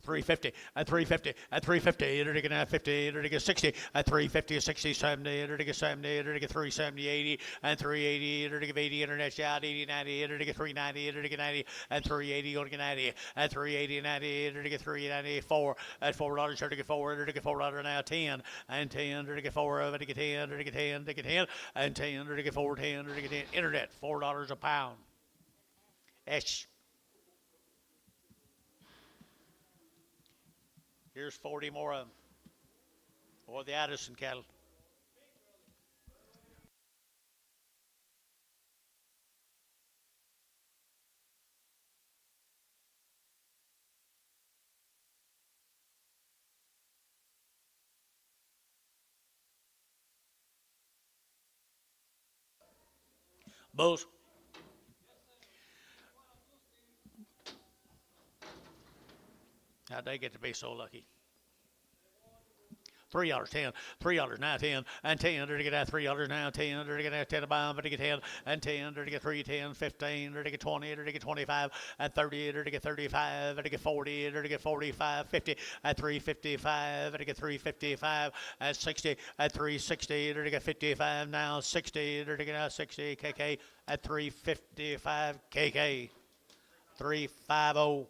350 and 350 and 350, to get 50, to get 60 and 350, 60, 70, to get 70, to get 370, 80 and 380, to get 80, internet out 80, 90, to get 390, to get 90 and 380, to get 90 and 380, 90, to get 394 at $4, to get 4, to get $4 now 10 and 10, to get 4 of it, to get 10, to get 10, to get 10 and 10, to get 4, 10, to get 10. Internet $4 a pound. Esh. Here's 40 more of them. Or the Addison cattle. Bulls. How'd they get to be so lucky? $3, 10, $3 now 10, and 10, to get that $3 now 10, to get that 10 a bomb, to get 10, and 10, to get 3, 10, 15, to get 20, to get 25, and 30, to get 35, to get 40, to get 45, 50, at 355, to get 355, and 60, at 360, to get 55, now 60, to get now 60, KK, at 355, KK, 350.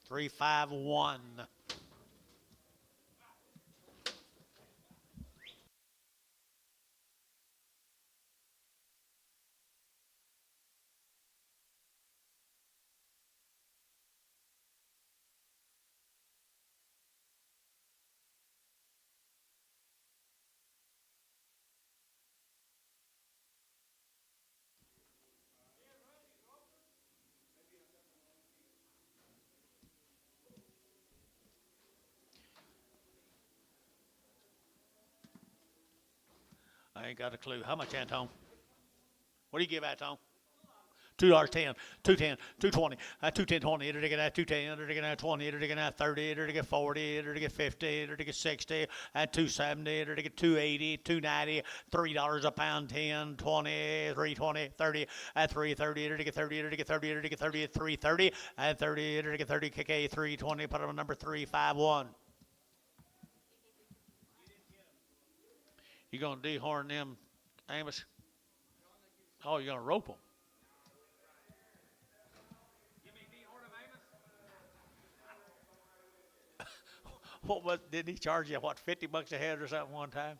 351. I ain't got a clue. How much, Antone? What do you give, Antone? $2.10, 210, 220, 210, 20, it'll get at 210, it'll get at 20, it'll get at 30, it'll get 40, it'll get 50, it'll get 60, at 270, it'll get 280, 290, $3 a pound, 10, 20, 320, 30, at 330, it'll get 30, it'll get 30, it'll get 30, at 330, at 30, it'll get 30, KK 320, put on number 351. You gonna dehorn them, Amos? Oh, you're gonna rope them. What was? Didn't he charge you what, $50 a head or something one time?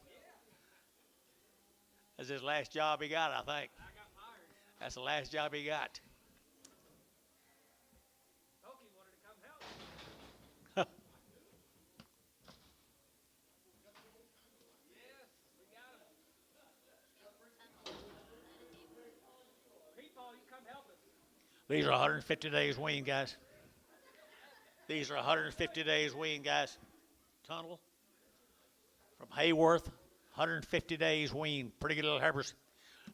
That's his last job he got, I think. That's the last job he got. These are 150 days wean, guys. These are 150 days wean, guys. Tunnel from Hayworth, 150 days wean. Pretty good little heifers.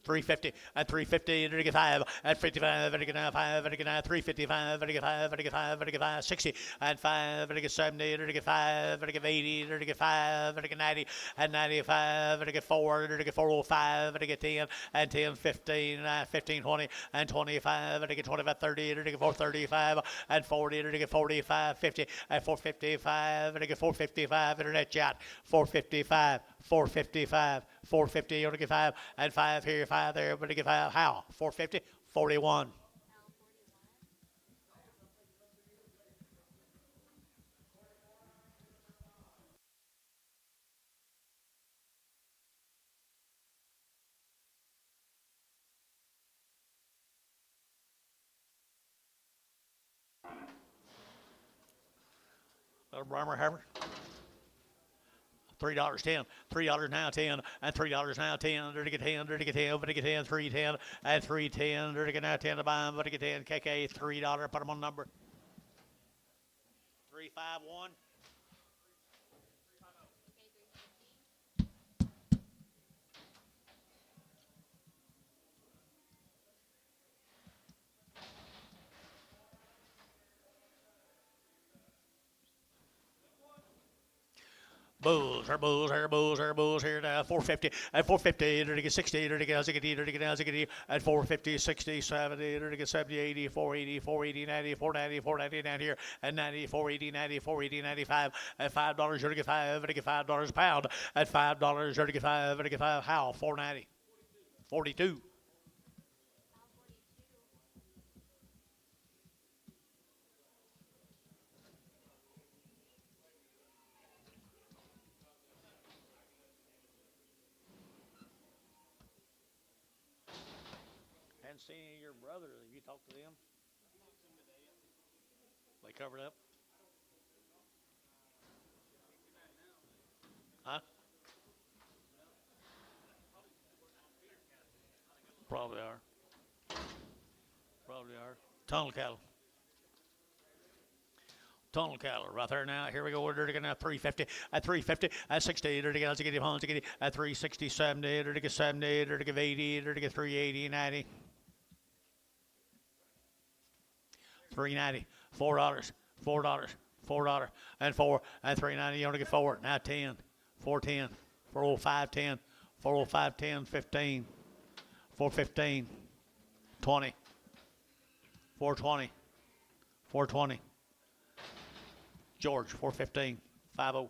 350 at 350, it'll get 5 at 55, it'll get 5, it'll get 355, it'll get 5, it'll get 5, it'll get 5, 60 at 5, it'll get 70, it'll get 5, it'll get 80, it'll get 5, it'll get 90 at 95, it'll get 4, it'll get 405, it'll get 10 and 10, 15, 15, 20 and 25, it'll get 25, 30, it'll get 435 and 40, it'll get 45, 50 at 455, it'll get 455, it'll net yacht 455, 455, 450, you'll get 5 and 5 here, 5 there, but to get 5. How? 450, 41. Little Brahmer Heifer. $3.10, $3 now 10, and $3 now 10, to get 10, to get 10, but to get 10, 310, and 310, to get now 10 to buy them, but to get 10, KK $3, put them on number 351. Bulls, her bulls, her bulls, her bulls here now, 450, at 450, to get 60, to get 60, to get 60, at 450, 60, 70, to get 70, 80, 480, 480, 90, 490, 490 down here, and 90, 480, 90, 480, 95, at $5, to get 5, to get $5 a pound, at $5, to get 5, to get 5, how? 490, 42. Hadn't seen any of your brothers. Have you talked to them? They covered up? Huh? Probably are. Probably are. Tunnel cattle. Tunnel cattle right there now. Here we go. We're going to 350 at 350 at 60. They're going to get him at 360, 70. They're going to get 70. They're going to get 80. They're going to get 380, 90. 390, $4, $4, $4, and 4, and 390. You only get 4. Now 10, 410, 405, 10, 405, 10, 15, 415, 20, 420, 420. George, 415, 50.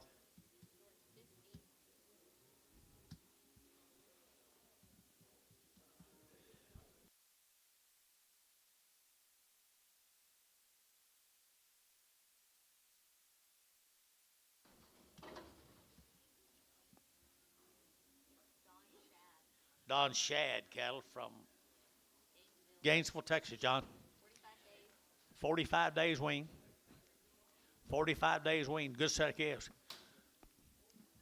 Don Shad cattle from Gainesville, Texas, John. 45 days wean. 45 days wean. Good set of calves.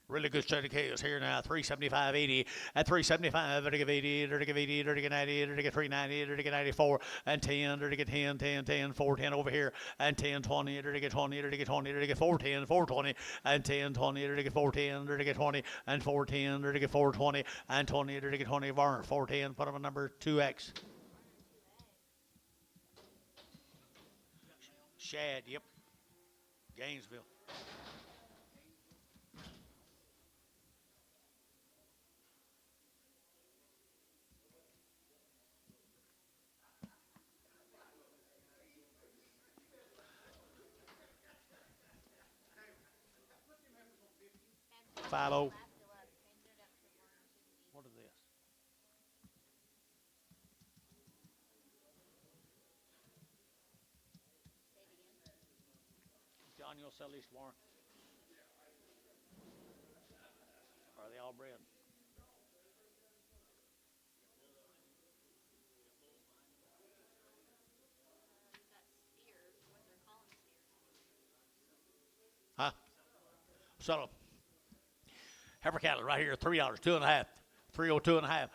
Really good set of calves here now. 375.80 at 375. Better give 80. Better give 80. Better get 90. Better get 390. Better get 94 and 10. Better get 10, 10, 10, 410 over here and 10, 20. Better get 20. Better get 20. Better get 410, 420 and 10, 20. Better get 410. Better get 20 and 410. Better get 420 and 20. Better get 20. Varner 410. Put them at number 2X. Shad, yep. Gainesville. Five oh. What is this? John, you'll sell these tomorrow? Are they all bred? Huh? Sell them. Heifer cattle right here, $3, 2.5, 302.5.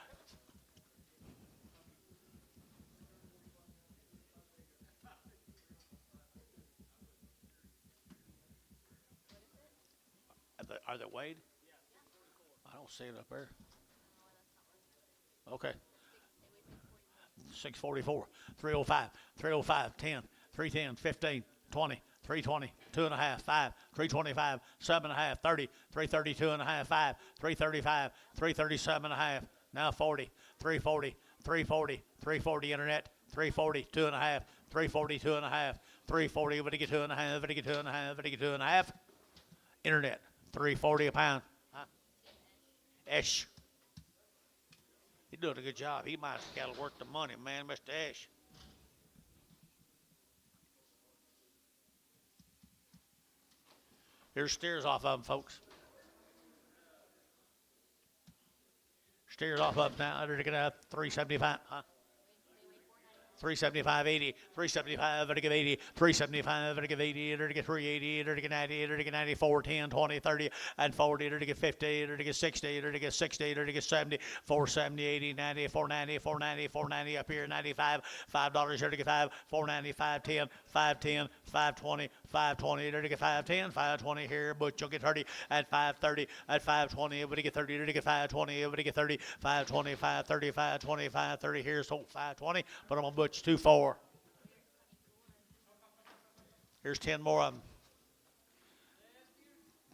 Are they weighed? I don't see it up there. Okay. 644, 305, 305, 10, 310, 15, 20, 320, 2.5, 5, 325, 7.5, 30, 332.5, 5, 335, 337.5, now 40, 340, 340, 340 internet, 340, 2.5, 340, 2.5, 340, but to get 2.5, but to get 2.5, but to get 2.5, internet, 340 a pound. Huh? Esh. He's doing a good job. He might have cattle worth the money, man, Mr. Esh. Here's steers off of them, folks. Steers off of them now. They're going to have 375, huh? 375.80, 375, better give 80, 375, better give 80, better get 380, better get 90, better get 94, 10, 20, 30, and 40, better get 50, better get 60, better get 60, better get 70, 470, 80, 90, 490, 490, 490 up here, 95, $5, better get 5, 490, 510, 510, 520, 520, better get 510, 520 here, but you'll get 30 at 530, at 520, better get 30, better get 520, better get 30, 520, 530, 520, 530 here, so 520, but I'm going to Butch 2-4. Here's 10 more of them.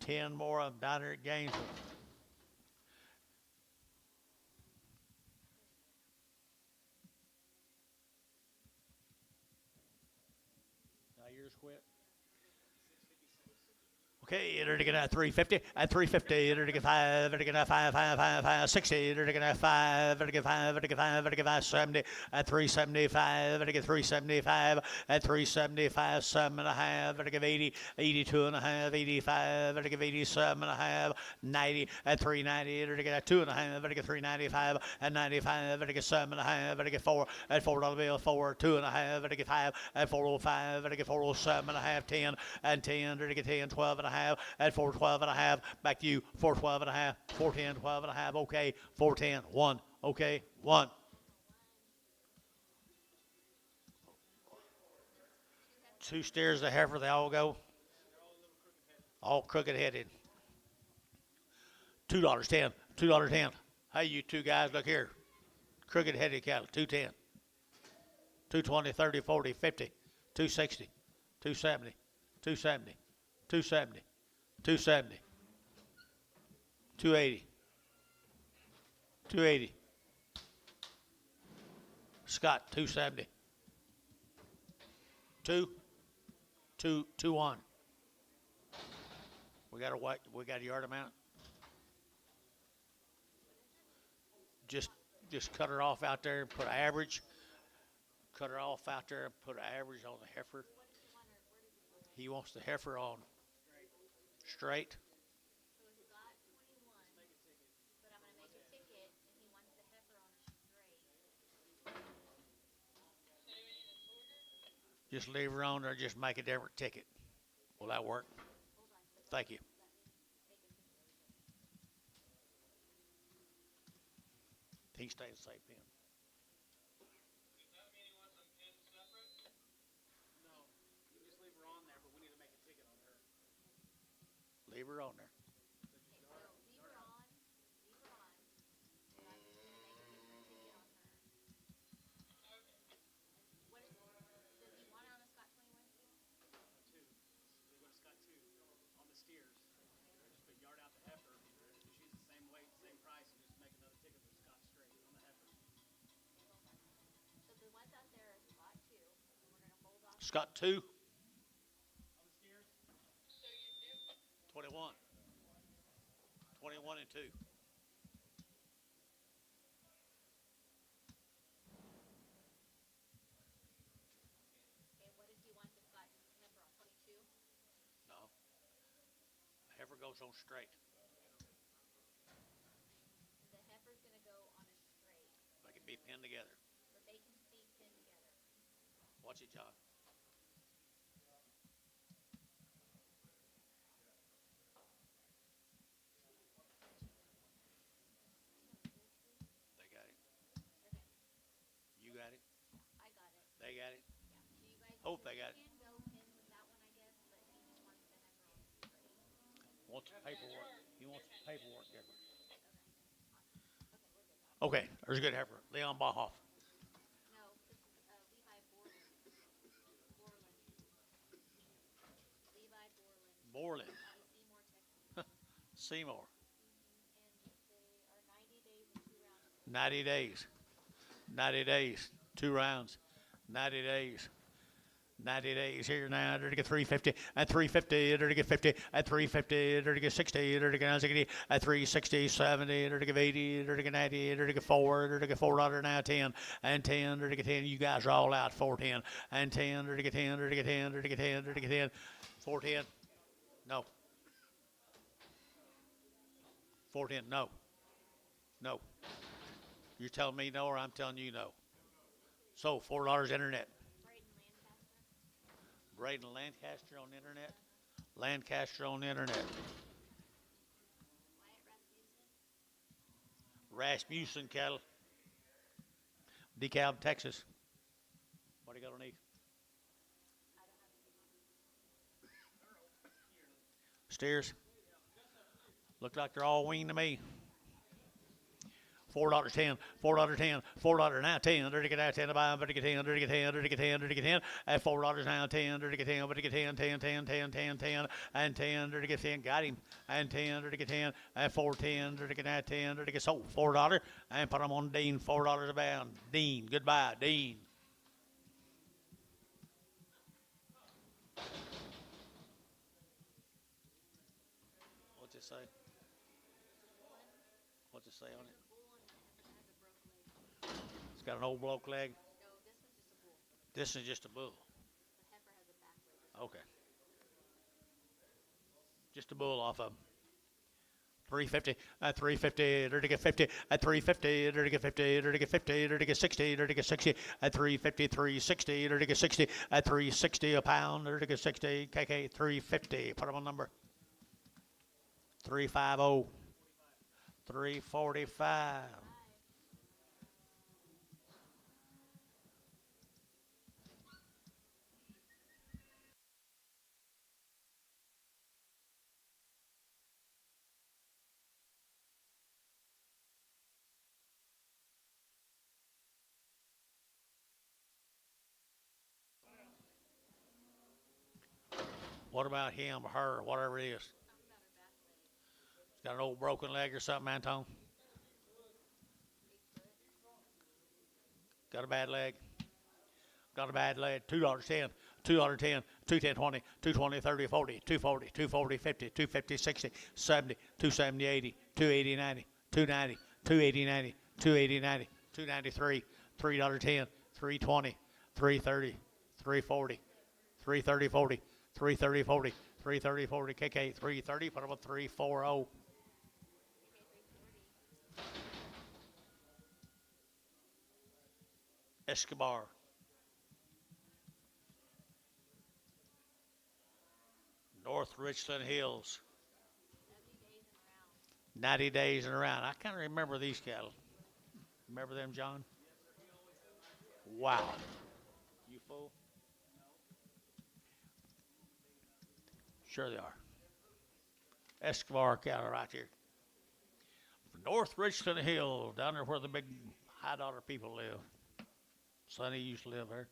10 more of them down here at Gainesville. Now yours quit. Okay, they're going to get 350, at 350, they're going to get 5, they're going to get 5, 5, 5, 5, 60, they're going to get 5, they're going to get 5, they're going to get 5, they're going to get 570, at 375, they're going to get 375, at 375, 7.5, they're going to give 80, 82.5, 85, they're going to give 87.5, 90, at 390, they're going to get 2.5, they're going to get 395, at 95, they're going to get 7.5, they're going to get 4, at $4 bill, 4, 2.5, they're going to get 5, at 405, they're going to get 407.5, 10, and 10, they're going to get 10, 12.5, at 412.5, back to you, 412.5, 410, 12.5, okay, 410, 1, okay, 1. Two steers of heifer, they all go. All crooked headed. $2.10, $2.10. Hey, you two guys, look here. Crooked headed cattle, 210. 220, 30, 40, 50, 260, 270, 270, 270. 270, 280, 280. Scott, 270. 221. We got a yard amount. Just cut her off out there and put an average. Cut her off out there and put an average on the heifer. He wants the heifer on straight. So he's got 21, but I'm going to make a ticket, and he wants the heifer Just leave her on there. Just make a different ticket. Will that work? Thank you. He can stay in the same pen. No, you can just leave her on there, but we need to make a ticket on her. Leave her on there. Two. We would have got two on the steers. Just put yard out the heifer. She's the same weight, same price, and just make another ticket with Scott straight on the heifer. Scott 2. On the steers? 21. 21 and 2. No. Heifer goes on straight. They can be pinned together. Watch it, John. They got it. You got it. They got it. Hope they got it. Wants the paperwork. He wants the paperwork different. Okay, there's a good heifer. Leon Bahoff. Borland. Seymour. 90 days. 90 days. 2 rounds. 90 days. 90 days here now. They're to get 350 at 350. They're to get 50 at 350. They're to get 60. They're to get 60 at 360, 70. They're to get 80. They're to get 90. They're to get 4. They're to get $4 now 10 and 10. They're to get 10. You guys are all out 410 and 10. They're to get 10. They're to get 10. They're to get 10. They're to get 10. 410. No. 410. No. No. You're telling me no, or I'm telling you no. So $4 internet. Braden Lancaster on the internet. Lancaster on the internet. Rasmussen cattle. DeKalb, Texas. What do you got underneath? Steers. Look like they're all weaned to me. $4.10, $4.10, $4 now 10, dirty get out 10 to buy, dirty get 10, dirty get 10, dirty get 10, dirty get 10, at $4 now 10, dirty get 10, dirty get 10, 10, 10, 10, 10, 10, and 10, dirty get 10, got him, and 10, dirty get 10, at 410, dirty get out 10, dirty get sold $4, and put them on Dean, $4 a pound. Dean, goodbye, Dean. What's it say? What's it say on it? It's got an old bloke leg. This is just a bull. Okay. Just a bull off of him. 350 at 350, they're to get 50 at 350, they're to get 50, they're to get 50, they're to get 60, they're to get 60 at 350, 360, they're to get 60 at 360 a pound, they're to get 60, KK 350, put them on number 350, 345. What about him or her, whatever it is? It's got an old broken leg or something, Anton? Got a bad leg? Got a bad leg. $2.10, $2.10, 210, 20, 220, 30, 40, 240, 240, 50, 250, 60, 70, 270, 80, 280, 90, 290, 280, 90, 280, 90, 293, $3.10, 320, 330, 340, 330, 40, 330, 40, 330, 40, KK, 330, put up a 340. Escobar. North Richland Hills. 70 days 90 days and around. and around. I kind of remember these cattle. Remember them, John? Wow. You fool? Sure they are. Escobar cattle right here. North Richland Hill, down there where the big high dollar people live. Sonny used to live there.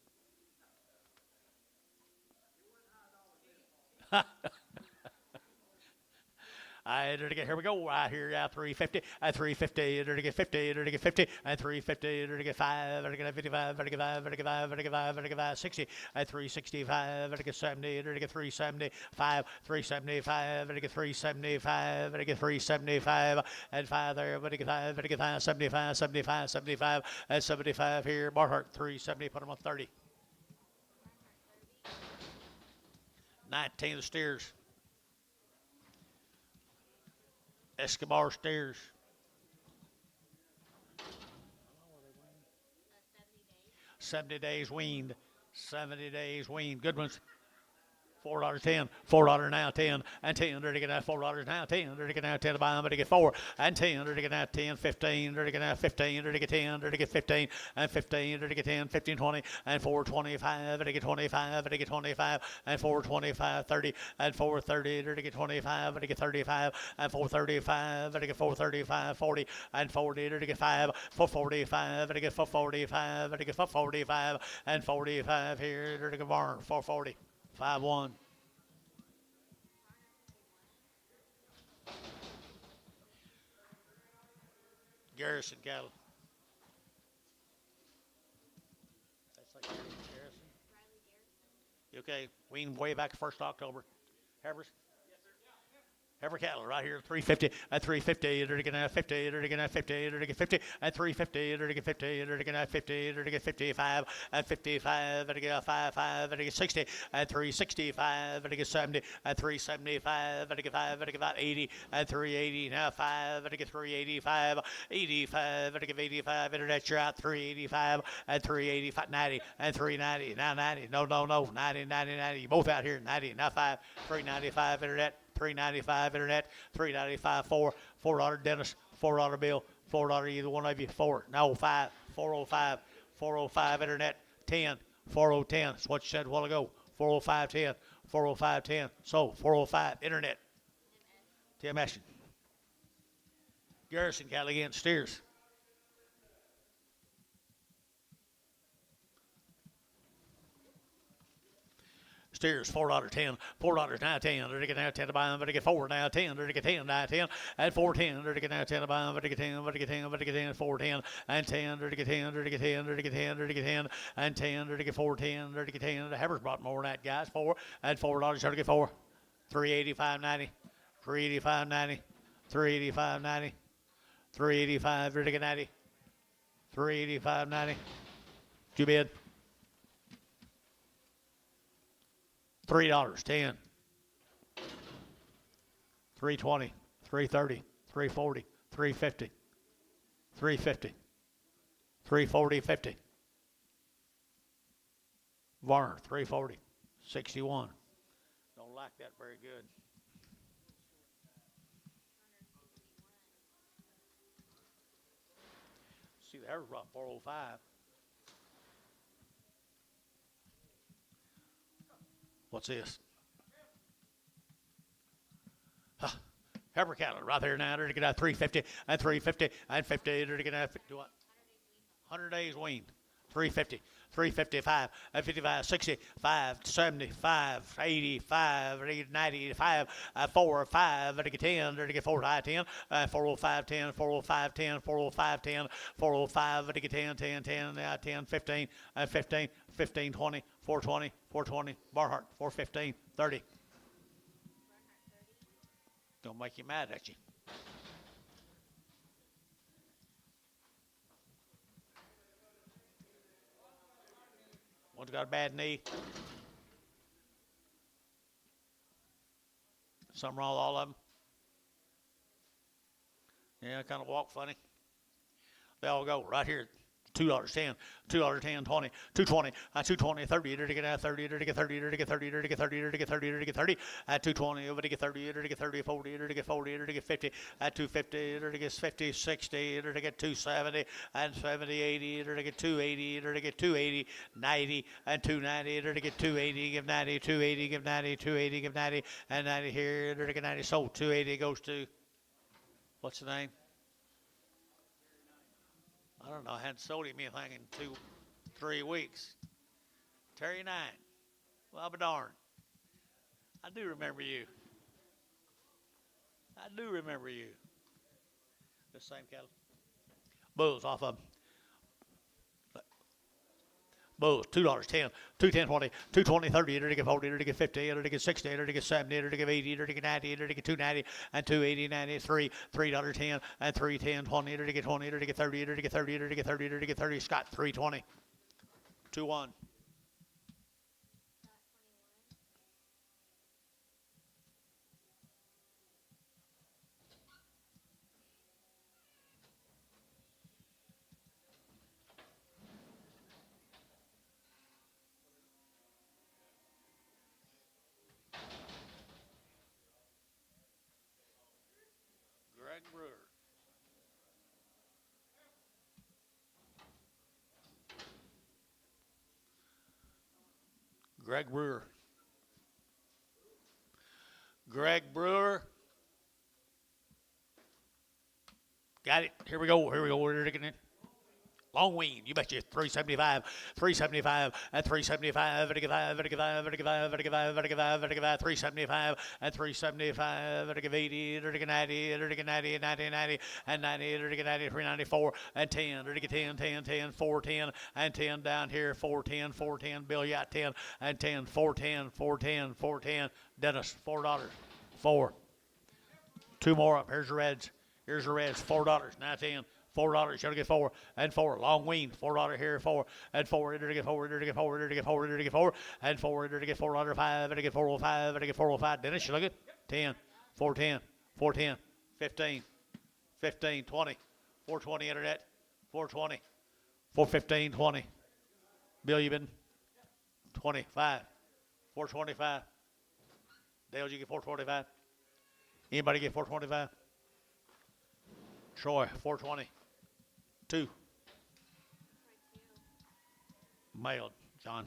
Here we go, right here at 350, at 350, to get 50, to get 50, at 350, to get 5, to get 55, to get 5, to get 5, to get 5, to get 5, 60, at 365, to get 70, to get 375, 375, to get 375, to get 375, and 5 there, to get 5, to get 5, 75, 75, 75, and 75 here, Barhart, 370, put them on 30. 19 the steers. Escobar steers. 70 days weaned. 70 days weaned. Good ones. $4.10, $4 now 10, and 10. They're to get out $4 now 10. They're to get out 10 to buy them, but to get 4 and 10. They're to get out 10, 15. They're to get out 15. They're to get 10. They're to get 15 and 15. They're to get 10, 15, 20 and 425. They're to get 25. They're to get 25 and 425, 30 and 430. They're to get 25. They're to get 35 and 435. They're to get 435, 40 and 40. They're to get 5, 445. They're to get 445. They're to get 445 and 45 here. They're to get barn 440. 5-1. Garrison cattle. That's like Garrison. You okay? Weaned way back 1st October. Heifers? Heifer cattle right here, 350 at 350. They're to get 50. They're to get 50. They're to get 50 at 350. They're to get 50. They're to get 50. They're to get 55 at 55. They're to get 55. They're to get 60 at 365. They're to get 70 at 375. They're to get 5. They're to get about 80 at 380. Now 5. They're to get 385. 85. They're to get 85. Internet, you're out 385 at 385. 90 and 390. Now 90. No. 90, 90, 90. You both out here. 90. Now 5. 395 internet. 395 internet, 395 $4 dentist, $4 bill, $4 either one of you, 4, no 5, 405, 405 internet, 10, 4010. That's what you said a while ago. 40510, 40510. So 405 internet. Tim Ashton. Garrison cattle against steers. Steers, $4.10, $4 now 10. They're to get now 10 to buy them, but to get 4 now 10. They're to get 10 now 10 and 410. They're to get now 10 to buy them, but to get 10, but to get 10, but to get 10, 410 and 10. They're to get 10, they're to get 10, they're to get 10, they're to get 10 and 10. They're to get 410, they're to get 10. The Heifers brought more than that, guys. 4 and $4. They're to get 4. 385.90, 385.90, 385.90, 385. They're to get 90, 385.90. Too bad. $3, 10, 320, 330, 340, 350, 350, 340, 50. Varner, 340, 61. Don't like that very good. See, the Heifers brought 405. What's this? Heifer cattle right there now. They're to get out 350 and 350 and 50. They're to get out 50, what? 100 days weaned. 350, 355 and 55, 65, 75, 85, 90, 85, 4, 5. They're to get 10. They're to get 4 high 10, 405, 10, 405, 10, 405, 10, 405. They're to get 10, 10, 10, 10, 15, 15, 15, 20, 420, 420. Barhart, 415, 30. Don't make you mad at you. One's got a bad knee. Something wrong with all of them. Yeah, kind of walk funny. They all go right here. $2.10, $2.10, 20, 220, 220, 30, to get 30, to get 30, to get 30, to get 30, to get 30, to get 30, at 220, over to get 30, to get 30, 40, to get 40, to get 50, at 250, to get 50, 60, to get 270, and 70, 80, to get 280, to get 280, 90, and 290, to get 280, give 90, 280, give 90, 280, give 90, and 90 here, to get 90, sold, 280 goes to, what's the name? I don't know. I hadn't sold him anything in 3 weeks. Terry 9. Well, I'll be darned. I do remember you. I do remember you. The same cattle. Bulls off of them. Bulls, $2.10, 210, 20, 220, 30, to get 40, to get 50, to get 60, to get 70, to get 80, to get 90, to get 290, and 280, 93, $3.10, and 310, 20, to get 20, to get 30, to get 30, to get 30, to get 30, Scott, 320, 2-1. Greg Brewer. Greg Brewer. Greg Brewer. Got it. Here we go. Here we go. We're taking it. Long wean, you betcha. 375, 375, and 375, 375, 375, and 375, 80, 90, 90, 90, 90, and 90, 90, 394, and 10, 10, 10, 10, 410, and 10 down here, 410, 410, Bill, you got 10, and 10, 410, 410, 410, Dennis, $4, 4. 2 more up. Here's the reds. Here's the reds, $4, now 10. $4, you'll get 4, and 4. Long wean, $4 here, 4, and 4, to get 4, to get 4, to get 4, to get 4, and 4, to get 4, 5, to get 405, to get 405. Dennis, you look at 10, 410, 410, 15, 15, 20, 420 internet, 420, 415, 20. Bill, you been 25, 425. Dale, you get 425. Anybody get 425? Troy, 420. 2. Mailed, John.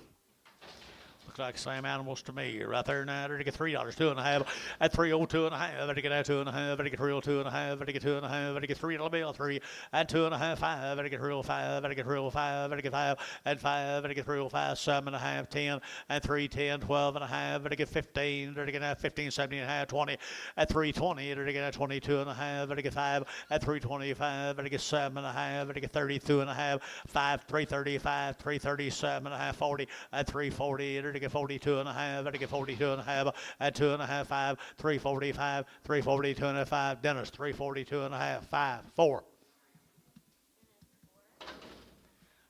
Looks like same animals to me. Right there now, to get $3, 2.5. At 302 and a half, to get that 2.5, to get 302 and a half, to get 2.5, to get $3 bill, 3, and 2.5, 5, to get 305, to get 305, to get 5, and 5, to get 305, 7.5, 10, and 310, 12 and a half, to get 15, to get 15, 17 and a half, 20, at 320, to get 22 and a half, to get 5, at 325, to get 7.5, to get 32 and a half, 5, 335, 337 and a half, 40, at 340, to get 42 and a half, to get 42 and a half, at 2.5, 5, 345, 342 and a 5, Dennis, 342 and a half, 5, 4.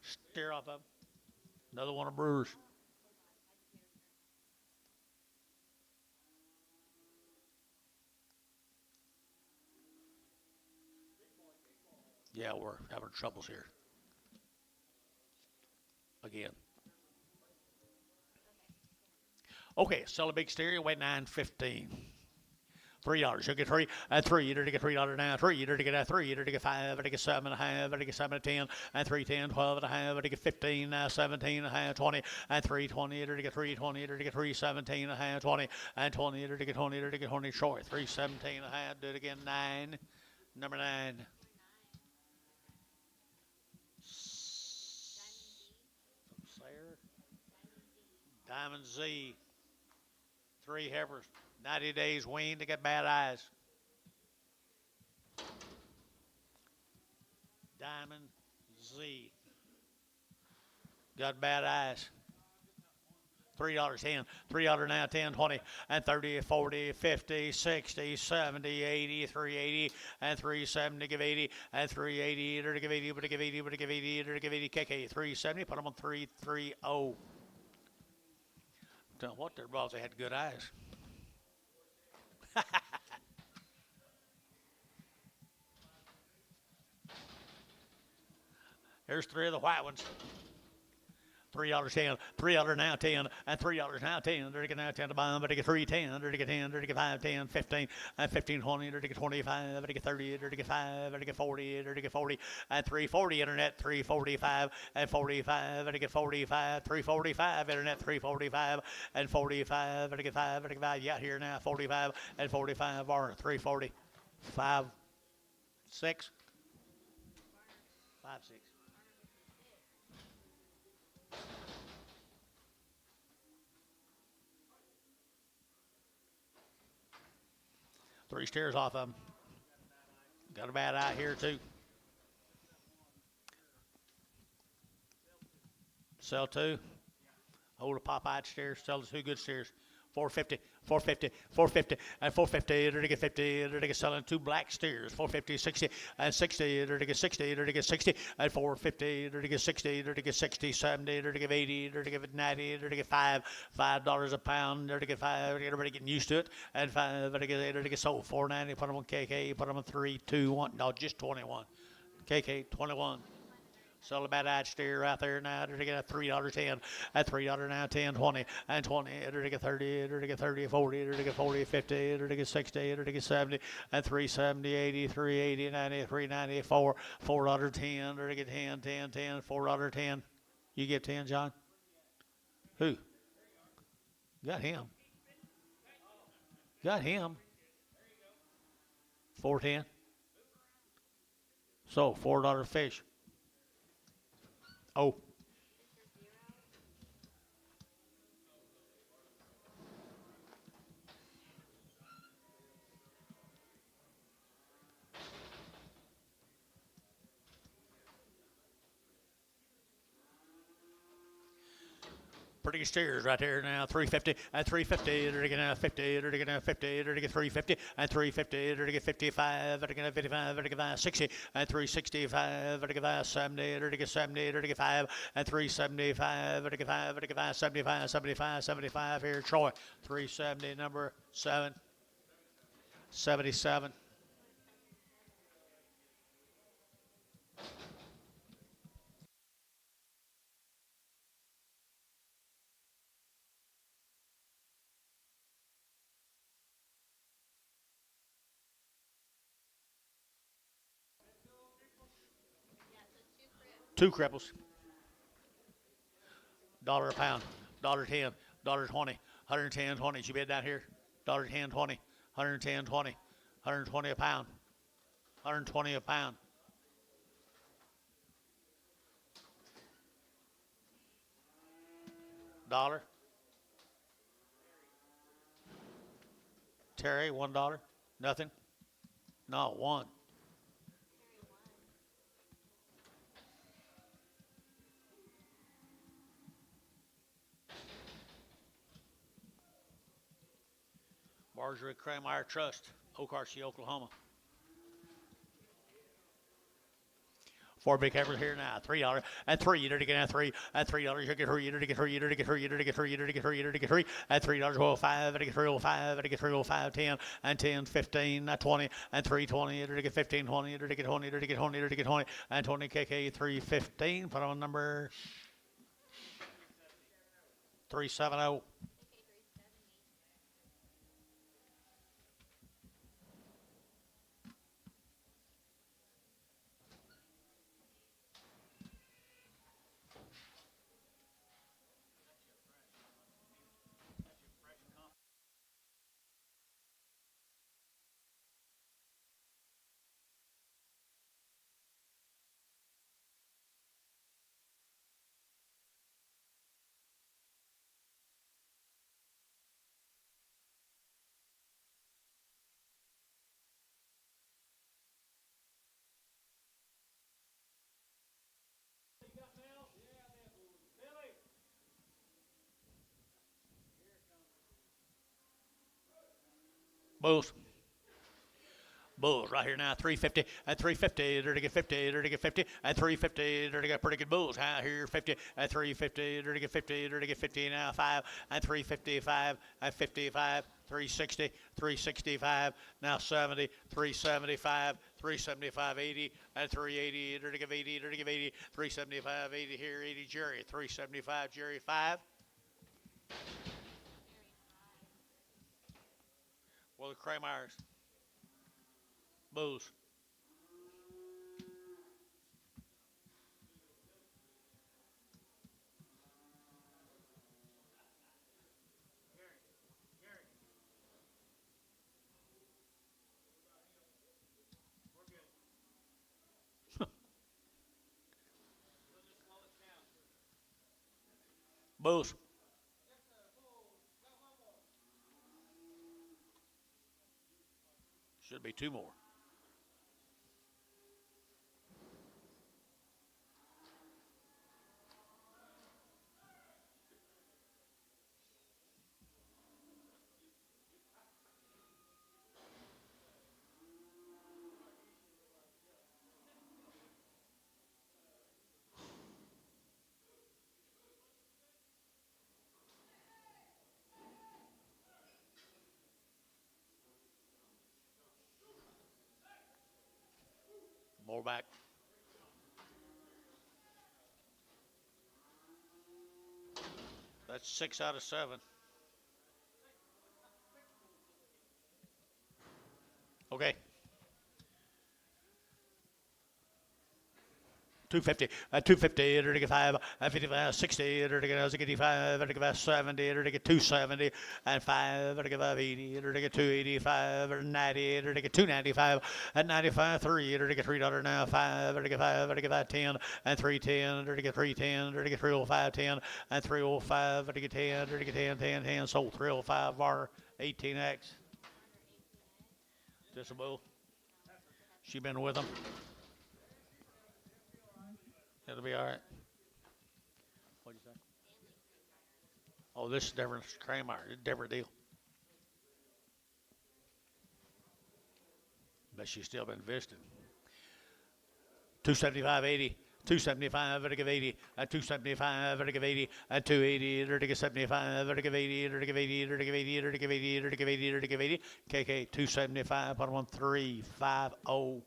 Steer off of them. Another one of Brewers. Yeah, we're having troubles here. Again. Okay, sell a big stereo, weigh 915. $3. You'll get 3 and 3. To get $3 now. 3. To get 3. To get 5. To get 7.5. To get 7 and 10 and 310, 12 and a half. To get 15 now. 17 and a half. 20 and 320. To get 320. To get 317 and a half. 20 and 20. To get 20. To get 20 short. 317 and a half. Do it again. 9. Number 9. Sayer. Diamond Z. 3 heifers, 90 days weaned to get bad eyes. Diamond Z. Got bad eyes. $3, 10, $3 now, 10, 20, and 30, 40, 50, 60, 70, 80, 380, and 370, give 80, and 380, to give 80, but to give 80, but to give 80, to give 80, KK, 370, put them on 330. Don't know what their balls, they had good eyes. Here's three of the white ones. $3.10, $3 now 10, and $3 now 10. There to get now 10 to buy, but to get 3.10, there to get 10, there to get 5, 10, 15, and 15, 20, there to get 25, there to get 30, there to get 5, there to get 40, there to get 40, and 340 internet, 345, and 45, there to get 45, 345 internet, 345, and 45, there to get 5, there to get 5. Yeah, here now 45 and 45 are 340, 5, 6, 5, 6. Three stairs off of them. Got a bad eye here, too. Sell two. Hold a pop-eyed stairs. Sell the two good stairs. 450, 450, 450, and 450. They're to get 50. They're to get selling two black steers. 450, 60, and 60. They're to get 60. They're to get 60, and 450. They're to get 60. They're to get 60, 70. They're to get 80. They're to get 90. They're to get $5 a pound. They're to get 5. Everybody getting used to it. And 5. They're to get sold. 490. Put them on KK. Put them on 3, 2, 1. No, just 21. KK 21. Sell a bad-eyed steer out there now. They're to get a $3.10, at $3 now 10, 20, and 20. They're to get 30. They're to get 30, 40. They're to get 40, 50. They're to get 60. They're to get 70, and 370, 80, 380, 90, 390, 4, $4.10. They're to get 10, 10, 10, $4.10. You get 10, John? Who? Got him. Got him. 410. So $4 fish. Oh. Pretty good steers right there now. 350 and 350. They're to get 50. They're to get 50. They're to get 350 and 350. They're to get 55. They're to get 55. They're to get 60 and 365. They're to get 70. They're to get 70. They're to get 5 and 375. They're to get 5. They're to get 75. 75. 75 here. Troy. 370. Number 7. 77. Two cripples. $1 a pound. $1.10. $1.20. 110, 20. Did you bid down here? $1.10, 20. 110, 20. 120 a pound. 120 a pound. $1. Terry, $1. Nothing? No, 1. Marjorie Krameyer Trust, OKC, Oklahoma. 4 big heifers here now. $3 and 3. You're to get 3 and $3. You get 3. You're to get 3. You're to get 3. You're to get 3. You're to get 3. You're to get 3 and $3. Well, 5. And get 305. And get 305. 10 and 10, 15 and 20 and 320. You're to get 15, 20. You're to get 20. You're to get 20. You're to get 20 and 20. KK 315. Put on number 370. Bulls. Bulls right here now, 350 and 350. They're to get 50. They're to get 50 and 350. They're to get pretty good bulls out here. 50 and 350. They're to get 50. They're to get 50 now. 5 and 355 and 55. 360, 365, now 70, 375, 375.80 and 380. Enter to give 80. Enter to give 80. 375.80 here. 80 Jerry. 375 Jerry 5. Well, the Kramer's. Bulls. Bulls. Should be two more. More back. That's 6 out of 7. Okay. 250, 250, enter to get 5, 55, 60, enter to get 85, enter to get 70, enter to get 270, and 5, enter to get 580, enter to get 285, or 90, enter to get 295, and 95, 3, enter to get $3 now, 5, enter to get 5, enter to get 510, and 310, enter to get 310, enter to get 305, 10, and 305, enter to get 10, enter to get 10, 10, 10, sold 305 bar 18X. Just a bull. She been with them. It'll be all right. What'd you say? Oh, this is different. Kramer, it's a different deal. But she's still been visiting. 275.80. 275, vertical 80, and 275, vertical 80, and 280, vertical 75, vertical 80, vertical 80, vertical 80, vertical 80, vertical 80, vertical 80, KK 275, 11350.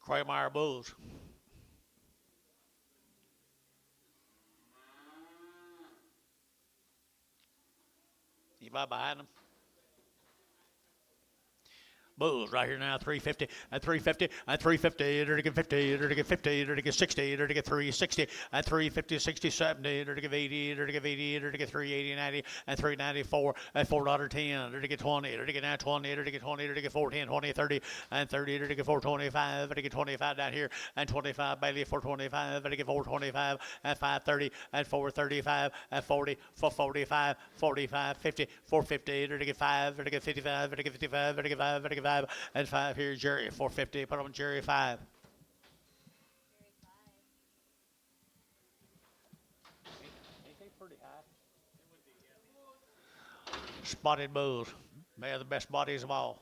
Kramer Bulls. You buy behind them? Bulls right here now, 350 and 350 and 350, enter to get 50, enter to get 50, enter to get 60, enter to get 360 and 350, 60, 70, enter to get 80, enter to get 80, enter to get 380, 90 and 394 and $4.10, enter to get 20, enter to get now 20, enter to get 20, enter to get 410, 20, 30 and 30, enter to get 425, enter to get 25 down here and 25 Bailey 425, enter to get 425 and 530 and 435 and 40 for 45, 45, 50, 450, enter to get 5, enter to get 55, enter to get 55, enter to get 5, enter to get 5 and 5 here, Jerry 450. Put on Jerry 5. Spotted bulls. They are the best bodies of all.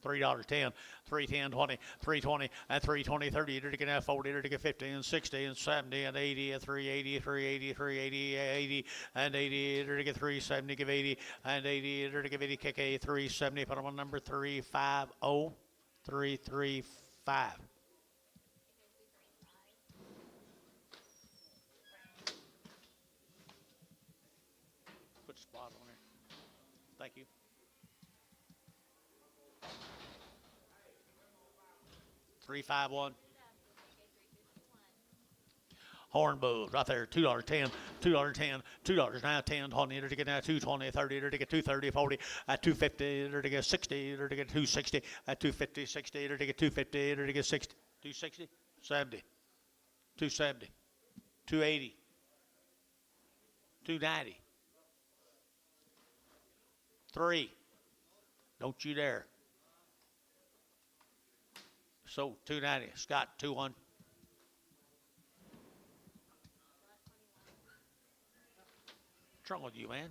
$3.10, 310, 20, 320, and 320, 30, enter to get now 40, enter to get 50, and 60, and 70, and 80, and 380, 380, 380, 80, and 80, enter to get 370, give 80, and 80, enter to give 80, kick a 370, put them on number 350, 335. Put a spot on there. Thank you. $351. Horn bulls right there, $2.10, $2.10, $2 now, 10, 20, to get now 220, 30, to get 230, 40, at 250, to get 60, to get 260, at 250, 60, to get 250, to get 60, 260, 70, 270, 280, 290, 3. Don't you dare. So 290, Scott 2-1. What's wrong with you, man?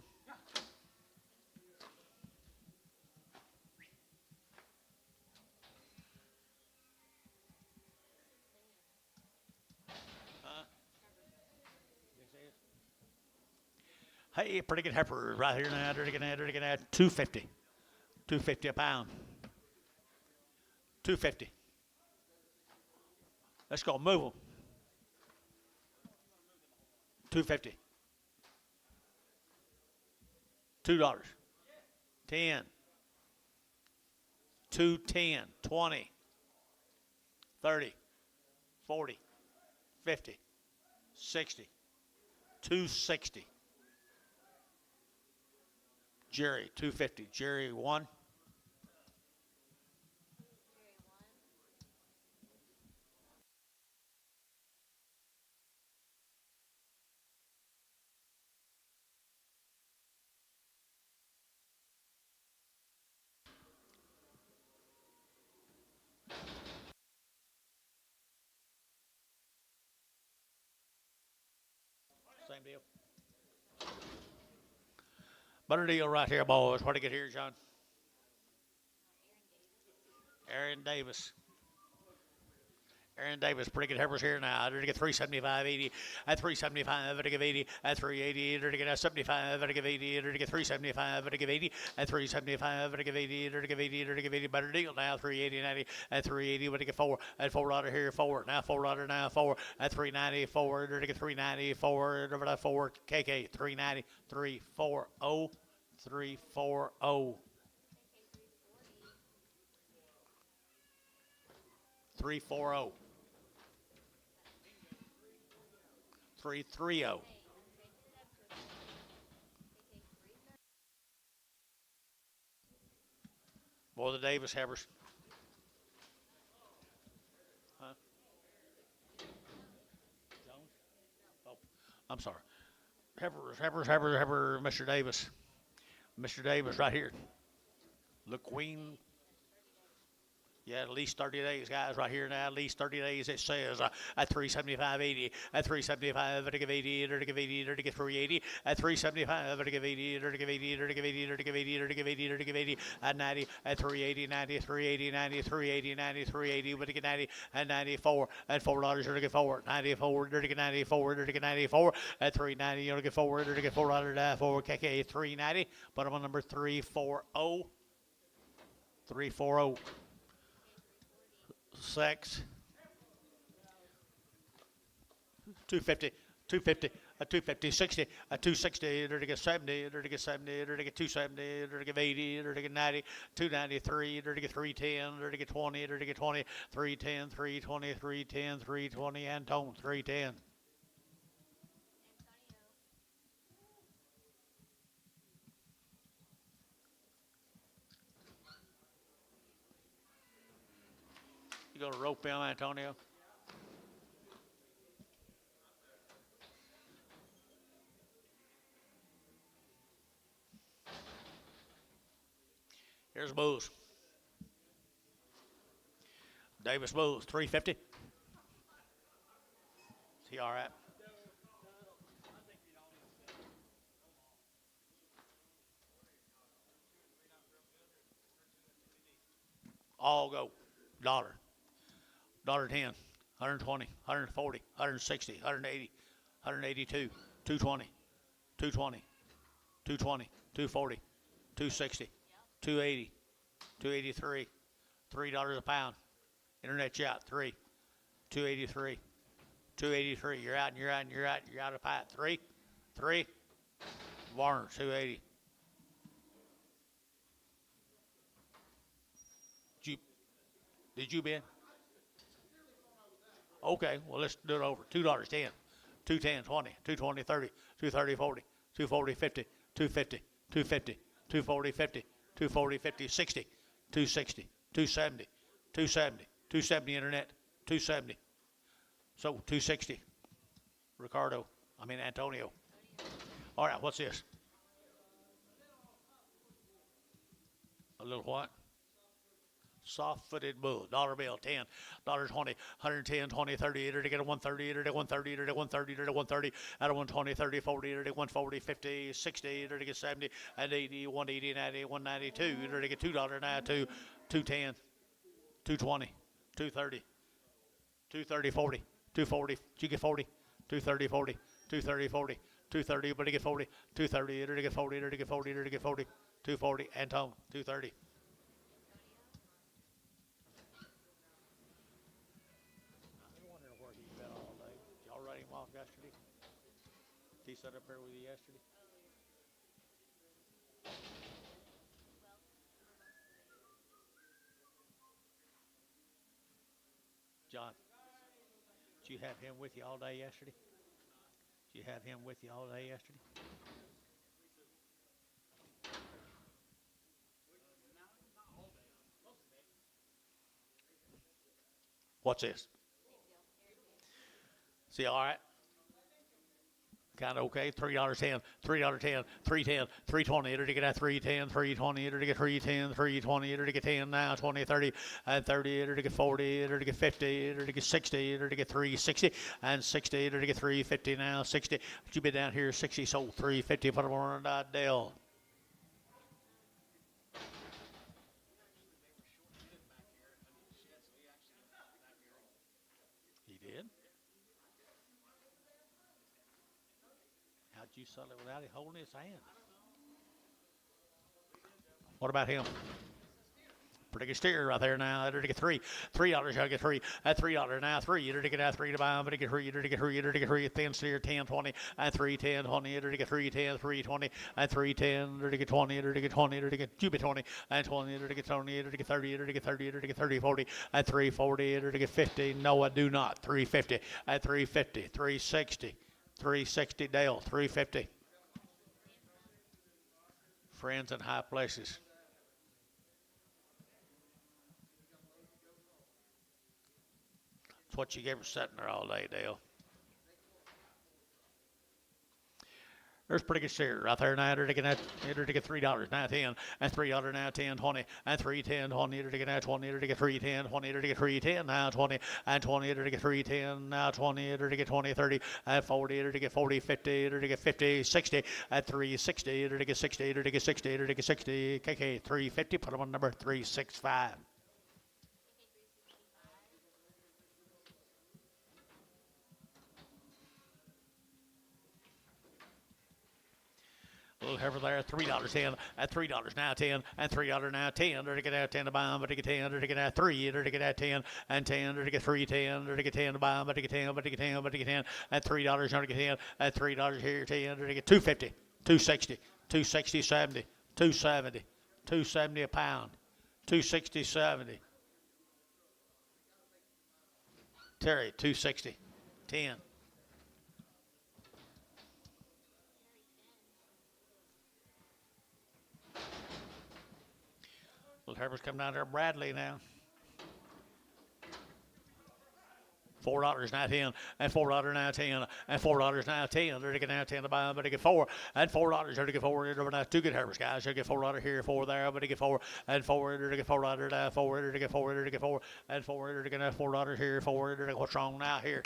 Hey, pretty good heifer right here now. They're looking at 250. 250 a pound. 250. Let's go, move them. 250. $2. 10. 210. 20. 30. 40. 50. 60. 260. Jerry, 250. Jerry, 1. Same deal. Better deal right here, boys. What do you get here, John? Aaron Davis. Aaron Davis, pretty good heifers here now. They're to get 375.80 at 375. They're to give 80 at 380. They're to get 75. They're to give 80. They're to get 375. They're to give 80 at 375. They're to give 80. They're to give 80. They're to give 80. Better deal now. 380, 90 at 380. We're to get 4 at $4 here. 4 now. $4 now. 4 at 394. They're to get 394. Over that 4 KK 390 340 340 340 330. Boy, the Davis heifers. Huh? Jones? Oh, I'm sorry. Heifer, Mr. Davis. Mr. Davis right here. The Queen. Yeah, at least 30 days, guys, right here now. At least 30 days, it says at 375.80. At 375, to give 80, to give 80, to get 380. At 375, to give 80, to give 80, to give 80, to give 80, to give 80, to give 80. At 90, at 380, 90, 380, 90, 380, 90, 380, to get 90, at 94, at $4, to get 4, 94, to get 94, to get 94, at 390, to get 4, to get $4, 4 KK 390. But I'm on number 340. 340. 6 250 250 a 250 60 a 260 to get 70 to get 70 to get 270 to get 80 to get 90 293 to get 310 to get 20 to get 20 310 320 310 320 and tone 310. You go to rope him, Antonio. Here's Booze. Davis Booze, 350. Is he all right? All go. $1. $10, 120, 140, 160, 180, 182, 220, 220, 220, 240, 260, 280, 283, $3 a pound. Internet shot, 3, 283, 283. You're out and you're out and you're out. You're out of pot. 3, 3. Warner, 280. Did you bid? Okay, well, let's do it over. $2.10. 210, 20, 220, 30, 230, 40, 240, 50, 250, 250, 240, 50, 240, 50, 60, 260, 270, 270, 270 internet, 270. So 260. Antonio. All right, what's this? A little what? Soft-footed bull. Dollar bill, 10, $20, 110, 20, 30, enter to get a 130, enter to 130, enter to 130, enter to 130, out of 120, 30, 40, enter to 140, 50, 60, enter to get 70, and 80, 180, 90, 192, enter to get $2 now, 210, 220, 230, 230, 40, 240, you get 40, 230, 40, 230, 40, 230, but to get 40, 230, enter to get 40, enter to get 40, enter to get 40, 240, Antone, 230. Y'all write him off yesterday? He sat up there with you yesterday? John, did you have him with you all day yesterday? Did you have him with you all day yesterday? What's this? See, all right. Kind of okay. $3.10, $3.10, $3.10, $3.20. Enter to get at $3.10, $3.20. Enter to get $3.10, $3.20. Enter to get 10 now, 20, 30, and 30. Enter to get 40. Enter to get 50. Enter to get 60. Enter to get 360 and 60. Enter to get 350 now, 60. But you been down here 60, sold 350. Put them on a deal. He did. How'd you sell it without him holding his hand? What about him? Pretty good steer right there now. Enter to get $3. I'll get 3. At $3 now, 3. Enter to get out 3 to buy him, but to get 3. Enter to get 3. Enter to get 3. Thin steer 10, 20, and 3, 10, 20. Enter to get 3, 10, 3, 20, and 3, 10. Enter to get 20. Enter to get 20. Enter to get Cuba 20, and 20. Enter to get 20. Enter to get 30. Enter to get 30. Enter to get 30, 40, and 340. Enter to get 50. No, I do not. 350 at 350, 360, 360. Dale 350. Friends in high places. That's what you gave her sitting there all day, Dale. There's pretty good steer right there now. Enter to get $3 now, 10, and $3 now, 10, 20, and 3, 10, 20. Enter to get now 20. Enter to get 3, 10, 20. Enter to get 3, 10 now, 20, and 20. Enter to get 3, 10 now, 20. Enter to get 20, 30, and 40. Enter to get 40, 50. Enter to get 50, 60, and 360. Enter to get 60. Enter to get 60. Enter to get 60. KK 350. Put them on number 365. Little heifer there, $3.10, at $3 now, 10, and $3 now, 10. Enter to get out 10 to buy them, but to get 10, enter to get out 3, enter to get out 10, and 10, enter to get 3, 10, enter to get 10 to buy them, but to get 10, but to get 10, but to get 10, at $3, enter to get 10, at $3 here, 10, enter to get 250, 260, 260, 70, 270, 270 a pound, 260, 70. Terry, 260, 10. Little Herbert's coming down there, Bradley now. $4 now, 10, and $4 now, 10, and $4 now, 10. They're to get now 10 to buy them, but to get 4, and $4. They're to get 4. They're now 2 good Herberts, guys. They're to get $4 here, 4 there, but to get 4, and 4. They're to get $4 now, 4. They're to get 4. They're to get 4, and 4. They're to get now $4 here, 4. They're to what's wrong now here?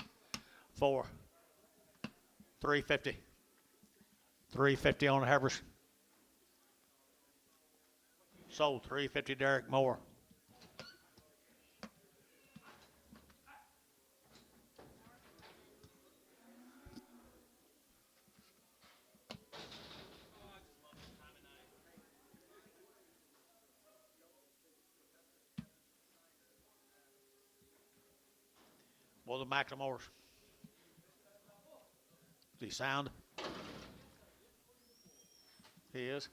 4. 350. 350 on the Herberts. Sold 350, Derek Moore. Well, the McLemores. Does he sound? He is.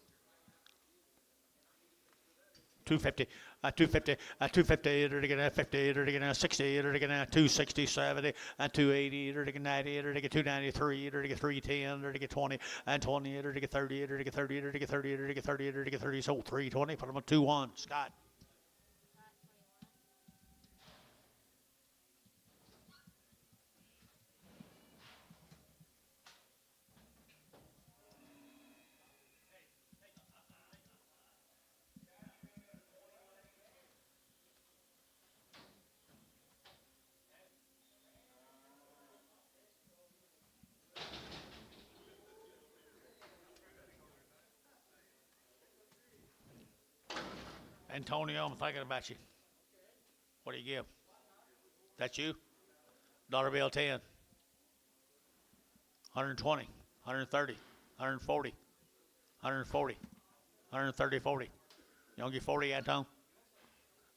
250, 250, 250, to get 50, to get 60, to get 260, 70, and 280, to get 90, to get 293, to get 310, to get 20, and 20, to get 30, to get 30, to get 30, to get 30, to get 30, so 320, put them on 2-1, Scott. Antonio, I'm thinking about you. What do you give? That's you? Dollar bill 10. 120, 130, 140, 140, 130, 40. You don't get 40, Anton?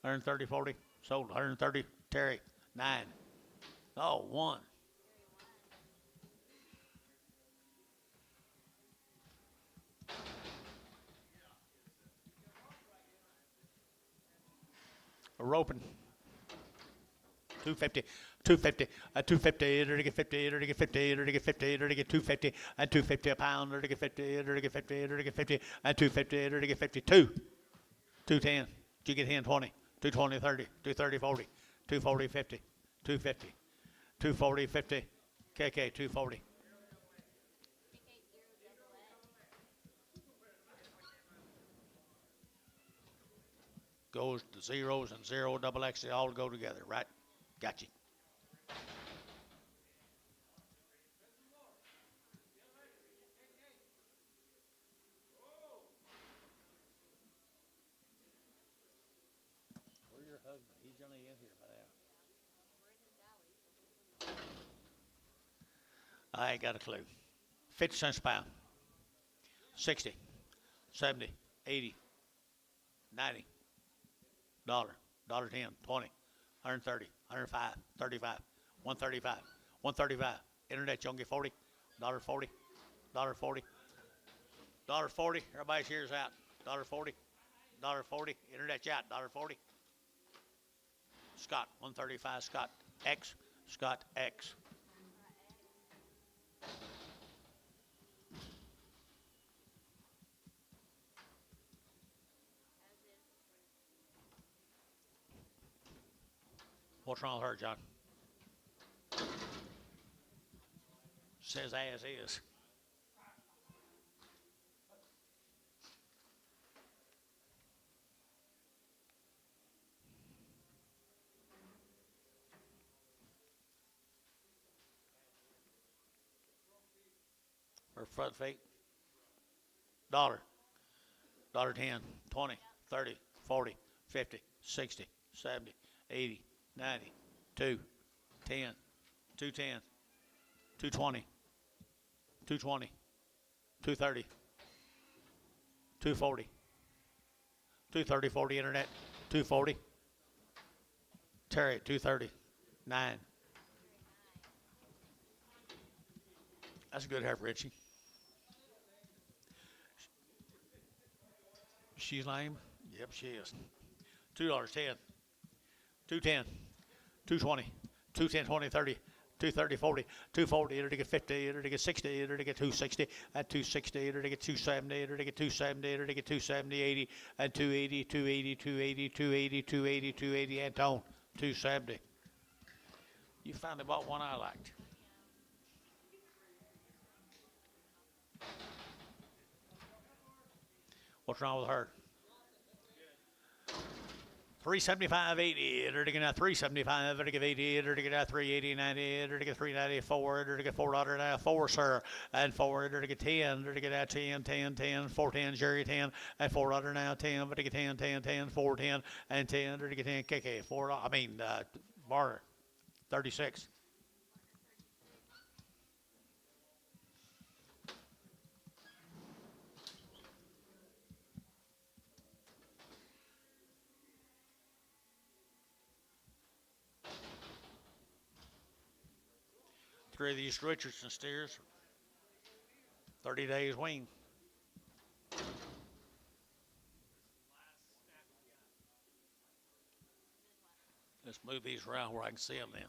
130, 40. Sold. 130, Terry. 9. Oh, 1. A roping. 250, 250, 250, to get 50, to get 50, to get 50, to get 250, and 250 a pound, to get 50, to get 50, to get 50, and 250, to get 52. 210. Did you get 10, 20, 220, 30, 230, 40, 240, 50, 250, 240, 50, KK, 240. Goes to zeros and 0 double X, they all go together, right? Got you. Where's your husband? He's only in here by now. I ain't got a clue. 50 cents a pound. 60, 70, 80, 90, dollar, $1.10, 20, 130, 105, 35, 135, 135. Internet, you don't get 40, $1.40, $1.40, $1.40. Everybody's here's out. $1.40, $1.40. Internet, you out. $1.40. Scott, 135. Scott X. Scott X. What's wrong with her, John? Says as is. Her front feet. $1, $1.10, 20, 30, 40, 50, 60, 70, 80, 90, 2, 10, 210, 220, 220, 230, 240, 230, 40 internet, 240. Terry, 230, 9. That's a good heifer, Richie. She's lame? Yep, she is. $2.10, 210, 220, 210, 20, 30, 230, 40, 240, to get 50, to get 60, to get 260, at 260, to get 270, to get 270, to get 270, 80, and 280, 280, 280, 280, 280, 280, and tone, 270. You finally bought one I liked. What's wrong with her? 375.80, to get out 375, to get 80, to get out 380, 90, to get 394, to get $4 now, 4, sir, and 4, to get 10, to get out 10, 10, 10, 410, Jerry 10, and $4 now, 10, but to get 10, 10, 10, 410, and 10, to get 10, KK, $4, Barter, 36. Three of these Richardson steers, 30 days wean. Move these around where I can see them then.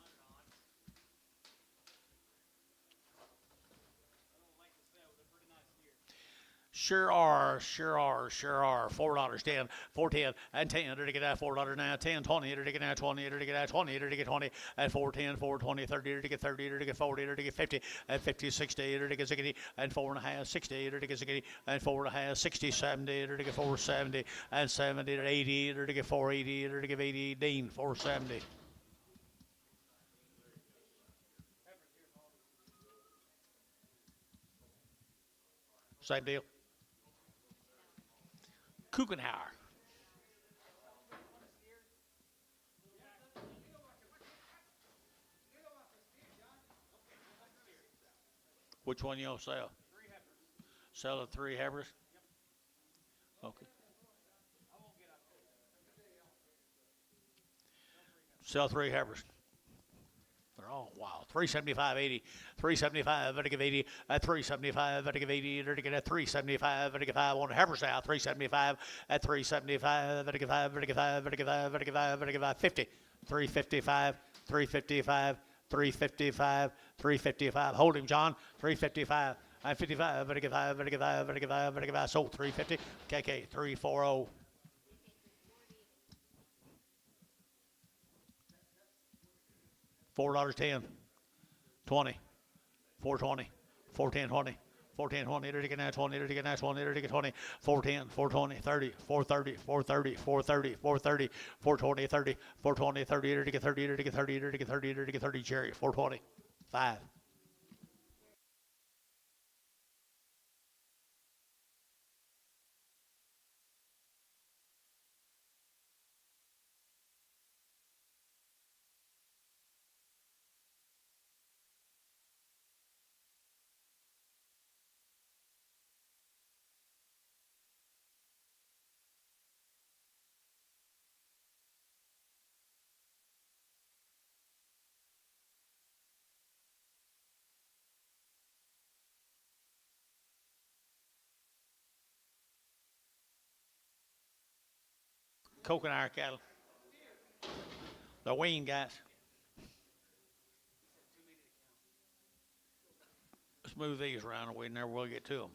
Sure are. $4, 10, 410, and 10. To get that $4 now, 10, 20. To get that 20. To get that 20. To get 20. At 410, 420, 30. To get 30. To get 40. To get 50. At 50, 60. To get 60. And 4.5, 60. To get 60. And 4.5, 60, 70. To get 470. And 70 to 80. To get 480. To get 80. Dean, 470. Same deal. Kuchenhauer. Which one you gonna sell? Sell the 3 Heifers? Okay. Sell 3 Heifers. They're all wild. 375.80. 375. Better give 80. At 375. Better give 80. Better get at 375. Better give 5 on the Heifers now. 375. At 375. Better give 5. Better give 5. Better give 5. Better give 5. Better give 5. 50. 355. 355. 355. 355. Hold him, John. 355. At 55. Better give 5. Better give 5. Better give 5. Better give 5. Sold 350. KK 340. $4.10, 20, 420, 410, 20, 410, 20, to get now 20, to get now 20, to get 20, 410, 420, 30, 430, 430, 430, 430, 420, 30, 420, 30, to get 30, to get 30, to get 30, to get 30, Jerry, 420, 5. Coconut cattle. The wean guys. Let's move these around and we never will get to them.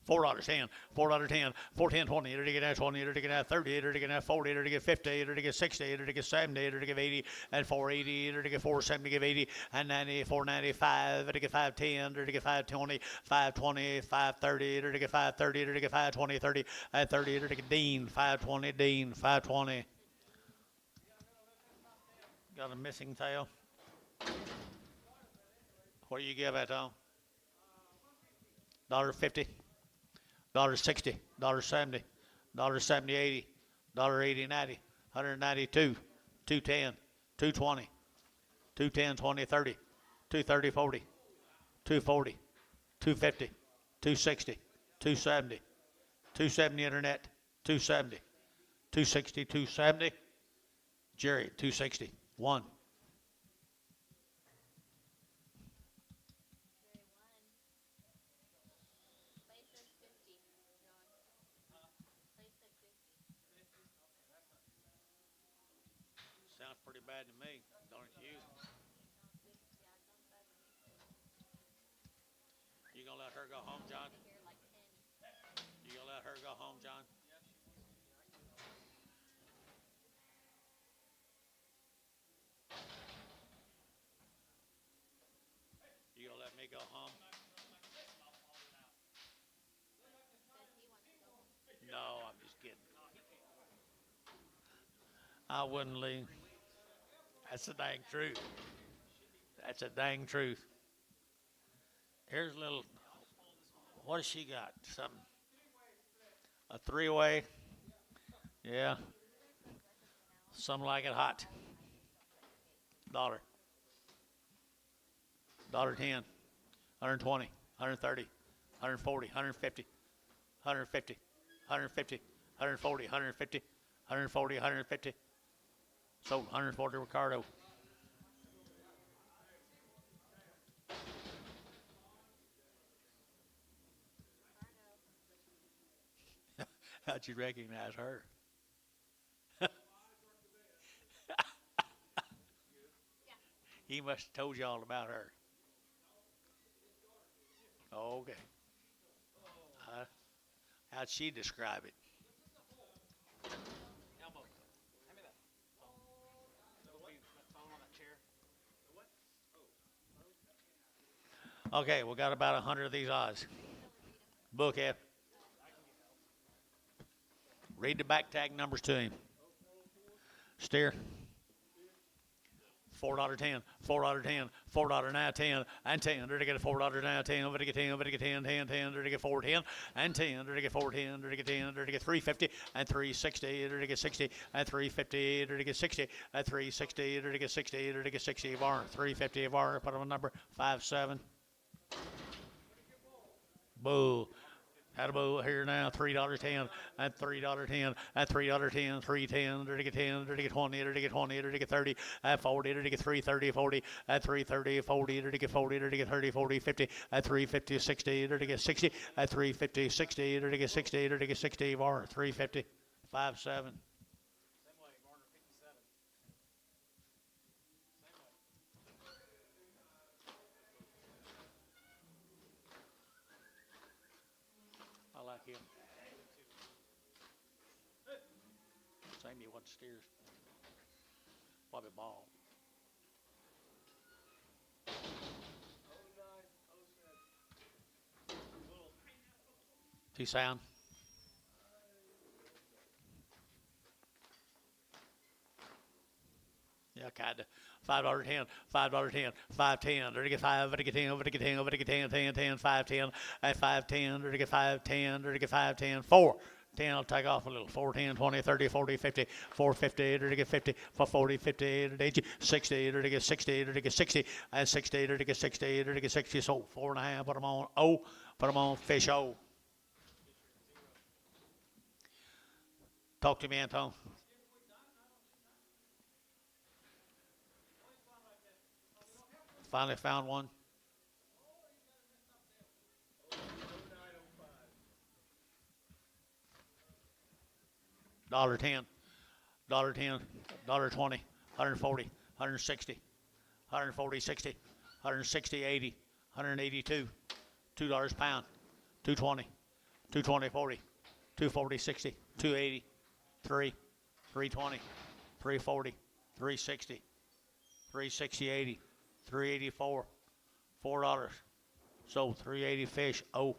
$4.10, $4.10, $4.10, 20, to get that 20, to get that 30, to get that 40, to get 50, to get 60, to get 70, to get 80, and 480, to get 470, to get 80, and 90, 495, to get 510, to get 520, 520, 530, to get 530, to get 520, 30, and 30, to get Dean, 520, Dean, 520. Got a missing tail. What do you give that, Tom? $1.50. $1.60, $1.70, $1.70, $80, $1.80, $90, $192, $2.10, $2.20, $2.10, $20, $30, $2.30, $40, $2.40, $2.50, $2.60, $2.70, $2.70 internet, $2.70, $2.60, $2.70, Jerry, $2.60, 1. Sounds pretty bad to me, don't it you? You gonna let her go home, John? You gonna let her go home, John? You gonna let me go home? No, I'm just kidding. I wouldn't leave. That's the dang truth. That's a dang truth. Here's a little. What has she got? Something. A 3-way. Yeah. Something like it hot. $1. $1.10. 120. 130. 140. 150. 150. 150. 140. 150. 140. 150. Sold 140 Ricardo. How'd you recognize her? He must have told you all about her. Oh, okay. How'd she describe it? Elmo, hand me that phone on that chair. Okay, we got about 100 of these odds. Book it. Read the back tag numbers to him. Steer. $4.10, $4.10, $4 now 10, and 10. There to get a $4 now 10, over to get 10, over to get 10, 10, 10, there to get 410, and 10, there to get 410, there to get 10, there to get 350, and 360, there to get 60, and 350, there to get 60, and 360, there to get 60, there to get 60 of our 350 of our. Put on number 57. Boo. Had a boo here now, $3.10, and $3.10, and $3.10, $3.10, there to get 10, there to get 20, there to get 20, there to get 30, and 40, there to get 330, 40, and 330, 40, there to get 40, there to get 30, 40, 50, and 350, 60, there to get 60, and 350, 60, there to get 60, there to get 60, bar 350, 57. Same way, Garner 57. I like him. Same you want steers. Bobby Ball. He sound? Yeah, kinda. $5.10, $5.10, $5.10. There to get 5, there to get 10, over to get 10, over to get 10, 10, 10, 5.10, and 5.10. There to get 5.10, there to get 5.10, 4. 10, I'll take off a little. 4, 10, 20, 30, 40, 50, 450, there to get 50, for 40, 50, there to get 60, there to get 60, there to get 60, and 60, there to get 60, there to get 60. So 4.5, put them on O, put them on fish O. Talk to me, Anton. Finally found one. $1.10, $1.10, $1.20, 140, 160, 140, 60, 160, 80, 182, $2 a pound, 220, 220, 40, 240, 60, 280, 3, 320, 340, 360, 360, 80, 384, $4. So 380 fish. Oh.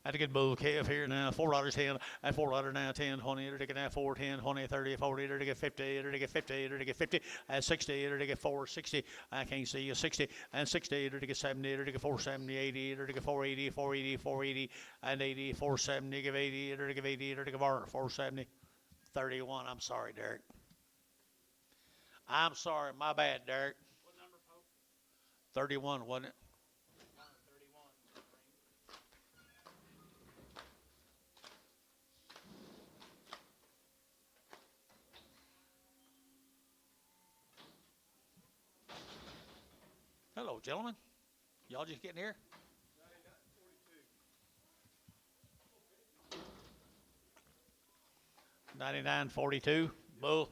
Had a good bull calf here now. $4.10 and $4 now 10, 20, there to get now 4, 10, 20, 30, 40, there to get 50, there to get 50, there to get 50, and 60, there to get 4, 60. I can't see you. 60 and 60, there to get 70, there to get 470, 80, there to get 480, 480, 480, and 80, 470, give 80, there to give 80, there to give 470, 31. I'm sorry, Derek. I'm sorry. My bad, Derek. What number, Pope? 31, wasn't it? 31. Hello, gentlemen. Y'all just getting here? 99.42. Bull.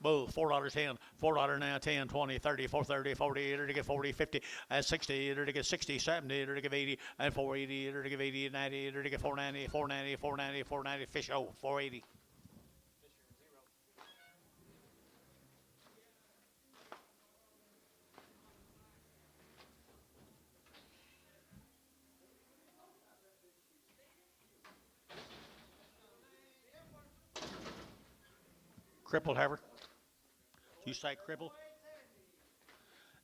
Bull, $4.10, $4 now, 10, 20, 30, 430, 40, there to get 40, 50, and 60, there to get 60, 70, there to get 80, and 480, there to get 80, 90, there to get 490, 490, 490, 490, fish, oh, 480. Crippled, Heifer? Did you say crippled?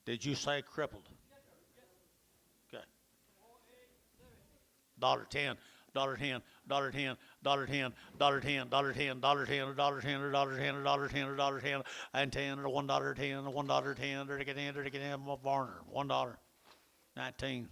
Did you say crippled? Okay. $1.10, $1.10, $1.10, $1.10, $1.10, $1.10, $1.10, $1.10, $1.10, $1.10, $1.10, and 10, or $1.10, $1.10, there to get in, there to get in, Varner, $1, 19.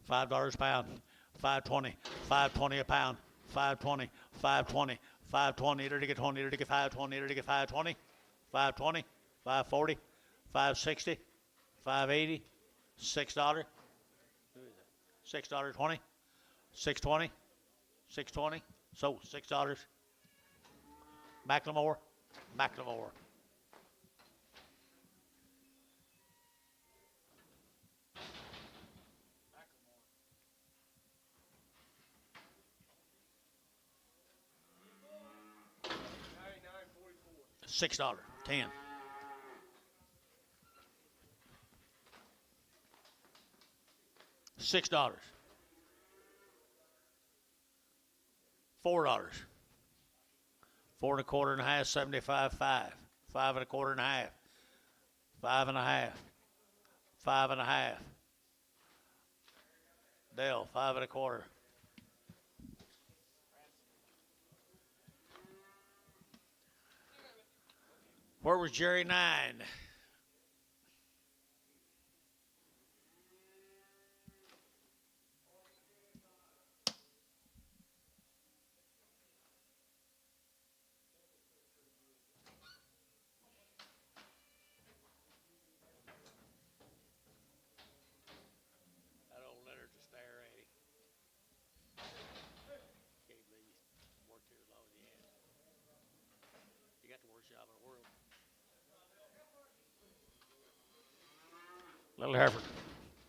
$5 a pound, 520, 520 a pound, 520, 520, 520, there to get 20, there to get 520, there to get 520, 520, 540, 560, 580, $6, $6.20, 620, 620. So $6. McLemore, McLemore. $6, 10. $6. $4. 4 and a quarter and a half, 75, 5. 5 and a quarter and a half. 5 and a half. 5 and a half. Dale, 5 and a quarter. Where was Jerry? 9. That old Leonard to stare at him. Can't believe you worked here as long as you have. You got the worst job in the world. Little Heifer,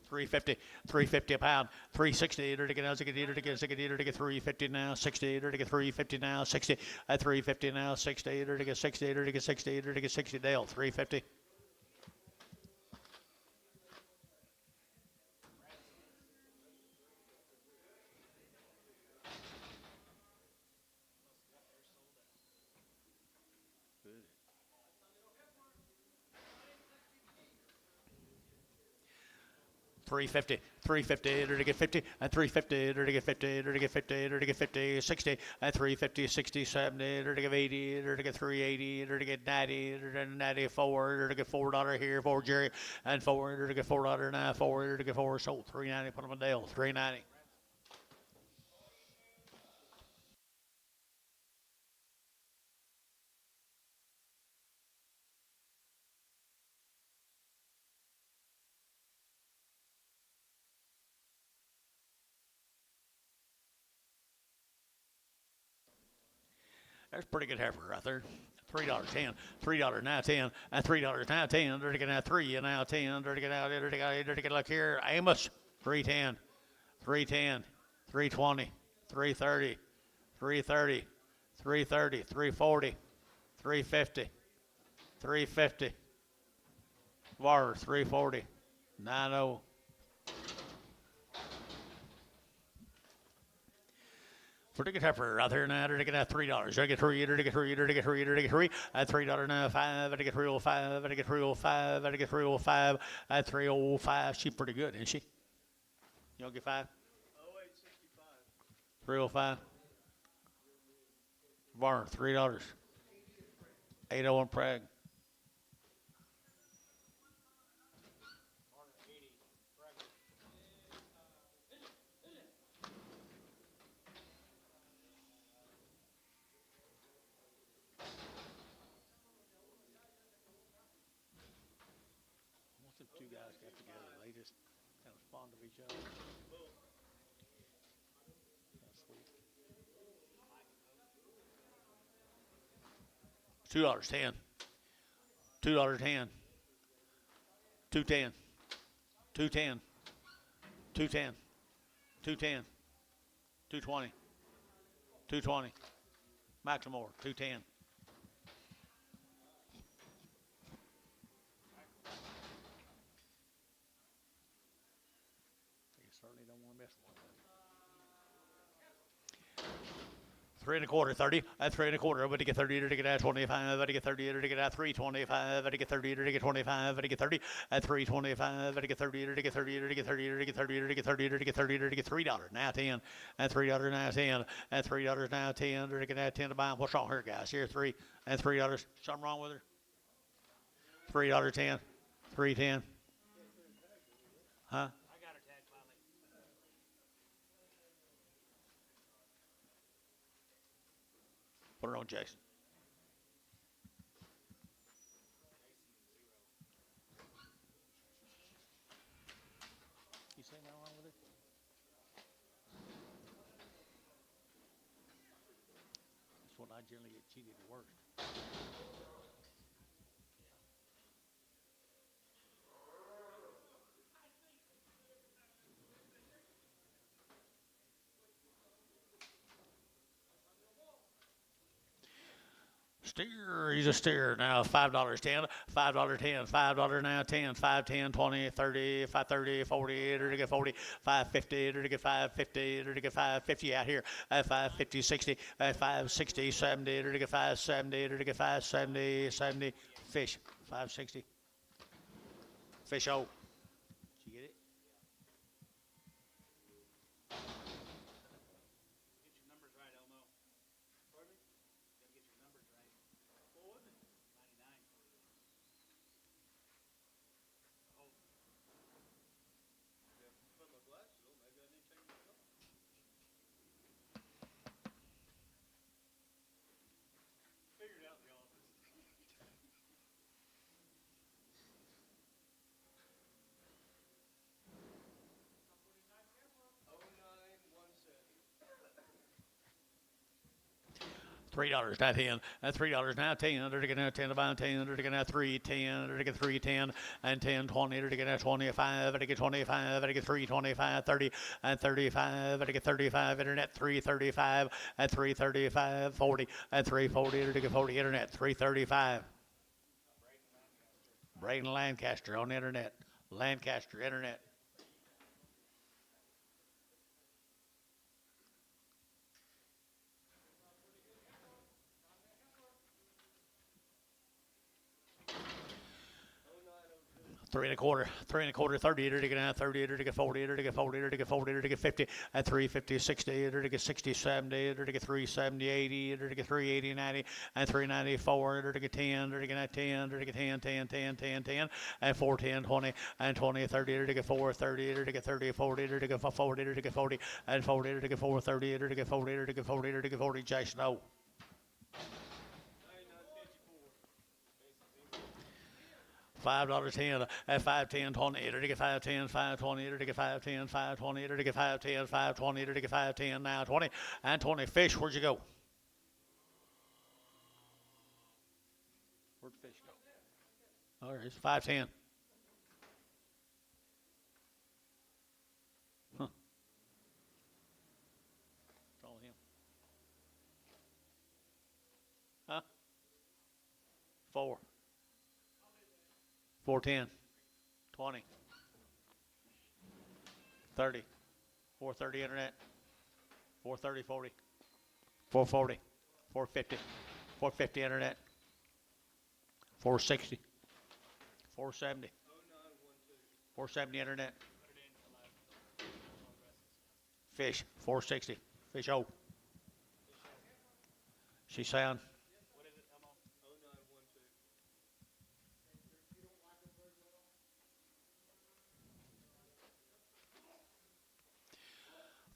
350, 350 a pound, 360 to get now, to get 350 now, 60 to get 350 now, 60 at 350 now, 60 to get 60 to get 60 to get 60 Dale, 350. $350 to get 50, and $350 to get 50 to get 50 to get 50, 60, and $350, 60, 70 to get 80 to get 380 to get 90 to 94 to get $4 here for Jerry, and $4 to get $4 now, $4 to get 4 sold, $390 put them on Dale, $390. That's pretty good heifer right there. $3.10, $3 now 10, and $3 now 10. They're to get now 3 and now 10. They're to get out. They're to get look here. Amos, 310, 310, 320, 330, 330, 330, 340, 350, 350. Water 340, 90. Pretty good heifer out there now. They get out $3. They get 3. They get 3. They get 3. They get 3. At $3 now 5. They get 305. They get 305. They get 305. At 305. She's pretty good, isn't she? You don't get 5? 305. Barn $3. 801 Prague. Two guys got together. They just kind of fond of each other. That's sweet. $2.10. $2.10. 210. 210. 210. 210. 220. 220. McLemore, 210. Certainly don't want to miss one. 3 and a quarter, 30. At 3 and a quarter, but to get 30 to get at 25, but to get 30 to get at 325, but to get 30 to get 25, but to get 30 at 325, but to get 30 to get 30 to get 30 to get 30 to get 30 to get 30 to get $3 now 10, and $3 now 10, and $3 now 10 to get at 10 to buy. What's wrong here, guys? Here 3 and $3. Something wrong with her? $3.10, 310. Huh? Put her on, Jason. anything wrong with it? That's what I generally get cheated the worst. Steer, he's a steer now. $5.10, $5.10, $5 now, 10, 5, 10, 20, 30, 5, 30, 40, to get 40, 550, to get 550, to get 550 out here at 550, 60, at 560, 70, to get 570, to get 570, 70, fish, 560. Fish out. Did you get it? Get your numbers right, Elmo. Pardon me? Gotta get your numbers right. What was it? 99. Yeah, put my glasses on. Maybe I need to take my off. Figure it out in the office. 0917. $3 now 10, and $3 now 10, to get now 10 about 10, to get now 310, to get 310, and 10, 20, to get now 25, to get 25, to get 325, 30, and 35, to get 35, internet 335, and 335, 40, and 340, to get 40, internet 335. Braden Lancaster on internet, Lancaster internet. Three and a quarter, 30, to get out 30, to get 40, to get 40, to get 40, to get 50, at 350, 60, to get 60, 70, to get 370, 80, to get 380, 90, and 394, to get 10, to get 10, to get 10, 10, 10, 10, 10, and 410, 20, and 20, 30, to get 430, to get 30, 40, to get 40, to get 40, and 40, to get 430, to get 40, to get 40, to get 40, Jason O. 9954. $5.10 at 510 20 to get 510 520 to get 510 520 to get 510 520 to get 510 now 20 and 20 fish. Where'd you go? Where'd fish go? All right, it's 510. Huh. What's wrong with him? Huh? 4. 410, 20, 30, 430 internet, 430, 40, 440, 450, 450 internet, 460, 470, 470 internet, fish, 460, fish O. She sound. What is it, Elmo? 0912.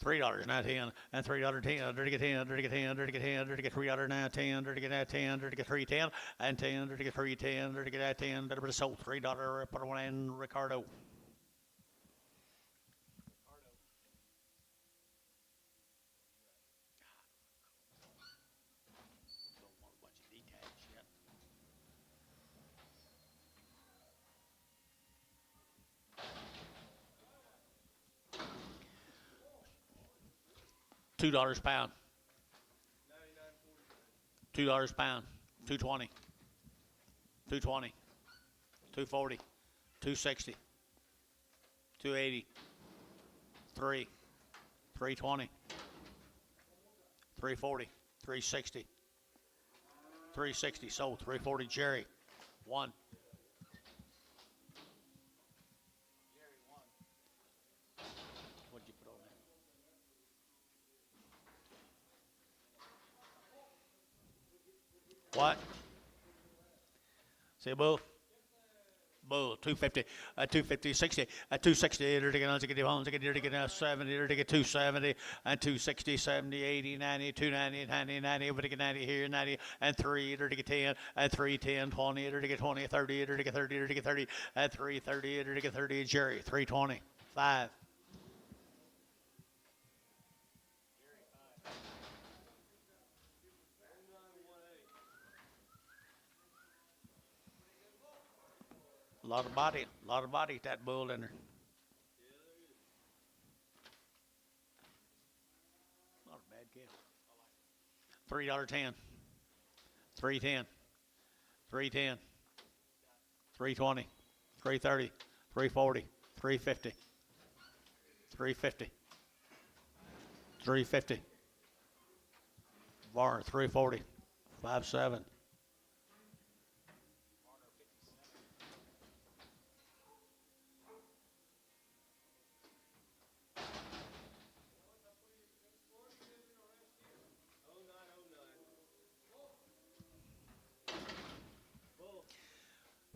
$3 now 10 and $3.10 to get 10 to get 10 to get 10 to get $3 now 10 to get that 10 to get 310 and 10 to get 310 to get that 10 to sold $3 put one in Ricardo. $2 pound. 9940. $2 pound. 220. 220. 240. 260. 280. 3. 320. 340. 360. 360 sold. 340 Jerry. 1. What'd you put on that? What? Say bull. Bull, 250, 250, 60, 260, to get 70, to get 270, and 260, 70, 80, 90, 290, 90, 90, over to get 90 here, 90, and 3, to get 10, and 310, 20, to get 20, 30, to get 30, to get 30, and 330, to get 30, Jerry, 320, 5. A lot of body, that bull in there. Not a bad calf. $3.10, $3.10, $3.10, $3.20, $3.30, $3.40, $3.50, $3.50, $3.50. Varner, $3.40, $5.7.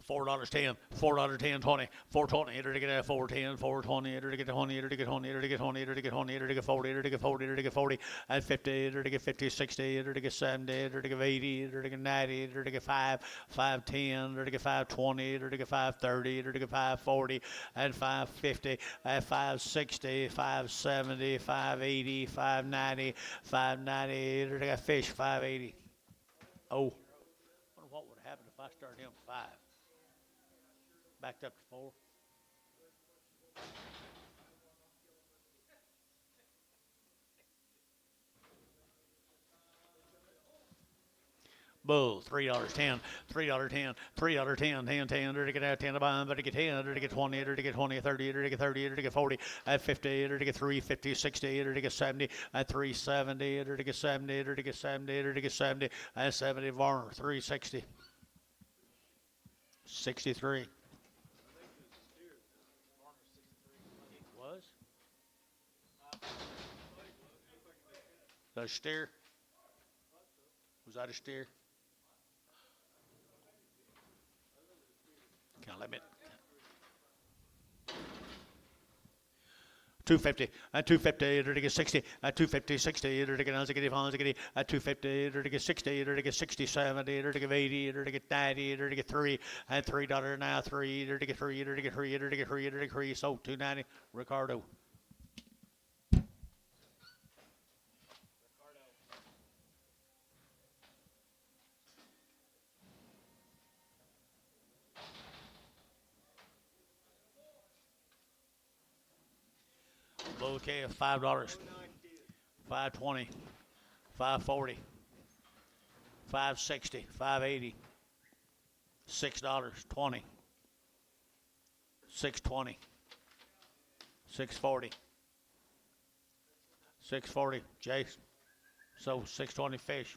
$4.10, $4.10, 20, $4.20, enter to get a $4.10, $4.20, enter to get 20, enter to get 20, enter to get 20, enter to get 20, enter to get 40, enter to get 40, enter to get 40, and 50, enter to get 50, 60, enter to get 70, enter to get 80, enter to get 90, enter to get 5, 5.10, enter to get 5.20, enter to get 5.30, enter to get 5.40, and 5.50, and 5.60, 5.70, 5.80, 5.90, 5.90, enter to get fish, 5.80. Oh, I wonder what would happen if I started him 5. Backed up to 4. Bull, $3.10, $3.10, $3.10, 10, 10, to get out 10 to buy, to get 10, to get 20, to get 20, 30, to get 30, to get 40, at 50, to get 3, 50, 60, to get 70, at 370, to get 70, to get 70, to get 70, at 70, Varner, 360, 63. Was? That a steer? Was that a steer? Can't let me. 250 at 250 to get 60 at 250 60 to get 95 at 250 to get 60 to get 60 70 to get 80 to get 90 to get 3 at $3 now 3 to get 3 to get 3 to get 3 to get 3 so 290 Ricardo. Bull calf $5, $5.20, $5.40, $5.60, $5.80, $6.20, $6.20, $6.40, $6.40, Jace. So $6.20 fish.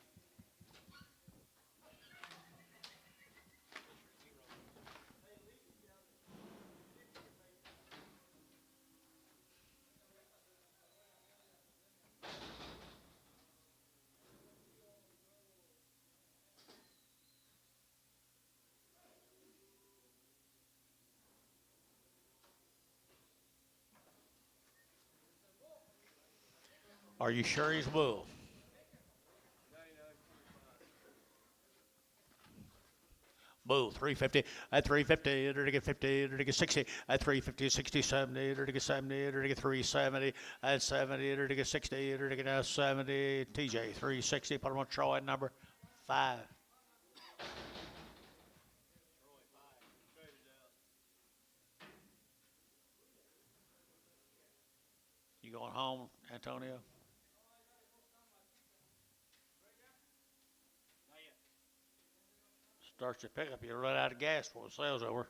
Are you sure he's a bull? Bull, 350 at 350, to get 50, to get 60 at 350, 60, 70, to get 70, to get 370 at 70, to get 60, to get 70. TJ, 360. Put him on Troy number 5. You going home, Antonio? Starts your pickup, you'll run out of gas before the sale's over.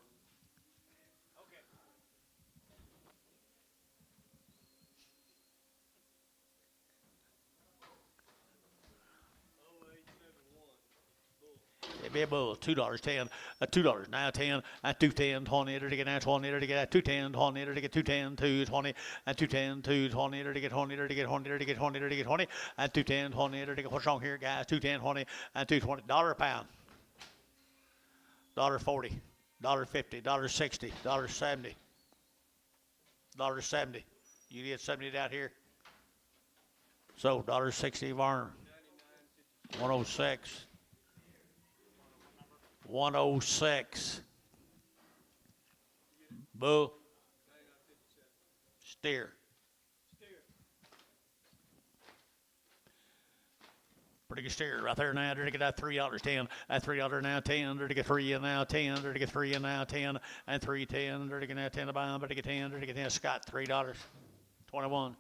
It'd be a bull, $2.10, $2 now 10, at 210, 20, to get now 20, to get at 210, 20, to get 210, 220, at 210, 220, to get 20, to get 20, to get 20, to get 20, at 210, 20, to get what's wrong here, guys? 210, 20, at 220, $1 a pound, $1.40, $1.50, $1.60, $1.70, $1.70. You get 70 out here. So $1.60 Varner, 106. 106. Bull. Steer. Pretty good steer right there now. There to get that $3.10. At $3 now 10. There to get 3 and now 10. There to get 3 and now 10. And 3.10. There to get now 10 to buy. There to get 10. There to get 10. Scott $3.21.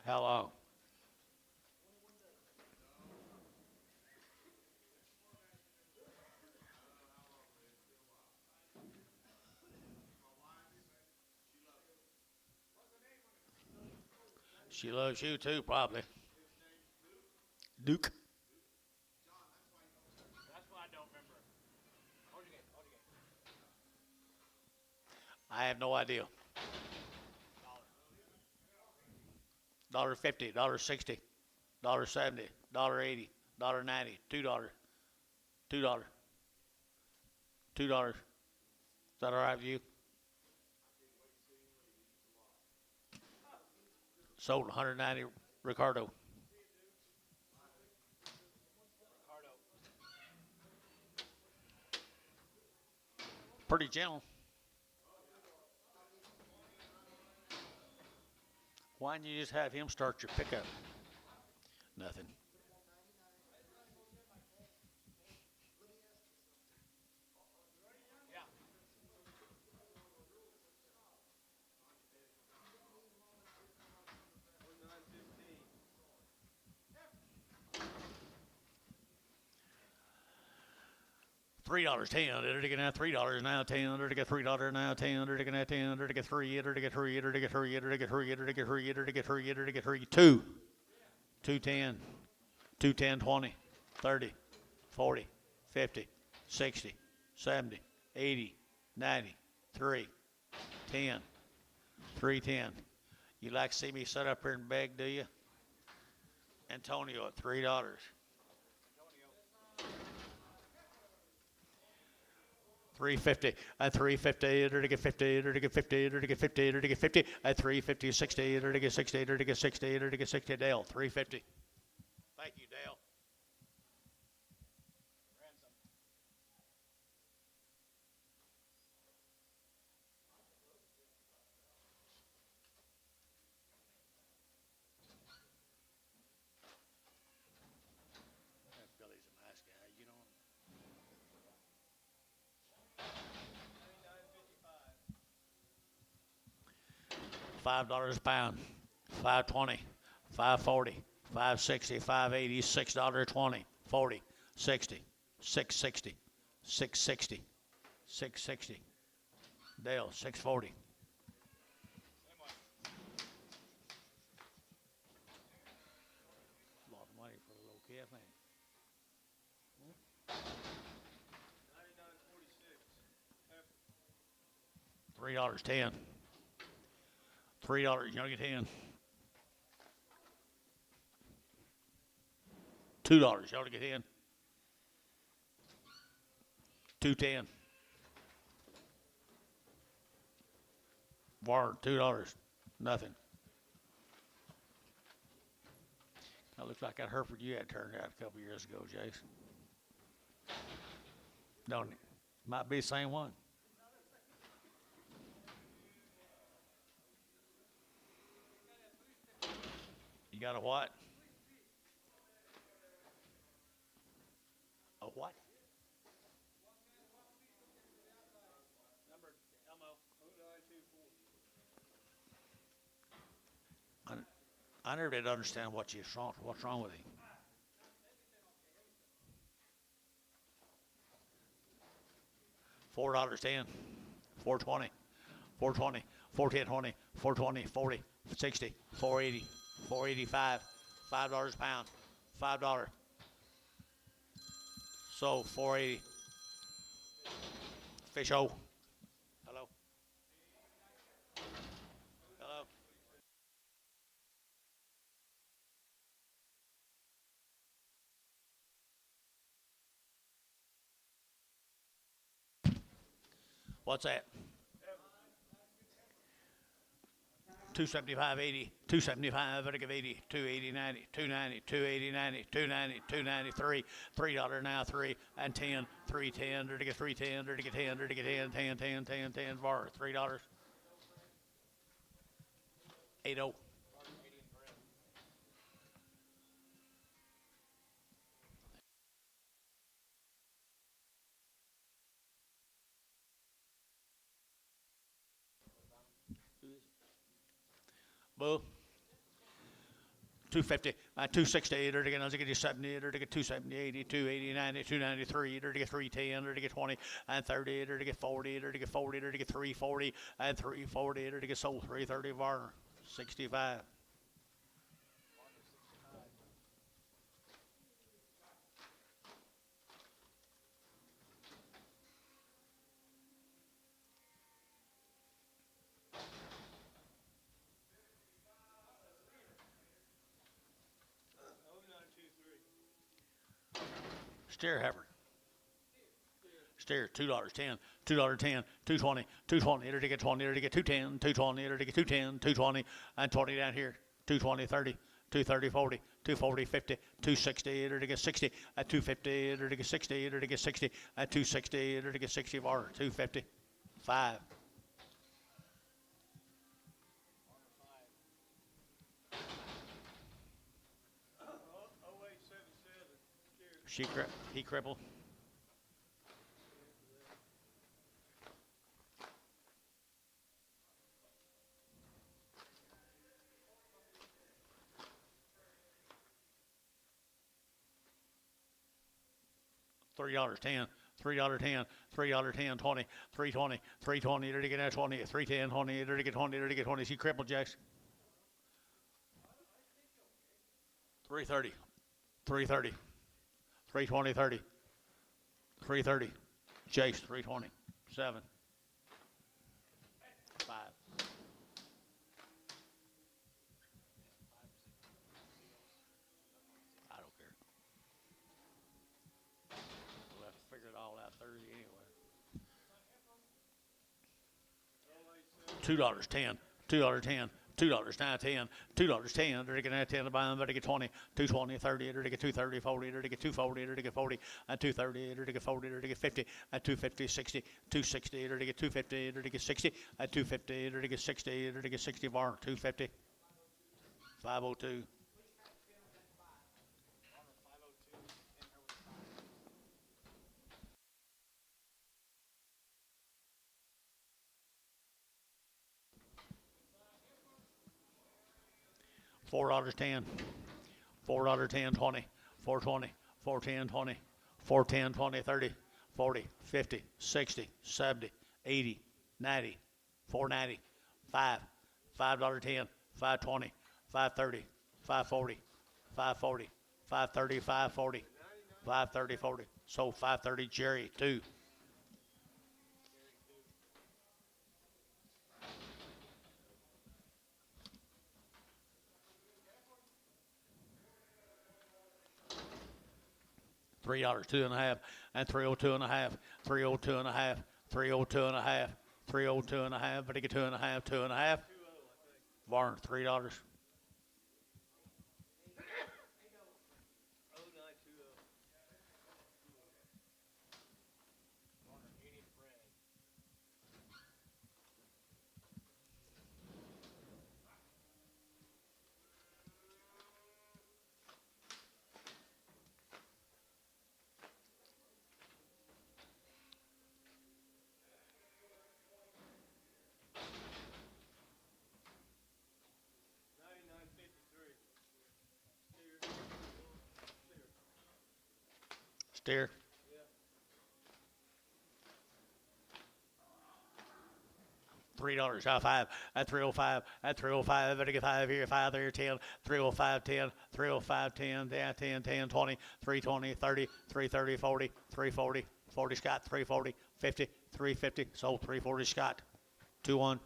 How long? She loves you too, probably. Duke. I have no idea. $1.50, $1.60, $1.70, $1.80, $1.90, $2, $2, $2. Is that all right with you? Sold 190 Ricardo. Pretty gentle. Why don't you just have him start your pickup? Nothing. $3.10. They're taking out $3 now 10. They're to get $3 now 10. They're taking out 10. They're to get 3. They're to get 3. They're to get 3. They're to get 3. They're to get 3. They're to get 3. They're to get 3. 2. 210. 210 20. 30. 40. 50. 60. 70. 80. 90. 3. 10. 310. You like to see me sit up here and beg, do you? Antonio at $3. $3.50 at $3.50. They're to get 50. They're to get 50. They're to get 50. They're to get 50 at $3.50. 60. They're to get 60. They're to get 60. They're to get 60. Dale $3.50. Thank you, Dale. Billy's a nice guy, you know. $5 a pound, $5.20, $5.40, $5.60, $5.80, $6.20, $40, $60, $6.60, $6.60, $6.60. Dale, $6.40. A lot of money for a little calf, man. $3.10. $3, you don't get 10. $2, you ought to get in. $2.10. Bar, $2. Nothing. That looks like that Hereford you had turned out a couple years ago, Jason. Don't it? Might be the same one. You got a what? A what? I never did understand what's wrong with him. $4.10, $4.20, $4.20, $4.10, $20, $4.20, $40, $60, $4.80, $4.85, $5 a pound, $5. So $4.80, Fish O. Hello. Hello. What's that? 275.80, 275, I'll give 80, 280, 90, 290, 280, 90, 290, 293, $3 now, 3 and 10, 310, or to get 310, or to get 10, or to get 10, 10, 10, 10, 10, bar, $3. 80. Bull. 250, 268, or to get, I was going to 70, or to get 270, 80, 280, 90, 293, or to get 310, or to get 20, and 30, or to get 40, or to get 40, or to get 340, and 340, or to get sold 330 bar, 65. Steer heifer. Steer $2.10, $2.10, 220, 220, or to get 20, or to get 210, 220, or to get 210, 220, and 20 down here, 220, 30, 230, 40, 240, 50, 260, or to get 60, at 250, or to get 60, or to get 60, at 260, or to get 60 bar, 250, 5. He crippled. $3.10, $3.10, $3.10, 20, 320, 320, to get that 20, 310, 20, to get 20, to get 20. She crippled, Jackson. 330, 330, 320, 30, 330. Chase, 320, 7, 5. I don't care. We'll have to figure it all out Thursday anyway. $2.10, $2.10, $2 now 10, $2 10, or to get 10 to buy them, or to get 20, 220, 30, or to get 230, 40, or to get 240, or to get 40, and 230, or to get 40, or to get 50, and 250, 60, 260, or to get 250, or to get 60, and 250, or to get 60, or to get 60 bar, 250, 502. $4.10, $4.10, 20, 420, 410, 20, 410, 20, 30, 40, 50, 60, 70, 80, 90, 490, 5, $5.10, 520, 530, 540, 540, 530, 540, 530, 40. So 530, Jerry, 2. $3, 2.5, and 302.5, 302.5, 302.5, 302.5, but he get 2.5, 2.5. Barn, $3. Steer. $3, out 5, at 305, at 305, better get 5 here, 5 there, 10, 305, 10, 305, 10, down 10, 10, 20, 320, 30, 330, 40, 340, 40 Scott, 340, 50, 350. Sold 340 Scott. 2-1.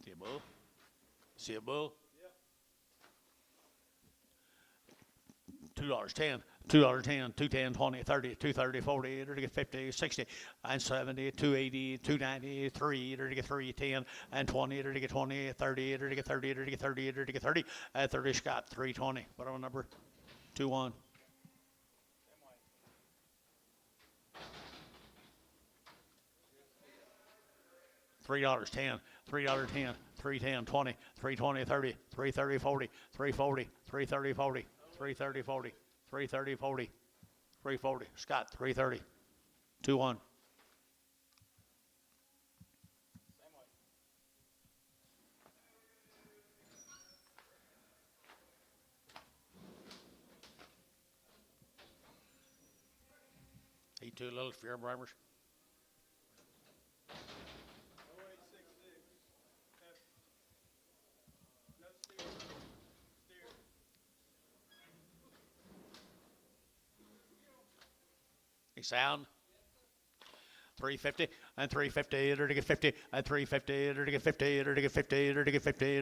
See a bull? See a bull? $2.10, $2.10, 210, 20, 30, 230, 40, 50, 60, and 70, 280, 290, 3, 310, and 20, 20, 30, 30, 30, 30, 30, and 30 Scott, 320. Whatever number? 2-1. $3.10, $3.10, 310, 20, 320, 30, 330, 40, 340, 330, 40, 330, 40, 330, 40, 340. Scott, 330. 2-1. Eat two little fear bribers. 0866. No steer. Steer. He sound. 350 and 350, 50 and 350, 50, 50, 50,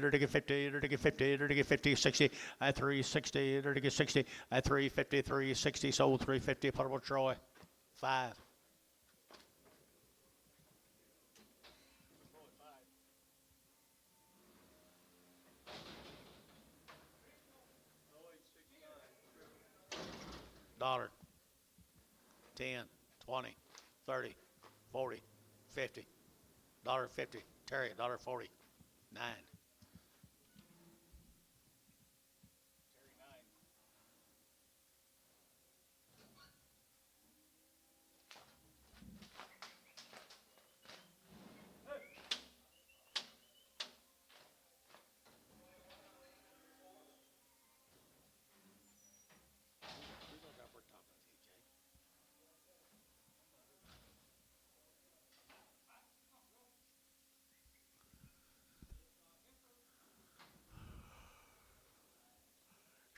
50, 50, 50, 60 and 360, 60 and 350, 360. Sold 350. Purple Troy. 5. Dollar. 10, 20, 30, 40, 50. $1.50. Terry, $1.40. 9.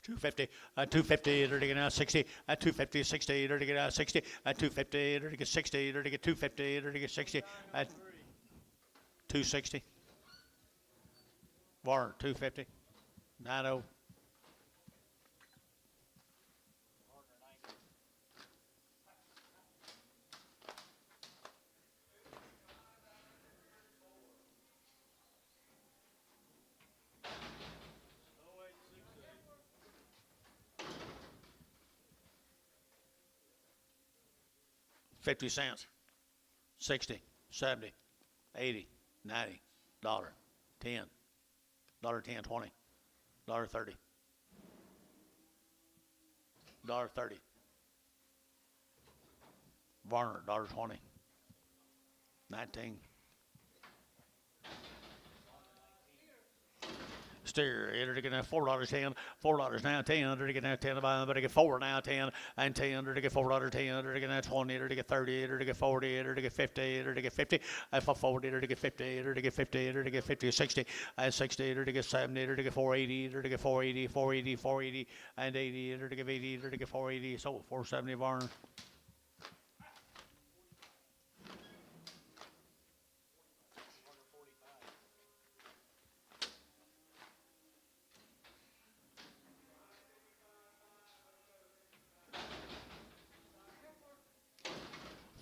$250, 250, to get out 60, 250, 60, to get out 60, 250, to get 60, to get 250, to get 60, 260. Warren, 250, 90. 50 cents, 60, 70, 80, 90, dollar, 10, $10, 20, $30, $30. Varner, $20, 19. Steer, to get $4.10, $4 now, 10, to get 10, but to get 4 now, 10, and 10, to get $4.10, to get 20, to get 30, to get 40, to get 50, to get 50, and for 40, to get 50, to get 50, to get 50, 60, and 60, to get 70, to get 480, to get 480, 480, 480, and 80, to get 80, to get 480, so 470 Varner.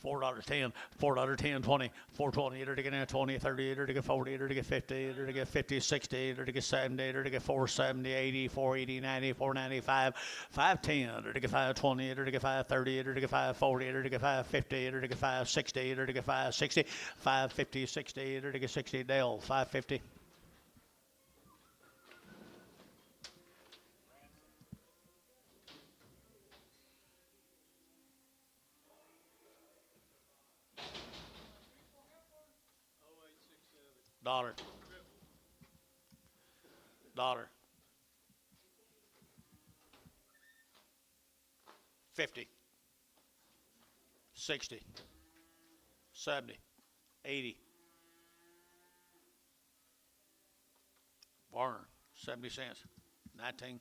$4.10, $4.10, 20, 420, to get 20, 30, to get 40, to get 50, to get 50, 60, to get 70, to get 470, 80, 480, 90, 495, 510, to get 520, to get 530, to get 540, to get 550, to get 560, to get 560, 550, 60, to get 60. Dale, 550. Dollar. 50. 60. 70, 80. Varner, 70 cents. 19.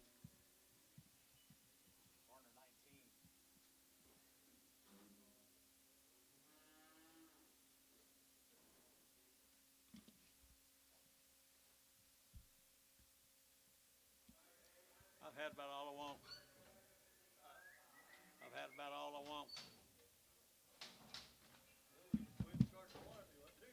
I've had about all I want. I've had about all I want. Quit and start the water if you want to.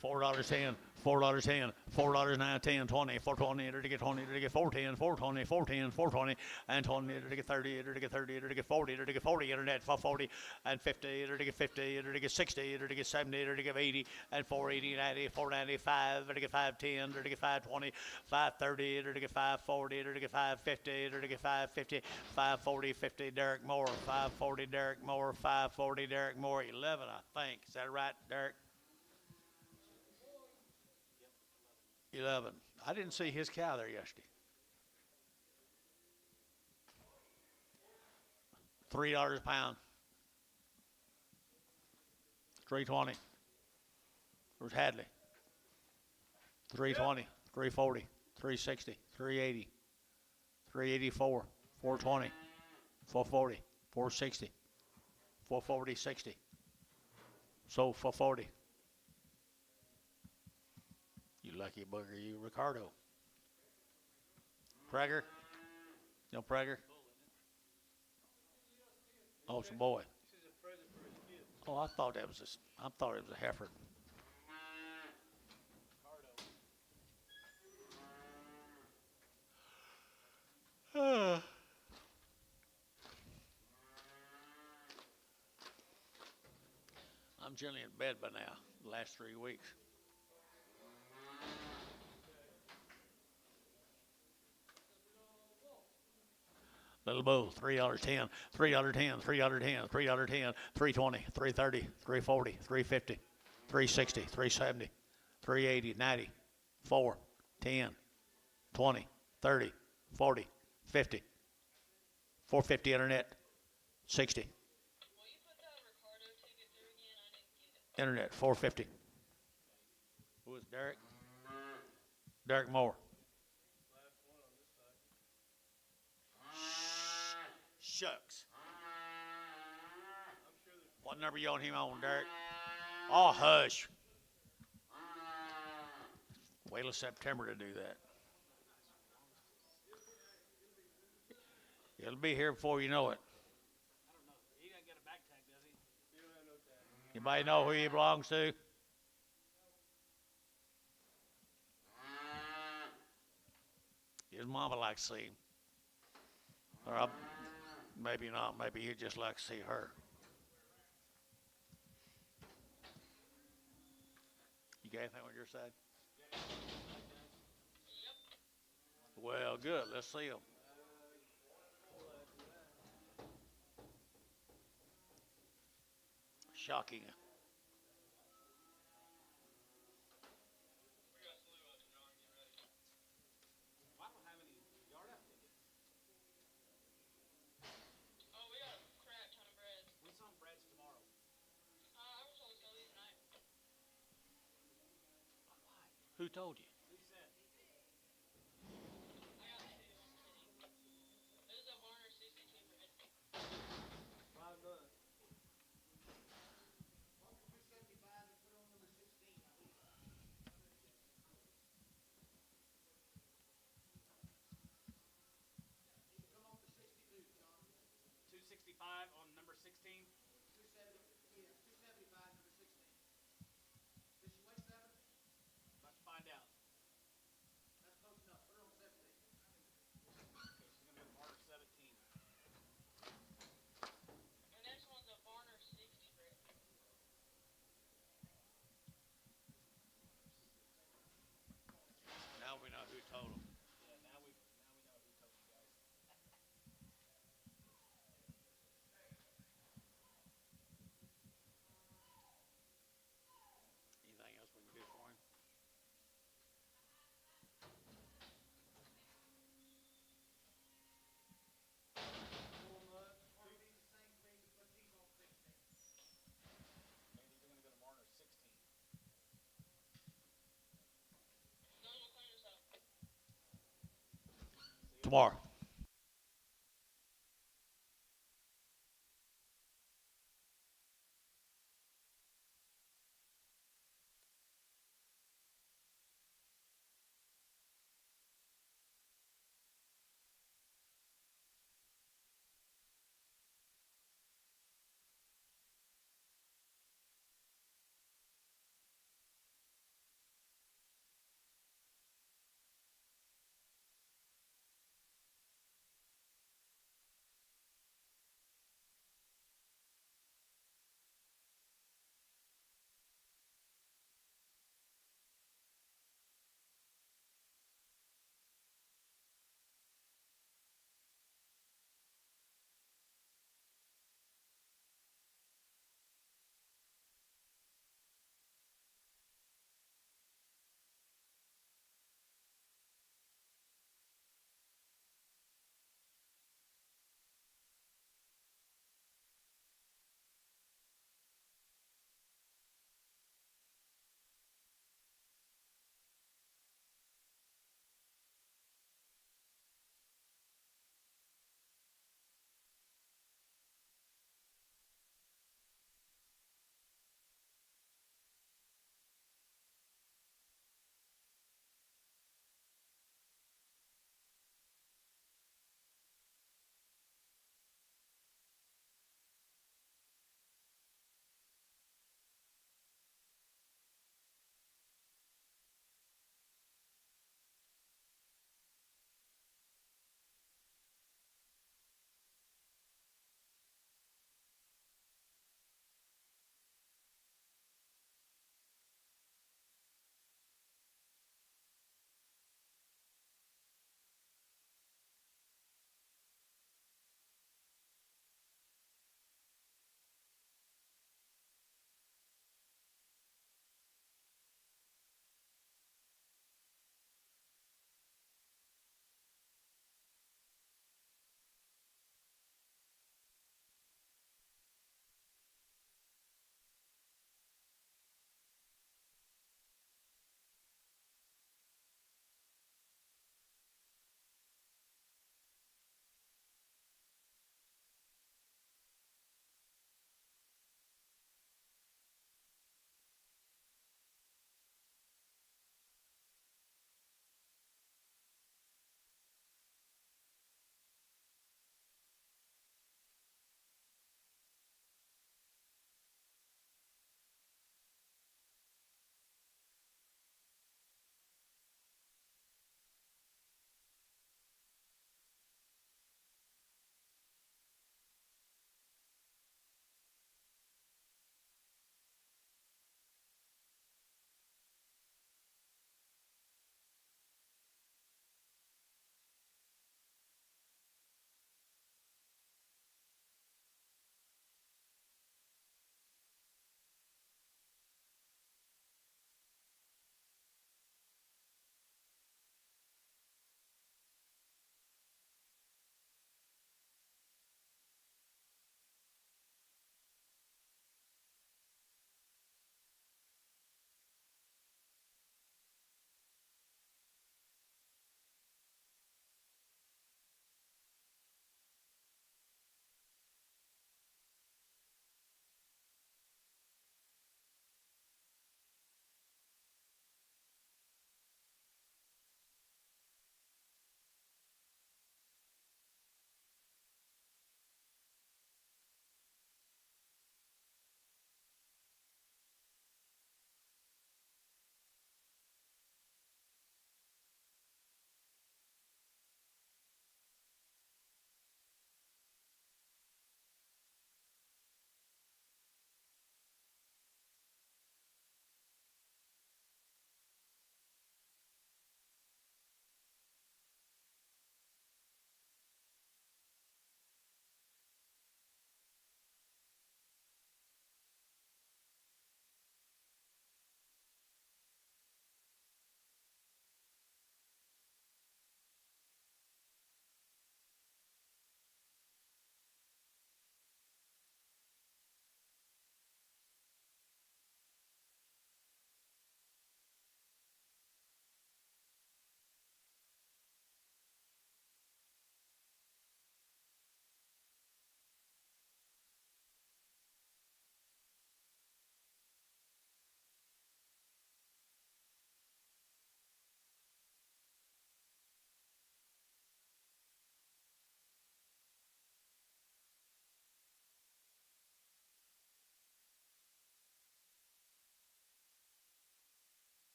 $4.10, $4.10, $4.09, 10, 20, 420, enter to get 20, enter to get 410, 420, 410, 420, and 20, enter to get 30, enter to get 30, enter to get 40, enter to get 40, internet for 40, and 50, enter to get 50, enter to get 60, enter to get 70, enter to get 80, and 480, 90, 495, enter to get 510, enter to get 520, 530, enter to get 540, enter to get 550, enter to get 550, 540, 50, Derek Moore, 540, Derek Moore, 540, Derek Moore, 11, I think. Is that right, Derek? 11. I didn't see his cow there yesterday. $3 a pound. 320. There's Hadley. 320, 340, 360, 380, 384, 420, 440, 460, 440, 60. So 440. You lucky bugger, you, Ricardo. Prager? No Prager? Oh, it's a boy. This is a present for his kids. Oh, I thought it was a heifer. I'm generally in bed by now, the last 3 weeks. Little Bull, $3.10, $3.10, $3.10, $3.10, 320, 330, 340, 350, 360, 370, 380, 90, 4, 10, 20, 30, 40, 50, 450 internet, 60. Will you put that Ricardo ticket through again? I didn't get it. Internet, 450. Who is Derek? Derek Moore. Last one on this side. Shucks. I'm sure there's What number you on him on, Derek? Oh, hush. Wait till September to do that. It'll be here before you know it. I don't know. He doesn't get a back tag, does he? you don't have no tag. Anybody know who he belongs to? His mama likes to see him. Or maybe not. Maybe he'd just like to see her. You got anything on your side? Well, good. Let's see them. Shocking. I don't have any yard up tickets. Oh, we got a crap ton of bread. We saw breads tomorrow. I was told to go these tonight. Who told you? Who said? I got two. This is a Varner 62 bread. Well done. $265 on number 16. About to find out. tomorrow.